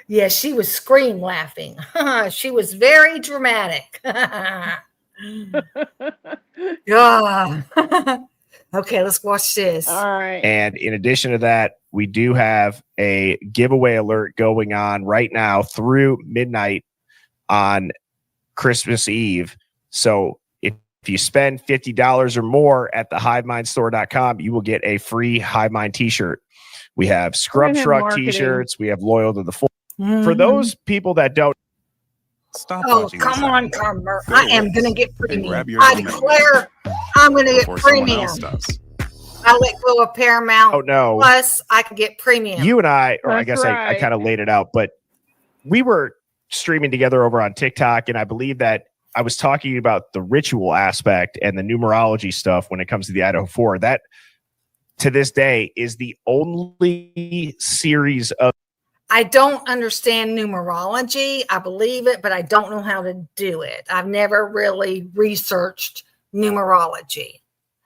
Yeah, she was scream laughing. She was very dramatic. Yeah. Okay, let's watch this. All right. And in addition to that, we do have a giveaway alert going on right now through midnight on Christmas Eve. So if you spend $50 or more at the HiveMindStore.com, you will get a free HiveMind t-shirt. We have Scrub Truck t-shirts. We have Loyal to the Full. For those people that don't stop watching come on, Carmer. I am going to get premium. I declare I'm going to get premium. I let go of Paramount. Oh, no. Plus, I can get premium. You and I, or I guess right. I kind of laid it out, but we were streaming together over on TikTok, and I believe that I was talking about the ritual aspect and the numerology stuff when it comes to the Idaho4. That, to this day, is the only series of. I don't understand numerology. I believe it, but I don't know how to do it. I've never really researched numerology,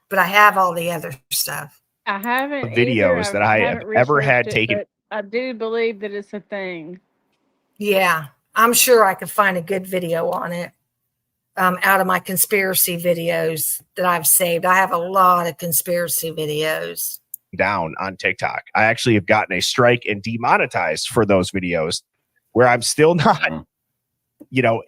but I have all the other stuff. I haven't videos that I have ever had taken. I do believe that it's a thing. Yeah, I'm sure I could find a good video on it out of my conspiracy videos that I've saved. I have a lot of conspiracy videos. Down on TikTok. I actually have gotten a strike and demonetized for those videos where I'm still not,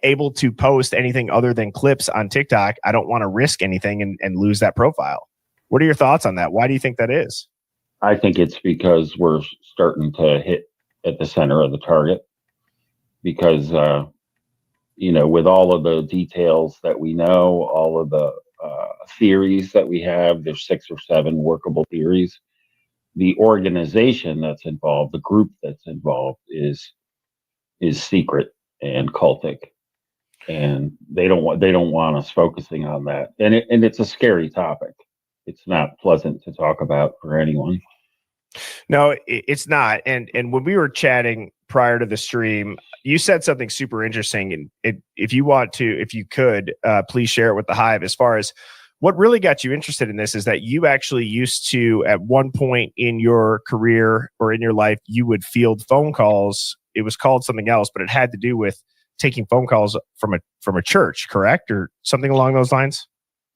able to post anything other than clips on TikTok. I don't want to risk anything and lose that profile. What are your thoughts on that? Why do you think that is? I think it's because we're starting to hit at the center of the target because, with all of the details that we know, all of the theories that we have, there's 6 or 7 workable theories. The organization that's involved, the group that's involved is secret and cultic, and they don't want us focusing on that. And it's a scary topic. It's not pleasant to talk about for anyone. No, it's not. And when we were chatting prior to the stream, you said something super interesting. And if you could, please share it with the Hive as far as what really got you interested in this is that you actually used to, at one point in your career or in your life, you would field phone calls. It was called something else, but it had to do with taking phone calls from a church, correct? Or something along those lines?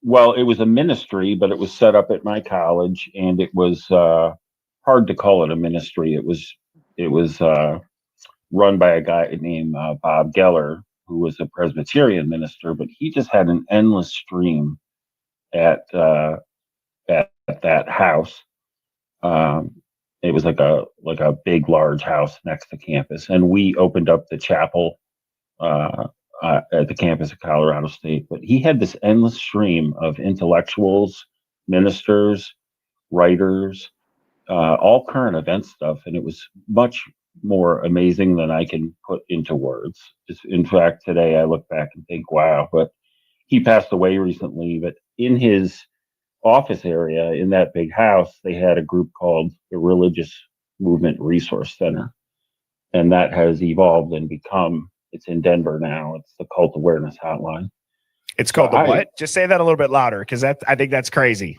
Well, it was a ministry, but it was set up at my college, and it was hard to call it a ministry. It was run by a guy named Bob Geller, who was a Presbyterian minister, but he just had an endless stream at that house. It was like a big, large house next to campus, and we opened up the chapel at the campus of Colorado State. But he had this endless stream of intellectuals, ministers, writers, all current event stuff, and it was much more amazing than I can put into words. In fact, today I look back and think, wow. But he passed away recently. But in his office area in that big house, they had a group called the Religious Movement Resource Center, and that has evolved and become. It's in Denver now. It's the Cult Awareness Hotline. It's called the what? Just say that a little bit louder, because I think that's crazy.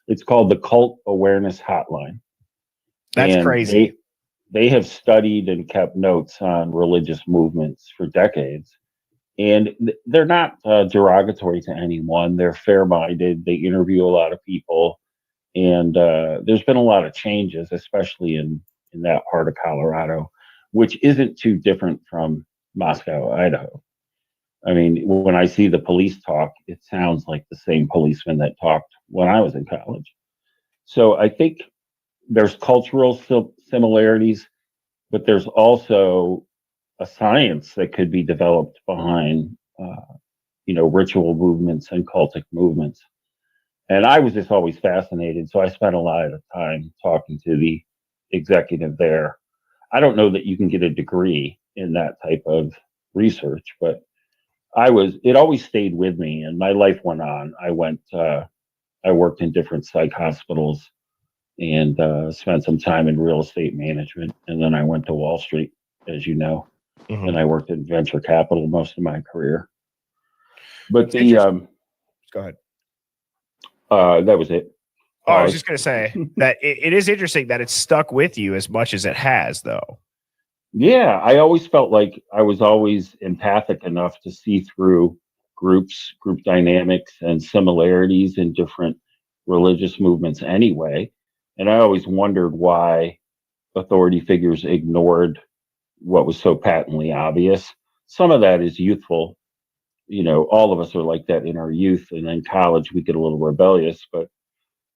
It's called the Cult Awareness Hotline. That's crazy. They have studied and kept notes on religious movements for decades. And they're not derogatory to anyone. They're fair-minded. They interview a lot of people. And there's been a lot of changes, especially in that part of Colorado, which isn't too different from Moscow, Idaho. I mean, when I see the police talk, it sounds like the same policeman that talked when I was in college. So I think there's cultural similarities, but there's also a science that could be developed behind, ritual movements and cultic movements. And I was just always fascinated. So I spent a lot of time talking to the executive there. I don't know that you can get a degree in that type of research, but it always stayed with me, and my life went on. I worked in different psych hospitals and spent some time in real estate management. And then I went to Wall Street, as you know, and I worked in venture capital most of my career. But go ahead. That was it. I was just going to say that it is interesting that it's stuck with you as much as it has, though. Yeah, I always felt like I was always empathic enough to see through group dynamics and similarities in different religious movements anyway. And I always wondered why authority figures ignored what was so patently obvious. Some of that is youthful. All of us are like that in our youth, and in college we get a little rebellious, but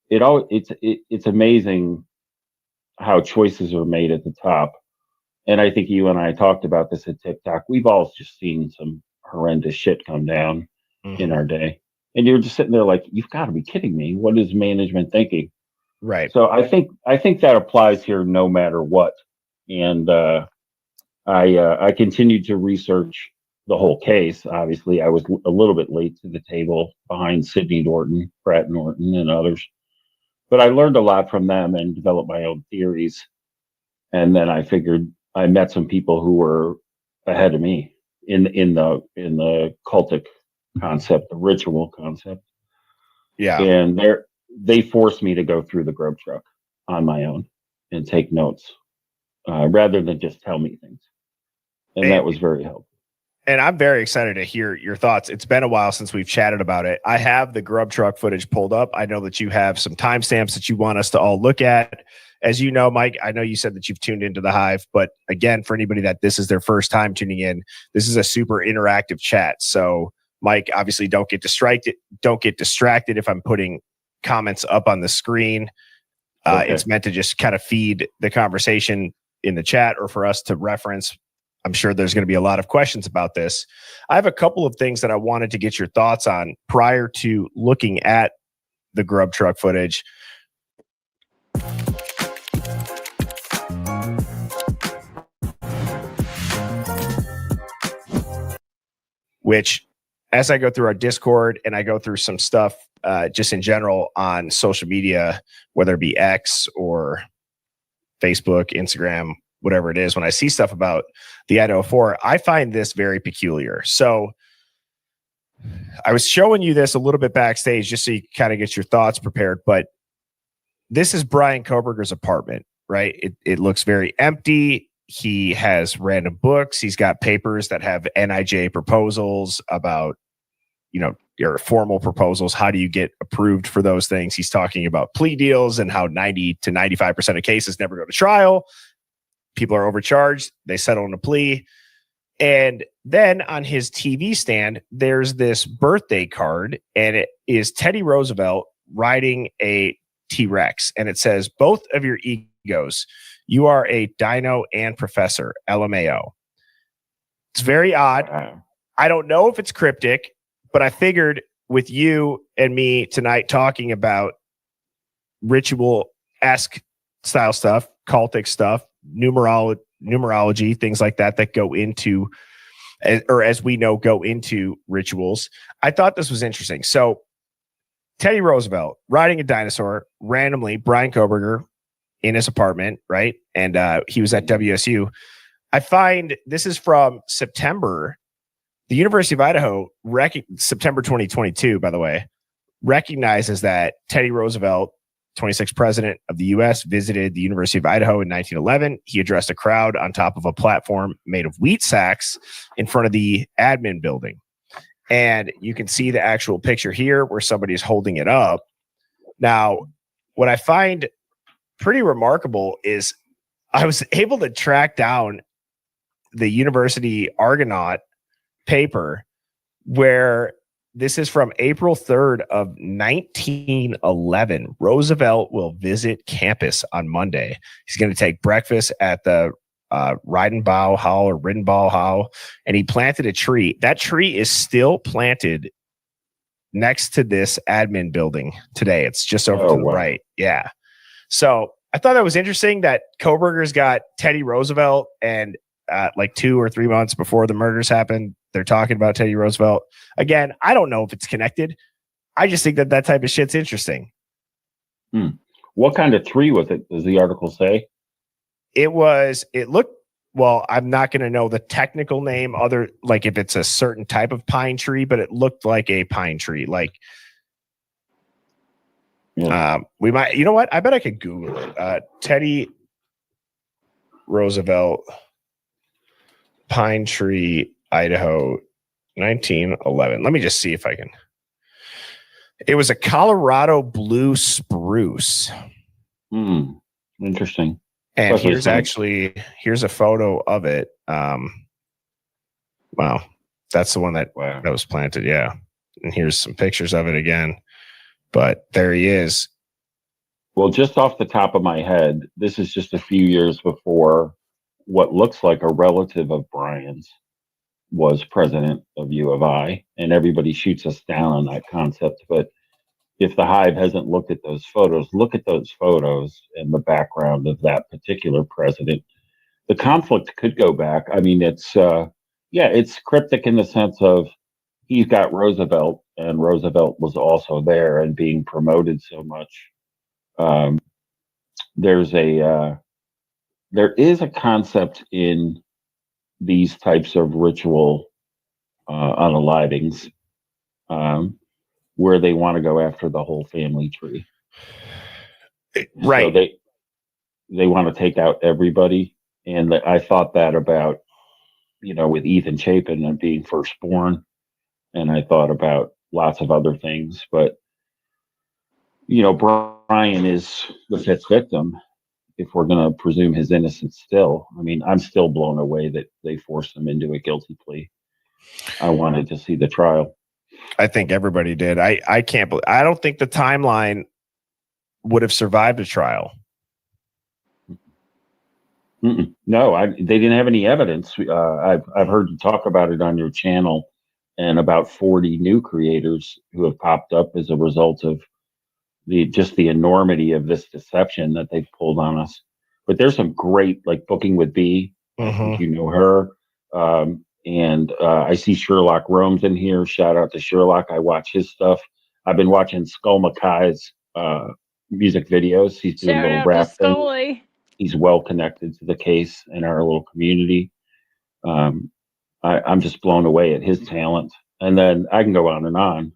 it's amazing how choices are made at the top. And I think you and I talked about this at TikTok. We've all just seen some horrendous shit come down in our day. And you're just sitting there like, you've got to be kidding me. What is management thinking? Right. So I think that applies here no matter what. And I continued to research the whole case. Obviously, I was a little bit late to the table behind Sidney Norton, Pratt Norton, and others. But I learned a lot from them and developed my own theories. And then I figured I met some people who were ahead of me in the cultic concept, the ritual concept. Yeah. And they forced me to go through the grub truck on my own and take notes rather than just tell me things. And that was very helpful. And I'm very excited to hear your thoughts. It's been a while since we've chatted about it. I have the grub truck footage pulled up. I know that you have some timestamps that you want us to all look at. As you know, Mike, I know you said that you've tuned into the Hive, but again, for anybody that this is their first time tuning in, this is a super interactive chat. So Mike, obviously don't get distracted. Don't get distracted if I'm putting comments up on the screen. Okay. It's meant to just kind of feed the conversation in the chat or for us to reference. I'm sure there's going to be a lot of questions about this. I have a couple of things that I wanted to get your thoughts on prior to looking at the grub truck footage. Which, as I go through our Discord and I go through some stuff just in general on social media, whether it be X or Facebook, Instagram, whatever it is, when I see stuff about the Idaho4, I find this very peculiar. So I was showing you this a little bit backstage just so you kind of get your thoughts prepared, but this is Brian Koberger's apartment, right? It looks very empty. He has random books. He's got papers that have NIJ proposals about, your formal proposals. How do you get approved for those things? He's talking about plea deals and how 90 to 95% of cases never go to trial. People are overcharged. They settle on a plea. And then on his TV stand, there's this birthday card, and it is Teddy Roosevelt riding a T-Rex. And it says, both of your egos, you are a dino and professor, LMAO. It's very odd. I don't know if it's cryptic, but I figured with you and me tonight talking about ritual-esque style stuff, cultic stuff, numerology, things like that go into, or as we know, go into rituals. I thought this was interesting. So Teddy Roosevelt riding a dinosaur, randomly, Brian Koberger in his apartment, right? And he was at WSU. I find this is from September. The University of Idaho, September 2022, by the way, recognizes that Teddy Roosevelt, 26th president of the U.S., visited the University of Idaho in 1911. He addressed a crowd on top of a platform made of wheat sacks in front of the admin building. And you can see the actual picture here where somebody's holding it up. Now, what I find pretty remarkable is I was able to track down the University Argonaut paper where this is from April 3rd of 1911. Roosevelt will visit campus on Monday. He's going to take breakfast at the Riddenbaugh Hall or Riddenbaugh Hall, and he planted a tree. That tree is still planted next to this admin building today. It's just over to the right. Yeah. So I thought that was interesting that Koberger's got Teddy Roosevelt, and like 2 or 3 months before the murders happened, they're talking about Teddy Roosevelt. Again, I don't know if it's connected. I just think that type of shit's interesting. What kind of tree was it? Does the article say? It looked, well, I'm not going to know the technical name other, like if it's a certain type of pine tree, but it looked like a pine tree. Like, we might, you know what? I bet I could Google it. Teddy Roosevelt pine tree, Idaho, 1911. Let me just see if I can. It was a Colorado blue spruce. Interesting. And here's a photo of it. Wow. That's the one that was planted. Yeah. And here's some pictures of it again. But there he is. Well, just off the top of my head, this is just a few years before what looks like a relative of Brian's was president of U of I, and everybody shoots us down on that concept. But if the Hive hasn't looked at those photos, look at those photos and the background of that particular president. The conflict could go back. I mean, it's cryptic in the sense of he's got Roosevelt, and Roosevelt was also there and being promoted so much. There is a concept in these types of ritual unalivings where they want to go after the whole family tree. Right. So they want to take out everybody. And I thought that about, with Ethan Chapin and being firstborn. And I thought about lots of other things. But, Brian is the fifth victim, if we're going to presume his innocence still. I mean, I'm still blown away that they forced him into a guilty plea. I wanted to see the trial. I think everybody did. I can't believe, I don't think the timeline would have survived a trial. No, they didn't have any evidence. I've heard you talk about it on your channel, and about 40 new creators who have popped up as a result of the enormity of this deception that they've pulled on us. But there's some great, like Booking with B. I think you know her. And I see Sherlock Rome's in here. Shout out to Sherlock. I watch his stuff. I've been watching Skull Mackay's music videos. He's doing a little rap thing. He's well connected to the case in our little community. I'm just blown away at his talent. And then I can go on and on.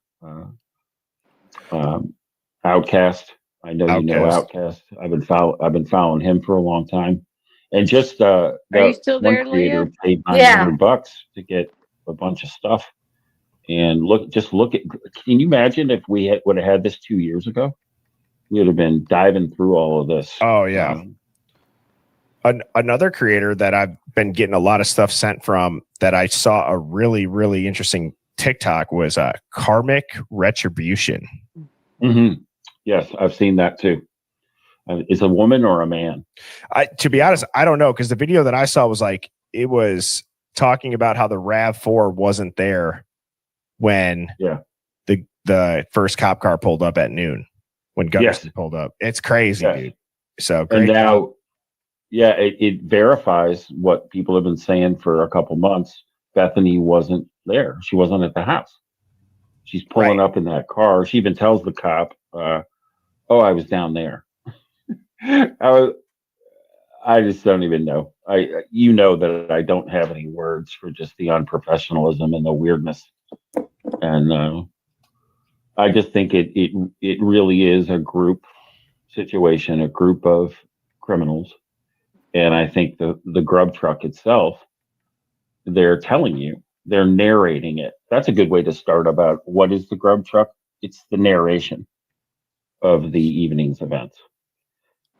Outcast. I know you know Outcast. I've been following him for a long time. And just Are you the still one there, creator Leah? paid Yeah. $900 to get a bunch of stuff. And look at. Can you imagine if we would have had this 2 years ago? We would have been diving through all of this. Oh yeah. Another creator that I've been getting a lot of stuff sent from that I saw a really, really interesting TikTok was Karmic Retribution. Mm-hmm. Yes, I've seen that too. Is a woman or a man? To be honest, I don't know, because the video that I saw was like, it was talking about how the RAV4 wasn't there when the first cop car pulled up at noon, when Gunderson pulled up. It's crazy, dude. So great. And now, it verifies what people have been saying for a couple months. Bethany wasn't there. She wasn't at the house. She's pulling up in that car. She even tells the cop, "Oh, I was down there." I just don't even know. You know that I don't have any words for just the unprofessionalism and the weirdness. And I just think it really is a group situation, a group of criminals. And I think the grub truck itself, they're telling you, they're narrating it. That's a good way to start about what is the grub truck. It's the narration of the evening's events.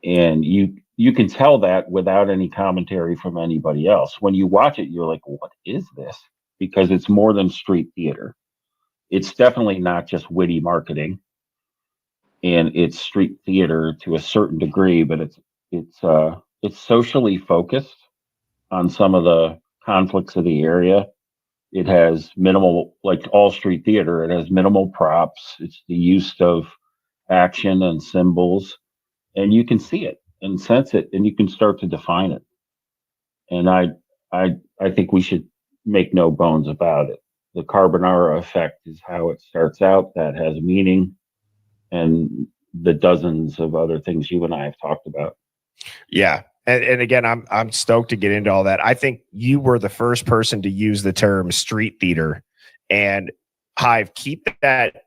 And you can tell that without any commentary from anybody else. When you watch it, you're like, what is this? Because it's more than street theater. It's definitely not just witty marketing, and it's street theater to a certain degree, but it's socially focused on some of the conflicts of the area. It has minimal, like all street theater, it has minimal props. It's the use of action and symbols, and you can see it and sense it, and you can start to define it. And I think we should make no bones about it. The carbonara effect is how it starts out. That has meaning, and the dozens of other things you and I have talked about. Yeah. And again, I'm stoked to get into all that. I think you were the first person to use the term street theater, and Hive, keep that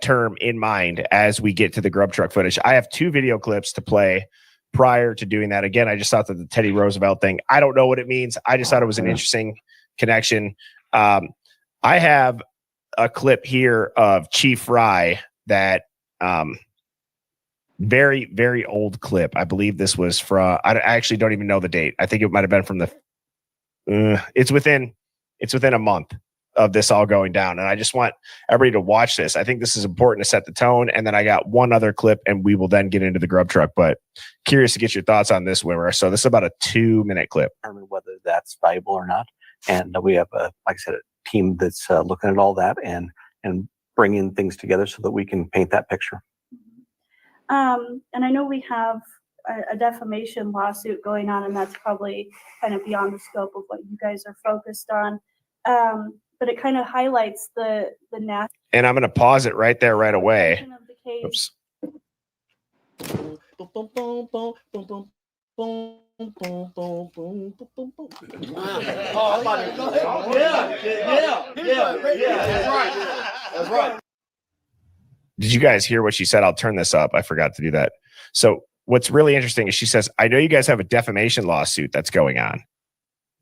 term in mind as we get to the grub truck footage. I have 2 video clips to play prior to doing that. Again, I just thought that the Teddy Roosevelt thing, I don't know what it means. I just thought it was an interesting connection. I have a clip here of Chief Fry that very, very old clip. I believe this was from, I actually don't even know the date. I think it might have been from it's within a month of this all going down. And I just want everybody to watch this. I think this is important to set the tone. And then I got one other clip, and we will then get into the grub truck, but curious to get your thoughts on this, Wimmer. So this is about a 2-minute clip. Determine whether that's valuable or not. And we have like I said, a team that's looking at all that and bringing things together so that we can paint that picture. And I know we have a defamation lawsuit going on, and that's probably kind of beyond the scope of what you guys are focused on. But it kind of highlights the national. And I'm going to pause it right there right away. Oops. That's right. Did you guys hear what she said? I'll turn this up. I forgot to do that. So what's really interesting is she says, I know you guys have a defamation lawsuit that's going on.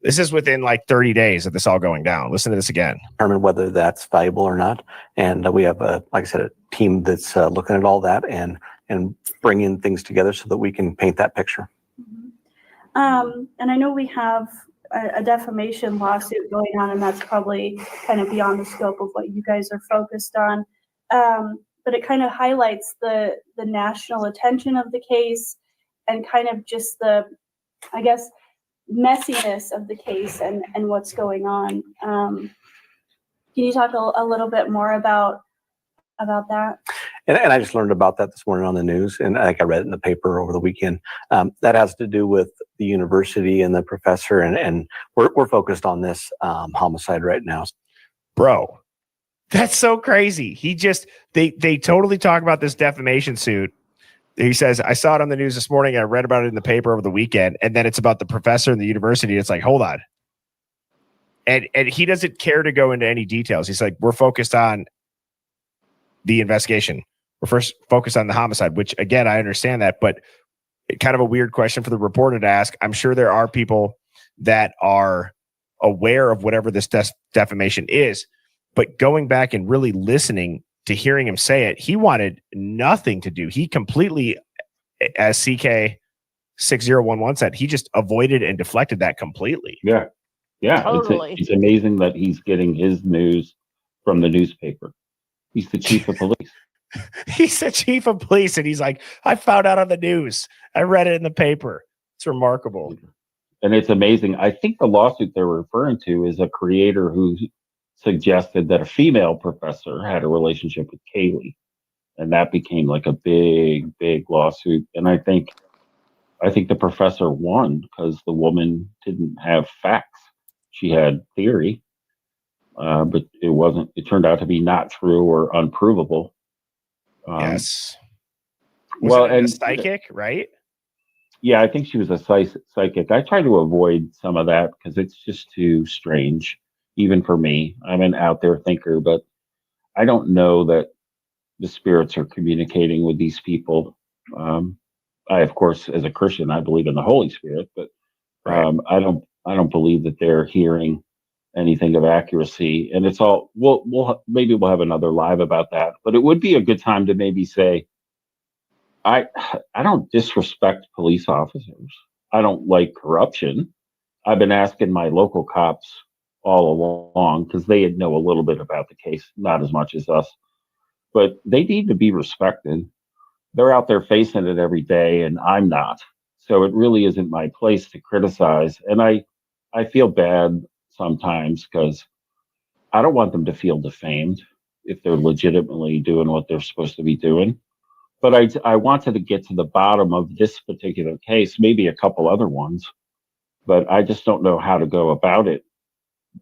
This is within like 30 days of this all going down. Listen to this again. Determine whether that's valuable or not. And we have like I said, a team that's looking at all that and bringing things together so that we can paint that picture. And I know we have a defamation lawsuit going on, and that's probably kind of beyond the scope of what you guys are focused on. But it kind of highlights the national attention of the case and kind of just the, I guess, messiness of the case and what's going on. Can you talk a little bit more about that? And I just learned about that this morning on the news, and I read it in the paper over the weekend. That has to do with the university and the professor, and we're focused on this homicide right now. Bro, that's so crazy. They totally talk about this defamation suit. He says, I saw it on the news this morning. I read about it in the paper over the weekend. And then it's about the professor and the university. It's like, hold on. And he doesn't care to go into any details. He's like, we're focused on the investigation. We're first focused on the homicide, which again, I understand that, but kind of a weird question for the reporter to ask. I'm sure there are people that are aware of whatever this defamation is, but going back and really listening to hearing him say it, he wanted nothing to do. He completely, as CK6011 said, he just avoided and deflected that completely. Yeah. Yeah. Totally. It's amazing that he's getting his news from the newspaper. He's the chief of police. He's the chief of police, and he's like, I found out on the news. I read it in the paper. It's remarkable. And it's amazing. I think the lawsuit they're referring to is a creator who suggested that a female professor had a relationship with Kaylee. And that became like a big, big lawsuit. And I think the professor won because the woman didn't have facts. She had theory, but it turned out to be not true or unprovable. Yes. Well, and a psychic, right? Yeah, I think she was a psychic. I try to avoid some of that because it's just too strange, even for me. I'm an out there thinker, but I don't know that the spirits are communicating with these people. I, of course, as a Christian, I believe in the Holy Spirit, but I don't believe that they're hearing anything of accuracy. And it's all maybe we'll have another live about that. But it would be a good time to maybe say, I don't disrespect police officers. I don't like corruption. I've been asking my local cops all along because they know a little bit about the case, not as much as us, but they need to be respected. They're out there facing it every day, and I'm not. So it really isn't my place to criticize. And I feel bad sometimes because I don't want them to feel defamed if they're legitimately doing what they're supposed to be doing. But I wanted to get to the bottom of this particular case, maybe a couple other ones, but I just don't know how to go about it.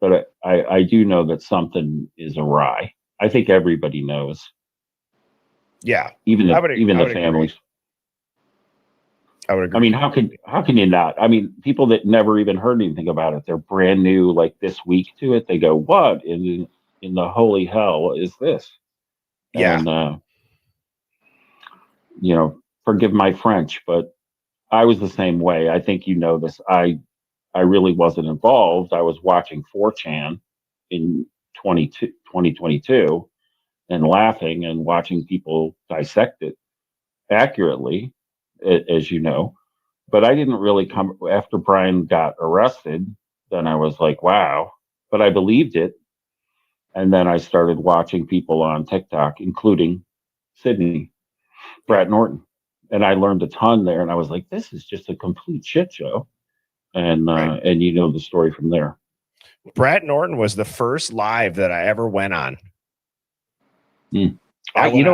But I do know that something is awry. I think everybody knows. Yeah, even the agree. families. I would agree. I mean, how can you not? I mean, people that never even heard anything about it, they're brand new, like this week to it. They go, "What in the holy hell is this?" Yeah. And forgive my French, but I was the same way. I think you know this. I really wasn't involved. I was watching 4chan in 2022 and laughing and watching people dissect it accurately, as you know. But I didn't really come after Brian got arrested. Then I was like, wow. But I believed it. And then I started watching people on TikTok, including Sydney, Brett Norton. And I learned a ton there. And I was like, this is just a complete shit show. And and you know the story from there. Brett Norton was the first live that I ever went on. I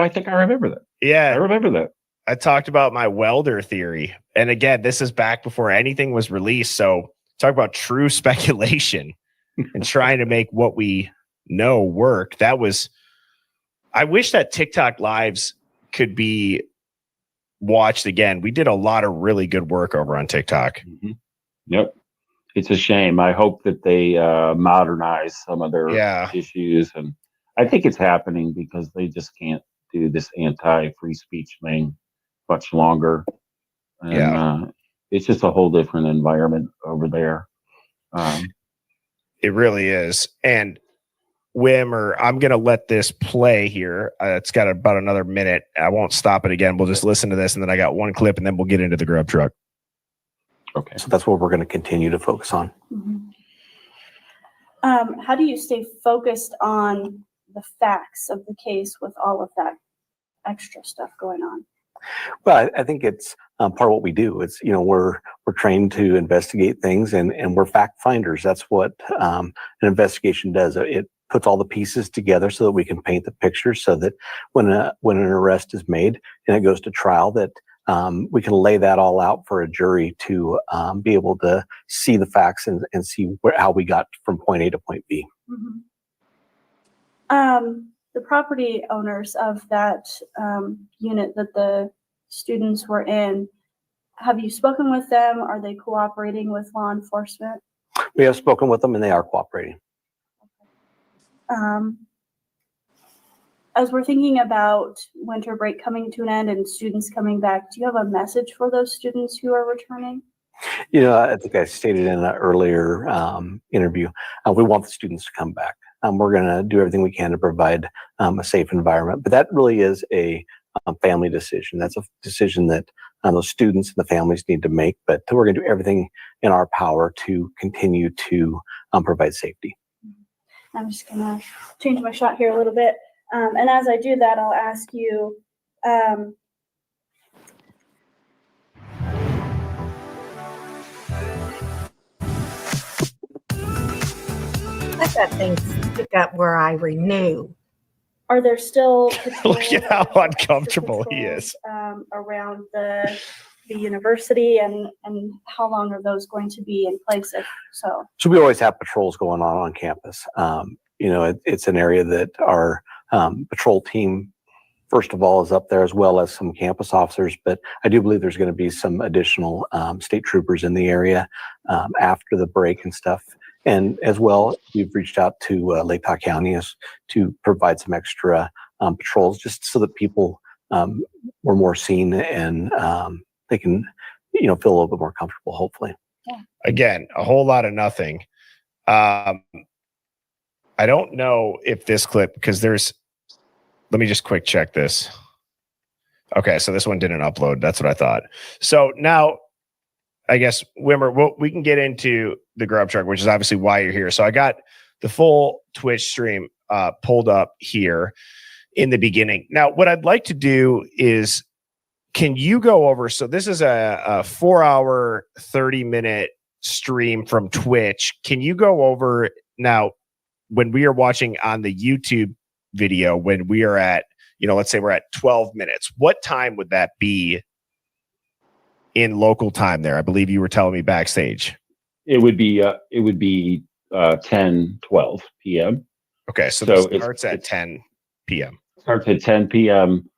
think I remember that. Yeah. I remember that. I talked about my welder theory. And again, this is back before anything was released. So talk about true speculation and trying to make what we know work. I wish that TikTok lives could be watched again. We did a lot of really good work over on TikTok. Mm-hmm. Yep. It's a shame. I hope that they modernize some of their issues. And I think it's happening because they just can't do this anti-free speech thing much longer. And it's just a whole different environment over there. It really is. And Wimmer, I'm going to let this play here. It's got about another minute. I won't stop it again. We'll just listen to this, and then I got one clip, and then we'll get into the grub truck. Okay. So that's what we're going to continue to focus on. Mm-hmm. How do you stay focused on the facts of the case with all of that extra stuff going on? Well, I think it's part of what we do. It's, we're trained to investigate things and we're fact finders. That's what an investigation does. It puts all the pieces together so that we can paint the picture so that when an arrest is made and it goes to trial, that we can lay that all out for a jury to be able to see the facts and see how we got from point A to point B. Mm-hmm. The property owners of that unit that the students were in, have you spoken with them? Are they cooperating with law enforcement? We have spoken with them and they are cooperating. As we're thinking about winter break coming to an end and students coming back, do you have a message for those students who are returning? You know, I think I stated in an earlier interview, we want the students to come back. We're going to do everything we can to provide a safe environment, but that really is a family decision. That's a decision that those students and the families need to make, but we're going to do everything in our power to continue to provide safety. I'm just going to change my shot here a little bit. And as I do that, I'll ask you, Let that thing stick up where I renew. are there still Look at how uncomfortable he is. Around the university, and how long are those going to be in place? If so, we always have patrols going on campus. You know, it's an area that our patrol team, first of all, is up there, as well as some campus officers. But I do believe there's going to be some additional state troopers in the area after the break and stuff. And as well, we've reached out to Lake Powell County to provide some extra patrols, just so that people were more seen and they can, you know, feel a little bit more comfortable, hopefully. Yeah. Again, a whole lot of nothing. I don't know if this clip, because let me just quick check this. Okay, so this one didn't upload. That's what I thought. So now, I guess, Wimmer, we can get into the grub truck, which is obviously why you're here. So I got the full Twitch stream pulled up here in the beginning. Now, what I'd like to do is, can you go over, so this is a 4-hour, 30-minute stream from Twitch. Can you go over now, when we are watching on the YouTube video, when we are at, you know, let's say we're at 12 minutes, what time would that be in local time there? I believe you were telling me backstage. It would be 10, 12 p.m. Okay, so this starts at 10 p.m. Starts at 10 p.m.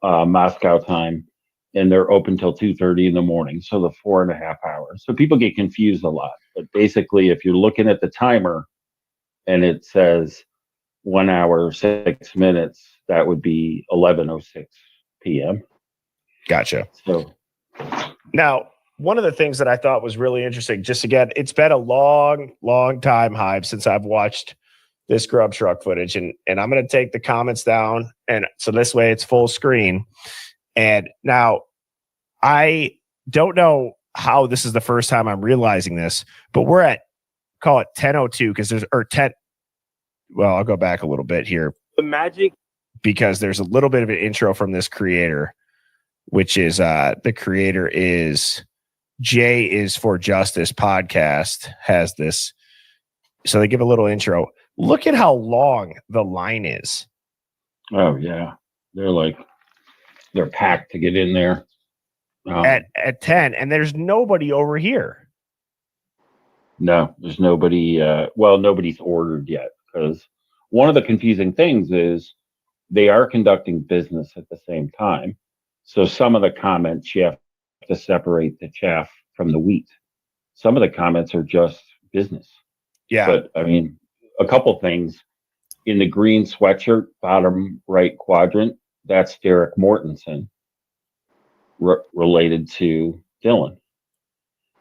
Moscow time, and they're open till 2:30 in the morning. So the 4.5 hours. So people get confused a lot. But basically, if you're looking at the timer and it says 1 hour, 6 minutes, that would be 11:06 p.m. Gotcha. So now, one of the things that I thought was really interesting, just again, it's been a long time, Hive, since I've watched this grub truck footage, and I'm going to take the comments down, and so this way it's full screen. And now, I don't know how this is the first time I'm realizing this, but we're at, call it 10:02, because well, I'll go back a little bit here. The magic, because there's a little bit of an intro from this creator, which is the creator is J is for Justice podcast, has this. So they give a little intro. Look at how long the line is. Oh yeah, they're packed to get in there at 10, and there's nobody over here. No, there's nobody. Well, nobody's ordered yet, because one of the confusing things is they are conducting business at the same time. So some of the comments, you have to separate the chaff from the wheat. Some of the comments are just business. Yeah. But I mean, a couple things. In the green sweatshirt, bottom right quadrant, that's Derek Mortensen, related to Dylan.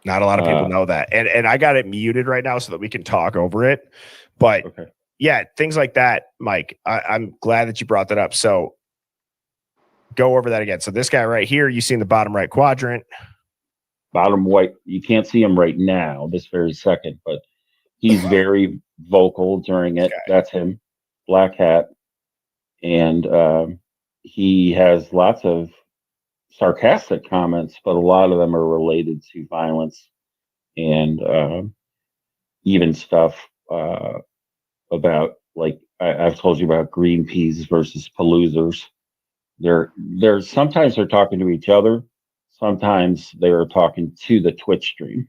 Not a lot of people know that. And I got it muted right now so that we can talk over it. But yeah, things like that, Mike, I'm glad that you brought that up. So go over that again. So this guy right here, you see in the bottom right quadrant. Bottom right, you can't see him right now, this very second, but he's very vocal during it. Okay. That's him, black hat. And he has lots of sarcastic comments, but a lot of them are related to violence and even stuff about, like, I've told you about green peas versus Paloozers. They're sometimes they're talking to each other. Sometimes they're talking to the Twitch stream,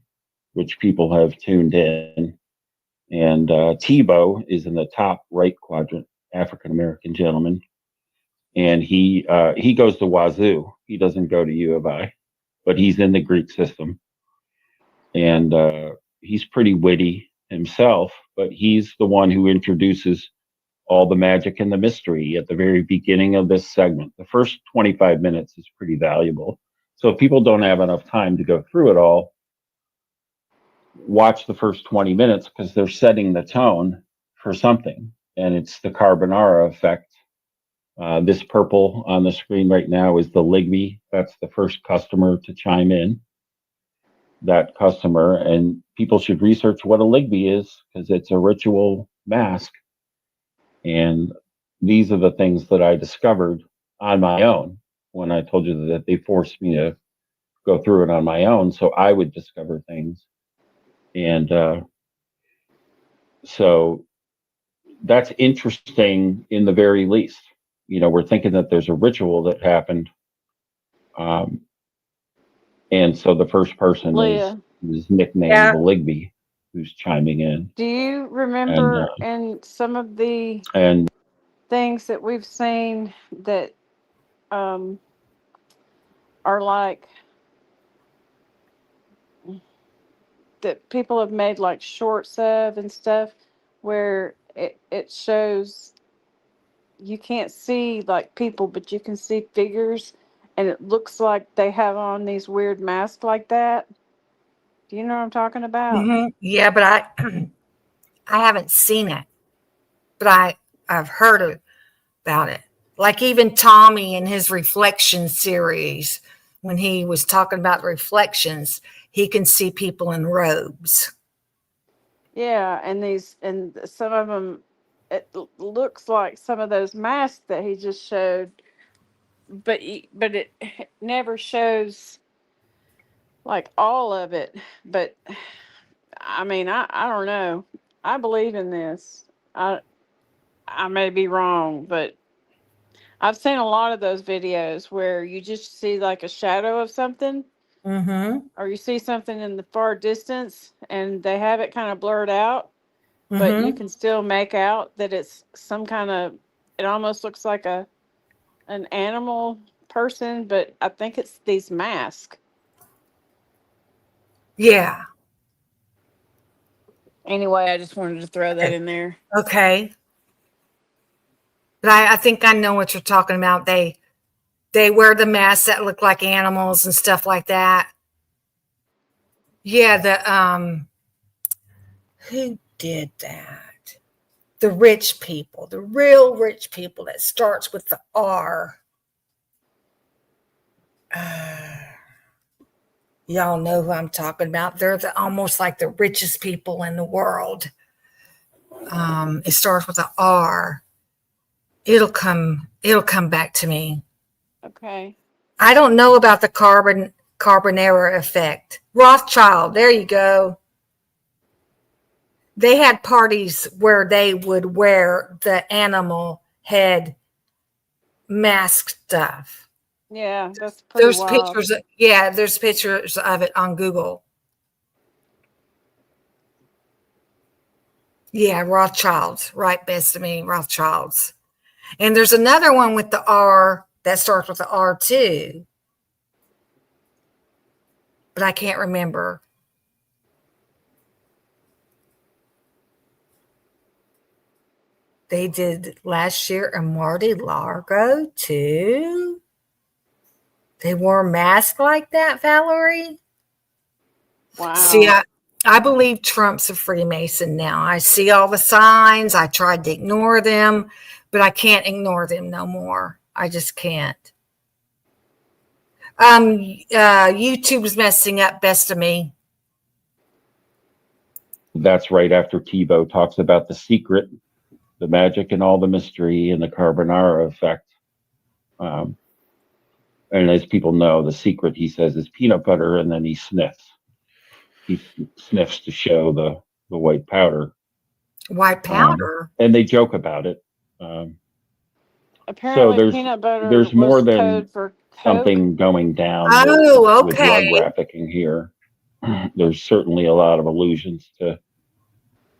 which people have tuned in. And Tebow is in the top right quadrant, African-American gentleman. And he goes to Wazoo. He doesn't go to U of I, but he's in the Greek system. And he's pretty witty himself, but he's the one who introduces all the magic and the mystery at the very beginning of this segment. The first 25 minutes is pretty valuable. So if people don't have enough time to go through it all, watch the first 20 minutes because they're setting the tone for something. And it's the carbonara effect. This purple on the screen right now is the Ligby. That's the first customer to chime in. That customer, and people should research what a Ligby is because it's a ritual mask. And these are the things that I discovered on my own when I told you that they forced me to go through it on my own so I would discover things. And so that's interesting in the very least. You know, we're thinking that there's a ritual that happened. And so the first person Leah, is nicknamed the Ligby, who's chiming in. do you remember in some of the things that we've seen that are like that people have made like shorts of and stuff where it shows you can't see like people, but you can see figures, and it looks like they have on these weird masks like that. Do you know what I'm talking about? Yeah, but I haven't seen it, but I've heard about it. Like even Tommy in his reflection series, when he was talking about reflections, he can see people in robes. Yeah, and some of them, it looks like some of those masks that he just showed, but it never shows like all of it. But I mean, I don't know. I believe in this. I may be wrong, but I've seen a lot of those videos where you just see like a shadow of something, or you see something in the far distance, and they have it kind of blurred out, but you can still make out that it's some kind of. It almost looks like an animal person, but I think it's these masks. Yeah. Anyway, I just wanted to throw that in there. Okay. But I think I know what you're talking about. They wear the masks that look like animals and stuff like that. Yeah, who did that? The rich people, the real rich people that starts with the R. Y'all know who I'm talking about. They're almost like the richest people in the world. It starts with an R. It'll come back to me. Okay. I don't know about the carbonara effect. Rothschild, there you go. They had parties where they would wear the animal head mask stuff. Yeah, that's pretty There's wild. pictures. There's pictures of it on Google. Yeah, Rothschilds, right? Best to me, Rothschilds. And there's another one with the R that starts with the R too, but I can't remember. They did last year in Mardi Largo too. They wore masks like that, Valerie. Wow. See, I believe Trump's a Freemason now. I see all the signs. I tried to ignore them, but I can't ignore them no more. I just can't. YouTube's messing up best of me. That's right after Tebow talks about the secret, the magic and all the mystery and the carbonara effect. And as people know, the secret, he says, is peanut butter, and then he sniffs. He sniffs to show the white powder. White powder? And they joke about it. Apparently, so peanut butter there's more was than code for something going down with drug trafficking here. There's certainly a lot of allusions to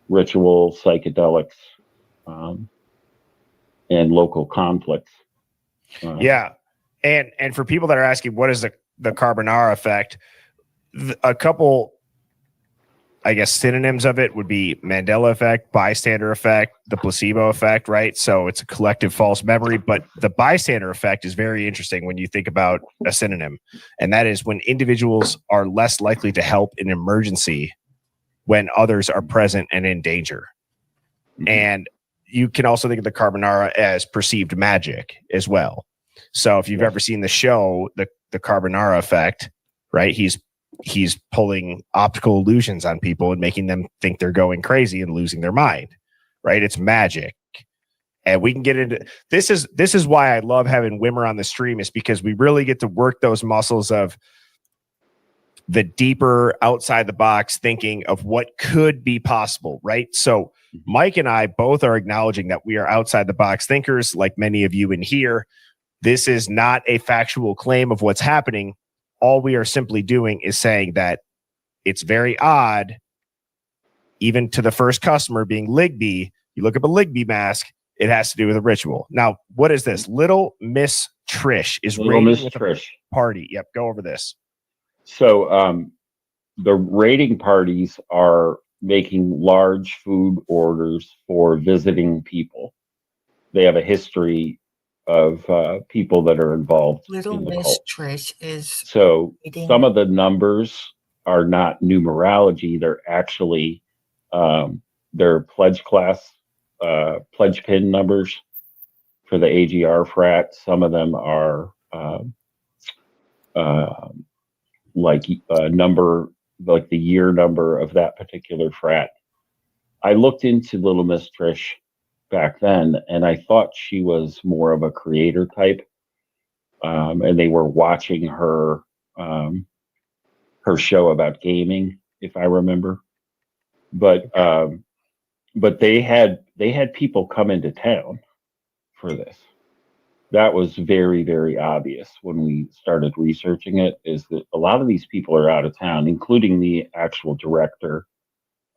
ritual, psychedelics, and local conflicts. Yeah. And for people that are asking, what is the carbonara effect? A couple I guess synonyms of it would be Mandela effect, bystander effect, the placebo effect, right? So it's a collective false memory, but the bystander effect is very interesting when you think about a synonym. And that is when individuals are less likely to help in emergency when others are present and in danger. And you can also think of the carbonara as perceived magic as well. So if you've ever seen the show, the carbonara effect, right? He's pulling optical illusions on people and making them think they're going crazy and losing their mind, right? It's magic. And we can get into this is why I love having Wimmer on the stream, is because we really get to work those muscles of the deeper outside the box thinking of what could be possible, right? So Mike and I both are acknowledging that we are outside the box thinkers, like many of you in here. This is not a factual claim of what's happening. All we are simply doing is saying that it's very odd, even to the first customer being Ligby. You look up a Ligby mask, it has to do with a ritual. Now, what is this? Little Miss Trish is raiding with a party. Yep, go over this. So the raiding parties are making large food orders for visiting people. They have a history of people that are involved. Little in the Miss cult. Trish is So raiding. some of the numbers are not numerology. They're actually they're pledge pin numbers for the AGR frat. Some of them are like a number, like the year number of that particular frat. I looked into Little Miss Trish back then, and I thought she was more of a creator type. And they were watching her show about gaming, if I remember. But they had people come into town for this. That was very, very obvious when we started researching it, is that a lot of these people are out of town, including the actual director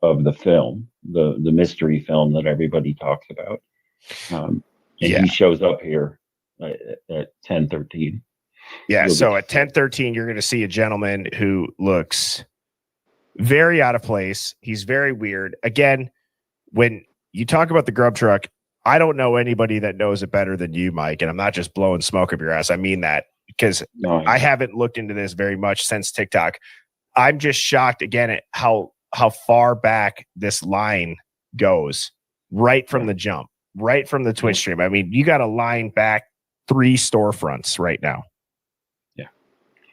of the film, the mystery film that everybody talks about. And he shows up here at 10:13. Yeah, so at 10:13, you're going to see a gentleman who looks very out of place. He's very weird. Again, when you talk about the grub truck, I don't know anybody that knows it better than you, Mike, and I'm not just blowing smoke up your ass. I mean that, because I haven't looked into this very much since TikTok. I'm just shocked again at how far back this line goes, right from the jump, right from the Twitch stream. I mean, you got a line back 3 storefronts right now. Yeah.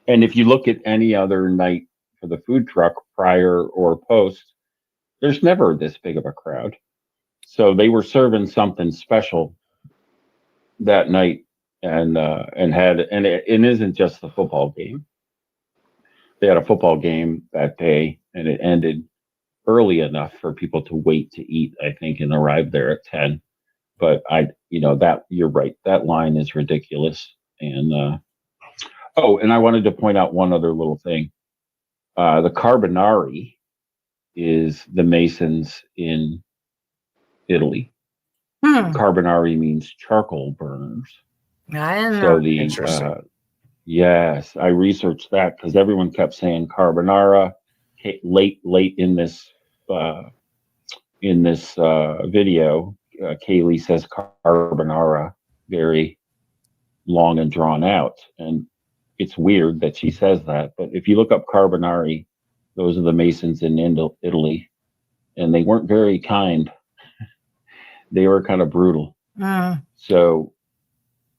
And if you look at any other night for the food truck, prior or post, there's never this big of a crowd. So they were serving something special that night, and it isn't just the football game. They had a football game that day, and it ended early enough for people to wait to eat, I think, and arrive there at 10. But that you're right. That line is ridiculous. And and I wanted to point out one other little thing. The Carbonari is the Masons in Italy. Carbonari means charcoal burners. I don't So know. Interesting. Yes, I researched that because everyone kept saying carbonara. Late in this video, Kaylee says carbonara, very long and drawn out, and it's weird that she says that. But if you look up carbonari, those are the Masons in Italy, and they weren't very kind. They were kind of brutal. So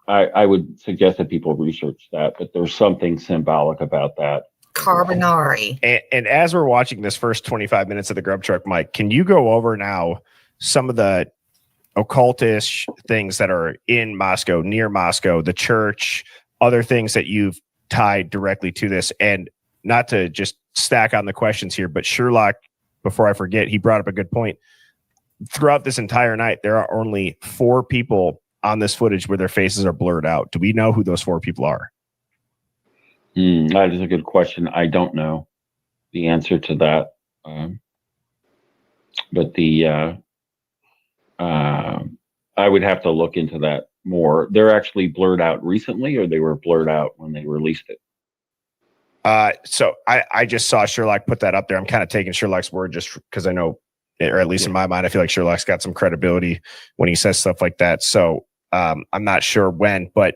I would suggest that people research that, but there's something symbolic about that. Carbonari. And as we're watching this first 25 minutes of the Grub Truck, Mike, can you go over now some of the occultish things that are in Moscow, near Moscow, the church, other things that you've tied directly to this? And not to just stack on the questions here, but Sherlock, before I forget, he brought up a good point. Throughout this entire night, there are only 4 people on this footage where their faces are blurred out. Do we know who those 4 people are? That is a good question. I don't know the answer to that. But I would have to look into that more. They're actually blurred out recently, or they were blurred out when they released it? So I just saw Sherlock put that up there. I'm kind of taking Sherlock's word just because I know, or at least in my mind, I feel like Sherlock's got some credibility when he says stuff like that. So I'm not sure when, but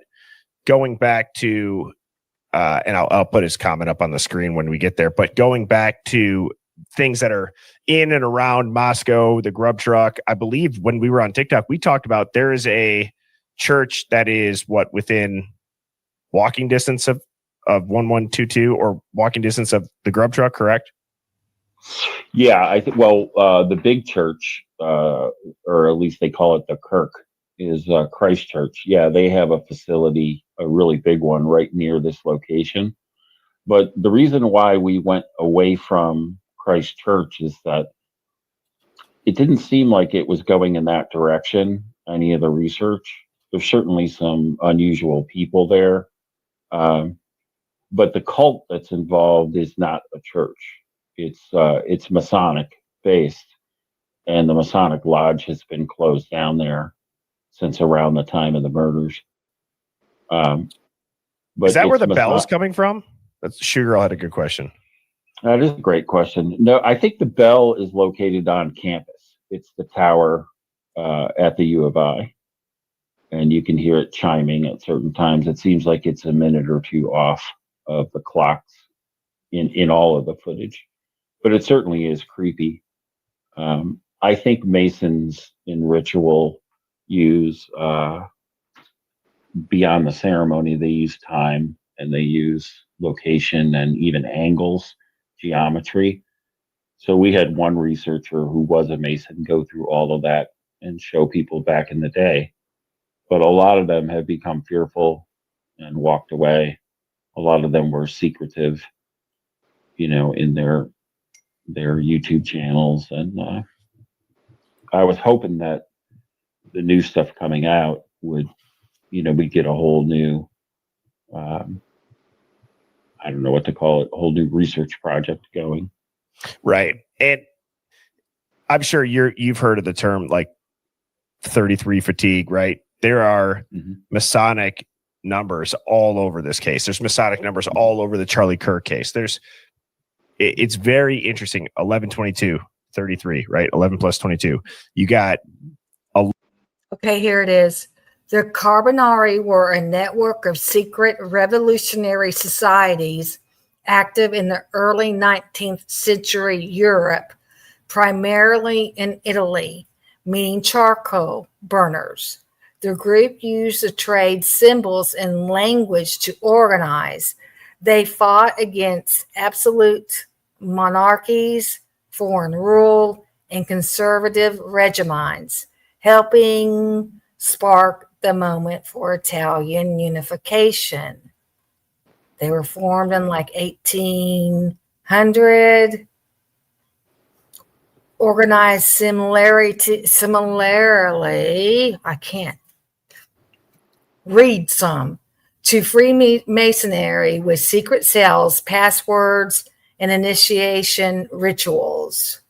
going back to, and I'll put his comment up on the screen when we get there, but going back to things that are in and around Moscow, the grub truck, I believe when we were on TikTok, we talked about there is a church that is within walking distance of 1122 or walking distance of the grub truck, correct? Yeah, I think. Well, the big church, or at least they call it the Kirk, is Christchurch. Yeah, they have a facility, a really big one, right near this location. But the reason why we went away from Christchurch is that it didn't seem like it was going in that direction. Any of the research, there's certainly some unusual people there, but the cult that's involved is not a church. It's Masonic based, and the Masonic Lodge has been closed down there since around the time of the murders. But is that where the bell is coming from? That's Sugar had a good question. That is a great question. No, I think the bell is located on campus. It's the tower at the U of I, and you can hear it chiming at certain times. It seems like it's a minute or two off of the clocks in all of the footage, but it certainly is creepy. I think Masons in ritual use beyond the ceremony, they use time and they use location and even angles, geometry. So we had one researcher who was a Mason go through all of that and show people back in the day. But a lot of them have become fearful and walked away. A lot of them were secretive, in their YouTube channels. And I was hoping that the new stuff coming out would, we get a whole new, I don't know what to call it, a whole new research project going. Right. And I'm sure you've heard of the term like 33 fatigue, right? There are Masonic numbers all over this case. There's Masonic numbers all over the Charlie Kirk case. It's very interesting. 11, 22, 33, right? 11 plus 22. You got Okay, here it is. The Carbonari were a network of secret revolutionary societies active in the early 19th century Europe, primarily in Italy, meaning charcoal burners. The group used the trade symbols and language to organize. They fought against absolute monarchies, foreign rule, and conservative regimens, helping spark the moment for Italian unification. They were formed in like 1800, organized similarly, I can't read some, to Freemasonry with secret cells, passwords, and initiation rituals.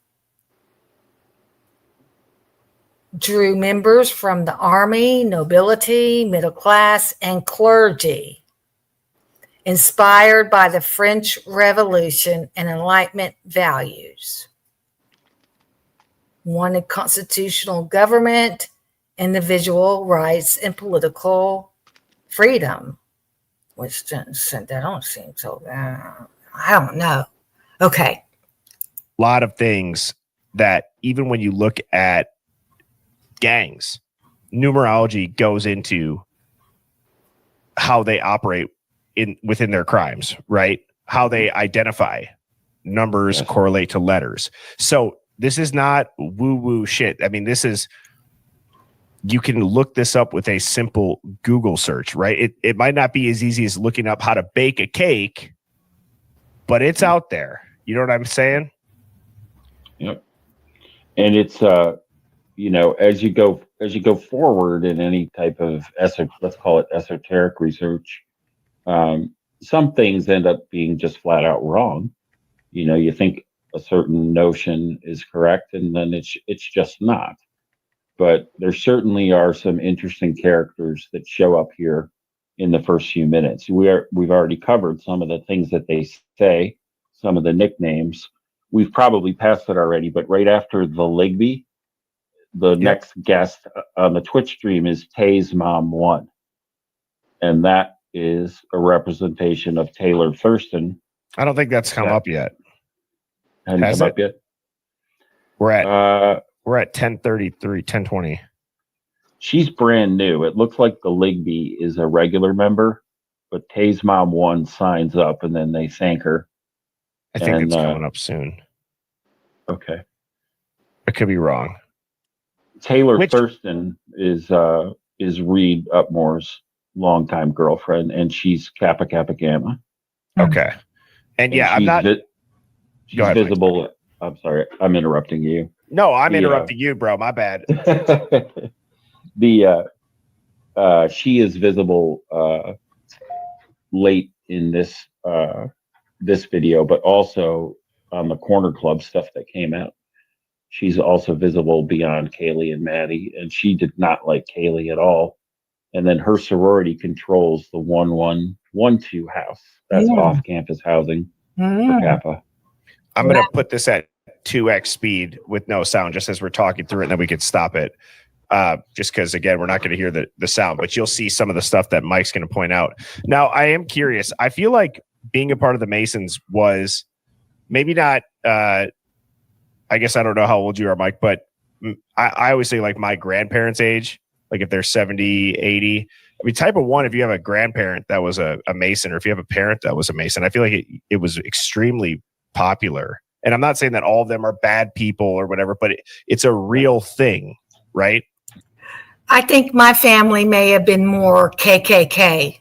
Drew members from the army, nobility, middle class, and clergy. Inspired by the French Revolution and Enlightenment values. Wanted constitutional government, individual rights, and political freedom. Which that don't seem so bad. I don't know. Okay. a lot of things that even when you look at gangs, numerology goes into how they operate within their crimes, right? How they identify numbers correlate to letters. So this is not woo-woo shit. I mean, you can look this up with a simple Google search, right? It might not be as easy as looking up how to bake a cake, but it's out there. You know what I'm saying? Yep. And it's as you go forward in any type of let's call it esoteric research, some things end up being just flat out wrong. You think a certain notion is correct, and then it's just not. But there certainly are some interesting characters that show up here in the first few minutes. We've already covered some of the things that they say, some of the nicknames. We've probably passed it already, but right after the Ligby, the next guest on the Twitch stream is Tay's Mom 1. And that is a representation of Taylor Thurston. I don't think that's come up yet. Hasn't Has come it? up yet? We're at 10:33, 10:20. She's brand new. It looks like the Ligby is a regular member, but Tay's Mom 1 signs up and then they thank her. I think it's coming up soon. Okay. I could be wrong. Taylor Thurston is Reed Upmore's longtime girlfriend, and she's Kappa Kappa Gamma. Okay. And yeah, I'm not. She's visible. I'm sorry, I'm interrupting you. No, I'm interrupting you, bro. My bad. She is visible late in this video, but also on the Corner Club stuff that came out. She's also visible beyond Kaylee and Maddie, and she did not like Kaylee at all. And then her sorority controls the 1112 house. That's off-campus housing for Kappa. I'm going to put this at 2x speed with no sound, just as we're talking through it, and then we could stop it. Just because, again, we're not going to hear the sound, but you'll see some of the stuff that Mike's going to point out. Now, I am curious. I feel like being a part of the Masons was maybe not, I guess I don't know how old you are, Mike, but I always say like my grandparents' age, like if they're 70, 80. I mean, type of one, if you have a grandparent that was a Mason, or if you have a parent that was a Mason, I feel like it was extremely popular. And I'm not saying that all of them are bad people or whatever, but it's a real thing, right? I think my family may have been more KKK.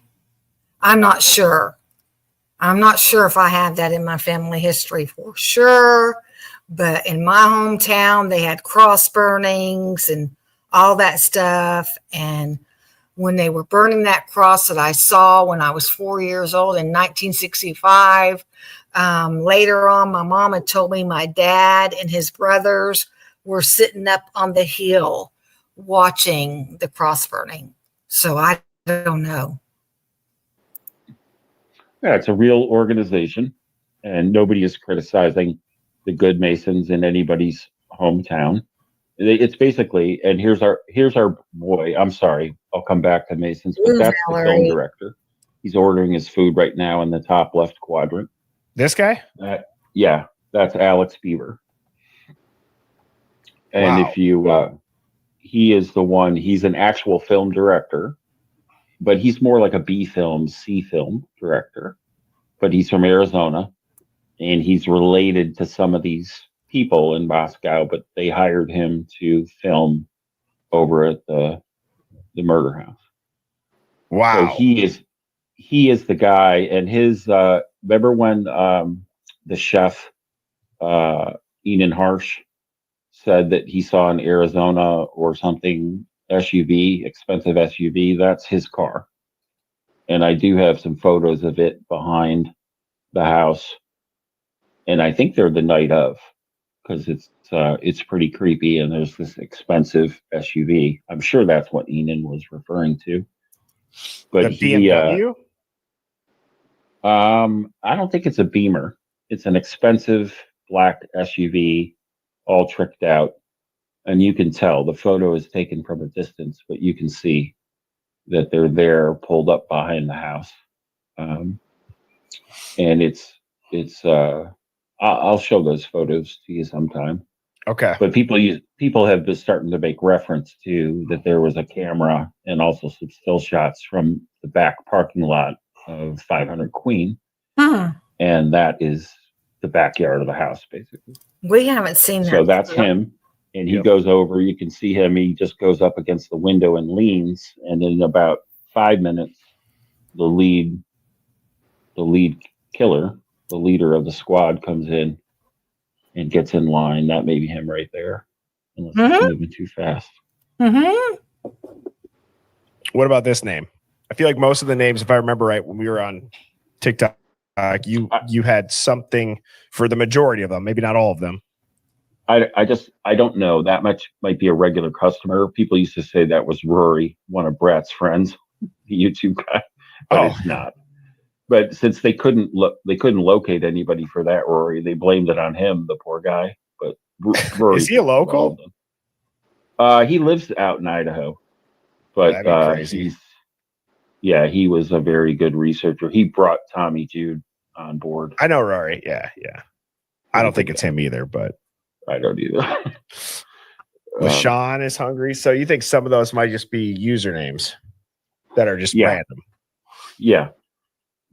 I'm not sure. I'm not sure if I have that in my family history for sure. But in my hometown, they had cross burnings and all that stuff. And when they were burning that cross that I saw when I was 4 years old in 1965, later on, my mom had told me my dad and his brothers were sitting up on the hill watching the cross burning. So I don't know. Yeah, it's a real organization, and nobody is criticizing the good Masons in anybody's hometown. It's basically, and here's our boy. I'm sorry, I'll come back to Masons, but that's the film director. He's ordering his food right now in the top left quadrant. This guy? Yeah, that's Alex Beaver. And if you, he is the one. He's an actual film director, but he's more like a B film, C film director. But he's from Arizona. And he's related to some of these people in Moscow, but they hired him to film over at the murder house. Wow. So he is the guy, and his remember when the chef Enan Harsh said that he saw an Arizona or something SUV, expensive SUV, that's his car. And I do have some photos of it behind the house. And I think they're the night of, because it's pretty creepy, and there's this expensive SUV. I'm sure that's what Enan was referring to. But the BMW? I don't think it's a Beamer. It's an expensive black SUV, all tricked out, and you can tell the photo is taken from a distance, but you can see that they're there, pulled up behind the house, and it's. I'll show those photos to you sometime. Okay. But people have been starting to make reference to that there was a camera and also some still shots from the back parking lot of 500 Queen. And that is the backyard of the house, basically. We haven't seen that. So that's him. And he goes over, you can see him. He just goes up against the window and leans. And in about 5 minutes, the lead killer, the leader of the squad, comes in and gets in line. That may be him right there, unless it's moving too fast. What about this name? I feel like most of the names, if I remember right, when we were on TikTok, you had something for the majority of them, maybe not all of them. I don't know. That much might be a regular customer. People used to say that was Rory, one of Brat's friends, the YouTube guy. but it's not. But since they couldn't locate anybody for that, Rory, they blamed it on him, the poor guy. But Rory, is he a local? He lives out in Idaho, but crazy. he was a very good researcher. He brought Tommy Jude on board. I know Rory. Yeah. I don't think it's him either, but I don't either. LaShawn is hungry. So you think some of those might just be usernames that are just random? Yeah.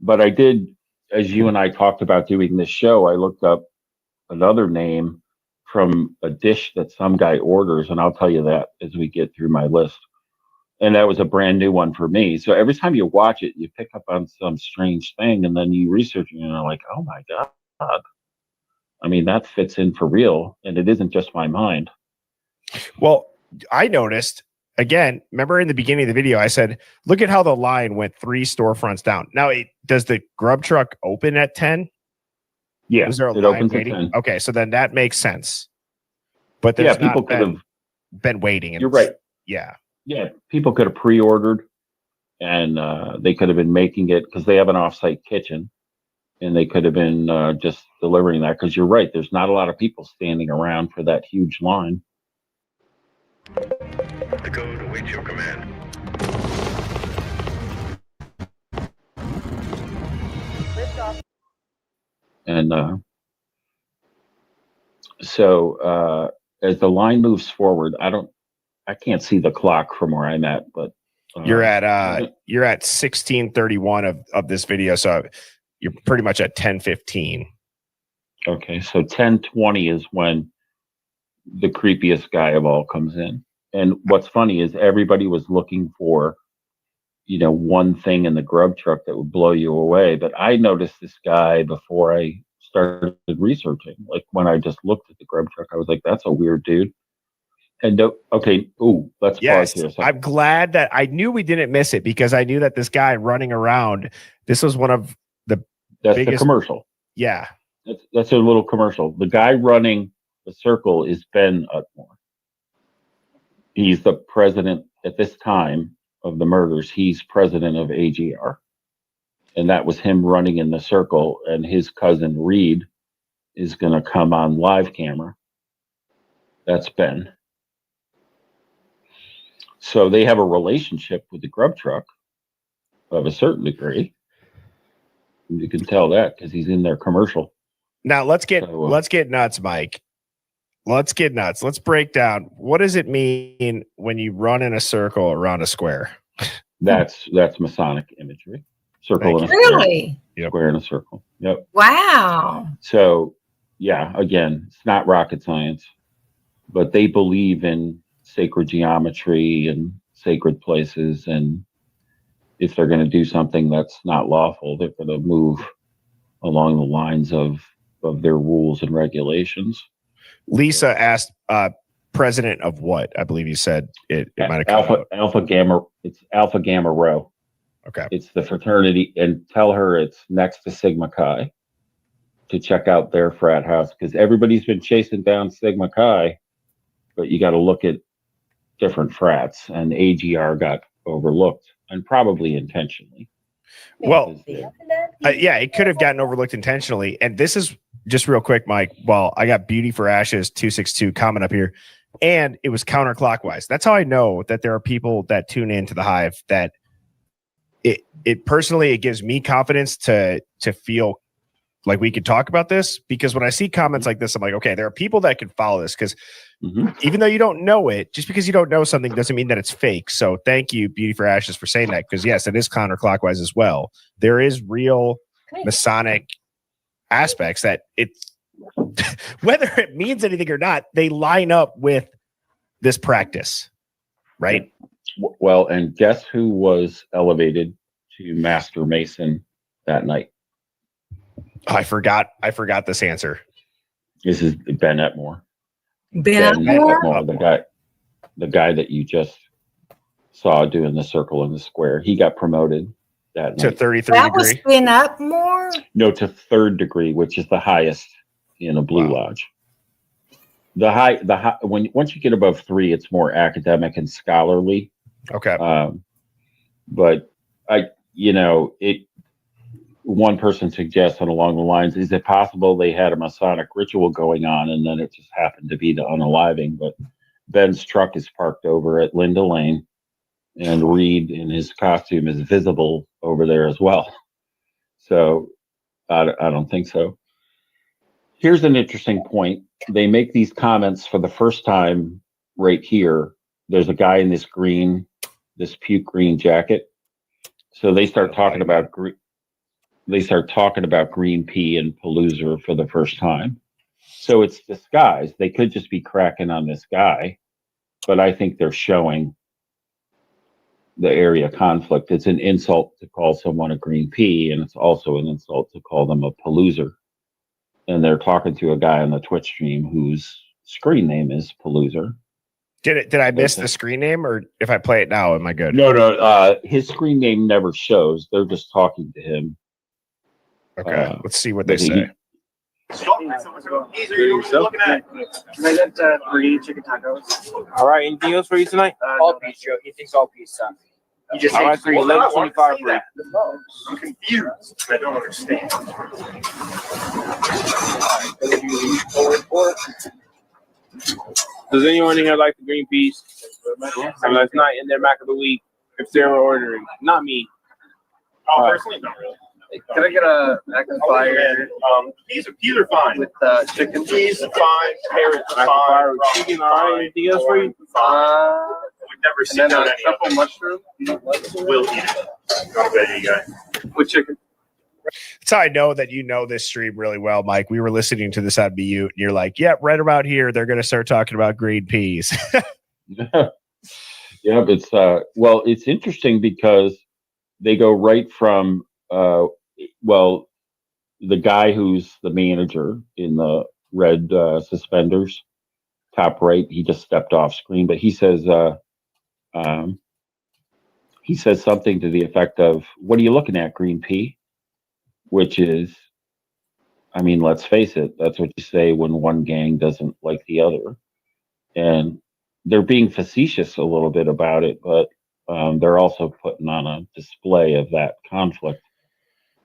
But I did, as you and I talked about doing this show, I looked up another name from a dish that some guy orders, and I'll tell you that as we get through my list. And that was a brand new one for me. So every time you watch it, you pick up on some strange thing, and then you research it, and you're like, oh my God. I mean, that fits in for real, and it isn't just my mind. Well, I noticed, again, remember in the beginning of the video, I said, look at how the line went 3 storefronts down. Now, does the grub truck open at 10? Yeah, Was there a it line opens waiting? at 10. Okay, so then that makes sense. But there's people not could have been waiting. You're right. Yeah. Yeah, people could have pre-ordered, and they could have been making it because they have an off-site kitchen, and they could have been just delivering that. Because you're right, there's not a lot of people standing around for that huge line. The code awaits your command. And so as the line moves forward, I can't see the clock from where I'm at, but you're at 16:31 of this video, so you're pretty much at 10:15. Okay, so 10:20 is when the creepiest guy of all comes in. And what's funny is everybody was looking for, one thing in the grub truck that would blow you away. But I noticed this guy before I started researching. Like when I just looked at the grub truck, I was like, that's a weird dude. And let's pause here. I'm glad that I knew we didn't miss it because I knew that this guy running around, this was one of the biggest the commercial. Yeah. That's a little commercial. The guy running the circle is Ben Utmore. He's the president at this time of the murders. He's president of AGR. And that was him running in the circle. And his cousin Reed is going to come on live camera. That's Ben. So they have a relationship with the grub truck of a certain degree. You can tell that because he's in their commercial. Now let's get nuts, Mike. Let's get nuts. Let's break down. What does it mean when you run in a circle around a square? That's Masonic imagery. Circle in a really? Square. Square in a circle. Yep. Wow. So yeah, again, it's not rocket science, but they believe in sacred geometry and sacred places, and if they're going to do something that's not lawful, they're going to move along the lines of their rules and regulations. Lisa asked president of what? I believe you said it might have Alpha Gamma. It's Alpha Gamma Rho. Okay. It's the fraternity, and tell her it's next to Sigma Chi to check out their frat house, because everybody's been chasing down Sigma Chi, but you got to look at different frats, and AGR got overlooked, and probably intentionally. Well, yeah, it could have gotten overlooked intentionally. And this is just real quick, Mike. Well, I got Beauty for Ashes 262 comment up here, and it was counterclockwise. That's how I know that there are people that tune into the Hive that it personally, it gives me confidence to feel like we could talk about this, because when I see comments like this, I'm like, okay, there are people that can follow this, because even though you don't know it, just because you don't know something doesn't mean that it's fake. So thank you, Beauty for Ashes, for saying that, because yes, it is counterclockwise as well. There is real Masonic aspects that it's whether it means anything or not, they line up with this practice, right? Well, and guess who was elevated to Master Mason that night? I forgot this answer. This is Ben Utmore. Ben Utmore, the guy that you just saw doing the circle in the square. He got promoted that to night. 33 that degree. was Ben Utmore? No, to 3rd degree, which is the highest in a Blue Lodge. The high once you get above 3, it's more academic and scholarly. Okay. But one person suggested along the lines, is it possible they had a Masonic ritual going on and then it just happened to be the unaliving? But Ben's truck is parked over at Linda Lane, and Reed in his costume is visible over there as well. So I don't think so. Here's an interesting point. They make these comments for the first time right here. There's a guy in this puke green jacket. So they start talking about green pea and Palooza for the first time. So it's disguised. They could just be cracking on this guy, but I think they're showing the area conflict. It's an insult to call someone a green pea, and it's also an insult to call them a Palooza. And they're talking to a guy on the Twitch stream whose screen name is Palooza. Did I miss the screen name, or if I play it now, am I good? No. His screen name never shows. They're just talking to him. Okay, let's see what they say. These are you looking at? Can I get 3 chicken tacos? All right, anything else for you tonight? All piece, Joe. He thinks all piece sucks. You just all right, say, well, 11.25 for you. I'm confused. I don't understand. Does anyone here like the green peas? And that's not in their Mac of the week if they're ordering. Not me. Oh, personally, not really. Can I get a mac and fire? Peas are fine. With chicken. Peas are fine. Carrots are fine. With chicken, all right. Anything else for you? We've never seen that. Truffle mushroom. We'll eat it. I'll bet you guys. With chicken. That's how I know that you know this stream really well, Mike. We were listening to this on Butte, and you're like, "Yeah, right about here, they're going to start talking about green peas." Yeah, it's it's interesting because they go right from the guy who's the manager in the red suspenders, top right. He just stepped off screen, but he says something to the effect of, "What are you looking at, green pea?" Which is, I mean, let's face it, that's what you say when one gang doesn't like the other. And they're being facetious a little bit about it, but they're also putting on a display of that conflict.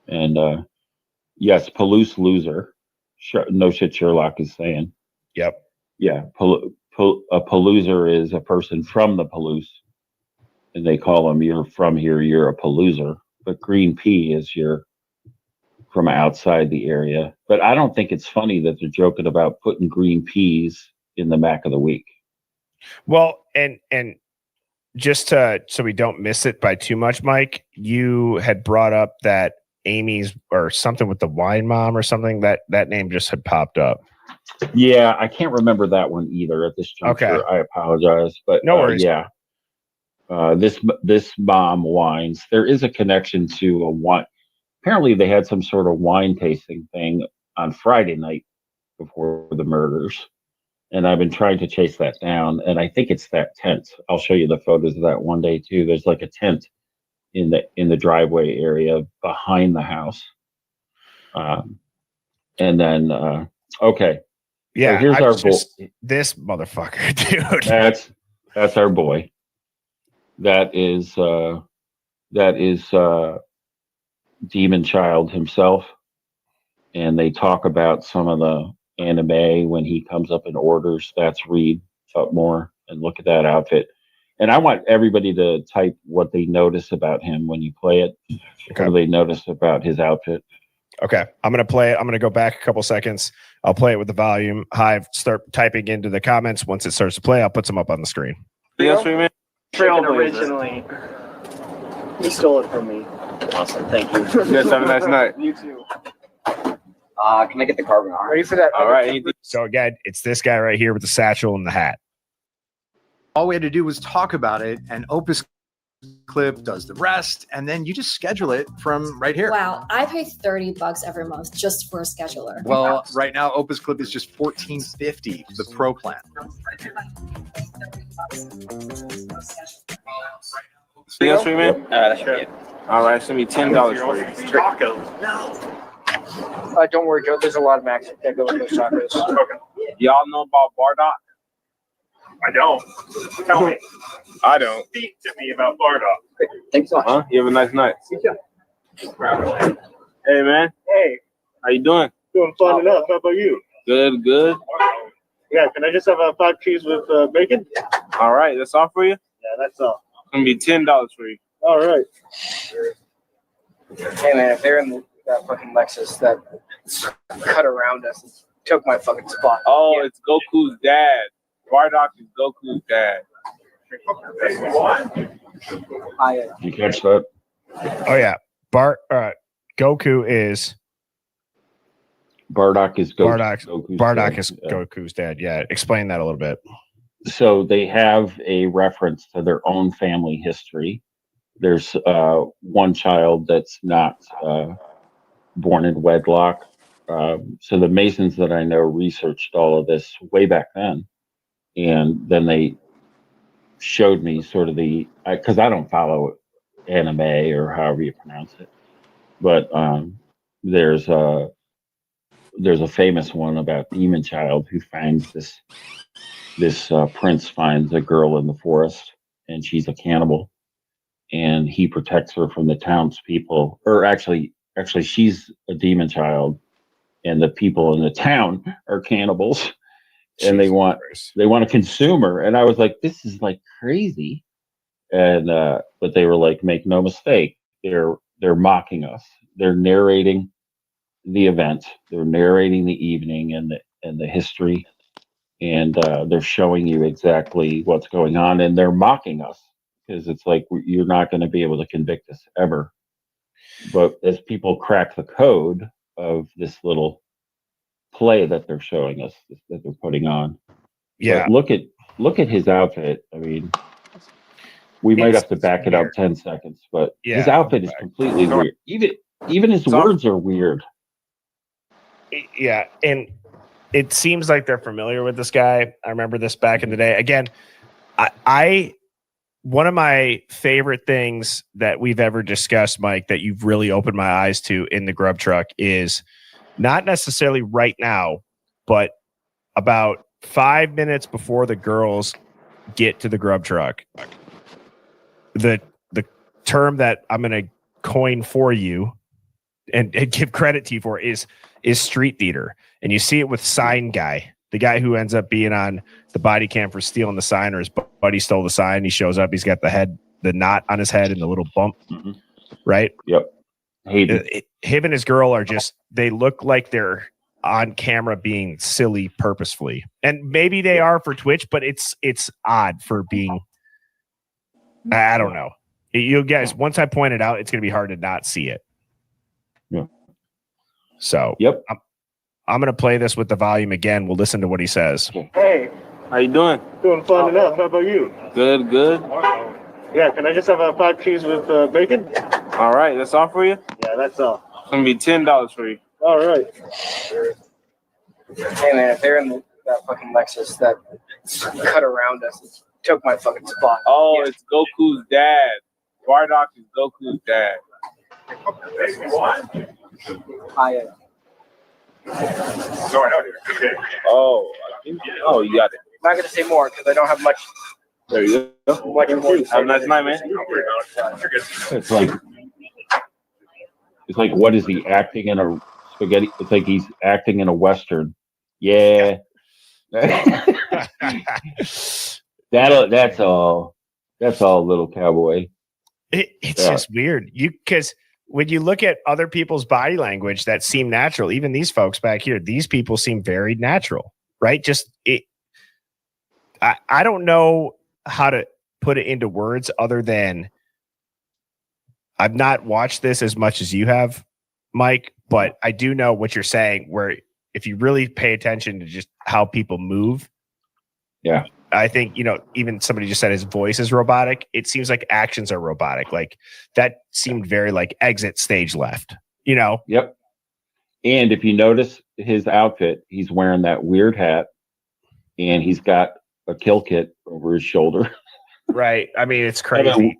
And yes, Palouse loser. No shit Sherlock is saying. Yep. Yeah, a Paloozer is a person from the Palouse. And they call them, you're from here, you're a Paloozer. But green pea is you're from outside the area. But I don't think it's funny that they're joking about putting green peas in the Mac of the week. Well, and just so we don't miss it by too much, Mike, you had brought up that Amy's or something with the wine mom or something, that name just had popped up. Yeah, I can't remember that one either at this juncture. Okay. I apologize, but no worries. Yeah. This mom wines. There is a connection to a wine. Apparently, they had some sort of wine tasting thing on Friday night before the murders, and I've been trying to chase that down. And I think it's that tent. I'll show you the photos of that one day too. There's like a tent in the driveway area behind the house. And then okay, yeah. So here's our this motherfucker, dude. That's our boy. That is Demon Child himself, and they talk about some of the anime when he comes up in orders. That's Reed Tutmore, and look at that outfit. And I want everybody to type what they notice about him when you play it. Okay. What do they notice about his outfit? Okay, I'm gonna play it. I'm gonna go back a couple seconds. I'll play it with the volume. Hive, start typing into the comments. Once it starts to play, I'll put some up on the screen. Yes, we originally. He stole it from me. Awesome, thank you. You guys have a nice night. You too. Can I get the carbonara? Ready for that? All right. So again, it's this guy right here with the satchel and the hat. All we had to do was talk about it, and Opus Clip does the rest, and then you just schedule it from right here. Wow, I pay $30 every month just for a scheduler. Well, right now Opus Clip is just $14.50 for the Pro plan. Yes, we man. That's right. All right, it's gonna be $10 for you. Tacos. No. Don't worry, Joe. There's a lot of max that go with those tacos. Okay. Y'all know about Bardock? I don't. Tell me. I don't. Speak to me about Bardock. Thanks so Huh? You have a nice night. Hey, man. Hey, How you doing? doing fun enough. How about you? Good, good. Yeah, can I just have 5 cheese with bacon? All right, that's all for you? Yeah, that's all. It's going to be $10 for you. All right. Hey man, if they're in that fucking Lexus that cut around us and took my fucking spot. Oh, it's Goku's dad. Bardock is Goku's dad. You catch that? Oh yeah, Goku is Bardock is Bardock. Goku's Bardock dad. is Goku's dad. Yeah, explain that a little bit. So they have a reference to their own family history. There's one child that's not born in wedlock. So the Masons that I know researched all of this way back then. And then they showed me sort of because I don't follow anime or however you pronounce it. But there's a famous one about Demon Child who finds this prince finds a girl in the forest and she's a cannibal. And he protects her from the townspeople, or actually she's a demon child, and the people in the town are cannibals, and they want to consume her. And I was like, this is like crazy. And but they were like, make no mistake, they're mocking us. They're narrating the event. They're narrating the evening and the history, and they're showing you exactly what's going on, and they're mocking us. Because it's like you're not going to be able to convict us ever. But as people crack the code of this little play that they're showing us, that they're putting on, yeah. But look at his outfit. I mean, we might have to back it up 10 seconds, but his outfit is completely weird. Even his words are weird. Yeah, and it seems like they're familiar with this guy. I remember this back in the day. Again, I one of my favorite things that we've ever discussed, Mike, that you've really opened my eyes to in the Grub Truck is not necessarily right now, but about 5 minutes before the girls get to the Grub Truck. The term that I'm going to coin for you and give credit to you for is street theater. And you see it with Sign Guy, the guy who ends up being on the body cam for stealing the sign, or his buddy stole the sign. He shows up. He's got the knot on his head and the little bump, right? Yep. Him and his girl are they look like they're on camera being silly purposefully. And maybe they are for Twitch, but it's odd for being, I don't know. You guys, once I point it out, it's going to be hard to not see it. Yeah. So, yep. I'm going to play this with the volume again. We'll listen to what he says. Hey, how you doing? Doing fun enough. How about you? Good, good. Yeah, can I just have 5 cheese with bacon? All right, that's all for you? Yeah, that's all. It's going to be $10 for you. All right. Hey man, if they're in that fucking Lexus that cut around us and took my fucking spot. Oh, it's Goku's dad. Bardock is Goku's dad. Oh, you got it. I'm not gonna say more because I don't have much. There you go. Much more to say. Have a nice night, man. It's like what is he acting in a spaghetti? It's like he's acting in a Western. Yeah. That's all little cowboy. It's just weird. Because when you look at other people's body language that seem natural, even these folks back here, these people seem very natural, right? I don't know how to put it into words other than I've not watched this as much as you have, Mike, but I do know what you're saying, where if you really pay attention to just how people move. Yeah. I think, even somebody just said his voice is robotic. It seems like actions are robotic. Like that seemed very like exit stage left, Yep. And if you notice his outfit, he's wearing that weird hat and he's got a kill kit over his shoulder. Right. I mean, it's crazy.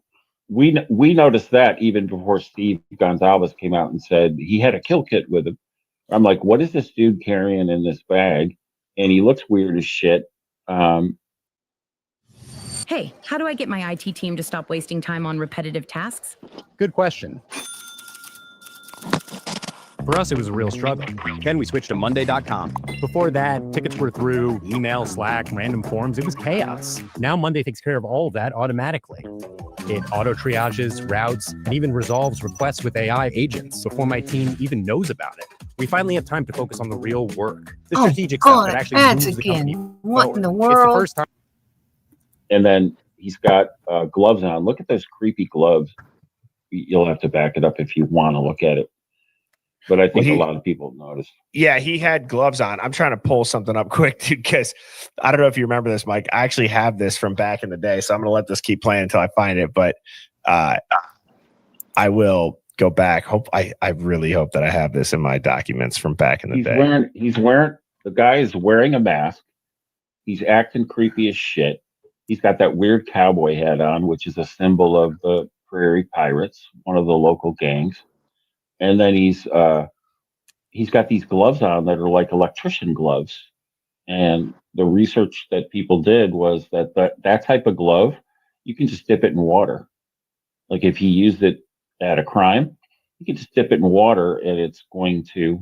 We noticed that even before Steve Gonzalez came out and said he had a kill kit with him. I'm like, what is this dude carrying in this bag? And he looks weird as shit. Hey, how do I get my IT team to stop wasting time on repetitive tasks? Good question. For us, it was a real struggle. Then we switched to Monday.com. Before that, tickets were through email, Slack, random forms. It was chaos. Now Monday takes care of all of that automatically. It auto-triages, routes, and even resolves requests with AI agents before my team even knows about it. We finally have time to focus on the real work, the strategic stuff that actually moves the company What in the forward. It's the world? first time. And then he's got gloves on. Look at those creepy gloves. You'll have to back it up if you want to look at it. But I think a lot of people noticed. Yeah, he had gloves on. I'm trying to pull something up quick because I don't know if you remember this, Mike. I actually have this from back in the day, so I'm going to let this keep playing until I find it. But I will go back. I really hope that I have this in my documents from back in the day. The guy is wearing a mask. He's acting creepy as shit. He's got that weird cowboy hat on, which is a symbol of the Prairie Pirates, one of the local gangs. And then he's got these gloves on that are like electrician gloves. And the research that people did was that type of glove, you can just dip it in water. Like if he used it at a crime, you can just dip it in water and it's going to,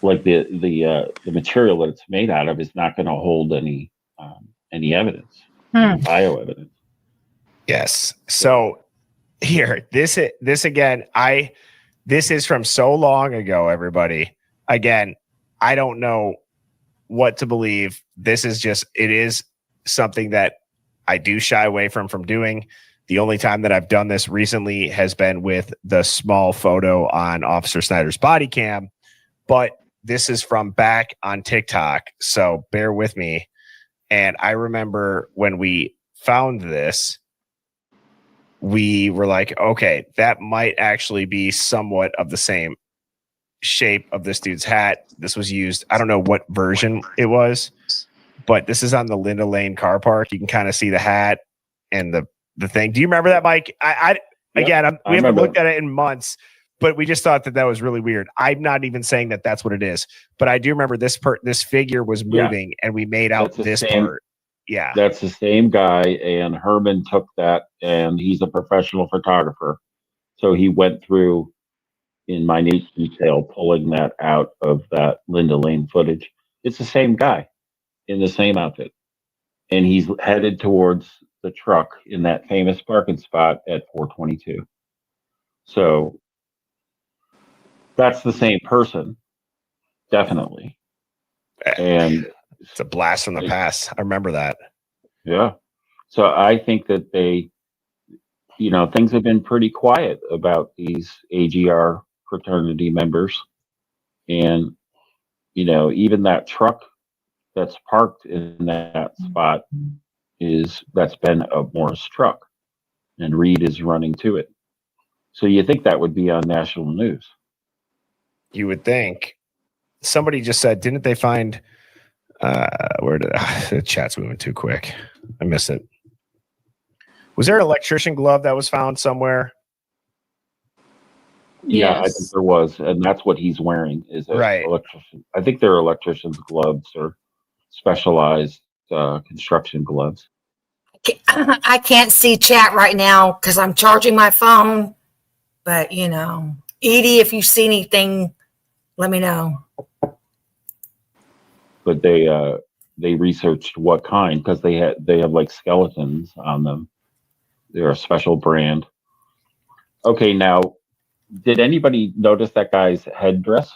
like the material that it's made out of is not going to hold any evidence, bioevidence. Yes. So here, this again, this is from so long ago, everybody. Again, I don't know what to believe. This is it is something that I do shy away from doing. The only time that I've done this recently has been with the small photo on Officer Snyder's body cam, but this is from back on TikTok. So bear with me. And I remember when we found this, we were like, okay, that might actually be somewhat of the same shape of this dude's hat. This was used, I don't know what version it was, but this is on the Linda Lane car park. You can kind of see the hat and the thing. Do you remember that, Mike? We haven't looked at it in months, but we just thought that was really weird. I'm not even saying that that's what it is, but I do remember this figure was moving and we made out this part. Yeah, that's the same guy, and Herman took that, and he's a professional photographer, so he went through in minute detail pulling that out of that Linda Lane footage. It's the same guy in the same outfit, and he's headed towards the truck in that famous parking spot at 422. So that's the same person, definitely. And it's a blast from the past. I remember that. Yeah. So I think that things have been pretty quiet about these AGR fraternity members. And, even that truck that's parked in that spot that's been a Morris truck, and Reed is running to it. So you think that would be on national news? You would think. Somebody just said, didn't they find where did the chat's moving too quick? I missed it. Was there an electrician glove that was found somewhere? Yeah, I think there was, and that's what he's wearing is electrician. I think they're electrician's gloves or specialized construction gloves. I can't see chat right now because I'm charging my phone. But Edie, if you see anything, let me know. But they researched what kind, because they have like skeletons on them. They're a special brand. Okay, now, did anybody notice that guy's headdress?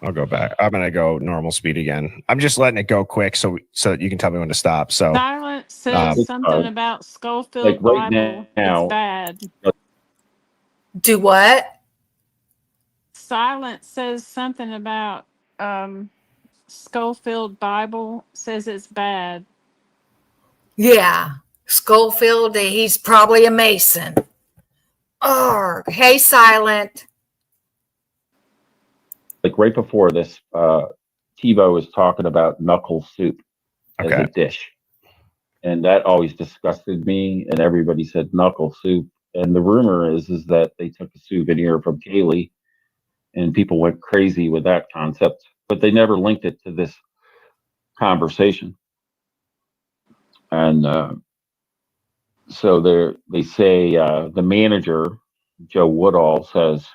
I'll go back. I'm gonna go normal speed again. I'm just letting it go quick so that you can tell me when to stop. So Silent says something about Schofield like right Bible. now, it's bad. Do what? Silent says something about Schofield Bible, says it's bad. Yeah, Schofield, he's probably a Mason. Hey, Silent. Like right before this, TiVo was talking about knuckle soup as a dish. And that always disgusted me. And everybody said knuckle soup. And the rumor is that they took a souvenir from Kaylee and people went crazy with that concept, but they never linked it to this conversation. And so they say the manager, Joe Woodall, says,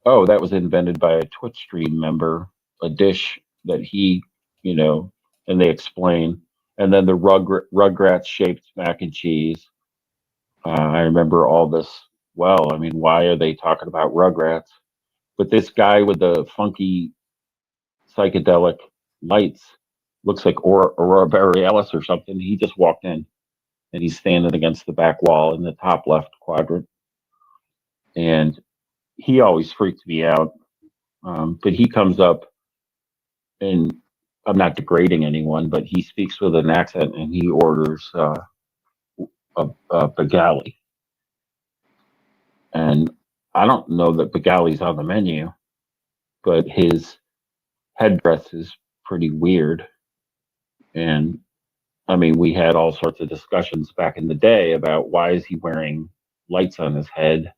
"Oh, that was invented by a Twitch stream member, a dish that he, and they explain." And then the Rugrats shaped mac and cheese. I remember all this well. I mean, why are they talking about Rugrats? But this guy with the funky psychedelic lights looks like Aurora Borealis or something. He just walked in and he's standing against the back wall in the top left quadrant. And he always freaked me out. But he comes up, and I'm not degrading anyone, but he speaks with an accent and he orders a Bubbly. And I don't know that Bubbly's on the menu, but his headdress is pretty weird. And I mean, we had all sorts of discussions back in the day about why is he wearing lights on his head.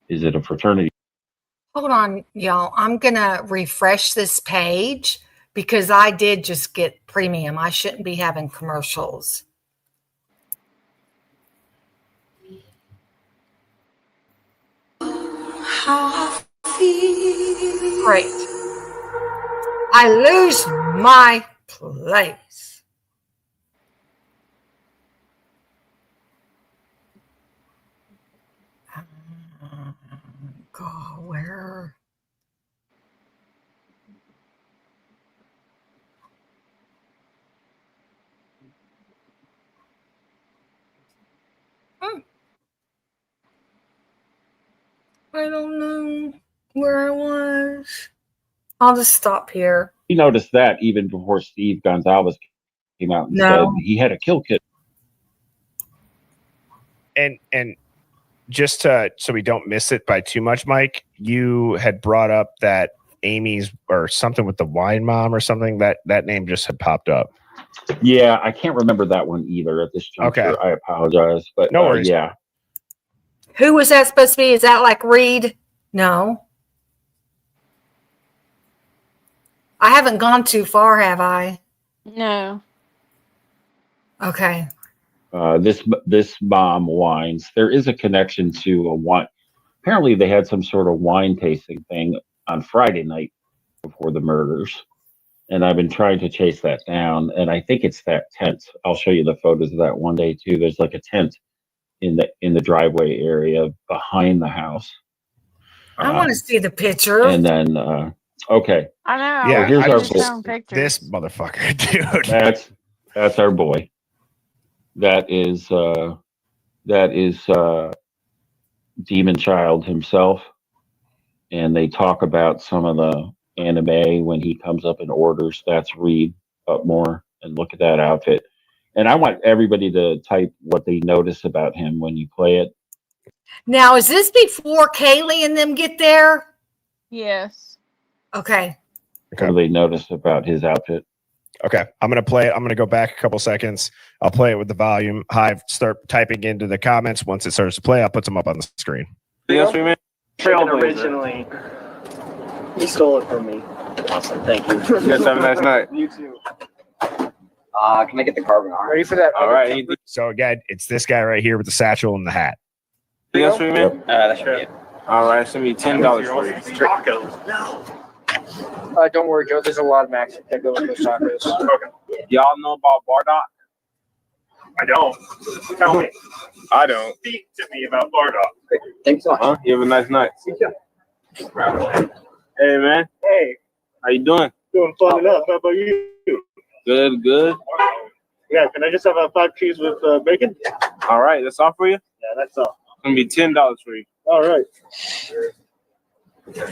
Is it a fraternity? Hold on, y'all. I'm going to refresh this page because I did just get premium. I shouldn't be having commercials. Great. I lose my place. God, where? I don't know where I was. I'll just stop here. You noticed that even before Steve Gonzalez came out and said he had a kill kit. And just so we don't miss it by too much, Mike, you had brought up that Amy's or something with the wine mom or something, that name just had popped up. Yeah, I can't remember that one either at this juncture. Okay. I apologize, but no worries. Yeah. Who was that supposed to be? Is that like Reed? No. I haven't gone too far, have I? No. Okay. This mom wines. There is a connection to a wine. Apparently, they had some sort of wine tasting thing on Friday night before the murders, and I've been trying to chase that down. And I think it's that tent. I'll show you the photos of that one day too. There's like a tent in the driveway area behind the house. I want to see the picture. And then, okay. I know. Yeah, here's our this motherfucker, dude. That's our boy. That is Demon Child himself, and they talk about some of the anime when he comes up and orders. That's Reed up more, and look at that outfit. And I want everybody to type what they notice about him when you play it. Now, is this before Kaylee and them get there? Yes. Okay. What do they notice about his outfit? Okay, I'm going to play it. I'm going to go back a couple seconds. I'll play it with the volume high, start typing into the comments. Once it starts to play, I'll put them up on the screen. Yes, we made originally. He stole it from me. Awesome, thank you. You guys have a nice night. You too. Can I get the carbon arm? Ready for that? All right. So again, it's this guy right here with the satchel and the hat. Yes, we made. That should be it. All right, it's gonna be $10 for you. Tacos. No. Don't worry, Joe. There's a lot of Max that go with those tacos. Okay. Y'all know about Bardock? I don't. Tell me. I don't. Speak to me about Bardock. Thanks so much. Huh? You have a nice night. Hey, man. Hey. How you doing? Doing fun enough. How about you? Good, good. Yeah, can I just have a 5 cheese with bacon? All right, that's all for you? Yeah, that's all. It's gonna be $10 for you. All right.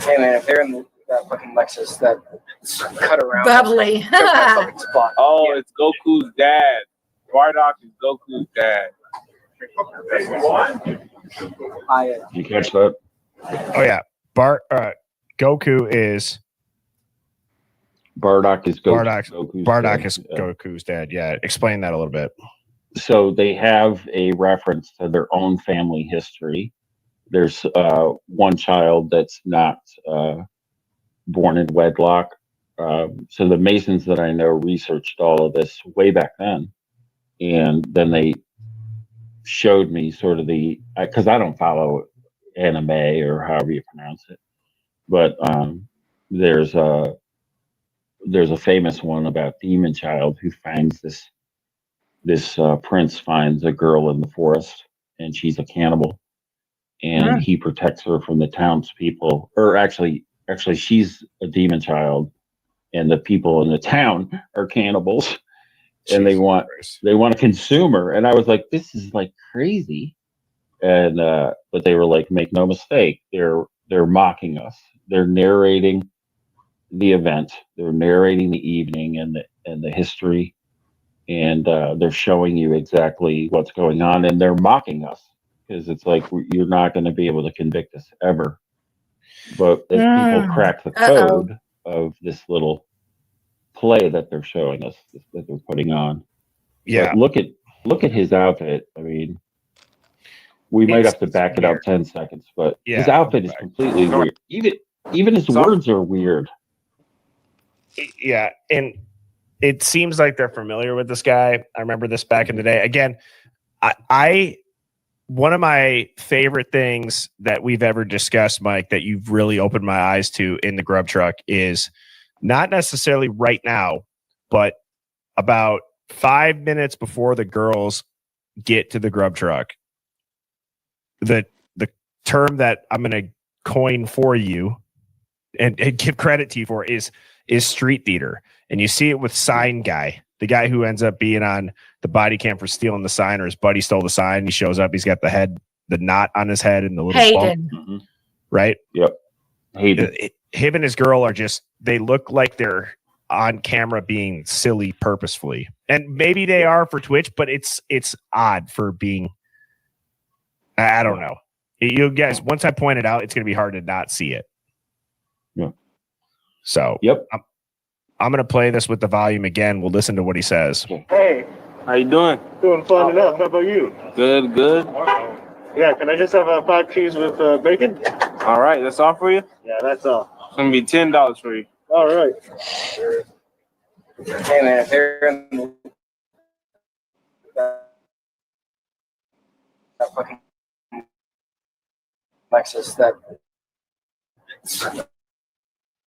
Hey, man, if they're in that fucking Lexus that cut around. Bubbly. Spot. Oh, it's Goku's dad. Bardock is Goku's dad. You catch that? Oh yeah, Goku is Bardock is Bardock is Goku's dad. Yeah, explain that a little bit. So they have a reference to their own family history, There's one child that's not born in wedlock. So the Masons that I know researched all of this way back then, and then they showed me sort of because I don't follow anime or however you pronounce it, but there's a famous one about Demon Child who finds this prince finds a girl in the forest and she's a cannibal, and he protects her from the townspeople, or actually she's a demon child and the people in the town are cannibals, and they want to consume her. And I was like, this is like crazy. And but they were like, make no mistake, they're mocking us. They're narrating the event, they're narrating the evening and the history, and they're showing you exactly what's going on, and they're mocking us because it's like, you're not going to be able to convict us ever. But if people crack the code of this little play that they're showing us, that they're putting on, but look at his outfit. I mean, we might have to back it up 10 seconds, but his outfit is completely weird. Even his words are weird. Yeah, and it seems like they're familiar with this guy. I remember this back in the day. Again, I one of my favorite things that we've ever discussed, Mike, that you've really opened my eyes to in the grub truck is not necessarily right now, but about 5 minutes before the girls get to the grub truck. The term that I'm going to coin for you and give credit to you for is street theater. And you see it with Sign Guy, the guy who ends up being on the body cam for stealing the sign, or his buddy stole the sign. He shows up, he's got the knot on his head and the little Hayden. bump. Right? Yep. Hayden. Him and his girl are just, they look like they're on camera being silly purposefully. And maybe they are for Twitch, but it's odd for being, I don't know. You guys, once I point it out, it's going to be hard to not see it. Yeah. So, yep. I'm going to play this with the volume again. We'll listen to what he says. Hey, how you doing? Doing fine enough. How about you? Good, good. Yeah, can I just have 5 cheese with bacon? All right, that's all for you? Yeah, that's all. It's going to be $10 for you. All right. Hey, man, if they're in that fucking Lexus that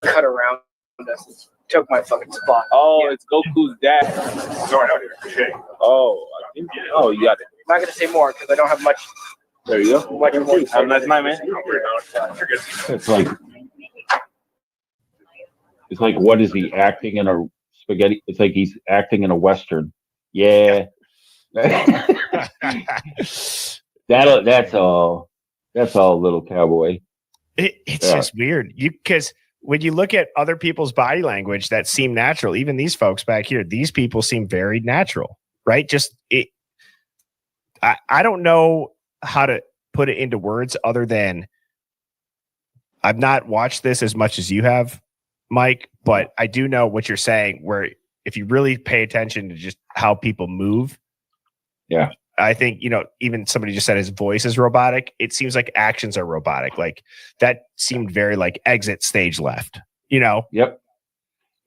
cut around us, it took my fucking spot. Oh, it's Goku's dad. Sorry, out here. Oh, I think, oh, you got it. I'm not going to say more because I don't have much. There you go. Much more to say. Have a nice night, man. It's like, what is he acting in a spaghetti? It's like he's acting in a Western. Yeah. That's all little cowboy. It's just weird. Because when you look at other people's body language that seem natural, even these folks back here, these people seem very natural, right? I don't know how to put it into words other than I've not watched this as much as you have, Mike, but I do know what you're saying, where if you really pay attention to just how people move. Yeah. I think, even somebody just said his voice is robotic. It seems like actions are robotic. Like that seemed very like exit stage left, Yep.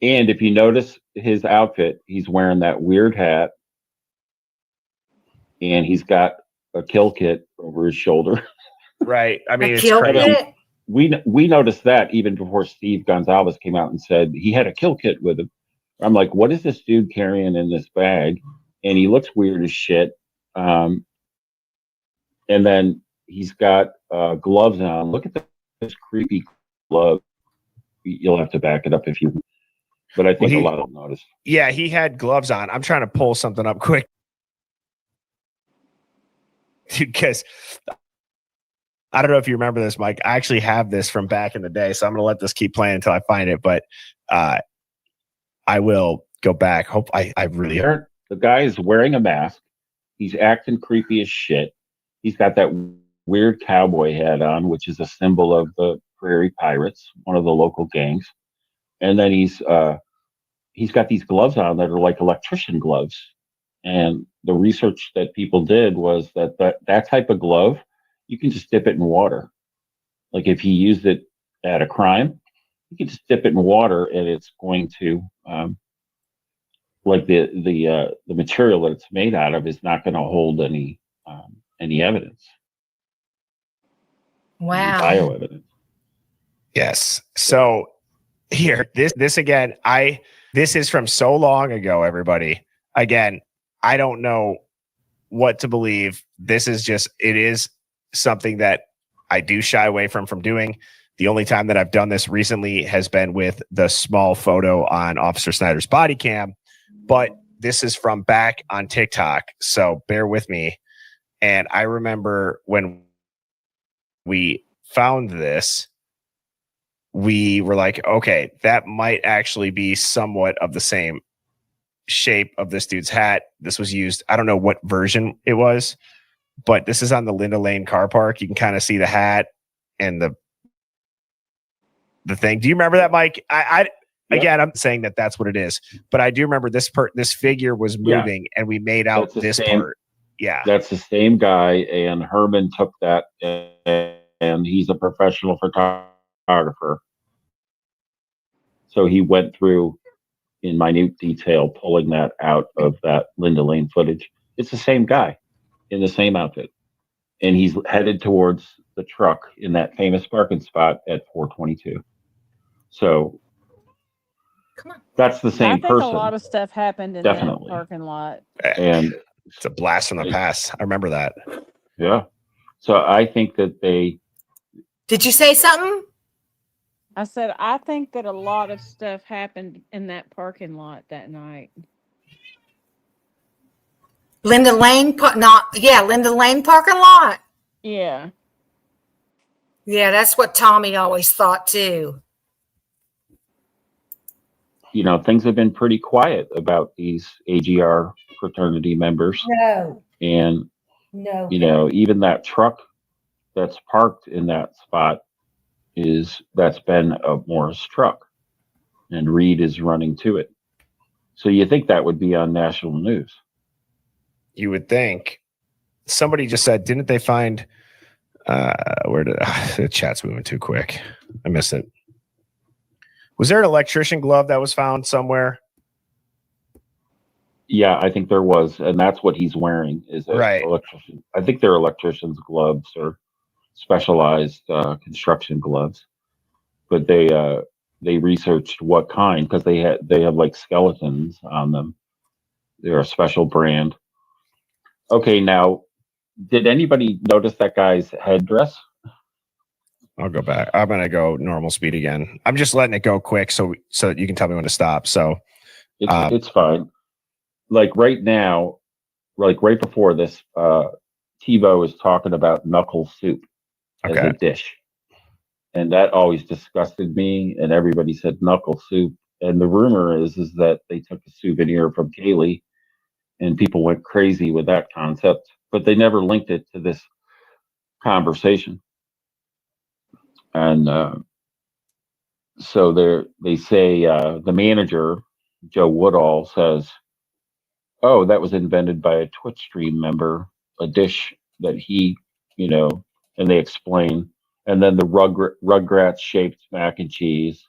And if you notice his outfit, he's wearing that weird hat and he's got a kill kit over his shoulder. Right. I mean, it's crazy. We noticed that even before Steve Gonzalez came out and said he had a kill kit with him. I'm like, what is this dude carrying in this bag? And he looks weird as shit. And then he's got gloves on. Look at this creepy glove. You'll have to back it up but I think a lot of them noticed. Yeah, he had gloves on. I'm trying to pull something up quick. Because I don't know if you remember this, Mike. I actually have this from back in the day, so I'm going to let this keep playing until I find it. But I will go back. Hope I really heard. The guy is wearing a mask. He's acting creepy as shit. He's got that weird cowboy hat on, which is a symbol of the Prairie Pirates, one of the local gangs. And then he's got these gloves on that are like electrician gloves. And the research that people did was that type of glove you can just dip it in water. Like if he used it at a crime, you can just dip it in water and it's going to, like the material that it's made out of is not going to hold any evidence. Wow. Bioevidence. Yes. So here, this again, this is from so long ago, everybody. Again, I don't know what to believe. This is just, it is something that I do shy away from doing. The only time that I've done this recently has been with the small photo on Officer Snyder's body cam, but this is from back on TikTok. So bear with me. And I remember when we found this, we were like, okay, that might actually be somewhat of the same shape of this dude's hat. This was used, I don't know what version it was, but this is on the Linda Lane car park. You can kind of see the hat and the thing. Do you remember that, Mike? Again, I'm saying that that's what it is, but I do remember this figure was moving and we made out this part. Yeah. That's the same guy. And Herman took that and he's a professional photographer. So he went through in minute detail, pulling that out of that Linda Lane footage. It's the same guy in the same outfit. And he's headed towards the truck in that famous parking spot at 422. So that's the same person. I think a lot of stuff happened in that parking lot. And it's a blast from the past. I remember that. Yeah. So I think that Did you say something? I said, I think that a lot of stuff happened in that parking lot that night. Linda Lane Linda Lane parking lot. Yeah. Yeah, that's what Tommy always thought too. You know, things have been pretty quiet about these AGR fraternity members. No. And, you know, even that truck that's parked in that spot that's been a Morris truck, and Reed is running to it. So you think that would be on national news? You would think. Somebody just said, didn't they find the chat's moving too quick. I missed it. Was there an electrician glove that was found somewhere? Yeah, I think there was, and that's what he's wearing is right. Electrician. I think they're electrician's gloves or specialized construction gloves, but they researched what kind because they have like skeletons on them. They're a special brand. Okay, now, did anybody notice that guy's headdress? I'll go back. I'm gonna go normal speed again. I'm just letting it go quick so that you can tell me when to stop. So it's fine. Like right now, like right before this, TiVo is talking about knuckle soup as a dish. And that always disgusted me. And everybody said knuckle soup. And the rumor is that they took a souvenir from Kaylee and people went crazy with that concept, but they never linked it to this conversation. And so they say the manager, Joe Woodall, says, oh, that was invented by a Twitch stream member, a dish that he, and they explain. And then the Rugrats shaped mac and cheese.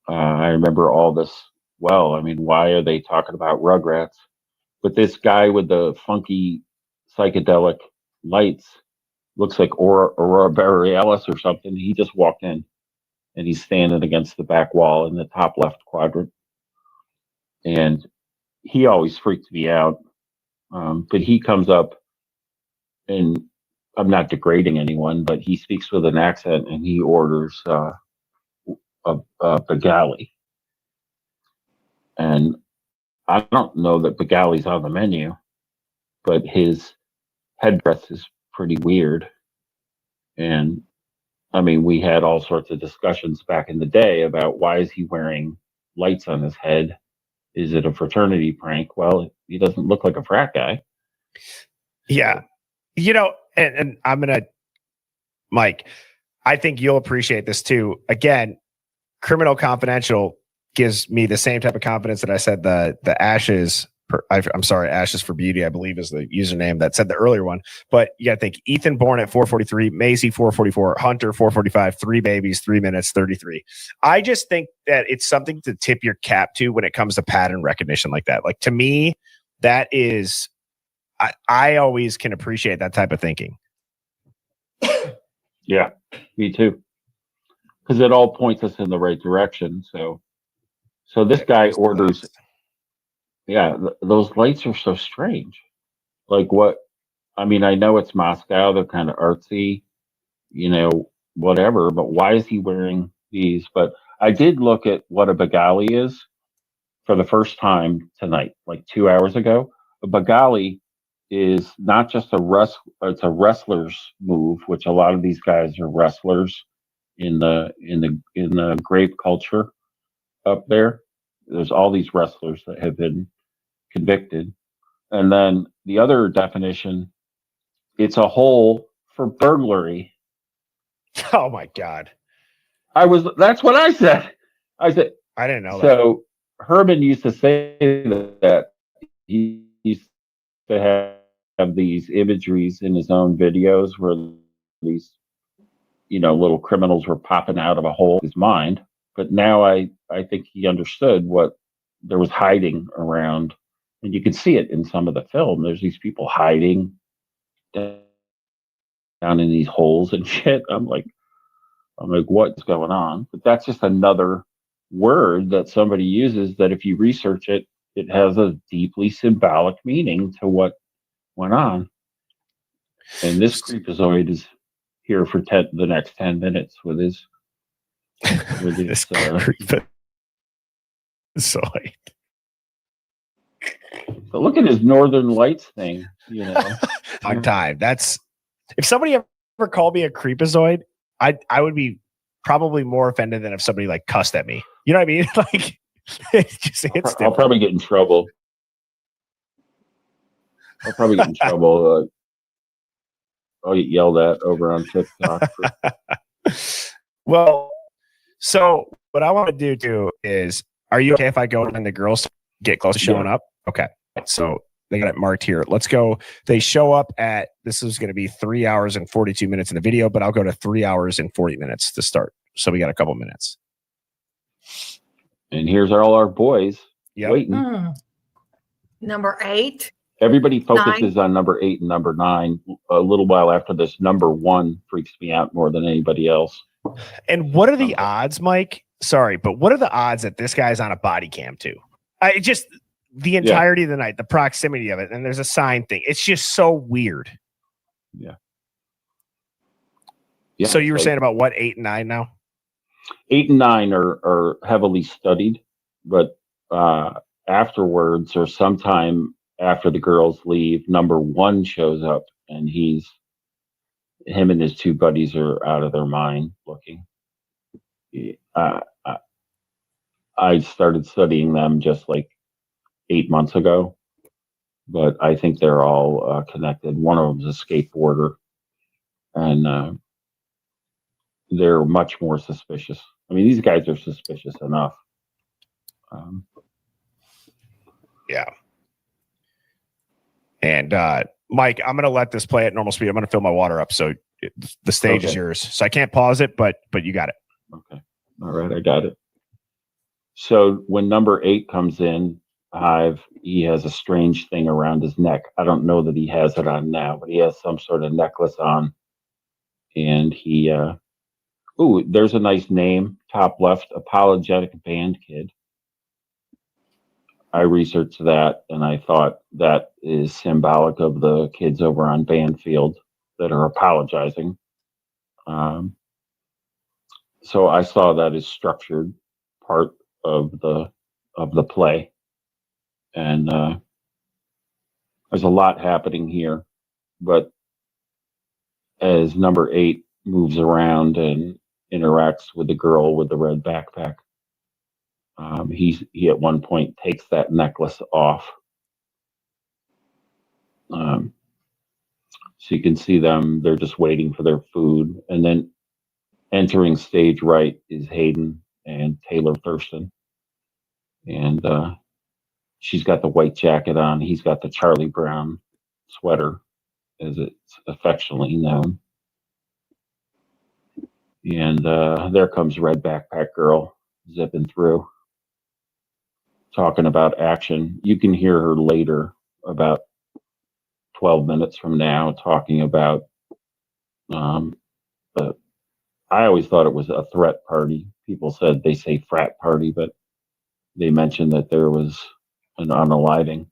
I remember all this well. I mean, why are they talking about Rugrats? But this guy with the funky psychedelic lights looks like Aurora Borealis or something. He just walked in and he's standing against the back wall in the top left quadrant. And he always freaked me out. But he comes up, and I'm not degrading anyone, but he speaks with an accent and he orders a Bubbly. And I don't know that Bubbly's on the menu, but his headdress is pretty weird. And I mean, we had all sorts of discussions back in the day about why is he wearing lights on his head? Is it a fraternity prank? Well, he doesn't look like a frat guy. Yeah. And I'm going to, Mike, I think you'll appreciate this too. Again, Criminal Confidential gives me the same type of confidence that I said the Ashes I'm sorry, Ashes for Beauty, I believe is the username that said the earlier one. But you got to think Ethan Bourne at 4:43, Maisie 4:44, Hunter 4:45, 3 babies, 3 minutes 33. I just think that it's something to tip your cap to when it comes to pattern recognition like that. Like to me, that is, I always can appreciate that type of thinking. Yeah, me too. Because it all points us in the right direction. So this guy orders. Yeah, those lights are so strange. Like what? I mean, I know it's Moscow. They're kind of artsy, whatever. But why is he wearing these? But I did look at what a Bubbly is for the first time tonight, like 2 hours ago. A Bubbly is not just it's a wrestler's move, which a lot of these guys are wrestlers in the grape culture up there. There's all these wrestlers that have been convicted. And then the other definition, it's a hole for burglary. Oh my God. That's what I said. I said, I didn't know that. So Herman used to say that he used to have these imageries in his own videos where these, little criminals were popping out of a hole in his mind. But now I think he understood what there was hiding around. And you can see it in some of the film. There's these people hiding down in these holes and shit. I'm like, what's going on? But that's just another word that somebody uses that if you research it, it has a deeply symbolic meaning to what went on. And this creepazoid is here for the next 10 minutes with his creepazoid. But look at his Northern Lights thing, On time. That's if somebody ever called me a creepazoid, I would be probably more offended than if somebody like cussed at me. You know what I mean? Like I'll probably get in trouble. I'll get yelled at over on TikTok. Well, so what I want to do too is, are you okay if I go and the girls get close to showing up? Okay. So they got it marked here. Let's go. They show up at, this is going to be 3 hours and 42 minutes in the video, but I'll go to 3 hours and 40 minutes to start. So we got a couple minutes. And here's all our boys waiting. Number 8. Everybody focuses on number 8 and number 9. A little while after this, number 1 freaks me out more than anybody else. And what are the odds, Mike? Sorry, but what are the odds that this guy's on a body cam too? The entirety of the night, the proximity of it, and there's a sign thing. It's just so weird. Yeah. So you were saying about what, 8 and 9 now? 8 and 9 are heavily studied, but afterwards or sometime after the girls leave, number 1 shows up, and him and his 2 buddies are out of their mind looking. I started studying them just like 8 months ago, but I think they're all connected. One of them's a skateboarder, and they're much more suspicious. I mean, these guys are suspicious enough. Yeah. And Mike, I'm going to let this play at normal speed. I'm going to fill my water up. So the stage is yours. So I can't pause it, but you got it. Okay. All right. I got it. So when number 8 comes in, he has a strange thing around his neck. I don't know that he has it on now, but he has some sort of necklace on. And he, there's a nice name, top left, Apologetic Band Kid. I researched that, and I thought that is symbolic of the kids over on Banfield that are apologizing. So I saw that as structured part of the play, and there's a lot happening here. But as number 8 moves around and interacts with the girl with the red backpack, he at one point takes that necklace off. So you can see them, they're just waiting for their food. And then entering stage right is Hayden and Taylor Thurston. And she's got the white jacket on. He's got the Charlie Brown sweater, as it's affectionately known. And there comes Red Backpack Girl zipping through, talking about action. You can hear her later, about 12 minutes from now, talking about, but I always thought it was a threat party. People said they say frat party, but they mentioned that there was an unaliving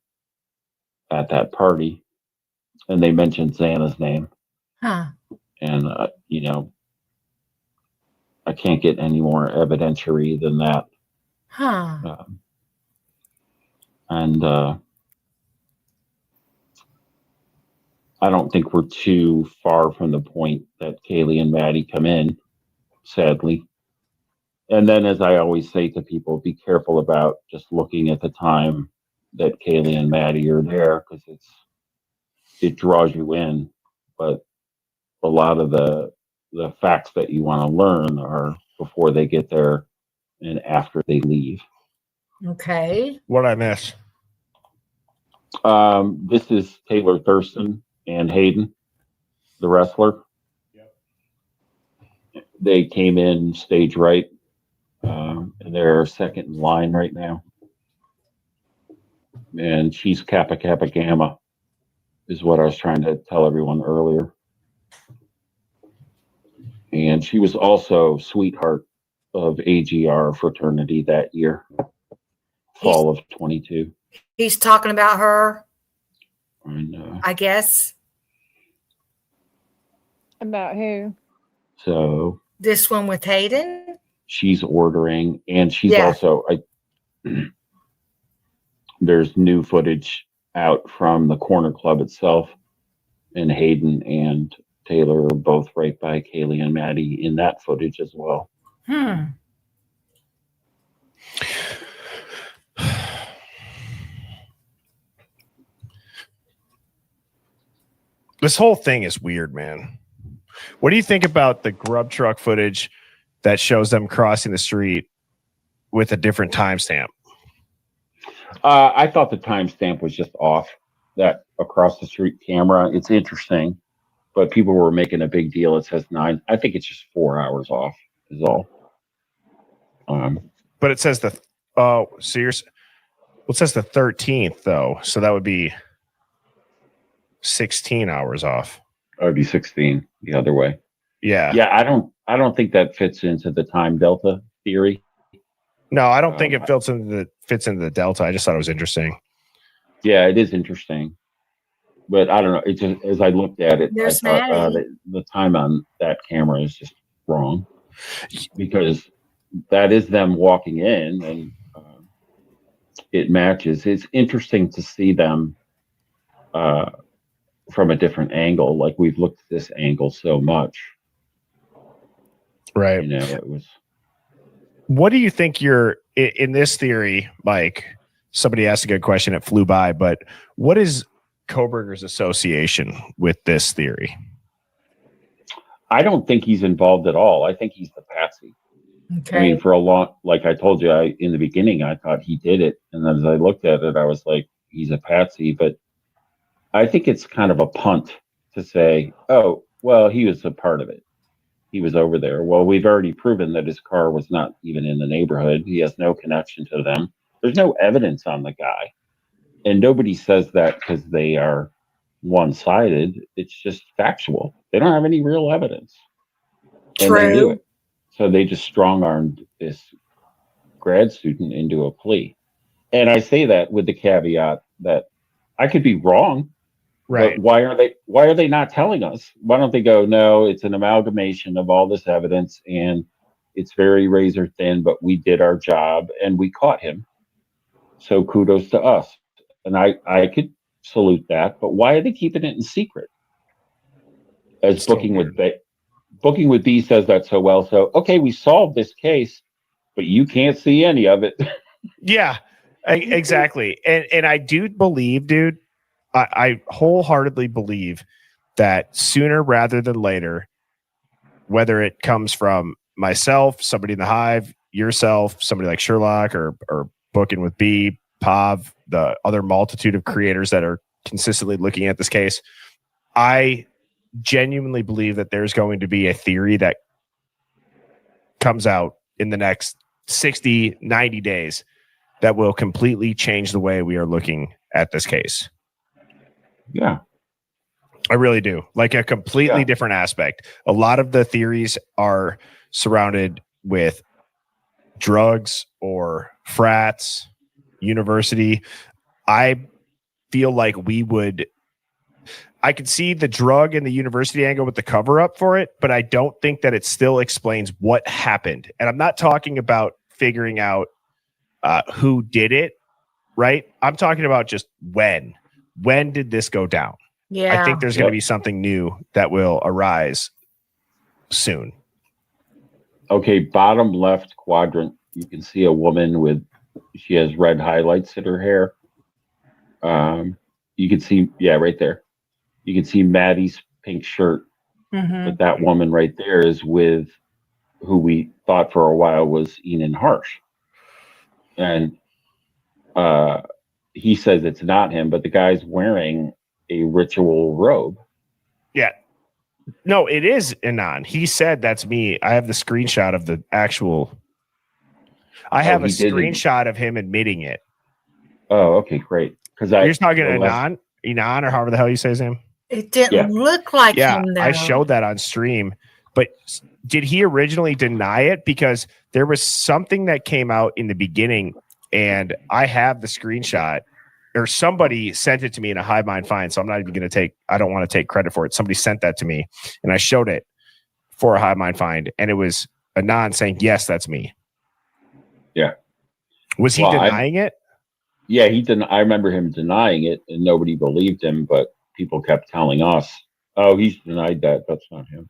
at that party, and they mentioned Xana's name. Huh. And, you know, I can't get any more evidentiary than that. Huh. And I don't think we're too far from the point that Kaylee and Maddie come in, sadly. And then, as I always say to people, be careful about just looking at the time that Kaylee and Maddie are there, because it draws you in. But a lot of the facts that you want to learn are before they get there and after they leave. Okay. What'd I miss? This is Taylor Thurston and Hayden, the wrestler. Yep. They came in stage right, and they're second in line right now. And she's Kappa Kappa Gamma, is what I was trying to tell everyone earlier. And she was also sweetheart of AGR fraternity that year, fall of 22. He's talking about her. And, I guess. About who? So This one with Hayden? she's ordering, and she's also, there's new footage out from the Corner Club itself, and Hayden and Taylor are both right by Kaylee and Maddie in that footage as well. This whole thing is weird, man. What do you think about the grub truck footage that shows them crossing the street with a different timestamp? I thought the timestamp was just off, that across the street camera. It's interesting, but people were making a big deal. It says 9. I think it's just 4 hours off is all. But it says it says the 13th though, so that would be 16 hours off. That would be 16 the other way. Yeah. Yeah, I don't think that fits into the time delta theory. No, I don't think it fits into the delta. I just thought it was interesting. Yeah, it is interesting. But I don't know. It just, as I looked at it, There's I thought Maddie. the time on that camera is just wrong, because that is them walking in, and it matches. It's interesting to see them from a different angle. Like, we've looked at this angle so much, right? You know, it was. What do you think in this theory, Mike? Somebody asked a good question. It flew by, but what is Koberger's association with this theory? I don't think he's involved at all. I think he's the patsy. Okay. I mean, for a long, like I told you, in the beginning, I thought he did it. And then as I looked at it, I was like, he's a patsy. But I think it's kind of a punt to say, oh, well, he was a part of it. He was over there. Well, we've already proven that his car was not even in the neighborhood. He has no connection to them. There's no evidence on the guy. And nobody says that because they are one-sided. It's just factual. They don't have any real evidence. And they knew it. So they just strong-armed this grad student into a plea. And I say that with the caveat that I could be wrong. Right. But why are they not telling us? Why don't they go, no, it's an amalgamation of all this evidence, and it's very razor thin, but we did our job and we caught him. So kudos to us. And I could salute that, but why are they keeping it in secret? As Booking with B says that so well. So, okay, we solved this case, but you can't see any of it. Yeah, exactly. And I do believe, dude, I wholeheartedly believe that sooner rather than later, whether it comes from myself, somebody in the Hive, yourself, somebody like Sherlock or Booking with B, Pav, the other multitude of creators that are consistently looking at this case, I genuinely believe that there's going to be a theory that comes out in the next 60, 90 days that will completely change the way we are looking at this case. Yeah. I really do. Like a completely different aspect. A lot of the theories are surrounded with drugs or frats, university. I feel like I could see the drug and the university angle with the cover up for it, but I don't think that it still explains what happened. And I'm not talking about figuring out who did it, right? I'm talking about just when. When did this go down? Yeah. I think there's going to be something new that will arise soon. Okay, bottom left quadrant, you can see a woman she has red highlights in her hair. You can see, right there. You can see Maddie's pink shirt. Mm-hmm. But that woman right there is with who we thought for a while was Enan Harsh. And he says it's not him, but the guy's wearing a ritual robe. Yeah. No, it is Anon. He said that's me. I have the screenshot of the actual. I have a screenshot of him admitting it. Oh, okay, great. Because you're just talking Anon, or however the hell you say his name. It didn't look like him, though. I showed that on stream. But did he originally deny it? Because there was something that came out in the beginning, and I have the screenshot. Or somebody sent it to me in a Hive Mind find, so I'm not even going to I don't want to take credit for it. Somebody sent that to me, and I showed it for a Hive Mind find, and it was Anon saying, yes, that's me. Yeah. Was he denying it? Yeah, I remember him denying it, and nobody believed him, but people kept telling us, oh, he's denied that. That's not him.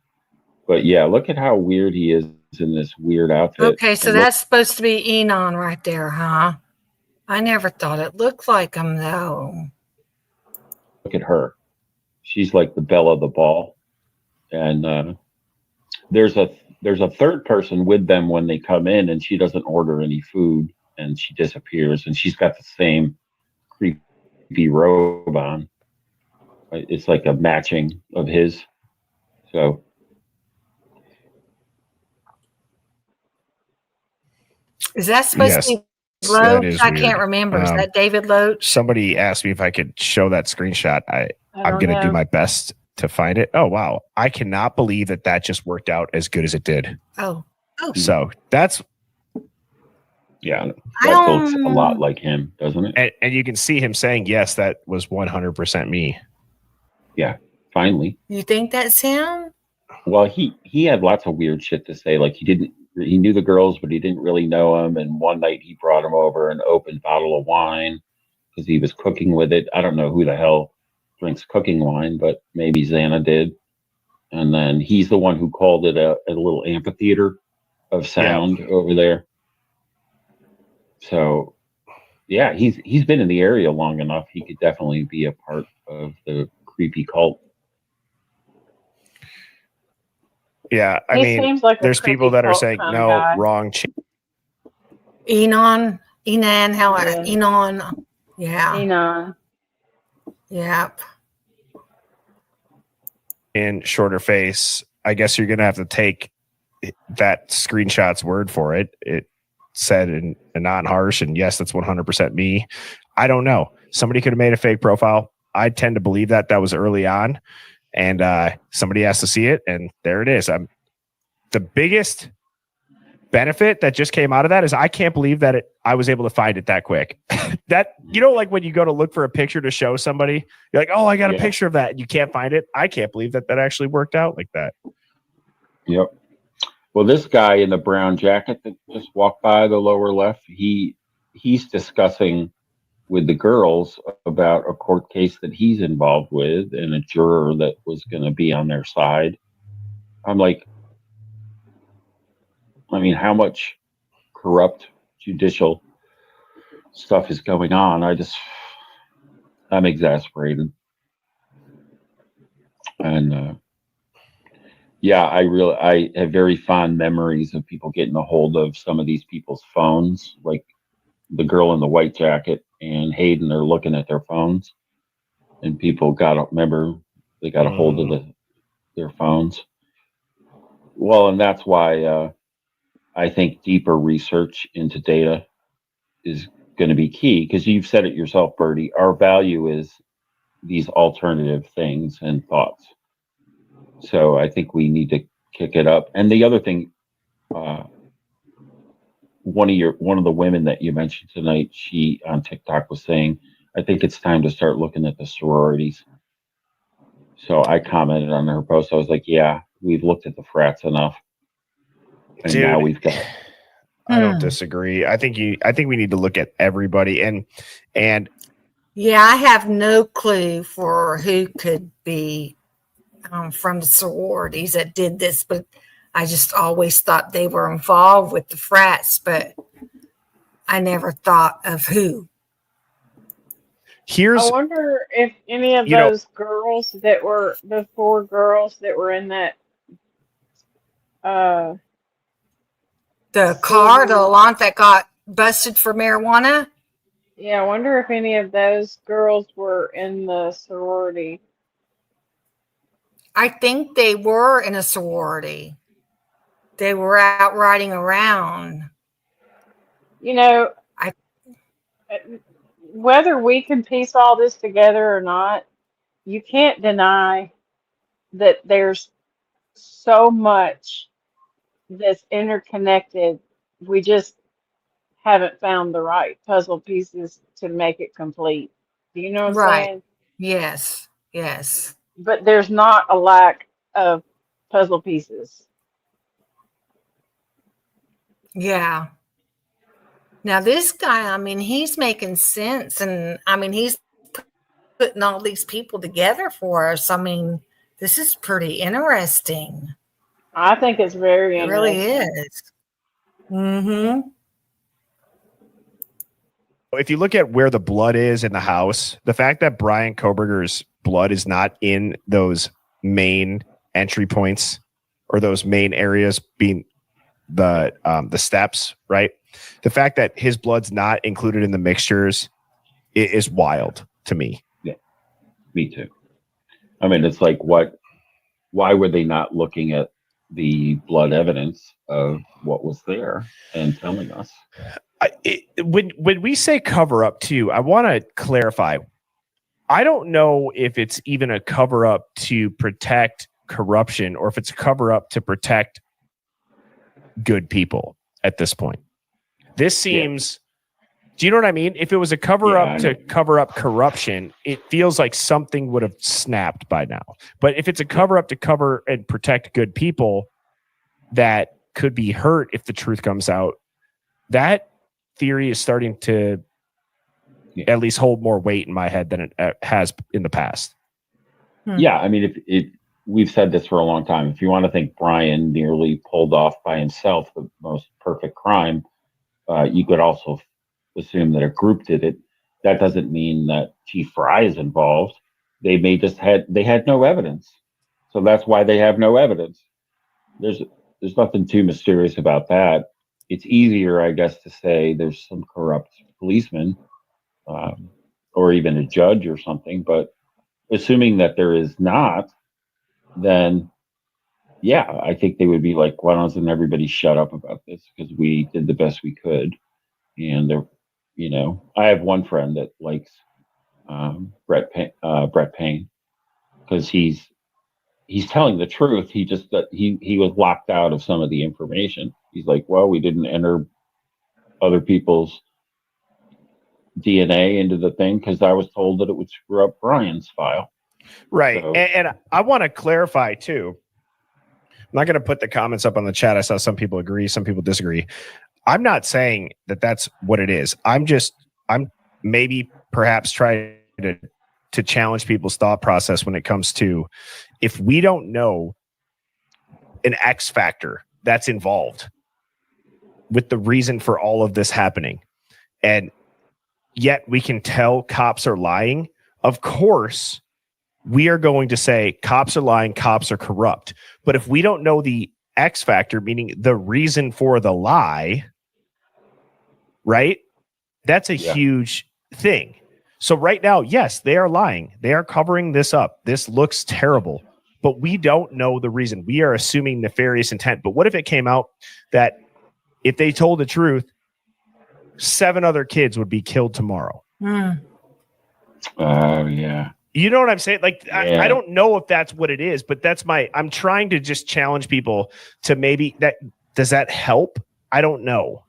But yeah, look at how weird he is in this weird outfit. Okay, so that's supposed to be Enon right there, huh? I never thought it looked like him, though. Look at her. She's like the belle of the ball. And there's a third person with them when they come in, and she doesn't order any food, and she disappears, and she's got the same creepy robe on. It's like a matching of his. So. Is that supposed to be Loach? I can't remember. Is that David Loach? Somebody asked me if I could show that screenshot. I'm going to do my best to find it. Oh, wow. I cannot believe that just worked out as good as it did. Oh. So that's. Yeah, that looks a lot like him, doesn't it? And you can see him saying, yes, that was 100% me. Yeah, finally. You think that's him? Well, he had lots of weird shit to say. Like he knew the girls, but he didn't really know them. And one night he brought them over an open bottle of wine because he was cooking with it. I don't know who the hell drinks cooking wine, but maybe Xana did. And then he's the one who called it a little amphitheater of sound over there. So, yeah, he's been in the area long enough. He could definitely be a part of the creepy cult. Yeah, I mean, there's people that are saying, no, wrong. Enon, Enon. Yeah. Enon. Yep. In shorter face, I guess you're going to have to take that screenshot's word for it. It said in Anon Harsh, and yes, that's 100% me. I don't know. Somebody could have made a fake profile. I tend to believe that was early on. And somebody has to see it, and there it is. The biggest benefit that just came out of that is I can't believe that I was able to find it that quick. That, like when you go to look for a picture to show somebody, you're like, oh, I got a picture of that, and you can't find it. I can't believe that actually worked out like that. Yep. Well, this guy in the brown jacket that just walked by the lower left, he's discussing with the girls about a court case that he's involved with and a juror that was going to be on their side. I'm like, I mean, how much corrupt judicial stuff is going on? I'm exasperated. And I have very fond memories of people getting a hold of some of these people's phones, like the girl in the white jacket and Hayden are looking at their phones, and people got a hold of their phones. Well, and that's why I think deeper research into data is going to be key, because you've said it yourself, Bertie. Our value is these alternative things and thoughts. So I think we need to kick it up. And the other thing, one of the women that you mentioned tonight, she on TikTok was saying, I think it's time to start looking at the sororities. So I commented on her post. I was like, yeah, we've looked at the frats enough. And Dude, now we've got. I don't disagree. I think we need to look at everybody and Yeah, I have no clue for who could be from the sororities that did this, but I just always thought they were involved with the frats, but I never thought of who. Here's I wonder if any of those girls that were the 4 girls that were in that the car, the Allant that got busted for marijuana. Yeah, I wonder if any of those girls were in the sorority. I think they were in a sorority. They were out riding around. You know, whether we can piece all this together or not, you can't deny that there's so much that's interconnected. We just haven't found the right puzzle pieces to make it complete. Do you know what I'm Right. saying? Yes. Yes. But there's not a lack of puzzle pieces. Yeah. Now this guy, I mean, he's making sense, and I mean, he's putting all these people together for us. I mean, this is pretty interesting. I think it's very It really interesting. is. Mm-hmm. if you look at where the blood is in the house, the fact that Brian Koberger's blood is not in those main entry points or those main areas being the steps, right? The fact that his blood's not included in the mixtures is wild to me. Yeah, me too. I mean, it's like, why were they not looking at the blood evidence of what was there and telling us? When we say cover up too, I want to clarify. I don't know if it's even a cover up to protect corruption or if it's a cover up to protect good people at this point. This seems, do you know what I mean? If it was a cover up to cover up corruption, it feels like something would have snapped by now. But if it's a cover up to cover and protect good people that could be hurt if the truth comes out, that theory is starting to at least hold more weight in my head than it has in the past. Yeah, I mean, if we've said this for a long time. If you want to think Brian nearly pulled off by himself the most perfect crime, you could also assume that a group did it. That doesn't mean that Chief Fry is involved. They may just had no evidence, so that's why they have no evidence. There's nothing too mysterious about that. It's easier, I guess, to say there's some corrupt policeman, or even a judge or something. But assuming that there is not, then yeah, I think they would be like, why doesn't everybody shut up about this? Because we did the best we could. And they're, I have one friend that likes Brett Payne because he's telling the truth. He just he was locked out of some of the information. He's like, well, we didn't enter other people's DNA into the thing because I was told that it would screw up Brian's file. Right. So, and I want to clarify too. I'm not going to put the comments up on the chat. I saw some people agree, some people disagree. I'm not saying that that's what it is. I'm maybe perhaps trying to challenge people's thought process when it comes to, if we don't know an X factor that's involved with the reason for all of this happening, and yet we can tell cops are lying, of course, we are going to say cops are lying, cops are corrupt. But if we don't know the X factor, meaning the reason for the lie, right? That's a huge thing. So right now, yes, they are lying. They are covering this up. This looks terrible, but we don't know the reason. We are assuming nefarious intent. But what if it came out that if they told the truth, 7 other kids would be killed tomorrow? Oh, yeah. You know what I'm saying? Like, Yeah. I don't know if that's what it is, but I'm trying to just challenge people to maybe does that help? I don't know.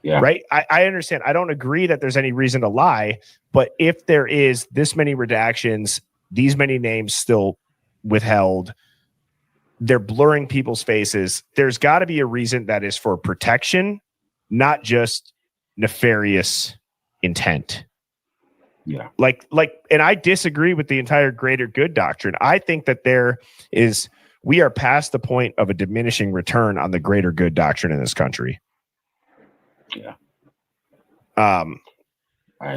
Yeah. Right. I understand. I don't agree that there's any reason to lie, but if there is this many redactions, these many names still withheld, they're blurring people's faces. There's got to be a reason that is for protection, not just nefarious intent. Yeah. And I disagree with the entire greater good doctrine. I think that we are past the point of a diminishing return on the greater good doctrine in this country. Yeah.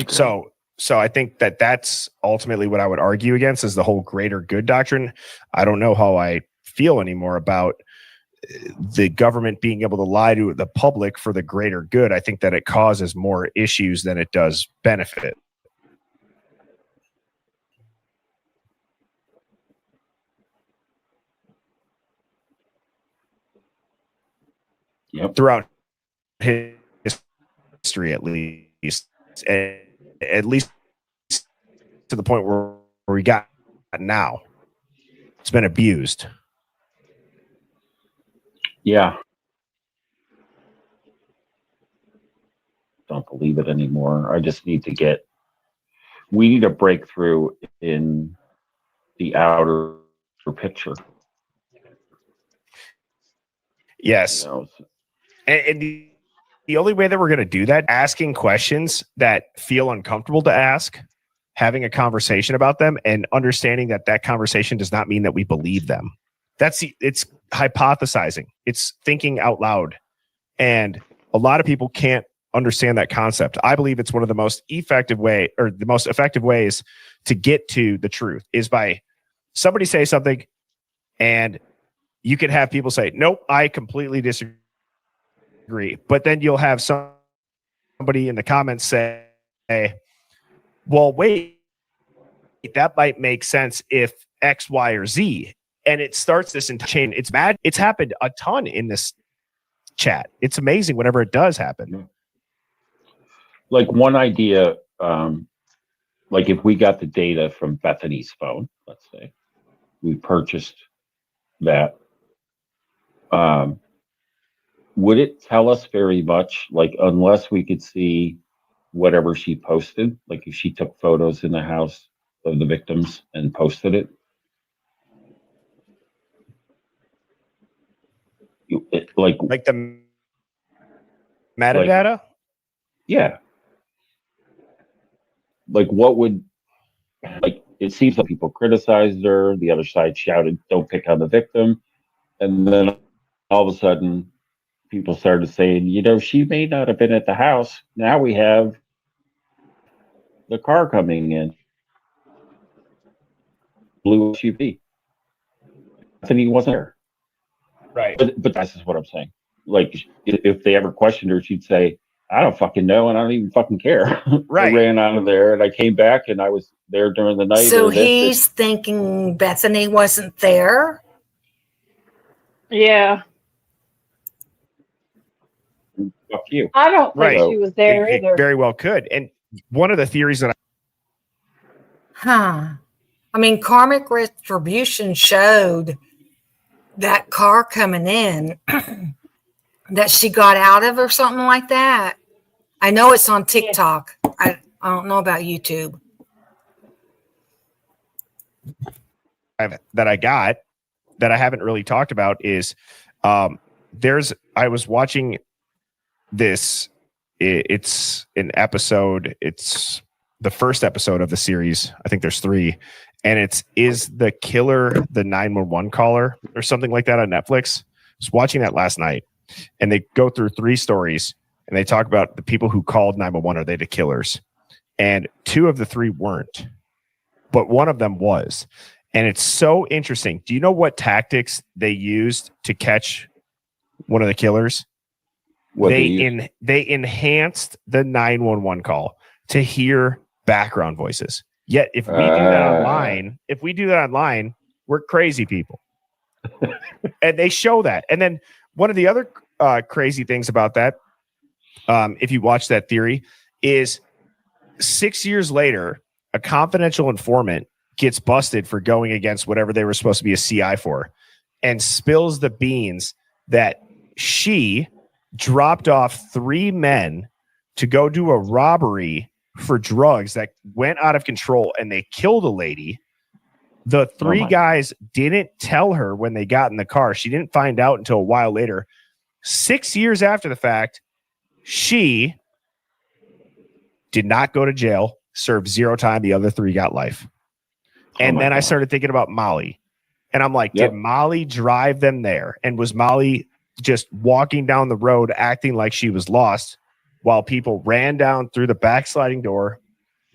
So I think that that's ultimately what I would argue against is the whole greater good doctrine. I don't know how I feel anymore about the government being able to lie to the public for the greater good. I think that it causes more issues than it does benefit. Yep. Throughout history, at least to the point where we got now. It's been abused. Yeah. Don't believe it anymore. I just need to we need a breakthrough in the outer picture. Yes. And the only way that we're going to do that, asking questions that feel uncomfortable to ask, having a conversation about them, and understanding that conversation does not mean that we believe them. It's hypothesizing. It's thinking out loud. And a lot of people can't understand that concept. I believe it's one of the most effective ways to get to the truth is by somebody say something and you can have people say, nope, I completely disagree. But then you'll have somebody in the comments say, well, wait, that might make sense if X, Y, or Z. And it starts this chain. It's mad. It's happened a ton in this chat. It's amazing whenever it does happen. Like one idea, like if we got the data from Bethany's phone, let's say, we purchased that, would it tell us very much? Like, unless we could see whatever she posted, like if she took photos in the house of the victims and posted it, like the metadata? Yeah. Like what would, like, it seems like people criticized her. The other side shouted, don't pick on the victim. And then all of a sudden, people started saying, she may not have been at the house. Now we have the car coming in. Blue SUV. Bethany wasn't there. Right. But that's just what I'm saying. Like, if they ever questioned her, she'd say, I don't fucking know, and I don't even fucking care. Right. I ran out of there, and I came back, and I was there during the night. So he's thinking Bethany wasn't there? Yeah. Fuck you. I don't think she was there It either. very well could. And one of the theories that I mean, karmic retribution showed that car coming in that she got out of or something like that. I know it's on TikTok. I don't know about YouTube. that I got that I haven't really talked about is I was watching this. It's an episode. It's the first episode of the series. I think there's 3. And is the killer the 911 caller or something like that on Netflix? I was watching that last night, and they go through 3 stories, and they talk about the people who called 911. Are they the killers? And 2 of the 3 weren't, but one of them was. And it's so interesting. Do you know what tactics they used to catch one of the killers? They enhanced the 911 call to hear background voices. Yet if we do that online, we're crazy people. And they show that. And then one of the other crazy things about that, if you watch that theory, is 6 years later, a confidential informant gets busted for going against whatever they were supposed to be a CI for and spills the beans that she dropped off 3 men to go do a robbery for drugs that went out of control, and they killed a lady. The 3 guys didn't tell her when they got in the car. She didn't find out until a while later. 6 years after the fact, she did not go to jail, served 0 time. The other 3 got life. And then I started thinking about Molly. And I'm like, did Molly drive them there? And was Molly just walking down the road acting like she was lost while people ran down through the backsliding door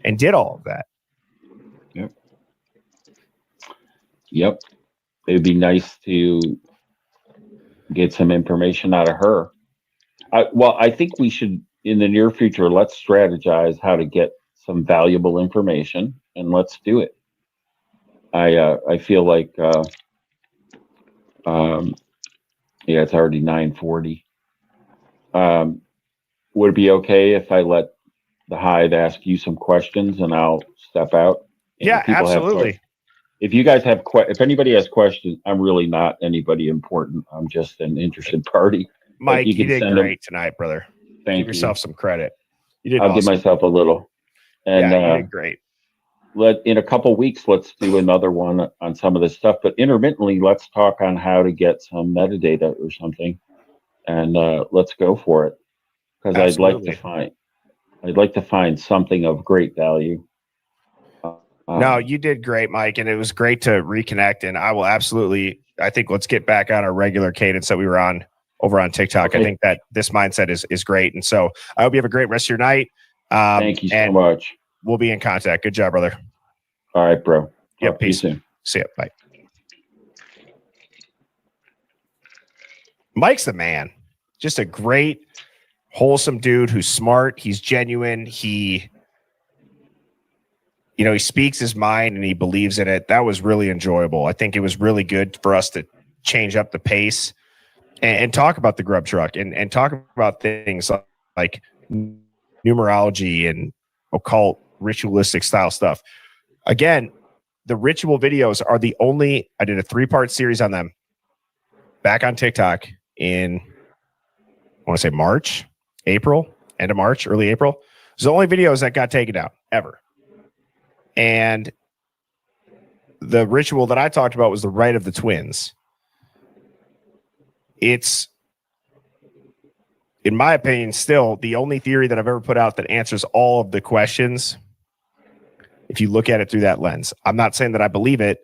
and did all of that? Yep. It'd be nice to get some information out of her. I think we should, in the near future, let's strategize how to get some valuable information, and let's do it. I feel like, it's already 9:40. Would it be okay if I let the Hive ask you some questions and I'll step out? Yeah, absolutely. If you guys have if anybody has questions, I'm really not anybody important. I'm just an interested party. Mike, you did great tonight, brother. Thank you. Give yourself some credit. You did. I'll give myself a little. And you did great. In a couple weeks, let's do another one on some of this stuff. But intermittently, let's talk on how to get some metadata or something, and let's go for it. Because I'd like to find something of great value. No, you did great, Mike, and it was great to reconnect. And I will absolutely, I think let's get back on our regular cadence that we were on over on TikTok. Okay. I think that this mindset is great. And so I hope you have a great rest of your night. Thank you so much. We'll be in contact. Good job, brother. All right, bro. Yep. Peace. Soon. See ya. Bye. Mike's the man. Just a great, wholesome dude who's smart. He's genuine. He speaks his mind and he believes in it. That was really enjoyable. I think it was really good for us to change up the pace and talk about the grub truck and talk about things like numerology and occult ritualistic style stuff. Again, the ritual videos are the only, I did a 3-part series on them back on TikTok in, I want to say March, April, end of March, early April. It's the only videos that got taken down ever. And the ritual that I talked about was the rite of the twins. It's, in my opinion, still the only theory that I've ever put out that answers all of the questions if you look at it through that lens. I'm not saying that I believe it,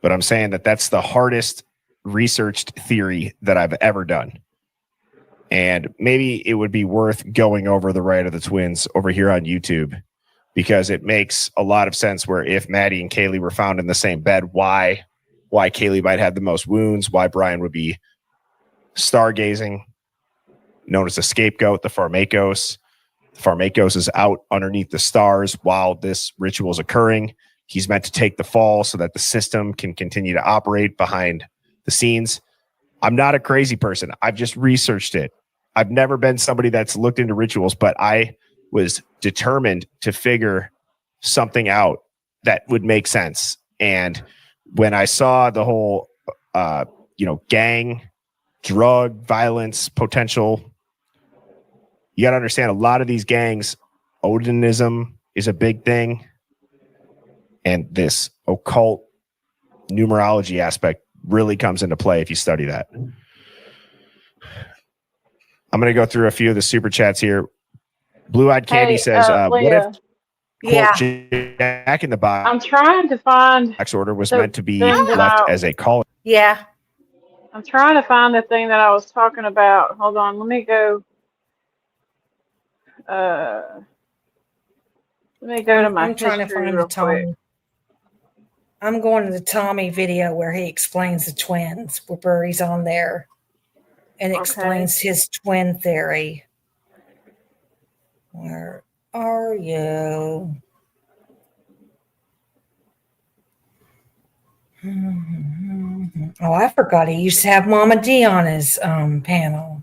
but I'm saying that that's the hardest researched theory that I've ever done. And maybe it would be worth going over the rite of the twins over here on YouTube, because it makes a lot of sense where if Maddie and Kaylee were found in the same bed, why Kaylee might have the most wounds, why Brian would be stargazing, known as the scapegoat, the Pharmakos. The Pharmakos is out underneath the stars while this ritual is occurring. He's meant to take the fall so that the system can continue to operate behind the scenes. I'm not a crazy person. I've just researched it. I've never been somebody that's looked into rituals, but I was determined to figure something out that would make sense. And when I saw the whole, gang, drug, violence, potential, you got to understand a lot of these gangs, Odinism is a big thing. And this occult numerology aspect really comes into play if you study that. I'm going to go through a few of the super chats here. Blue-Eyed Candy says, what if Jack in the Box? I'm trying to find order was meant to be left as a call. Yeah. I'm trying to find the thing that I was talking about. Hold on, let me go. Let me go to my I'm trying to find the Tommy. I'm going to the Tommy video where he explains the twins, where he's on there. and Okay. explains his twin theory. Where are you? Oh, I forgot he used to have Mama D on his panel.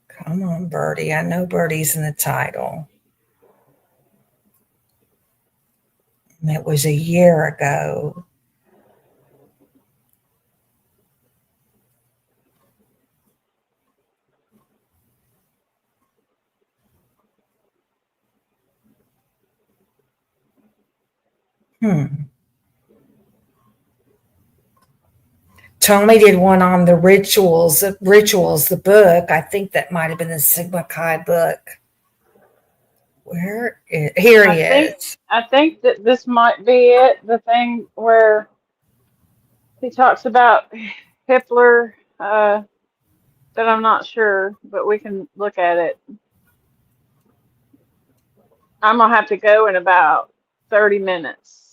Come on, Birdie. I know Birdie's in the title. And it was a year ago. Tommy did one on the rituals, the book. I think that might have been the Sigma Chi book. Here he is. I think that this might be it. The thing where he talks about Hitler, that I'm not sure, but we can look at it. I'm gonna have to go in about 30 minutes.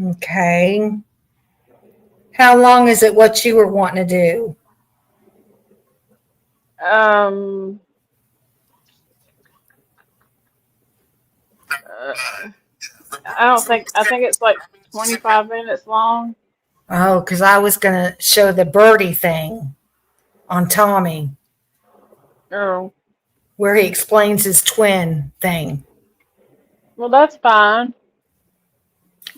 Okay. How long is it what you were wanting to do? I think it's like 25 minutes long. Oh, because I was going to show the birdie thing on Tommy. Oh. Where he explains his twin thing. Well, that's fine.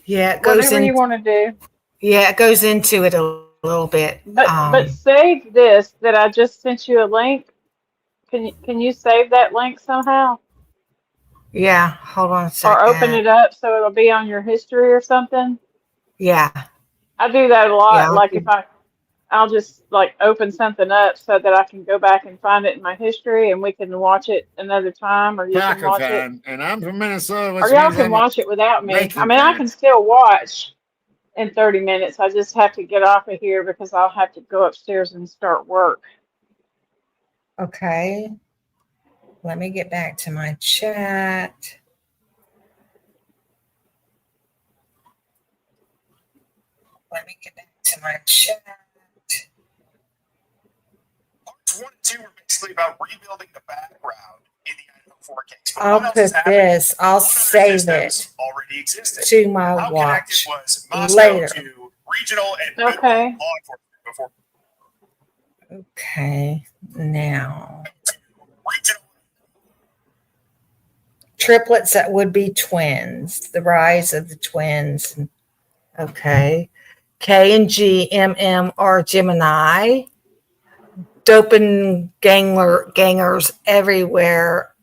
Yeah, it goes whatever you want to do. Yeah, it goes into it a little bit. But save this that I just sent you a link. Can you save that link somehow? Yeah, hold on a second. Or open it up so it'll be on your history or something. Yeah. I do that a lot. Yeah, like if I'll just like open something up so that I can go back and find it in my history and we can watch it another time, or you can watch it. And I'm from Minnesota. Or y'all can watch it without me. I mean, I can still watch in 30 minutes. I just have to get off of here because I'll have to go upstairs and start work. Okay. Let me get back to my chat. Let me get back to my chat. Parts 1 and 2 were basically about rebuilding the background in the Idaho4 case. I'll put this. I'll save it already existed. to my How watch was Moscow later. to regional and Okay. law enforcement before. Okay, now triplets that would be twins. The rise of the twins. Okay, K and G, MM are Gemini. Doppelgangers everywhere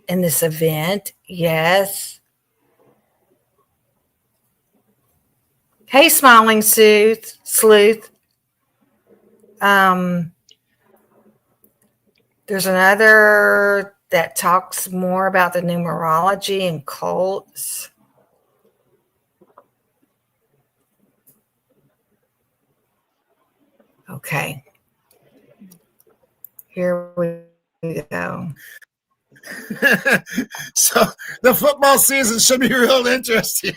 in this event. Yes. Hey, smiling sleuth. There's another that talks more about the numerology and cults. Okay. Here we go. So the football season should be real interesting.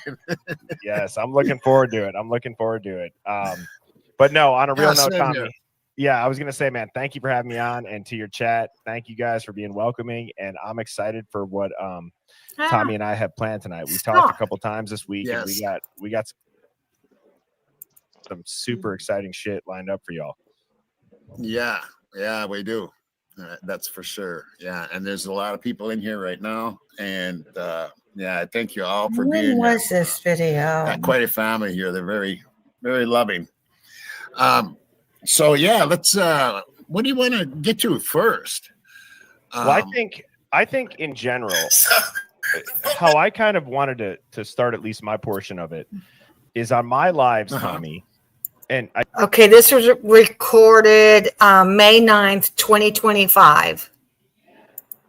Yes, I'm looking forward to it. But no, on a real note, same Tommy. here. Yeah, I was gonna say, man, thank you for having me on, and to your chat, thank you guys for being welcoming, and I'm excited for what Tommy and I have planned tonight. We talked a couple times this week, and we got some super exciting shit lined up for y'all. Yeah, we do. That's for sure. Yeah, and there's a lot of people in here right now, and thank you all for being here. When was this video? Got quite a family here. They're very, very loving. So yeah, let's. What do you want to get to first? Well, I think in general, how I kind of wanted to start at least my portion of it is on my lives, Tommy. And Okay, this was recorded May 9th, 2025.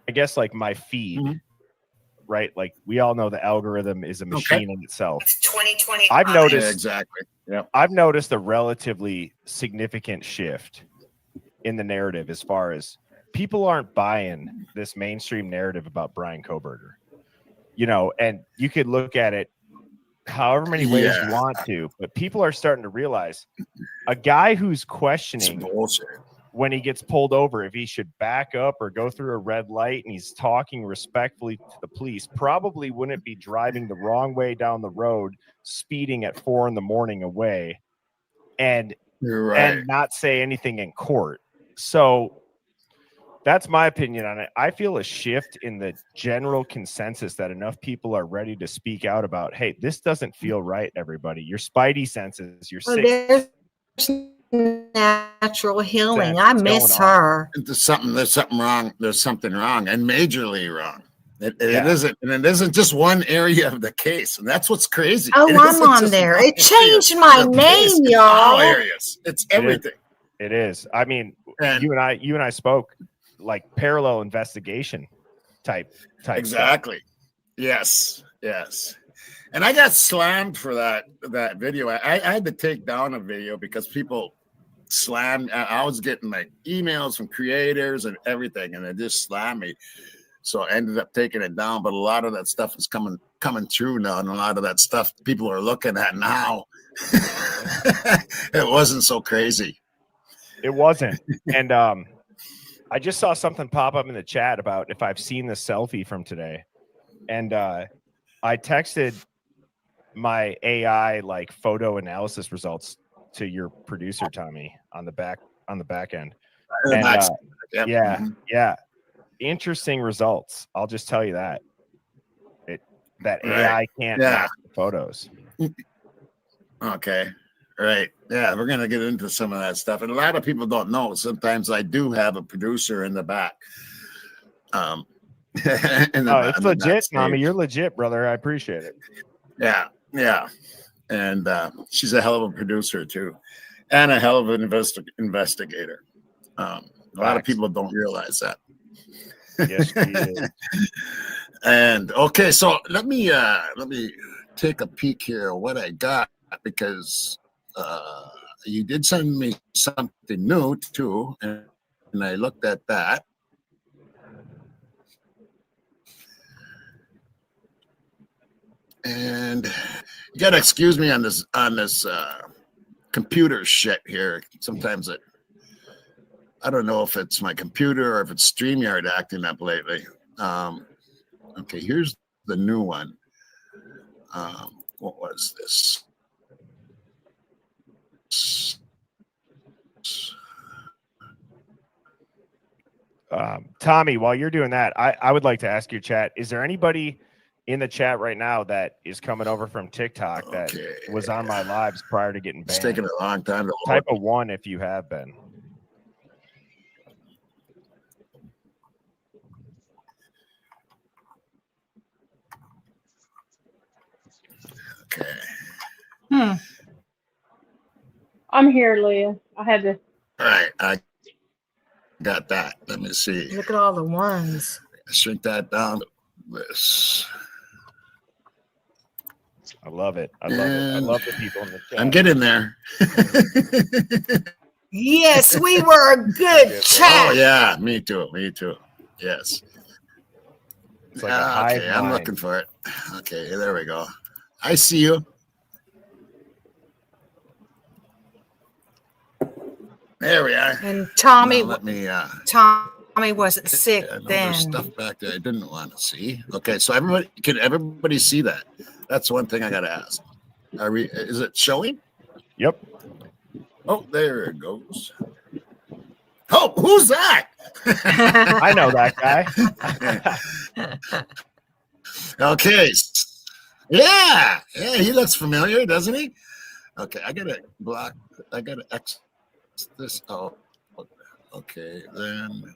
I guess like my feed, right? Like we all know the algorithm is a machine in itself. It's 2025. I've noticed exactly. Yeah, I've noticed a relatively significant shift in the narrative as far as people aren't buying this mainstream narrative about Brian Kohberger. You know, and you could look at it however many ways you want to, but people are starting to realize a guy who's questioning when he gets pulled over if he should back up or go through a red light, and he's talking respectfully to the police, probably wouldn't be driving the wrong way down the road, speeding at 4 a.m. away, and not say anything in court. So that's my opinion on it. I feel a shift in the general consensus that enough people are ready to speak out about, hey, this doesn't feel right, everybody. Your spidey senses, your There's natural healing. I miss her. There's something wrong. There's something wrong, and majorly wrong. It isn't, and it isn't just one area of the case, and that's what's crazy. Oh, I'm on there. It changed my name, y'all. All areas. It's everything. It is. I mean, you and I spoke like parallel investigation type exactly stuff. Yes. And I got slammed for that video. I had to take down a video because people slammed. I was getting like emails from creators and everything, and they just slammed me. So I ended up taking it down. But a lot of that stuff is coming through now, and a lot of that stuff people are looking at now. It wasn't so crazy. It wasn't. And I just saw something pop up in the chat about if I've seen the selfie from today. And I texted my AI like photo analysis results to your producer, Tommy, on the back end. And yeah. Interesting results. I'll just tell you that. AI can't mask the photos. Okay. Right. Yeah, we're gonna get into some of that stuff. And a lot of people don't know. Sometimes I do have a producer in the back. It's legit, Tommy. You're legit, brother. I appreciate it. Yeah. And she's a hell of a producer too, and a hell of an investigator. A lot of people don't realize that. Yes, she is. And okay, so let me take a peek here at what I got, because you did send me something new too, and I looked at that. And you gotta excuse me on this computer shit here. Sometimes I don't know if it's my computer or if it's StreamYard acting up lately. Okay, here's the new one. What was this? Tommy, while you're doing that, I would like to ask your chat, is there anybody in the chat right now that is coming over from TikTok that was on my lives prior to getting banned? It's taking a long time to type of one if you have been. Okay. I'm here, Leah. I had to. All right, I got that. Let me see. Look at all the ones. Shrink that down. This. I love it. I love the people in the chat. I'm getting there. Yes, we were a good chat. Oh yeah, me too. Yes. It's like a hive okay, I'm mind. looking for it. Okay, there we go. I see you. There we are. And Tommy, now let me. Tommy wasn't sick I know then. there's stuff back there I didn't want to see. Okay, so can everybody see that? That's one thing I got to ask. Is it showing? Yep. Oh, there it goes. Oh, who's that? I know that guy. Okay. Yeah, he looks familiar, doesn't he? Okay, I gotta X this out. Okay, then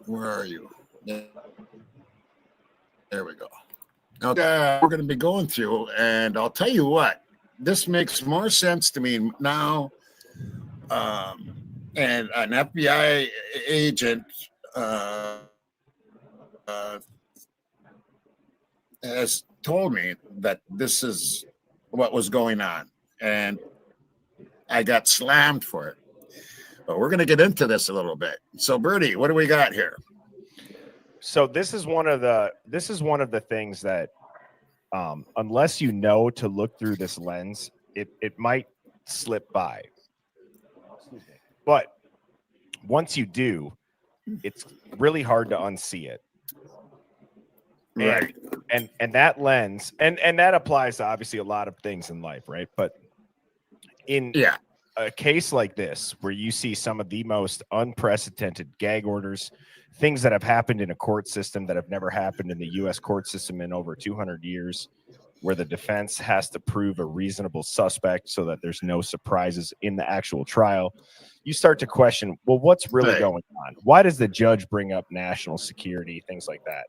where are you? There we go. Okay, we're gonna be going through, and I'll tell you what, this makes more sense to me now. And an FBI agent has told me that this is what was going on, and I got slammed for it. But we're going to get into this a little bit. So, Bertie, what do we got here? So this is one of the things that unless you know to look through this lens, it might slip by. But once you do, it's really hard to unsee it. Right. And that lens, and that applies to obviously a lot of things in life, right? But in a case like this, where you see some of the most unprecedented gag orders, things that have happened in a court system that have never happened in the U.S. court system in over 200 years, where the defense has to prove a reasonable suspect so that there's no surprises in the actual trial, you start to question, well, what's really going on? Why does the judge bring up national security, things like that?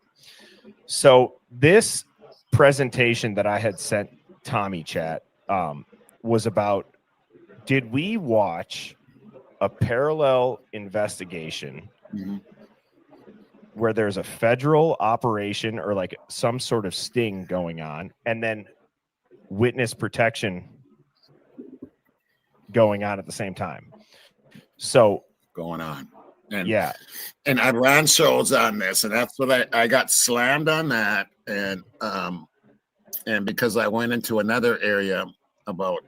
So this presentation that I had sent Tommy chat was about, did we watch a parallel investigation where there's a federal operation or like some sort of sting going on, and then witness protection going on at the same time? So going on. And yeah, and I ran shows on this, and that's what I got slammed on that, and because I went into another area about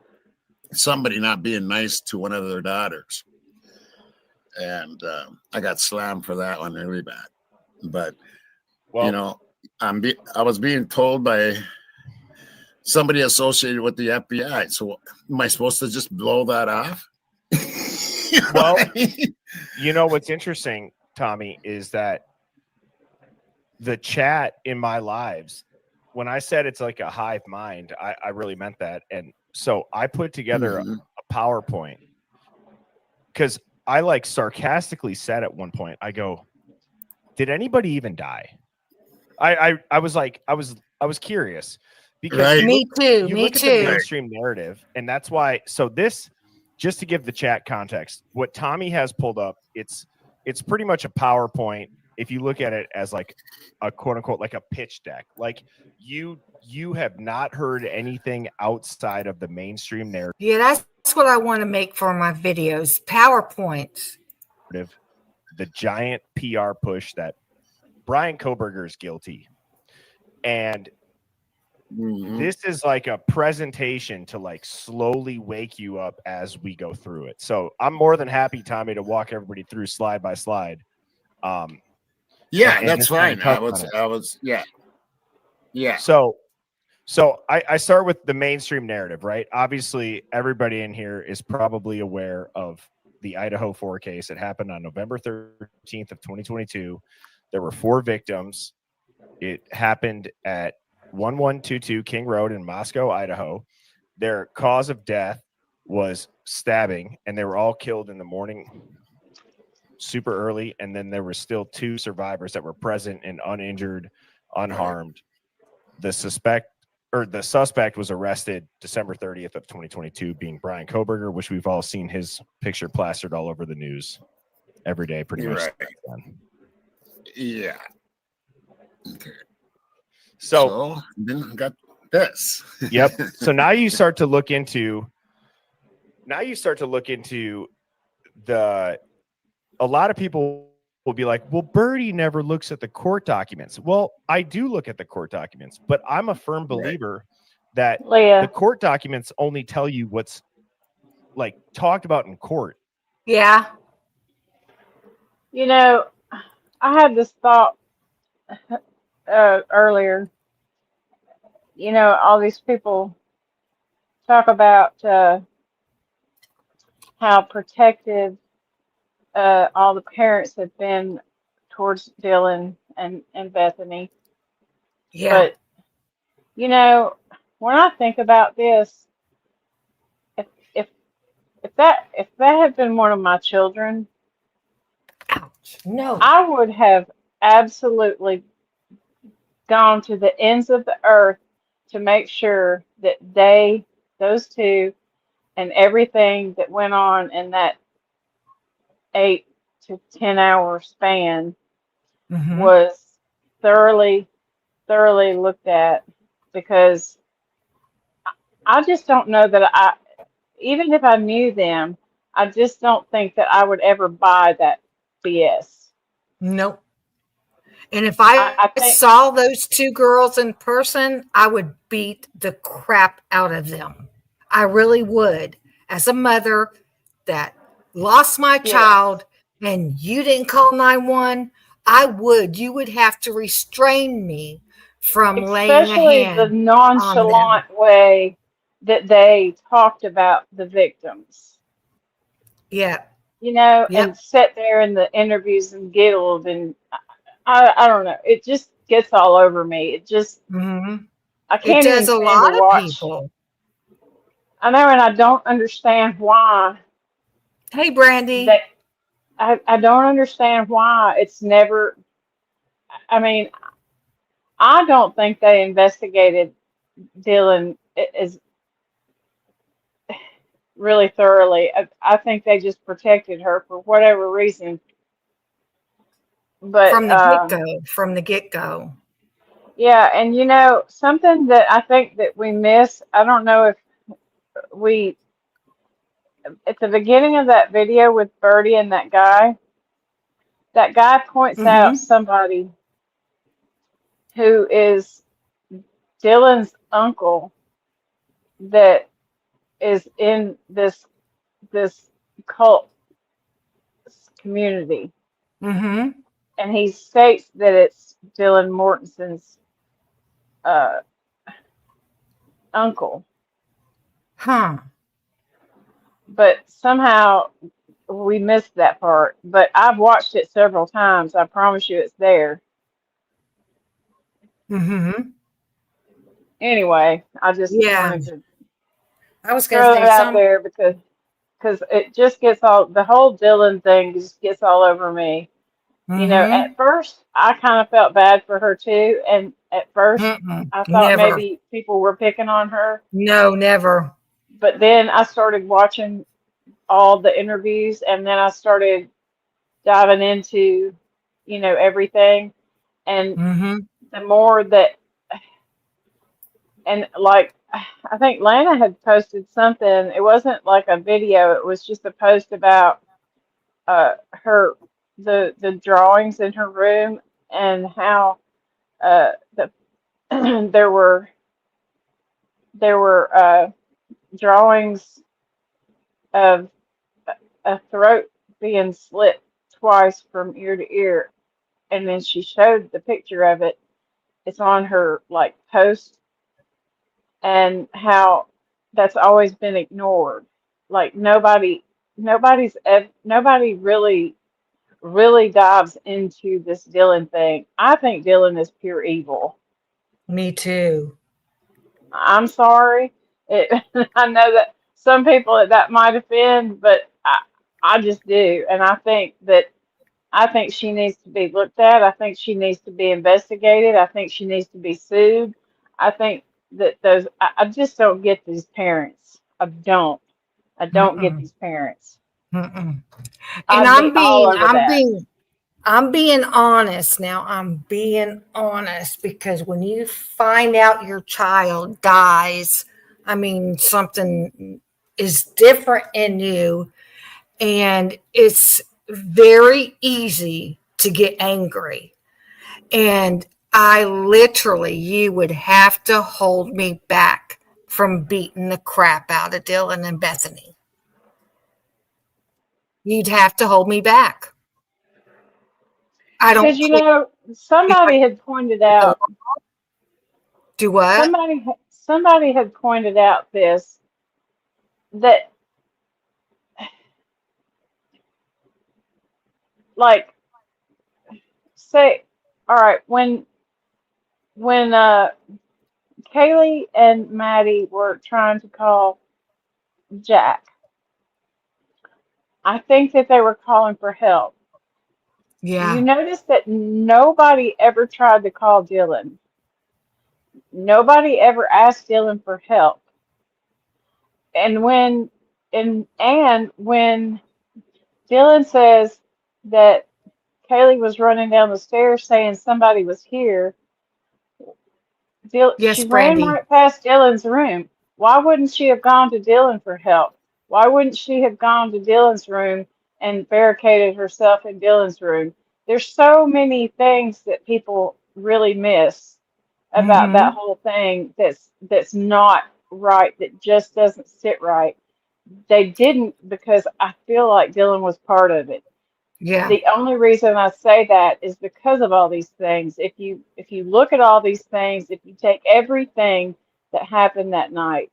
somebody not being nice to one of their daughters, and I got slammed for that one really bad. But you know, I was being told by somebody associated with the FBI. So am I supposed to just blow that off? Well, you know what's interesting, Tommy, is that the chat in my lives, when I said it's like a hive mind, I really meant that. And so I put together a PowerPoint, because I like sarcastically said at one point, I go, did anybody even die? I was curious, because me too. You Me look at too. the mainstream narrative, and that's why. So this, just to give the chat context, what Tommy has pulled up, it's pretty much a PowerPoint. If you look at it as like a quote unquote like a pitch deck, like you have not heard anything outside of the mainstream narrative. Yeah, that's what I want to make for my videos. PowerPoints. The giant PR push that Brian Koberger is guilty, and this is like a presentation to like slowly wake you up as we go through it. So I'm more than happy, Tommy, to walk everybody through slide by slide. Yeah, and that's fine. I was. So I start with the mainstream narrative, right? Obviously, everybody in here is probably aware of the Idaho4 case. It happened on November 13th of 2022. There were 4 victims. It happened at 1122 King Road in Moscow, Idaho. Their cause of death was stabbing, and they were all killed in the morning super early. And then there were still 2 survivors that were present and uninjured, unharmed. The suspect was arrested December 30th of 2022, being Brian Koberger, which we've all seen his picture plastered all over the news every day, pretty much. Right. Yeah. Okay. So then I got this. Yep. So now you start to look into a lot of people will be like, well, Birdie never looks at the court documents. Well, I do look at the court documents, but I'm a firm believer that the court documents only tell you what's like talked about in court. Yeah. You know, I had this thought earlier. You know, all these people talk about how protective all the parents have been towards Dylan and Bethany. Yeah. But, you know, when I think about this, if that had been one of my children, no, I would have absolutely gone to the ends of the earth to make sure that those 2, and everything that went on in that 8 to 10 hour span was thoroughly looked at, because I just don't know that even if I knew them, I just don't think that I would ever buy that BS. Nope. And if I think saw those two girls in person, I would beat the crap out of them. I really would. As a mother that lost my child and you didn't call 911, I would. You would have to restrain me from laying a especially the hand on them. nonchalant way that they talked about the victims. Yeah. You know, Yep. and sat there in the interviews and giggled, and I don't know. It just gets all over me. It just Mm-hmm. I It can't even does a stand to lot of watch. people. I know, and I don't understand why. Hey, Brandy. That I don't understand why it's never. I mean, I don't think they investigated Dylan as really thoroughly. I think they just protected her for whatever reason. But From the get-go. yeah, and you know, something that I think that we miss, I don't know if we, at the beginning of that video with Birdie and that guy points out somebody who is Dylan's uncle that is in this cult community. Mm-hmm. And he states that it's Dylan Mortensen's uncle. Huh. But somehow we missed that part. But I've watched it several times. I promise you it's there. Mm-hmm. Anyway, I just wanted to I was throw that out there because it just gets the whole Dylan thing just gets all over me. You know, at first I kind of felt bad for her too, and at first I thought maybe people were picking on her. No, never. But then I started watching all the interviews, and then I started diving into, you know, everything, and the more that, and like I think Lana had posted something. It wasn't like a video; it was just a post about her the drawings in her room and how the there were drawings of a throat being slit twice from ear to ear, and then she showed the picture of it. It's on her like post, and how that's always been ignored. Like nobody really dives into this Dylan thing. I think Dylan is pure evil. Me too. I'm sorry. I know that some people that might offend, but I just do. And I think she needs to be looked at. I think she needs to be investigated. I think she needs to be sued. I think that I just don't get these parents. I don't get these parents. And I'm being honest now. I'm being honest because when you find out your child dies, I mean, something is different in you, and it's very easy to get angry. And you would have to hold me back from beating the crap out of Dylan and Bethany. You'd have to hold me back. I don't. Because you know, somebody had pointed out. Do what? Somebody had pointed out this, that like, say, all right, when Kaylee and Maddie were trying to call Jack, I think that they were calling for help. Yeah. You notice that nobody ever tried to call Dylan. Nobody ever asked Dylan for help. And when Dylan says that Kaylee was running down the stairs saying somebody was here, she ran right past Dylan's room. Why wouldn't she have gone to Dylan for help? Why wouldn't she have gone to Dylan's room and barricaded herself in Dylan's room? there's so many things that people really miss about that whole thing that's not right, that just doesn't sit right. They didn't, because I feel like Dylan was part of it. Yeah. The only reason I say that is because of all these things. If you look at all these things, if you take everything that happened that night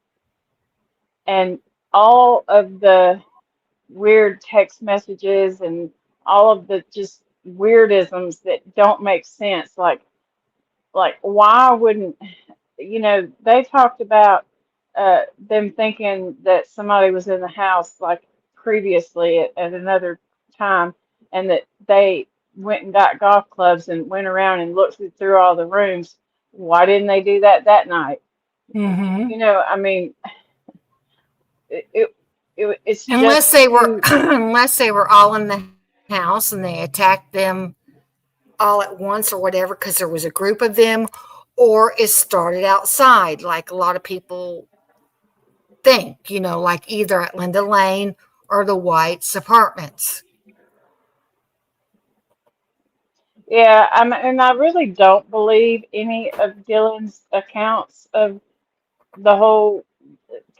and all of the weird text messages and all of the just weirdisms that don't make sense, like why wouldn't, they talked about them thinking that somebody was in the house like previously at another time, and that they went and got golf clubs and went around and looked through all the rooms. Why didn't they do that night? I mean, it's Unless just they were unless they were all in the house and they attacked them all at once or whatever, because there was a group of them, or it started outside like a lot of people think, like either at Linda Lane or the White's apartments. Yeah, and I really don't believe any of Dylan's accounts of the whole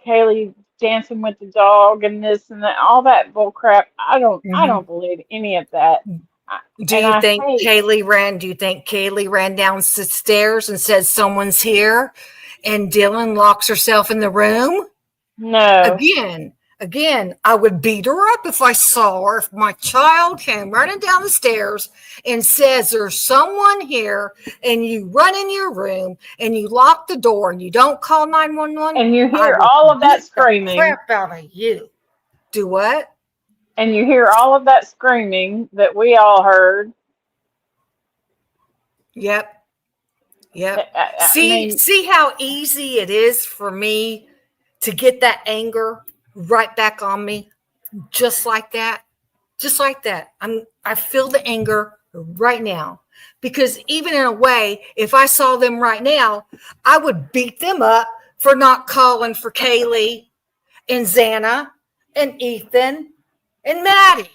Kaylee dancing with the dog and this and that, all that bull crap. I don't believe any of that. Do you think Kaylee ran down the stairs and said someone's here, and Dylan locks herself in the room? No. Again, I would beat her up if I saw her. If my child came running down the stairs and says there's someone here, and you run in your room and you lock the door and you don't call 911, and you hear all of that screaming, crap out of you. Do what? And you hear all of that screaming that we all heard. Yep. See how easy it is for me to get that anger right back on me, just like that. I feel the anger right now, because even in a way, if I saw them right now, I would beat them up for not calling for Kaylee and Xana and Ethan and Maddie.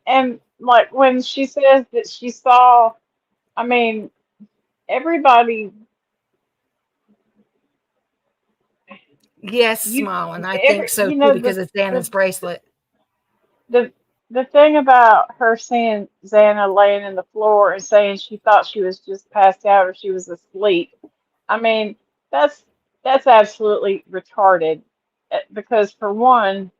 and like when she says that she saw, I mean, everybody. Yes, smiling. I think so too, because it's Xana's bracelet. The thing about her seeing Xana laying in the floor and saying she thought she was just passed out or she was asleep, I mean, that's absolutely retarded. Because for one,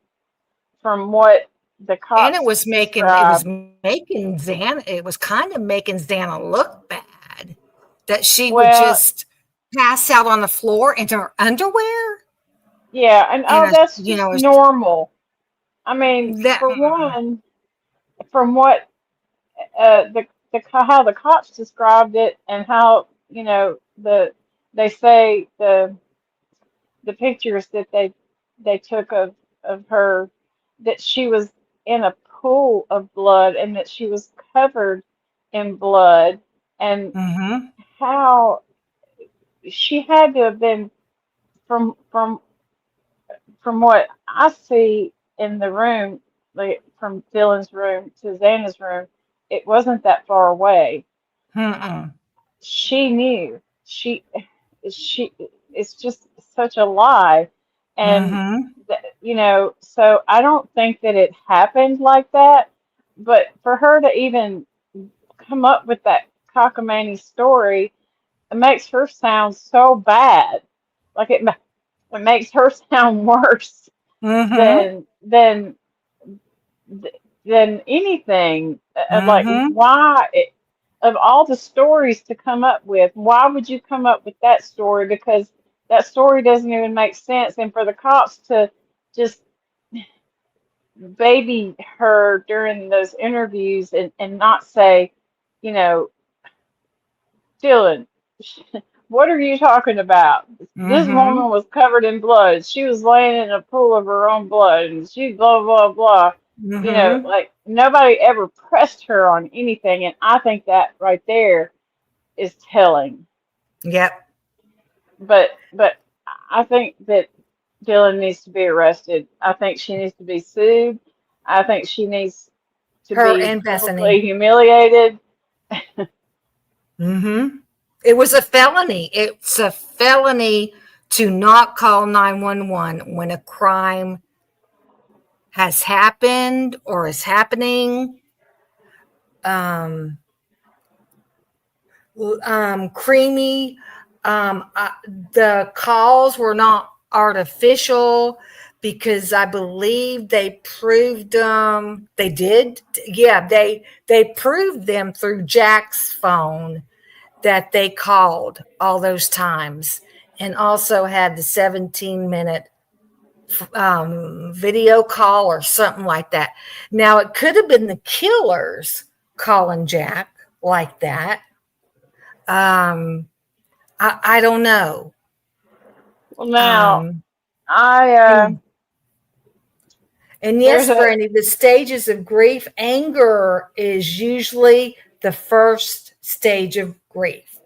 from what the cops and it was making Xana, it was kind of making Xana look bad that she would just pass out on the floor in her underwear. Yeah, and that's just normal. I mean, for one, from what how the cops described it, and how they say the pictures that they took of her, that she was in a pool of blood and that she was covered in blood, and how she had to have been, from what I see in the room, like from Dylan's room to Xana's room, it wasn't that far away. She knew. She. It's just such a lie, and so I don't think that it happened like that. But for her to even come up with that cockamamie story, it makes her sound so bad. Like it makes her sound worse than anything. Like, why, of all the stories to come up with, why would you come up with that story? Because that story doesn't even make sense. And for the cops to just baby her during those interviews and not say, Dylan, what are you talking about? This woman was covered in blood. She was laying in a pool of her own blood, and she blah, blah, blah. Like nobody ever pressed her on anything. And I think that right there is telling. Yep. But I think that Dylan needs to be arrested. I think she needs to be sued. I think she needs to Her be and publicly Bethany. humiliated. Mm-hmm. It was a felony. It's a felony to not call 911 when a crime has happened or is happening. Creamy. The calls were not artificial because I believe they proved them. They did. Yeah, they proved them through Jack's phone that they called all those times, and also had the 17-minute video call or something like that. Now, it could have been the killers calling Jack like that. I don't know. Well, now, I and there's yes, a Brandy, the stages of grief, anger is usually the first stage of grief.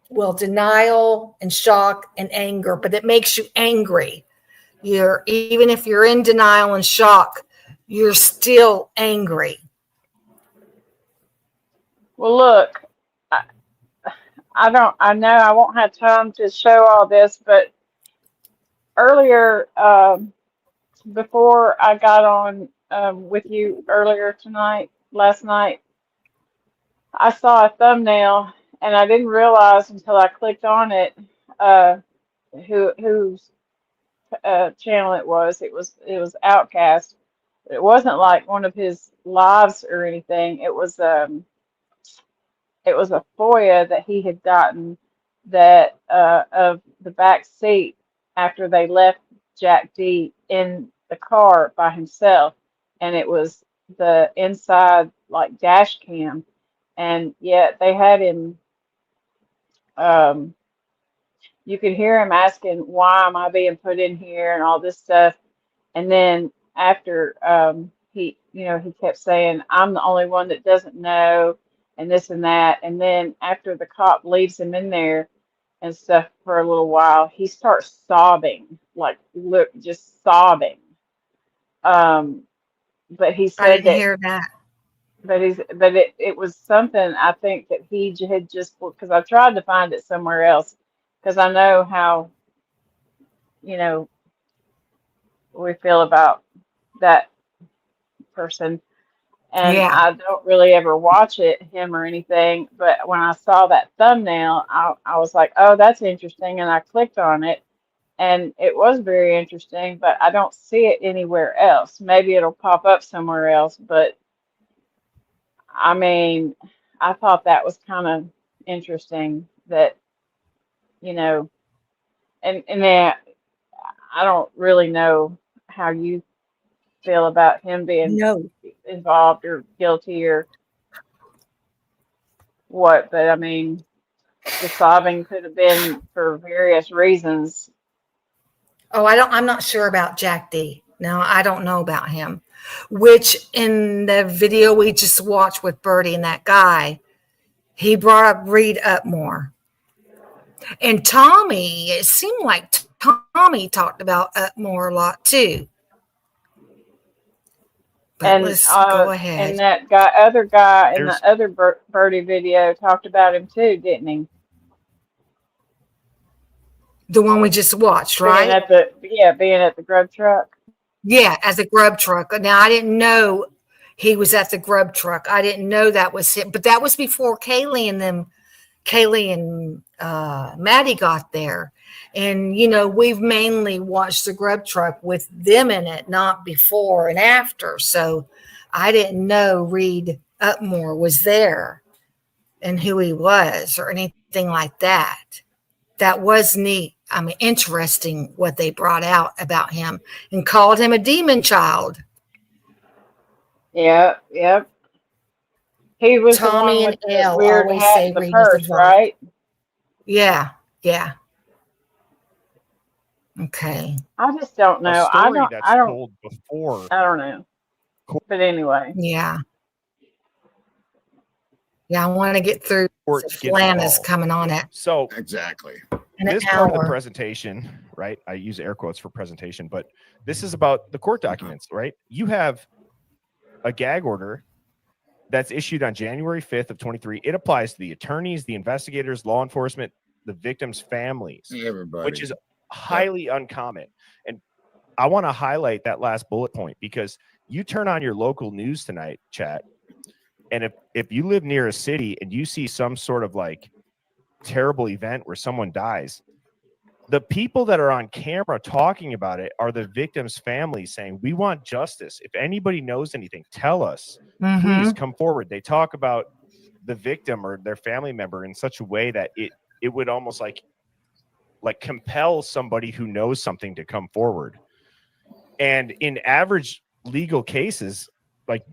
Well, denial and shock and anger, but it makes you angry. Even if you're in denial and shock, you're still angry. well, look, I know I won't have time to show all this, but earlier, before I got on with you earlier last night, I saw a thumbnail and I didn't realize until I clicked on it whose channel it was. It was Outcast. It wasn't like one of his lives or anything. It was a FOIA that he had gotten that of the back seat after they left Jack D in the car by himself, and it was the inside like dash cam, and yet they had him. You could hear him asking, "Why am I being put in here?" and all this stuff, and then after he kept saying, "I'm the only one that doesn't know," and this and that. And then after the cop leaves him in there and stuff for a little while, he starts sobbing, like just sobbing. But he I said didn't that, hear that. but it was something I think that he had just, because I tried to find it somewhere else, because I know how we feel about that person. And Yeah. I don't really ever watch him or anything, but when I saw that thumbnail, I was like, oh, that's interesting. And I clicked on it and it was very interesting, but I don't see it anywhere else. Maybe it'll pop up somewhere else, but I mean, I thought that was kind of interesting that, and then I don't really know how you feel about him being No. involved or guilty or what, but I mean, the sobbing could have been for various reasons. Oh, I'm not sure about Jack D. No, I don't know about him. Which in the video we just watched with Birdie and that guy, he brought up Reed Upmore. And Tommy, it seemed like Tommy talked about Upmore a lot too. But And let's go ahead. and that other guy in the other Birdie video talked about him too, didn't he? The one we just watched, Being right? at the grub truck. Yeah, as a grub truck. Now, I didn't know he was at the grub truck. I didn't know that was him. But that was before Kaylee and Maddie got there. And, we've mainly watched the grub truck with them in it, not before and after. So I didn't know Reed Upmore was there and who he was or anything like that. That was neat. I mean, interesting what they brought out about him and called him a demon child. Yeah, yep. He was Tommy the one and with the Elle weird always hat say and the Reed was purse, involved. right? Yeah. Okay. I just don't know. A story that's told before. I don't know. But anyway. Yeah, I want to get through. Flana's coming on it. So exactly. This part of the presentation, right? I use air quotes for presentation, but this is about the court documents, right? You have a gag order that's issued on January 5th of 23. It applies to the attorneys, the investigators, law enforcement, the victims' families, everybody, which is highly uncommon. And I want to highlight that last bullet point because you turn on your local news tonight, chat, and if you live near a city and you see some sort of like terrible event where someone dies, the people that are on camera talking about it are the victims' families saying, we want justice. If anybody knows anything, tell us. Please come forward. They talk about the victim or their family member in such a way that it would almost like compel somebody who knows something to come forward. And in average legal cases, like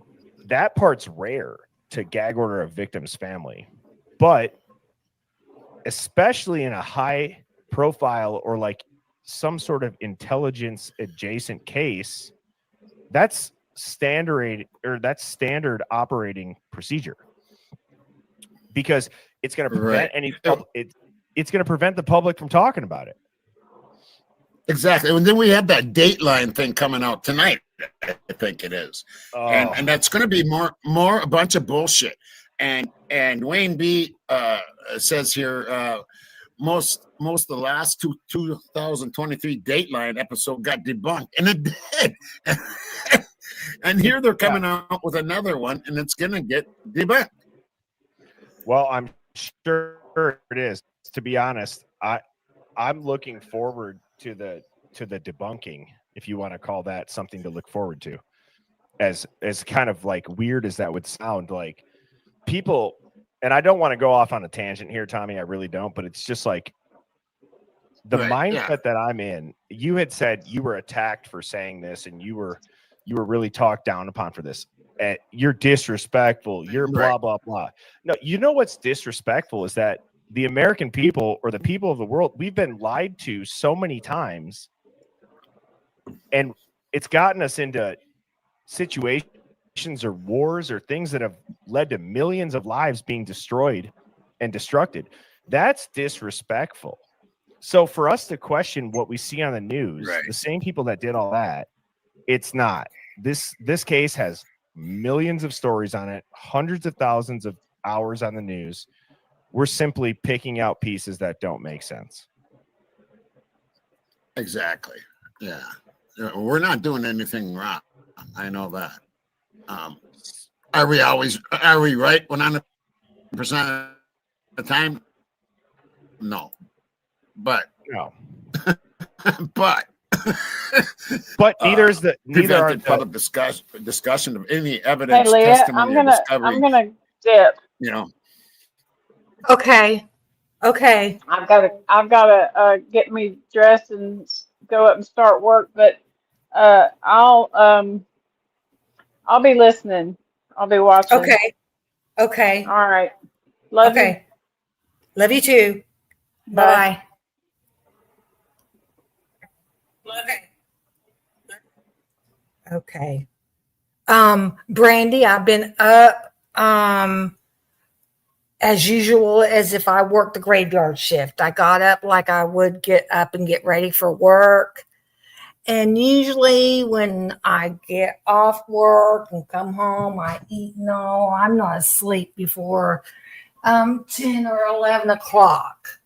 that part's rare to gag order a victim's family. But especially in a high profile or like some sort of intelligence adjacent case, that's standard operating procedure, because it's going to prevent it's going to prevent the public from talking about it. Exactly. And then we have that Dateline thing coming out tonight, I think it is. And that's going to be more a bunch of bullshit. And Wayne B says here, most of the last 2023 Dateline episode got debunked, and it did. And here they're coming out with another one, and it's going to get debunked. Well, I'm sure it is. To be honest, I'm looking forward to the debunking, if you want to call that something to look forward to. As kind of like weird as that would sound, like people, and I don't want to go off on a tangent here, Tommy, I really don't, but it's just like the mindset that I'm in. You had said you were attacked for saying this, and you were really talked down upon for this. You're disrespectful. You're blah, blah, blah. No, you know what's disrespectful is that the American people, or the people of the world, we've been lied to so many times, and it's gotten us into situations or wars or things that have led to millions of lives being destroyed and destructed. That's disrespectful. So for us to question what we see on the news, the same people that did all that, it's not. This case has millions of stories on it, hundreds of thousands of hours on the news. We're simply picking out pieces that don't make sense. Exactly. Yeah. We're not doing anything wrong. I know that. Are we right 100% of the time? No. But but neither is the public discussion of any evidence, Hey, Leah, testimony, or discovery. I'm gonna dip. You know. Okay. I've gotta get me dressed and go up and start work, but I'll be listening. I'll be watching. Okay. All right. Love you. Love you too. Bye. Okay. Brandy, I've been up as usual, as if I worked the graveyard shift. I got up like I would get up and get ready for work. And usually when I get off work and come home, I eat and all. I'm not asleep before 10 or 11 o'clock.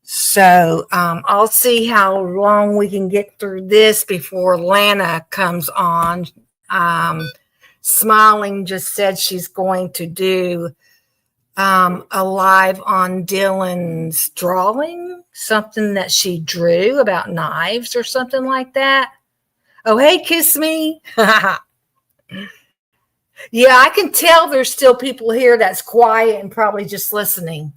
So I'll see how long we can get through this before Lana comes on. Smiling just said she's going to do a live on Dylan's drawing, something that she drew about knives or something like that. Oh, hey, Kiss Me. Yeah, I can tell there's still people here that's quiet and probably just listening,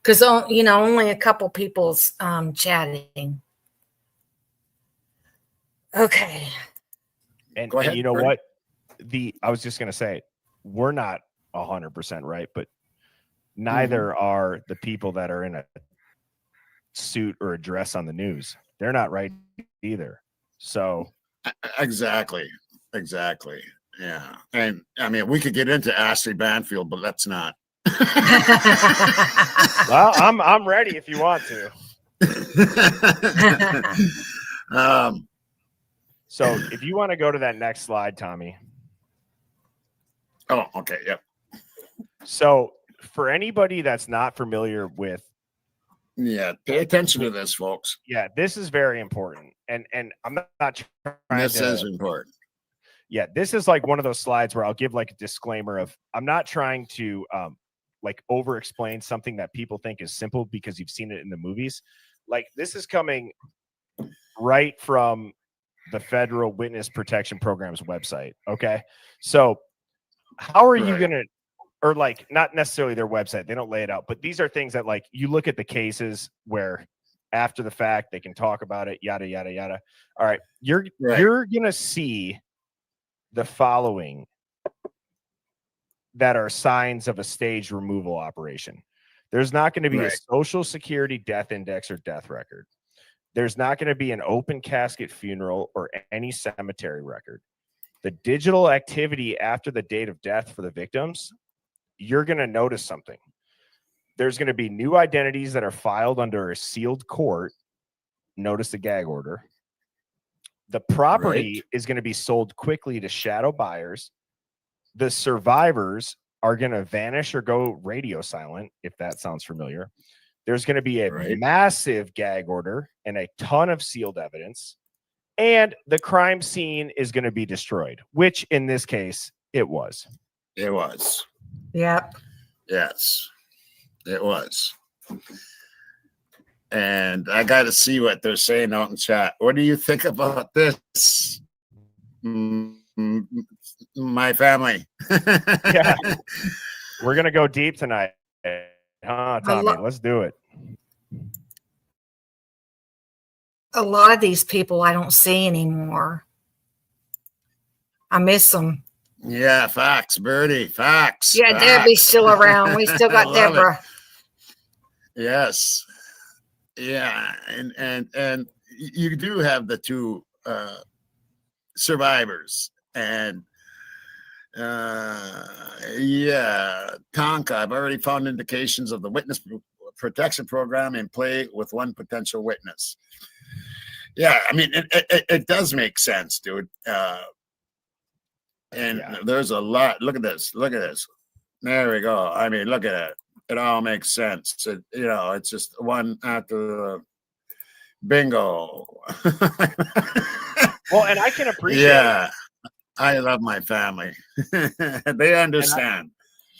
because only a couple people's chatting. Okay. And Go ahead, you know Brent. what? I was just gonna say, we're not 100% right, but neither are the people that are in a suit or a dress on the news. They're not right either. So Exactly. Yeah. And I mean, we could get into Ashley Banfield, but let's not. well, I'm ready if you want to. So if you want to go to that next slide, Tommy. Oh, okay. Yep. So for anybody that's not familiar with, pay attention to this, folks. Yeah, this is very important. And I'm not trying This to, is important. Yeah, this is like one of those slides where I'll give like a disclaimer of I'm not trying to like over explain something that people think is simple because you've seen it in the movies. Like this is coming right from the Federal Witness Protection Program's website. Okay. So how are you going to, or like not necessarily their website, they don't lay it out, but these are things that like you look at the cases where after the fact they can talk about it, yada, yada, yada. All right. You're going to see the following that are signs of a staged removal operation. There's not going to be a social security death index or death record. There's not going to be an open casket funeral or any cemetery record. The digital activity after the date of death for the victims, you're going to notice something. There's going to be new identities that are filed under a sealed court. Notice the gag order. The property is going to be sold quickly to shadow buyers. The survivors are going to vanish or go radio silent, if that sounds familiar. There's going to be a massive gag order and a ton of sealed evidence. And the crime scene is going to be destroyed, which in this case, it was. It was. Yep. Yes, it was. And I got to see what they're saying out in chat. What do you think about this? My family. Yeah. We're going to go deep tonight. Huh, Tommy? Let's do it. A lot of these people I don't see anymore. I miss them. Yeah, facts, Birdie, facts. Yeah, facts. Debbie's still around. We still got Deborah. Yes. Yeah, and you do have the two survivors, and Tonka, I've already found indications of the witness protection program in play with one potential witness. Yeah, I mean, it does make sense, dude. There's a lot. Look at this. Look at this. There we go. I mean, look at it. It all makes sense. It's just one after the bingo. Well, and I can appreciate. Yeah, I love my family. They understand.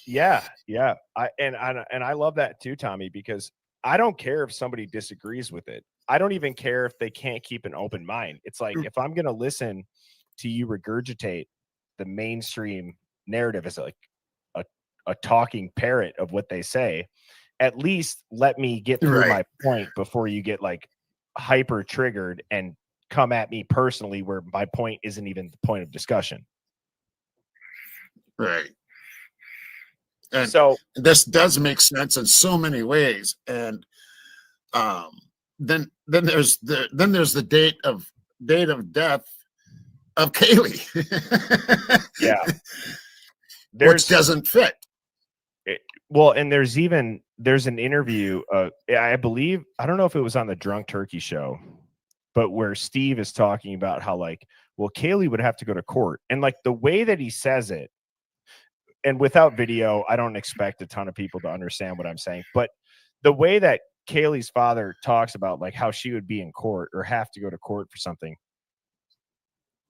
Yeah. I love that too, Tommy, because I don't care if somebody disagrees with it. I don't even care if they can't keep an open mind. It's like if I'm going to listen to you regurgitate the mainstream narrative as like a talking parrot of what they say, at least let me get through my point before you get like hyper triggered and come at me personally where my point isn't even the point of discussion. Right. And so this does make sense in so many ways. And then there's the date of death of Kaylee. Yeah. Which doesn't fit. Well, and there's an interview, I believe, I don't know if it was on the Drunk Turkey show, but where Steve is talking about how like, well, Kaylee would have to go to court. And like the way that he says it, and without video, I don't expect a ton of people to understand what I'm saying, but the way that Kaylee's father talks about like how she would be in court or have to go to court for something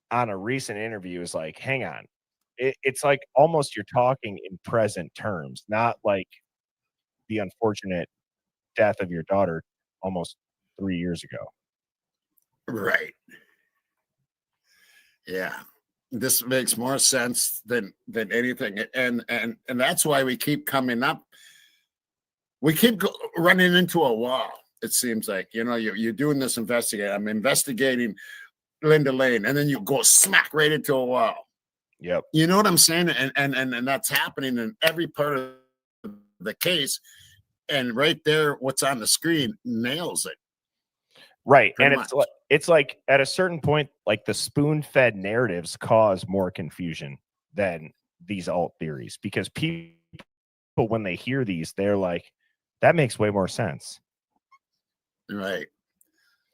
on a recent interview is like, hang on. It's like almost you're talking in present terms, not like the unfortunate death of your daughter almost 3 years ago. Right. Yeah. This makes more sense than anything. And that's why we keep coming up. We keep running into a wall. It seems like, you're doing this investigation. I'm investigating Linda Lane, and then you go smack right into a wall. Yep. You know what I'm saying? And that's happening in every part of the case. And right there, what's on the screen nails it. Right. And it's like at a certain point, like the spoon-fed narratives cause more confusion than these alt theories, because people, when they hear these, they're like, that makes way more sense. Right.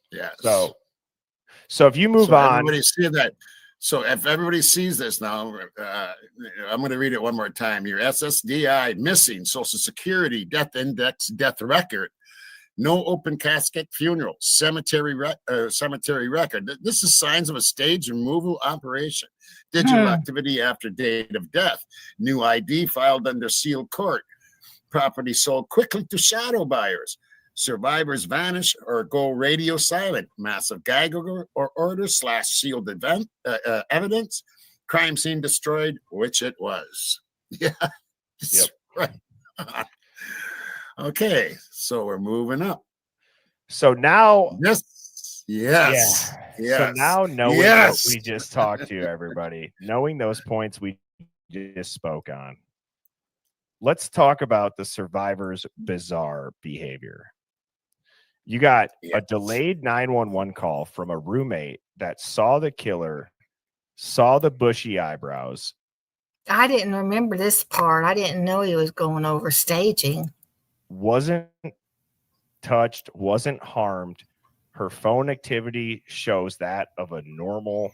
Yeah. So if you move on, everybody see that. So if everybody sees this now, I'm going to read it one more time. Your SSDI missing, Social Security, death index, death record, no open casket funeral, cemetery record. This is signs of a stage removal operation. Digital activity after date of death. New ID filed under sealed court. Property sold quickly to shadow buyers. Survivors vanish or go radio silent. Massive gag order / sealed evidence. Crime scene destroyed, which it was. Yeah. Yep. Right. Okay, so we're moving up. So now, yes. So now, knowing what we just talked to, everybody, knowing those points we just spoke on, let's talk about the survivor's bizarre behavior. You got a delayed 911 call from a roommate that saw the killer, saw the bushy eyebrows. I didn't remember this part. I didn't know he was going over staging. Wasn't touched, wasn't harmed. Her phone activity shows that of a normal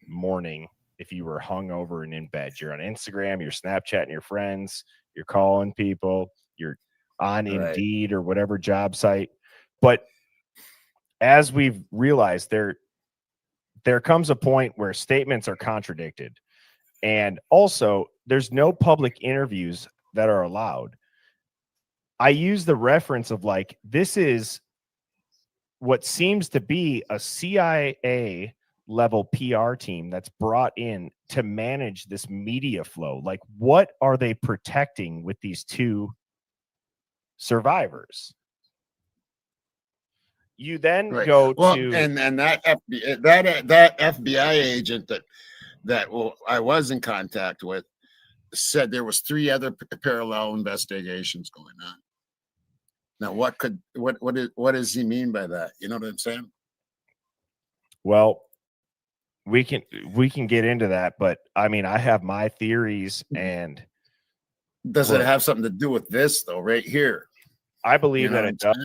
morning. If you were hungover and in bed, you're on Instagram, you're Snapchatting your friends, you're calling people, you're on Indeed or whatever job site. But as we've realized, there comes a point where statements are contradicted. And also, there's no public interviews that are allowed. I use the reference of like, this is what seems to be a CIA level PR team that's brought in to manage this media flow. Like, what are they protecting with these two survivors? You then go to and that FBI agent that I was in contact with said there was 3 other parallel investigations going on. Now, what does he mean by that? You know what I'm saying? Well, we can get into that, but I mean, I have my theories. And does it have something to do with this though? Right here, I believe that it does.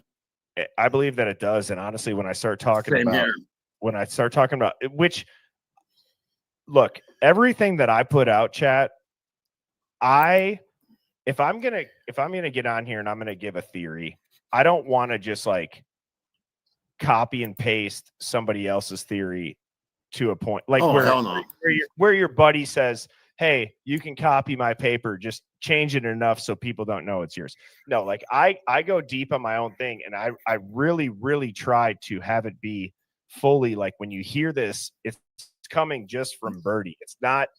I believe that it does. And honestly, when I start talking about which, look, everything that I put out, chat, if I'm gonna get on here and I'm gonna give a theory, I don't want to just like copy and paste somebody else's theory to a point, like where your buddy says, hey, you can copy my paper, just change it enough so people don't know it's yours. No, like I go deep on my own thing, and I really, really try to have it be fully like, when you hear this, it's coming just from Birdie. It's not,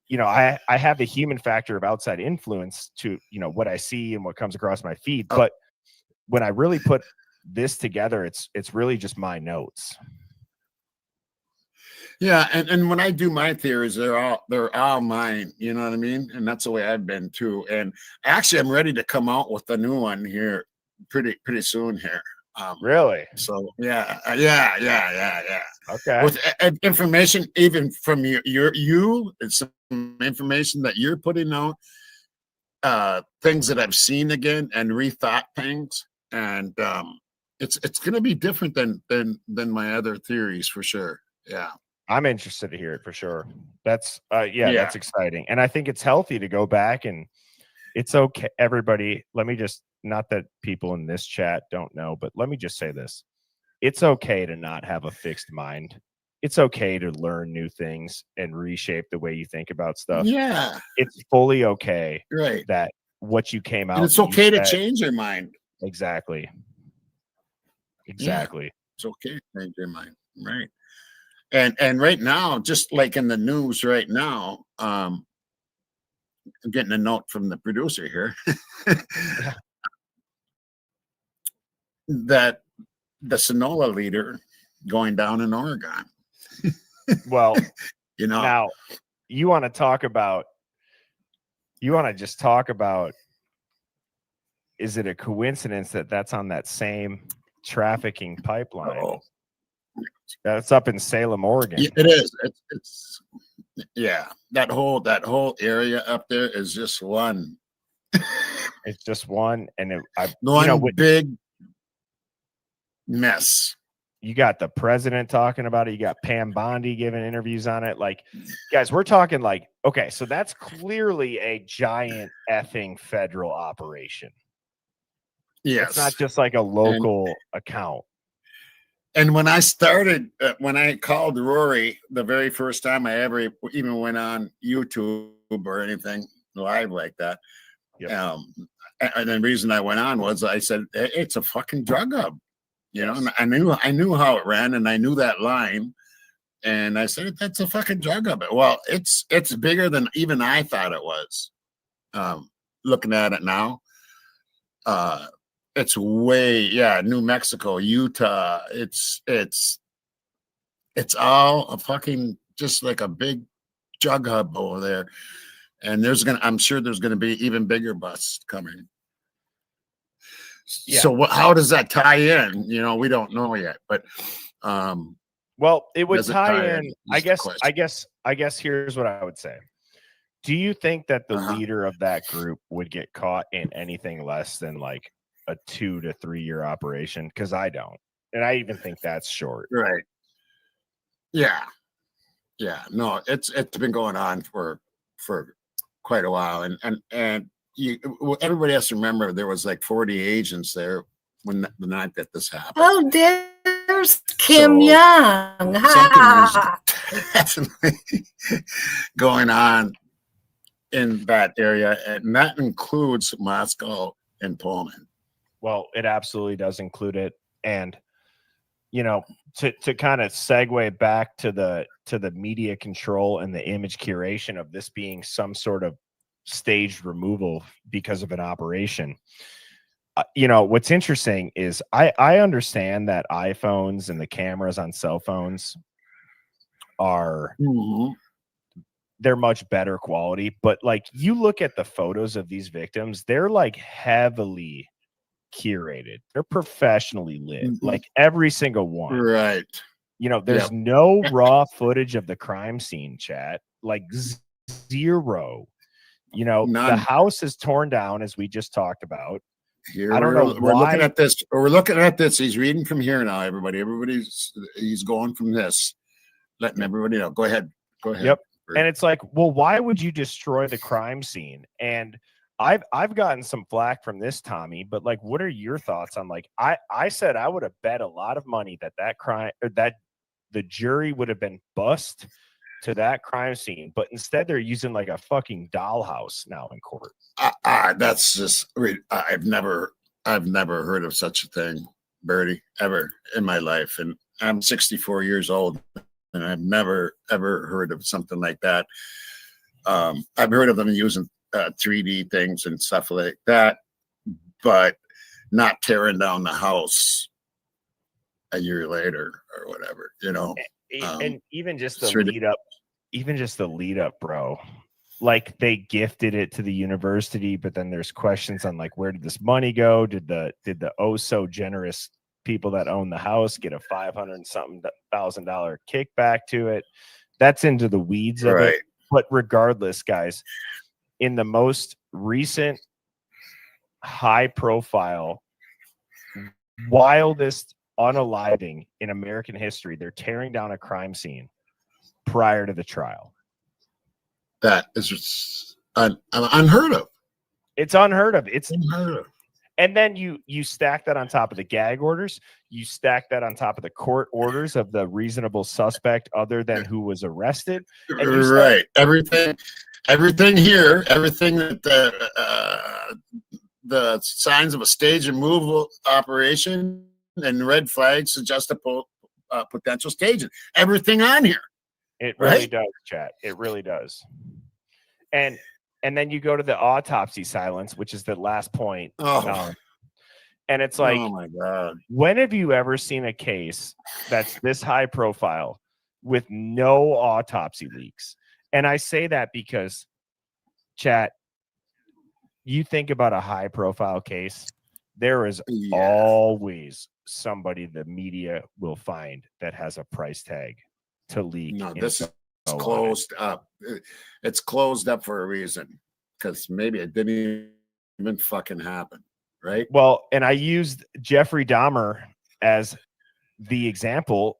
I have the human factor of outside influence to, what I see and what comes across my feed. But when I really put this together, it's really just my notes. Yeah, and when I do my theories, they're all mine. You know what I mean? And that's the way I've been too. And actually, I'm ready to come out with a new one here pretty soon here. Really? So yeah. Okay. With information even from you, and some information that you're putting out, things that I've seen again and rethought things, and it's going to be different than my other theories for sure. Yeah. I'm interested to hear it for sure. That's that's exciting. And I think it's healthy to go back, and it's okay. Everybody, let me just, not that people in this chat don't know, but let me just say this. It's okay to not have a fixed mind. It's okay to learn new things and reshape the way you think about stuff. Yeah. It's fully okay. Right. That what you came out. And it's okay to change your mind. Exactly. Yeah. It's okay to change your mind. Right. And right now, just like in the news right now, I'm getting a note from the producer here that the Sonola leader going down in Oregon. Well, now you want to just talk about, is it a coincidence that that's on that same trafficking pipeline? Oh. That's up in Salem, Oregon. It is. It's that whole area up there is just one. It's just one, and big mess. You got the president talking about it. You got Pam Bondi giving interviews on it. Like, guys, we're talking like, okay, so that's clearly a giant effing federal operation. Yes. It's not just like a local account. And when I started, when I called Rory the very first time I ever even went on YouTube or anything live like that, and the reason I went on was I said it's a fucking drug hub, you know. And I knew how it ran, and I knew that line, and I said that's a fucking drug hub. Well, it's bigger than even I thought it was. Looking at it now, it's way, New Mexico, Utah. It's all a fucking just like a big drug hub over there. And I'm sure there's gonna be even bigger busts coming. Yeah. So how does that tie in? You know, we don't know yet, but well, it would does it tie in. is I the guess here's what I would say. Do you think that the leader of that group would get caught in anything less than like a 2 to 3 year operation? Because I don't, and I even think that's short. Right. Yeah. No, it's been going on for quite a while, and everybody has to remember there was like 40 agents there when the night that this happened. Oh, there's Kim Young. Something was definitely going on in that area, and that includes Moscow and Pullman. Well, it absolutely does include it. And, you know, to kind of segue back to the media control and the image curation of this being some sort of staged removal because of an operation. You know, what's interesting is I understand that iPhones and the cameras on cell phones are they're much better quality, but like you look at the photos of these victims, they're like heavily curated. They're professionally lit, like every single one. Right. You know, there's no raw footage of the crime scene, chat. Like zero. You know, the house is torn down, as we just talked about. Here I don't know. We're looking at this. We're looking at this. He's reading from here now, everybody. He's going from this, letting everybody know. Go ahead. Yep. And it's like, well, why would you destroy the crime scene? And I've gotten some flack from this, Tommy, but like, what are your thoughts on like, I said I would have bet a lot of money that crime, or that the jury would have been bussed to that crime scene, but instead they're using like a fucking dollhouse now in court. That's just, I've never heard of such a thing, Bertie, ever in my life. And I'm 64 years old, and I've never, ever heard of something like that. I've heard of them using 3D things and stuff like that, but not tearing down the house a year later or whatever, you know. And even just the lead up, bro. Like they gifted it to the university, but then there's questions on like, where did this money go? Did the oh so generous people that own the house get a $500,000 kickback to it? That's into the weeds of it. But regardless, guys, in the most recent high profile, wildest unaliving in American history, they're tearing down a crime scene prior to the trial. That is just unheard of. It's unheard of. It's unheard of. And then you stack that on top of the gag orders. You stack that on top of the court orders of the reasonable suspect other than who was arrested. And right. Everything here, everything that the signs of a stage removal operation and red flags suggest a potential staging. Everything on here. It really does, chat. It really does. And then you go to the autopsy silence, which is the last point. And it's like, oh my God. When have you ever seen a case that's this high profile with no autopsy leaks? And I say that because, chat, you think about a high profile case, there is always somebody the media will find that has a price tag to leak. No, this is closed up. It's closed up for a reason, because maybe it didn't even fucking happen, right? Well, and I used Jeffrey Dahmer as the example,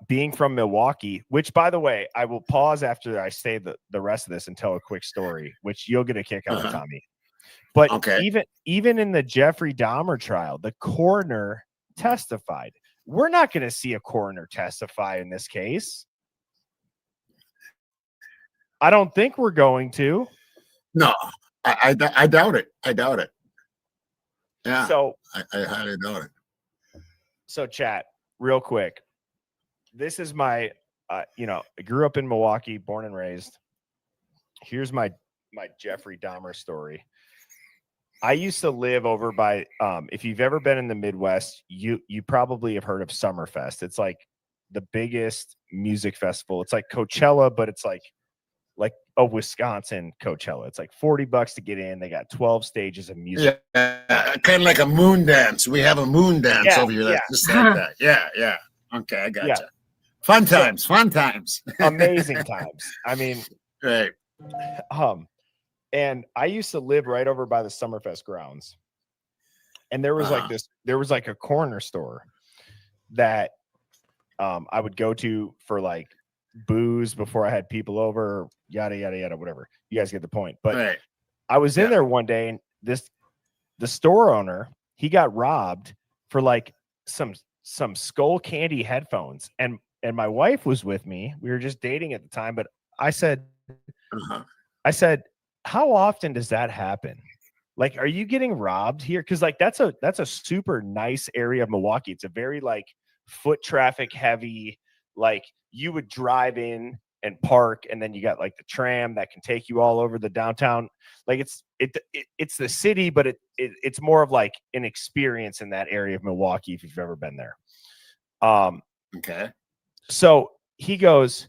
being from Milwaukee, which, by the way, I will pause after I say the rest of this and tell a quick story, which you'll get a kick out of, Tommy. But even in the Jeffrey Dahmer trial, the coroner testified. We're not going to see a coroner testify in this case. I don't think we're going to. No, I doubt it. I doubt it. Yeah. So I highly doubt it. So, chat, real quick. This is my, I grew up in Milwaukee, born and raised. Here's my Jeffrey Dahmer story. I used to live over by, if you've ever been in the Midwest, you probably have heard of Summerfest. It's like the biggest music festival. It's like Coachella, but it's like a Wisconsin Coachella. It's like $40 to get in. They got 12 stages of music. Yeah, kind of like a moon dance. We have a moon dance over here. That's just like that. Yeah. Okay, I got you. Fun times. Amazing times. I mean, right. And I used to live right over by the Summerfest grounds. And there was there was like a corner store that I would go to for like booze before I had people over, yada, yada, yada, whatever. You guys get the point. But I was in there one day and the store owner, he got robbed for like some Skull Candy headphones. And my wife was with me. We were just dating at the time, but I said, how often does that happen? Like, are you getting robbed here? Because like that's a super nice area of Milwaukee. It's a very like foot traffic heavy. Like you would drive in and park, and then you got like the tram that can take you all over the downtown. Like it's the city, but it's more of like an experience in that area of Milwaukee if you've ever been there. Okay. So he goes,